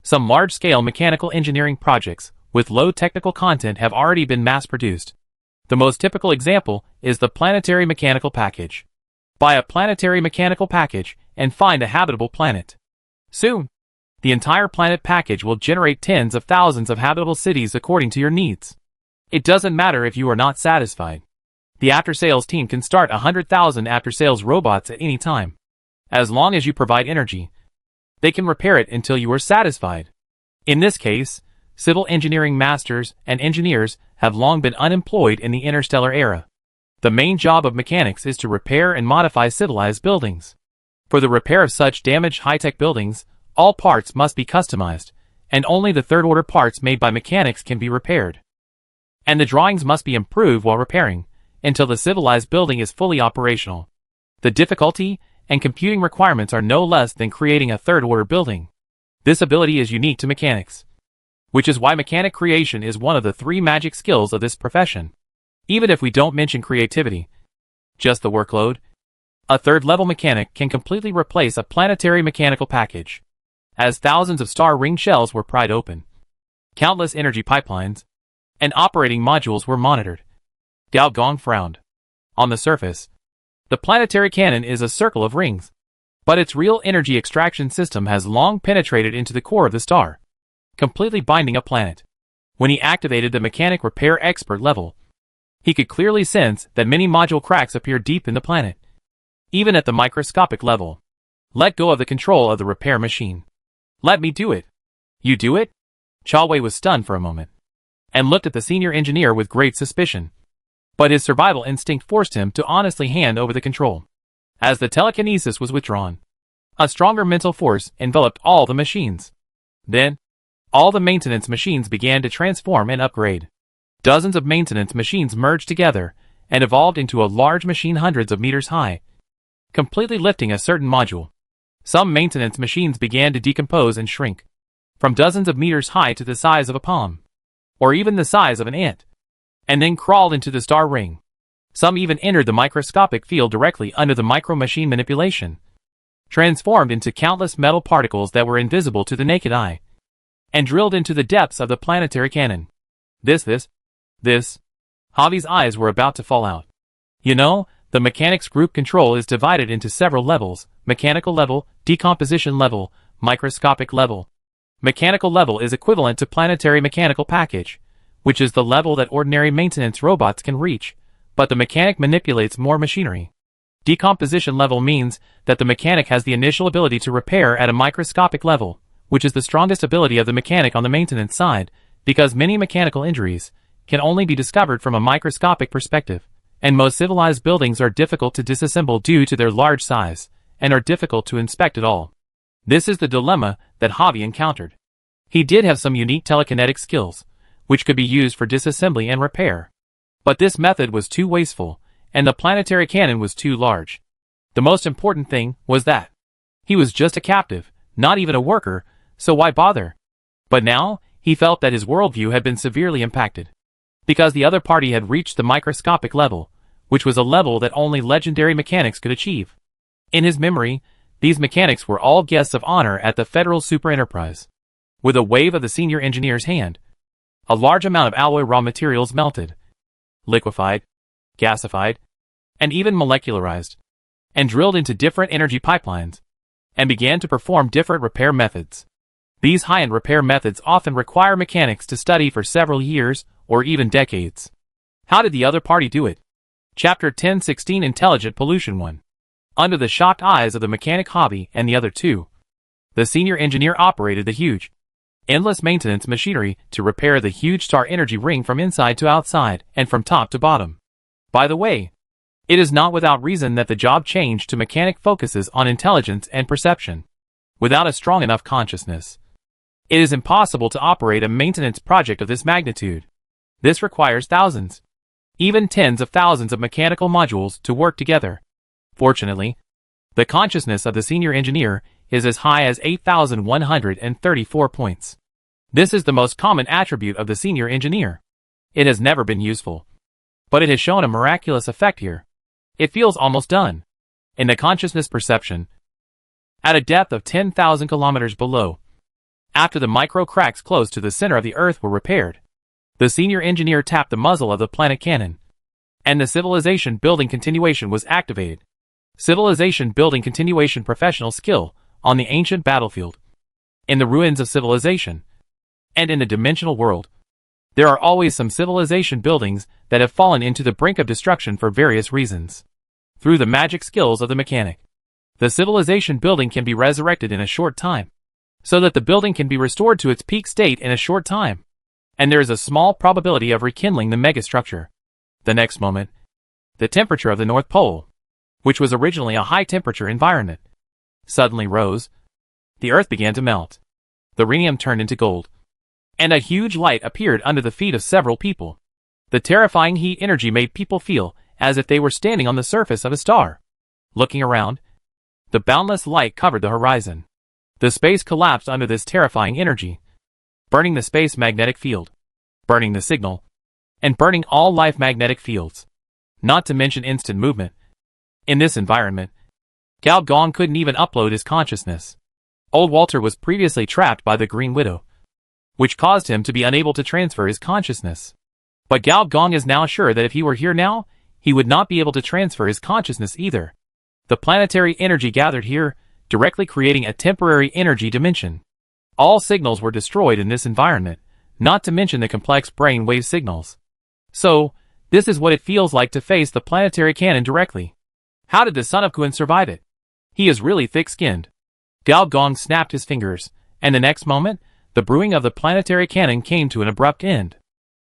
some large-scale mechanical engineering projects with low technical content have already been mass-produced. The most typical example is the planetary mechanical package. Buy a planetary mechanical package and find a habitable planet. Soon, the entire planet package will generate tens of thousands of habitable cities according to your needs. It doesn't matter if you are not satisfied. The after-sales team can start 100,000 after-sales robots at any time. As long as you provide energy, they can repair it until you are satisfied. In this case, civil engineering masters and engineers have long been unemployed in the interstellar era. The main job of mechanics is to repair and modify civilized buildings. For the repair of such damaged high-tech buildings, all parts must be customized, and only the third-order parts made by mechanics can be repaired. And the drawings must be improved while repairing, until the civilized building is fully operational. The difficulty and computing requirements are no less than creating a third-order building. This ability is unique to mechanics, which is why mechanic creation is one of the 3 magic skills of this profession. Even if we don't mention creativity, just the workload, a third-level mechanic can completely replace a planetary mechanical package. As thousands of star ring shells were pried open, countless energy pipelines and operating modules were monitored. Gao Gong frowned. On the surface, the planetary cannon is a circle of rings, but its real energy extraction system has long penetrated into the core of the star, completely binding a planet. When he activated the mechanic repair expert level, he could clearly sense that many module cracks appear deep in the planet, even at the microscopic level. Let go of the control of the repair machine. Let me do it. You do it? Cha Wei was stunned for a moment, and looked at the senior engineer with great suspicion. But his survival instinct forced him to honestly hand over the control. As the telekinesis was withdrawn, a stronger mental force enveloped all the machines. Then, all the maintenance machines began to transform and upgrade. Dozens of maintenance machines merged together and evolved into a large machine hundreds of meters high, completely lifting a certain module. Some maintenance machines began to decompose and shrink, from dozens of meters high to the size of a palm, or even the size of an ant. and then crawled into the star ring. Some even entered the microscopic field directly under the micro-machine manipulation, transformed into countless metal particles that were invisible to the naked eye, and drilled into the depths of the planetary cannon. This. Javi's eyes were about to fall out. You know, the mechanics group control is divided into several levels: mechanical level, decomposition level, microscopic level. Mechanical level is equivalent to planetary mechanical package, which is the level that ordinary maintenance robots can reach, but the mechanic manipulates more machinery. Decomposition level means that the mechanic has the initial ability to repair at a microscopic level, which is the strongest ability of the mechanic on the maintenance side, because many mechanical injuries can only be discovered from a microscopic perspective, and most civilized buildings are difficult to disassemble due to their large size, and are difficult to inspect at all. This is the dilemma that Javi encountered. He did have some unique telekinetic skills, which could be used for disassembly and repair. But this method was too wasteful, and the planetary cannon was too large. The most important thing was that he was just a captive, not even a worker, so why bother? But now, he felt that his worldview had been severely impacted, because the other party had reached the microscopic level, which was a level that only legendary mechanics could achieve. In his memory, these mechanics were all guests of honor at the Federal Super Enterprise. With a wave of the senior engineer's hand, a large amount of alloy raw materials melted, liquefied, gasified, and even molecularized, and drilled into different energy pipelines, and began to perform different repair methods. These high-end repair methods often require mechanics to study for several years or even decades. How did the other party do it? Chapter 1016 Intelligent Pollution 1. Under the shocked eyes of the mechanic Javi and the other two, the senior engineer operated the huge, endless maintenance machinery to repair the huge star energy ring from inside to outside and from top to bottom. By the way, it is not without reason that the job change to mechanic focuses on intelligence and perception. Without a strong enough consciousness, it is impossible to operate a maintenance project of this magnitude. This requires thousands, even tens of thousands of mechanical modules to work together. Fortunately, the consciousness of the senior engineer is as high as 8,134 points. This is the most common attribute of the senior engineer. It has never been useful, but it has shown a miraculous effect here. It feels almost done. In the consciousness perception, at a depth of 10,000 kilometers below, after the micro cracks close to the center of the Earth were repaired, the senior engineer tapped the muzzle of the planet cannon, and the civilization building continuation was activated. Civilization building continuation professional skill on the ancient battlefield. In the ruins of civilization, and in the dimensional world, there are always some civilization buildings that have fallen into the brink of destruction for various reasons. Through the magic skills of the mechanic, the civilization building can be resurrected in a short time, so that the building can be restored to its peak state in a short time, and there is a small probability of rekindling the megastructure. The next moment, the temperature of the North Pole, which was originally a high-temperature environment, suddenly rose. The Earth began to melt. The rhenium turned into gold, and a huge light appeared under the feet of several people. The terrifying heat energy made people feel as if they were standing on the surface of a star. Looking around, the boundless light covered the horizon. The space collapsed under this terrifying energy, burning the space magnetic field, burning the signal, and burning all life magnetic fields. Not to mention instant movement. In this environment, Gao Gong couldn't even upload his consciousness. Old Walter was previously trapped by the Green Widow, which caused him to be unable to transfer his consciousness. But Gao Gong is now sure that if he were here now, he would not be able to transfer his consciousness either. The planetary energy gathered here, directly creating a temporary energy dimension. All signals were destroyed in this environment, not to mention the complex brain wave signals. So, this is what it feels like to face the planetary cannon directly. How did the son of Kuan survive it? He is really thick-skinned. Gao Gong snapped his fingers, and the next moment, the brewing of the planetary cannon came to an abrupt end.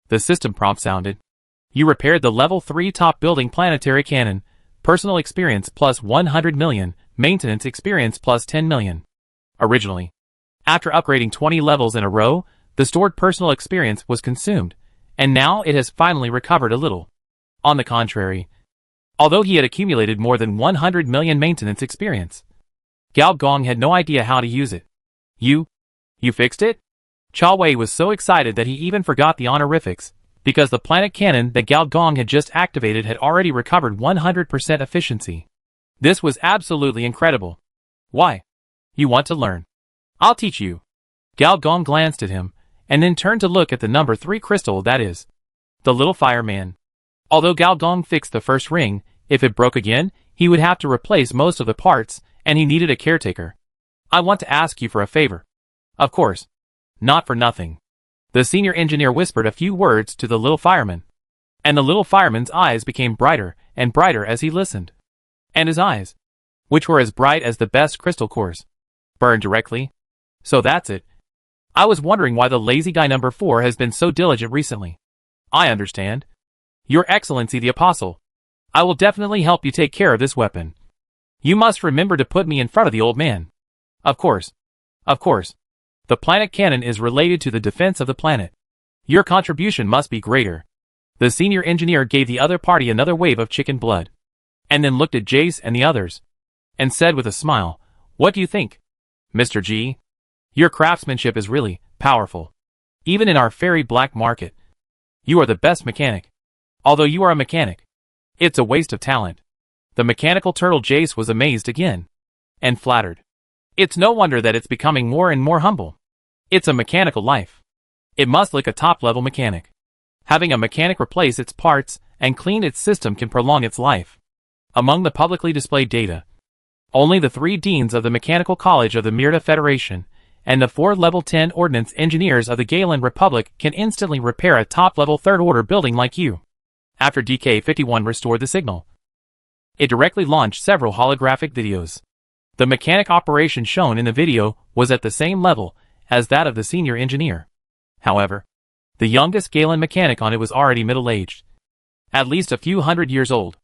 The system prompt sounded. You repaired the level 3 top building planetary cannon. Personal experience plus 100 million, maintenance experience plus 10 million. Originally, after upgrading 20 levels in a row, the stored personal experience was consumed, and now it has finally recovered a little. On the contrary, although he had accumulated more than 100 million maintenance experience, Gao Gong had no idea how to use it. You fixed it? Cha Wei was so excited that he even forgot the honorifics. because the planet cannon that Gao Gong had just activated had already recovered 100% efficiency. This was absolutely incredible. Why? You want to learn? I'll teach you. Gao Gong glanced at him, and then turned to look at the number 3 crystal, that is, the little fireman. Although Gao Gong fixed the first ring, if it broke again, he would have to replace most of the parts, and he needed a caretaker. I want to ask you for a favor. Of course. Not for nothing. The senior engineer whispered a few words to the little fireman. And the little fireman's eyes became brighter and brighter as he listened. And his eyes, which were as bright as the best crystal cores, burned directly. So that's it. I was wondering why the lazy guy number 4 has been so diligent recently. I understand. Your Excellency the Apostle. I will definitely help you take care of this weapon. You must remember to put me in front of the old man. Of course. Of course. The planet cannon is related to the defense of the planet. Your contribution must be greater. The senior engineer gave the other party another wave of chicken blood, and then looked at Jace and the others, and said with a smile, "What do you think, Mr. G? Your craftsmanship is really powerful. Even in our fairy black market, you are the best mechanic. Although you are a mechanic, it's a waste of talent." The mechanical turtle Jace was amazed again, and flattered. It's no wonder that it's becoming more and more humble. It's a mechanical life. It must like a top-level mechanic. Having a mechanic replace its parts and clean its system can prolong its life. Among the publicly displayed data, only the 3 deans of the Mechanical College of the Myrta Federation and the 4 Level 10 Ordnance Engineers of the Galen Republic can instantly repair a top-level third-order building like you. After DK-51 restored the signal, it directly launched several holographic videos. The mechanic operation shown in the video was at the same level as that of the senior engineer. However, the youngest Galen mechanic on it was already middle-aged, at least a few hundred years old.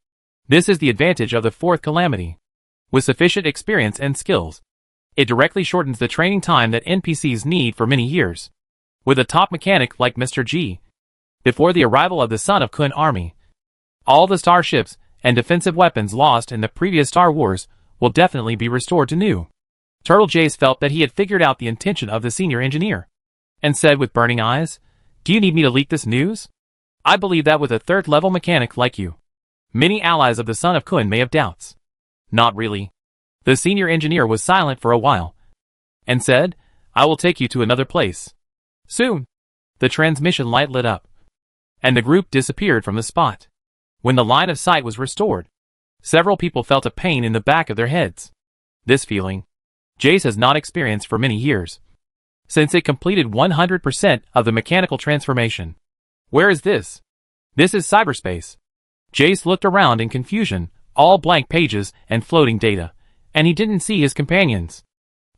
This is the advantage of the 4th calamity. With sufficient experience and skills, it directly shortens the training time that NPCs need for many years. With a top mechanic like Mr. G, before the arrival of the Son of Kun army, all the starships and defensive weapons lost in the previous Star Wars will definitely be restored to new. Turtle Jace felt that he had figured out the intention of the senior engineer, and said with burning eyes, "Do you need me to leak this news? I believe that with a 3rd-level mechanic like you, many allies of the Son of Kun may have doubts." Not really. The senior engineer was silent for a while, and said, "I will take you to another place. Soon." The transmission light lit up, and the group disappeared from the spot. When the line of sight was restored, several people felt a pain in the back of their heads. This feeling, Jace has not experienced for many years, since it completed 100% of the mechanical transformation. Where is this? This is cyberspace. Jace looked around in confusion, all blank pages and floating data, and he didn't see his companions.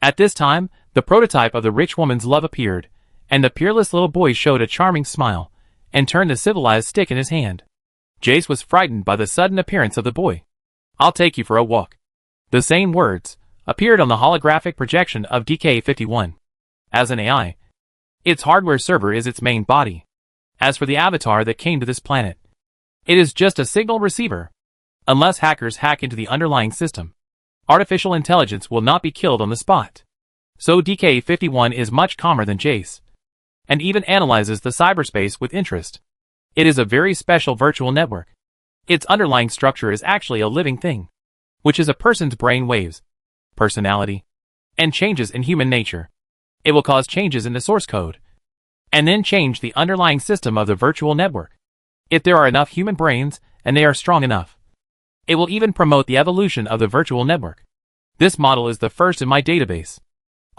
At this time, the prototype of the rich woman's love appeared, and the peerless little boy showed a charming smile, and turned the civilized stick in his hand. Jace was frightened by the sudden appearance of the boy. "I'll take you for a walk." The same words appeared on the holographic projection of DK-51. As an AI, its hardware server is its main body. As for the avatar that came to this planet, it is just a signal receiver. Unless hackers hack into the underlying system, artificial intelligence will not be killed on the spot. So DK-51 is much calmer than Jace, and even analyzes the cyberspace with interest. It is a very special virtual network. Its underlying structure is actually a living thing, which is a person's brain waves, personality, and changes in human nature. It will cause changes in the source code, and then change the underlying system of the virtual network. If there are enough human brains, and they are strong enough, it will even promote the evolution of the virtual network. This model is the first in my database.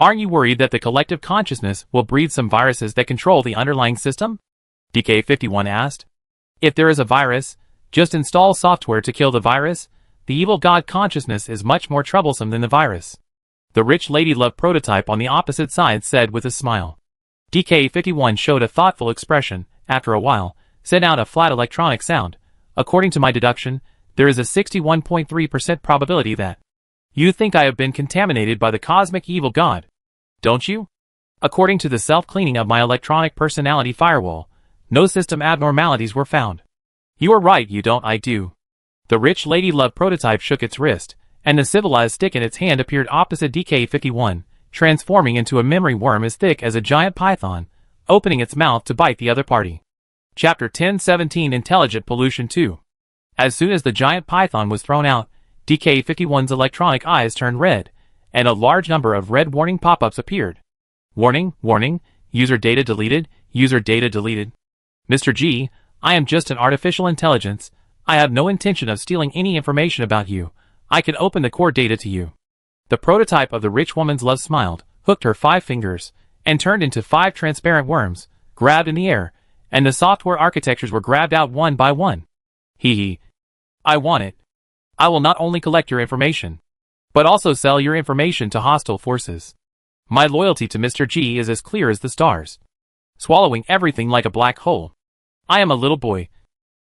Aren't you worried that the collective consciousness will breed some viruses that control the underlying system? DK-51 asked. If there is a virus, just install software to kill the virus. The evil god consciousness is much more troublesome than the virus. The rich lady love prototype on the opposite side said with a smile. DK-51 showed a thoughtful expression, after a while, sent out a flat electronic sound. According to my deduction, there is a 61.3% probability that you think I have been contaminated by the cosmic evil god, don't you? According to the self-cleaning of my electronic personality firewall, no system abnormalities were found. You are right, you don't, I do. The rich lady love prototype shook its wrist, and the civilized stick in its hand appeared opposite DK-51, transforming into a memory worm as thick as a giant python, opening its mouth to bite the other party. Chapter 1017 Intelligent Pollution 2. As soon as the giant python was thrown out, DK-51's electronic eyes turned red, and a large number of red warning pop-ups appeared. Warning, warning, user data deleted, user data deleted. Mr. G, I am just an artificial intelligence. I have no intention of stealing any information about you. I can open the core data to you. The prototype of the rich woman's love smiled, hooked her 5 fingers, and turned into 5 transparent worms, grabbed in the air, and the software architectures were grabbed out one by one. Hee hee. I want it. I will not only collect your information, but also sell your information to hostile forces. My loyalty to Mr. G is as clear as the stars, swallowing everything like a black hole. I am a little boy.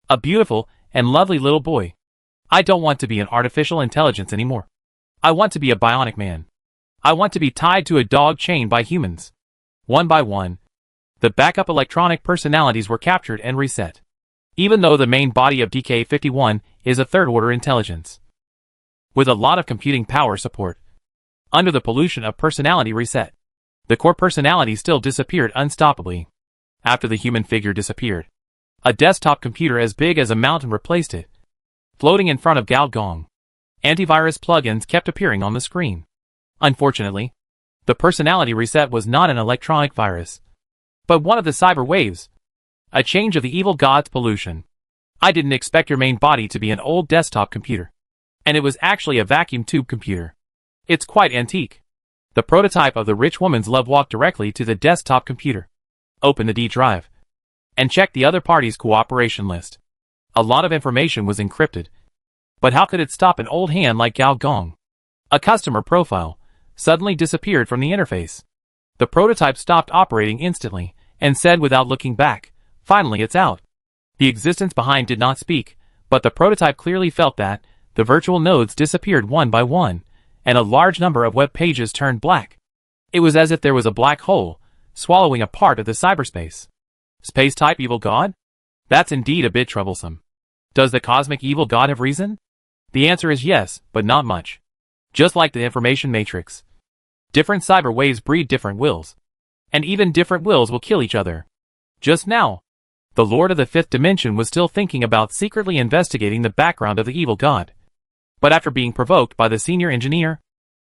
A beautiful and lovely little boy. I don't want to be an artificial intelligence anymore. I want to be a bionic man. I want to be tied to a dog chained by humans. One by one, the backup electronic personalities were captured and reset. Even though the main body of DK-51 is a third-order intelligence, with a lot of computing power support, under the pollution of personality reset, the core personality still disappeared unstoppably. After the human figure disappeared, a desktop computer as big as a mountain replaced it, floating in front of Gao Gong. Antivirus plugins kept appearing on the screen. Unfortunately, the personality reset was not an electronic virus, but one of the cyber waves. A change of the evil god's pollution. I didn't expect your main body to be an old desktop computer. And it was actually a vacuum tube computer. It's quite antique. The prototype of the rich woman's love walked directly to the desktop computer, opened the D drive, and checked the other party's cooperation list. A lot of information was encrypted. But how could it stop an old hand like Gao Gong? A customer profile suddenly disappeared from the interface. The prototype stopped operating instantly, and said without looking back, finally it's out. The existence behind did not speak, but the prototype clearly felt that the virtual nodes disappeared one by one, and a large number of web pages turned black. It was as if there was a black hole, swallowing a part of the cyberspace. Space-type evil god? That's indeed a bit troublesome. Does the cosmic evil god have reason? The answer is yes, but not much. Just like the information matrix. Different cyber waves breed different wills. And even different wills will kill each other. Just now, the Lord of the Fifth Dimension was still thinking about secretly investigating the background of the evil god. But after being provoked by the senior engineer,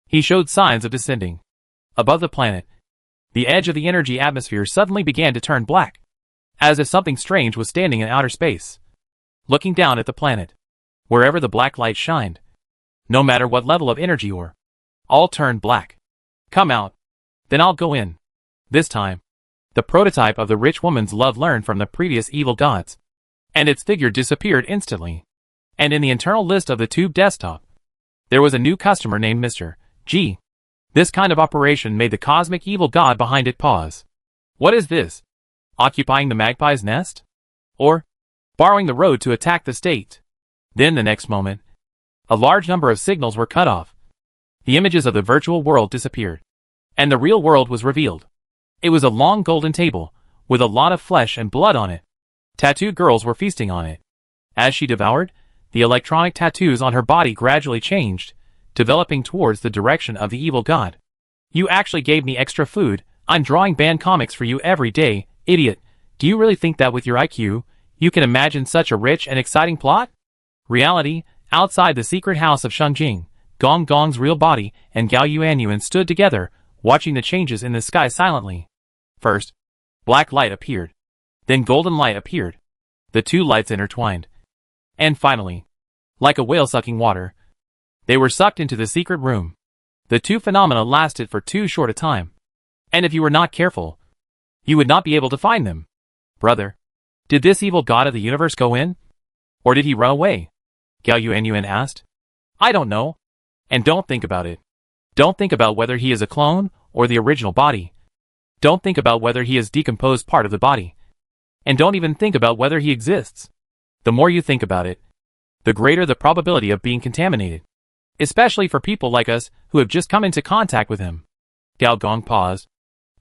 he showed signs of descending. Above the planet, the edge of the energy atmosphere suddenly began to turn black, as if something strange was standing in outer space, looking down at the planet. Wherever the black light shined, no matter what level of energy or, all turned black. Come out. Then I'll go in. This time, the prototype of the rich woman's love learned from the previous evil gods, and its figure disappeared instantly. And in the internal list of the tube desktop, there was a new customer named Mr. G. This kind of operation made the cosmic evil god behind it pause. What is this? Occupying the magpie's nest? Or borrowing the road to attack the state? Then the next moment, a large number of signals were cut off. The images of the virtual world disappeared, and the real world was revealed. It was a long golden table, with a lot of flesh and blood on it. Tattooed girls were feasting on it. As she devoured, the electronic tattoos on her body gradually changed, developing towards the direction of the evil god. You actually gave me extra food. I'm drawing banned comics for you every day, idiot. Do you really think that with your IQ, you can imagine such a rich and exciting plot? Reality, outside the secret house of Shengjing, Gong Gong's real body and Gao Yuanyuan stood together, watching the changes in the sky silently. First, black light appeared. Then golden light appeared. The two lights intertwined. And finally, like a whale sucking water, they were sucked into the secret room. The two phenomena lasted for too short a time. And if you were not careful, you would not be able to find them. Brother, did this evil god of the universe go in? Or did he run away? Gao Yuanyuan asked. I don't know. And don't think about it. Don't think about whether he is a clone or the original body. Don't think about whether he is decomposed part of the body. And don't even think about whether he exists. The more you think about it, the greater the probability of being contaminated. Especially for people like us who have just come into contact with him. Gao Gong paused,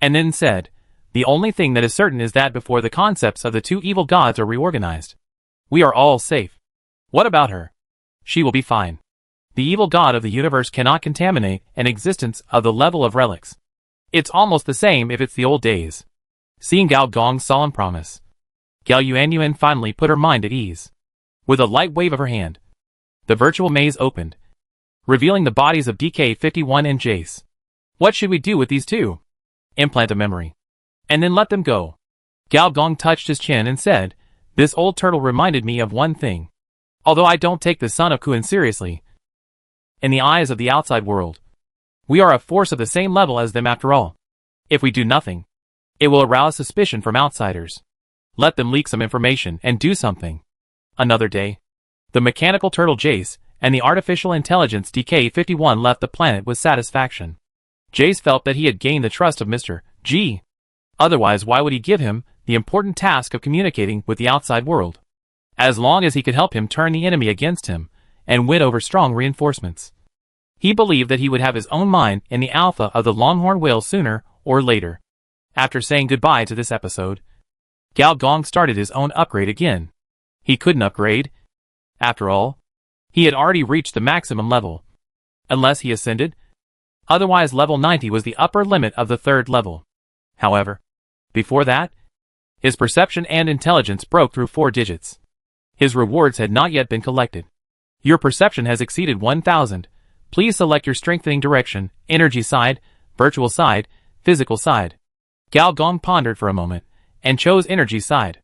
and then said, the only thing that is certain is that before the concepts of the two evil gods are reorganized, we are all safe. What about her? She will be fine. The evil god of the universe cannot contaminate an existence of the level of relics. It's almost the same if it's the old days. Seeing Gao Gong's solemn promise, Gal Yuan finally put her mind at ease. With a light wave of her hand, the virtual maze opened, revealing the bodies of DK51 and Jace. What should we do with these two? Implant a memory, and then let them go. Gao Gong touched his chin and said, this old turtle reminded me of one thing. Although I don't take the son of Kuan seriously, in the eyes of the outside world, we are a force of the same level as them after all. If we do nothing, it will arouse suspicion from outsiders. Let them leak some information and do something. Another day, the mechanical turtle Jace and the artificial intelligence DK51 left the planet with satisfaction. Jace felt that he had gained the trust of Mr. G. Otherwise, why would he give him the important task of communicating with the outside world? As long as he could help him turn the enemy against him and win over strong reinforcements. He believed that he would have his own mind in the alpha of the Longhorn Whale sooner or later. After saying goodbye to this episode, Gao Gong started his own upgrade again. He couldn't upgrade. After all, he had already reached the maximum level. Unless he ascended. Otherwise level 90 was the upper limit of the third level. However, before that, his perception and intelligence broke through 4 digits. His rewards had not yet been collected. Your perception has exceeded 1000. Please select your strengthening direction, energy side, virtual side, physical side. Gao Gong pondered for a moment, and chose energy side.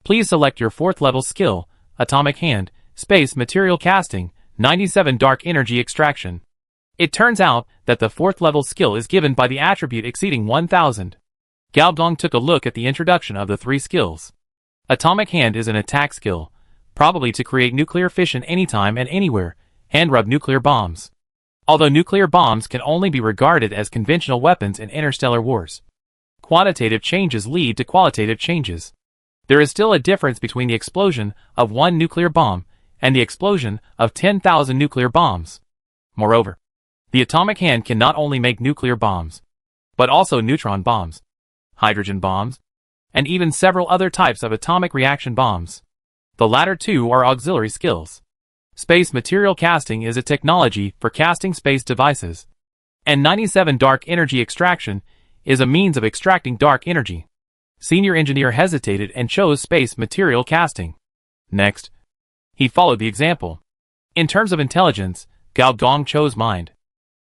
Please select your 4th level skill, atomic hand, space material casting, 97 dark energy extraction. It turns out that the 4th level skill is given by the attribute exceeding 1000. Gao Gong took a look at the introduction of the 3 skills. Atomic hand is an attack skill, probably to create nuclear fission anytime and anywhere, hand rub nuclear bombs. Although nuclear bombs can only be regarded as conventional weapons in interstellar wars, quantitative changes lead to qualitative changes. There is still a difference between the explosion of 1 nuclear bomb and the explosion of 10,000 nuclear bombs. Moreover, the atomic hand can not only make nuclear bombs, but also neutron bombs, hydrogen bombs, and even several other types of atomic reaction bombs. The latter 2 are auxiliary skills. Space material casting is a technology for casting space devices, and 97 dark energy extraction is a means of extracting dark energy. Senior engineer hesitated and chose space material casting. Next, he followed the example. In terms of intelligence, Gao Gong chose mind.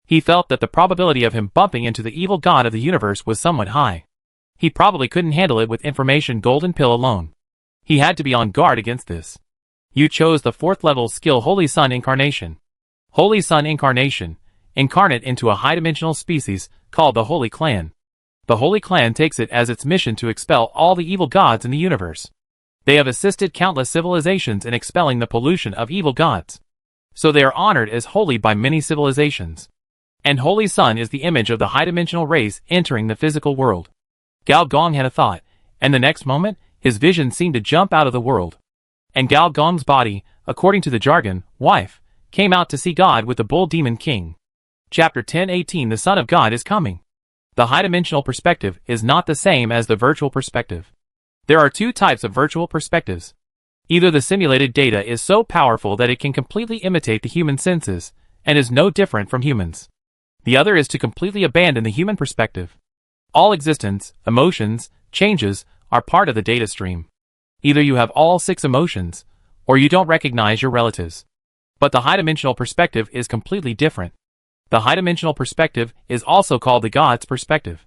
He felt that the probability of him bumping into the evil god of the universe was somewhat high. He probably couldn't handle it with information golden pill alone. He had to be on guard against this. You chose the 4th level skill Holy Sun Incarnation. Holy Sun Incarnation, incarnate into a high-dimensional species called the Holy Clan. The Holy Clan takes it as its mission to expel all the evil gods in the universe. They have assisted countless civilizations in expelling the pollution of evil gods. So they are honored as holy by many civilizations. And Holy Sun is the image of the high-dimensional race entering the physical world. Gao Gong had a thought, and the next moment, his vision seemed to jump out of the world. And Gao Gong's body, according to the jargon, wife, came out to see God with the bull demon king. Chapter 10:18 The Son of God is coming. The high-dimensional perspective is not the same as the virtual perspective. There are 2 types of virtual perspectives. Either the simulated data is so powerful that it can completely imitate the human senses, and is no different from humans. The other is to completely abandon the human perspective. All existence, emotions, changes, are part of the data stream. Either you have all 6 emotions, or you don't recognize your relatives. But the high-dimensional perspective is completely different. The high-dimensional perspective is also called the God's perspective.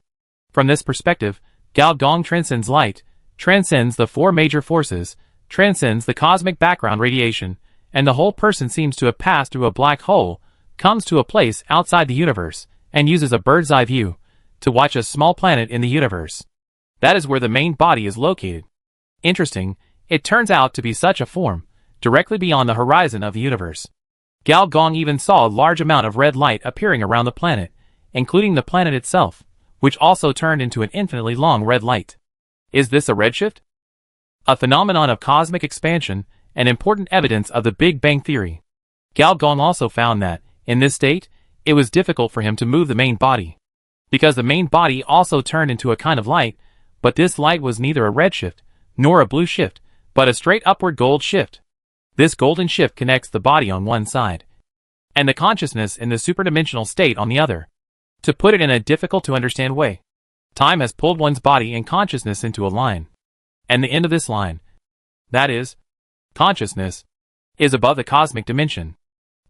From this perspective, Gao Gong transcends light, transcends the 4 major forces, transcends the cosmic background radiation, and the whole person seems to have passed through a black hole, comes to a place outside the universe, and uses a bird's eye view to watch a small planet in the universe. That is where the main body is located. Interesting, it turns out to be such a form, directly beyond the horizon of the universe. Gao Gong even saw a large amount of red light appearing around the planet, including the planet itself, which also turned into an infinitely long red light. Is this a redshift? A phenomenon of cosmic expansion, and important evidence of the Big Bang Theory. Gao Gong also found that, in this state, it was difficult for him to move the main body. Because the main body also turned into a kind of light, but this light was neither a redshift, nor a blue shift, but a straight upward gold shift. This golden shift connects the body on one side, and the consciousness in the superdimensional state on the other. To put it in a difficult-to-understand way, time has pulled one's body and consciousness into a line. And the end of this line, that is, consciousness, is above the cosmic dimension.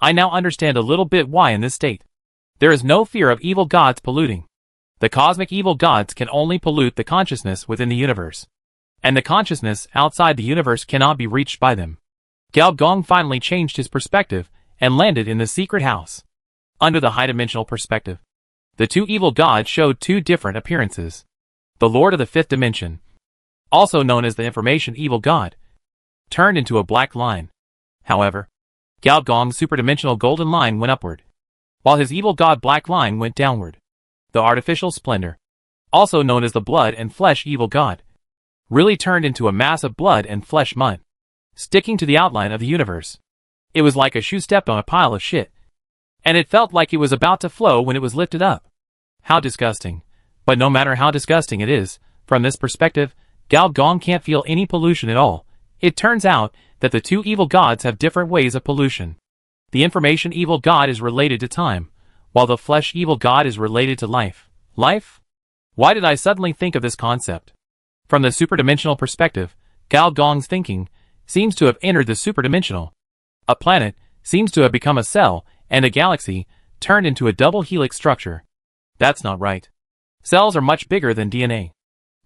I now understand a little bit why in this state there is no fear of evil gods polluting. The cosmic evil gods can only pollute the consciousness within the universe, and the consciousness outside the universe cannot be reached by them. Gao Gong finally changed his perspective and landed in the secret house. Under the high-dimensional perspective, the two evil gods showed two different appearances. The Lord of the Fifth Dimension, also known as the Information Evil God, turned into a black line. However, Gao Gong's superdimensional golden line went upward, while his evil god black line went downward. The Artificial Splendor, also known as the Blood and Flesh Evil God, really turned into a mass of blood and flesh mud, sticking to the outline of the universe. It was like a shoe stepped on a pile of shit, and it felt like it was about to flow when it was lifted up. How disgusting. But no matter how disgusting it is, from this perspective, Gao Gong can't feel any pollution at all. It turns out that the two evil gods have different ways of pollution. The Information Evil God is related to time, while the Flesh Evil God is related to life. Life? Why did I suddenly think of this concept? From the superdimensional perspective, Gao Gong's thinking seems to have entered the superdimensional. A planet seems to have become a cell, and a galaxy turned into a double helix structure. That's not right. Cells are much bigger than DNA.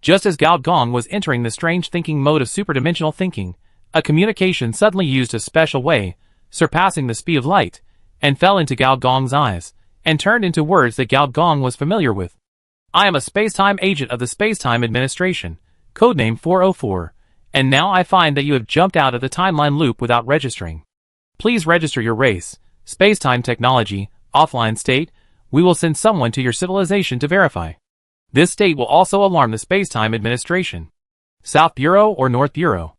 Just as Gao Gong was entering the strange thinking mode of superdimensional thinking, a communication suddenly used a special way, surpassing the speed of light, and fell into Gao Gong's eyes, and turned into words that Gao Gong was familiar with. I am a space-time agent of the Space-Time Administration, codename 404, and now I find that you have jumped out of the timeline loop without registering. Please register your race, space-time technology, offline state. We will send someone to your civilization to verify. This state will also alarm the Space-Time Administration. South Bureau or North Bureau?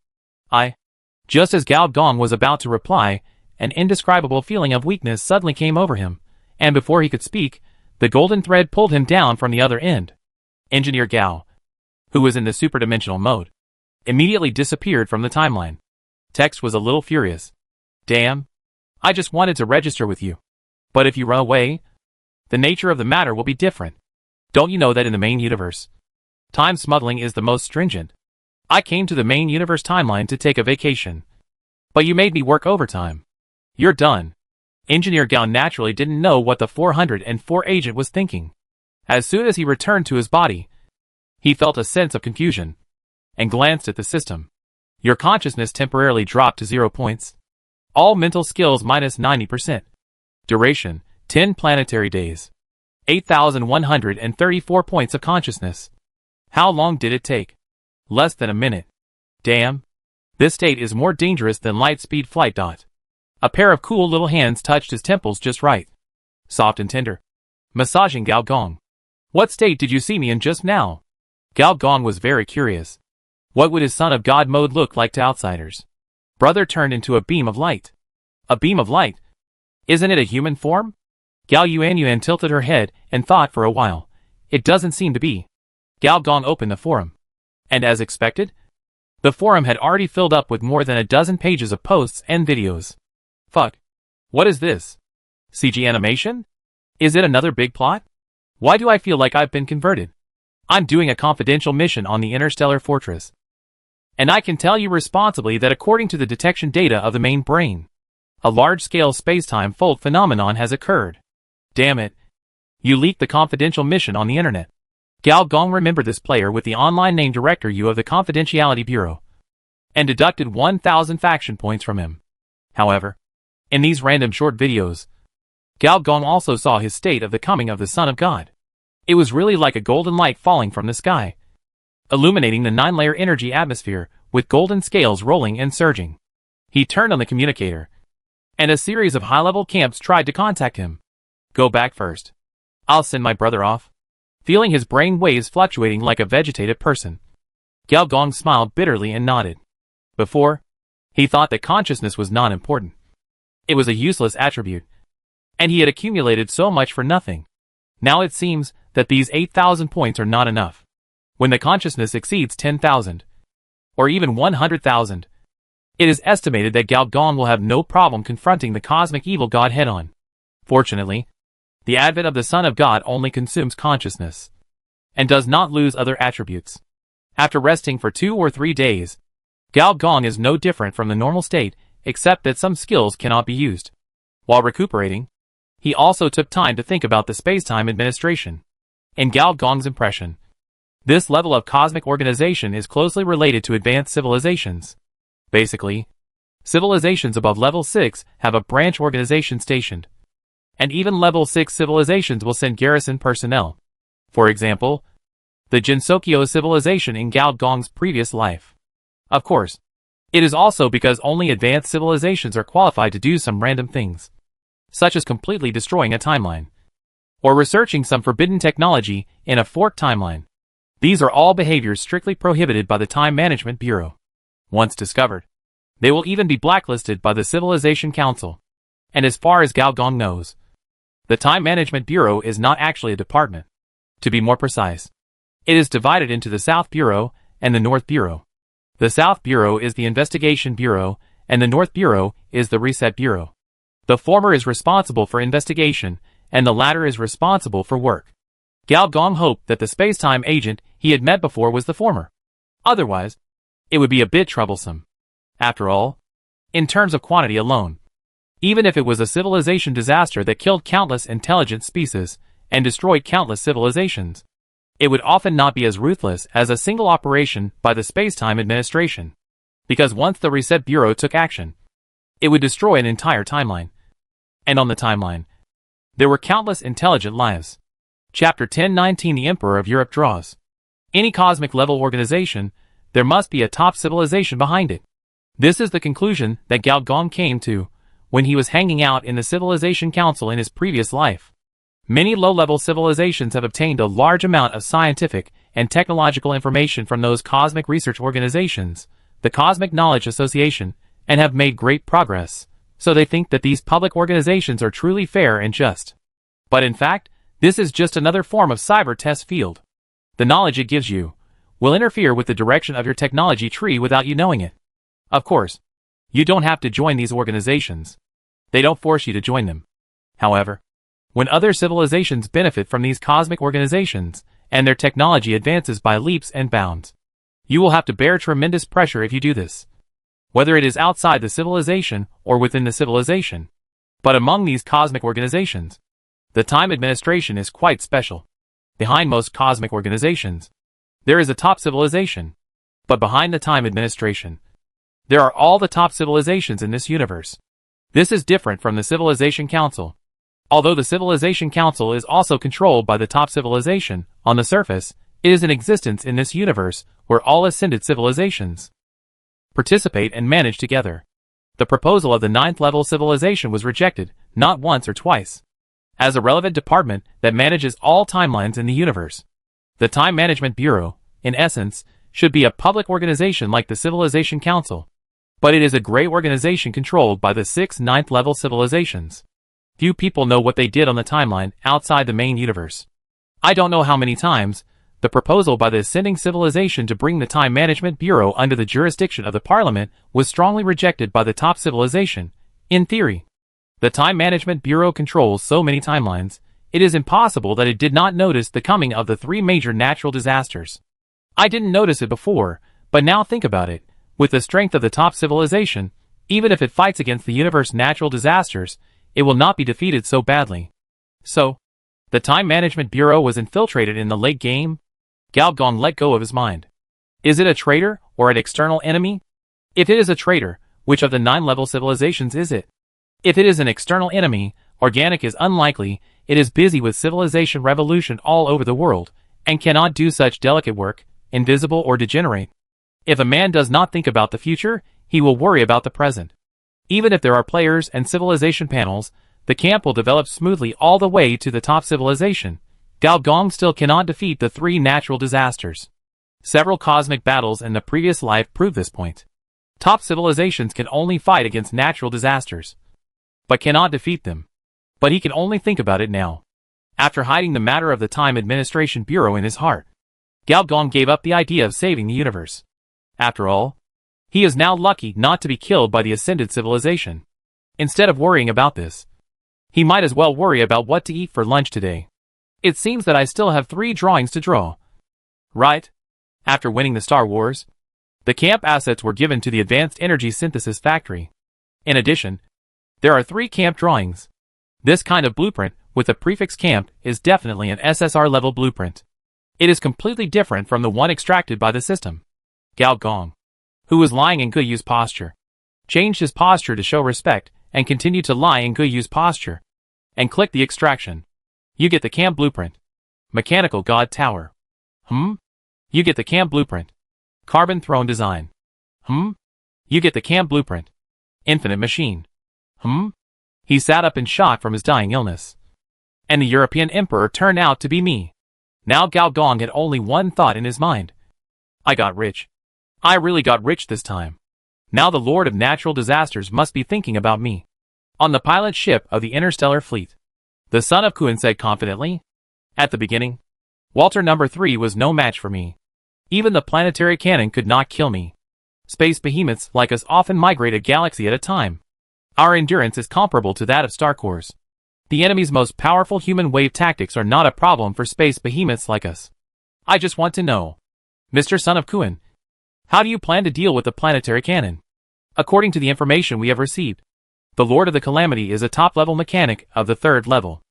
Just as Gao Gong was about to reply, an indescribable feeling of weakness suddenly came over him, and before he could speak, the golden thread pulled him down from the other end. Engineer Gao, who was in the superdimensional mode, immediately disappeared from the timeline. Text was a little furious. Damn. I just wanted to register with you. But if you run away, the nature of the matter will be different. Don't you know that in the main universe, time smuggling is the most stringent? I came to the main universe timeline to take a vacation, but you made me work overtime. You're done. Engineer Gao naturally didn't know what the 404 agent was thinking. As soon as he returned to his body, he felt a sense of confusion, and glanced at the system. Your consciousness temporarily dropped to 0 points. All mental skills minus 90%. Duration, 10 planetary days. 8,134 points of consciousness. How long did it take? Less than a minute. Damn. This state is more dangerous than light speed flight. A pair of cool little hands touched his temples just right. Soft and tender. Massaging Gao Gong. What state did you see me in just now? Gao Gong was very curious. What would his son of God mode look like to outsiders? Brother turned into a beam of light. A beam of light? Isn't it a human form? Gao Yuanyuan tilted her head and thought for a while. It doesn't seem to be. Gao Gong opened the forum. And as expected, the forum had already filled up with more than a dozen pages of posts and videos. Fuck. What is this? CG animation? Is it another big plot? Why do I feel like I've been converted? I'm doing a confidential mission on the Interstellar Fortress. And I can tell you responsibly that according to the detection data of the main brain, a large-scale space-time fold phenomenon has occurred. Damn it. You leaked the confidential mission on the internet. Gao Gong remembered this player with the online name Director U of the Confidentiality Bureau, and deducted 1,000 faction points from him. However, in these random short videos, Gao Gong also saw his state of the coming of the Son of God. It was really like a golden light falling from the sky, illuminating the 9-layer energy atmosphere with golden scales rolling and surging. He turned on the communicator, and a series of high-level camps tried to contact him. Go back first. I'll send my brother off. Feeling his brain waves fluctuating like a vegetative person, Gao Gong smiled bitterly and nodded. Before, he thought that consciousness was not important. It was a useless attribute, and he had accumulated so much for nothing. Now it seems that these 8,000 points are not enough. When the consciousness exceeds 10,000, or even 100,000, it is estimated that Gao Gong will have no problem confronting the cosmic evil god head-on. Fortunately, the advent of the Son of God only consumes consciousness, and does not lose other attributes. After resting for 2 or 3 days, Gao Gong is no different from the normal state, except that some skills cannot be used. While recuperating, he also took time to think about the space-time administration. In Gao Gong's impression, this level of cosmic organization is closely related to advanced civilizations. Basically, civilizations above level 6 have a branch organization stationed. And even level 6 civilizations will send garrison personnel. For example, the Jinsokyo civilization in Gao Gong's previous life. Of course, it is also because only advanced civilizations are qualified to do some random things, such as completely destroying a timeline, or researching some forbidden technology in a forked timeline. These are all behaviors strictly prohibited by the Time Management Bureau. Once discovered, they will even be blacklisted by the Civilization Council. And as far as Gao Gong knows, the Time Management Bureau is not actually a department. To be more precise, it is divided into the South Bureau and the North Bureau. The South Bureau is the Investigation Bureau, and the North Bureau is the Reset Bureau. The former is responsible for investigation, and the latter is responsible for work. Gao Gong hoped that the space-time agent he had met before was the former. Otherwise, it would be a bit troublesome. After all, in terms of quantity alone, even if it was a civilization disaster that killed countless intelligent species and destroyed countless civilizations, it would often not be as ruthless as a single operation by the space-time administration. Because once the Reset Bureau took action, it would destroy an entire timeline. And on the timeline, there were countless intelligent lives. Chapter 1019 The Emperor of Europe draws. Any cosmic-level organization, there must be a top civilization behind it. This is the conclusion that Gao Gong came to when he was hanging out in the Civilization Council in his previous life. Many low-level civilizations have obtained a large amount of scientific and technological information from those cosmic research organizations, the Cosmic Knowledge Association, and have made great progress, so they think that these public organizations are truly fair and just. But in fact, this is just another form of cyber test field. The knowledge it gives you will interfere with the direction of your technology tree without you knowing it. Of course, you don't have to join these organizations. They don't force you to join them. However, when other civilizations benefit from these cosmic organizations, and their technology advances by leaps and bounds, you will have to bear tremendous pressure if you do this, whether it is outside the civilization or within the civilization. But among these cosmic organizations, the Time Administration is quite special. Behind most cosmic organizations, there is a top civilization. But behind the Time Administration, there are all the top civilizations in this universe. This is different from the Civilization Council. Although the Civilization Council is also controlled by the top civilization, on the surface, it is in existence in this universe where all ascended civilizations participate and manage together. The proposal of the 9th level civilization was rejected, not once or twice. As a relevant department that manages all timelines in the universe, the Time Management Bureau, in essence, should be a public organization like the Civilization Council. But it is a gray organization controlled by the 6 9th level civilizations. Few people know what they did on the timeline outside the main universe. I don't know how many times the proposal by the ascending civilization to bring the Time Management Bureau under the jurisdiction of the Parliament was strongly rejected by the top civilization. In theory, the Time Management Bureau controls so many timelines, it is impossible that it did not notice the coming of the 3 major natural disasters. I didn't notice it before, but now think about it. With the strength of the top civilization, even if it fights against the universe's natural disasters, it will not be defeated so badly. So, the Time Management Bureau was infiltrated in the late game? Gao Gong let go of his mind. Is it a traitor or an external enemy? If it is a traitor, which of the 9-level civilizations is it? If it is an external enemy, organic is unlikely. It is busy with civilization revolution all over the world, and cannot do such delicate work, invisible or degenerate. If a man does not think about the future, he will worry about the present. Even if there are players and civilization panels, the camp will develop smoothly all the way to the top civilization. Gao Gong still cannot defeat the 3 natural disasters. Several cosmic battles in the previous life prove this point. Top civilizations can only fight against natural disasters, but cannot defeat them. But he can only think about it now. After hiding the matter of the Time Administration Bureau in his heart, Gao Gong gave up the idea of saving the universe. After all, he is now lucky not to be killed by the ascended civilization. Instead of worrying about this, he might as well worry about what to eat for lunch today. It seems that I still have 3 drawings to draw. Right? After winning the Star Wars, The camp assets were given to the Advanced Energy Synthesis Factory. In addition, there are 3 camp drawings. This kind of blueprint, with the prefix camp, is definitely an SSR-level blueprint. It is completely different from the one extracted by the system. Gao Gong, who was lying in Guyu's posture, changed his posture to show respect, and continued to lie in Guyu's posture, and clicked the extraction. You get the camp blueprint. Mechanical God Tower. You get the camp blueprint. Carbon throne design. You get the camp blueprint. Infinite machine. He sat up in shock from his dying illness. And the European emperor turned out to be me. Now Gao Gong had only one thought in his mind. I got rich. I really got rich this time. Now the Lord of Natural Disasters must be thinking about me. On the pilot ship of the Interstellar Fleet, the son of Kuan said confidently. At the beginning, Walter No. 3 was no match for me. Even the planetary cannon could not kill me. Space behemoths like us often migrate a galaxy at a time. Our endurance is comparable to that of Starcores. The enemy's most powerful human wave tactics are not a problem for space behemoths like us. I just want to know, Mr. Son of Kuan, how do you plan to deal with the planetary cannon? According to the information we have received, the Lord of the Calamity is a top-level mechanic of the 3rd level.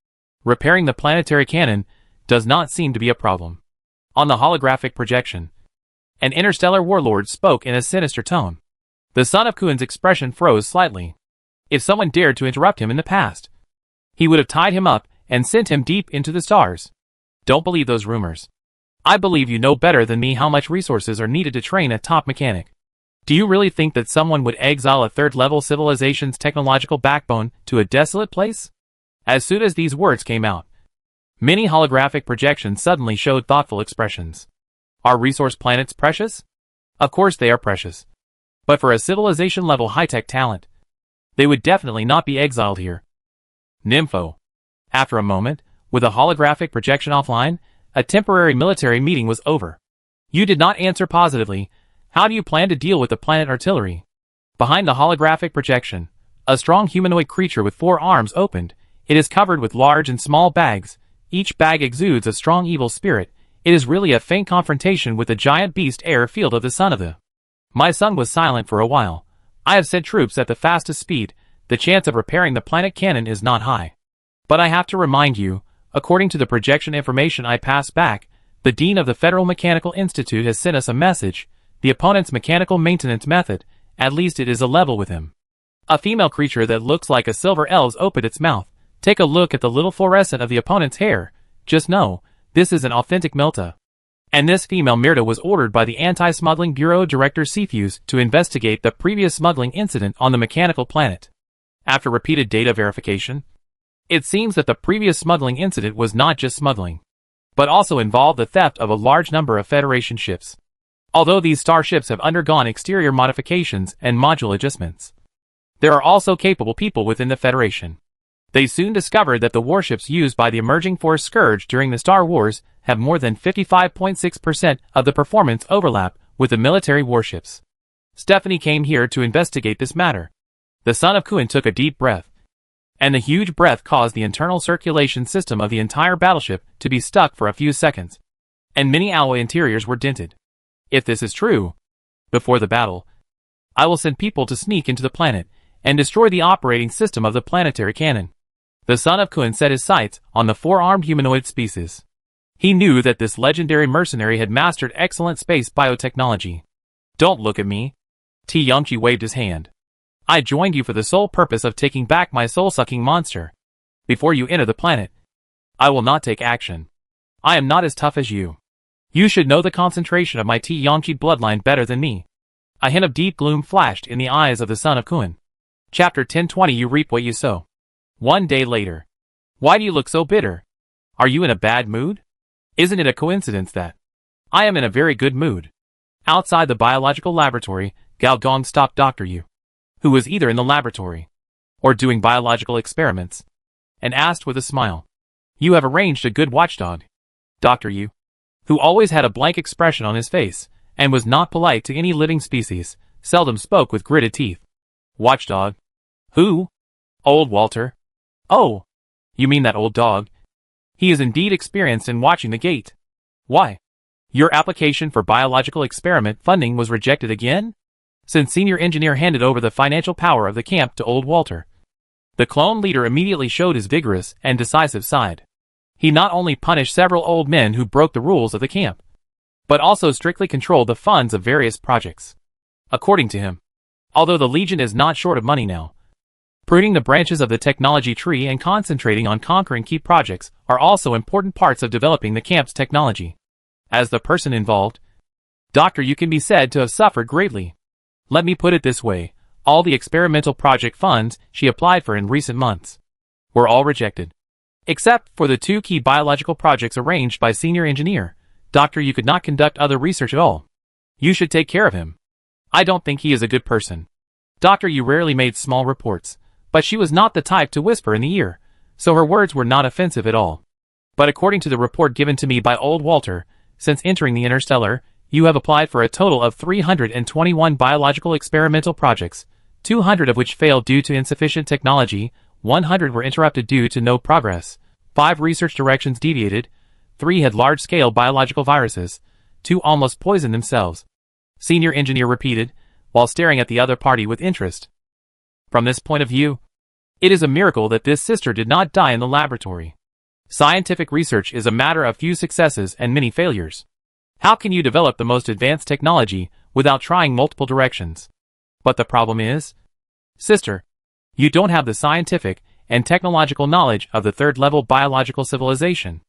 Repairing the planetary cannon does not seem to be a problem. On the holographic projection, an interstellar warlord spoke in a sinister tone. The son of Kuan's expression froze slightly. If someone dared to interrupt him in the past, he would have tied him up and sent him deep into the stars. Don't believe those rumors. I believe you know better than me how much resources are needed to train a top mechanic. Do you really think that someone would exile a 3rd-level civilization's technological backbone to a desolate place? As soon as these words came out, many holographic projections suddenly showed thoughtful expressions. Are resource planets precious? Of course they are precious. But for a civilization-level high-tech talent, they would definitely not be exiled here. Nympho. After a moment, with a holographic projection offline, a temporary military meeting was over. You did not answer positively. How do you plan to deal with the planet artillery? Behind the holographic projection, a strong humanoid creature with 4 arms opened. It is covered with large and small bags. Each bag exudes a strong evil spirit. It is really a faint confrontation with the giant beast air field of the son of the. My son was silent for a while. I have sent troops at the fastest speed. The chance of repairing the planet cannon is not high. But I have to remind you, according to the projection information I passed back, the Dean of the Federal Mechanical Institute has sent us a message. The opponent's mechanical maintenance method, at least it is a level with him. A female creature that looks like a silver elves opened its mouth. Take a look at the little fluorescent of the opponent's hair. Just know, this is an authentic Milta. And this female Mirta was ordered by the Anti-Smuggling Bureau Director Cepheus to investigate the previous smuggling incident on the mechanical planet. After repeated data verification, it seems that the previous smuggling incident was not just smuggling, but also involved the theft of a large number of Federation ships. Although these starships have undergone exterior modifications and module adjustments, there are also capable people within the Federation. They soon discovered that the warships used by the emerging force Scourge during the Star Wars have more than 55.6% of the performance overlap with the military warships. Stephanie came here to investigate this matter. The son of Kuan took a deep breath, and the huge breath caused the internal circulation system of the entire battleship to be stuck for a few seconds, and many alloy interiors were dented. If this is true, before the battle, I will send people to sneak into the planet and destroy the operating system of the planetary cannon. The son of Kuan set his sights on the 4-armed humanoid species. He knew that this legendary mercenary had mastered excellent space biotechnology. Don't look at me. Ti Yongqi waved his hand. I joined you for the sole purpose of taking back my soul-sucking monster. Before you enter the planet, I will not take action. I am not as tough as you. You should know the concentration of my Ti Yongqi bloodline better than me. A hint of deep gloom flashed in the eyes of the son of Kuan. Chapter 1020. You reap what you sow. 1 day later. Why do you look so bitter? Are you in a bad mood? Isn't it a coincidence that I am in a very good mood? Outside the biological laboratory, Gao Gong stopped Dr. Yu, who was either in the laboratory or doing biological experiments, and asked with a smile, "You have arranged a good watchdog." Dr. Yu, who always had a blank expression on his face and was not polite to any living species, seldom spoke with gritted teeth. Watchdog? Who? Old Walter. Oh, you mean that old dog? He is indeed experienced in watching the gate. Why? Your application for biological experiment funding was rejected again? Since senior engineer handed over the financial power of the camp to old Walter. The clone leader immediately showed his vigorous and decisive side. He not only punished several old men who broke the rules of the camp, but also strictly controlled the funds of various projects. According to him, although the Legion is not short of money now, pruning the branches of the technology tree and concentrating on conquering key projects are also important parts of developing the camp's technology. As the person involved, Dr. Yu can be said to have suffered greatly. Let me put it this way, all the experimental project funds she applied for in recent months were all rejected. Except for the 2 key biological projects arranged by senior engineer, Dr. Yu could not conduct other research at all. You should take care of him. I don't think he is a good person. Dr. Yu rarely made small reports, but she was not the type to whisper in the ear, so her words were not offensive at all. But according to the report given to me by old Walter, since entering the Interstellar, you have applied for a total of 321 biological experimental projects, 200 of which failed due to insufficient technology, 100 were interrupted due to no progress, 5 research directions deviated, 3 had large-scale biological viruses, 2 almost poisoned themselves. Senior engineer repeated, while staring at the other party with interest. From this point of view, it is a miracle that this sister did not die in the laboratory. Scientific research is a matter of few successes and many failures. How can you develop the most advanced technology without trying multiple directions? But the problem is, sister, you don't have the scientific and technological knowledge of the third-level biological civilization.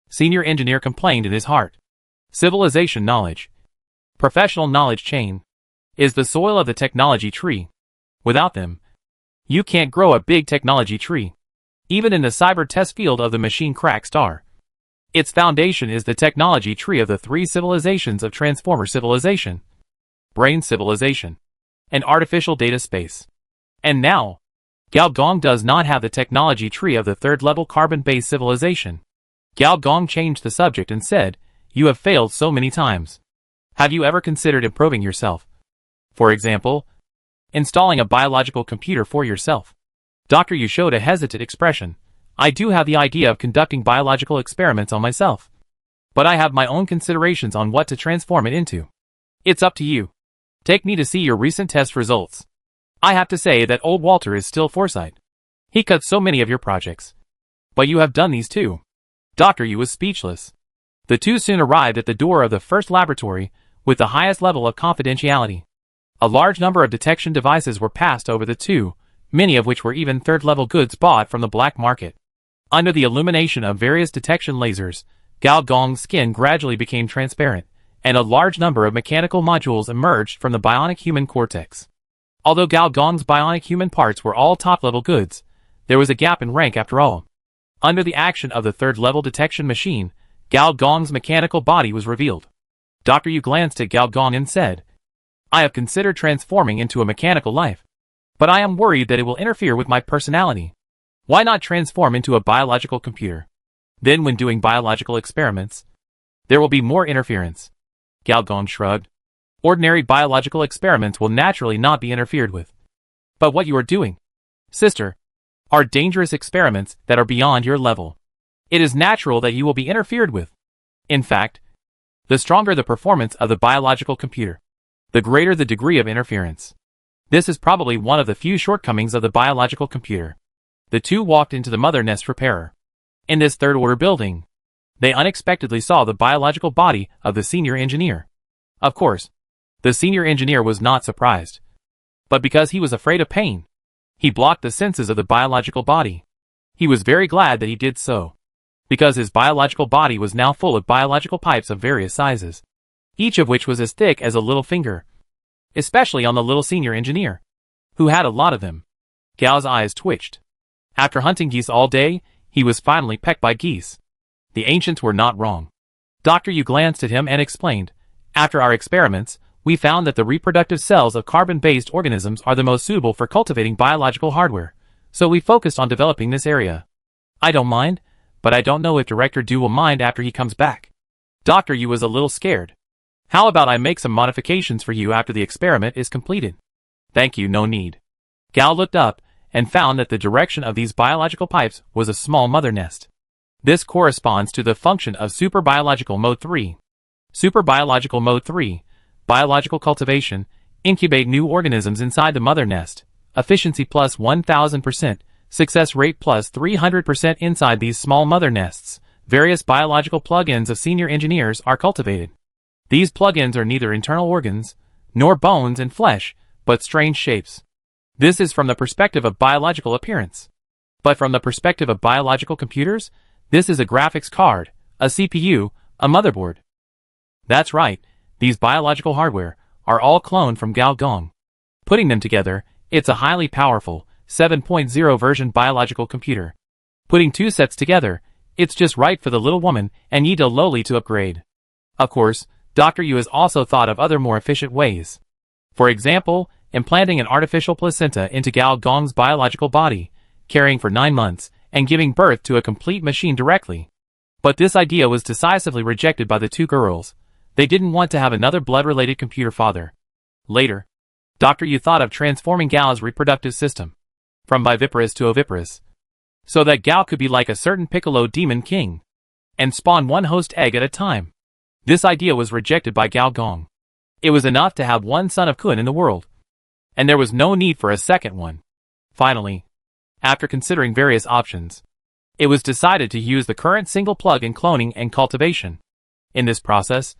Senior engineer complained in his heart. Civilization knowledge, professional knowledge chain, is the soil of the technology tree. Without them, you can't grow a big technology tree. Even in the cyber test field of the machine crack star, its foundation is the technology tree of the 3 civilizations of Transformer civilization, brain civilization, and artificial data space. And now, Gao Gong does not have the technology tree of the third-level carbon-based civilization. Gao Gong changed the subject and said, "You have failed so many times. Have you ever considered improving yourself? For example, installing a biological computer for yourself?" Dr. Yu showed a hesitant expression. I do have the idea of conducting biological experiments on myself, but I have my own considerations on what to transform it into. It's up to you. Take me to see your recent test results. I have to say that old Walter is still foresight. He cut so many of your projects. But you have done these too. Dr. Yu was speechless. The 2 soon arrived at the door of the first laboratory with the highest level of confidentiality. A large number of detection devices were passed over the 2, many of which were even third-level goods bought from the black market. Under the illumination of various detection lasers, Gao Gong's skin gradually became transparent, and a large number of mechanical modules emerged from the bionic human cortex. Although Gao Gong's bionic human parts were all top-level goods, there was a gap in rank after all. Under the action of the third-level detection machine, Gao Gong's mechanical body was revealed. Dr. Yu glanced at Gao Gong and said, I have considered transforming into a mechanical life, but I am worried that it will interfere with my personality. Why not transform into a biological computer? Then when doing biological experiments, there will be more interference. Gao Gong shrugged. Ordinary biological experiments will naturally not be interfered with. But what you are doing, sister, are dangerous experiments that are beyond your level. It is natural that you will be interfered with. In fact, the stronger the performance of the biological computer, the greater the degree of interference. This is probably one of the few shortcomings of the biological computer. The 2 walked into the mother nest repairer. In this third-order building, they unexpectedly saw the biological body of the senior engineer. Of course, the senior engineer was not surprised. But because he was afraid of pain, he blocked the senses of the biological body. He was very glad that he did so, because his biological body was now full of biological pipes of various sizes, each of which was as thick as a little finger, especially on the little senior engineer, who had a lot of them. Gao's eyes twitched. After hunting geese all day, he was finally pecked by geese. The ancients were not wrong. Dr. Yu glanced at him and explained, after our experiments, we found that the reproductive cells of carbon-based organisms are the most suitable for cultivating biological hardware, so we focused on developing this area. I don't mind, but I don't know if Director Du will mind after he comes back. Dr. Yu was a little scared. How about I make some modifications for you after the experiment is completed? Thank you, no need. Gao looked up and found that the direction of these biological pipes was a small mother nest. This corresponds to the function of super biological mode 3. Super Biological Mode 3. Biological cultivation. Incubate new organisms inside the mother nest. Efficiency plus 1000%. Success rate plus 300% inside these small mother nests. Various biological plugins of senior engineers are cultivated. These plugins are neither internal organs, nor bones and flesh, but strange shapes. This is from the perspective of biological appearance. But from the perspective of biological computers, this is a graphics card, a CPU, a motherboard. That's right, these biological hardware are all cloned from Gao Gong. Putting them together, it's a highly powerful 7.0 version biological computer. Putting two sets together, it's just right for the little woman and Yida Loli to upgrade. Of course, Dr. Yu has also thought of other more efficient ways. For example, implanting an artificial placenta into Gao Gong's biological body, carrying for 9 months, and giving birth to a complete machine directly. But this idea was decisively rejected by the two girls. They didn't want to have another blood-related computer father. Later, Dr. Yu thought of transforming Gao's reproductive system from biviparous to oviparous, so that Gao could be like a certain Piccolo demon king, and spawn one host egg at a time. This idea was rejected by Gao Gong. It was enough to have one son of Kun in the world, and there was no need for a second one. Finally, after considering various options, it was decided to use the current single plug in cloning and cultivation. In this process,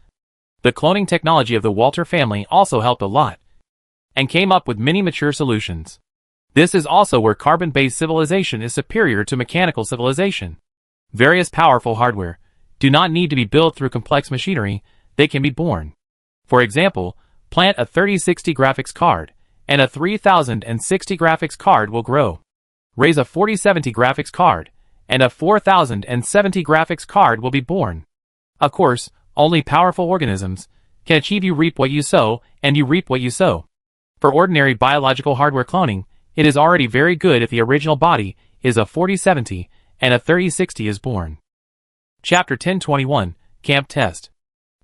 the cloning technology of the Walter family also helped a lot, and came up with many mature solutions. This is also where carbon-based civilization is superior to mechanical civilization. Various powerful hardware do not need to be built through complex machinery, they can be born. For example, plant a 3060 graphics card, and a 3060 graphics card will grow. Raise a 4070 graphics card, and a 4070 graphics card will be born. Of course, only powerful organisms can achieve you reap what you sow, and you reap what you sow. For ordinary biological hardware cloning, it is already very good if the original body is a 4070 and a 3060 is born. Chapter 1021, Camp Test.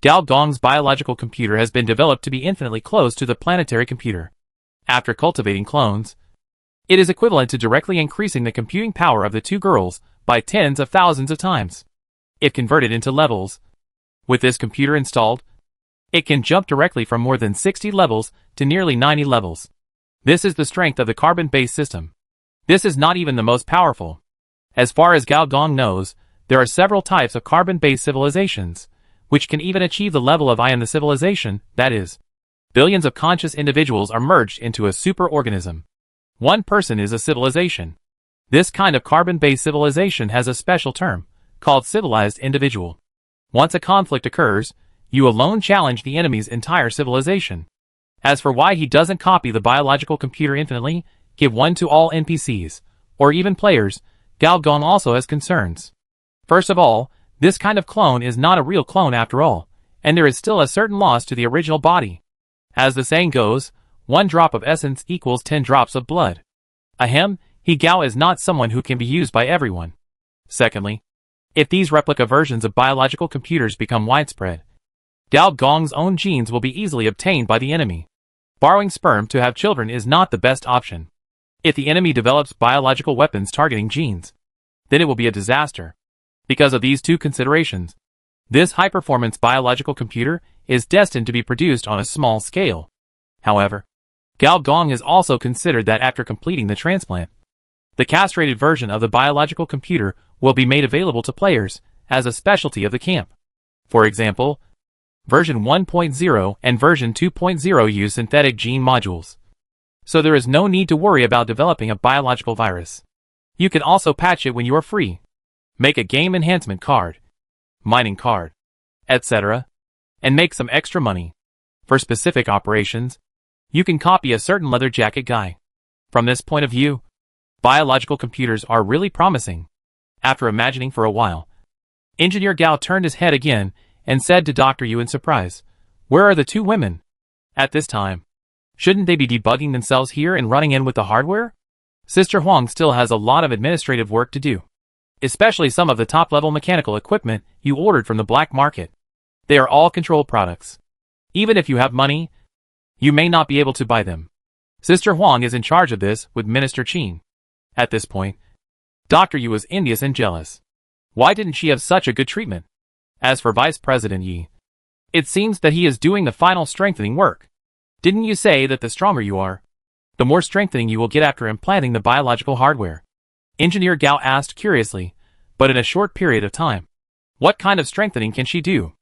Gao Gong's biological computer has been developed to be infinitely close to the planetary computer. After cultivating clones, it is equivalent to directly increasing the computing power of the two girls by tens of thousands of times. If converted into levels, with this computer installed, it can jump directly from more than 60 levels to nearly 90 levels. This is the strength of the carbon-based system. This is not even the most powerful. As far as Gao Gong knows, there are several types of carbon-based civilizations, which can even achieve the level of the civilization, that is, billions of conscious individuals are merged into a super-organism. One person is a civilization. This kind of carbon-based civilization has a special term, called civilized individual. Once a conflict occurs, you alone challenge the enemy's entire civilization. As for why he doesn't copy the biological computer infinitely, give one to all NPCs, or even players, Gao Gong also has concerns. First of all, this kind of clone is not a real clone after all, and there is still a certain loss to the original body. As the saying goes, 1 drop of essence equals 10 drops of blood. Ahem, Gao is not someone who can be used by everyone. Secondly, if these replica versions of biological computers become widespread, Gao Gong's own genes will be easily obtained by the enemy. Borrowing sperm to have children is not the best option. If the enemy develops biological weapons targeting genes, then it will be a disaster. Because of these two considerations, this high-performance biological computer is destined to be produced on a small scale. However, Gao Gong has also considered that after completing the transplant, the castrated version of the biological computer will be made available to players as a specialty of the camp. For example, version 1.0 and version 2.0 use synthetic gene modules. So there is no need to worry about developing a biological virus. You can also patch it when you are free. Make a game enhancement card, mining card, etc., and make some extra money. For specific operations, you can copy a certain leather jacket guy. From this point of view, biological computers are really promising. After imagining for a while, Engineer Gao turned his head again and said to Dr. Yu in surprise, "Where are the two women?" At this time, shouldn't they be debugging themselves here and running in with the hardware? Sister Huang still has a lot of administrative work to do, especially some of the top-level mechanical equipment you ordered from the black market. They are all control products. Even if you have money, you may not be able to buy them. Sister Huang is in charge of this with Minister Qin. At this point, Dr. Yu was envious and jealous. Why didn't she have such a good treatment? As for Vice President Yi, It seems that he is doing the final strengthening work. Didn't you say that the stronger you are, the more strengthening you will get after implanting the biological hardware? Engineer Gao asked curiously, but in a short period of time. What kind of strengthening can she do?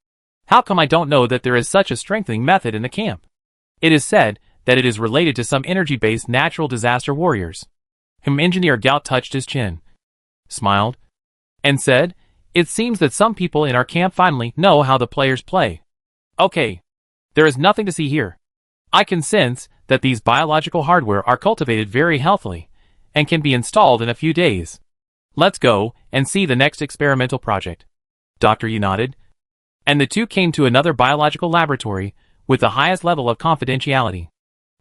How come I don't know that there is such a strengthening method in the camp? It is said that it is related to some energy-based natural disaster warriors. Engineer Gao touched his chin, smiled, and said, "It seems that some people in our camp finally know how the players play. Okay, there is nothing to see here. I can sense that these biological hardware are cultivated very healthily and can be installed in a few days. Let's go and see the next experimental project." Dr. Yu nodded, and the two came to another biological laboratory with the highest level of confidentiality.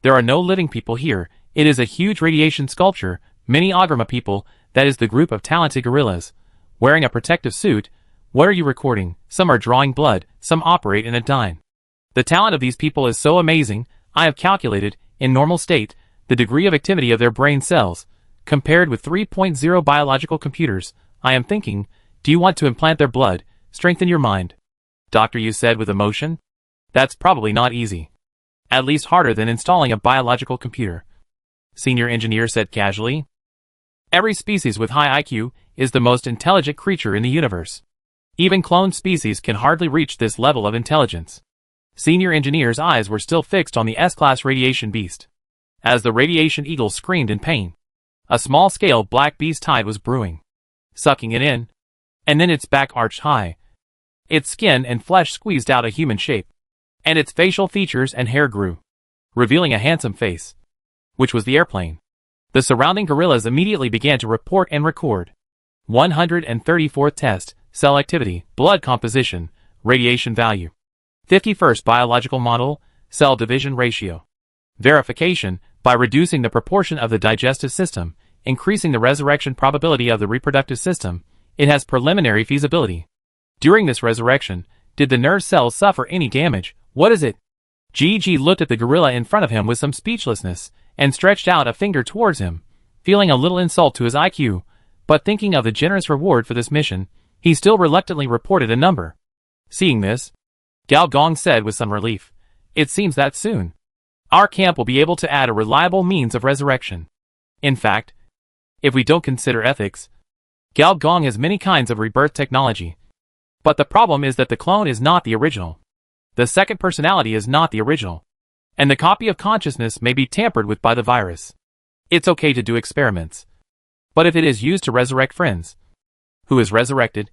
There are no living people here. It is a huge radiation sculpture, many Agrama people, that is the group of talented gorillas, wearing a protective suit. What are you recording? Some are drawing blood, some operate in a dyne. The talent of these people is so amazing. I have calculated, in normal state, the degree of activity of their brain cells, compared with 3.0 biological computers. I am thinking, do you want to implant their blood, strengthen your mind? Dr. Yu said with emotion. That's probably not easy. At least harder than installing a biological computer. Senior engineer said casually. Every species with high IQ is the most intelligent creature in the universe. Even cloned species can hardly reach this level of intelligence. Senior engineer's eyes were still fixed on the S-class radiation beast. As the radiation eagle screamed in pain, a small-scale black beast tide was brewing, sucking it in, and then its back arched high. Its skin and flesh squeezed out a human shape, and its facial features and hair grew, revealing a handsome face, which was the airplane. The surrounding gorillas immediately began to report and record. 134th test, cell activity, blood composition, radiation value. 51st biological model, cell division ratio. Verification, by reducing the proportion of the digestive system, increasing the resurrection probability of the reproductive system, it has preliminary feasibility. During this resurrection, did the nerve cells suffer any damage? What is it? Gigi looked at the gorilla in front of him with some speechlessness, and stretched out a finger towards him, feeling a little insult to his IQ, but thinking of the generous reward for this mission, he still reluctantly reported a number. Seeing this, Gao Gong said with some relief, "It seems that soon our camp will be able to add a reliable means of resurrection. In fact, if we don't consider ethics, Gao Gong has many kinds of rebirth technology. But the problem is that the clone is not the original. The second personality is not the original. And the copy of consciousness may be tampered with by the virus. It's okay to do experiments. But if it is used to resurrect friends, who is resurrected?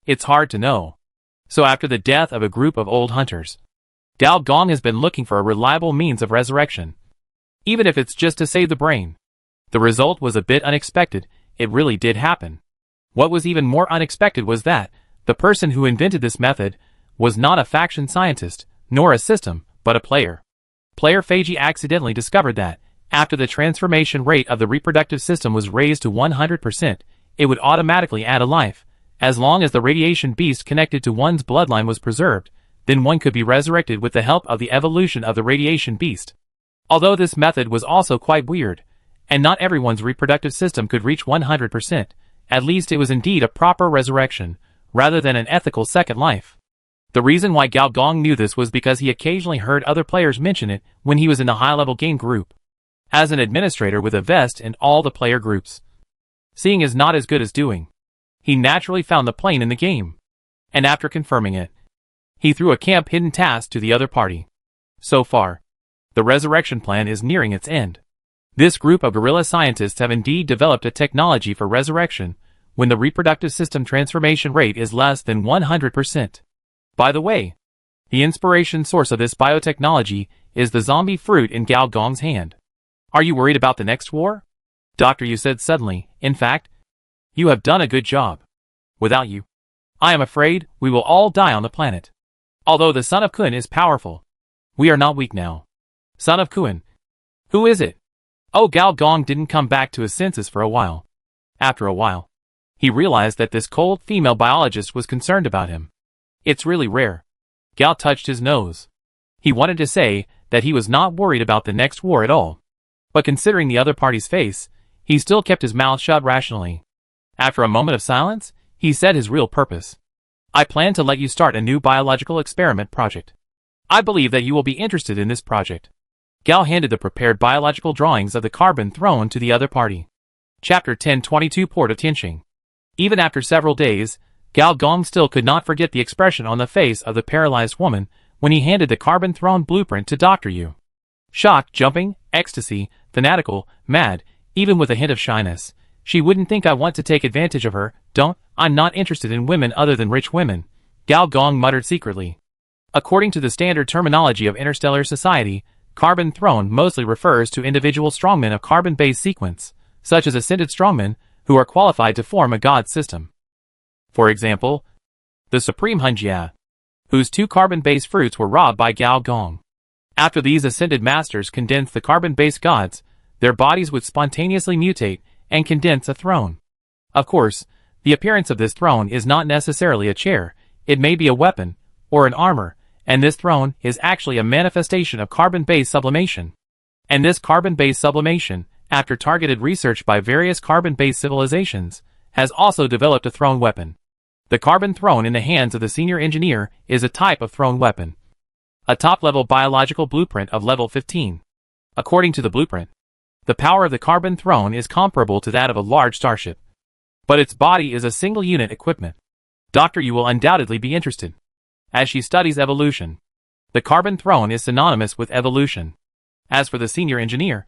It's hard to know. So after the death of a group of old hunters, Gao Gong has been looking for a reliable means of resurrection. Even if it's just to save the brain. The result was a bit unexpected. It really did happen. What was even more unexpected was that the person who invented this method was not a faction scientist, nor a system, but a player. Player Feiji accidentally discovered that, after the transformation rate of the reproductive system was raised to 100%, it would automatically add a life. As long as the radiation beast connected to one's bloodline was preserved, then one could be resurrected with the help of the evolution of the radiation beast. Although this method was also quite weird, and not everyone's reproductive system could reach 100%, at least it was indeed a proper resurrection, rather than an ethical second life. The reason why Gao Gong knew this was because he occasionally heard other players mention it when he was in the high-level game group. As an administrator with a vest in all the player groups, seeing is not as good as doing. He naturally found the plane in the game, and after confirming it, he threw a camp hidden task to the other party. So far, the resurrection plan is nearing its end. This group of guerrilla scientists have indeed developed a technology for resurrection when the reproductive system transformation rate is less than 100%. By the way, the inspiration source of this biotechnology is the zombie fruit in Gao Gong's hand. Are you worried about the next war? Dr. Yu said suddenly. In fact, you have done a good job. Without you, I am afraid we will all die on the planet. Although the son of Kun is powerful, we are not weak now. Son of Kun. Who is it? Oh, Gao Gong didn't come back to his senses for a while. After a while, he realized that this cold female biologist was concerned about him. It's really rare. Gao touched his nose. He wanted to say that he was not worried about the next war at all. But considering the other party's face, he still kept his mouth shut rationally. After a moment of silence, he said his real purpose. I plan to let you start a new biological experiment project. I believe that you will be interested in this project. Gal handed the prepared biological drawings of the carbon throne to the other party. Chapter 1022 Port of Tianqing. Even after several days, Gao Gong still could not forget the expression on the face of the paralyzed woman when he handed the carbon throne blueprint to Dr. Yu. Shocked, jumping, ecstasy, fanatical, mad, even with a hint of shyness. She wouldn't think I want to take advantage of her, I'm not interested in women other than rich women, Gao Gong muttered secretly. According to the standard terminology of interstellar society, carbon throne mostly refers to individual strongmen of carbon-based sequence, such as ascended strongmen, who are qualified to form a god system. For example, the Supreme Hunjia, whose 2 carbon-based fruits were robbed by Gao Gong. After these ascended masters condense the carbon-based gods, their bodies would spontaneously mutate and condense a throne. Of course, the appearance of this throne is not necessarily a chair, it may be a weapon, or an armor, and this throne is actually a manifestation of carbon-based sublimation. And this carbon-based sublimation, after targeted research by various carbon-based civilizations, has also developed a throne weapon. The carbon throne in the hands of the senior engineer is a type of throne weapon. A top-level biological blueprint of level 15. According to the blueprint, the power of the carbon throne is comparable to that of a large starship. But its body is a single-unit equipment. Dr. Yu will undoubtedly be interested. As she studies evolution, the carbon throne is synonymous with evolution. As for the senior engineer,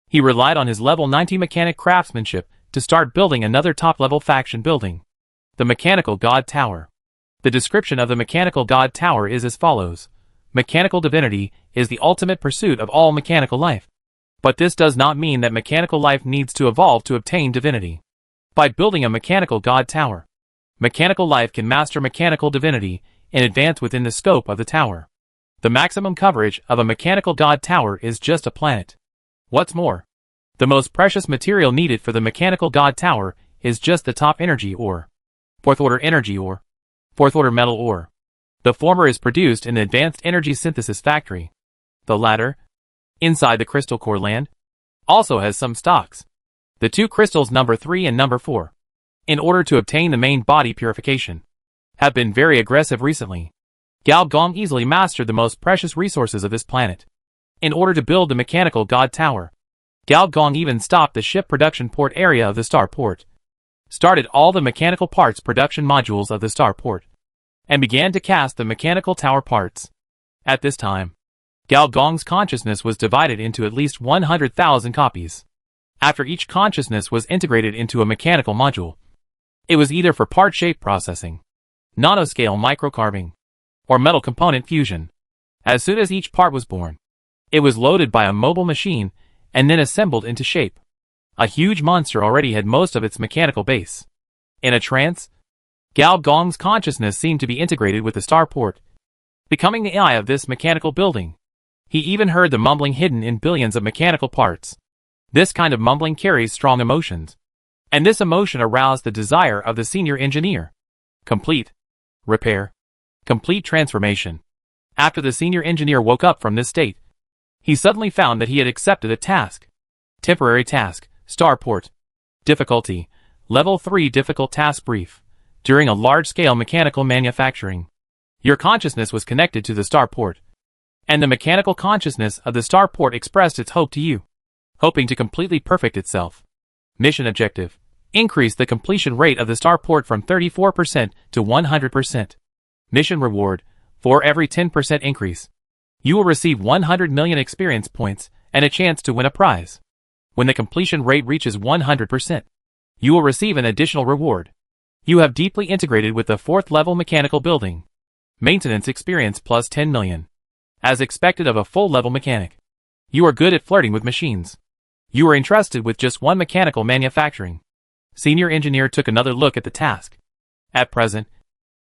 he relied on his level 90 mechanic craftsmanship to start building another top-level faction building. The Mechanical God Tower. The description of the Mechanical God Tower is as follows. Mechanical divinity is the ultimate pursuit of all mechanical life. But this does not mean that mechanical life needs to evolve to obtain divinity. By building a Mechanical God Tower, mechanical life can master mechanical divinity and advance within the scope of the tower. The maximum coverage of a Mechanical God Tower is just a planet. What's more, the most precious material needed for the Mechanical God Tower is just the top energy ore. Fourth-order energy ore. Fourth-order metal ore. The former is produced in the Advanced Energy Synthesis Factory. The latter, inside the crystal core land, also has some stocks. The 2 crystals number 3 and number 4, in order to obtain the main body purification, have been very aggressive recently. Gao Gong easily mastered the most precious resources of this planet. In order to build the Mechanical God Tower, Gao Gong even stopped the ship production port area of the star port, started all the mechanical parts production modules of the star port, and began to cast the mechanical tower parts. At this time, Gao Gong's consciousness was divided into at least 100,000 copies. After each consciousness was integrated into a mechanical module, it was either for part shape processing, nanoscale microcarving, or metal component fusion. As soon as each part was born, it was loaded by a mobile machine and then assembled into shape. A huge monster already had most of its mechanical base. In a trance, Gao Gong's consciousness seemed to be integrated with the starport, becoming the eye of this mechanical building. He even heard the mumbling hidden in billions of mechanical parts. This kind of mumbling carries strong emotions, and this emotion aroused the desire of the senior engineer. Complete repair, complete transformation. After the senior engineer woke up from this state, he suddenly found that he had accepted a task. Temporary task, starport. Difficulty, level 3 difficult task brief. During a large-scale mechanical manufacturing, your consciousness was connected to the starport, and the mechanical consciousness of the starport expressed its hope to you, hoping to completely perfect itself. Mission objective: increase the completion rate of the starport from 34% to 100%. Mission reward: for every 10% increase, you will receive 100 million experience points and a chance to win a prize. When the completion rate reaches 100%, you will receive an additional reward. You have deeply integrated with the 4th level mechanical building. Maintenance experience plus 10 million. As expected of a full level mechanic, you are good at flirting with machines. You are entrusted with just one mechanical manufacturing. Senior engineer took another look at the task. At present,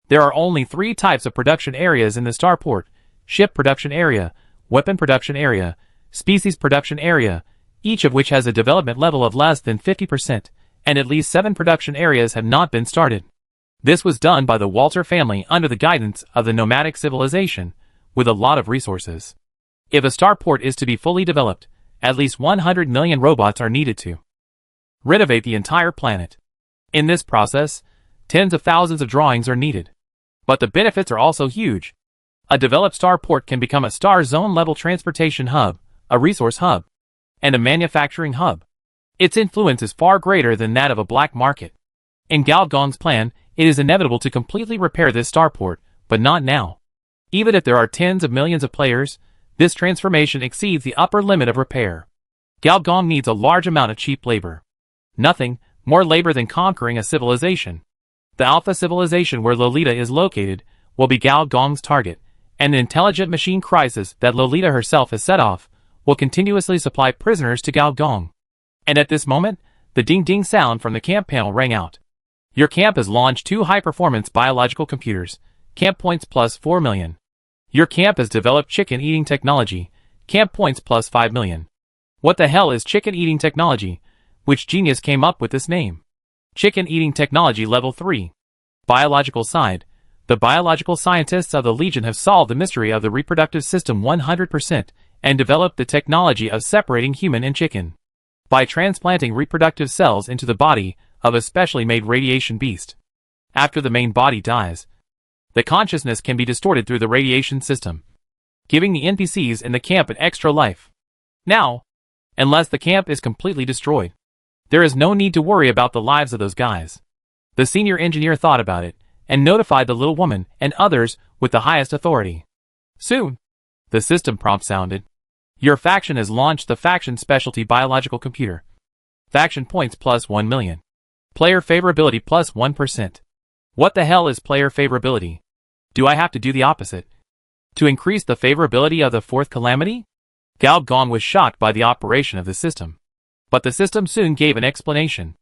there are only 3 types of production areas in the starport: ship production area, weapon production area, species production area, each of which has a development level of less than 50%, and at least 7 production areas have not been started. This was done by the Walter family under the guidance of the nomadic civilization, with a lot of resources. If a starport is to be fully developed, at least 100 million robots are needed to renovate the entire planet. In this process, tens of thousands of drawings are needed. But the benefits are also huge. A developed starport can become a star zone level transportation hub, a resource hub, and a manufacturing hub. Its influence is far greater than that of a black market. In Gao Gong's plan, it is inevitable to completely repair this starport, but not now. Even if there are tens of millions of players, this transformation exceeds the upper limit of repair. Gao Gong needs a large amount of cheap labor. Nothing more labor than conquering a civilization. The Alpha civilization where Lolita is located will be Gao Gong's target, and the intelligent machine crisis that Lolita herself has set off will continuously supply prisoners to Gao Gong. And at this moment, the ding-ding sound from the camp panel rang out. Your camp has launched 2 high-performance biological computers, camp points plus 4 million. Your camp has developed chicken-eating technology, camp points plus 5 million. What the hell is chicken-eating technology? Which genius came up with this name? Chicken-eating technology level 3. Biological side. The biological scientists of the Legion have solved the mystery of the reproductive system 100% and developed the technology of separating human and chicken. By transplanting reproductive cells into the body of a specially made radiation beast. After the main body dies, the consciousness can be distorted through the radiation system, giving the NPCs in the camp an extra life. Now, unless the camp is completely destroyed, there is no need to worry about the lives of those guys. The senior engineer thought about it and notified the little woman and others with the highest authority. Soon, the system prompt sounded. Your faction has launched the faction specialty biological computer. Faction points plus 1 million. Player favorability plus 1%. What the hell is player favorability? Do I have to do the opposite to increase the favorability of the 4th calamity? Gao Gong was shocked by the operation of the system. But the system soon gave an explanation.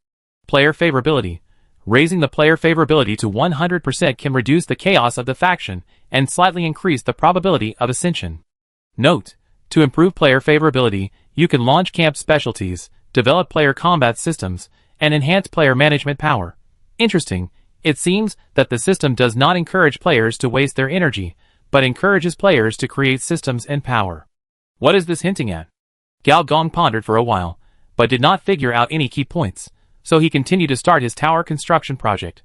Player favorability. Raising the player favorability to 100% can reduce the chaos of the faction and slightly increase the probability of ascension. Note: to improve player favorability, you can launch camp specialties, develop player combat systems, and enhance player management power. Interesting, it seems that the system does not encourage players to waste their energy, but encourages players to create systems and power. What is this hinting at? Gao Gong pondered for a while, but did not figure out any key points, so he continued to start his tower construction project.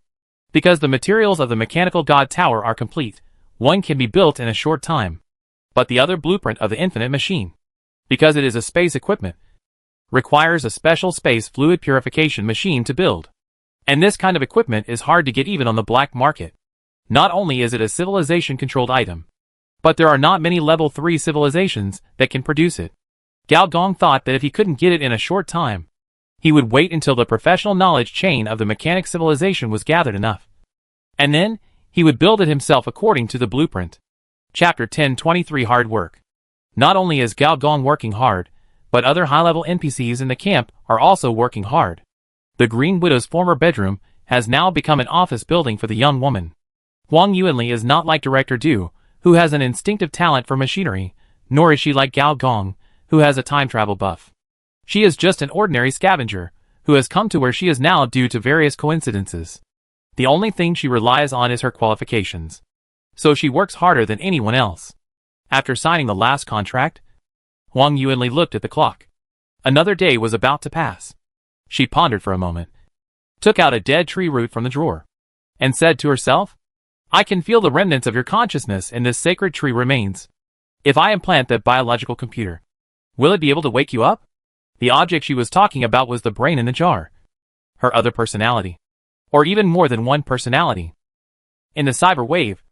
Because the materials of the mechanical god tower are complete, one can be built in a short time. But the other blueprint of the infinite machine, because it is a space equipment, requires a special space fluid purification machine to build. And this kind of equipment is hard to get even on the black market. Not only is it a civilization-controlled item, but there are not many level 3 civilizations that can produce it. Gao Gong thought that if he couldn't get it in a short time, he would wait until the professional knowledge chain of the mechanic civilization was gathered enough. And then, he would build it himself according to the blueprint. Chapter 1023 Hard Work. Not only is Gao Gong working hard, but other high-level NPCs in the camp are also working hard. The Green Widow's former bedroom has now become an office building for the young woman. Huang Yuanli is not like Director Du, who has an instinctive talent for machinery, nor is she like Gao Gong, who has a time travel buff. She is just an ordinary scavenger, who has come to where she is now due to various coincidences. The only thing she relies on is her qualifications. So she works harder than anyone else. After signing the last contract, Huang Yuanli looked at the clock. Another day was about to pass. She pondered for a moment, took out a dead tree root from the drawer, and said to herself, I can feel the remnants of your consciousness in this sacred tree remains. If I implant that biological computer, will it be able to wake you up? The object she was talking about was the brain in the jar. Her other personality. Or even more than one personality. In the cyber wave,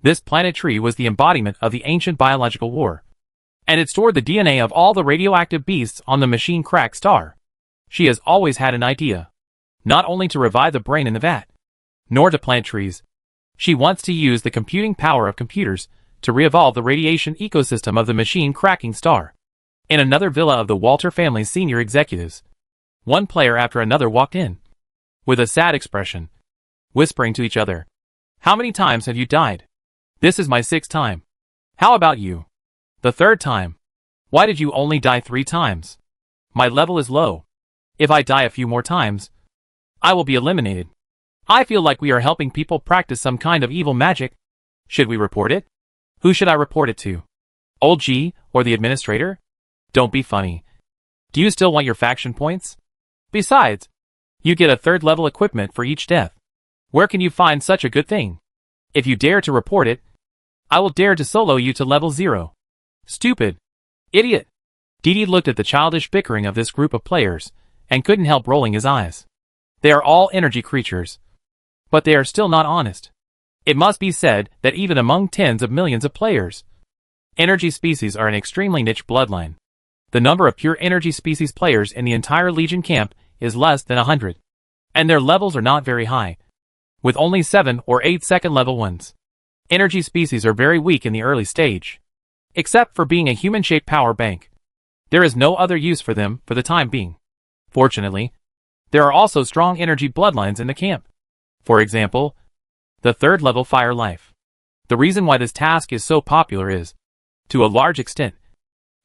this planet tree was the embodiment of the ancient biological war. And it stored the DNA of all the radioactive beasts on the machine crack star. She has always had an idea. Not only to revive the brain in the vat, nor to plant trees. She wants to use the computing power of computers to re-evolve the radiation ecosystem of the machine cracking star. In another villa of the Walter family's senior executives, one player after another walked in, with a sad expression, whispering to each other, How many times have you died? This is my 6th time. How about you? The 3rd time. Why did you only die 3 times? My level is low. If I die a few more times, I will be eliminated. I feel like we are helping people practice some kind of evil magic. Should we report it? Who should I report it to? Old G, or the administrator? Don't be funny. Do you still want your faction points? Besides, you get a 3rd level equipment for each death. Where can you find such a good thing? If you dare to report it, I will dare to solo you to level 0. Stupid. Idiot. Didi looked at the childish bickering of this group of players, and couldn't help rolling his eyes. They are all energy creatures. But they are still not honest. It must be said that even among tens of millions of players, energy species are an extremely niche bloodline. The number of pure energy species players in the entire Legion camp is less than 100. And their levels are not very high, with only 7 or 8 second level ones. Energy species are very weak in the early stage. Except for being a human-shaped power bank. There is no other use for them for the time being. Fortunately, there are also strong energy bloodlines in the camp. For example, the 3rd level Fire Life. The reason why this task is so popular is, to a large extent,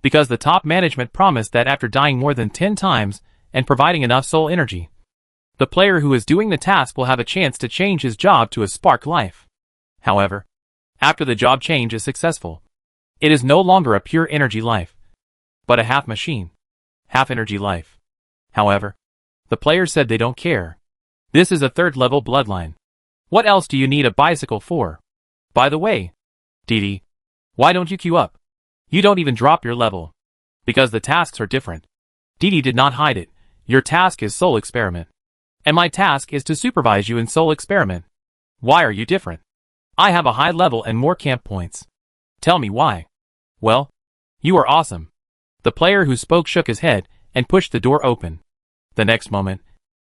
because the top management promised that after dying more than 10 times and providing enough soul energy, the player who is doing the task will have a chance to change his job to a Spark Life. However, after the job change is successful, it is no longer a pure energy life, but a half machine, half energy life. However, the players said they don't care. This is a 3rd level bloodline. What else do you need a bicycle for? By the way, Didi, why don't you queue up? You don't even drop your level. Because the tasks are different. Didi did not hide it. Your task is Soul Experiment. And my task is to supervise you in Soul Experiment. Why are you different? I have a high level and more camp points. Tell me why. Well, you are awesome. The player who spoke shook his head and pushed the door open. The next moment,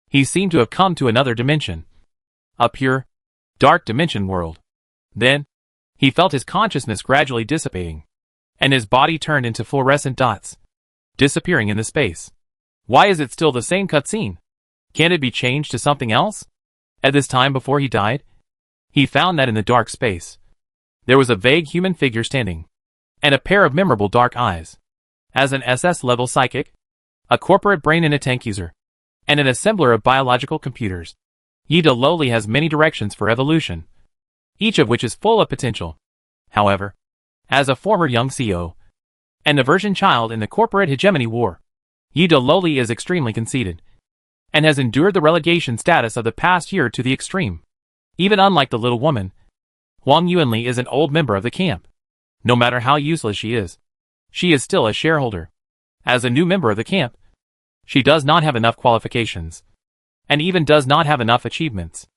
he seemed to have come to another dimension. A pure, dark dimension world. Then, he felt his consciousness gradually dissipating, and his body turned into fluorescent dots, disappearing in the space. Why is it still the same cutscene? Can't it be changed to something else? At this time before he died, he found that in the dark space, there was a vague human figure standing, and a pair of memorable dark eyes. As an SS-level psychic, a corporate brain and a tank user, and an assembler of biological computers, Yida Lowly has many directions for evolution, each of which is full of potential. However, as a former young CEO, and a virgin child in the corporate hegemony war, Yida Lowly is extremely conceited, and has endured the relegation status of the past year to the extreme. Even unlike the little woman, Huang Yuanli is an old member of the camp. No matter how useless she is still a shareholder. As a new member of the camp, she does not have enough qualifications, and even does not have enough achievements.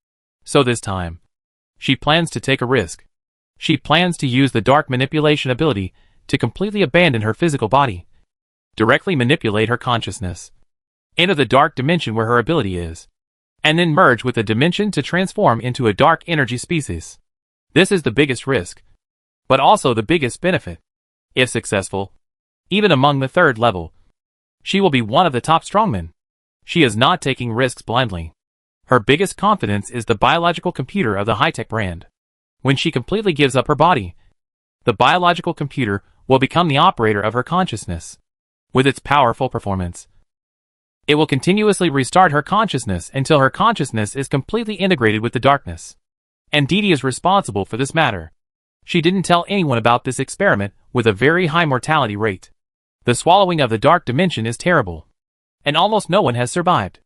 So this time, she plans to take a risk. She plans to use the dark manipulation ability to completely abandon her physical body, directly manipulate her consciousness, enter the dark dimension where her ability is, and then merge with the dimension to transform into a dark energy species. This is the biggest risk, but also the biggest benefit. If successful, even among the 3rd level, she will be one of the top strongmen. She is not taking risks blindly. Her biggest confidence is the biological computer of the high-tech brand. When she completely gives up her body, the biological computer will become the operator of her consciousness. With its powerful performance, it will continuously restart her consciousness until her consciousness is completely integrated with the darkness. And Didi is responsible for this matter. She didn't tell anyone about this experiment with a very high mortality rate. The swallowing of the dark dimension is terrible, and almost no one has survived.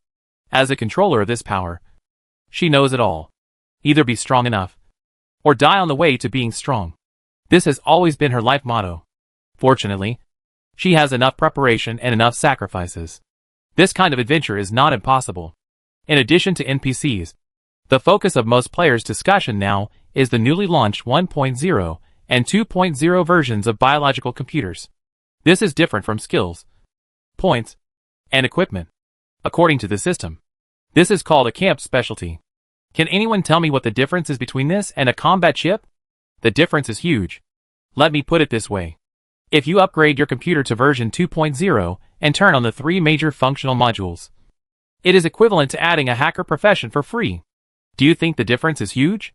As a controller of this power, she knows it all. Either be strong enough, or die on the way to being strong. This has always been her life motto. Fortunately, she has enough preparation and enough sacrifices. This kind of adventure is not impossible. In addition to NPCs, the focus of most players' discussion now is the newly launched 1.0 and 2.0 versions of biological computers. This is different from skills, points, and equipment. According to the system, this is called a camp specialty. Can anyone tell me what the difference is between this and a combat chip? The difference is huge. Let me put it this way. If you upgrade your computer to version 2.0 and turn on the 3 major functional modules, it is equivalent to adding a hacker profession for free. Do you think the difference is huge?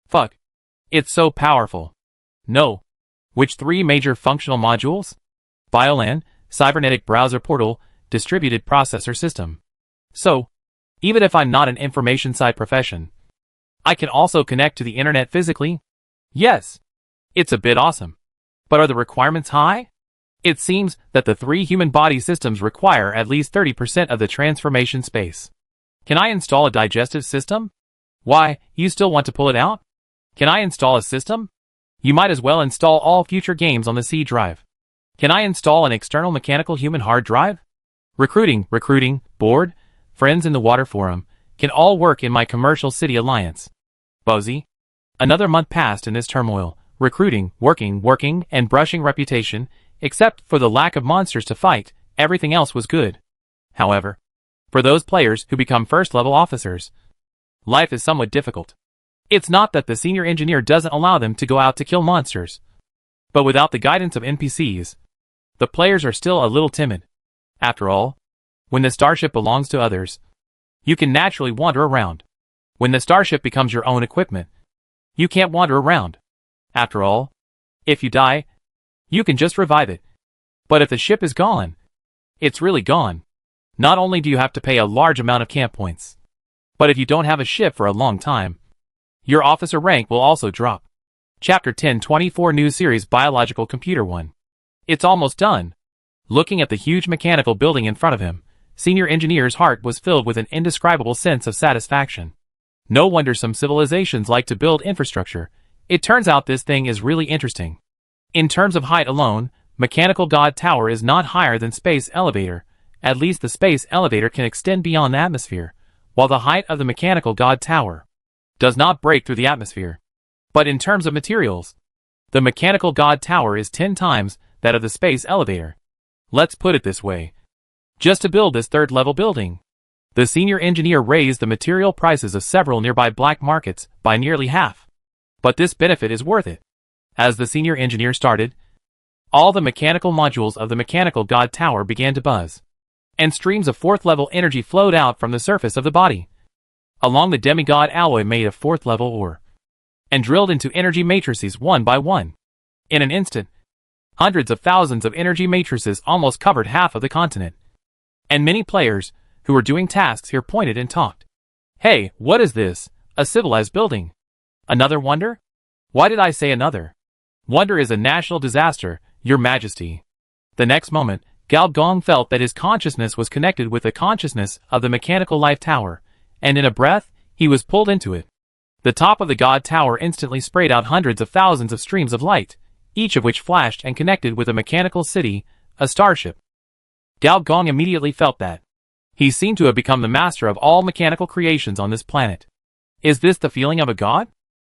Fuck. It's so powerful. No. Which 3 major functional modules? BioLAN, Cybernetic Browser Portal, Distributed Processor System. So, even if I'm not an information side profession, I can also connect to the internet physically? Yes. It's a bit awesome. But are the requirements high? It seems that the 3 human body systems require at least 30% of the transformation space. Can I install a digestive system? Why, you still want to pull it out? Can I install a system? You might as well install all future games on the C drive. Can I install an external mechanical human hard drive? Recruiting, board, friends in the water forum, can all work in my commercial city alliance. Buzzy. Another month passed in this turmoil, recruiting, working, and brushing reputation, except for the lack of monsters to fight, everything else was good. However, for those players who become first-level officers, life is somewhat difficult. It's not that the senior engineer doesn't allow them to go out to kill monsters, but without the guidance of NPCs, the players are still a little timid. After all, when the starship belongs to others, you can naturally wander around. When the starship becomes your own equipment, you can't wander around. After all, if you die, you can just revive it. But if the ship is gone, it's really gone. Not only do you have to pay a large amount of camp points, but if you don't have a ship for a long time, your officer rank will also drop. Chapter 1024 New Series Biological Computer 1. It's almost done. Looking at the huge mechanical building in front of him, Senior Engineer's heart was filled with an indescribable sense of satisfaction. No wonder some civilizations like to build infrastructure. It turns out this thing is really interesting. In terms of height alone, Mechanical God Tower is not higher than Space Elevator. At least the Space Elevator can extend beyond the atmosphere, while the height of the Mechanical God Tower does not break through the atmosphere. But in terms of materials, the Mechanical God Tower is 10 times that of the Space Elevator. Let's put it this way. Just to build this third-level building, the senior engineer raised the material prices of several nearby black markets by nearly half. But this benefit is worth it. As the senior engineer started, all the mechanical modules of the Mechanical God Tower began to buzz, and streams of fourth-level energy flowed out from the surface of the body, along the demigod alloy made of fourth-level ore, and drilled into energy matrices one by one. In an instant, hundreds of thousands of energy matrices almost covered half of the continent, and many players who were doing tasks here pointed and talked. Hey, what is this? A civilized building. Another wonder? Why did I say another? Wonder is a national disaster, Your Majesty. The next moment, Gao Gong felt that his consciousness was connected with the consciousness of the Mechanical Life Tower, and in a breath, he was pulled into it. The top of the God Tower instantly sprayed out hundreds of thousands of streams of light, each of which flashed and connected with a mechanical city, a starship. Gao Gong immediately felt that he seemed to have become the master of all mechanical creations on this planet. Is this the feeling of a god?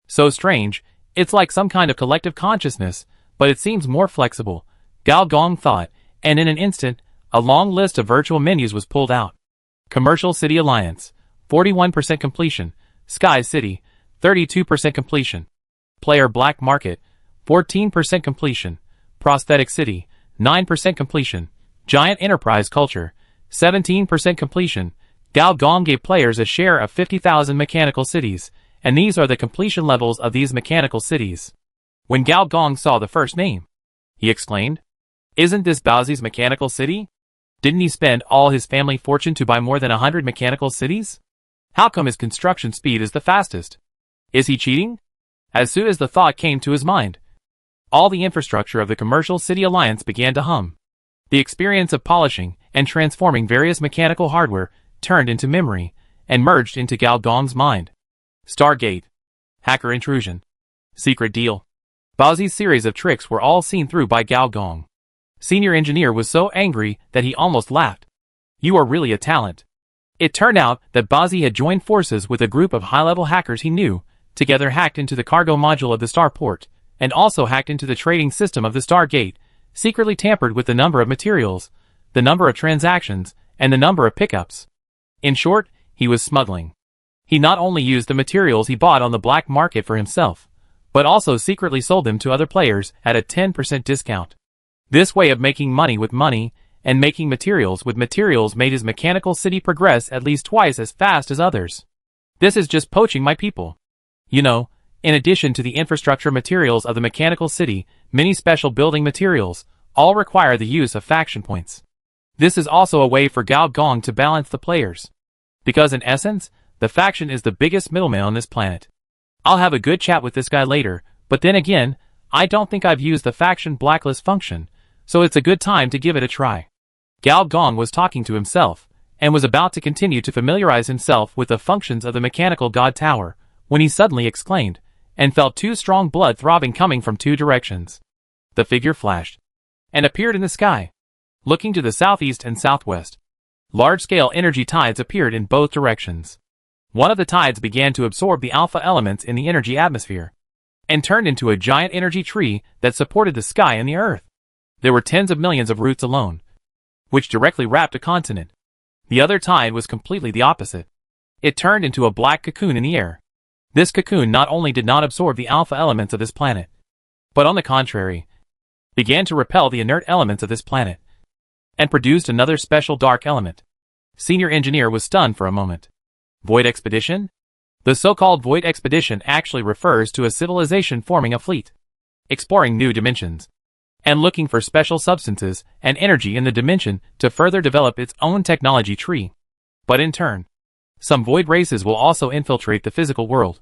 So strange, it's like some kind of collective consciousness, but it seems more flexible, Gao Gong thought, and in an instant, a long list of virtual menus was pulled out. Commercial City Alliance, 41% completion. Sky City, 32% completion. Player Black Market, 14% completion. Prosthetic City, 9% completion. Giant Enterprise Culture, 17% completion. Gao Gong gave players a share of 50,000 mechanical cities, and these are the completion levels of these mechanical cities. When Gao Gong saw the first name, he exclaimed, "Isn't this Baozi's mechanical city? Didn't he spend all his family fortune to buy more than 100 mechanical cities? How come his construction speed is the fastest? Is he cheating?" As soon as the thought came to his mind, all the infrastructure of the Commercial City Alliance began to hum. The experience of polishing and transforming various mechanical hardware turned into memory and merged into Gao Gong's mind. Stargate. Hacker intrusion. Secret deal. Baozi's series of tricks were all seen through by Gao Gong. Senior Engineer was so angry that he almost laughed. You are really a talent. It turned out that Baozi had joined forces with a group of high-level hackers he knew, together hacked into the cargo module of the starport, and also hacked into the trading system of the Stargate, secretly tampered with the number of materials, the number of transactions, and the number of pickups. In short, he was smuggling. He not only used the materials he bought on the black market for himself, but also secretly sold them to other players at a 10% discount. This way of making money with money, and making materials with materials made his mechanical city progress at least twice as fast as others. This is just poaching my people. You know, in addition to the infrastructure materials of the mechanical city, many special building materials all require the use of faction points. This is also a way for Gao Gong to balance the players. Because in essence, the faction is the biggest middleman on this planet. I'll have a good chat with this guy later, but then again, I don't think I've used the faction blacklist function, so it's a good time to give it a try. Gao Gong was talking to himself, and was about to continue to familiarize himself with the functions of the Mechanical God Tower, when he suddenly exclaimed, and felt two strong blood throbbing coming from two directions. The figure flashed and appeared in the sky, looking to the southeast and southwest. Large-scale energy tides appeared in both directions. One of the tides began to absorb the alpha elements in the energy atmosphere and turned into a giant energy tree that supported the sky and the earth. There were tens of millions of roots alone, which directly wrapped a continent. The other tide was completely the opposite. It turned into a black cocoon in the air. This cocoon not only did not absorb the alpha elements of this planet, but on the contrary, began to repel the inert elements of this planet, and produced another special dark element. Senior Engineer was stunned for a moment. Void Expedition? The so-called Void Expedition actually refers to a civilization forming a fleet, exploring new dimensions, and looking for special substances and energy in the dimension to further develop its own technology tree. But in turn, some void races will also infiltrate the physical world,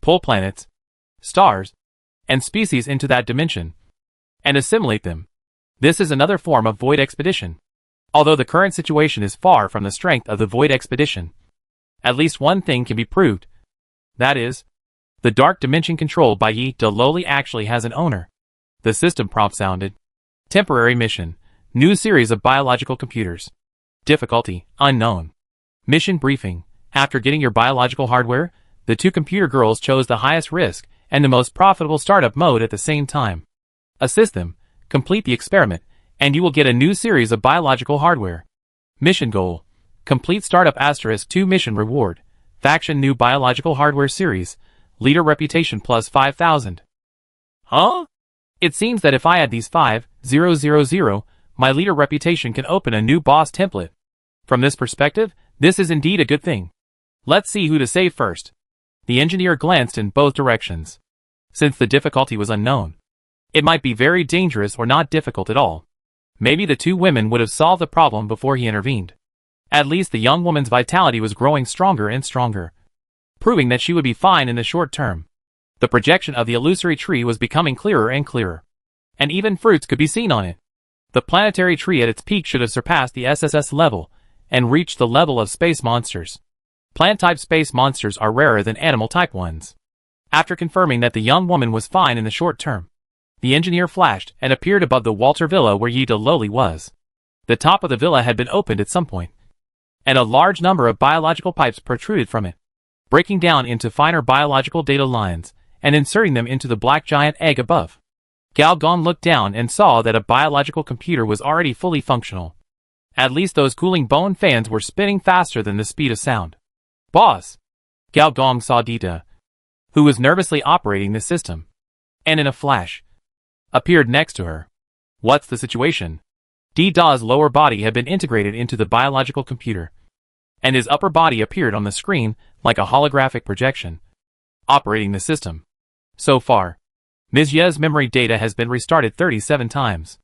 pull planets, stars, and species into that dimension, and assimilate them. This is another form of Void Expedition. Although the current situation is far from the strength of the Void Expedition, at least one thing can be proved. That is, the dark dimension controlled by Yi De Loli actually has an owner. The system prompt sounded. Temporary mission. New series of biological computers. Difficulty, unknown. Mission briefing. After getting your biological hardware, the two computer girls chose the highest risk and the most profitable startup mode at the same time. Assist them, complete the experiment, and you will get a new series of biological hardware. Mission goal. Complete startup *2 mission reward. Faction new biological hardware series. Leader reputation plus 5,000. Huh? It seems that if I add these 5,000, my leader reputation can open a new boss template. From this perspective, this is indeed a good thing. Let's see who to save first. The engineer glanced in both directions. Since the difficulty was unknown, it might be very dangerous or not difficult at all. Maybe the two women would have solved the problem before he intervened. At least the young woman's vitality was growing stronger and stronger, proving that she would be fine in the short term. The projection of the illusory tree was becoming clearer and clearer, and even fruits could be seen on it. The planetary tree at its peak should have surpassed the SSS level and reached the level of space monsters. Plant-type space monsters are rarer than animal-type ones. After confirming that the young woman was fine in the short term, the engineer flashed and appeared above the Walter Villa where Yi De Loli was. The top of the villa had been opened at some point, and a large number of biological pipes protruded from it, breaking down into finer biological data lines and inserting them into the black giant egg above. Gao Gong looked down and saw that a biological computer was already fully functional. At least those cooling bone fans were spinning faster than the speed of sound. Boss! Gao Gong saw Dita, who was nervously operating the system, and in a flash, appeared next to her. What's the situation? Dita's lower body had been integrated into the biological computer, and his upper body appeared on the screen like a holographic projection, operating the system. So far, Ms. Ye's memory data has been restarted 37 times,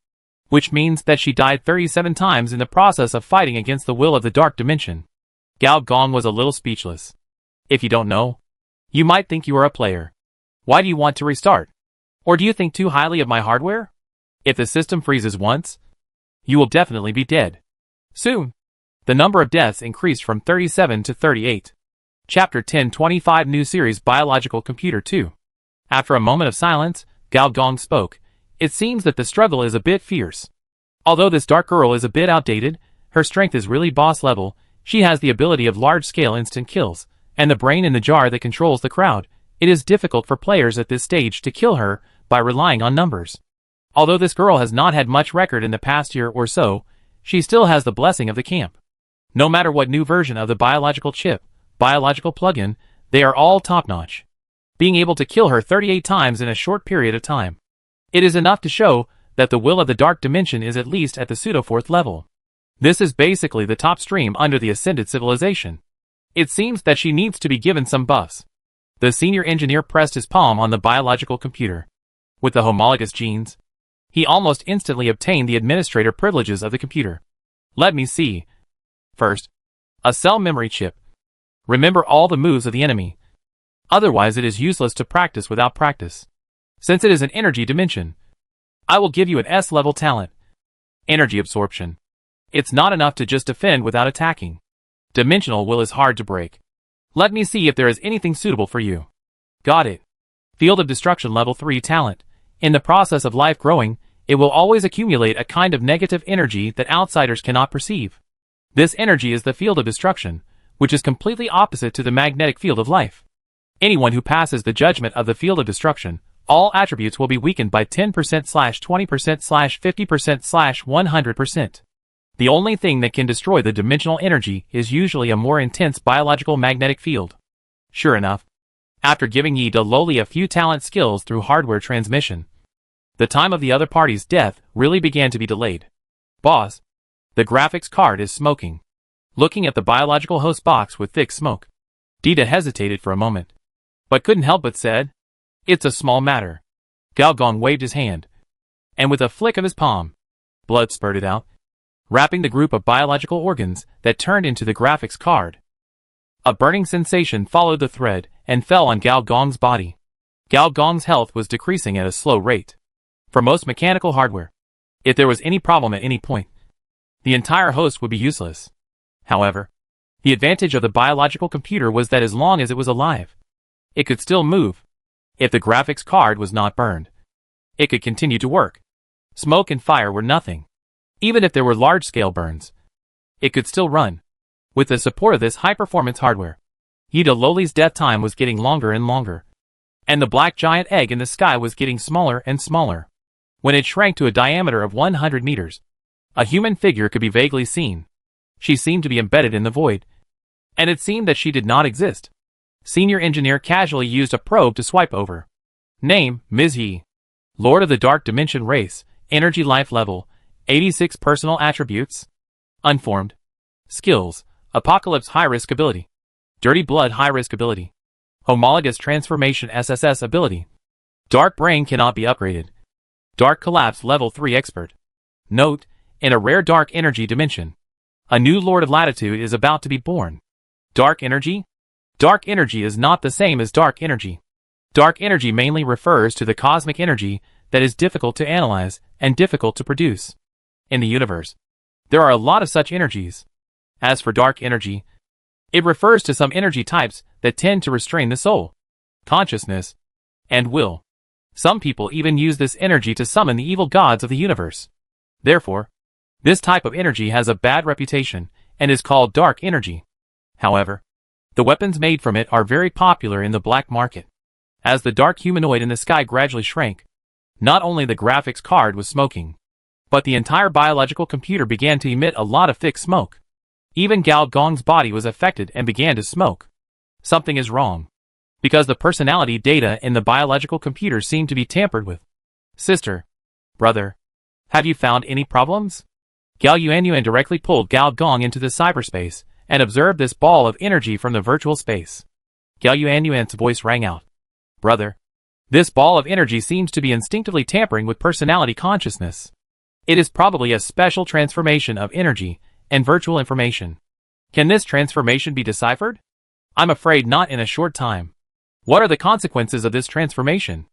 which means that she died 37 times in the process of fighting against the will of the dark dimension. Gao Gong was a little speechless. If you don't know, you might think you are a player. Why do you want to restart? Or do you think too highly of my hardware? If the system freezes once, you will definitely be dead. Soon. The number of deaths increased from 37 to 38. Chapter 1025 New Series Biological Computer 2. After a moment of silence, Gao Gong spoke. It seems that the struggle is a bit fierce. Although this dark girl is a bit outdated, her strength is really boss level. She has the ability of large-scale instant kills, and the brain in the jar that controls the crowd. It is difficult for players at this stage to kill her by relying on numbers. Although this girl has not had much record in the past year or so, she still has the blessing of the camp. No matter what new version of the biological chip, biological plugin, they are all top-notch. Being able to kill her 38 times in a short period of time, it is enough to show that the will of the dark dimension is at least at the pseudo-4th level. This is basically the top stream under the ascended civilization. It seems that she needs to be given some buffs. The senior engineer pressed his palm on the biological computer. With the homologous genes, he almost instantly obtained the administrator privileges of the computer. Let me see. First, a cell memory chip. Remember all the moves of the enemy. Otherwise it is useless to practice without practice. Since it is an energy dimension, I will give you an S-level talent. Energy absorption. It's not enough to just defend without attacking. Dimensional will is hard to break. Let me see if there is anything suitable for you. Got it. Field of Destruction Level 3 Talent. In the process of life growing, it will always accumulate a kind of negative energy that outsiders cannot perceive. This energy is the field of destruction, which is completely opposite to the magnetic field of life. Anyone who passes the judgment of the field of destruction, all attributes will be weakened by 10%/20%/50%/100%. The only thing that can destroy the dimensional energy is usually a more intense biological magnetic field. Sure enough, after giving Yi De Loli a few talent skills through hardware transmission, the time of the other party's death really began to be delayed. Boss, the graphics card is smoking. Looking at the biological host box with thick smoke, Dita hesitated for a moment, but couldn't help but said, "It's a small matter." Gao Gong waved his hand, and with a flick of his palm, blood spurted out, wrapping the group of biological organs that turned into the graphics card. A burning sensation followed the thread and fell on Gao Gong's body. Gao Gong's health was decreasing at a slow rate. For most mechanical hardware, if there was any problem at any point, the entire host would be useless. However, the advantage of the biological computer was that as long as it was alive, it could still move. If the graphics card was not burned, it could continue to work. Smoke and fire were nothing. Even if there were large-scale burns, it could still run. With the support of this high-performance hardware, Yi De Loli's death time was getting longer and longer, and the black giant egg in the sky was getting smaller and smaller. When it shrank to a diameter of 100 meters, a human figure could be vaguely seen. She seemed to be embedded in the void, and it seemed that she did not exist. Senior engineer casually used a probe to swipe over. Name, Ms. Yi. Lord of the Dark Dimension Race, Energy Life Level, 86 Personal Attributes. Unformed. Skills, Apocalypse High Risk Ability. Dirty Blood High Risk Ability. Homologous Transformation SSS Ability. Dark Brain cannot be upgraded. Dark Collapse Level 3 Expert. Note, in a rare dark energy dimension, a new Lord of Latitude is about to be born. Dark energy? Dark energy is not the same as dark energy. Dark energy mainly refers to the cosmic energy that is difficult to analyze and difficult to produce. In the universe, there are a lot of such energies. As for dark energy, it refers to some energy types that tend to restrain the soul, consciousness, and will. Some people even use this energy to summon the evil gods of the universe. Therefore, this type of energy has a bad reputation and is called dark energy. However, the weapons made from it are very popular in the black market. As the dark humanoid in the sky gradually shrank, not only the graphics card was smoking, but the entire biological computer began to emit a lot of thick smoke. Even Gao Gong's body was affected and began to smoke. Something is wrong, because the personality data in the biological computer seemed to be tampered with. Sister, brother, have you found any problems? Gao Yuanyuan directly pulled Gao Gong into the cyberspace and observed this ball of energy from the virtual space. Gao Yuanyuan's voice rang out. Brother, this ball of energy seems to be instinctively tampering with personality consciousness. It is probably a special transformation of energy and virtual information. Can this transformation be deciphered? I'm afraid not in a short time. What are the consequences of this transformation?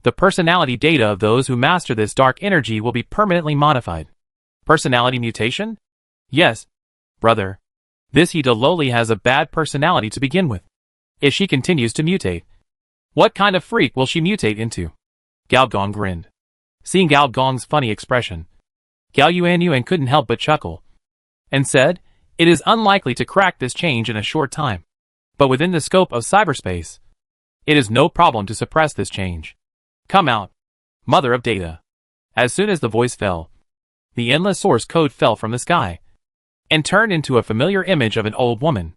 The personality data of those who master this dark energy will be permanently modified. Personality mutation? Yes, brother. This Yi De Loli has a bad personality to begin with. If she continues to mutate, what kind of freak will she mutate into? Gao Gong grinned. Seeing Gao Gong's funny expression, Gao Yuanyuan couldn't help but chuckle, and said, it is unlikely to crack this change in a short time. But within the scope of cyberspace, it is no problem to suppress this change. Come out, Mother of Data. As soon as the voice fell, the endless source code fell from the sky, and turned into a familiar image of an old woman.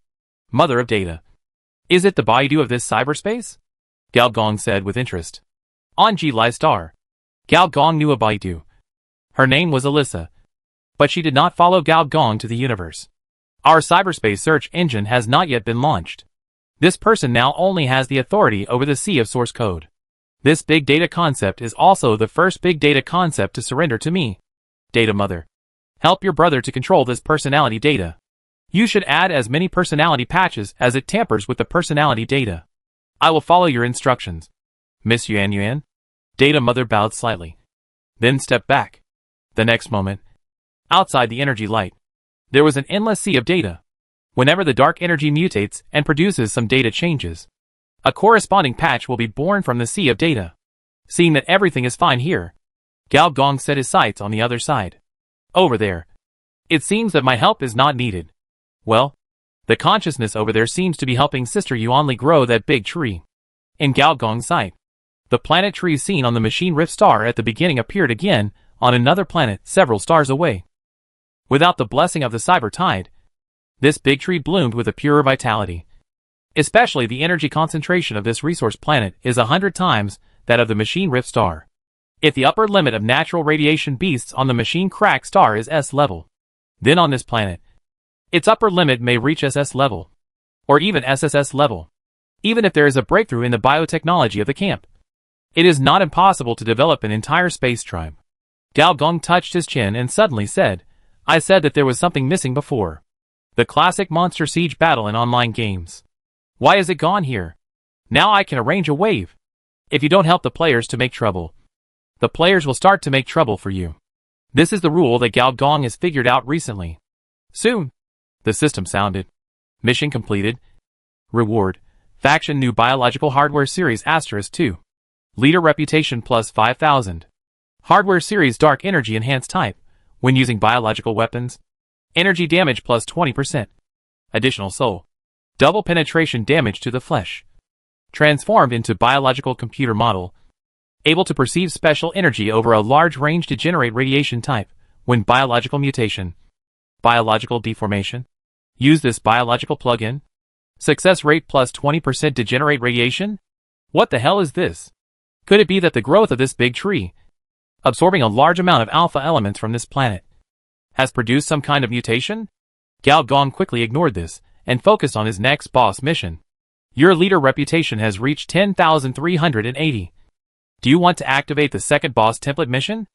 Mother of Data. Is it the Baidu of this cyberspace? Gao Gong said with interest. Anji Lai Star. Gao Gong knew a Baidu. Her name was Alyssa, but she did not follow Gao Gong to the universe. Our cyberspace search engine has not yet been launched. This person now only has the authority over the sea of source code. This big data concept is also the first big data concept to surrender to me. Data Mother. Help your brother to control this personality data. You should add as many personality patches as it tampers with the personality data. I will follow your instructions. Miss Yuanyuan? Data Mother bowed slightly, then stepped back. The next moment, outside the energy light, there was an endless sea of data. Whenever the dark energy mutates and produces some data changes, A corresponding patch will be born from the sea of data. Seeing that everything is fine here, Gao Gong set his sights on the other side. Over there. It seems that my help is not needed. Well, the consciousness over there seems to be helping Sister Yuanli grow that big tree. In Gao Gong's sight, the planet tree seen on the machine rift star at the beginning appeared again on another planet several stars away. Without the blessing of the cyber tide, this big tree bloomed with a purer vitality. Especially the energy concentration of this resource planet is 100 times that of the machine rift star. If the upper limit of natural radiation beasts on the machine crack star is S level, then on this planet, its upper limit may reach SS level, or even SSS level. Even if there is a breakthrough in the biotechnology of the camp, it is not impossible to develop an entire space tribe. Gao Gong touched his chin and suddenly said, I said that there was something missing before. The classic monster siege battle in online games. Why is it gone here? Now I can arrange a wave. If you don't help the players to make trouble, the players will start to make trouble for you. This is the rule that Gao Gong has figured out recently. Soon, the system sounded. Mission completed. Reward. Faction new biological hardware series *2. Leader reputation plus 5,000. Hardware series dark energy enhanced type. When using biological weapons. Energy damage plus 20%. Additional soul. Double penetration damage to the flesh. Transformed into biological computer model. Able to perceive special energy over a large range to generate radiation type. When biological mutation. Biological deformation. Use this biological plugin. Success rate plus 20% to generate radiation? What the hell is this? Could it be that the growth of this big tree, absorbing a large amount of alpha elements from this planet, has produced some kind of mutation? Gao Gong quickly ignored this and focused on his next boss mission. Your leader reputation has reached 10,380. Do you want to activate the second boss template mission?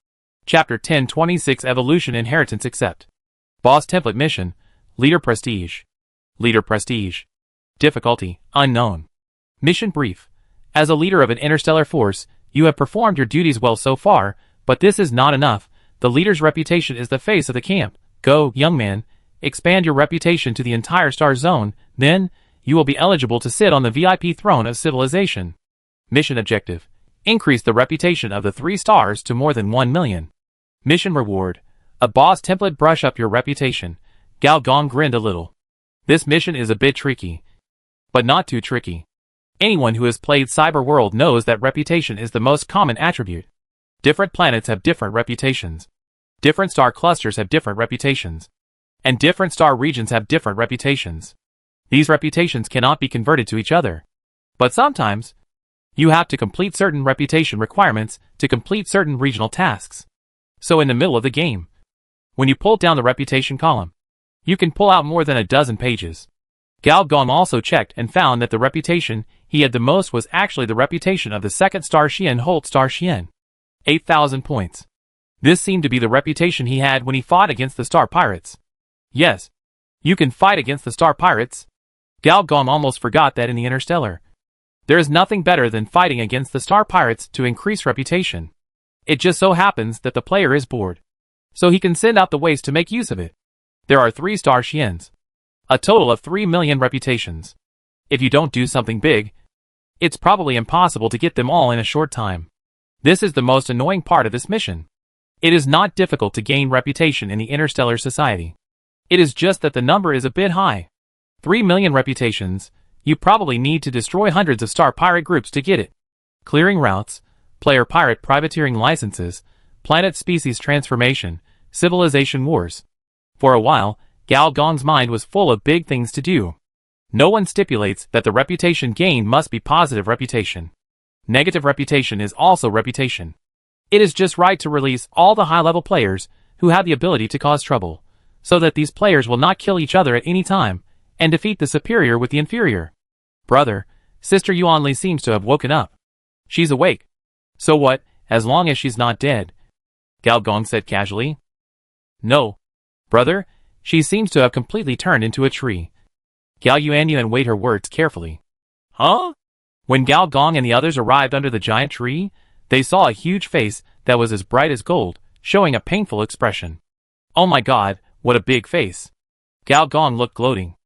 Chapter 1026 Evolution Inheritance Accept. Boss template mission. Leader prestige. Leader prestige. Difficulty, unknown. Mission brief. As a leader of an interstellar force, you have performed your duties well so far, but this is not enough. The leader's reputation is the face of the camp. Go, young man, expand your reputation to the entire star zone, then, you will be eligible to sit on the VIP throne of civilization. Mission objective. Increase the reputation of the 3 stars to more than 1 million. Mission reward. A boss template brush up your reputation. Gao Gong grinned a little. This mission is a bit tricky. But not too tricky. Anyone who has played Cyber World knows that reputation is the most common attribute. Different planets have different reputations. Different star clusters have different reputations. And different star regions have different reputations. These reputations cannot be converted to each other. But sometimes, you have to complete certain reputation requirements to complete certain regional tasks. So in the middle of the game, when you pull down the reputation column, you can pull out more than a dozen pages. Gao Gong also checked and found that the reputation he had the most was actually the reputation of the second star Xian Holt star Xian. 8,000 points. This seemed to be the reputation he had when he fought against the star pirates. Yes, you can fight against the star pirates. Gao Gong almost forgot that in the Interstellar, there is nothing better than fighting against the star pirates to increase reputation. It just so happens that the player is bored, so he can send out the waste to make use of it. There are 3 star Xians. A total of 3 million reputations. If you don't do something big, it's probably impossible to get them all in a short time. This is the most annoying part of this mission. It is not difficult to gain reputation in the interstellar society. It is just that the number is a bit high. 3 million reputations, you probably need to destroy hundreds of star pirate groups to get it. Clearing routes, player pirate privateering licenses, planet species transformation, civilization wars. For a while, Gao Gong's mind was full of big things to do. No one stipulates that the reputation gained must be positive reputation. Negative reputation is also reputation. It is just right to release all the high-level players who have the ability to cause trouble, so that these players will not kill each other at any time, and defeat the superior with the inferior. Brother, Sister Yuanli seems to have woken up. She's awake. So what, as long as she's not dead? Gao Gong said casually. No. Brother, she seems to have completely turned into a tree. Gao Yuanyuan weighed her words carefully. Huh? When Gao Gong and the others arrived under the giant tree, they saw a huge face that was as bright as gold, showing a painful expression. Oh my god, what a big face. Gao Gong looked gloating.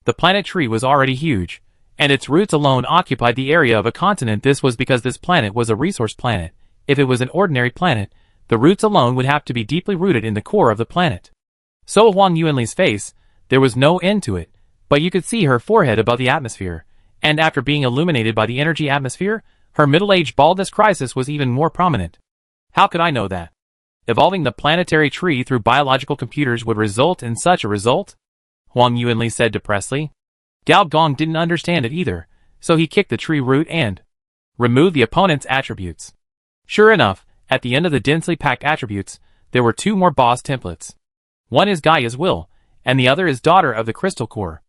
The planet tree was already huge. and its roots alone occupied the area of a continent. This was because this planet was a resource planet. If it was an ordinary planet, the roots alone would have to be deeply rooted in the core of the planet. So Huang Yuanli's face, there was no end to it, but you could see her forehead above the atmosphere, and after being illuminated by the energy atmosphere, her middle-aged baldness crisis was even more prominent. How could I know that? Evolving the planetary tree through biological computers would result in such a result? Huang Yuanli said depressedly. Gao Gong didn't understand it either, so he kicked the tree root and removed the opponent's attributes. Sure enough, at the end of the densely packed attributes, there were two more boss templates. One is Gaia's will, and the other is Daughter of the Crystal Core.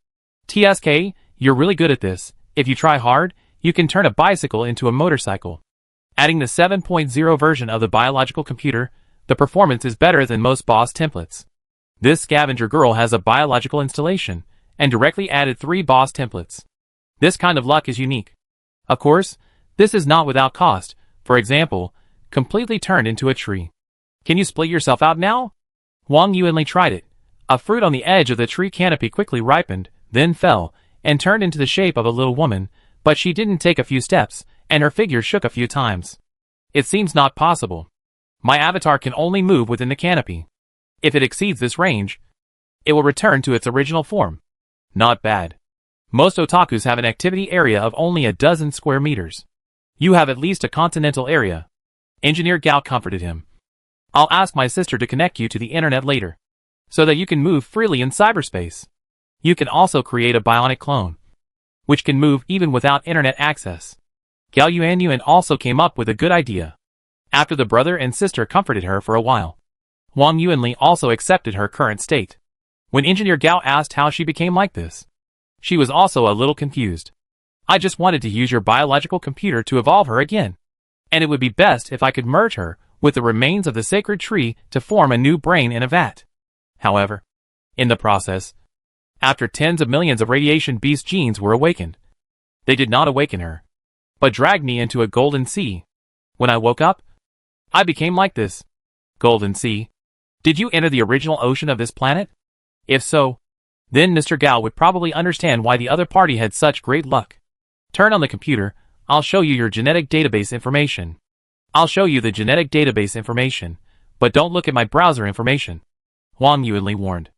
TSK, you're really good at this. If you try hard, you can turn a bicycle into a motorcycle. Adding the 7.0 version of the biological computer, the performance is better than most boss templates. This scavenger girl has a biological installation, and directly added 3 boss templates. This kind of luck is unique. Of course, this is not without cost. For example, completely turned into a tree. Can you split yourself out now? Huang Yuanli tried it. A fruit on the edge of the tree canopy quickly ripened, then fell, and turned into the shape of a little woman, but she didn't take a few steps, and her figure shook a few times. It seems not possible. My avatar can only move within the canopy. If it exceeds this range, it will return to its original form. Not bad. Most otakus have an activity area of only a dozen square meters. You have at least a continental area. Engineer Gao comforted him. I'll ask my sister to connect you to the internet later, so that you can move freely in cyberspace. You can also create a bionic clone, which can move even without internet access. Gao Yuanyuan also came up with a good idea. After the brother and sister comforted her for a while, Huang Yuanli also accepted her current state. When Engineer Gao asked how she became like this, she was also a little confused. I just wanted to use your biological computer to evolve her again, and it would be best if I could merge her with the remains of the sacred tree to form a new brain in a vat. However, in the process, after tens of millions of radiation beast genes were awakened, they did not awaken her, but dragged me into a golden sea. When I woke up, I became like this. Golden Sea. Did you enter the original ocean of this planet? If so, then Mr. Gao would probably understand why the other party had such great luck. Turn on the computer, I'll show you your genetic database information. I'll show you the genetic database information, but don't look at my browser information, Huang Yuanli warned.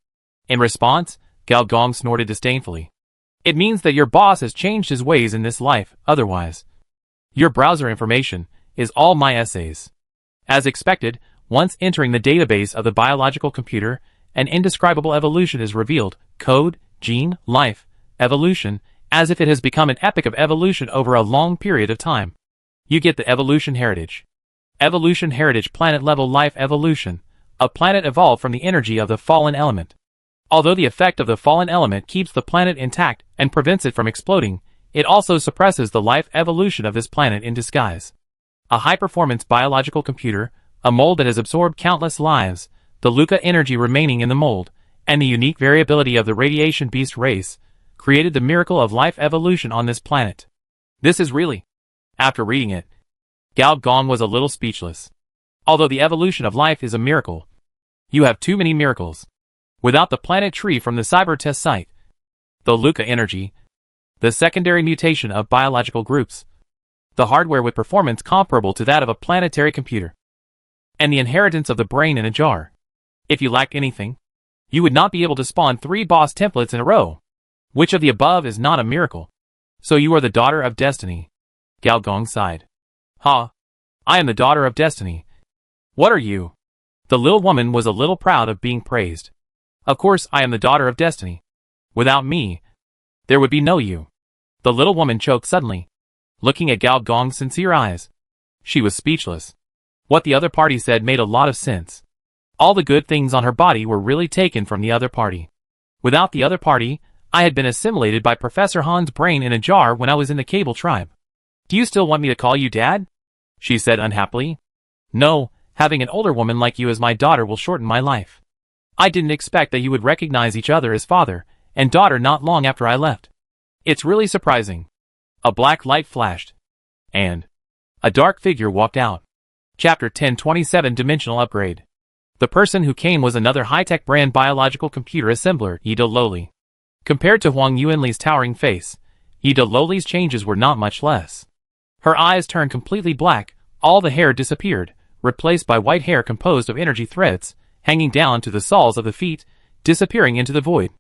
In response, Gao Gong snorted disdainfully. It means that your boss has changed his ways in this life, otherwise. Your browser information is all my essays. As expected, once entering the database of the biological computer, an indescribable evolution is revealed: code, gene, life, evolution, as if it has become an epic of evolution over a long period of time. You get the evolution heritage. Evolution heritage planet-level life evolution. A planet evolved from the energy of the fallen element. Although the effect of the fallen element keeps the planet intact and prevents it from exploding, it also suppresses the life evolution of this planet in disguise. A high-performance biological computer, a mold that has absorbed countless lives, the Luca energy remaining in the mold, and the unique variability of the radiation beast race, created the miracle of life evolution on this planet. This is really... After reading it, Gao Gong was a little speechless. Although the evolution of life is a miracle, you have too many miracles. Without the planet tree from the cyber test site, the Luca energy, the secondary mutation of biological groups, the hardware with performance comparable to that of a planetary computer, and the inheritance of the brain in a jar. If you lacked anything, you would not be able to spawn 3 boss templates in a row. Which of the above is not a miracle? So you are the daughter of destiny. Gao Gong sighed. Ha! I am the daughter of destiny. What are you? The little woman was a little proud of being praised. Of course I am the daughter of destiny. Without me, there would be no you. The little woman choked suddenly, looking at Gao Gong's sincere eyes. She was speechless. What the other party said made a lot of sense. All the good things on her body were really taken from the other party. Without the other party, I had been assimilated by Professor Han's brain in a jar when I was in the Cable tribe. Do you still want me to call you Dad? She said unhappily. No, having an older woman like you as my daughter will shorten my life. I didn't expect that you would recognize each other as father and daughter not long after I left. It's really surprising. A black light flashed, and a dark figure walked out. Chapter 1027 Dimensional Upgrade. The person who came was another high-tech brand biological computer assembler, Edo Lowly. Compared to Huang Yuanli's towering face, Yida Loli's changes were not much less. Her eyes turned completely black, all the hair disappeared, replaced by white hair composed of energy threads, hanging down to the soles of the feet, disappearing into the void.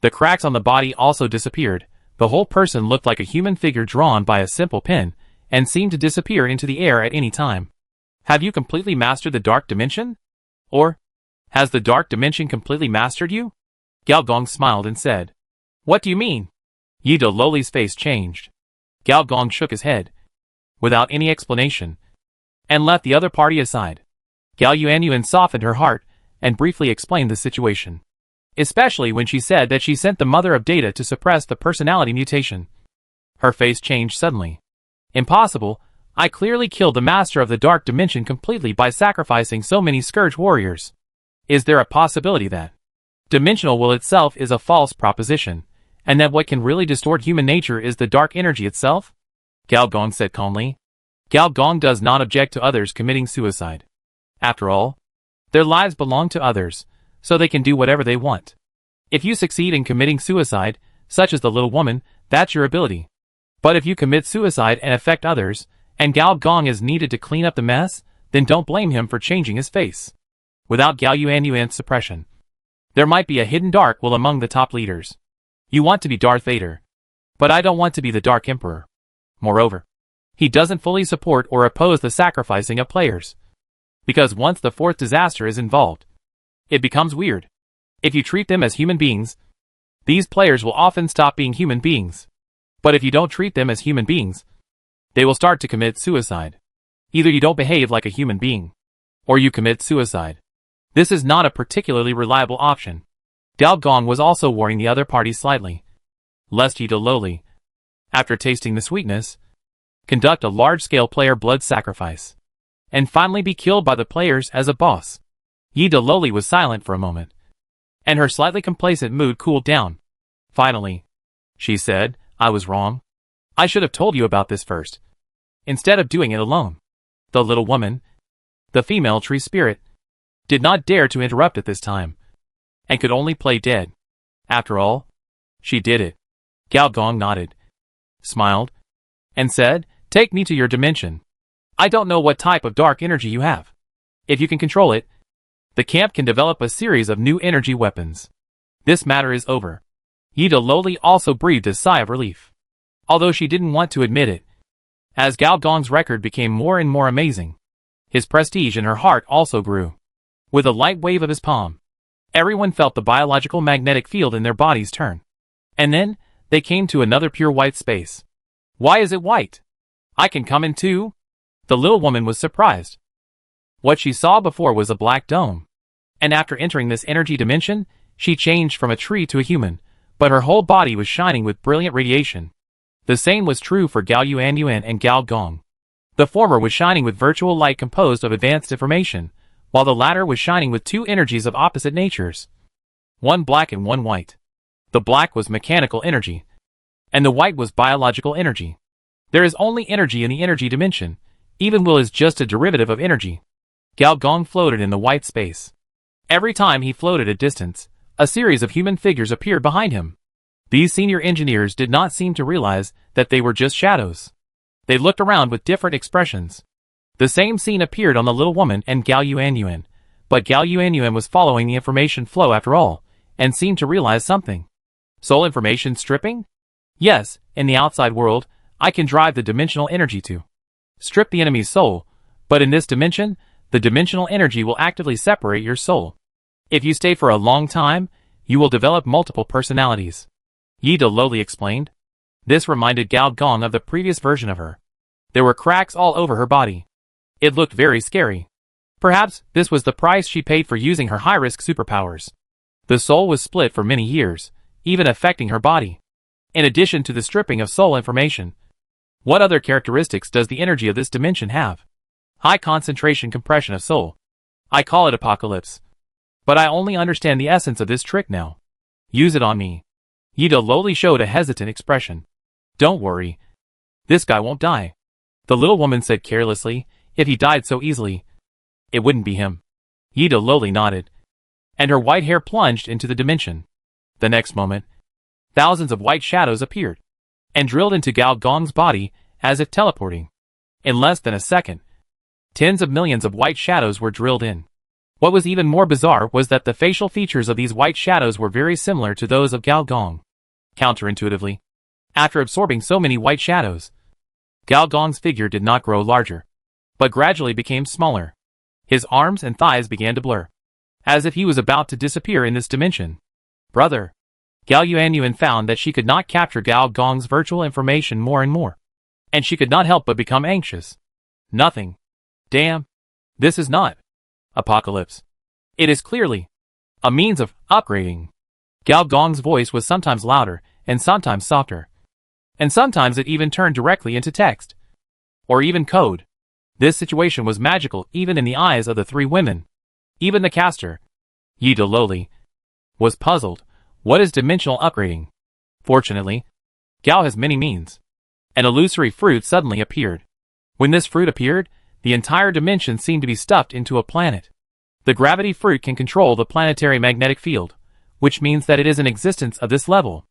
The cracks on the body also disappeared. The whole person looked like a human figure drawn by a simple pen, and seemed to disappear into the air at any time. Have you completely mastered the dark dimension? Or, has the dark dimension completely mastered you? Gao Gong smiled and said. What do you mean? Yida Loli's face changed. Gao Gong shook his head, without any explanation, and left the other party aside. Gao Yuanyuan softened her heart, and briefly explained the situation. Especially when she said that she sent the mother of Data to suppress the personality mutation. Her face changed suddenly. Impossible, I clearly killed the master of the dark dimension completely by sacrificing so many scourge warriors. Is there a possibility that dimensional will itself is a false proposition, and that what can really distort human nature is the dark energy itself? Gao Gong said calmly. Gao Gong does not object to others committing suicide. After all, their lives belong to others, so they can do whatever they want. If you succeed in committing suicide, such as the little woman, that's your ability. But if you commit suicide and affect others, and Gao Gong is needed to clean up the mess, then don't blame him for changing his face. Without Gao Yuanyuan's suppression, there might be a hidden dark will among the top leaders. You want to be Darth Vader. But I don't want to be the Dark Emperor. Moreover, he doesn't fully support or oppose the sacrificing of players. Because once the fourth disaster is involved, it becomes weird. If you treat them as human beings, these players will often stop being human beings. But if you don't treat them as human beings, they will start to commit suicide. Either you don't behave like a human being, or you commit suicide. This is not a particularly reliable option. Gao Gong was also warning the other party slightly, lest Yida Loli, after tasting the sweetness, conduct a large-scale player blood sacrifice, and finally be killed by the players as a boss. Yida Loli was silent for a moment, and her slightly complacent mood cooled down. Finally, she said, I was wrong. I should have told you about this first, instead of doing it alone. The little woman, the female tree spirit, did not dare to interrupt at this time, and could only play dead. After all, she did it. Gao Gong nodded, smiled, and said, take me to your dimension. I don't know what type of dark energy you have. If you can control it, the camp can develop a series of new energy weapons. This matter is over. Yida Loli also breathed a sigh of relief, although she didn't want to admit it. As Gao Gong's record became more and more amazing, his prestige in her heart also grew. With a light wave of his palm, everyone felt the biological magnetic field in their bodies turn. And then, they came to another pure white space. Why is it white? I can come in too? The little woman was surprised. What she saw before was a black dome. And after entering this energy dimension, she changed from a tree to a human, but her whole body was shining with brilliant radiation. The same was true for Gao Yuanyuan and Gao Gong. The former was shining with virtual light composed of advanced information, while the latter was shining with two energies of opposite natures. One black and one white. The black was mechanical energy, and the white was biological energy. There is only energy in the energy dimension. Even will is just a derivative of energy. Gao Gong floated in the white space. Every time he floated a distance, a series of human figures appeared behind him. These senior engineers did not seem to realize that they were just shadows. They looked around with different expressions. The same scene appeared on the little woman and Gao Yuanyuan, but Gao Yuanyuan was following the information flow after all, and seemed to realize something. Soul information stripping? Yes, in the outside world, I can drive the dimensional energy to strip the enemy's soul, but in this dimension, the dimensional energy will actively separate your soul. If you stay for a long time, you will develop multiple personalities. Yida Loli explained. This reminded Gao Gong of the previous version of her. There were cracks all over her body. It looked very scary. Perhaps this was the price she paid for using her high-risk superpowers. The soul was split for many years, even affecting her body. In addition to the stripping of soul information, what other characteristics does the energy of this dimension have? High concentration compression of soul. I call it apocalypse. But I only understand the essence of this trick now. Use it on me. Yida Loli showed a hesitant expression. Don't worry. This guy won't die. The little woman said carelessly, if he died so easily, it wouldn't be him. Yida Loli nodded, and her white hair plunged into the dimension. The next moment, thousands of white shadows appeared. and drilled into Gao Gong's body as if teleporting. In less than a second, tens of millions of white shadows were drilled in. What was even more bizarre was that the facial features of these white shadows were very similar to those of Gao Gong. Counterintuitively, after absorbing so many white shadows, Gao Gong's figure did not grow larger, but gradually became smaller. His arms and thighs began to blur, as if he was about to disappear in this dimension. Brother, Gao Yuanyuan found that she could not capture Gao Gong's virtual information more and more, and she could not help but become anxious. Nothing. Damn. This is not apocalypse. It is clearly a means of upgrading. Gao Gong's voice was sometimes louder and sometimes softer, and sometimes it even turned directly into text, or even code. This situation was magical even in the eyes of the three women. Even the caster, Yi Deloli, was puzzled. What is dimensional upgrading? Fortunately, Gao has many means. An illusory fruit suddenly appeared. When this fruit appeared, the entire dimension seemed to be stuffed into a planet. The gravity fruit can control the planetary magnetic field, which means that it is in existence of this level.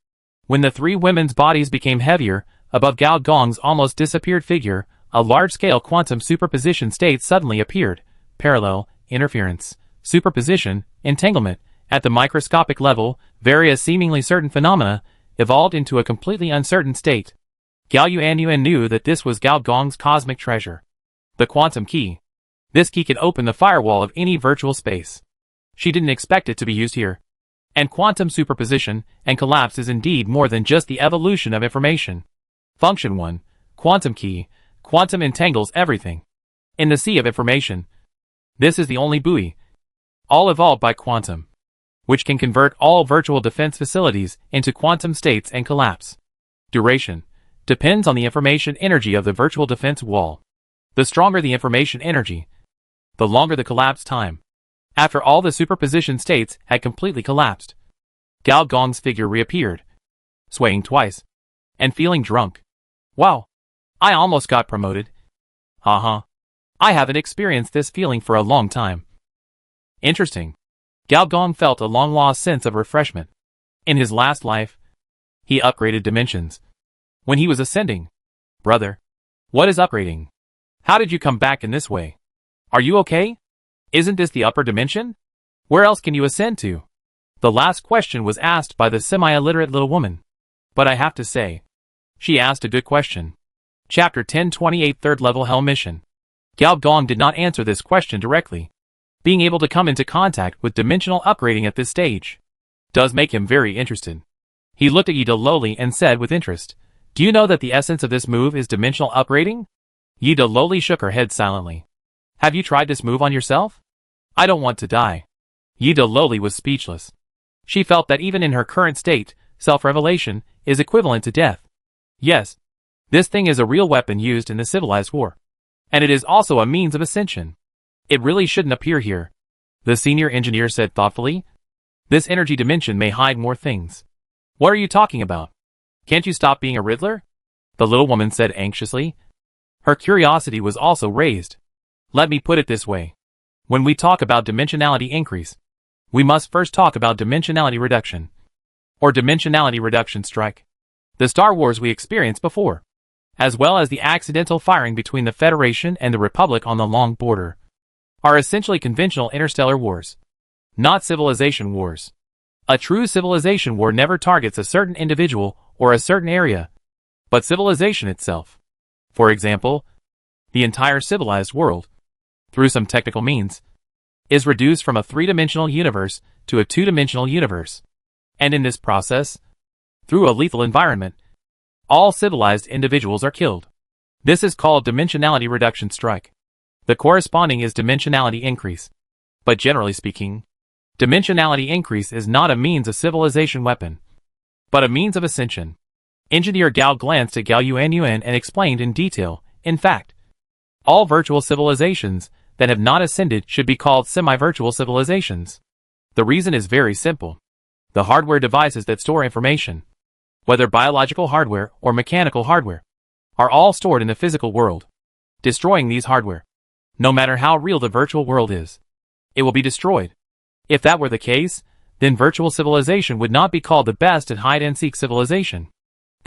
When the three women's bodies became heavier, above Gao Gong's almost disappeared figure, a large-scale quantum superposition state suddenly appeared. Parallel, interference, superposition, entanglement. At the microscopic level, various seemingly certain phenomena evolved into a completely uncertain state. Gao Yuanyuan knew that this was Gao Gong's cosmic treasure. The quantum key. This key can open the firewall of any virtual space. She didn't expect it to be used here. And quantum superposition and collapse is indeed more than just the evolution of information. Function 1. Quantum key. Quantum entangles everything. In the sea of information, this is the only buoy, all evolved by quantum, which can convert all virtual defense facilities into quantum states and collapse. Duration depends on the information energy of the virtual defense wall. The stronger the information energy, the longer the collapse time. After all the superposition states had completely collapsed, Gao Gong's figure reappeared, swaying twice, and feeling drunk. Wow, I almost got promoted. I haven't experienced this feeling for a long time. Interesting. Gao Gong felt a long-lost sense of refreshment. In his last life, he upgraded dimensions. When he was ascending. Brother, what is upgrading? How did you come back in this way? Are you okay? Isn't this the upper dimension? Where else can you ascend to? The last question was asked by the semi-illiterate little woman. But I have to say, she asked a good question. Chapter 1028 Third Level Hell Mission. Gao Gong did not answer this question directly. Being able to come into contact with dimensional upgrading at this stage does make him very interested. He looked at Yi Deloli and said with interest, "Do you know that the essence of this move is dimensional upgrading?" Yi Deloli shook her head silently. "Have you tried this move on yourself?" "I don't want to die." Yi Deloli was speechless. She felt that even in her current state, self-revelation is equivalent to death. Yes, this thing is a real weapon used in the civilized war. And it is also a means of ascension. It really shouldn't appear here, the senior engineer said thoughtfully. This energy dimension may hide more things. What are you talking about? Can't you stop being a Riddler? The little woman said anxiously. Her curiosity was also raised. Let me put it this way. When we talk about dimensionality increase, we must first talk about dimensionality reduction. Or dimensionality reduction strike. The Star Wars we experienced before. As well as the accidental firing between the Federation and the Republic on the long border, are essentially conventional interstellar wars, not civilization wars. A true civilization war never targets a certain individual or a certain area, but civilization itself. For example, the entire civilized world, through some technical means, is reduced from a three-dimensional universe to a two-dimensional universe. And in this process, through a lethal environment, all civilized individuals are killed. This is called dimensionality reduction strike. The corresponding is dimensionality increase. But generally speaking, dimensionality increase is not a means of civilization weapon, but a means of ascension. Engineer Gao glanced at Gao Yuanyuan and explained in detail, in fact, all virtual civilizations that have not ascended should be called semi-virtual civilizations. The reason is very simple. The hardware devices that store information, whether biological hardware or mechanical hardware, are all stored in the physical world. Destroying these hardware, no matter how real the virtual world is, it will be destroyed. If that were the case, then virtual civilization would not be called the best and hide-and-seek civilization.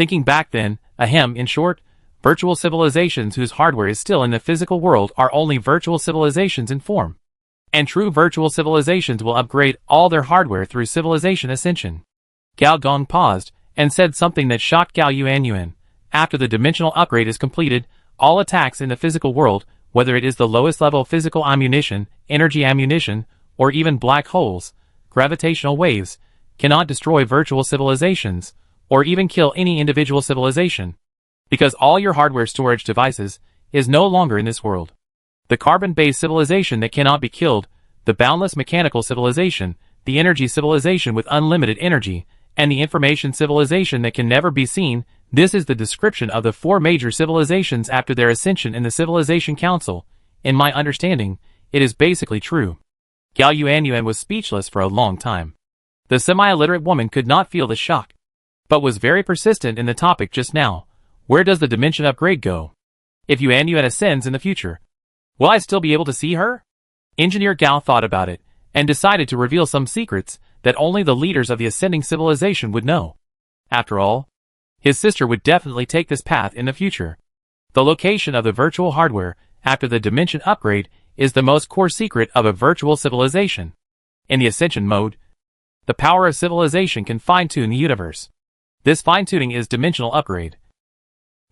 Thinking back then, in short, virtual civilizations whose hardware is still in the physical world are only virtual civilizations in form. And true virtual civilizations will upgrade all their hardware through civilization ascension. Gao Gong paused, and said something that shocked Gao Yuanyuan. After the dimensional upgrade is completed, all attacks in the physical world, whether it is the lowest level physical ammunition, energy ammunition, or even black holes, gravitational waves, cannot destroy virtual civilizations, or even kill any individual civilization. Because all your hardware storage devices is no longer in this world. The carbon-based civilization that cannot be killed, the boundless mechanical civilization, the energy civilization with unlimited energy, and the information civilization that can never be seen. This is the description of the 4 major civilizations after their ascension in the Civilization Council. In my understanding, it is basically true. Gao Yuanyuan was speechless for a long time. The semi-illiterate woman could not feel the shock, but was very persistent in the topic just now. Where does the dimension upgrade go? If Yuanyuan ascends in the future, will I still be able to see her? Engineer Gao thought about it, and decided to reveal some secrets that only the leaders of the ascending civilization would know. After all, his sister would definitely take this path in the future. The location of the virtual hardware after the dimension upgrade is the most core secret of a virtual civilization. In the ascension mode, the power of civilization can fine-tune the universe. This fine-tuning is dimensional upgrade.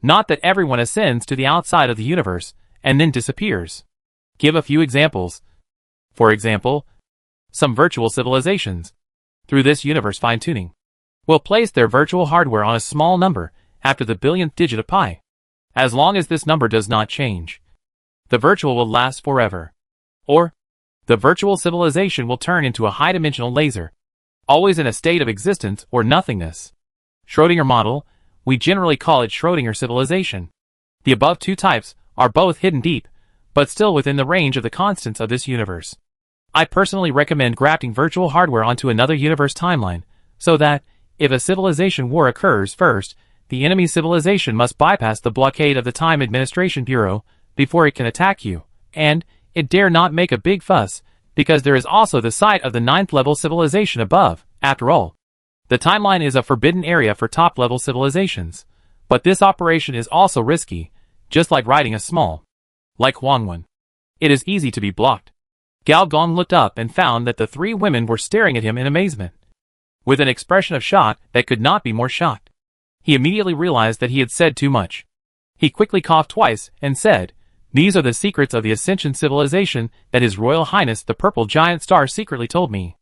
Not that everyone ascends to the outside of the universe and then disappears. Give a few examples. For example, some virtual civilizations, through this universe fine-tuning, will place their virtual hardware on a small number after the billionth digit of pi. As long as this number does not change, the virtual will last forever. Or, the virtual civilization will turn into a high-dimensional laser, always in a state of existence or nothingness. Schrödinger model, we generally call it Schrödinger civilization. The above 2 types are both hidden deep, but still within the range of the constants of this universe. I personally recommend grafting virtual hardware onto another universe timeline, so that, if a civilization war occurs first, the enemy civilization must bypass the blockade of the Time Administration Bureau before it can attack you, and it dare not make a big fuss, because there is also the site of the 9th level civilization above. After all, the timeline is a forbidden area for top-level civilizations, but this operation is also risky, just like riding a small, like Huangwen. It is easy to be blocked. Gao Gong looked up and found that the 3 women were staring at him in amazement, with an expression of shock that could not be more shocked. He immediately realized that he had said too much. He quickly coughed twice and said, "These are the secrets of the Ascension civilization that His Royal Highness the Purple Giant Star secretly told me.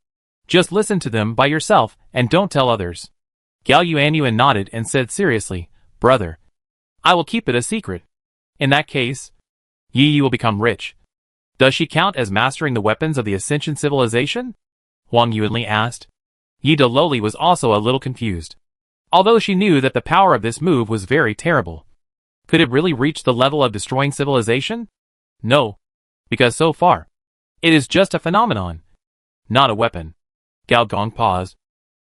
Just listen to them by yourself and don't tell others." Gao Yuanyuan nodded and said seriously, "Brother, I will keep it a secret. In that case, Yi will become rich." "Does she count as mastering the weapons of the Ascension civilization?" Huang Yuanli asked. Yi De Loli was also a little confused, although she knew that the power of this move was very terrible. Could it really reach the level of destroying civilization? No, because so far, it is just a phenomenon, not a weapon. Gao Gong paused,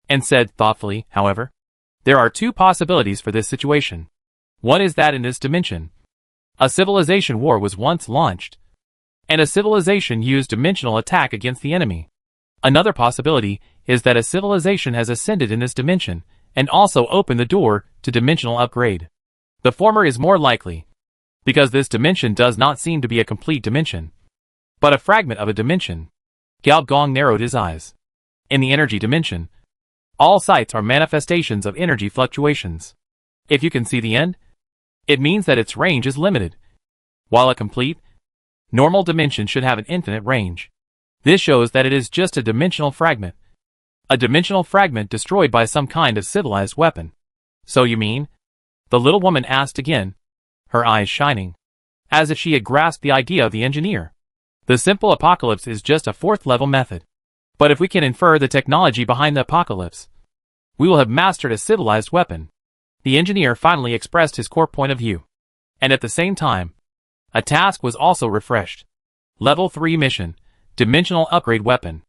and said thoughtfully, however, there are 2 possibilities for this situation. One is that in this dimension, a civilization war was once launched, and a civilization used dimensional attack against the enemy. Another possibility is that a civilization has ascended in this dimension, and also opened the door to dimensional upgrade. The former is more likely, because this dimension does not seem to be a complete dimension, but a fragment of a dimension. Gao Gong narrowed his eyes. In the energy dimension, all sites are manifestations of energy fluctuations. If you can see the end, it means that its range is limited, while a complete, normal dimension should have an infinite range. This shows that it is just a dimensional fragment. A dimensional fragment destroyed by some kind of civilized weapon. "So you mean?" the little woman asked again, her eyes shining, as if she had grasped the idea of the engineer. "The simple apocalypse is just a 4th-level method. But if we can infer the technology behind the apocalypse, we will have mastered a civilized weapon." The engineer finally expressed his core point of view. And at the same time, a task was also refreshed. Level 3 mission, Dimensional Upgrade Weapon.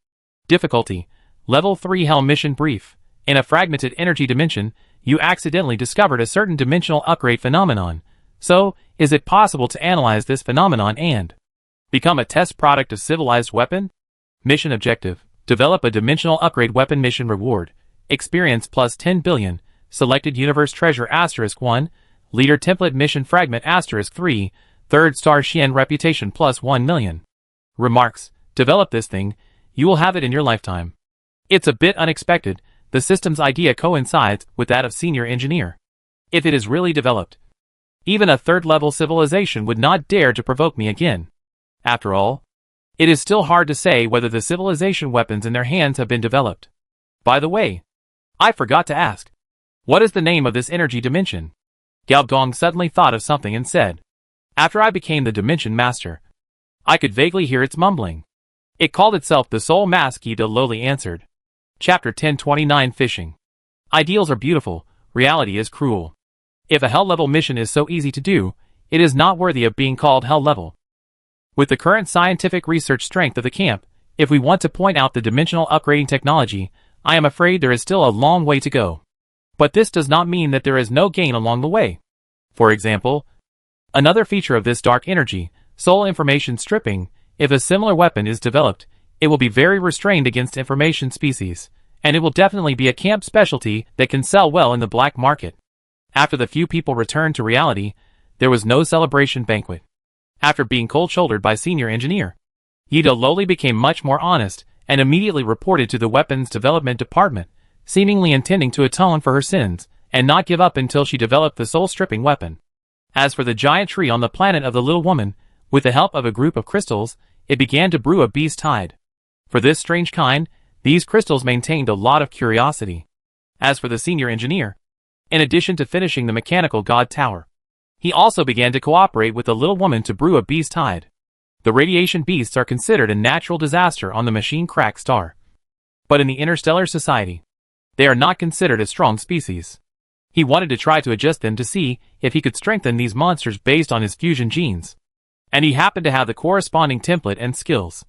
Difficulty, Level 3 Hell Mission Brief. In a fragmented energy dimension, you accidentally discovered a certain dimensional upgrade phenomenon. So, is it possible to analyze this phenomenon and become a test product of civilized weapon? Mission objective, develop a dimensional upgrade weapon. Mission reward, experience plus 10 billion, Selected Universe Treasure *1, Leader Template Mission Fragment *3, 3rd Star Xian Reputation plus 1 million. Remarks: develop this thing, you will have it in your lifetime. It's a bit unexpected, the system's idea coincides with that of Senior Engineer. If it is really developed, even a third-level civilization would not dare to provoke me again. After all, it is still hard to say whether the civilization weapons in their hands have been developed. By the way, I forgot to ask, what is the name of this energy dimension? Galgong suddenly thought of something and said, after I became the Dimension Master. I could vaguely hear its mumbling. It called itself the Soul Mask. Ida lowly answered. Chapter 1029 Fishing. Ideals are beautiful, reality is cruel. If a hell-level mission is so easy to do, it is not worthy of being called hell-level. With the current scientific research strength of the camp, if we want to point out the dimensional upgrading technology, I am afraid there is still a long way to go. But this does not mean that there is no gain along the way. For example, another feature of this dark energy, soul information stripping, if a similar weapon is developed, it will be very restrained against information species, and it will definitely be a camp specialty that can sell well in the black market. After the few people returned to reality, there was no celebration banquet. After being cold-shouldered by Senior Engineer, Ida lowly became much more honest and immediately reported to the Weapons Development Department, seemingly intending to atone for her sins and not give up until she developed the soul-stripping weapon. As for the giant tree on the planet of the little woman, with the help of a group of crystals, it began to brew a beast tide. For this strange kind, these crystals maintained a lot of curiosity. As for the Senior Engineer, in addition to finishing the mechanical god tower, he also began to cooperate with the little woman to brew a beast tide. The radiation beasts are considered a natural disaster on the machine crack star. But in the interstellar society, they are not considered a strong species. He wanted to try to adjust them to see if he could strengthen these monsters based on his fusion genes. And he happened to have the corresponding template and skills.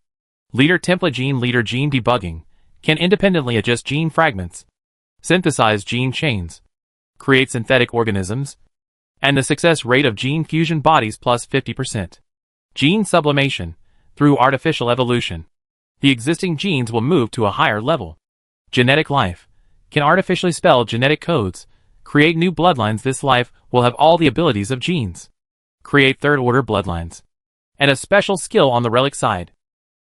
Leader gene debugging, can independently adjust gene fragments, synthesize gene chains, create synthetic organisms, and the success rate of gene fusion bodies plus 50%. Gene sublimation, through artificial evolution. The existing genes will move to a higher level. Genetic life, can artificially spell genetic codes, create new bloodlines. This life will have all the abilities of genes. Create third-order bloodlines. And a special skill on the relic side.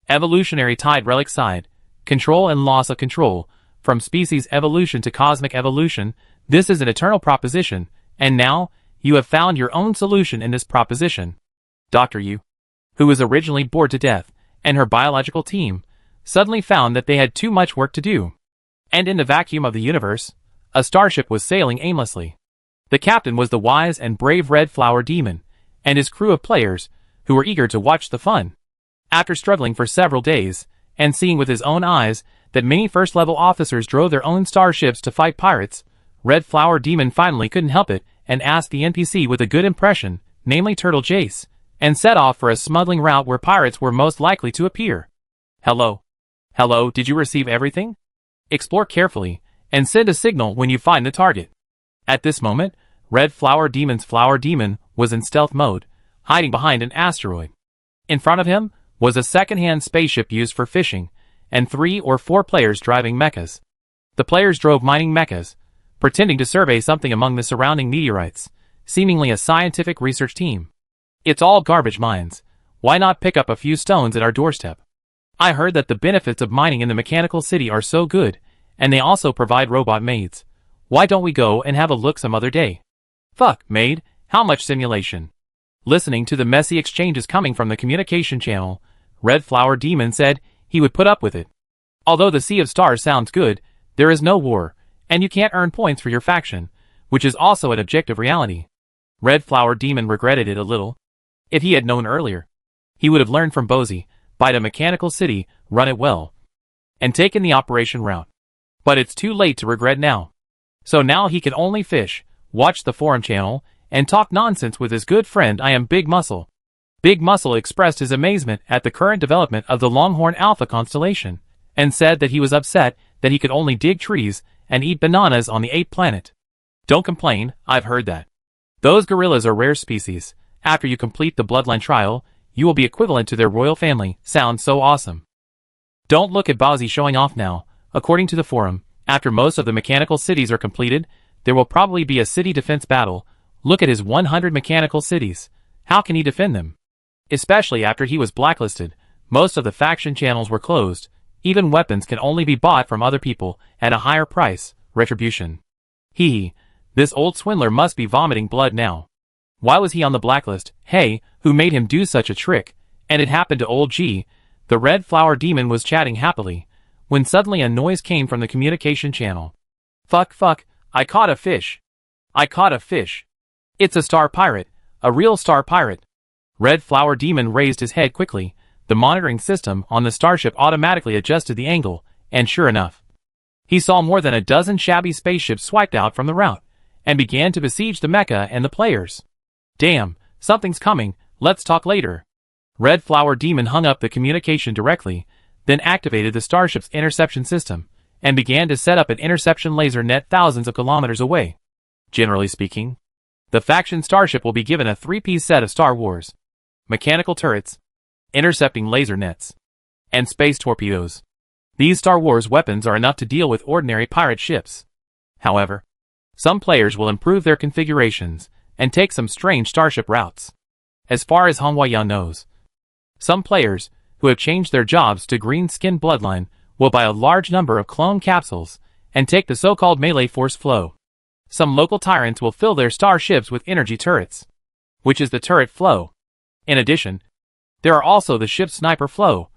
Evolutionary tide relic side, control and loss of control, from species evolution to cosmic evolution. This is an eternal proposition, and now, you have found your own solution in this proposition. Dr. Yu, who was originally bored to death, and her biological team, suddenly found that they had too much work to do. And in the vacuum of the universe, a starship was sailing aimlessly. The captain was the wise and brave Red Flower Demon, and his crew of players, who were eager to watch the fun. After struggling for several days, and seeing with his own eyes that many first-level officers drove their own starships to fight pirates, Red Flower Demon finally couldn't help it and asked the NPC with a good impression, namely Turtle Jace, and set off for a smuggling route where pirates were most likely to appear. Hello. Hello, did you receive everything? Explore carefully, and send a signal when you find the target. At this moment, Red Flower Demon's Flower Demon was in stealth mode, hiding behind an asteroid. In front of him was a second-hand spaceship used for fishing, and 3 or 4 players driving mechas. The players drove mining mechas, pretending to survey something among the surrounding meteorites, seemingly a scientific research team. It's all garbage mines. Why not pick up a few stones at our doorstep? I heard that the benefits of mining in the mechanical city are so good, and they also provide robot maids. Why don't we go and have a look some other day? Fuck, maid, how much simulation? Listening to the messy exchanges coming from the communication channel, Red Flower Demon said he would put up with it. Although the Sea of Stars sounds good, there is no war, and you can't earn points for your faction, which is also an objective reality. Red Flower Demon regretted it a little. If he had known earlier, he would have learned from Bozy, buy a mechanical city, run it well, and taken the operation route. But it's too late to regret now. So now he can only fish, watch the forum channel, and talk nonsense with his good friend I am Big Muscle. Big Muscle expressed his amazement at the current development of the Longhorn Alpha constellation, and said that he was upset that he could only dig trees and eat bananas on the 8th planet. Don't complain, I've heard that. Those gorillas are rare species. After you complete the bloodline trial, you will be equivalent to their royal family. Sounds so awesome. Don't look at Bozy showing off now. According to the forum, after most of the mechanical cities are completed, there will probably be a city defense battle. Look at his 100 mechanical cities. How can he defend them? Especially after he was blacklisted. Most of the faction channels were closed. Even weapons can only be bought from other people at a higher price. Retribution. This old swindler must be vomiting blood now. Why was he on the blacklist? Hey, who made him do such a trick? And it happened to old G. The red flower demon was chatting happily, when suddenly a noise came from the communication channel. Fuck, I caught a fish. It's a star pirate, a real star pirate. Red flower demon raised his head quickly. The monitoring system on the starship automatically adjusted the angle, and sure enough, he saw more than a dozen shabby spaceships swiped out from the route, and began to besiege the mecha and the players. Damn, something's coming, let's talk later. Red flower demon hung up the communication directly, then activated the starship's interception system, and began to set up an interception laser net thousands of kilometers away. Generally speaking, the faction starship will be given a 3-piece set of Star Wars mechanical turrets, intercepting laser nets, and space torpedoes. These Star Wars weapons are enough to deal with ordinary pirate ships. However, some players will improve their configurations and take some strange starship routes. As far as Honghuayan knows, some players who have changed their jobs to green skin bloodline will buy a large number of clone capsules and take the so-called melee force flow. Some local tyrants will fill their starships with energy turrets, which is the turret flow. In addition, there are also the ship sniper flow,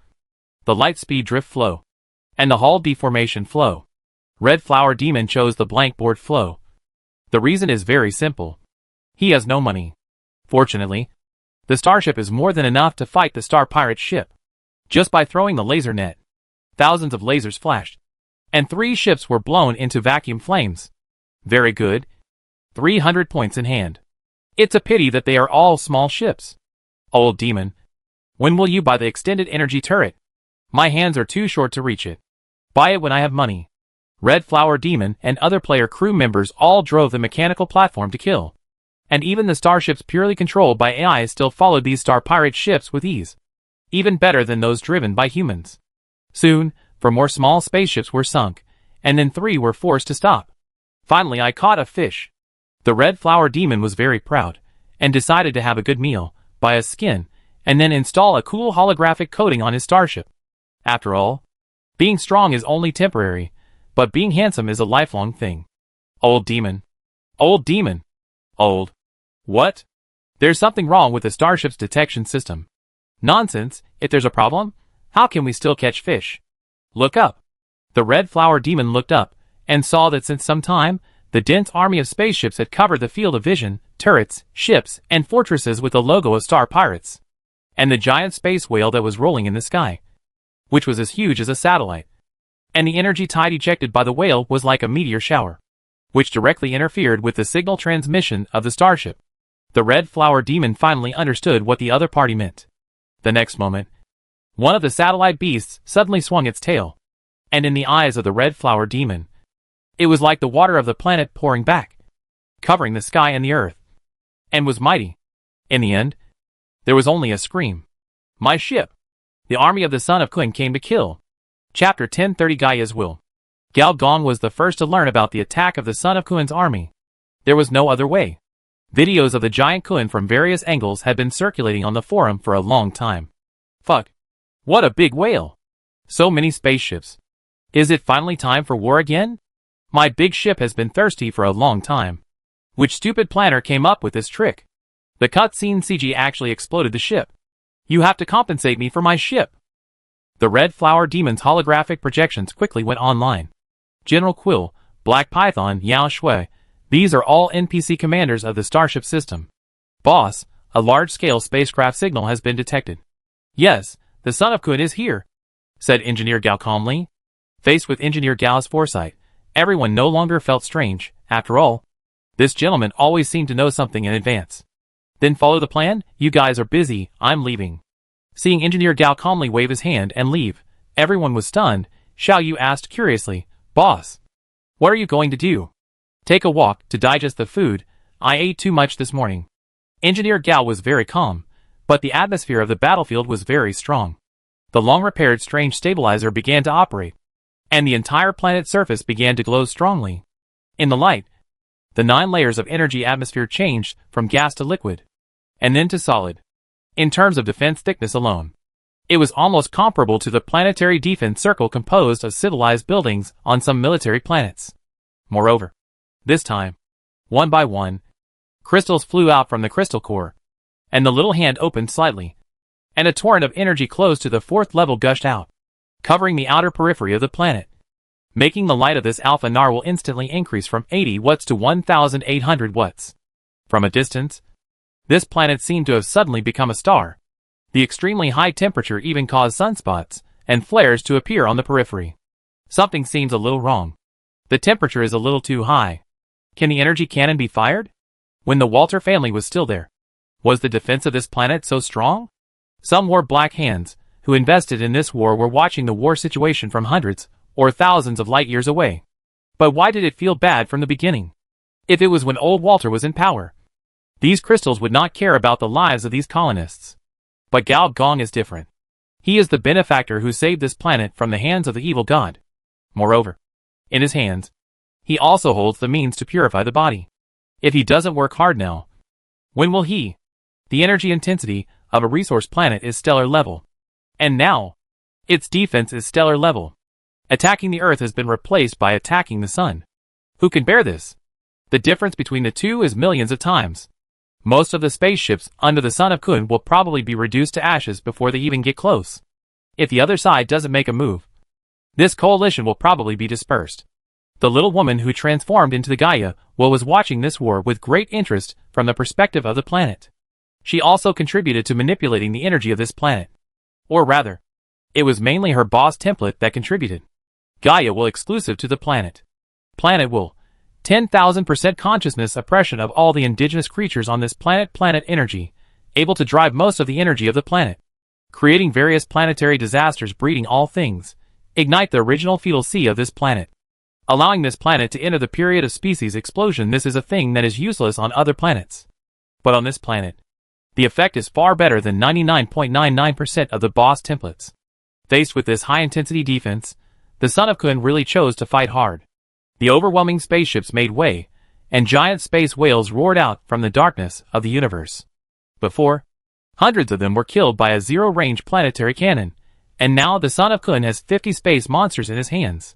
the light speed drift flow, and the hull deformation flow. Red flower demon chose the blank board flow. The reason is very simple. He has no money. Fortunately, the starship is more than enough to fight the star pirate ship. Just by throwing the laser net, thousands of lasers flashed, and 3 ships were blown into vacuum flames. Very good. 300 points in hand. It's a pity that they are all small ships. Old demon, when will you buy the extended energy turret? My hands are too short to reach it. Buy it when I have money. Red flower demon and other player crew members all drove the mechanical platform to kill. And even the starships purely controlled by AI still followed these star pirate ships with ease. Even better than those driven by humans. Soon, 4 more small spaceships were sunk, and then 3 were forced to stop. Finally I caught a fish. The red flower demon was very proud, and decided to have a good meal, buy a skin, and then install a cool holographic coating on his starship. After all, being strong is only temporary, but being handsome is a lifelong thing. Old demon. Old. What? There's something wrong with the starship's detection system. Nonsense, if there's a problem, how can we still catch fish? Look up. The red flower demon looked up, and saw that since some time, the dense army of spaceships had covered the field of vision, turrets, ships, and fortresses with the logo of Star Pirates. And the giant space whale that was rolling in the sky, which was as huge as a satellite. And the energy tide ejected by the whale was like a meteor shower, which directly interfered with the signal transmission of the starship. The red flower demon finally understood what the other party meant. The next moment, one of the satellite beasts suddenly swung its tail. And in the eyes of the red flower demon, it was like the water of the planet pouring back, covering the sky and the earth, and was mighty. In the end, there was only a scream. My ship! The army of the son of Kun came to kill. Chapter 1030 Gaia's Will. Gao Gong was the first to learn about the attack of the son of Kun's army. There was no other way. Videos of the giant Kun from various angles had been circulating on the forum for a long time. Fuck. What a big whale! So many spaceships. Is it finally time for war again? My big ship has been thirsty for a long time. Which stupid planner came up with this trick? The cutscene CG actually exploded the ship. You have to compensate me for my ship. The red flower demon's holographic projections quickly went online. General Quill, Black Python, Yao Shui, these are all NPC commanders of the starship system. Boss, a large-scale spacecraft signal has been detected. Yes, the son of Kun is here, said Engineer Gao calmly. Faced with Engineer Gao's foresight, everyone no longer felt strange. After all, this gentleman always seemed to know something in advance. Then follow the plan? You guys are busy, I'm leaving. Seeing Engineer Gao calmly wave his hand and leave, everyone was stunned. Xiao Yu asked curiously, Boss, what are you going to do? Take a walk to digest the food. I ate too much this morning. Engineer Gao was very calm, but the atmosphere of the battlefield was very strong. The long-repaired strange stabilizer began to operate, and the entire planet's surface began to glow strongly. In the light, The 9 layers of energy atmosphere changed from gas to liquid, and then to solid. In terms of defense thickness alone, it was almost comparable to the planetary defense circle composed of civilized buildings on some military planets. Moreover, this time, one by one, crystals flew out from the crystal core, and the little hand opened slightly, and a torrent of energy close to the 4th level gushed out, covering the outer periphery of the planet, making the light of this alpha narwhal instantly increase from 80 watts to 1,800 watts. From a distance, this planet seemed to have suddenly become a star. The extremely high temperature even caused sunspots and flares to appear on the periphery. Something seems a little wrong. The temperature is a little too high. Can the energy cannon be fired? When the Walter family was still there, was the defense of this planet so strong? Some wore black hands, who invested in this war, were watching the war situation from hundreds or thousands of light years away. But why did it feel bad from the beginning? If it was when old Walter was in power, these crystals would not care about the lives of these colonists. But Gao Gong is different. He is the benefactor who saved this planet from the hands of the evil god. Moreover, in his hands, he also holds the means to purify the body. If he doesn't work hard now, when will he? The energy intensity of a resource planet is stellar level. And now, its defense is stellar level. Attacking the Earth has been replaced by attacking the Sun. Who can bear this? The difference between the two is millions of times. Most of the spaceships under the Son of Kun will probably be reduced to ashes before they even get close. If the other side doesn't make a move, this coalition will probably be dispersed. The little woman who transformed into the Gaia was watching this war with great interest from the perspective of the planet. She also contributed to manipulating the energy of this planet. Or rather, it was mainly her boss template that contributed. Gaia will exclusive to the planet. Planet will 10,000% consciousness oppression of all the indigenous creatures on this planet. Planet energy, able to drive most of the energy of the planet. Creating various planetary disasters, breeding all things. Ignite the original fetal sea of this planet. Allowing this planet to enter the period of species explosion. This is a thing that is useless on other planets. But on this planet, the effect is far better than 99.99% of the boss templates. Faced with this high-intensity defense, the Son of Kun really chose to fight hard. The overwhelming spaceships made way, and giant space whales roared out from the darkness of the universe. Before, hundreds of them were killed by a zero-range planetary cannon, and now the Son of Kun has 50 space monsters in his hands.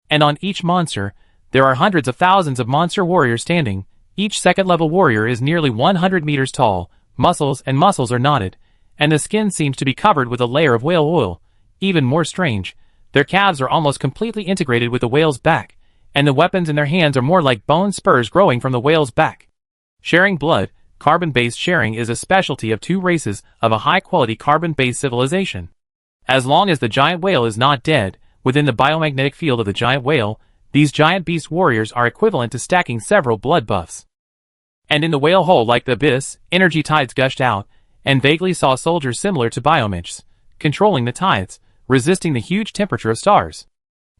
And on each monster, there are hundreds of thousands of monster warriors standing. Each second-level warrior is nearly 100 meters tall, muscles are knotted, and the skin seems to be covered with a layer of whale oil. Even more strange, their calves are almost completely integrated with the whale's back, and the weapons in their hands are more like bone spurs growing from the whale's back. Sharing blood, carbon-based sharing is a specialty of two races of a high-quality carbon-based civilization. As long as the giant whale is not dead, within the biomagnetic field of the giant whale, these giant beast warriors are equivalent to stacking several blood buffs. And in the whale hole like the abyss, energy tides gushed out, and vaguely saw soldiers similar to biomages, controlling the tides, resisting the huge temperature of stars.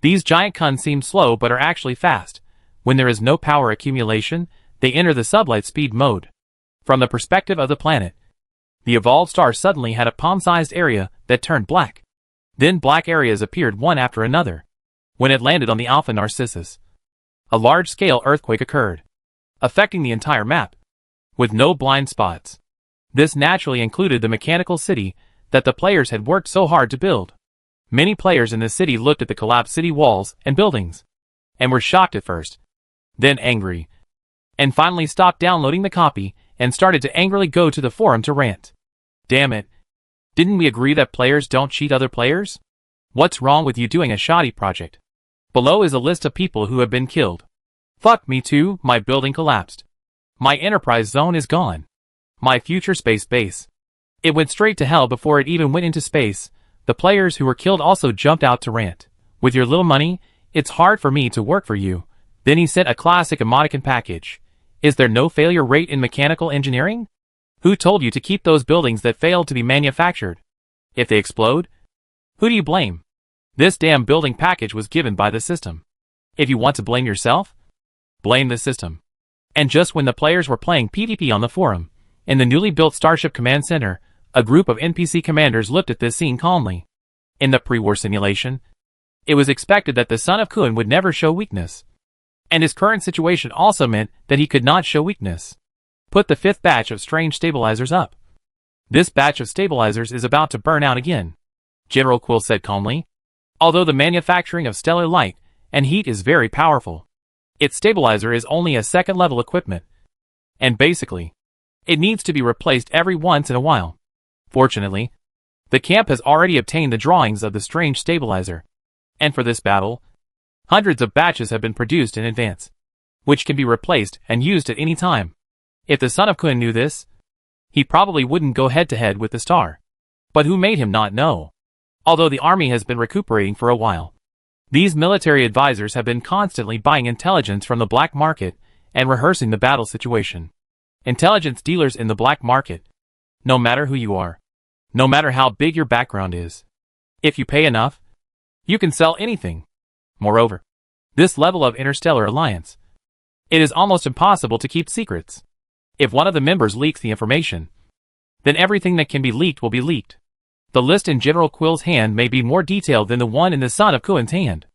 These giant Kuns seem slow but are actually fast. When there is no power accumulation, they enter the sublight speed mode. From the perspective of the planet, the evolved star suddenly had a palm-sized area that turned black. Then black areas appeared one after another. When it landed on the Alpha Narcissus, a large-scale earthquake occurred, affecting the entire map, with no blind spots. This naturally included the mechanical city that the players had worked so hard to build. Many players in the city looked at the collapsed city walls and buildings, and were shocked at first, then angry, and finally stopped downloading the copy and started to angrily go to the forum to rant. Damn it. Didn't we agree that players don't cheat other players? What's wrong with you doing a shoddy project? Below is a list of people who have been killed. Fuck me too, my building collapsed. My enterprise zone is gone. My future space base. It went straight to hell before it even went into space. The players who were killed also jumped out to rant. With your little money, it's hard for me to work for you. Then he sent a classic emoticon package. Is there no failure rate in mechanical engineering? Who told you to keep those buildings that failed to be manufactured? If they explode, who do you blame? This damn building package was given by the system. If you want to blame yourself, blame the system. And just when the players were playing PvP on the forum, in the newly built Starship Command Center, a group of NPC commanders looked at this scene calmly. In the pre-war simulation, it was expected that the Son of Kun would never show weakness. And his current situation also meant that he could not show weakness. Put the 5th batch of strange stabilizers up. This batch of stabilizers is about to burn out again, General Quill said calmly. Although the manufacturing of stellar light and heat is very powerful, its stabilizer is only a second-level equipment, and basically, it needs to be replaced every once in a while. Fortunately, the camp has already obtained the drawings of the strange stabilizer, and for this battle, hundreds of batches have been produced in advance, which can be replaced and used at any time. If the son of Kun knew this, he probably wouldn't go head-to-head with the star. But who made him not know? Although the army has been recuperating for a while, these military advisors have been constantly buying intelligence from the black market and rehearsing the battle situation. Intelligence dealers in the black market, no matter who you are, no matter how big your background is, if you pay enough, you can sell anything. Moreover, this level of interstellar alliance, it is almost impossible to keep secrets. If one of the members leaks the information, then everything that can be leaked will be leaked. The list in General Quill's hand may be more detailed than the one in the son of Kuin's hand.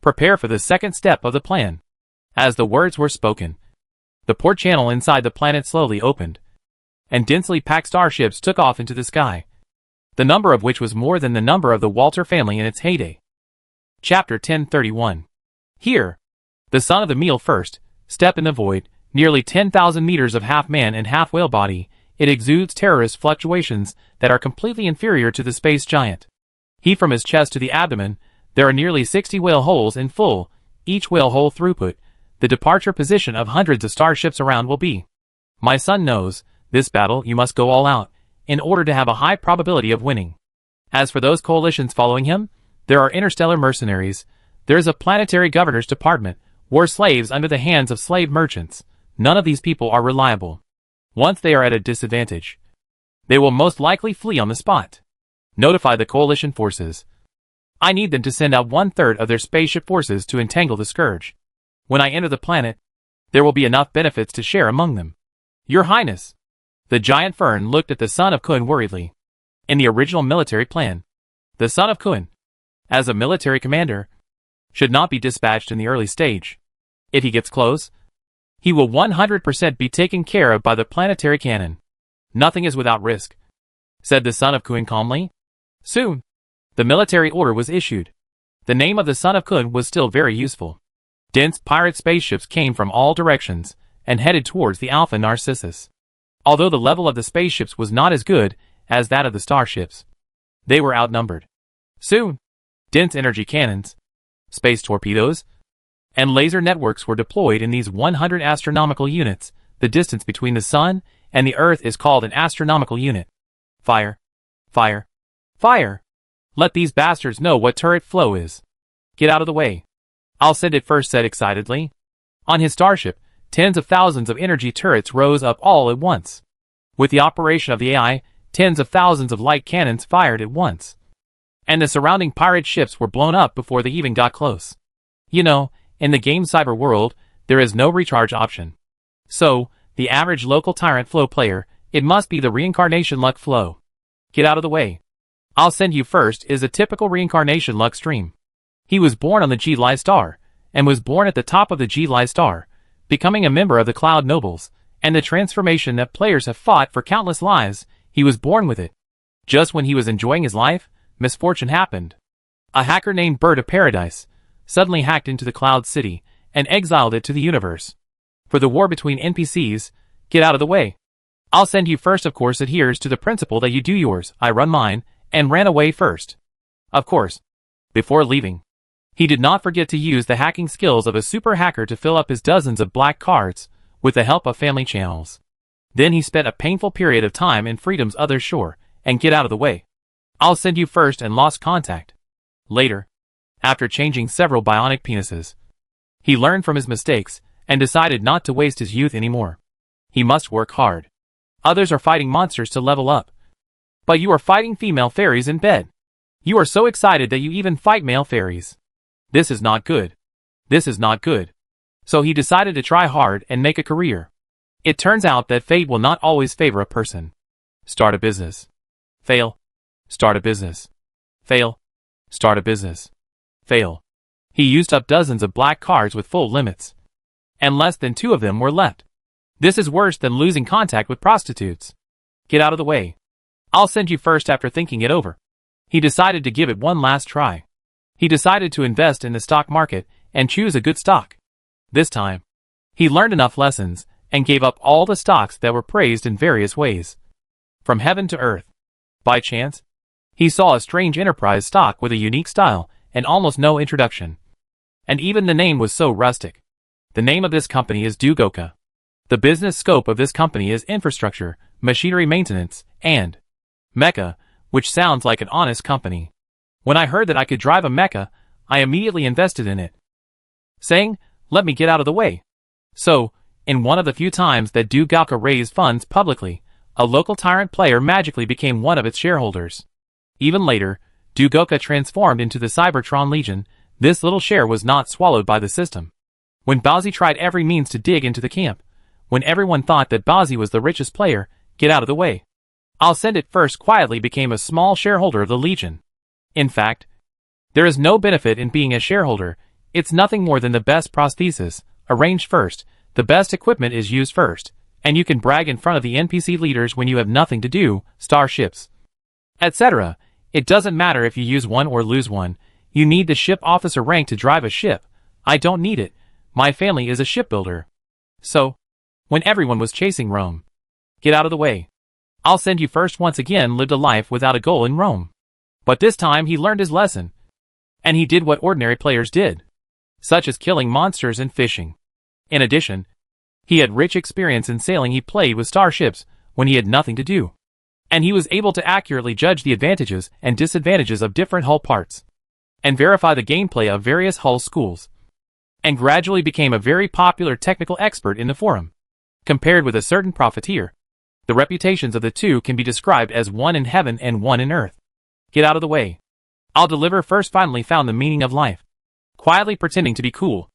Prepare for the second step of the plan. As the words were spoken, the port channel inside the planet slowly opened, and densely packed starships took off into the sky, the number of which was more than the number of the Walter family in its heyday. Chapter 1031. Here, the son of the meal first, step in the void, nearly 10,000 meters of half-man and half-whale body. It exudes terrorist fluctuations that are completely inferior to the space giant. Heat from his chest to the abdomen, there are nearly 60 whale holes in full, each whale hole throughput, the departure position of hundreds of starships around will be. My son knows, this battle you must go all out, in order to have a high probability of winning. As for those coalitions following him, there are interstellar mercenaries, there is a planetary governor's department, war slaves under the hands of slave merchants. None of these people are reliable. Once they are at a disadvantage, they will most likely flee on the spot. Notify the coalition forces. I need them to send out 1/3 of their spaceship forces to entangle the scourge. When I enter the planet, there will be enough benefits to share among them. Your Highness. The giant fern looked at the son of Kun worriedly. In the original military plan, the son of Kun, as a military commander, should not be dispatched in the early stage. If he gets close, he will 100% be taken care of by the planetary cannon. Nothing is without risk, said the son of Kun calmly. Soon, the military order was issued. The name of the son of Kun was still very useful. Dense pirate spaceships came from all directions and headed towards the Alpha Narcissus. Although the level of the spaceships was not as good as that of the starships, they were outnumbered. Soon, dense energy cannons, space torpedoes, and laser networks were deployed in these 100 astronomical units. The distance between the sun and the earth is called an astronomical unit. Fire! Fire! Fire! Let these bastards know what turret flow is. Get out of the way. I'll send it first, said excitedly. On his starship, tens of thousands of energy turrets rose up all at once. With the operation of the AI, tens of thousands of light cannons fired at once, and the surrounding pirate ships were blown up before they even got close. You know, in the game cyber world, there is no recharge option. So, the average local tyrant flow player, it must be the reincarnation luck flow. Get out of the way. I'll send you first is a typical reincarnation luck stream. He was born on the G-Li star, and was born at the top of the G-Li star, becoming a member of the Cloud Nobles, and the transformation that players have fought for countless lives, he was born with it. Just when he was enjoying his life, misfortune happened. A hacker named Bird of Paradise suddenly hacked into the Cloud City and exiled it to the universe. For the war between NPCs, get out of the way. I'll send you first, of course, adheres to the principle that you do yours, I run mine, and ran away first. Of course, before leaving, he did not forget to use the hacking skills of a super hacker to fill up his dozens of black cards with the help of family channels. Then he spent a painful period of time in Freedom's other shore, and get out of the way. I'll send you first and lost contact. Later, after changing several bionic penises, he learned from his mistakes and decided not to waste his youth anymore. He must work hard. Others are fighting monsters to level up. But you are fighting female fairies in bed. You are so excited that you even fight male fairies. This is not good. This is not good. So he decided to try hard and make a career. It turns out that fate will not always favor a person. Start a business. Fail. Start a business. Fail. Start a business. Fail. He used up dozens of black cards with full limits. and less than 2 of them were left. This is worse than losing contact with prostitutes. Get out of the way. I'll send you first after thinking it over. He decided to give it one last try. He decided to invest in the stock market and choose a good stock. This time, he learned enough lessons and gave up all the stocks that were praised in various ways. From heaven to earth. By chance, he saw a strange enterprise stock with a unique style and almost no introduction. And even the name was so rustic. The name of this company is Dugoka. The business scope of this company is infrastructure, machinery maintenance, and mecha, which sounds like an honest company. When I heard that I could drive a mecha, I immediately invested in it, saying, let me get out of the way. So, in one of the few times that Dugoka raised funds publicly, a local tyrant player magically became one of its shareholders. Even later, Dugoka transformed into the Cybertron Legion. This little share was not swallowed by the system. When Bowsy tried every means to dig into the camp, when everyone thought that Bowsy was the richest player, get out of the way. I'll send it first quietly became a small shareholder of the Legion. In fact, there is no benefit in being a shareholder. It's nothing more than the best prosthesis, arranged first, the best equipment is used first, and you can brag in front of the NPC leaders when you have nothing to do, starships, etc. It doesn't matter if you use one or lose one, you need the ship officer rank to drive a ship. I don't need it, my family is a shipbuilder. So, when everyone was chasing Rome, get out of the way. I'll send you first once again lived a life without a goal in Rome. But this time he learned his lesson. And he did what ordinary players did, such as killing monsters and fishing. In addition, he had rich experience in sailing. He played with starships when he had nothing to do. And he was able to accurately judge the advantages and disadvantages of different hull parts, and verify the gameplay of various hull schools, and gradually became a very popular technical expert in the forum. Compared with a certain profiteer, the reputations of the two can be described as one in heaven and one in earth. Get out of the way. I'll deliver first finally found the meaning of life, quietly pretending to be cool,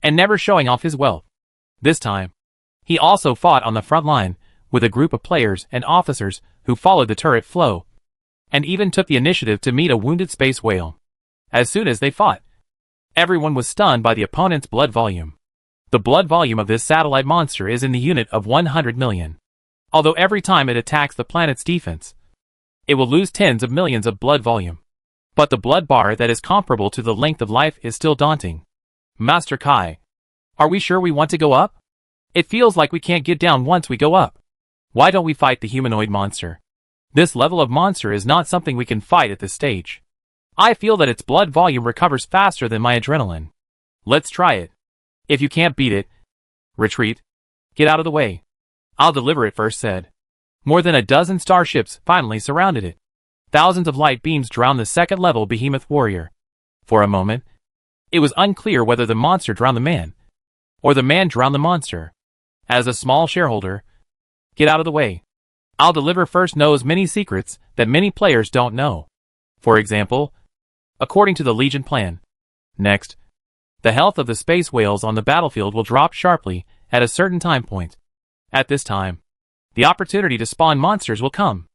and never showing off his wealth. This time, he also fought on the front line, with a group of players and officers who followed the turret flow, and even took the initiative to meet a wounded space whale. As soon as they fought, everyone was stunned by the opponent's blood volume. The blood volume of this satellite monster is in the unit of 100 million. Although every time it attacks the planet's defense, it will lose tens of millions of blood volume. But the blood bar that is comparable to the length of life is still daunting. Master Kai, are we sure we want to go up? It feels like we can't get down once we go up. Why don't we fight the humanoid monster? This level of monster is not something we can fight at this stage. I feel that its blood volume recovers faster than my adrenaline. Let's try it. If you can't beat it, retreat. Get out of the way. I'll deliver it first said. More than a dozen starships finally surrounded it. Thousands of light beams drowned the second-level behemoth warrior. For a moment, it was unclear whether the monster drowned the man, or the man drowned the monster. As a small shareholder, get out of the way. I'll deliver first knows many secrets that many players don't know. For example, according to the Legion plan. Next, the health of the space whales on the battlefield will drop sharply at a certain time point. At this time, the opportunity to spawn monsters will come.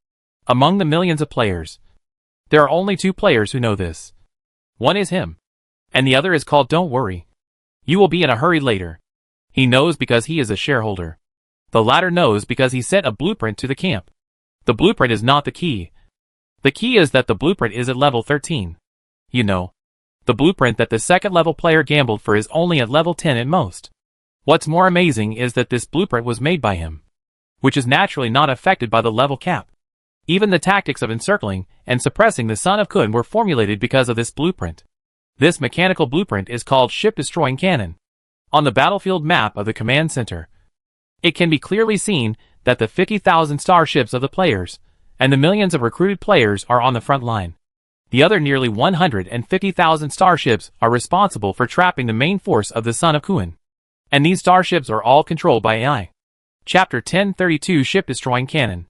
Among the millions of players, there are only 2 players who know this. One is him, and the other is called Don't Worry. You will be in a hurry later. He knows because he is a shareholder. The latter knows because he sent a blueprint to the camp. The blueprint is not the key. The key is that the blueprint is at level 13. You know, the blueprint that the second-level player gambled for is only at level 10 at most. What's more amazing is that this blueprint was made by him, which is naturally not affected by the level cap. Even the tactics of encircling and suppressing the Son of Kun were formulated because of this blueprint. This mechanical blueprint is called Ship-Destroying Cannon. On the battlefield map of the command center, it can be clearly seen that the 50,000 starships of the players and the millions of recruited players are on the front line. The other nearly 150,000 starships are responsible for trapping the main force of the Son of Kun. And these starships are all controlled by AI. Chapter 1032 Ship-Destroying Cannon.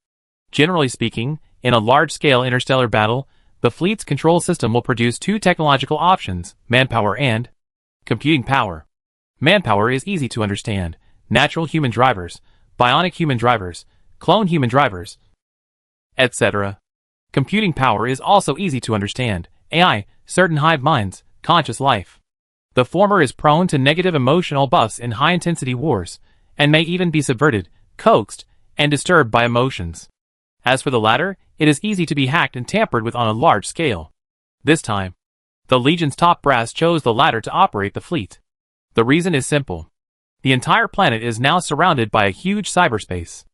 Generally speaking, in a large-scale interstellar battle, the fleet's control system will produce 2 technological options, manpower and computing power. Manpower is easy to understand, natural human drivers, bionic human drivers, clone human drivers, etc. Computing power is also easy to understand, AI, certain hive minds, conscious life. The former is prone to negative emotional buffs in high-intensity wars, and may even be subverted, coaxed, and disturbed by emotions. As for the latter, it is easy to be hacked and tampered with on a large scale. This time, the Legion's top brass chose the latter to operate the fleet. The reason is simple. The entire planet is now surrounded by a huge cyberspace.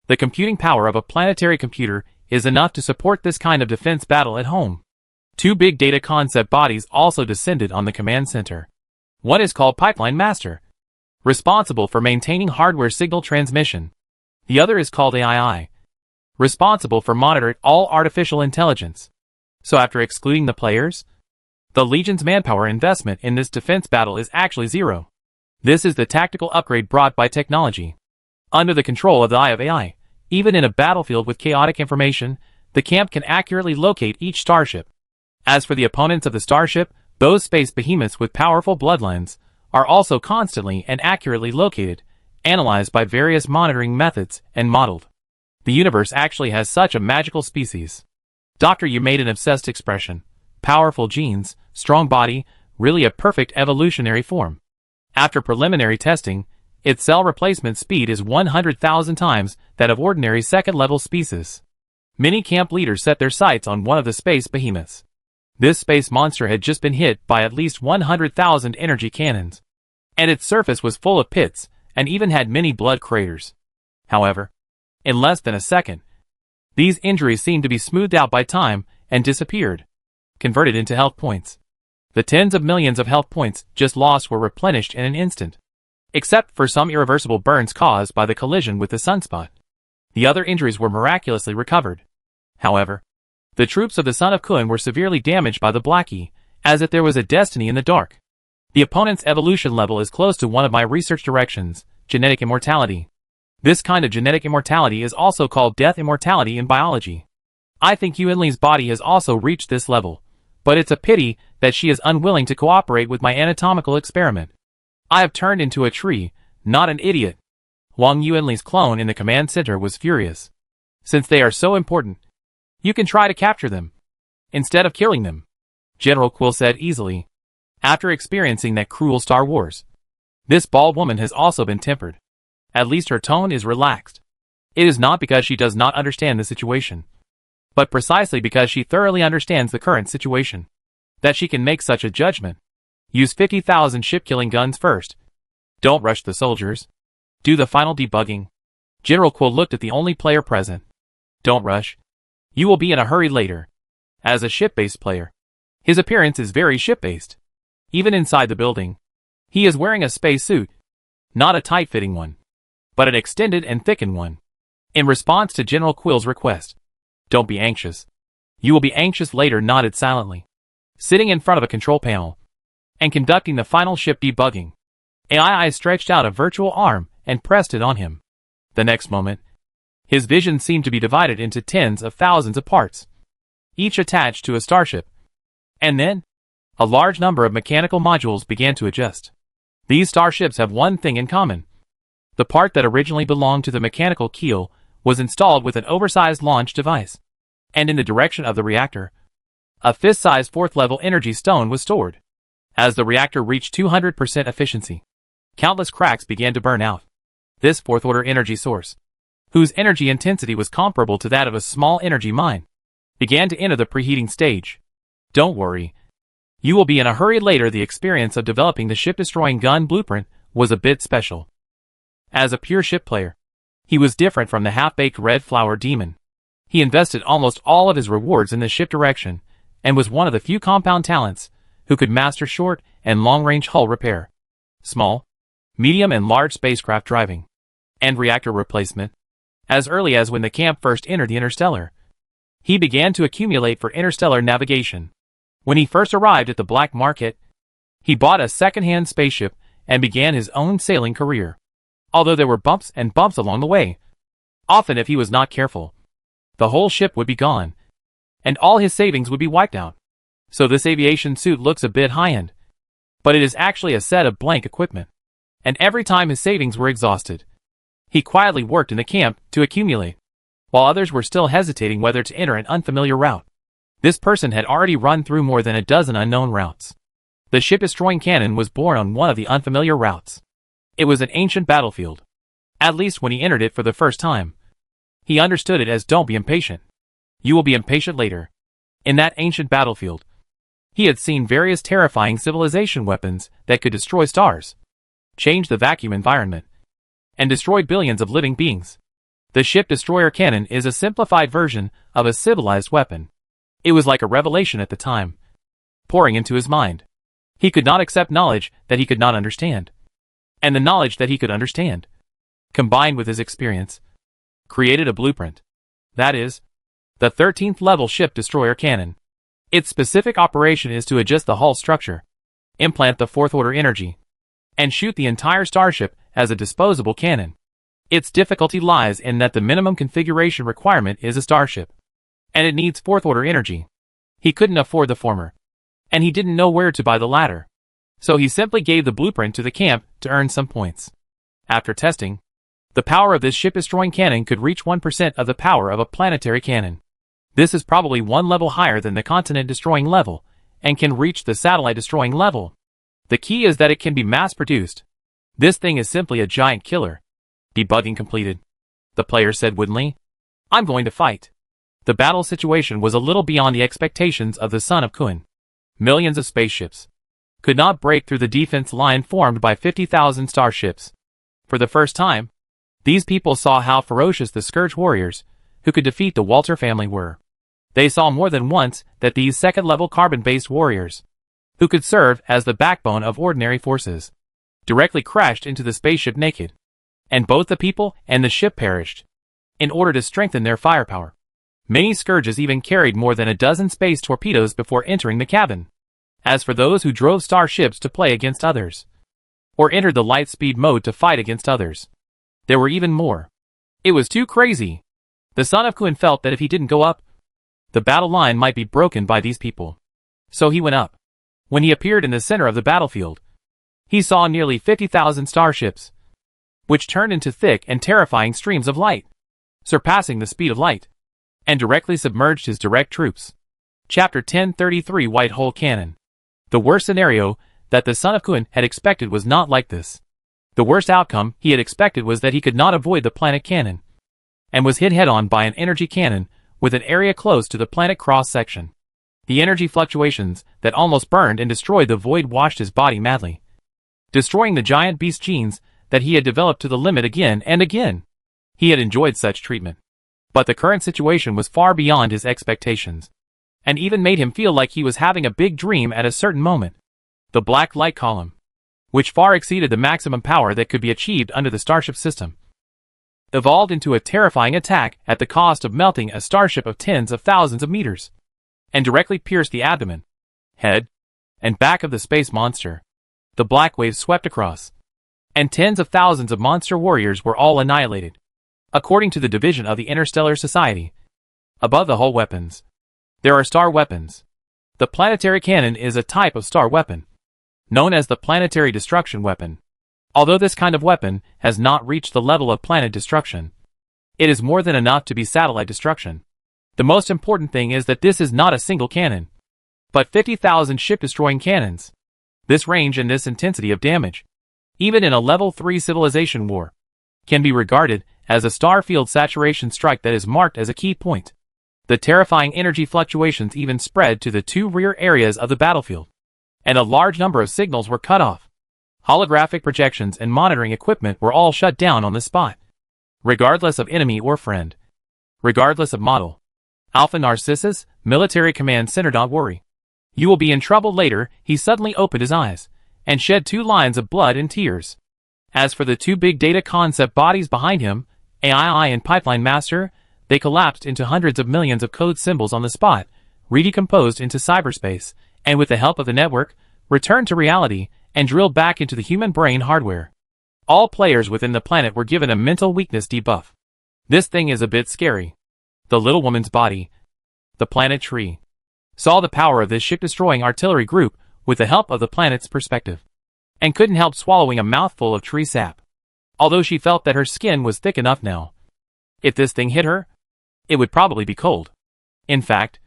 The computing power of a planetary computer is enough to support this kind of defense battle at home. 2 big data concept bodies also descended on the command center. One is called Pipeline Master, responsible for maintaining hardware signal transmission. The other is called AI, responsible for monitoring all artificial intelligence. So after excluding the players, the Legion's manpower investment in this defense battle is actually 0. This is the tactical upgrade brought by technology. Under the control of the eye of AI, even in a battlefield with chaotic information, the camp can accurately locate each starship. As for the opponents of the starship, those space behemoths with powerful bloodlines are also constantly and accurately located, analyzed by various monitoring methods, and modeled. The universe actually has such a magical species. Doctor, you made an obsessed expression. Powerful genes, strong body, really a perfect evolutionary form. After preliminary testing, its cell replacement speed is 100,000 times that of ordinary second-level species. Many camp leaders set their sights on one of the space behemoths. This space monster had just been hit by at least 100,000 energy cannons, and its surface was full of pits, and even had many blood craters. However, in less than a second, these injuries seemed to be smoothed out by time and disappeared, converted into health points. The tens of millions of health points just lost were replenished in an instant, except for some irreversible burns caused by the collision with the sunspot. The other injuries were miraculously recovered. However, the troops of the Son of Kun were severely damaged by the Blackie, as if there was a destiny in the dark. The opponent's evolution level is close to one of my research directions, genetic immortality. This kind of genetic immortality is also called death immortality in biology. I think Yuanli's body has also reached this level, but it's a pity that she is unwilling to cooperate with my anatomical experiment. I have turned into a tree, not an idiot. Wang Yuanli's clone in the command center was furious. Since they are so important, you can try to capture them, instead of killing them, General Quill said easily. After experiencing that cruel Star Wars, this bald woman has also been tempered. At least her tone is relaxed. It is not because she does not understand the situation, but precisely because she thoroughly understands the current situation, that she can make such a judgment. Use 50,000 ship-killing guns first. Don't rush the soldiers. Do the final debugging. General Quill looked at the only player present. Don't rush. You will be in a hurry later. As a ship-based player, his appearance is very ship-based. Even inside the building, he is wearing a space suit. Not a tight-fitting one, but an extended and thickened one. In response to General Quill's request, don't be anxious. You will be anxious later, nodded silently, sitting in front of a control panel and conducting the final ship debugging. AI stretched out a virtual arm and pressed it on him. The next moment, his vision seemed to be divided into tens of thousands of parts, each attached to a starship. And then, a large number of mechanical modules began to adjust. These starships have one thing in common. The part that originally belonged to the mechanical keel was installed with an oversized launch device, and in the direction of the reactor, a fist-sized 4th-level energy stone was stored. As the reactor reached 200% efficiency, countless cracks began to burn out. This 4th-order energy source, whose energy intensity was comparable to that of a small energy mine, began to enter the preheating stage. Don't worry. You will be in a hurry later. The experience of developing the ship-destroying gun blueprint was a bit special. As a pure ship player, he was different from the half-baked red flower demon. He invested almost all of his rewards in the ship direction, and was one of the few compound talents who could master short and long-range hull repair, small, medium and large spacecraft driving, and reactor replacement. As early as when the camp first entered the Interstellar, he began to accumulate for interstellar navigation. When he first arrived at the black market, he bought a second-hand spaceship and began his own sailing career. Although there were bumps and bumps along the way, often if he was not careful, the whole ship would be gone, and all his savings would be wiped out. So this aviation suit looks a bit high-end, but it is actually a set of blank equipment. And every time his savings were exhausted, he quietly worked in the camp to accumulate, while others were still hesitating whether to enter an unfamiliar route. This person had already run through more than a dozen unknown routes. The ship-destroying cannon was born on one of the unfamiliar routes. It was an ancient battlefield. At least when he entered it for the first time. He understood it as don't be impatient. You will be impatient later. In that ancient battlefield, he had seen various terrifying civilization weapons that could destroy stars, change the vacuum environment, and destroy billions of living beings. The ship-destroyer cannon is a simplified version of a civilized weapon. It was like a revelation at the time, pouring into his mind. He could not accept knowledge that he could not understand. And the knowledge that he could understand, combined with his experience, created a blueprint. That is, the 13th level ship-destroyer cannon. Its specific operation is to adjust the hull structure, implant the 4th order energy, and shoot the entire starship as a disposable cannon. Its difficulty lies in that the minimum configuration requirement is a starship, and it needs 4th order energy. He couldn't afford the former, and he didn't know where to buy the latter. So he simply gave the blueprint to the camp to earn some points. After testing, the power of this ship-destroying cannon could reach 1% of the power of a planetary cannon. This is probably one level higher than the continent-destroying level, and can reach the satellite-destroying level. The key is that it can be mass-produced. This thing is simply a giant killer. Debugging completed. The player said woodenly, "I'm going to fight." The battle situation was a little beyond the expectations of the son of Kun. Millions of spaceships could not break through the defense line formed by 50,000 starships. For the first time, these people saw how ferocious the Scourge warriors, who could defeat the Walter family, were. They saw more than once that these second-level carbon-based warriors, who could serve as the backbone of ordinary forces, directly crashed into the spaceship naked. And both the people and the ship perished. In order to strengthen their firepower, many Scourges even carried more than a dozen space torpedoes before entering the cabin. As for those who drove starships to play against others, or entered the light speed mode to fight against others, there were even more. It was too crazy. The son of Kun felt that if he didn't go up, the battle line might be broken by these people. So he went up. When he appeared in the center of the battlefield, he saw nearly 50,000 starships, which turned into thick and terrifying streams of light, surpassing the speed of light, and directly submerged his direct troops. Chapter 1033 White Hole Cannon. The worst scenario that the son of Kun had expected was not like this. The worst outcome he had expected was that he could not avoid the planet cannon, and was hit head-on by an energy cannon with an area close to the planet cross-section. The energy fluctuations that almost burned and destroyed the void washed his body madly, destroying the giant beast genes that he had developed to the limit again and again. He had enjoyed such treatment. But the current situation was far beyond his expectations, and even made him feel like he was having a big dream at a certain moment. The black light column, which far exceeded the maximum power that could be achieved under the starship system, evolved into a terrifying attack at the cost of melting a starship of tens of thousands of meters, and directly pierced the abdomen, head, and back of the space monster. The black wave swept across, and tens of thousands of monster warriors were all annihilated. According to the division of the Interstellar Society, above the hull weapons, there are star weapons. The planetary cannon is a type of star weapon, known as the planetary destruction weapon. Although this kind of weapon has not reached the level of planet destruction, it is more than enough to be satellite destruction. The most important thing is that this is not a single cannon, but 50,000 ship-destroying cannons. This range and this intensity of damage, even in a level 3 civilization war, can be regarded as a star field saturation strike that is marked as a key point. The terrifying energy fluctuations even spread to the two rear areas of the battlefield, and a large number of signals were cut off. Holographic projections and monitoring equipment were all shut down on the spot, regardless of enemy or friend, regardless of model. Alpha Narcissus, Military Command Center. Don't worry. You will be in trouble later. He suddenly opened his eyes, and shed 2 lines of blood and tears. As for the 2 big data concept bodies behind him, AI and Pipeline Master, they collapsed into hundreds of millions of code symbols on the spot, redecomposed into cyberspace, and with the help of the network, returned to reality, and drilled back into the human brain hardware. All players within the planet were given a mental weakness debuff. This thing is a bit scary. The little woman's body, the planet tree, saw the power of this ship-destroying artillery group with the help of the planet's perspective, and couldn't help swallowing a mouthful of tree sap. Although she felt that her skin was thick enough now, if this thing hit her, it would probably be cold. In fact,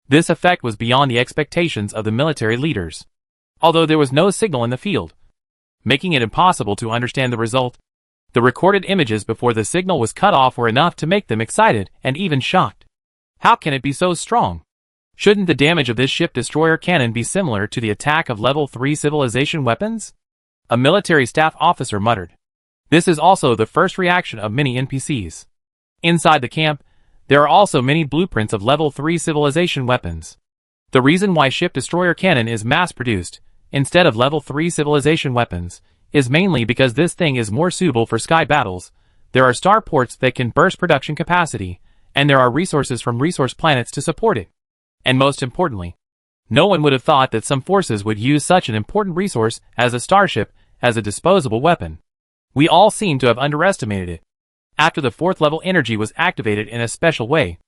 this effect was beyond the expectations of the military leaders. although there was no signal in the field, making it impossible to understand the result. The recorded images before the signal was cut off were enough to make them excited and even shocked. How can it be so strong? Shouldn't the damage of this ship-destroyer cannon be similar to the attack of Level 3 civilization weapons? A military staff officer muttered. This is also the first reaction of many NPCs. Inside the camp, there are also many blueprints of Level 3 civilization weapons. The reason why ship-destroyer cannon is mass-produced, instead of Level 3 civilization weapons, is mainly because this thing is more suitable for sky battles. There are starports that can burst production capacity, and there are resources from resource planets to support it. And most importantly, no one would have thought that some forces would use such an important resource as a starship as a disposable weapon. We all seem to have underestimated it. After the 4th level energy was activated in a special way,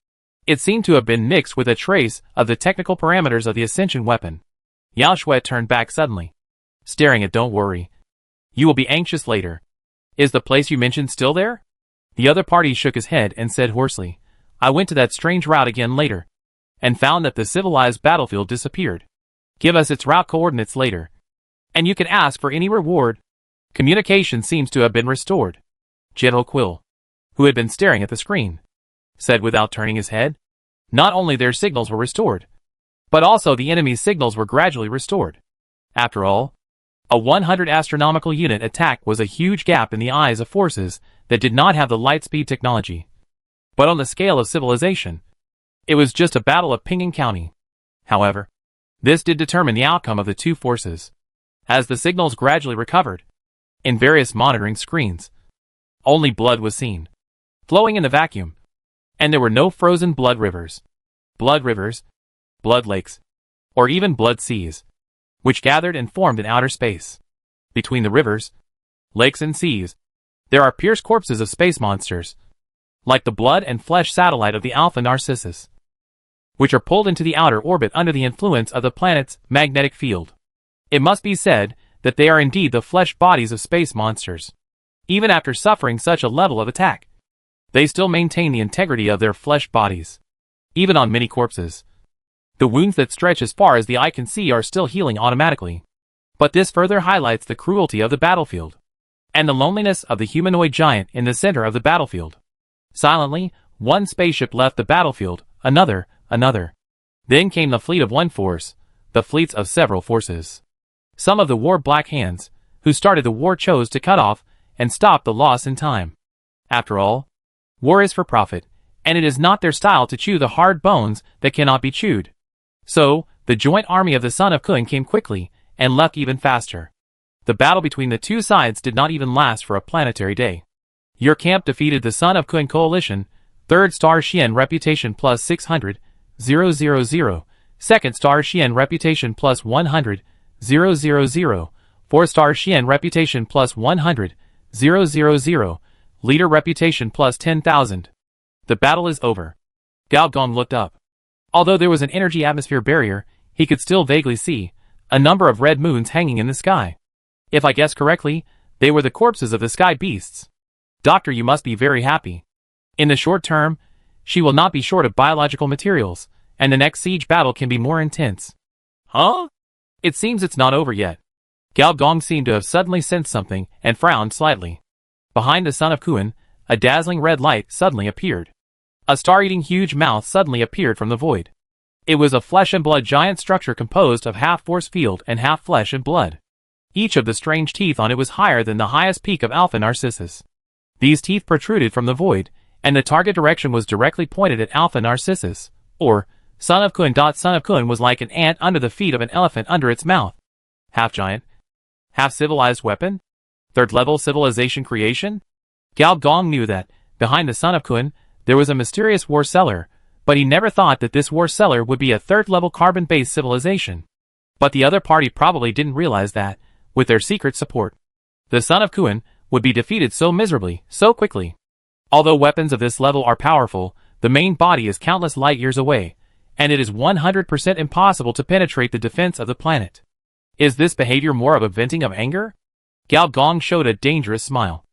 it seemed to have been mixed with a trace of the technical parameters of the Ascension weapon. Yao Shui turned back suddenly, staring at "Don't worry. You will be anxious later. Is the place you mentioned still there?" The other party shook his head and said hoarsely, "I went to that strange route again later, and found that the civilized battlefield disappeared. Give us its route coordinates later, and you can ask for any reward." Communication seems to have been restored. General Quill, who had been staring at the screen, said without turning his head. Not only their signals were restored, but also the enemy's signals were gradually restored. After all, a 100 astronomical unit attack was a huge gap in the eyes of forces that did not have the light speed technology. But on the scale of civilization, it was just a battle of Ping'an County. However, this did determine the outcome of the two forces. As the signals gradually recovered, in various monitoring screens, only blood was seen, flowing in the vacuum, and there were no frozen blood rivers, blood lakes, or even blood seas, which gathered and formed in outer space. Between the rivers, lakes and seas, there are pierced corpses of space monsters, like the blood and flesh satellite of the Alpha Narcissus, which are pulled into the outer orbit under the influence of the planet's magnetic field. It must be said that they are indeed the flesh bodies of space monsters. Even after suffering such a level of attack, they still maintain the integrity of their flesh bodies. Even on many corpses, the wounds that stretch as far as the eye can see are still healing automatically. But this further highlights the cruelty of the battlefield, and the loneliness of the humanoid giant in the center of the battlefield. Silently, one spaceship left the battlefield, another. Then came the fleet of one force, the fleets of several forces. Some of the war Black Hands, who started the war, chose to cut off and stop the loss in time. After all, war is for profit, and it is not their style to chew the hard bones that cannot be chewed. So, the joint army of the Son of Kun came quickly, and left even faster. The battle between the two sides did not even last for a planetary day. Your camp defeated the Son of Kun coalition, 3rd star Xian reputation plus 600, 000, 2nd star Xian reputation plus 100, 000, 4-star Xian reputation plus 100, 000, leader reputation plus 10,000. The battle is over. Gao Gong looked up. Although there was an energy atmosphere barrier, he could still vaguely see a number of red moons hanging in the sky. If I guess correctly, they were the corpses of the sky beasts. Doctor, you must be very happy. In the short term, she will not be short of biological materials, and the next siege battle can be more intense. Huh? It seems it's not over yet. Gao Gong seemed to have suddenly sensed something and frowned slightly. Behind the Son of Kun, a dazzling red light suddenly appeared. A star-eating huge mouth suddenly appeared from the void. It was a flesh and blood giant structure composed of half force field and half flesh and blood. Each of the strange teeth on it was higher than the highest peak of Alpha Narcissus. These teeth protruded from the void, and the target direction was directly pointed at Alpha Narcissus, or Son of Kun. Son of Kun was like an ant under the feet of an elephant under its mouth. Half giant, half civilized weapon? 3rd level civilization creation? Gao Gong knew that, behind the Son of Kun, there was a mysterious war seller, but he never thought that this war seller would be a 3rd level carbon-based civilization. But the other party probably didn't realize that, with their secret support, the Son of Kun would be defeated so miserably, so quickly. Although weapons of this level are powerful, the main body is countless light years away, and it is 100% impossible to penetrate the defense of the planet. Is this behavior more of a venting of anger? Gao Gong showed a dangerous smile.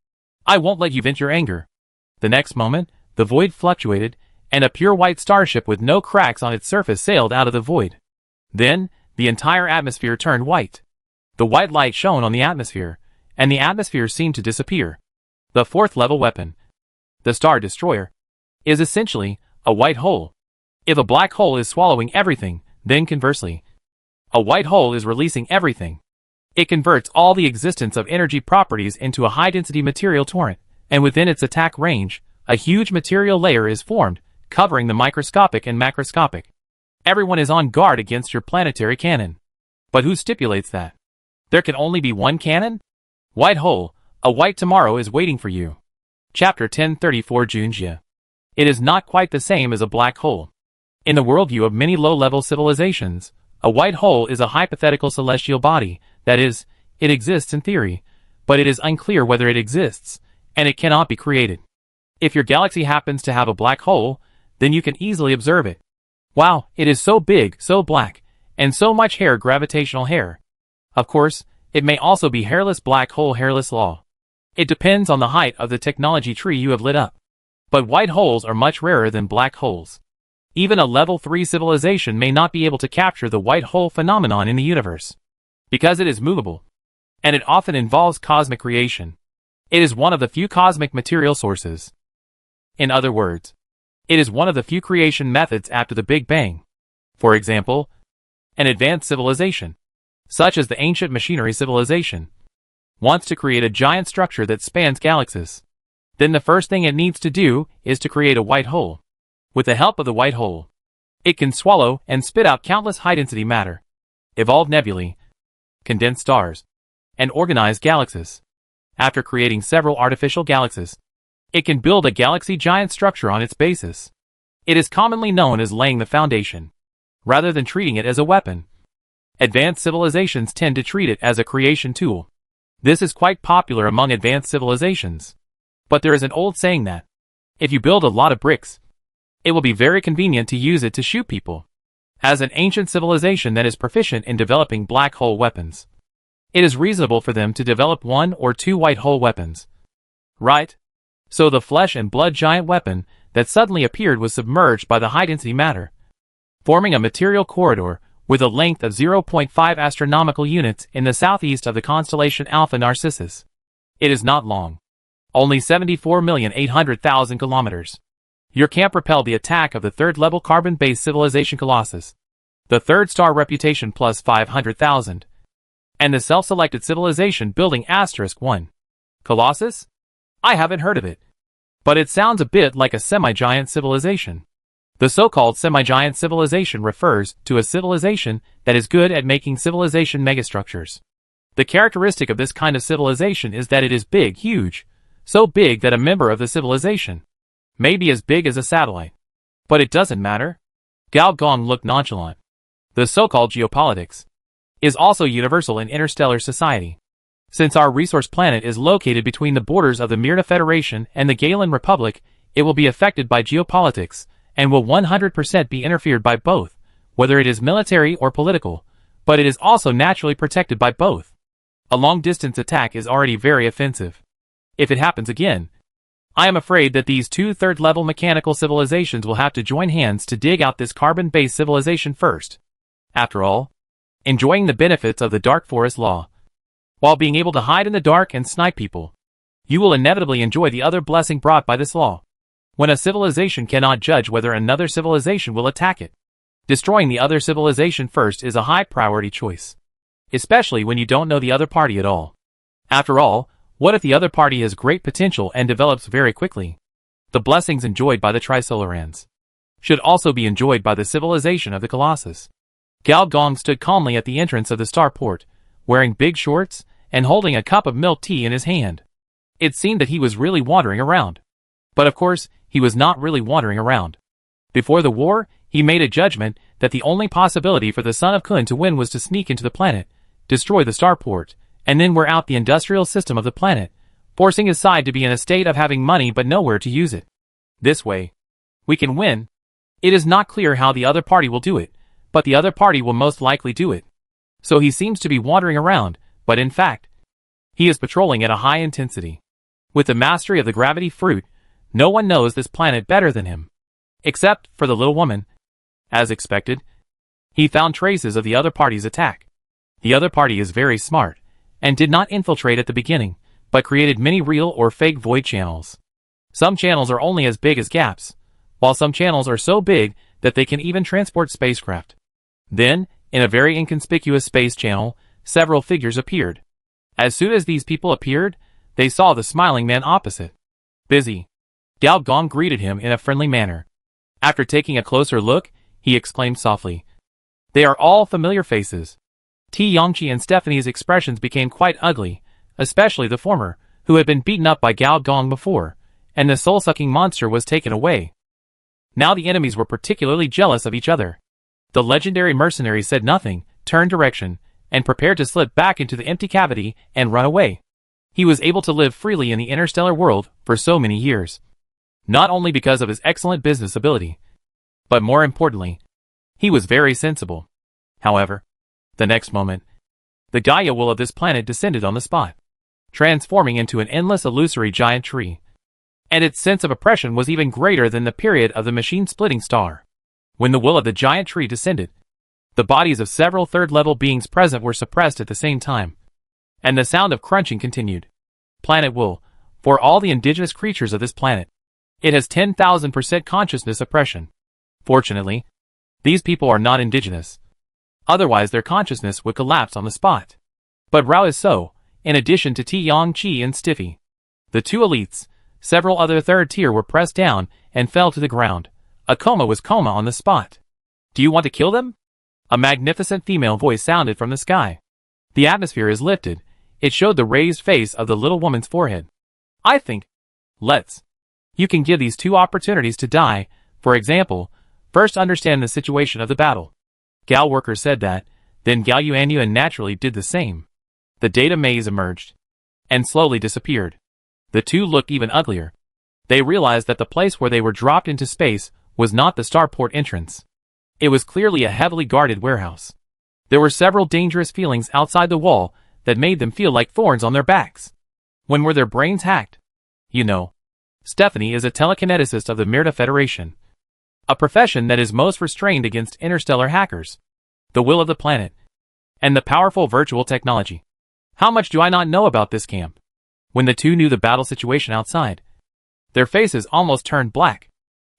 I won't let you vent your anger. The next moment, the void fluctuated, and a pure white starship with no cracks on its surface sailed out of the void. Then, the entire atmosphere turned white. The white light shone on the atmosphere, and the atmosphere seemed to disappear. The fourth level weapon, the Star Destroyer, is essentially a white hole. If a black hole is swallowing everything, then conversely, a white hole is releasing everything. It converts all the existence of energy properties into a high-density material torrent, and within its attack range, a huge material layer is formed, covering the microscopic and macroscopic. Everyone is on guard against your planetary cannon. But who stipulates that? There can only be one cannon? White hole, a white tomorrow is waiting for you. Chapter 1034 Junjia. It is not quite the same as a black hole. In the worldview of many low-level civilizations, a white hole is a hypothetical celestial body, that is, it exists in theory, but it is unclear whether it exists, and it cannot be created. If your galaxy happens to have a black hole, then you can easily observe it. Wow, it is so big, so black, and so much hair, gravitational hair. Of course, it may also be hairless black hole, hairless law. It depends on the height of the technology tree you have lit up. But white holes are much rarer than black holes. Even a level 3 civilization may not be able to capture the white hole phenomenon in the universe, because it is movable, and it often involves cosmic creation. It is one of the few cosmic material sources. In other words, it is one of the few creation methods after the Big Bang. For example, an advanced civilization, such as the ancient machinery civilization, wants to create a giant structure that spans galaxies. Then the first thing it needs to do is to create a white hole. With the help of the white hole, it can swallow and spit out countless high-density matter, evolved nebulae, condensed stars, and organized galaxies. After creating several artificial galaxies, it can build a galaxy giant structure on its basis. It is commonly known as laying the foundation, rather than treating it as a weapon. Advanced civilizations tend to treat it as a creation tool. This is quite popular among advanced civilizations. But there is an old saying that, if you build a lot of bricks, it will be very convenient to use it to shoot people. As an ancient civilization that is proficient in developing black hole weapons, it is reasonable for them to develop 1 or 2 white hole weapons. Right? So the flesh and blood giant weapon that suddenly appeared was submerged by the high-density matter, forming a material corridor with a length of 0.5 astronomical units in the southeast of the constellation Alpha Narcissus. It is not long. Only 74,800,000 kilometers. Your camp repelled the attack of the third-level carbon-based civilization Colossus, the third star reputation plus 500,000, and the self-selected civilization building *1. Colossus? I haven't heard of it. But it sounds a bit like a semi-giant civilization. The so-called semi-giant civilization refers to a civilization that is good at making civilization megastructures. The characteristic of this kind of civilization is that it is big, huge, so big that a member of the civilization may be as big as a satellite. But it doesn't matter. Gao Gong looked nonchalant. The so-called geopolitics is also universal in interstellar society. Since our resource planet is located between the borders of the Myrna Federation and the Galen Republic, it will be affected by geopolitics, and will 100% be interfered by both, whether it is military or political, but it is also naturally protected by both. A long-distance attack is already very offensive. If it happens again, I am afraid that these 2 third-level mechanical civilizations will have to join hands to dig out this carbon-based civilization first. After all, enjoying the benefits of the Dark Forest Law, while being able to hide in the dark and snipe people, you will inevitably enjoy the other blessing brought by this law. When a civilization cannot judge whether another civilization will attack it, destroying the other civilization first is a high-priority choice, especially when you don't know the other party at all. After all, what if the other party has great potential and develops very quickly? The blessings enjoyed by the Trisolarans should also be enjoyed by the civilization of the Colossus. Gao Gong stood calmly at the entrance of the starport, wearing big shorts and holding a cup of milk tea in his hand. It seemed that he was really wandering around. But of course, he was not really wandering around. Before the war, he made a judgment that the only possibility for the son of Kun to win was to sneak into the planet, destroy the starport, and then wear out the industrial system of the planet, forcing his side to be in a state of having money but nowhere to use it. This way, we can win. It is not clear how the other party will do it, but the other party will most likely do it. So he seems to be wandering around, but in fact, he is patrolling at a high intensity. With the mastery of the gravity fruit, no one knows this planet better than him. Except for the little woman. As expected, he found traces of the other party's attack. The other party is very smart, and did not infiltrate at the beginning, but created many real or fake void channels. Some channels are only as big as gaps, while some channels are so big that they can even transport spacecraft. Then, in a very inconspicuous space channel, several figures appeared. As soon as these people appeared, they saw the smiling man opposite. Busy. Gao Gong greeted him in a friendly manner. After taking a closer look, he exclaimed softly, "They are all familiar faces." Ti Yongqi and Stephanie's expressions became quite ugly, especially the former, who had been beaten up by Gao Gong before, and the soul-sucking monster was taken away. Now the enemies were particularly jealous of each other. The legendary mercenary said nothing, turned direction, and prepared to slip back into the empty cavity and run away. He was able to live freely in the interstellar world for so many years. Not only because of his excellent business ability, but more importantly, he was very sensible. However, the next moment, the Gaia will of this planet descended on the spot, transforming into an endless illusory giant tree. And its sense of oppression was even greater than the period of the machine-splitting star. When the will of the giant tree descended, the bodies of several third-level beings present were suppressed at the same time, and the sound of crunching continued. Planet will, for all the indigenous creatures of this planet, it has 10,000% consciousness oppression. Fortunately, these people are not indigenous. Otherwise their consciousness would collapse on the spot. But Rao is so, in addition to Ti Yongqi and Stiffy. The two elites, several other third tier were pressed down and fell to the ground. A coma was coma on the spot. "Do you want to kill them?" A magnificent female voice sounded from the sky. The atmosphere is lifted. It showed the raised face of the little woman's forehead. "I think, let's. You can give these two opportunities to die. For example, first understand the situation of the battle." Gao Worker said that, then Gao Yuanyuan naturally did the same. The data maze emerged, and slowly disappeared. The two looked even uglier. They realized that the place where they were dropped into space was not the starport entrance. It was clearly a heavily guarded warehouse. There were several dangerous feelings outside the wall that made them feel like thorns on their backs. When were their brains hacked? You know, Stephanie is a telekineticist of the Mirta Federation, a profession that is most restrained against interstellar hackers, the will of the planet, and the powerful virtual technology. How much do I not know about this camp? When the two knew the battle situation outside, their faces almost turned black.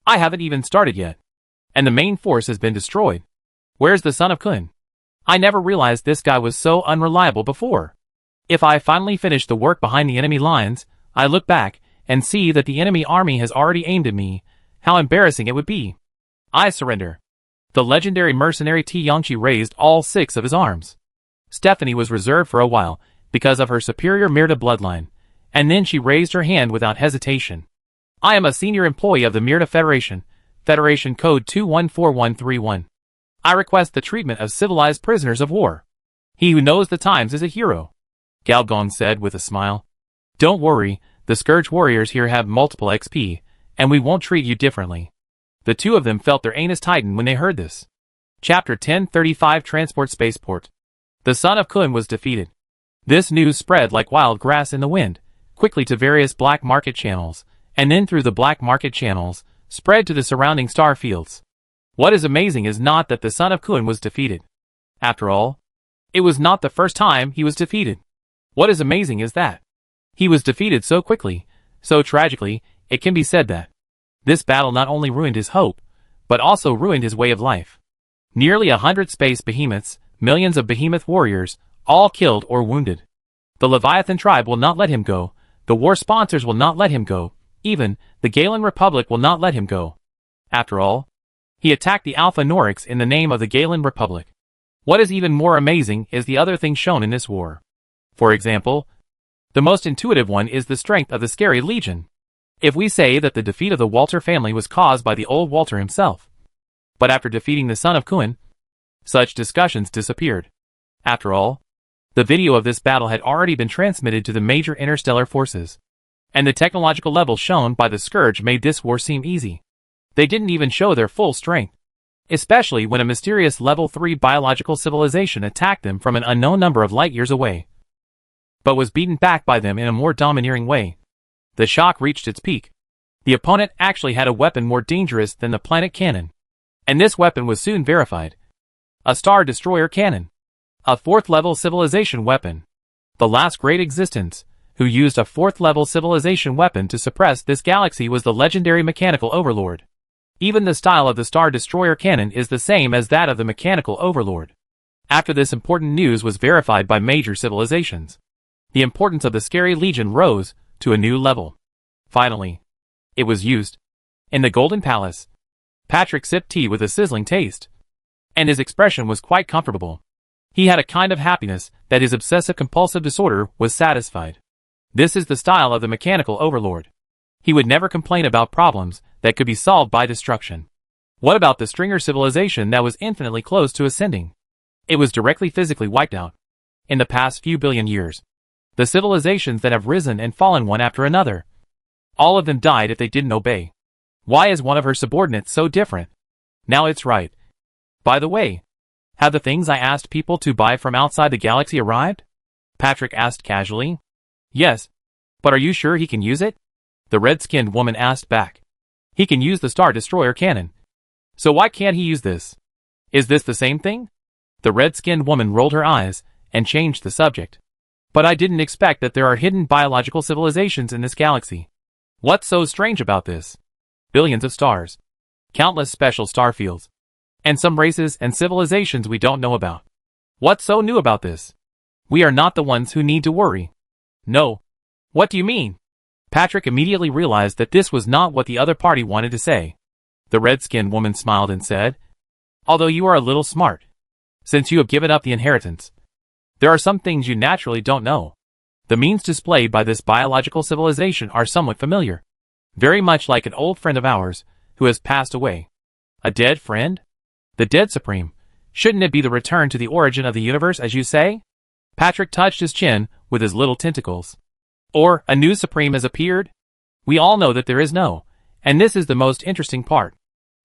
I haven't even started yet, and the main force has been destroyed. Where's the son of Kun? I never realized this guy was so unreliable before. If I finally finish the work behind the enemy lines, I look back and see that the enemy army has already aimed at me. How embarrassing it would be. I surrender. The legendary mercenary Ti Yongqi raised all 6 of his arms. Stephanie was reserved for a while because of her superior Mirta bloodline, and then she raised her hand without hesitation. I am a senior employee of the Mirta Federation, Federation Code 214131. I request the treatment of civilized prisoners of war. He who knows the times is a hero, Gao Gong said with a smile. Don't worry, the Scourge warriors here have multiple XP, and we won't treat you differently. The two of them felt their anus tighten when they heard this. Chapter 1035 Transport Spaceport. The son of Kun was defeated. This news spread like wild grass in the wind, quickly to various black market channels, and then through the black market channels, spread to the surrounding star fields. What is amazing is not that the son of Kun was defeated. After all, it was not the first time he was defeated. What is amazing is that he was defeated so quickly, so tragically. It can be said that this battle not only ruined his hope, but also ruined his way of life. Nearly 100 space behemoths, millions of behemoth warriors, all killed or wounded. The Leviathan tribe will not let him go, the war sponsors will not let him go, even the Galen Republic will not let him go. After all, he attacked the Alpha Norix in the name of the Galen Republic. What is even more amazing is the other things shown in this war. For example, the most intuitive one is the strength of the Scary Legion. If we say that the defeat of the Walter family was caused by the old Walter himself, but after defeating the son of Kun, such discussions disappeared. After all, the video of this battle had already been transmitted to the major interstellar forces, and the technological level shown by the Scourge made this war seem easy. They didn't even show their full strength, especially when a mysterious level 3 biological civilization attacked them from an unknown number of light years away, but was beaten back by them in a more domineering way. The shock reached its peak. The opponent actually had a weapon more dangerous than the planet cannon, and this weapon was soon verified. A Star Destroyer cannon. A fourth-level civilization weapon. The last great existence, who used a fourth-level civilization weapon to suppress this galaxy, was the legendary mechanical overlord. Even the style of the Star Destroyer cannon is the same as that of the mechanical overlord. After this important news was verified by major civilizations, the importance of the Scary Legion rose to a new level. Finally, it was used. In the Golden Palace, Patrick sipped tea with a sizzling taste, and his expression was quite comfortable. He had a kind of happiness that his obsessive-compulsive disorder was satisfied. This is the style of the mechanical overlord. He would never complain about problems that could be solved by destruction. What about the Stringer civilization that was infinitely close to ascending? It was directly physically wiped out. In the past few billion years, the civilizations that have risen and fallen one after another, all of them died if they didn't obey. Why is one of her subordinates so different? Now it's right. By the way, have the things I asked people to buy from outside the galaxy arrived? Patrick asked casually. Yes. But are you sure he can use it? The red-skinned woman asked back. He can use the Star Destroyer cannon. So why can't he use this? Is this the same thing? The red-skinned woman rolled her eyes and changed the subject. But I didn't expect that there are hidden biological civilizations in this galaxy. What's so strange about this? Billions of stars. Countless special star fields. And some races and civilizations we don't know about. What's so new about this? We are not the ones who need to worry. No. What do you mean? Patrick immediately realized that this was not what the other party wanted to say. The red-skinned woman smiled and said, although you are a little smart, since you have given up the inheritance, there are some things you naturally don't know. The means displayed by this biological civilization are somewhat familiar. Very much like an old friend of ours, who has passed away. A dead friend? The dead supreme. Shouldn't it be the return to the origin of the universe, as you say? Patrick touched his chin with his little tentacles. Or, a new supreme has appeared? We all know that there is no, and this is the most interesting part.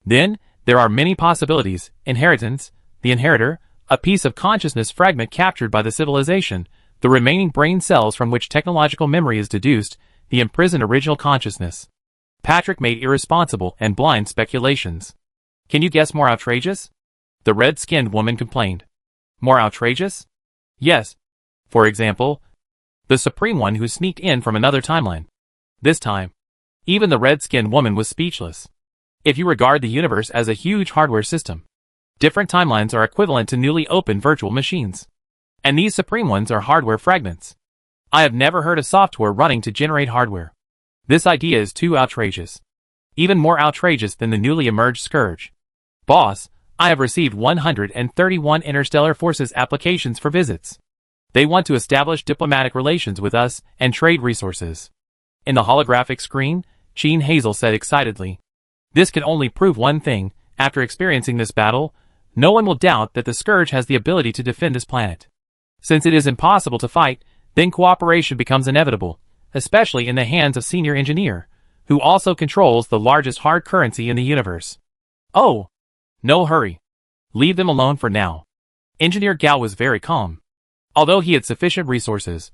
Then, there are many possibilities: inheritance, the inheritor, a piece of consciousness fragment captured by the civilization, the remaining brain cells from which technological memory is deduced, the imprisoned original consciousness. Patrick made irresponsible and blind speculations. Can you guess more outrageous? The red-skinned woman complained. More outrageous? Yes. For example, the Supreme One who sneaked in from another timeline. This time, even the red-skinned woman was speechless. If you regard the universe as a huge hardware system, different timelines are equivalent to newly opened virtual machines. And these Supreme Ones are hardware fragments. I have never heard of software running to generate hardware. This idea is too outrageous. Even more outrageous than the newly emerged Scourge. Boss, I have received 131 Interstellar Forces applications for visits. They want to establish diplomatic relations with us and trade resources. In the holographic screen, Jean Hazel said excitedly. This can only prove one thing: after experiencing this battle, no one will doubt that the Scourge has the ability to defend this planet. Since it is impossible to fight, then cooperation becomes inevitable, especially in the hands of Senior Engineer, who also controls the largest hard currency in the universe. Oh! No hurry. Leave them alone for now. Engineer Gao was very calm. Although he had sufficient resources,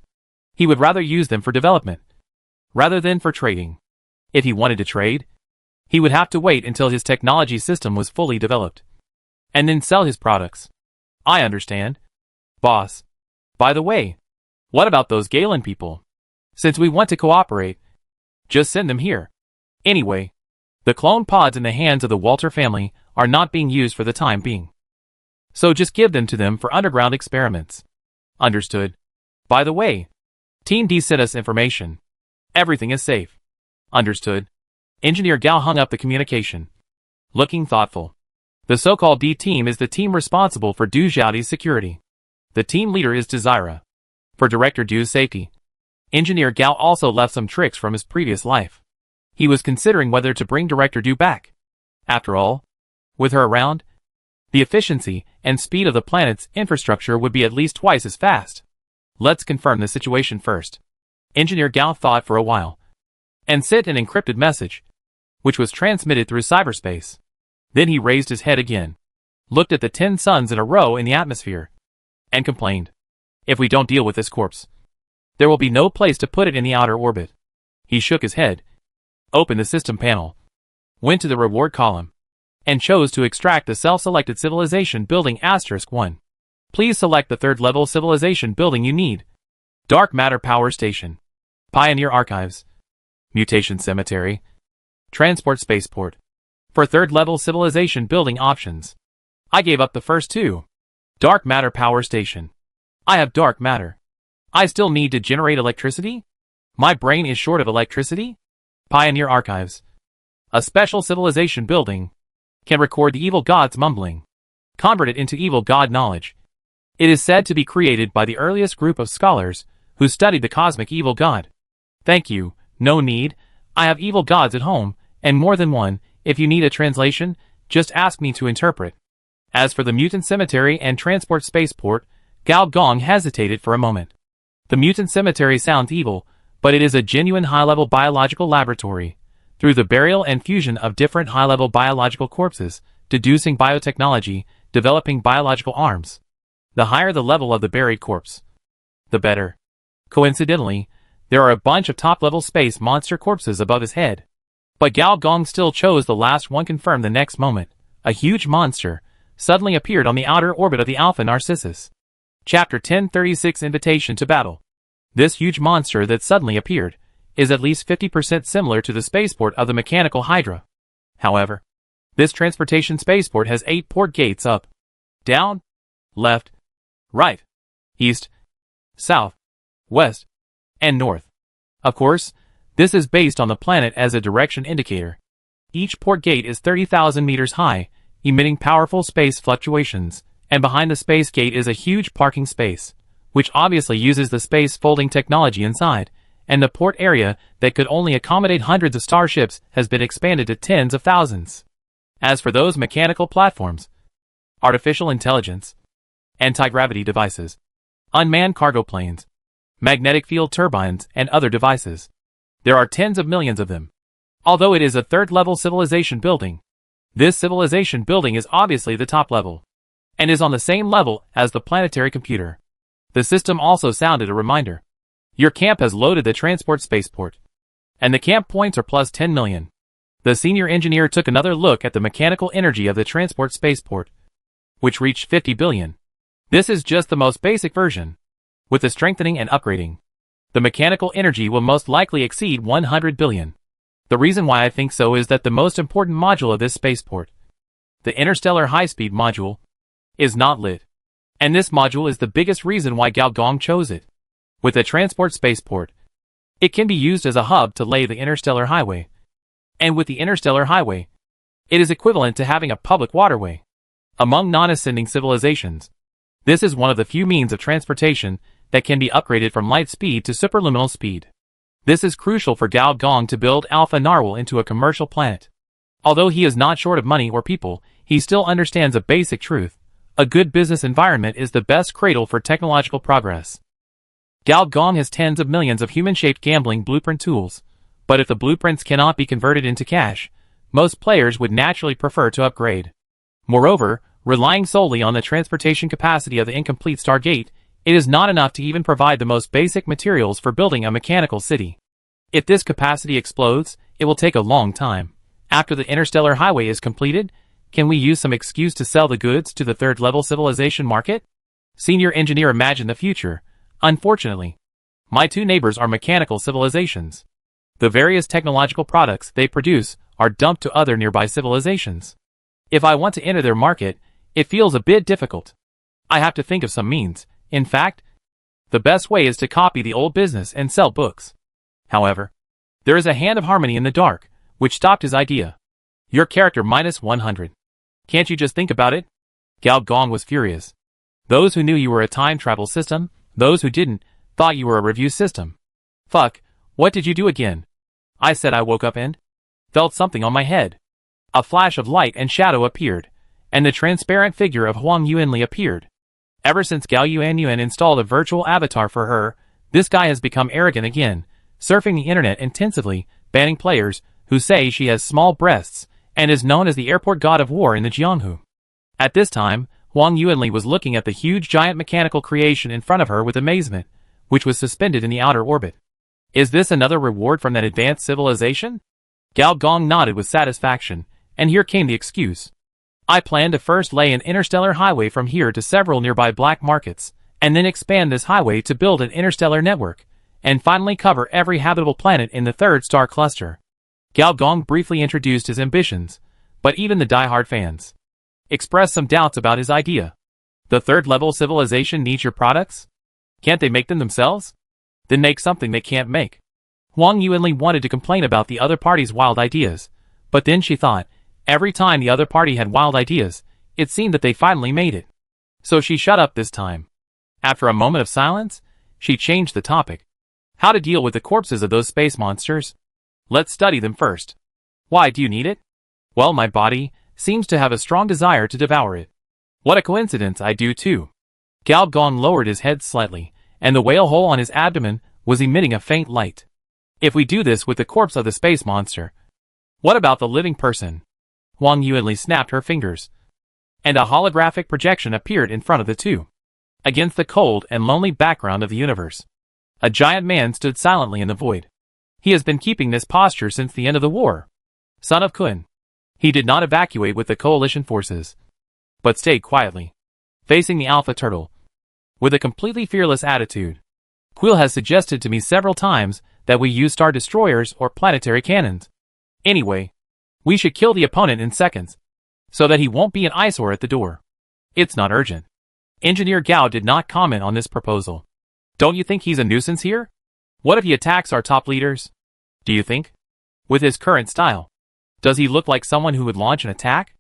he would rather use them for development, rather than for trading. If he wanted to trade, he would have to wait until his technology system was fully developed, and then sell his products. I understand. Boss. By the way, what about those Galen people? Since we want to cooperate, just send them here. Anyway, the clone pods in the hands of the Walter family are not being used for the time being. So just give them to them for underground experiments. Understood. By the way, Team D sent us information. Everything is safe. Understood. Engineer Gao hung up the communication, looking thoughtful. The so-called D team is the team responsible for Du Xiaodi's security. The team leader is Desira. For Director Du's safety. Engineer Gao also left some tricks from his previous life. He was considering whether to bring Director Du back. After all, with her around, the efficiency and speed of the planet's infrastructure would be at least twice as fast. Let's confirm the situation first. Engineer Gao thought for a while, and sent an encrypted message, which was transmitted through cyberspace. Then he raised his head again, looked at the 10 suns in a row in the atmosphere, and complained. If we don't deal with this corpse, there will be no place to put it in the outer orbit. He shook his head, opened the system panel, went to the reward column, and chose to extract the self-selected civilization building *1. Please select the third level civilization building you need. Dark Matter Power Station. Pioneer Archives. Mutation Cemetery. Transport Spaceport. For third level civilization building options, I gave up the first two. Dark Matter Power Station. I have dark matter. I still need to generate electricity? My brain is short of electricity? Pioneer Archives. A special civilization building. Can record the evil god's mumbling. Convert it into evil god knowledge. It is said to be created by the earliest group of scholars who studied the cosmic evil god. Thank you, no need. I have evil gods at home, and more than one. If you need a translation, just ask me to interpret. As for the mutant cemetery and transport spaceport, Gao Gong hesitated for a moment. The mutant cemetery sounds evil, but it is a genuine high-level biological laboratory. Through the burial and fusion of different high-level biological corpses, deducing biotechnology, developing biological arms. The higher the level of the buried corpse, the better. Coincidentally, there are a bunch of top-level space monster corpses above his head. But Gao Gong still chose the last one. Confirmed the next moment, a huge monster suddenly appeared on the outer orbit of the Alpha Narcissus. Chapter 1036 Invitation to Battle. This huge monster that suddenly appeared is at least 50% similar to the spaceport of the mechanical Hydra. However, this transportation spaceport has 8 port gates up, down, left, right, east, south, west, and north. Of course, this is based on the planet as a direction indicator. Each port gate is 30,000 meters high, emitting powerful space fluctuations, and behind the space gate is a huge parking space, which obviously uses the space folding technology inside, and the port area that could only accommodate hundreds of starships has been expanded to tens of thousands. As for those mechanical platforms, artificial intelligence, anti-gravity devices, unmanned cargo planes, magnetic field turbines, and other devices, there are tens of millions of them. Although it is a third-level civilization building, this civilization building is obviously the top level, and is on the same level as the planetary computer. The system also sounded a reminder. Your camp has loaded the transport spaceport, and the camp points are plus 10 million. The senior engineer took another look at the mechanical energy of the transport spaceport, which reached 50 billion. This is just the most basic version. With the strengthening and upgrading, the mechanical energy will most likely exceed 100 billion. The reason why I think so is that the most important module of this spaceport, the interstellar high-speed module, is not lit. And this module is the biggest reason why Gao Gong chose it. With a transport spaceport, it can be used as a hub to lay the interstellar highway. And with the interstellar highway, it is equivalent to having a public waterway. Among non-ascending civilizations, this is one of the few means of transportation that can be upgraded from light speed to superluminal speed. This is crucial for Gao Gong to build Alpha Narwhal into a commercial planet. Although he is not short of money or people, he still understands a basic truth. A good business environment is the best cradle for technological progress. Gao Gong has tens of millions of human-shaped gambling blueprint tools, but if the blueprints cannot be converted into cash, most players would naturally prefer to upgrade. Moreover, relying solely on the transportation capacity of the incomplete Stargate, it is not enough to even provide the most basic materials for building a mechanical city. If this capacity explodes, it will take a long time. After the interstellar highway is completed, can we use some excuse to sell the goods to the third-level civilization market? Senior engineer imagined the future. Unfortunately, my two neighbors are mechanical civilizations. The various technological products they produce are dumped to other nearby civilizations. If I want to enter their market, it feels a bit difficult. I have to think of some means. In fact, the best way is to copy the old business and sell books. However, there is a hand of harmony in the dark, which stopped his idea. Your character minus 100. Can't you just think about it? Gao Gong was furious. Those who knew you were a time travel system, those who didn't, thought you were a review system. Fuck, what did you do again? I said I woke up and felt something on my head. A flash of light and shadow appeared, and the transparent figure of Huang Yuanli appeared. Ever since Gao Yuan installed a virtual avatar for her, this guy has become arrogant again, surfing the internet intensively, banning players who say she has small breasts, and is known as the airport god of war in the Jianghu. At this time, Huang Yuanli was looking at the huge giant mechanical creation in front of her with amazement, which was suspended in the outer orbit. Is this another reward from that advanced civilization? Gao Gong nodded with satisfaction, and here came the excuse. I plan to first lay an interstellar highway from here to several nearby black markets, and then expand this highway to build an interstellar network, and finally cover every habitable planet in the third star cluster. Gao Gong briefly introduced his ambitions, but even the die-hard fans expressed some doubts about his idea. The third-level civilization needs your products? Can't they make them themselves? Then make something they can't make. Huang Yuanli wanted to complain about the other party's wild ideas, but then she thought, every time the other party had wild ideas, it seemed that they finally made it. So she shut up this time. After a moment of silence, she changed the topic. How to deal with the corpses of those space monsters? Let's study them first. Why do you need it? Well, my body seems to have a strong desire to devour it. What a coincidence, I do too. Gao Gong lowered his head slightly, and the whale hole on his abdomen was emitting a faint light. If we do this with the corpse of the space monster, what about the living person? Huang Yuanli snapped her fingers, and a holographic projection appeared in front of the two. Against the cold and lonely background of the universe, a giant man stood silently in the void. He has been keeping this posture since the end of the war. Son of Kun. He did not evacuate with the coalition forces, but stayed quietly, facing the Alpha Turtle, with a completely fearless attitude. Quill has suggested to me several times that we use star destroyers or planetary cannons. Anyway, we should kill the opponent in seconds, so that he won't be an eyesore at the door. It's not urgent. Engineer Gao did not comment on this proposal. Don't you think he's a nuisance here? What if he attacks our top leaders? Do you think? With his current style, does he look like someone who would launch an attack?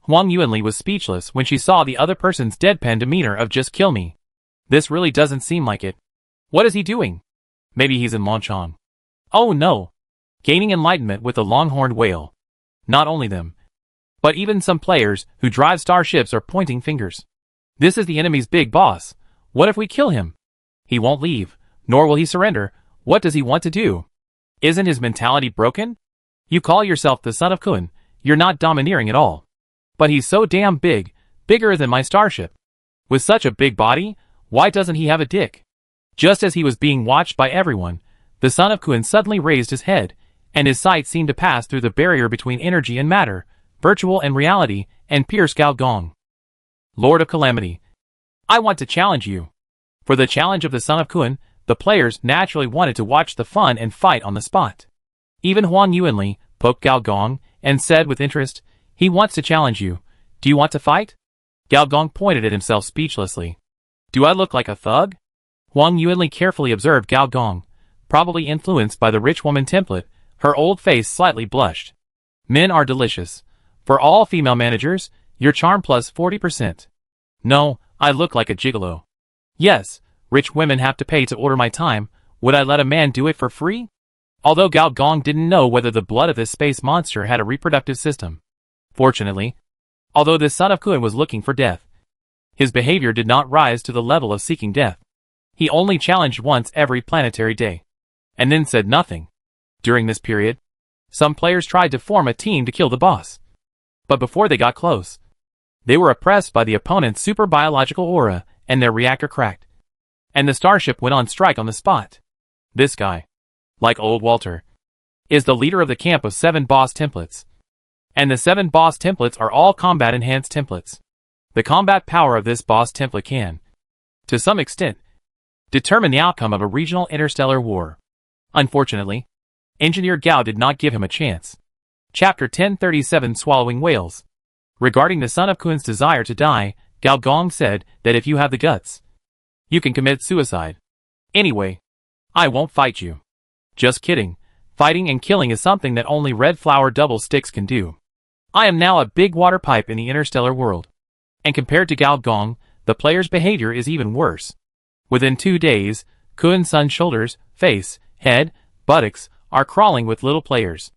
Huang Yuanli was speechless when she saw the other person's deadpan demeanor of just kill me. This really doesn't seem like it. What is he doing? Maybe he's in Longchong. Oh no! Gaining enlightenment with the longhorned whale. Not only them, but even some players who drive starships are pointing fingers. This is the enemy's big boss. What if we kill him? He won't leave, nor will he surrender. What does he want to do? Isn't his mentality broken? You call yourself the son of Kun, you're not domineering at all. But he's so damn big, bigger than my starship. With such a big body, why doesn't he have a dick? Just as he was being watched by everyone, the son of Kun suddenly raised his head, and his sight seemed to pass through the barrier between energy and matter, virtual and reality, and pierce Gao Gong. Lord of Calamity, I want to challenge you. For the challenge of the son of Kun, the players naturally wanted to watch the fun and fight on the spot. Even Huang Yuanli poked Gao Gong and said with interest, he wants to challenge you. Do you want to fight? Gao Gong pointed at himself speechlessly. Do I look like a thug? Huang Yuanli carefully observed Gao Gong, probably influenced by the rich woman template. Her old face slightly blushed. Men are delicious. For all female managers, your charm plus 40%. No, I look like a gigolo. Yes, rich women have to pay to order my time. Would I let a man do it for free? Although Gao Gong didn't know whether the blood of this space monster had a reproductive system. Fortunately, although this son of Kun was looking for death, his behavior did not rise to the level of seeking death. He only challenged once every planetary day, and then said nothing. During this period, some players tried to form a team to kill the boss. But before they got close, they were oppressed by the opponent's super biological aura, and their reactor cracked. And the starship went on strike on the spot. This guy, like old Walter, is the leader of the camp of 7 boss templates. And the 7 boss templates are all combat-enhanced templates. The combat power of this boss template can, to some extent, determine the outcome of a regional interstellar war. Unfortunately, Engineer Gao did not give him a chance. Chapter 1037 Swallowing Whales. Regarding the son of Kun's desire to die, Gao Gong said that if you have the guts, you can commit suicide. Anyway, I won't fight you. Just kidding. Fighting and killing is something that only red flower double sticks can do. I am now a big water pipe in the interstellar world. And compared to Gao Gong, the player's behavior is even worse. Within 2 days, Kun's son's shoulders, face, head, buttocks are crawling with little players.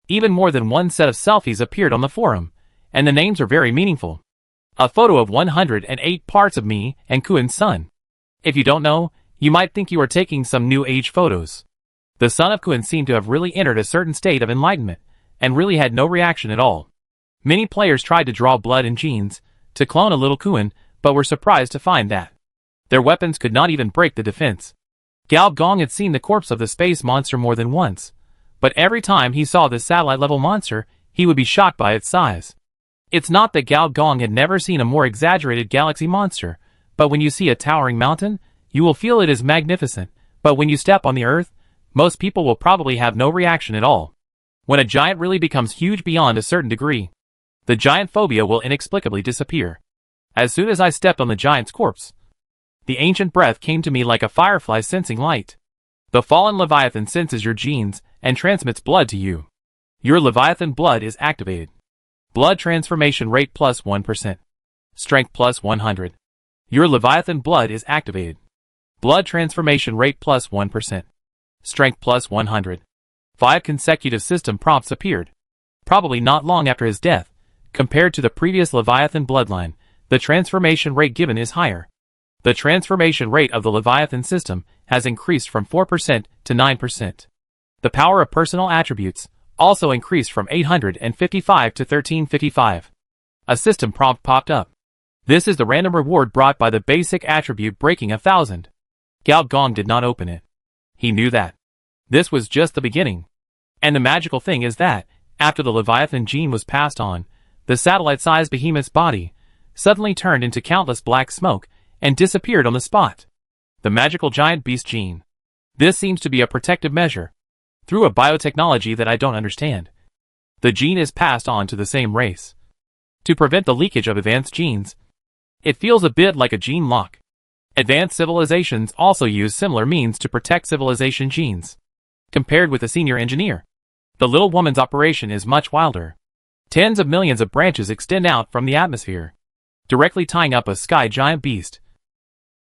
Even more than one set of selfies appeared on the forum, and the names are very meaningful. A photo of 108 parts of me and Kun's son. If you don't know, you might think you are taking some new age photos. The son of Kun seemed to have really entered a certain state of enlightenment, and really had no reaction at all. Many players tried to draw blood and genes, to clone a little Kun, but were surprised to find that their weapons could not even break the defense. Gao Gong had seen the corpse of the space monster more than once, but every time he saw this satellite-level monster, he would be shocked by its size. It's not that Gao Gong had never seen a more exaggerated galaxy monster, but when you see a towering mountain, you will feel it is magnificent, but when you step on the earth, most people will probably have no reaction at all. When a giant really becomes huge beyond a certain degree, the giant phobia will inexplicably disappear. As soon as I stepped on the giant's corpse, the ancient breath came to me like a firefly sensing light. The fallen Leviathan senses your genes and transmits blood to you. Your Leviathan blood is activated. Blood transformation rate plus 1%. Strength plus 100. Your Leviathan blood is activated. Blood transformation rate plus 1%. Strength plus 100. 5 consecutive system prompts appeared. Probably not long after his death. Compared to the previous Leviathan bloodline, the transformation rate given is higher. The transformation rate of the Leviathan system has increased from 4% to 9%. The power of personal attributes also increased from 855 to 1355. A system prompt popped up. This is the random reward brought by the basic attribute breaking 1,000. Gao Gong did not open it. He knew that. This was just the beginning. And the magical thing is that, after the Leviathan gene was passed on, the satellite-sized behemoth's body suddenly turned into countless black smoke and disappeared on the spot. The magical giant beast gene. This seems to be a protective measure. Through a biotechnology that I don't understand. The gene is passed on to the same race. To prevent the leakage of advanced genes. It feels a bit like a gene lock. Advanced civilizations also use similar means to protect civilization genes. Compared with a senior engineer, the little woman's operation is much wilder. Tens of millions of branches extend out from the atmosphere, directly tying up a sky giant beast,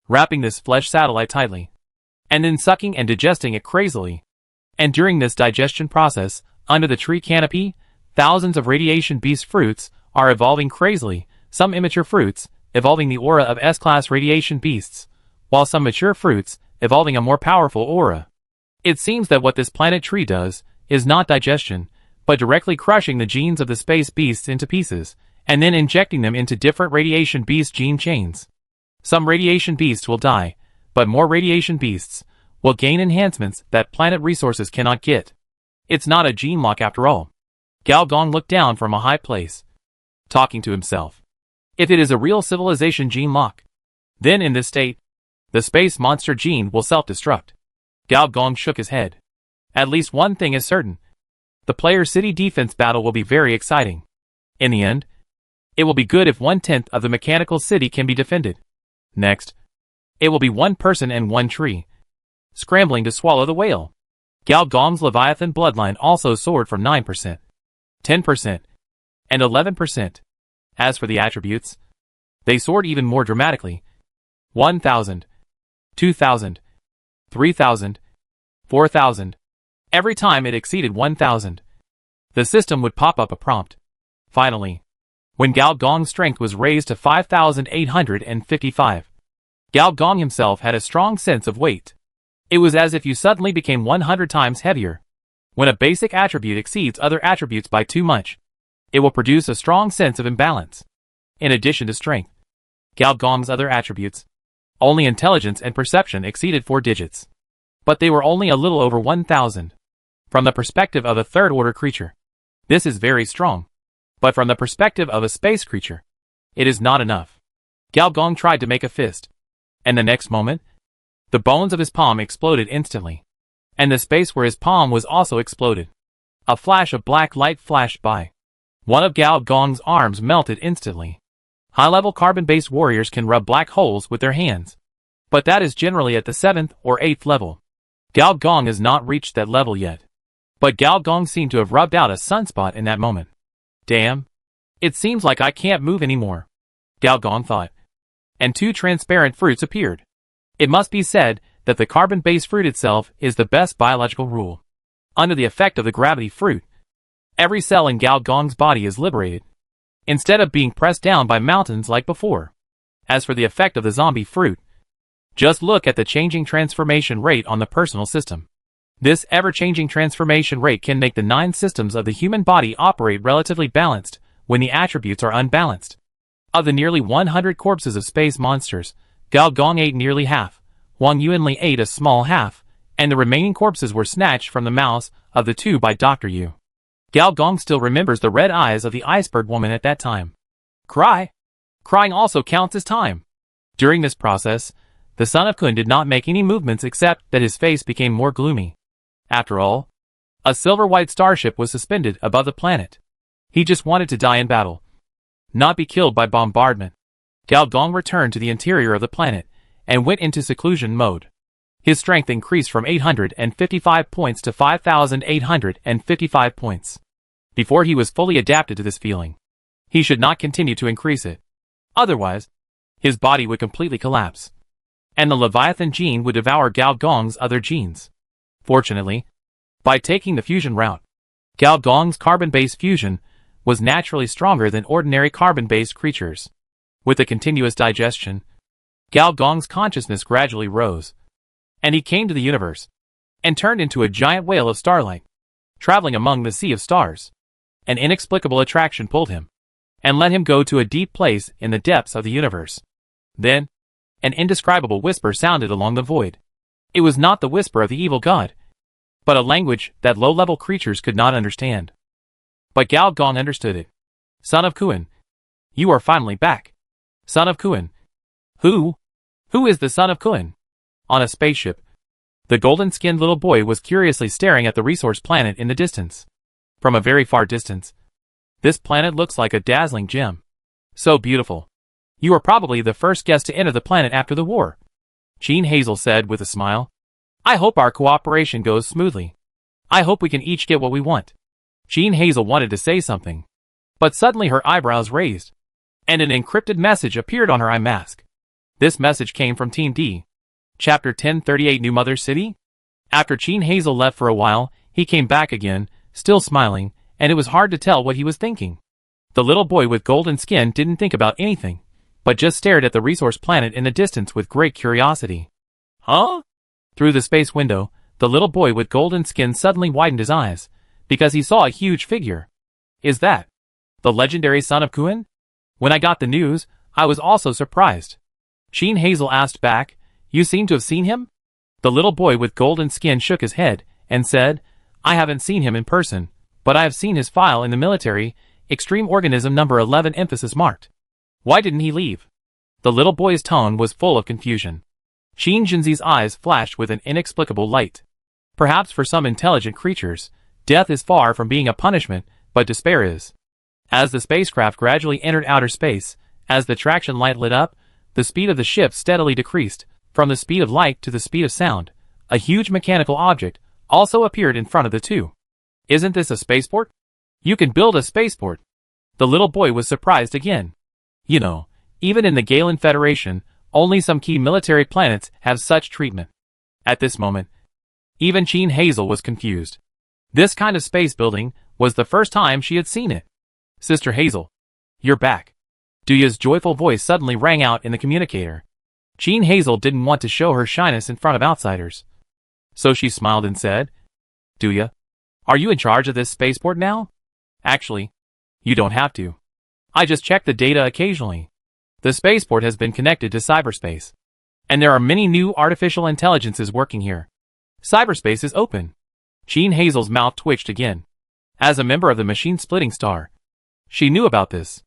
wrapping this flesh satellite tightly, and then sucking and digesting it crazily. And during this digestion process, under the tree canopy, thousands of radiation beast fruits are evolving crazily, some immature fruits evolving the aura of S-class radiation beasts, while some mature fruits evolving a more powerful aura. It seems that what this planet tree does is not digestion, but directly crushing the genes of the space beasts into pieces, and then injecting them into different radiation beast gene chains. Some radiation beasts will die, but more radiation beasts will gain enhancements that planet resources cannot get. It's not a gene lock after all. Gao Gong looked down from a high place, talking to himself. If it is a real civilization gene lock, then in this state, the space monster gene will self-destruct. Gao Gong shook his head. At least one thing is certain. The player's city defense battle will be very exciting. In the end, it will be good if 1/10 of the mechanical city can be defended. Next, it will be one person and one tree, scrambling to swallow the whale. Gao Gong's Leviathan bloodline also soared from 9%, 10%, and 11%. As for the attributes, they soared even more dramatically. 1,000, 2,000, 3,000, 4,000. Every time it exceeded 1,000, the system would pop up a prompt. Finally, when Gao Gong's strength was raised to 5,855, Gao Gong himself had a strong sense of weight. It was as if you suddenly became 100 times heavier. When a basic attribute exceeds other attributes by too much, it will produce a strong sense of imbalance. In addition to strength, Gao Gong's other attributes, only intelligence and perception exceeded 4 digits. But they were only a little over 1,000. From the perspective of a third-order creature, this is very strong. But from the perspective of a space creature, it is not enough. Gao Gong tried to make a fist, and the next moment, the bones of his palm exploded instantly, and the space where his palm was also exploded. A flash of black light flashed by. One of Gao Gong's arms melted instantly. High-level carbon-based warriors can rub black holes with their hands, but that is generally at the 7th or 8th level. Gao Gong has not reached that level yet, but Gao Gong seemed to have rubbed out a sunspot in that moment. Damn. It seems like I can't move anymore, Gao Gong thought. And 2 transparent fruits appeared. It must be said that the carbon-based fruit itself is the best biological rule. Under the effect of the gravity fruit, every cell in Gao Gong's body is liberated, instead of being pressed down by mountains like before. As for the effect of the zombie fruit, just look at the changing transformation rate on the personal system. This ever-changing transformation rate can make the 9 systems of the human body operate relatively balanced when the attributes are unbalanced. Of the nearly 100 corpses of space monsters, Gao Gong ate nearly half, Wang Yuanli ate a small half, and the remaining corpses were snatched from the mouths of the 2 by Dr. Yu. Gao Gong still remembers the red eyes of the iceberg woman at that time. Crying also counts as time. During this process, the son of Kun did not make any movements except that his face became more gloomy. After all, a silver-white starship was suspended above the planet. He just wanted to die in battle, not be killed by bombardment. Gao Gong returned to the interior of the planet and went into seclusion mode. His strength increased from 855 points to 5,855 points. Before he was fully adapted to this feeling, he should not continue to increase it. Otherwise, his body would completely collapse, and the Leviathan gene would devour Gao Gong's other genes. Fortunately, by taking the fusion route, Gao Gong's carbon-based fusion was naturally stronger than ordinary carbon-based creatures. With the continuous digestion, Gao Gong's consciousness gradually rose, and he came to the universe, and turned into a giant whale of starlight, traveling among the sea of stars. An inexplicable attraction pulled him, and let him go to a deep place in the depths of the universe. Then, an indescribable whisper sounded along the void. It was not the whisper of the evil god, but a language that low-level creatures could not understand. But Gao Gong understood it. Son of Kun, you are finally back. Son of Kun. Who is the son of Kun? On a spaceship, the golden-skinned little boy was curiously staring at the resource planet in the distance. From a very far distance, this planet looks like a dazzling gem. So beautiful. You are probably the first guest to enter the planet after the war, Jean Hazel said with a smile. I hope our cooperation goes smoothly. I hope we can each get what we want. Jean Hazel wanted to say something, but suddenly her eyebrows raised, and an encrypted message appeared on her eye mask. This message came from Team D. Chapter 1038 New Mother City? After Jean Hazel left for a while, he came back again, still smiling, and it was hard to tell what he was thinking. The little boy with golden skin didn't think about anything, but just stared at the resource planet in the distance with great curiosity. Huh? Through the space window, the little boy with golden skin suddenly widened his eyes, because he saw a huge figure. Is that the legendary son of Kun? When I got the news, I was also surprised. Jean Hazel asked back, You seem to have seen him? The little boy with golden skin shook his head and said, I haven't seen him in person, but I have seen his file in the military, Extreme Organism number 11 emphasis marked. Why didn't he leave? The little boy's tone was full of confusion. Jean Jinzi's eyes flashed with an inexplicable light. Perhaps for some intelligent creatures, death is far from being a punishment, but despair is. As the spacecraft gradually entered outer space, as the traction light lit up, the speed of the ship steadily decreased. From the speed of light to the speed of sound, a huge mechanical object also appeared in front of the two. Isn't this a spaceport? You can build a spaceport. The little boy was surprised again. You know, even in the Galen Federation, only some key military planets have such treatment. At this moment, even Jean Hazel was confused. This kind of space building was the first time she had seen it. Sister Hazel, you're back. Duya's joyful voice suddenly rang out in the communicator. Jean Hazel didn't want to show her shyness in front of outsiders, so she smiled and said, Duya, are you in charge of this spaceport now? Actually, you don't have to. I just check the data occasionally. The spaceport has been connected to cyberspace, and there are many new artificial intelligences working here. Cyberspace is open. Jean Hazel's mouth twitched again. As a member of the machine-splitting star, she knew about this.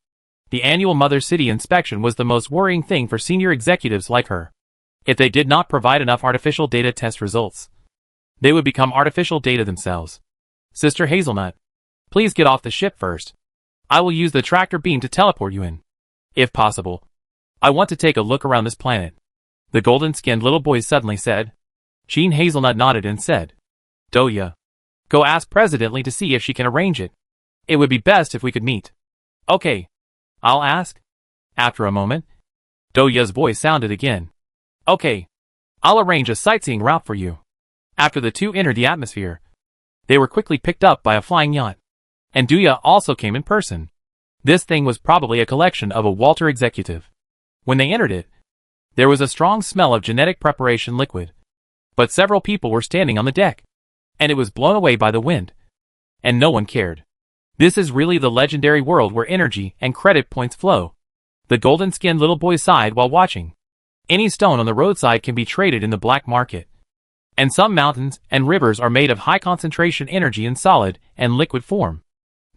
The annual Mother City inspection was the most worrying thing for senior executives like her. If they did not provide enough artificial data test results, they would become artificial data themselves. Sister Hazelnut, please get off the ship first. I will use the tractor beam to teleport you in. If possible, I want to take a look around this planet. The golden-skinned little boy suddenly said. Jean Hazelnut nodded and said, Doya, go ask President Lee to see if she can arrange it. It would be best if we could meet. Okay. I'll ask. After a moment, Doya's voice sounded again. Okay. I'll arrange a sightseeing route for you. After the two entered the atmosphere, they were quickly picked up by a flying yacht. And Doya also came in person. This thing was probably a collection of a Walter executive. When they entered it, there was a strong smell of genetic preparation liquid. But several people were standing on the deck, and it was blown away by the wind. And no one cared. This is really the legendary world where energy and credit points flow. The golden-skinned little boy sighed while watching. Any stone on the roadside can be traded in the black market. And some mountains and rivers are made of high-concentration energy in solid and liquid form.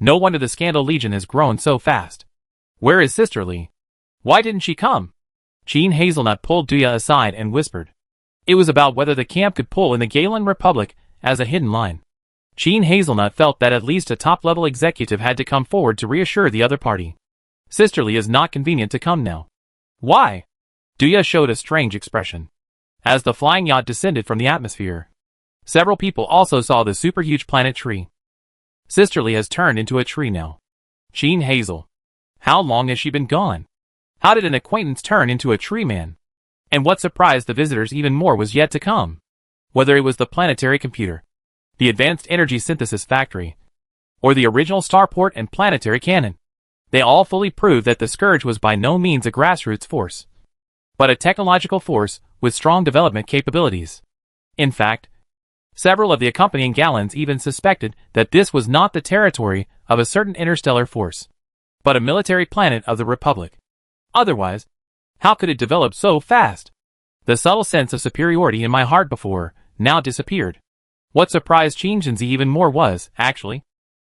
No wonder the Scandal Legion has grown so fast. Where is Sisterly? Why didn't she come? Jean Hazelnut pulled Duya aside and whispered. It was about whether the camp could pull in the Galen Republic as a hidden line. Jean Hazelnut felt that at least a top-level executive had to come forward to reassure the other party. Sisterly is not convenient to come now. Why? Duya showed a strange expression. As the flying yacht descended from the atmosphere, several people also saw the super-huge planet tree. Sisterly has turned into a tree now. Jean Hazel. How long has she been gone? How did an acquaintance turn into a tree man? And what surprised the visitors even more was yet to come. Whether it was the planetary computer, the advanced energy synthesis factory, or the original starport and planetary cannon, they all fully proved that the Scourge was by no means a grassroots force, but a technological force with strong development capabilities. In fact, several of the accompanying Galans even suspected that this was not the territory of a certain interstellar force, but a military planet of the Republic. Otherwise, how could it develop so fast? The subtle sense of superiority in my heart before now disappeared. What surprised Shinjinzi even more was, actually,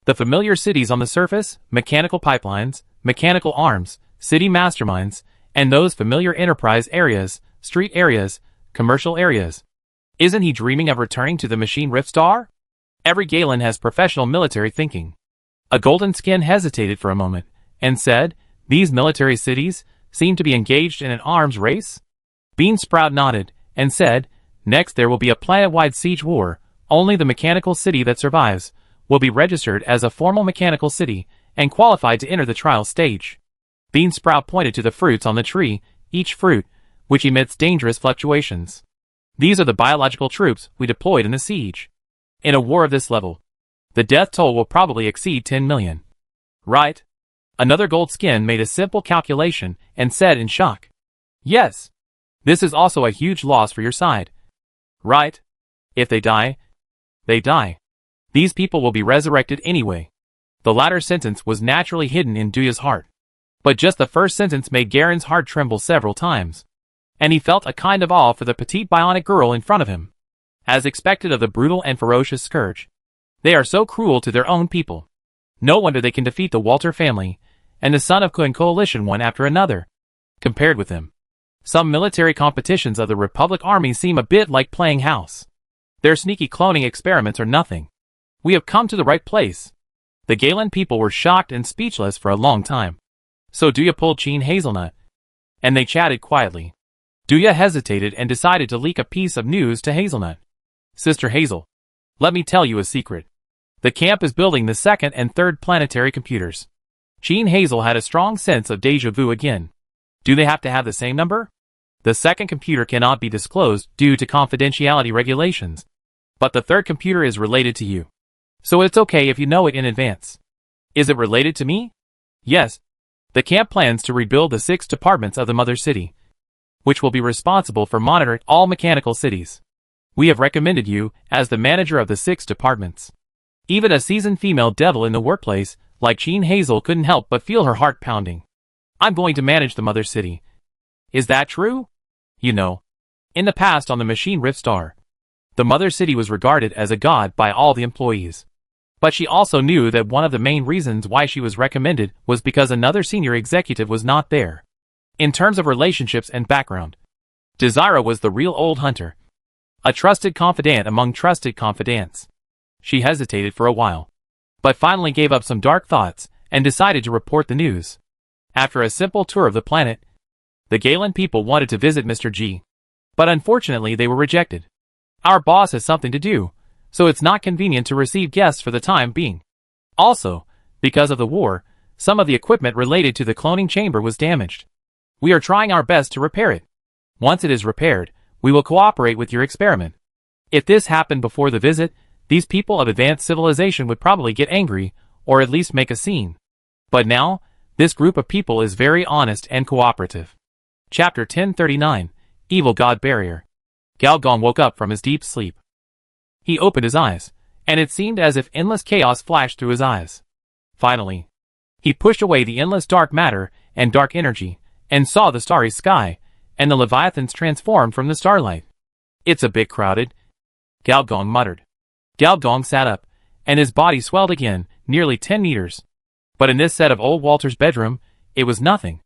the familiar cities on the surface, mechanical pipelines, mechanical arms, city masterminds, and those familiar enterprise areas, street areas, commercial areas. Isn't he dreaming of returning to the machine Rift Star? Every Galen has professional military thinking. A golden skin hesitated for a moment, and said, these military cities seem to be engaged in an arms race? Beansprout nodded, and said, next there will be a planet-wide siege war. Only the mechanical city that survives will be registered as a formal mechanical city and qualified to enter the trial stage. Beansprout pointed to the fruits on the tree, each fruit, which emits dangerous fluctuations. These are the biological troops we deployed in the siege. In a war of this level, the death toll will probably exceed 10 million. Right? Another gold skin made a simple calculation and said in shock. Yes. This is also a huge loss for your side. Right? If they die, they die. These people will be resurrected anyway. The latter sentence was naturally hidden in Duya's heart. But just the first sentence made Garen's heart tremble several times. And he felt a kind of awe for the petite bionic girl in front of him. As expected of the brutal and ferocious Scourge, they are so cruel to their own people. No wonder they can defeat the Walter family and the Son of Kuan coalition one after another. Compared with them, some military competitions of the Republic Army seem a bit like playing house. Their sneaky cloning experiments are nothing. We have come to the right place. The Galen people were shocked and speechless for a long time. So Duya pulled Jean Hazelnut, and they chatted quietly. Duya hesitated and decided to leak a piece of news to Hazelnut. Sister Hazel, let me tell you a secret. The camp is building the second and third planetary computers. Jean Hazel had a strong sense of déjà vu again. Do they have to have the same number? The second computer cannot be disclosed due to confidentiality regulations. But the third computer is related to you. So it's okay if you know it in advance. Is it related to me? Yes. The camp plans to rebuild the 6 departments of the Mother City, which will be responsible for monitoring all mechanical cities. We have recommended you as the manager of the 6 departments. Even a seasoned female devil in the workplace like Jean Hazel couldn't help but feel her heart pounding. I'm going to manage the Mother City. Is that true? You know, in the past on the machine Rift Star, the Mother City was regarded as a god by all the employees. But she also knew that one of the main reasons why she was recommended was because another senior executive was not there. In terms of relationships and background, Desira was the real old hunter. A trusted confidant among trusted confidants. She hesitated for a while, but finally gave up some dark thoughts and decided to report the news. After a simple tour of the planet, the Galen people wanted to visit Mr. G. But unfortunately they were rejected. Our boss has something to do, so it's not convenient to receive guests for the time being. Also, because of the war, some of the equipment related to the cloning chamber was damaged. We are trying our best to repair it. Once it is repaired, we will cooperate with your experiment. If this happened before the visit, these people of advanced civilization would probably get angry, or at least make a scene. But now, this group of people is very honest and cooperative. Chapter 1039, Evil God Barrier. Galgon woke up from his deep sleep. He opened his eyes, and it seemed as if endless chaos flashed through his eyes. Finally, he pushed away the endless dark matter and dark energy, and saw the starry sky, and the leviathans transformed from the starlight. It's a bit crowded, Galgon muttered. Galgon sat up, and his body swelled again, nearly 10 meters. But in this set of old Walter's bedroom, it was nothing.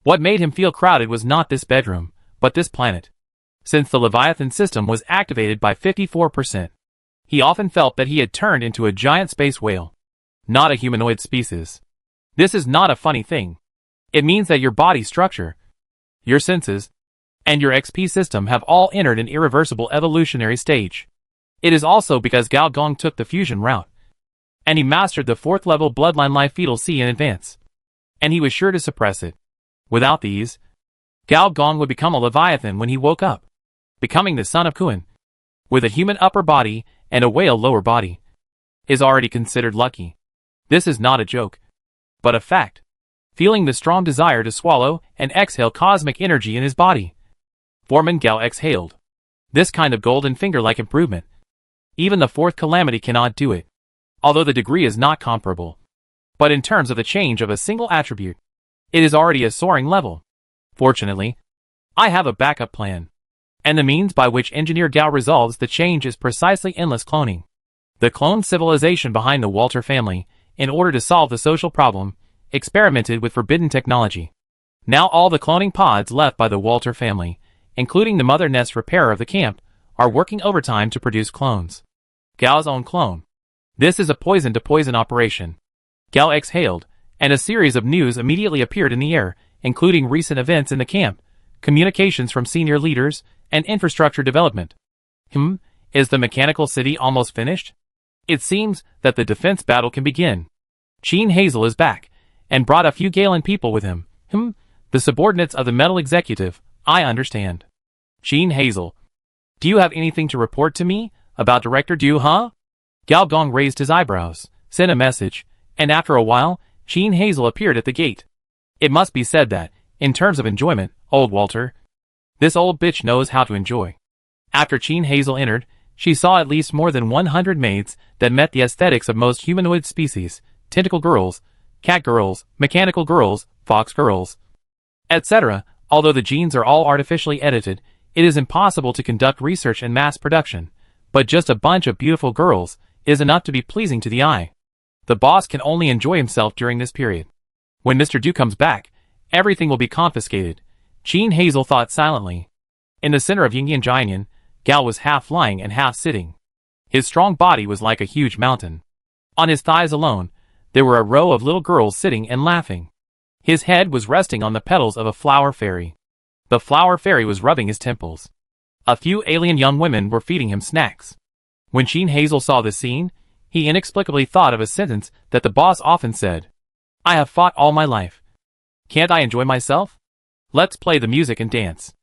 What made him feel crowded was not this bedroom, but this planet. Since the Leviathan system was activated by 54%, he often felt that he had turned into a giant space whale, not a humanoid species. This is not a funny thing. It means that your body structure, your senses, and your XP system have all entered an irreversible evolutionary stage. It is also because Gao Gong took the fusion route, and he mastered the 4th level bloodline life fetal C in advance, and he was sure to suppress it. Without these, Gao Gong would become a Leviathan when he woke up, becoming the son of Kuan, with a human upper body and a whale lower body, is already considered lucky. This is not a joke, but a fact. Feeling the strong desire to swallow and exhale cosmic energy in his body, Foreman Gao exhaled. This kind of golden finger-like improvement, even the 4th calamity cannot do it, although the degree is not comparable. But in terms of the change of a single attribute, it is already a soaring level. Fortunately, I have a backup plan, and the means by which Engineer Gao resolves the change is precisely endless cloning. The clone civilization behind the Walter family, in order to solve the social problem, experimented with forbidden technology. Now all the cloning pods left by the Walter family, including the mother nest repairer of the camp, are working overtime to produce clones. Gao's own clone. This is a poison-to-poison operation. Gao exhaled, and a series of news immediately appeared in the air, including recent events in the camp, communications from senior leaders, and infrastructure development. Is the mechanical city almost finished? It seems that the defense battle can begin. Gene Hazel is back, and brought a few Galen people with him. The subordinates of the metal executive, I understand. Gene Hazel. Do you have anything to report to me about Director Du, huh? Gao Gong raised his eyebrows, sent a message, and after a while, Gene Hazel appeared at the gate. It must be said that, in terms of enjoyment, old Walter, this old bitch knows how to enjoy. After Gene Hazel entered, she saw at least more than 100 maids that met the aesthetics of most humanoid species, tentacle girls, cat girls, mechanical girls, fox girls, etc. Although the genes are all artificially edited, it is impossible to conduct research and mass production, but just a bunch of beautiful girls is enough to be pleasing to the eye. The boss can only enjoy himself during this period. When Mr. Du comes back, everything will be confiscated, Gene Hazel thought silently. In the center of Yingyan Jianyan, Gao was half lying and half sitting. His strong body was like a huge mountain. On his thighs alone, there were a row of little girls sitting and laughing. His head was resting on the petals of a flower fairy. The flower fairy was rubbing his temples. A few alien young women were feeding him snacks. When Gene Hazel saw this scene, he inexplicably thought of a sentence that the boss often said. I have fought all my life. Can't I enjoy myself? Let's play the music and dance.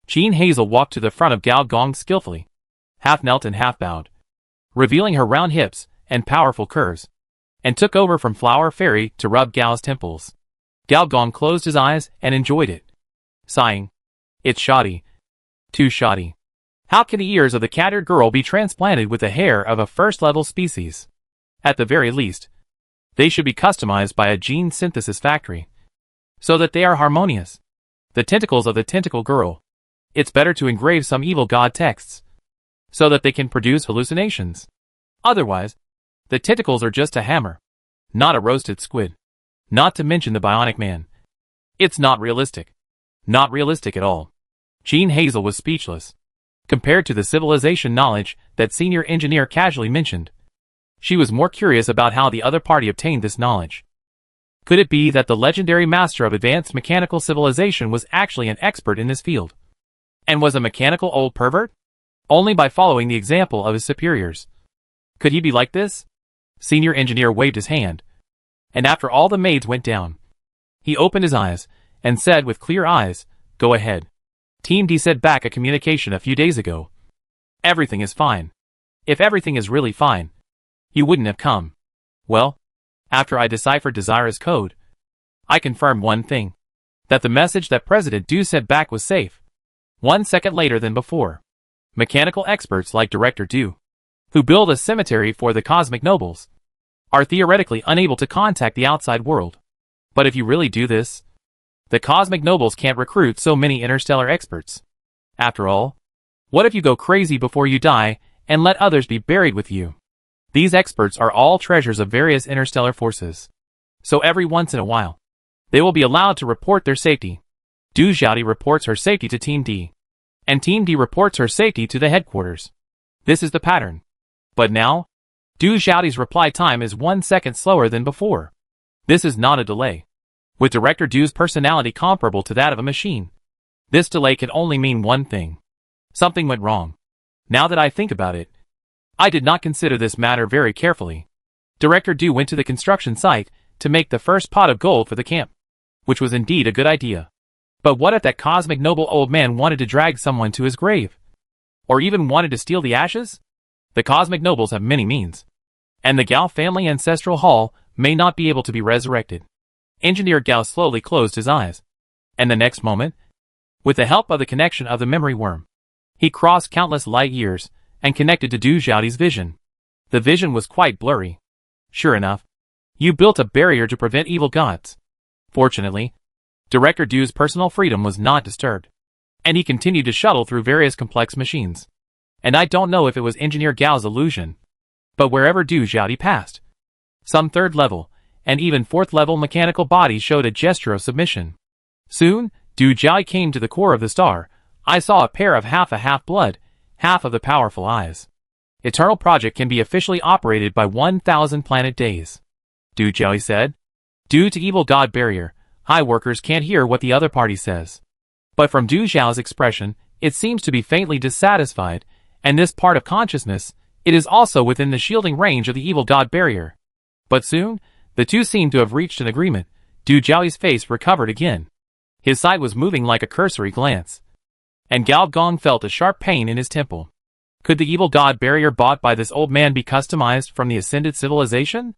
Gene Hazel walked to the front of Gao Gong skillfully, half knelt and half bowed, revealing her round hips and powerful curves, and took over from Flower Fairy to rub Gao's temples. Gao Gong closed his eyes and enjoyed it, sighing. It's shoddy. Too shoddy. How can the ears of the cat-eared girl be transplanted with the hair of a first-level species? At the very least, they should be customized by a gene synthesis factory, so that they are harmonious. The tentacles of the tentacle girl. It's better to engrave some evil god texts, so that they can produce hallucinations. Otherwise, the tentacles are just a hammer, not a roasted squid. Not to mention the bionic man. It's not realistic. Not realistic at all. Gene Hazel was speechless. Compared to the civilization knowledge that senior engineer casually mentioned, she was more curious about how the other party obtained this knowledge. Could it be that the legendary master of advanced mechanical civilization was actually an expert in this field, and was a mechanical old pervert? Only by following the example of his superiors. Could he be like this? Senior engineer waved his hand, and after all the maids went down, he opened his eyes, and said with clear eyes, Go ahead. Team D sent back a communication a few days ago. Everything is fine. If everything is really fine, you wouldn't have come. Well, after I deciphered Desira's code, I confirmed one thing. That the message that President Du sent back was safe. 1 second later than before. Mechanical experts like Director Du, who build a cemetery for the cosmic nobles, are theoretically unable to contact the outside world. But if you really do this, the cosmic nobles can't recruit so many interstellar experts. After all, what if you go crazy before you die and let others be buried with you? These experts are all treasures of various interstellar forces. So every once in a while, they will be allowed to report their safety. Du Xiaodi reports her safety to Team D, and Team D reports her safety to the headquarters. This is the pattern. But now, Du Xiaodi's reply time is 1 second slower than before. This is not a delay. With Director Du's personality comparable to that of a machine, this delay can only mean one thing. Something went wrong. Now that I think about it, I did not consider this matter very carefully. Director Du went to the construction site to make the first pot of gold for the camp, which was indeed a good idea. But what if that cosmic noble old man wanted to drag someone to his grave? Or even wanted to steal the ashes? The cosmic nobles have many means, and the Gao family ancestral hall may not be able to be resurrected. Engineer Gao slowly closed his eyes, and the next moment, with the help of the connection of the memory worm, he crossed countless light years and connected to Du Xiaodi's vision. The vision was quite blurry. Sure enough, you built a barrier to prevent evil gods. Fortunately, Director Du's personal freedom was not disturbed, and he continued to shuttle through various complex machines. And I don't know if it was Engineer Gao's illusion, but wherever Du Xiaodi passed, some third level and even fourth level mechanical bodies showed a gesture of submission. Soon, Du Xiaodi came to the core of the star. I saw a pair of half blood, half of the powerful eyes. Eternal Project can be officially operated by 1,000 planet days, Du Xiaodi said. Due to evil god barrier, high workers can't hear what the other party says. But from Du Xiao's expression, it seems to be faintly dissatisfied, and this part of consciousness, it is also within the shielding range of the evil god barrier. But soon, the two seemed to have reached an agreement. Du Xiao's face recovered again. His sight was moving like a cursory glance, and Gao Gong felt a sharp pain in his temple. Could the evil god barrier bought by this old man be customized from the ascended civilization?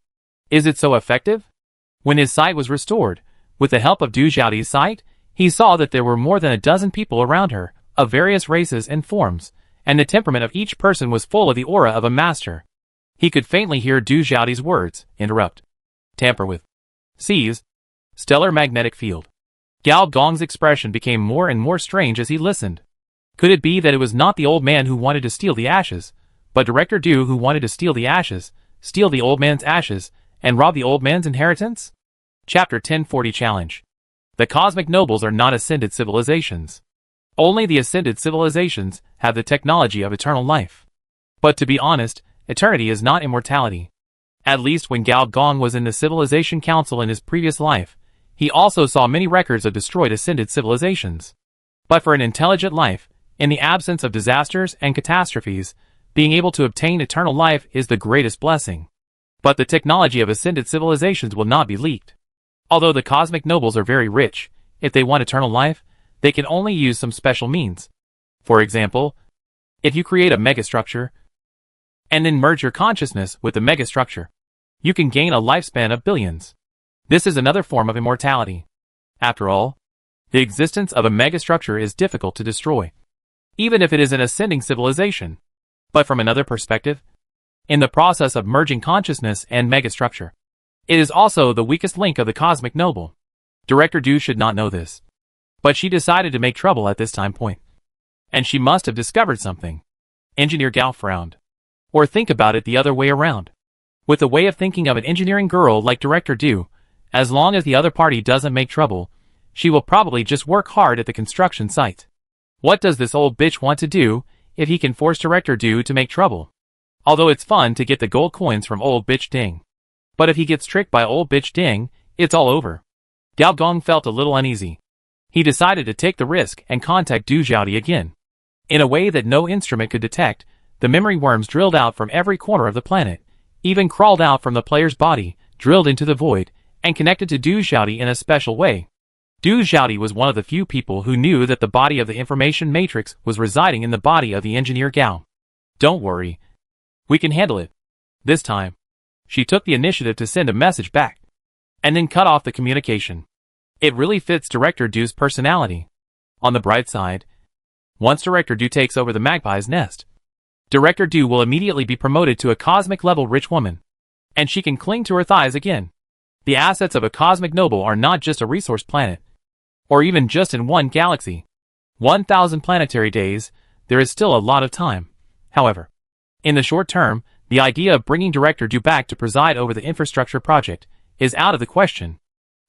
Is it so effective? When his sight was restored, with the help of Du Xiaodi's sight, he saw that there were more than a dozen people around her, of various races and forms, and the temperament of each person was full of the aura of a master. He could faintly hear Du Xiaodi's words: interrupt, tamper with, seize, stellar magnetic field. Gao Gong's expression became more and more strange as he listened. Could it be that it was not the old man who wanted to steal the ashes, but Director Du who wanted to steal the ashes, steal the old man's ashes, and rob the old man's inheritance? Chapter 1040 Challenge. The cosmic nobles are not ascended civilizations. Only the ascended civilizations have the technology of eternal life. But to be honest, eternity is not immortality. At least when Gao Gong was in the Civilization Council in his previous life, he also saw many records of destroyed ascended civilizations. But for an intelligent life, in the absence of disasters and catastrophes, being able to obtain eternal life is the greatest blessing. But the technology of ascended civilizations will not be leaked. Although the cosmic nobles are very rich, if they want eternal life, they can only use some special means. For example, if you create a megastructure, and then merge your consciousness with the megastructure, you can gain a lifespan of billions. This is another form of immortality. After all, the existence of a megastructure is difficult to destroy, even if it is an ascending civilization. But from another perspective, in the process of merging consciousness and megastructure, it is also the weakest link of the cosmic noble. Director Du should not know this, but she decided to make trouble at this time point. And she must have discovered something. Engineer Gao frowned. Or think about it the other way around. With the way of thinking of an engineering girl like Director Du, as long as the other party doesn't make trouble, she will probably just work hard at the construction site. What does this old bitch want to do if he can force Director Du to make trouble? Although it's fun to get the gold coins from old bitch Ding. But if he gets tricked by old bitch Ding, it's all over. Gao Gong felt a little uneasy. He decided to take the risk and contact Du Xiaodi again. In a way that no instrument could detect, the memory worms drilled out from every corner of the planet, even crawled out from the player's body, drilled into the void, and connected to Du Xiaodi in a special way. Du Xiaodi was one of the few people who knew that the body of the information matrix was residing in the body of the engineer Gao. Don't worry. We can handle it. This time, she took the initiative to send a message back, and then cut off the communication. It really fits Director Du's personality. On the bright side, once Director Du takes over the Magpie's nest, Director Du will immediately be promoted to a cosmic-level rich woman, and she can cling to her thighs again. The assets of a cosmic noble are not just a resource planet, or even just in one galaxy. 1,000 planetary days, there is still a lot of time. However, in the short term, The idea of bringing Director Du back to preside over the infrastructure project is out of the question.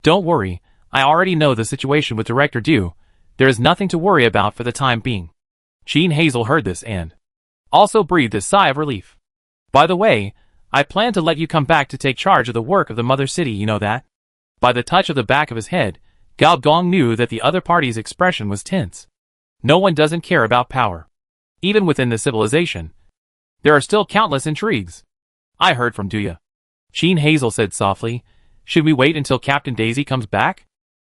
Don't worry, I already know the situation with Director Du. There is nothing to worry about for the time being. Jean Hazel heard this and also breathed a sigh of relief. By the way, I plan to let you come back to take charge of the work of the mother city, you know that? By the touch of the back of his head, Gao Gong knew that the other party's expression was tense. No one doesn't care about power. Even within the civilization, there are still countless intrigues. I heard from Duya. Jean Hazel said softly, should we wait until Captain Daisy comes back?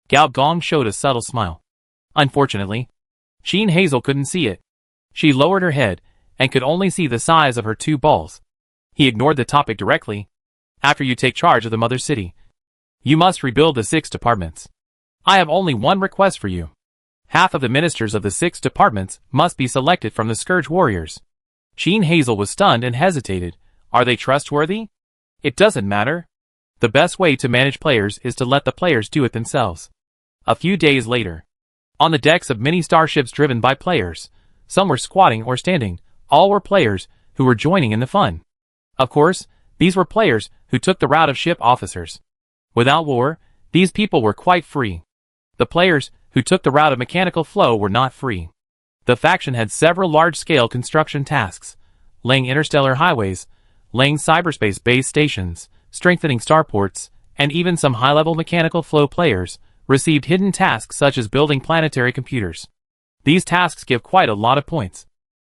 Gao Gong showed a subtle smile. Unfortunately, Jean Hazel couldn't see it. She lowered her head and could only see the size of her two balls. He ignored the topic directly. After you take charge of the mother city, you must rebuild the 6 departments. I have only one request for you. Half of the ministers of the 6 departments must be selected from the Scourge Warriors. Jean Hazel was stunned and hesitated. Are they trustworthy? It doesn't matter. The best way to manage players is to let the players do it themselves. A few days later, on the decks of many starships driven by players, some were squatting or standing, all were players who were joining in the fun. Of course, these were players who took the route of ship officers. Without war, these people were quite free. The players who took the route of mechanical flow were not free. The faction had several large-scale construction tasks, laying interstellar highways, laying cyberspace base stations, strengthening starports, and even some high-level mechanical flow players received hidden tasks such as building planetary computers. These tasks give quite a lot of points.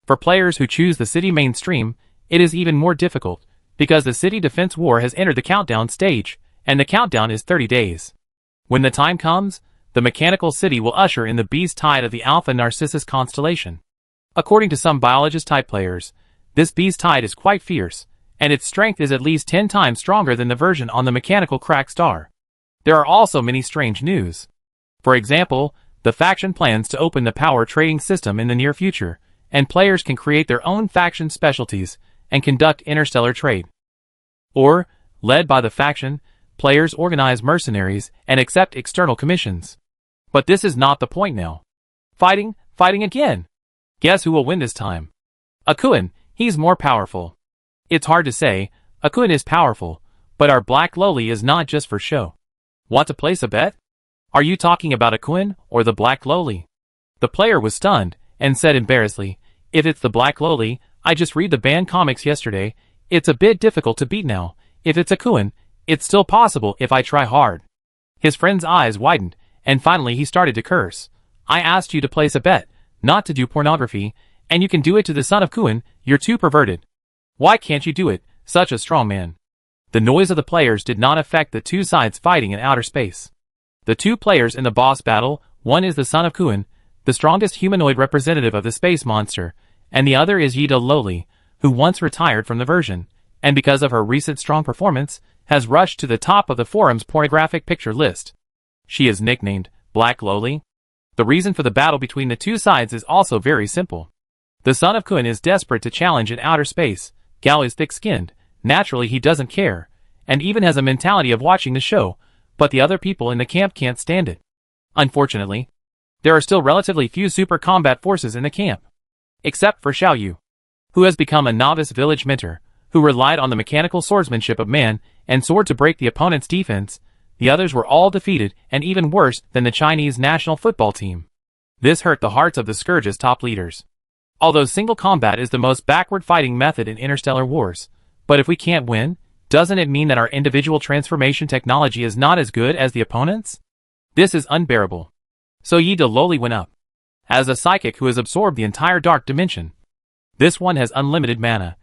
For players who choose the city mainstream, it is even more difficult, because the city defense war has entered the countdown stage, and the countdown is 30 days. When the time comes, the mechanical city will usher in the beast tide of the Alpha Narcissus constellation. According to some biologist-type players, this beast tide is quite fierce, and its strength is at least 10 times stronger than the version on the mechanical crack star. There are also many strange news. For example, the faction plans to open the power trading system in the near future, and players can create their own faction specialties and conduct interstellar trade. Or, led by the faction, players organize mercenaries and accept external commissions. But this is not the point now. Fighting again. Guess who will win this time? Akuen, he's more powerful. It's hard to say, Akuen is powerful, but our Black Loli is not just for show. Want to place a bet? Are you talking about Akuen or the Black Loli? The player was stunned and said embarrassedly, if it's the Black Loli, I just read the banned comics yesterday, it's a bit difficult to beat now. If it's Akuen, it's still possible if I try hard. His friend's eyes widened, and finally he started to curse. I asked you to place a bet, not to do pornography, and you can do it to the son of Kuen, you're too perverted. Why can't you do it, such a strong man? The noise of the players did not affect the two sides fighting in outer space. The two players in the boss battle, one is the son of Kuen, the strongest humanoid representative of the space monster, and the other is Yida Loli, who once retired from the version, and because of her recent strong performance, has rushed to the top of the forum's pornographic picture list. She is nicknamed Black Loli. The reason for the battle between the two sides is also very simple. The son of Kun is desperate to challenge in outer space. Gao is thick-skinned, naturally he doesn't care, and even has a mentality of watching the show, but the other people in the camp can't stand it. Unfortunately, there are still relatively few super combat forces in the camp. Except for Xiao Yu, who has become a novice village mentor, who relied on the mechanical swordsmanship of man and sword to break the opponent's defense. The others were all defeated and even worse than the Chinese national football team. This hurt the hearts of the Scourge's top leaders. Although single combat is the most backward fighting method in interstellar wars, but if we can't win, doesn't it mean that our individual transformation technology is not as good as the opponent's? This is unbearable. So Yida Loli went up. As a psychic who has absorbed the entire dark dimension, this one has unlimited mana.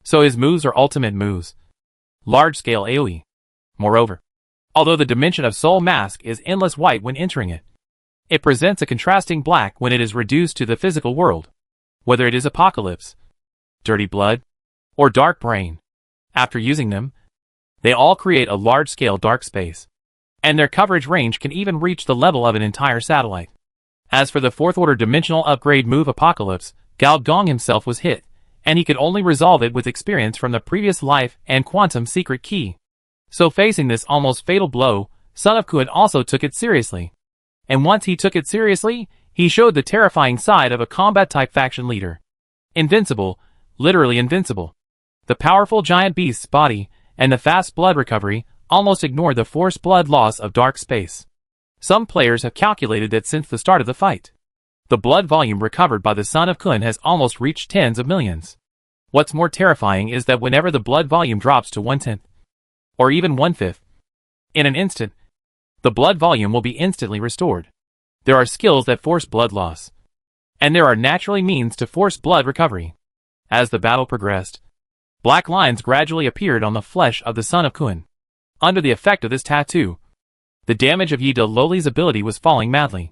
So his moves are ultimate moves. Large-scale AoE. Moreover, although the dimension of Soul Mask is endless white when entering it, it presents a contrasting black when it is reduced to the physical world. Whether it is Apocalypse, Dirty Blood, or Dark Brain. After using them, they all create a large-scale dark space, and their coverage range can even reach the level of an entire satellite. As for the fourth-order dimensional upgrade move Apocalypse, Gao Gong himself was hit, and he could only resolve it with experience from the previous life and quantum secret key. So facing this almost fatal blow, Son of Kun also took it seriously. And once he took it seriously, he showed the terrifying side of a combat-type faction leader. Invincible, literally invincible. The powerful giant beast's body and the fast blood recovery almost ignored the forced blood loss of dark space. Some players have calculated that since the start of the fight, the blood volume recovered by the Son of Kun has almost reached tens of millions. What's more terrifying is that whenever the blood volume drops to 1/10, or even 1/5, in an instant, the blood volume will be instantly restored. There are skills that force blood loss, and there are naturally means to force blood recovery. As the battle progressed, black lines gradually appeared on the flesh of the Son of Kun. Under the effect of this tattoo, the damage of Yi De Loli's ability was falling madly.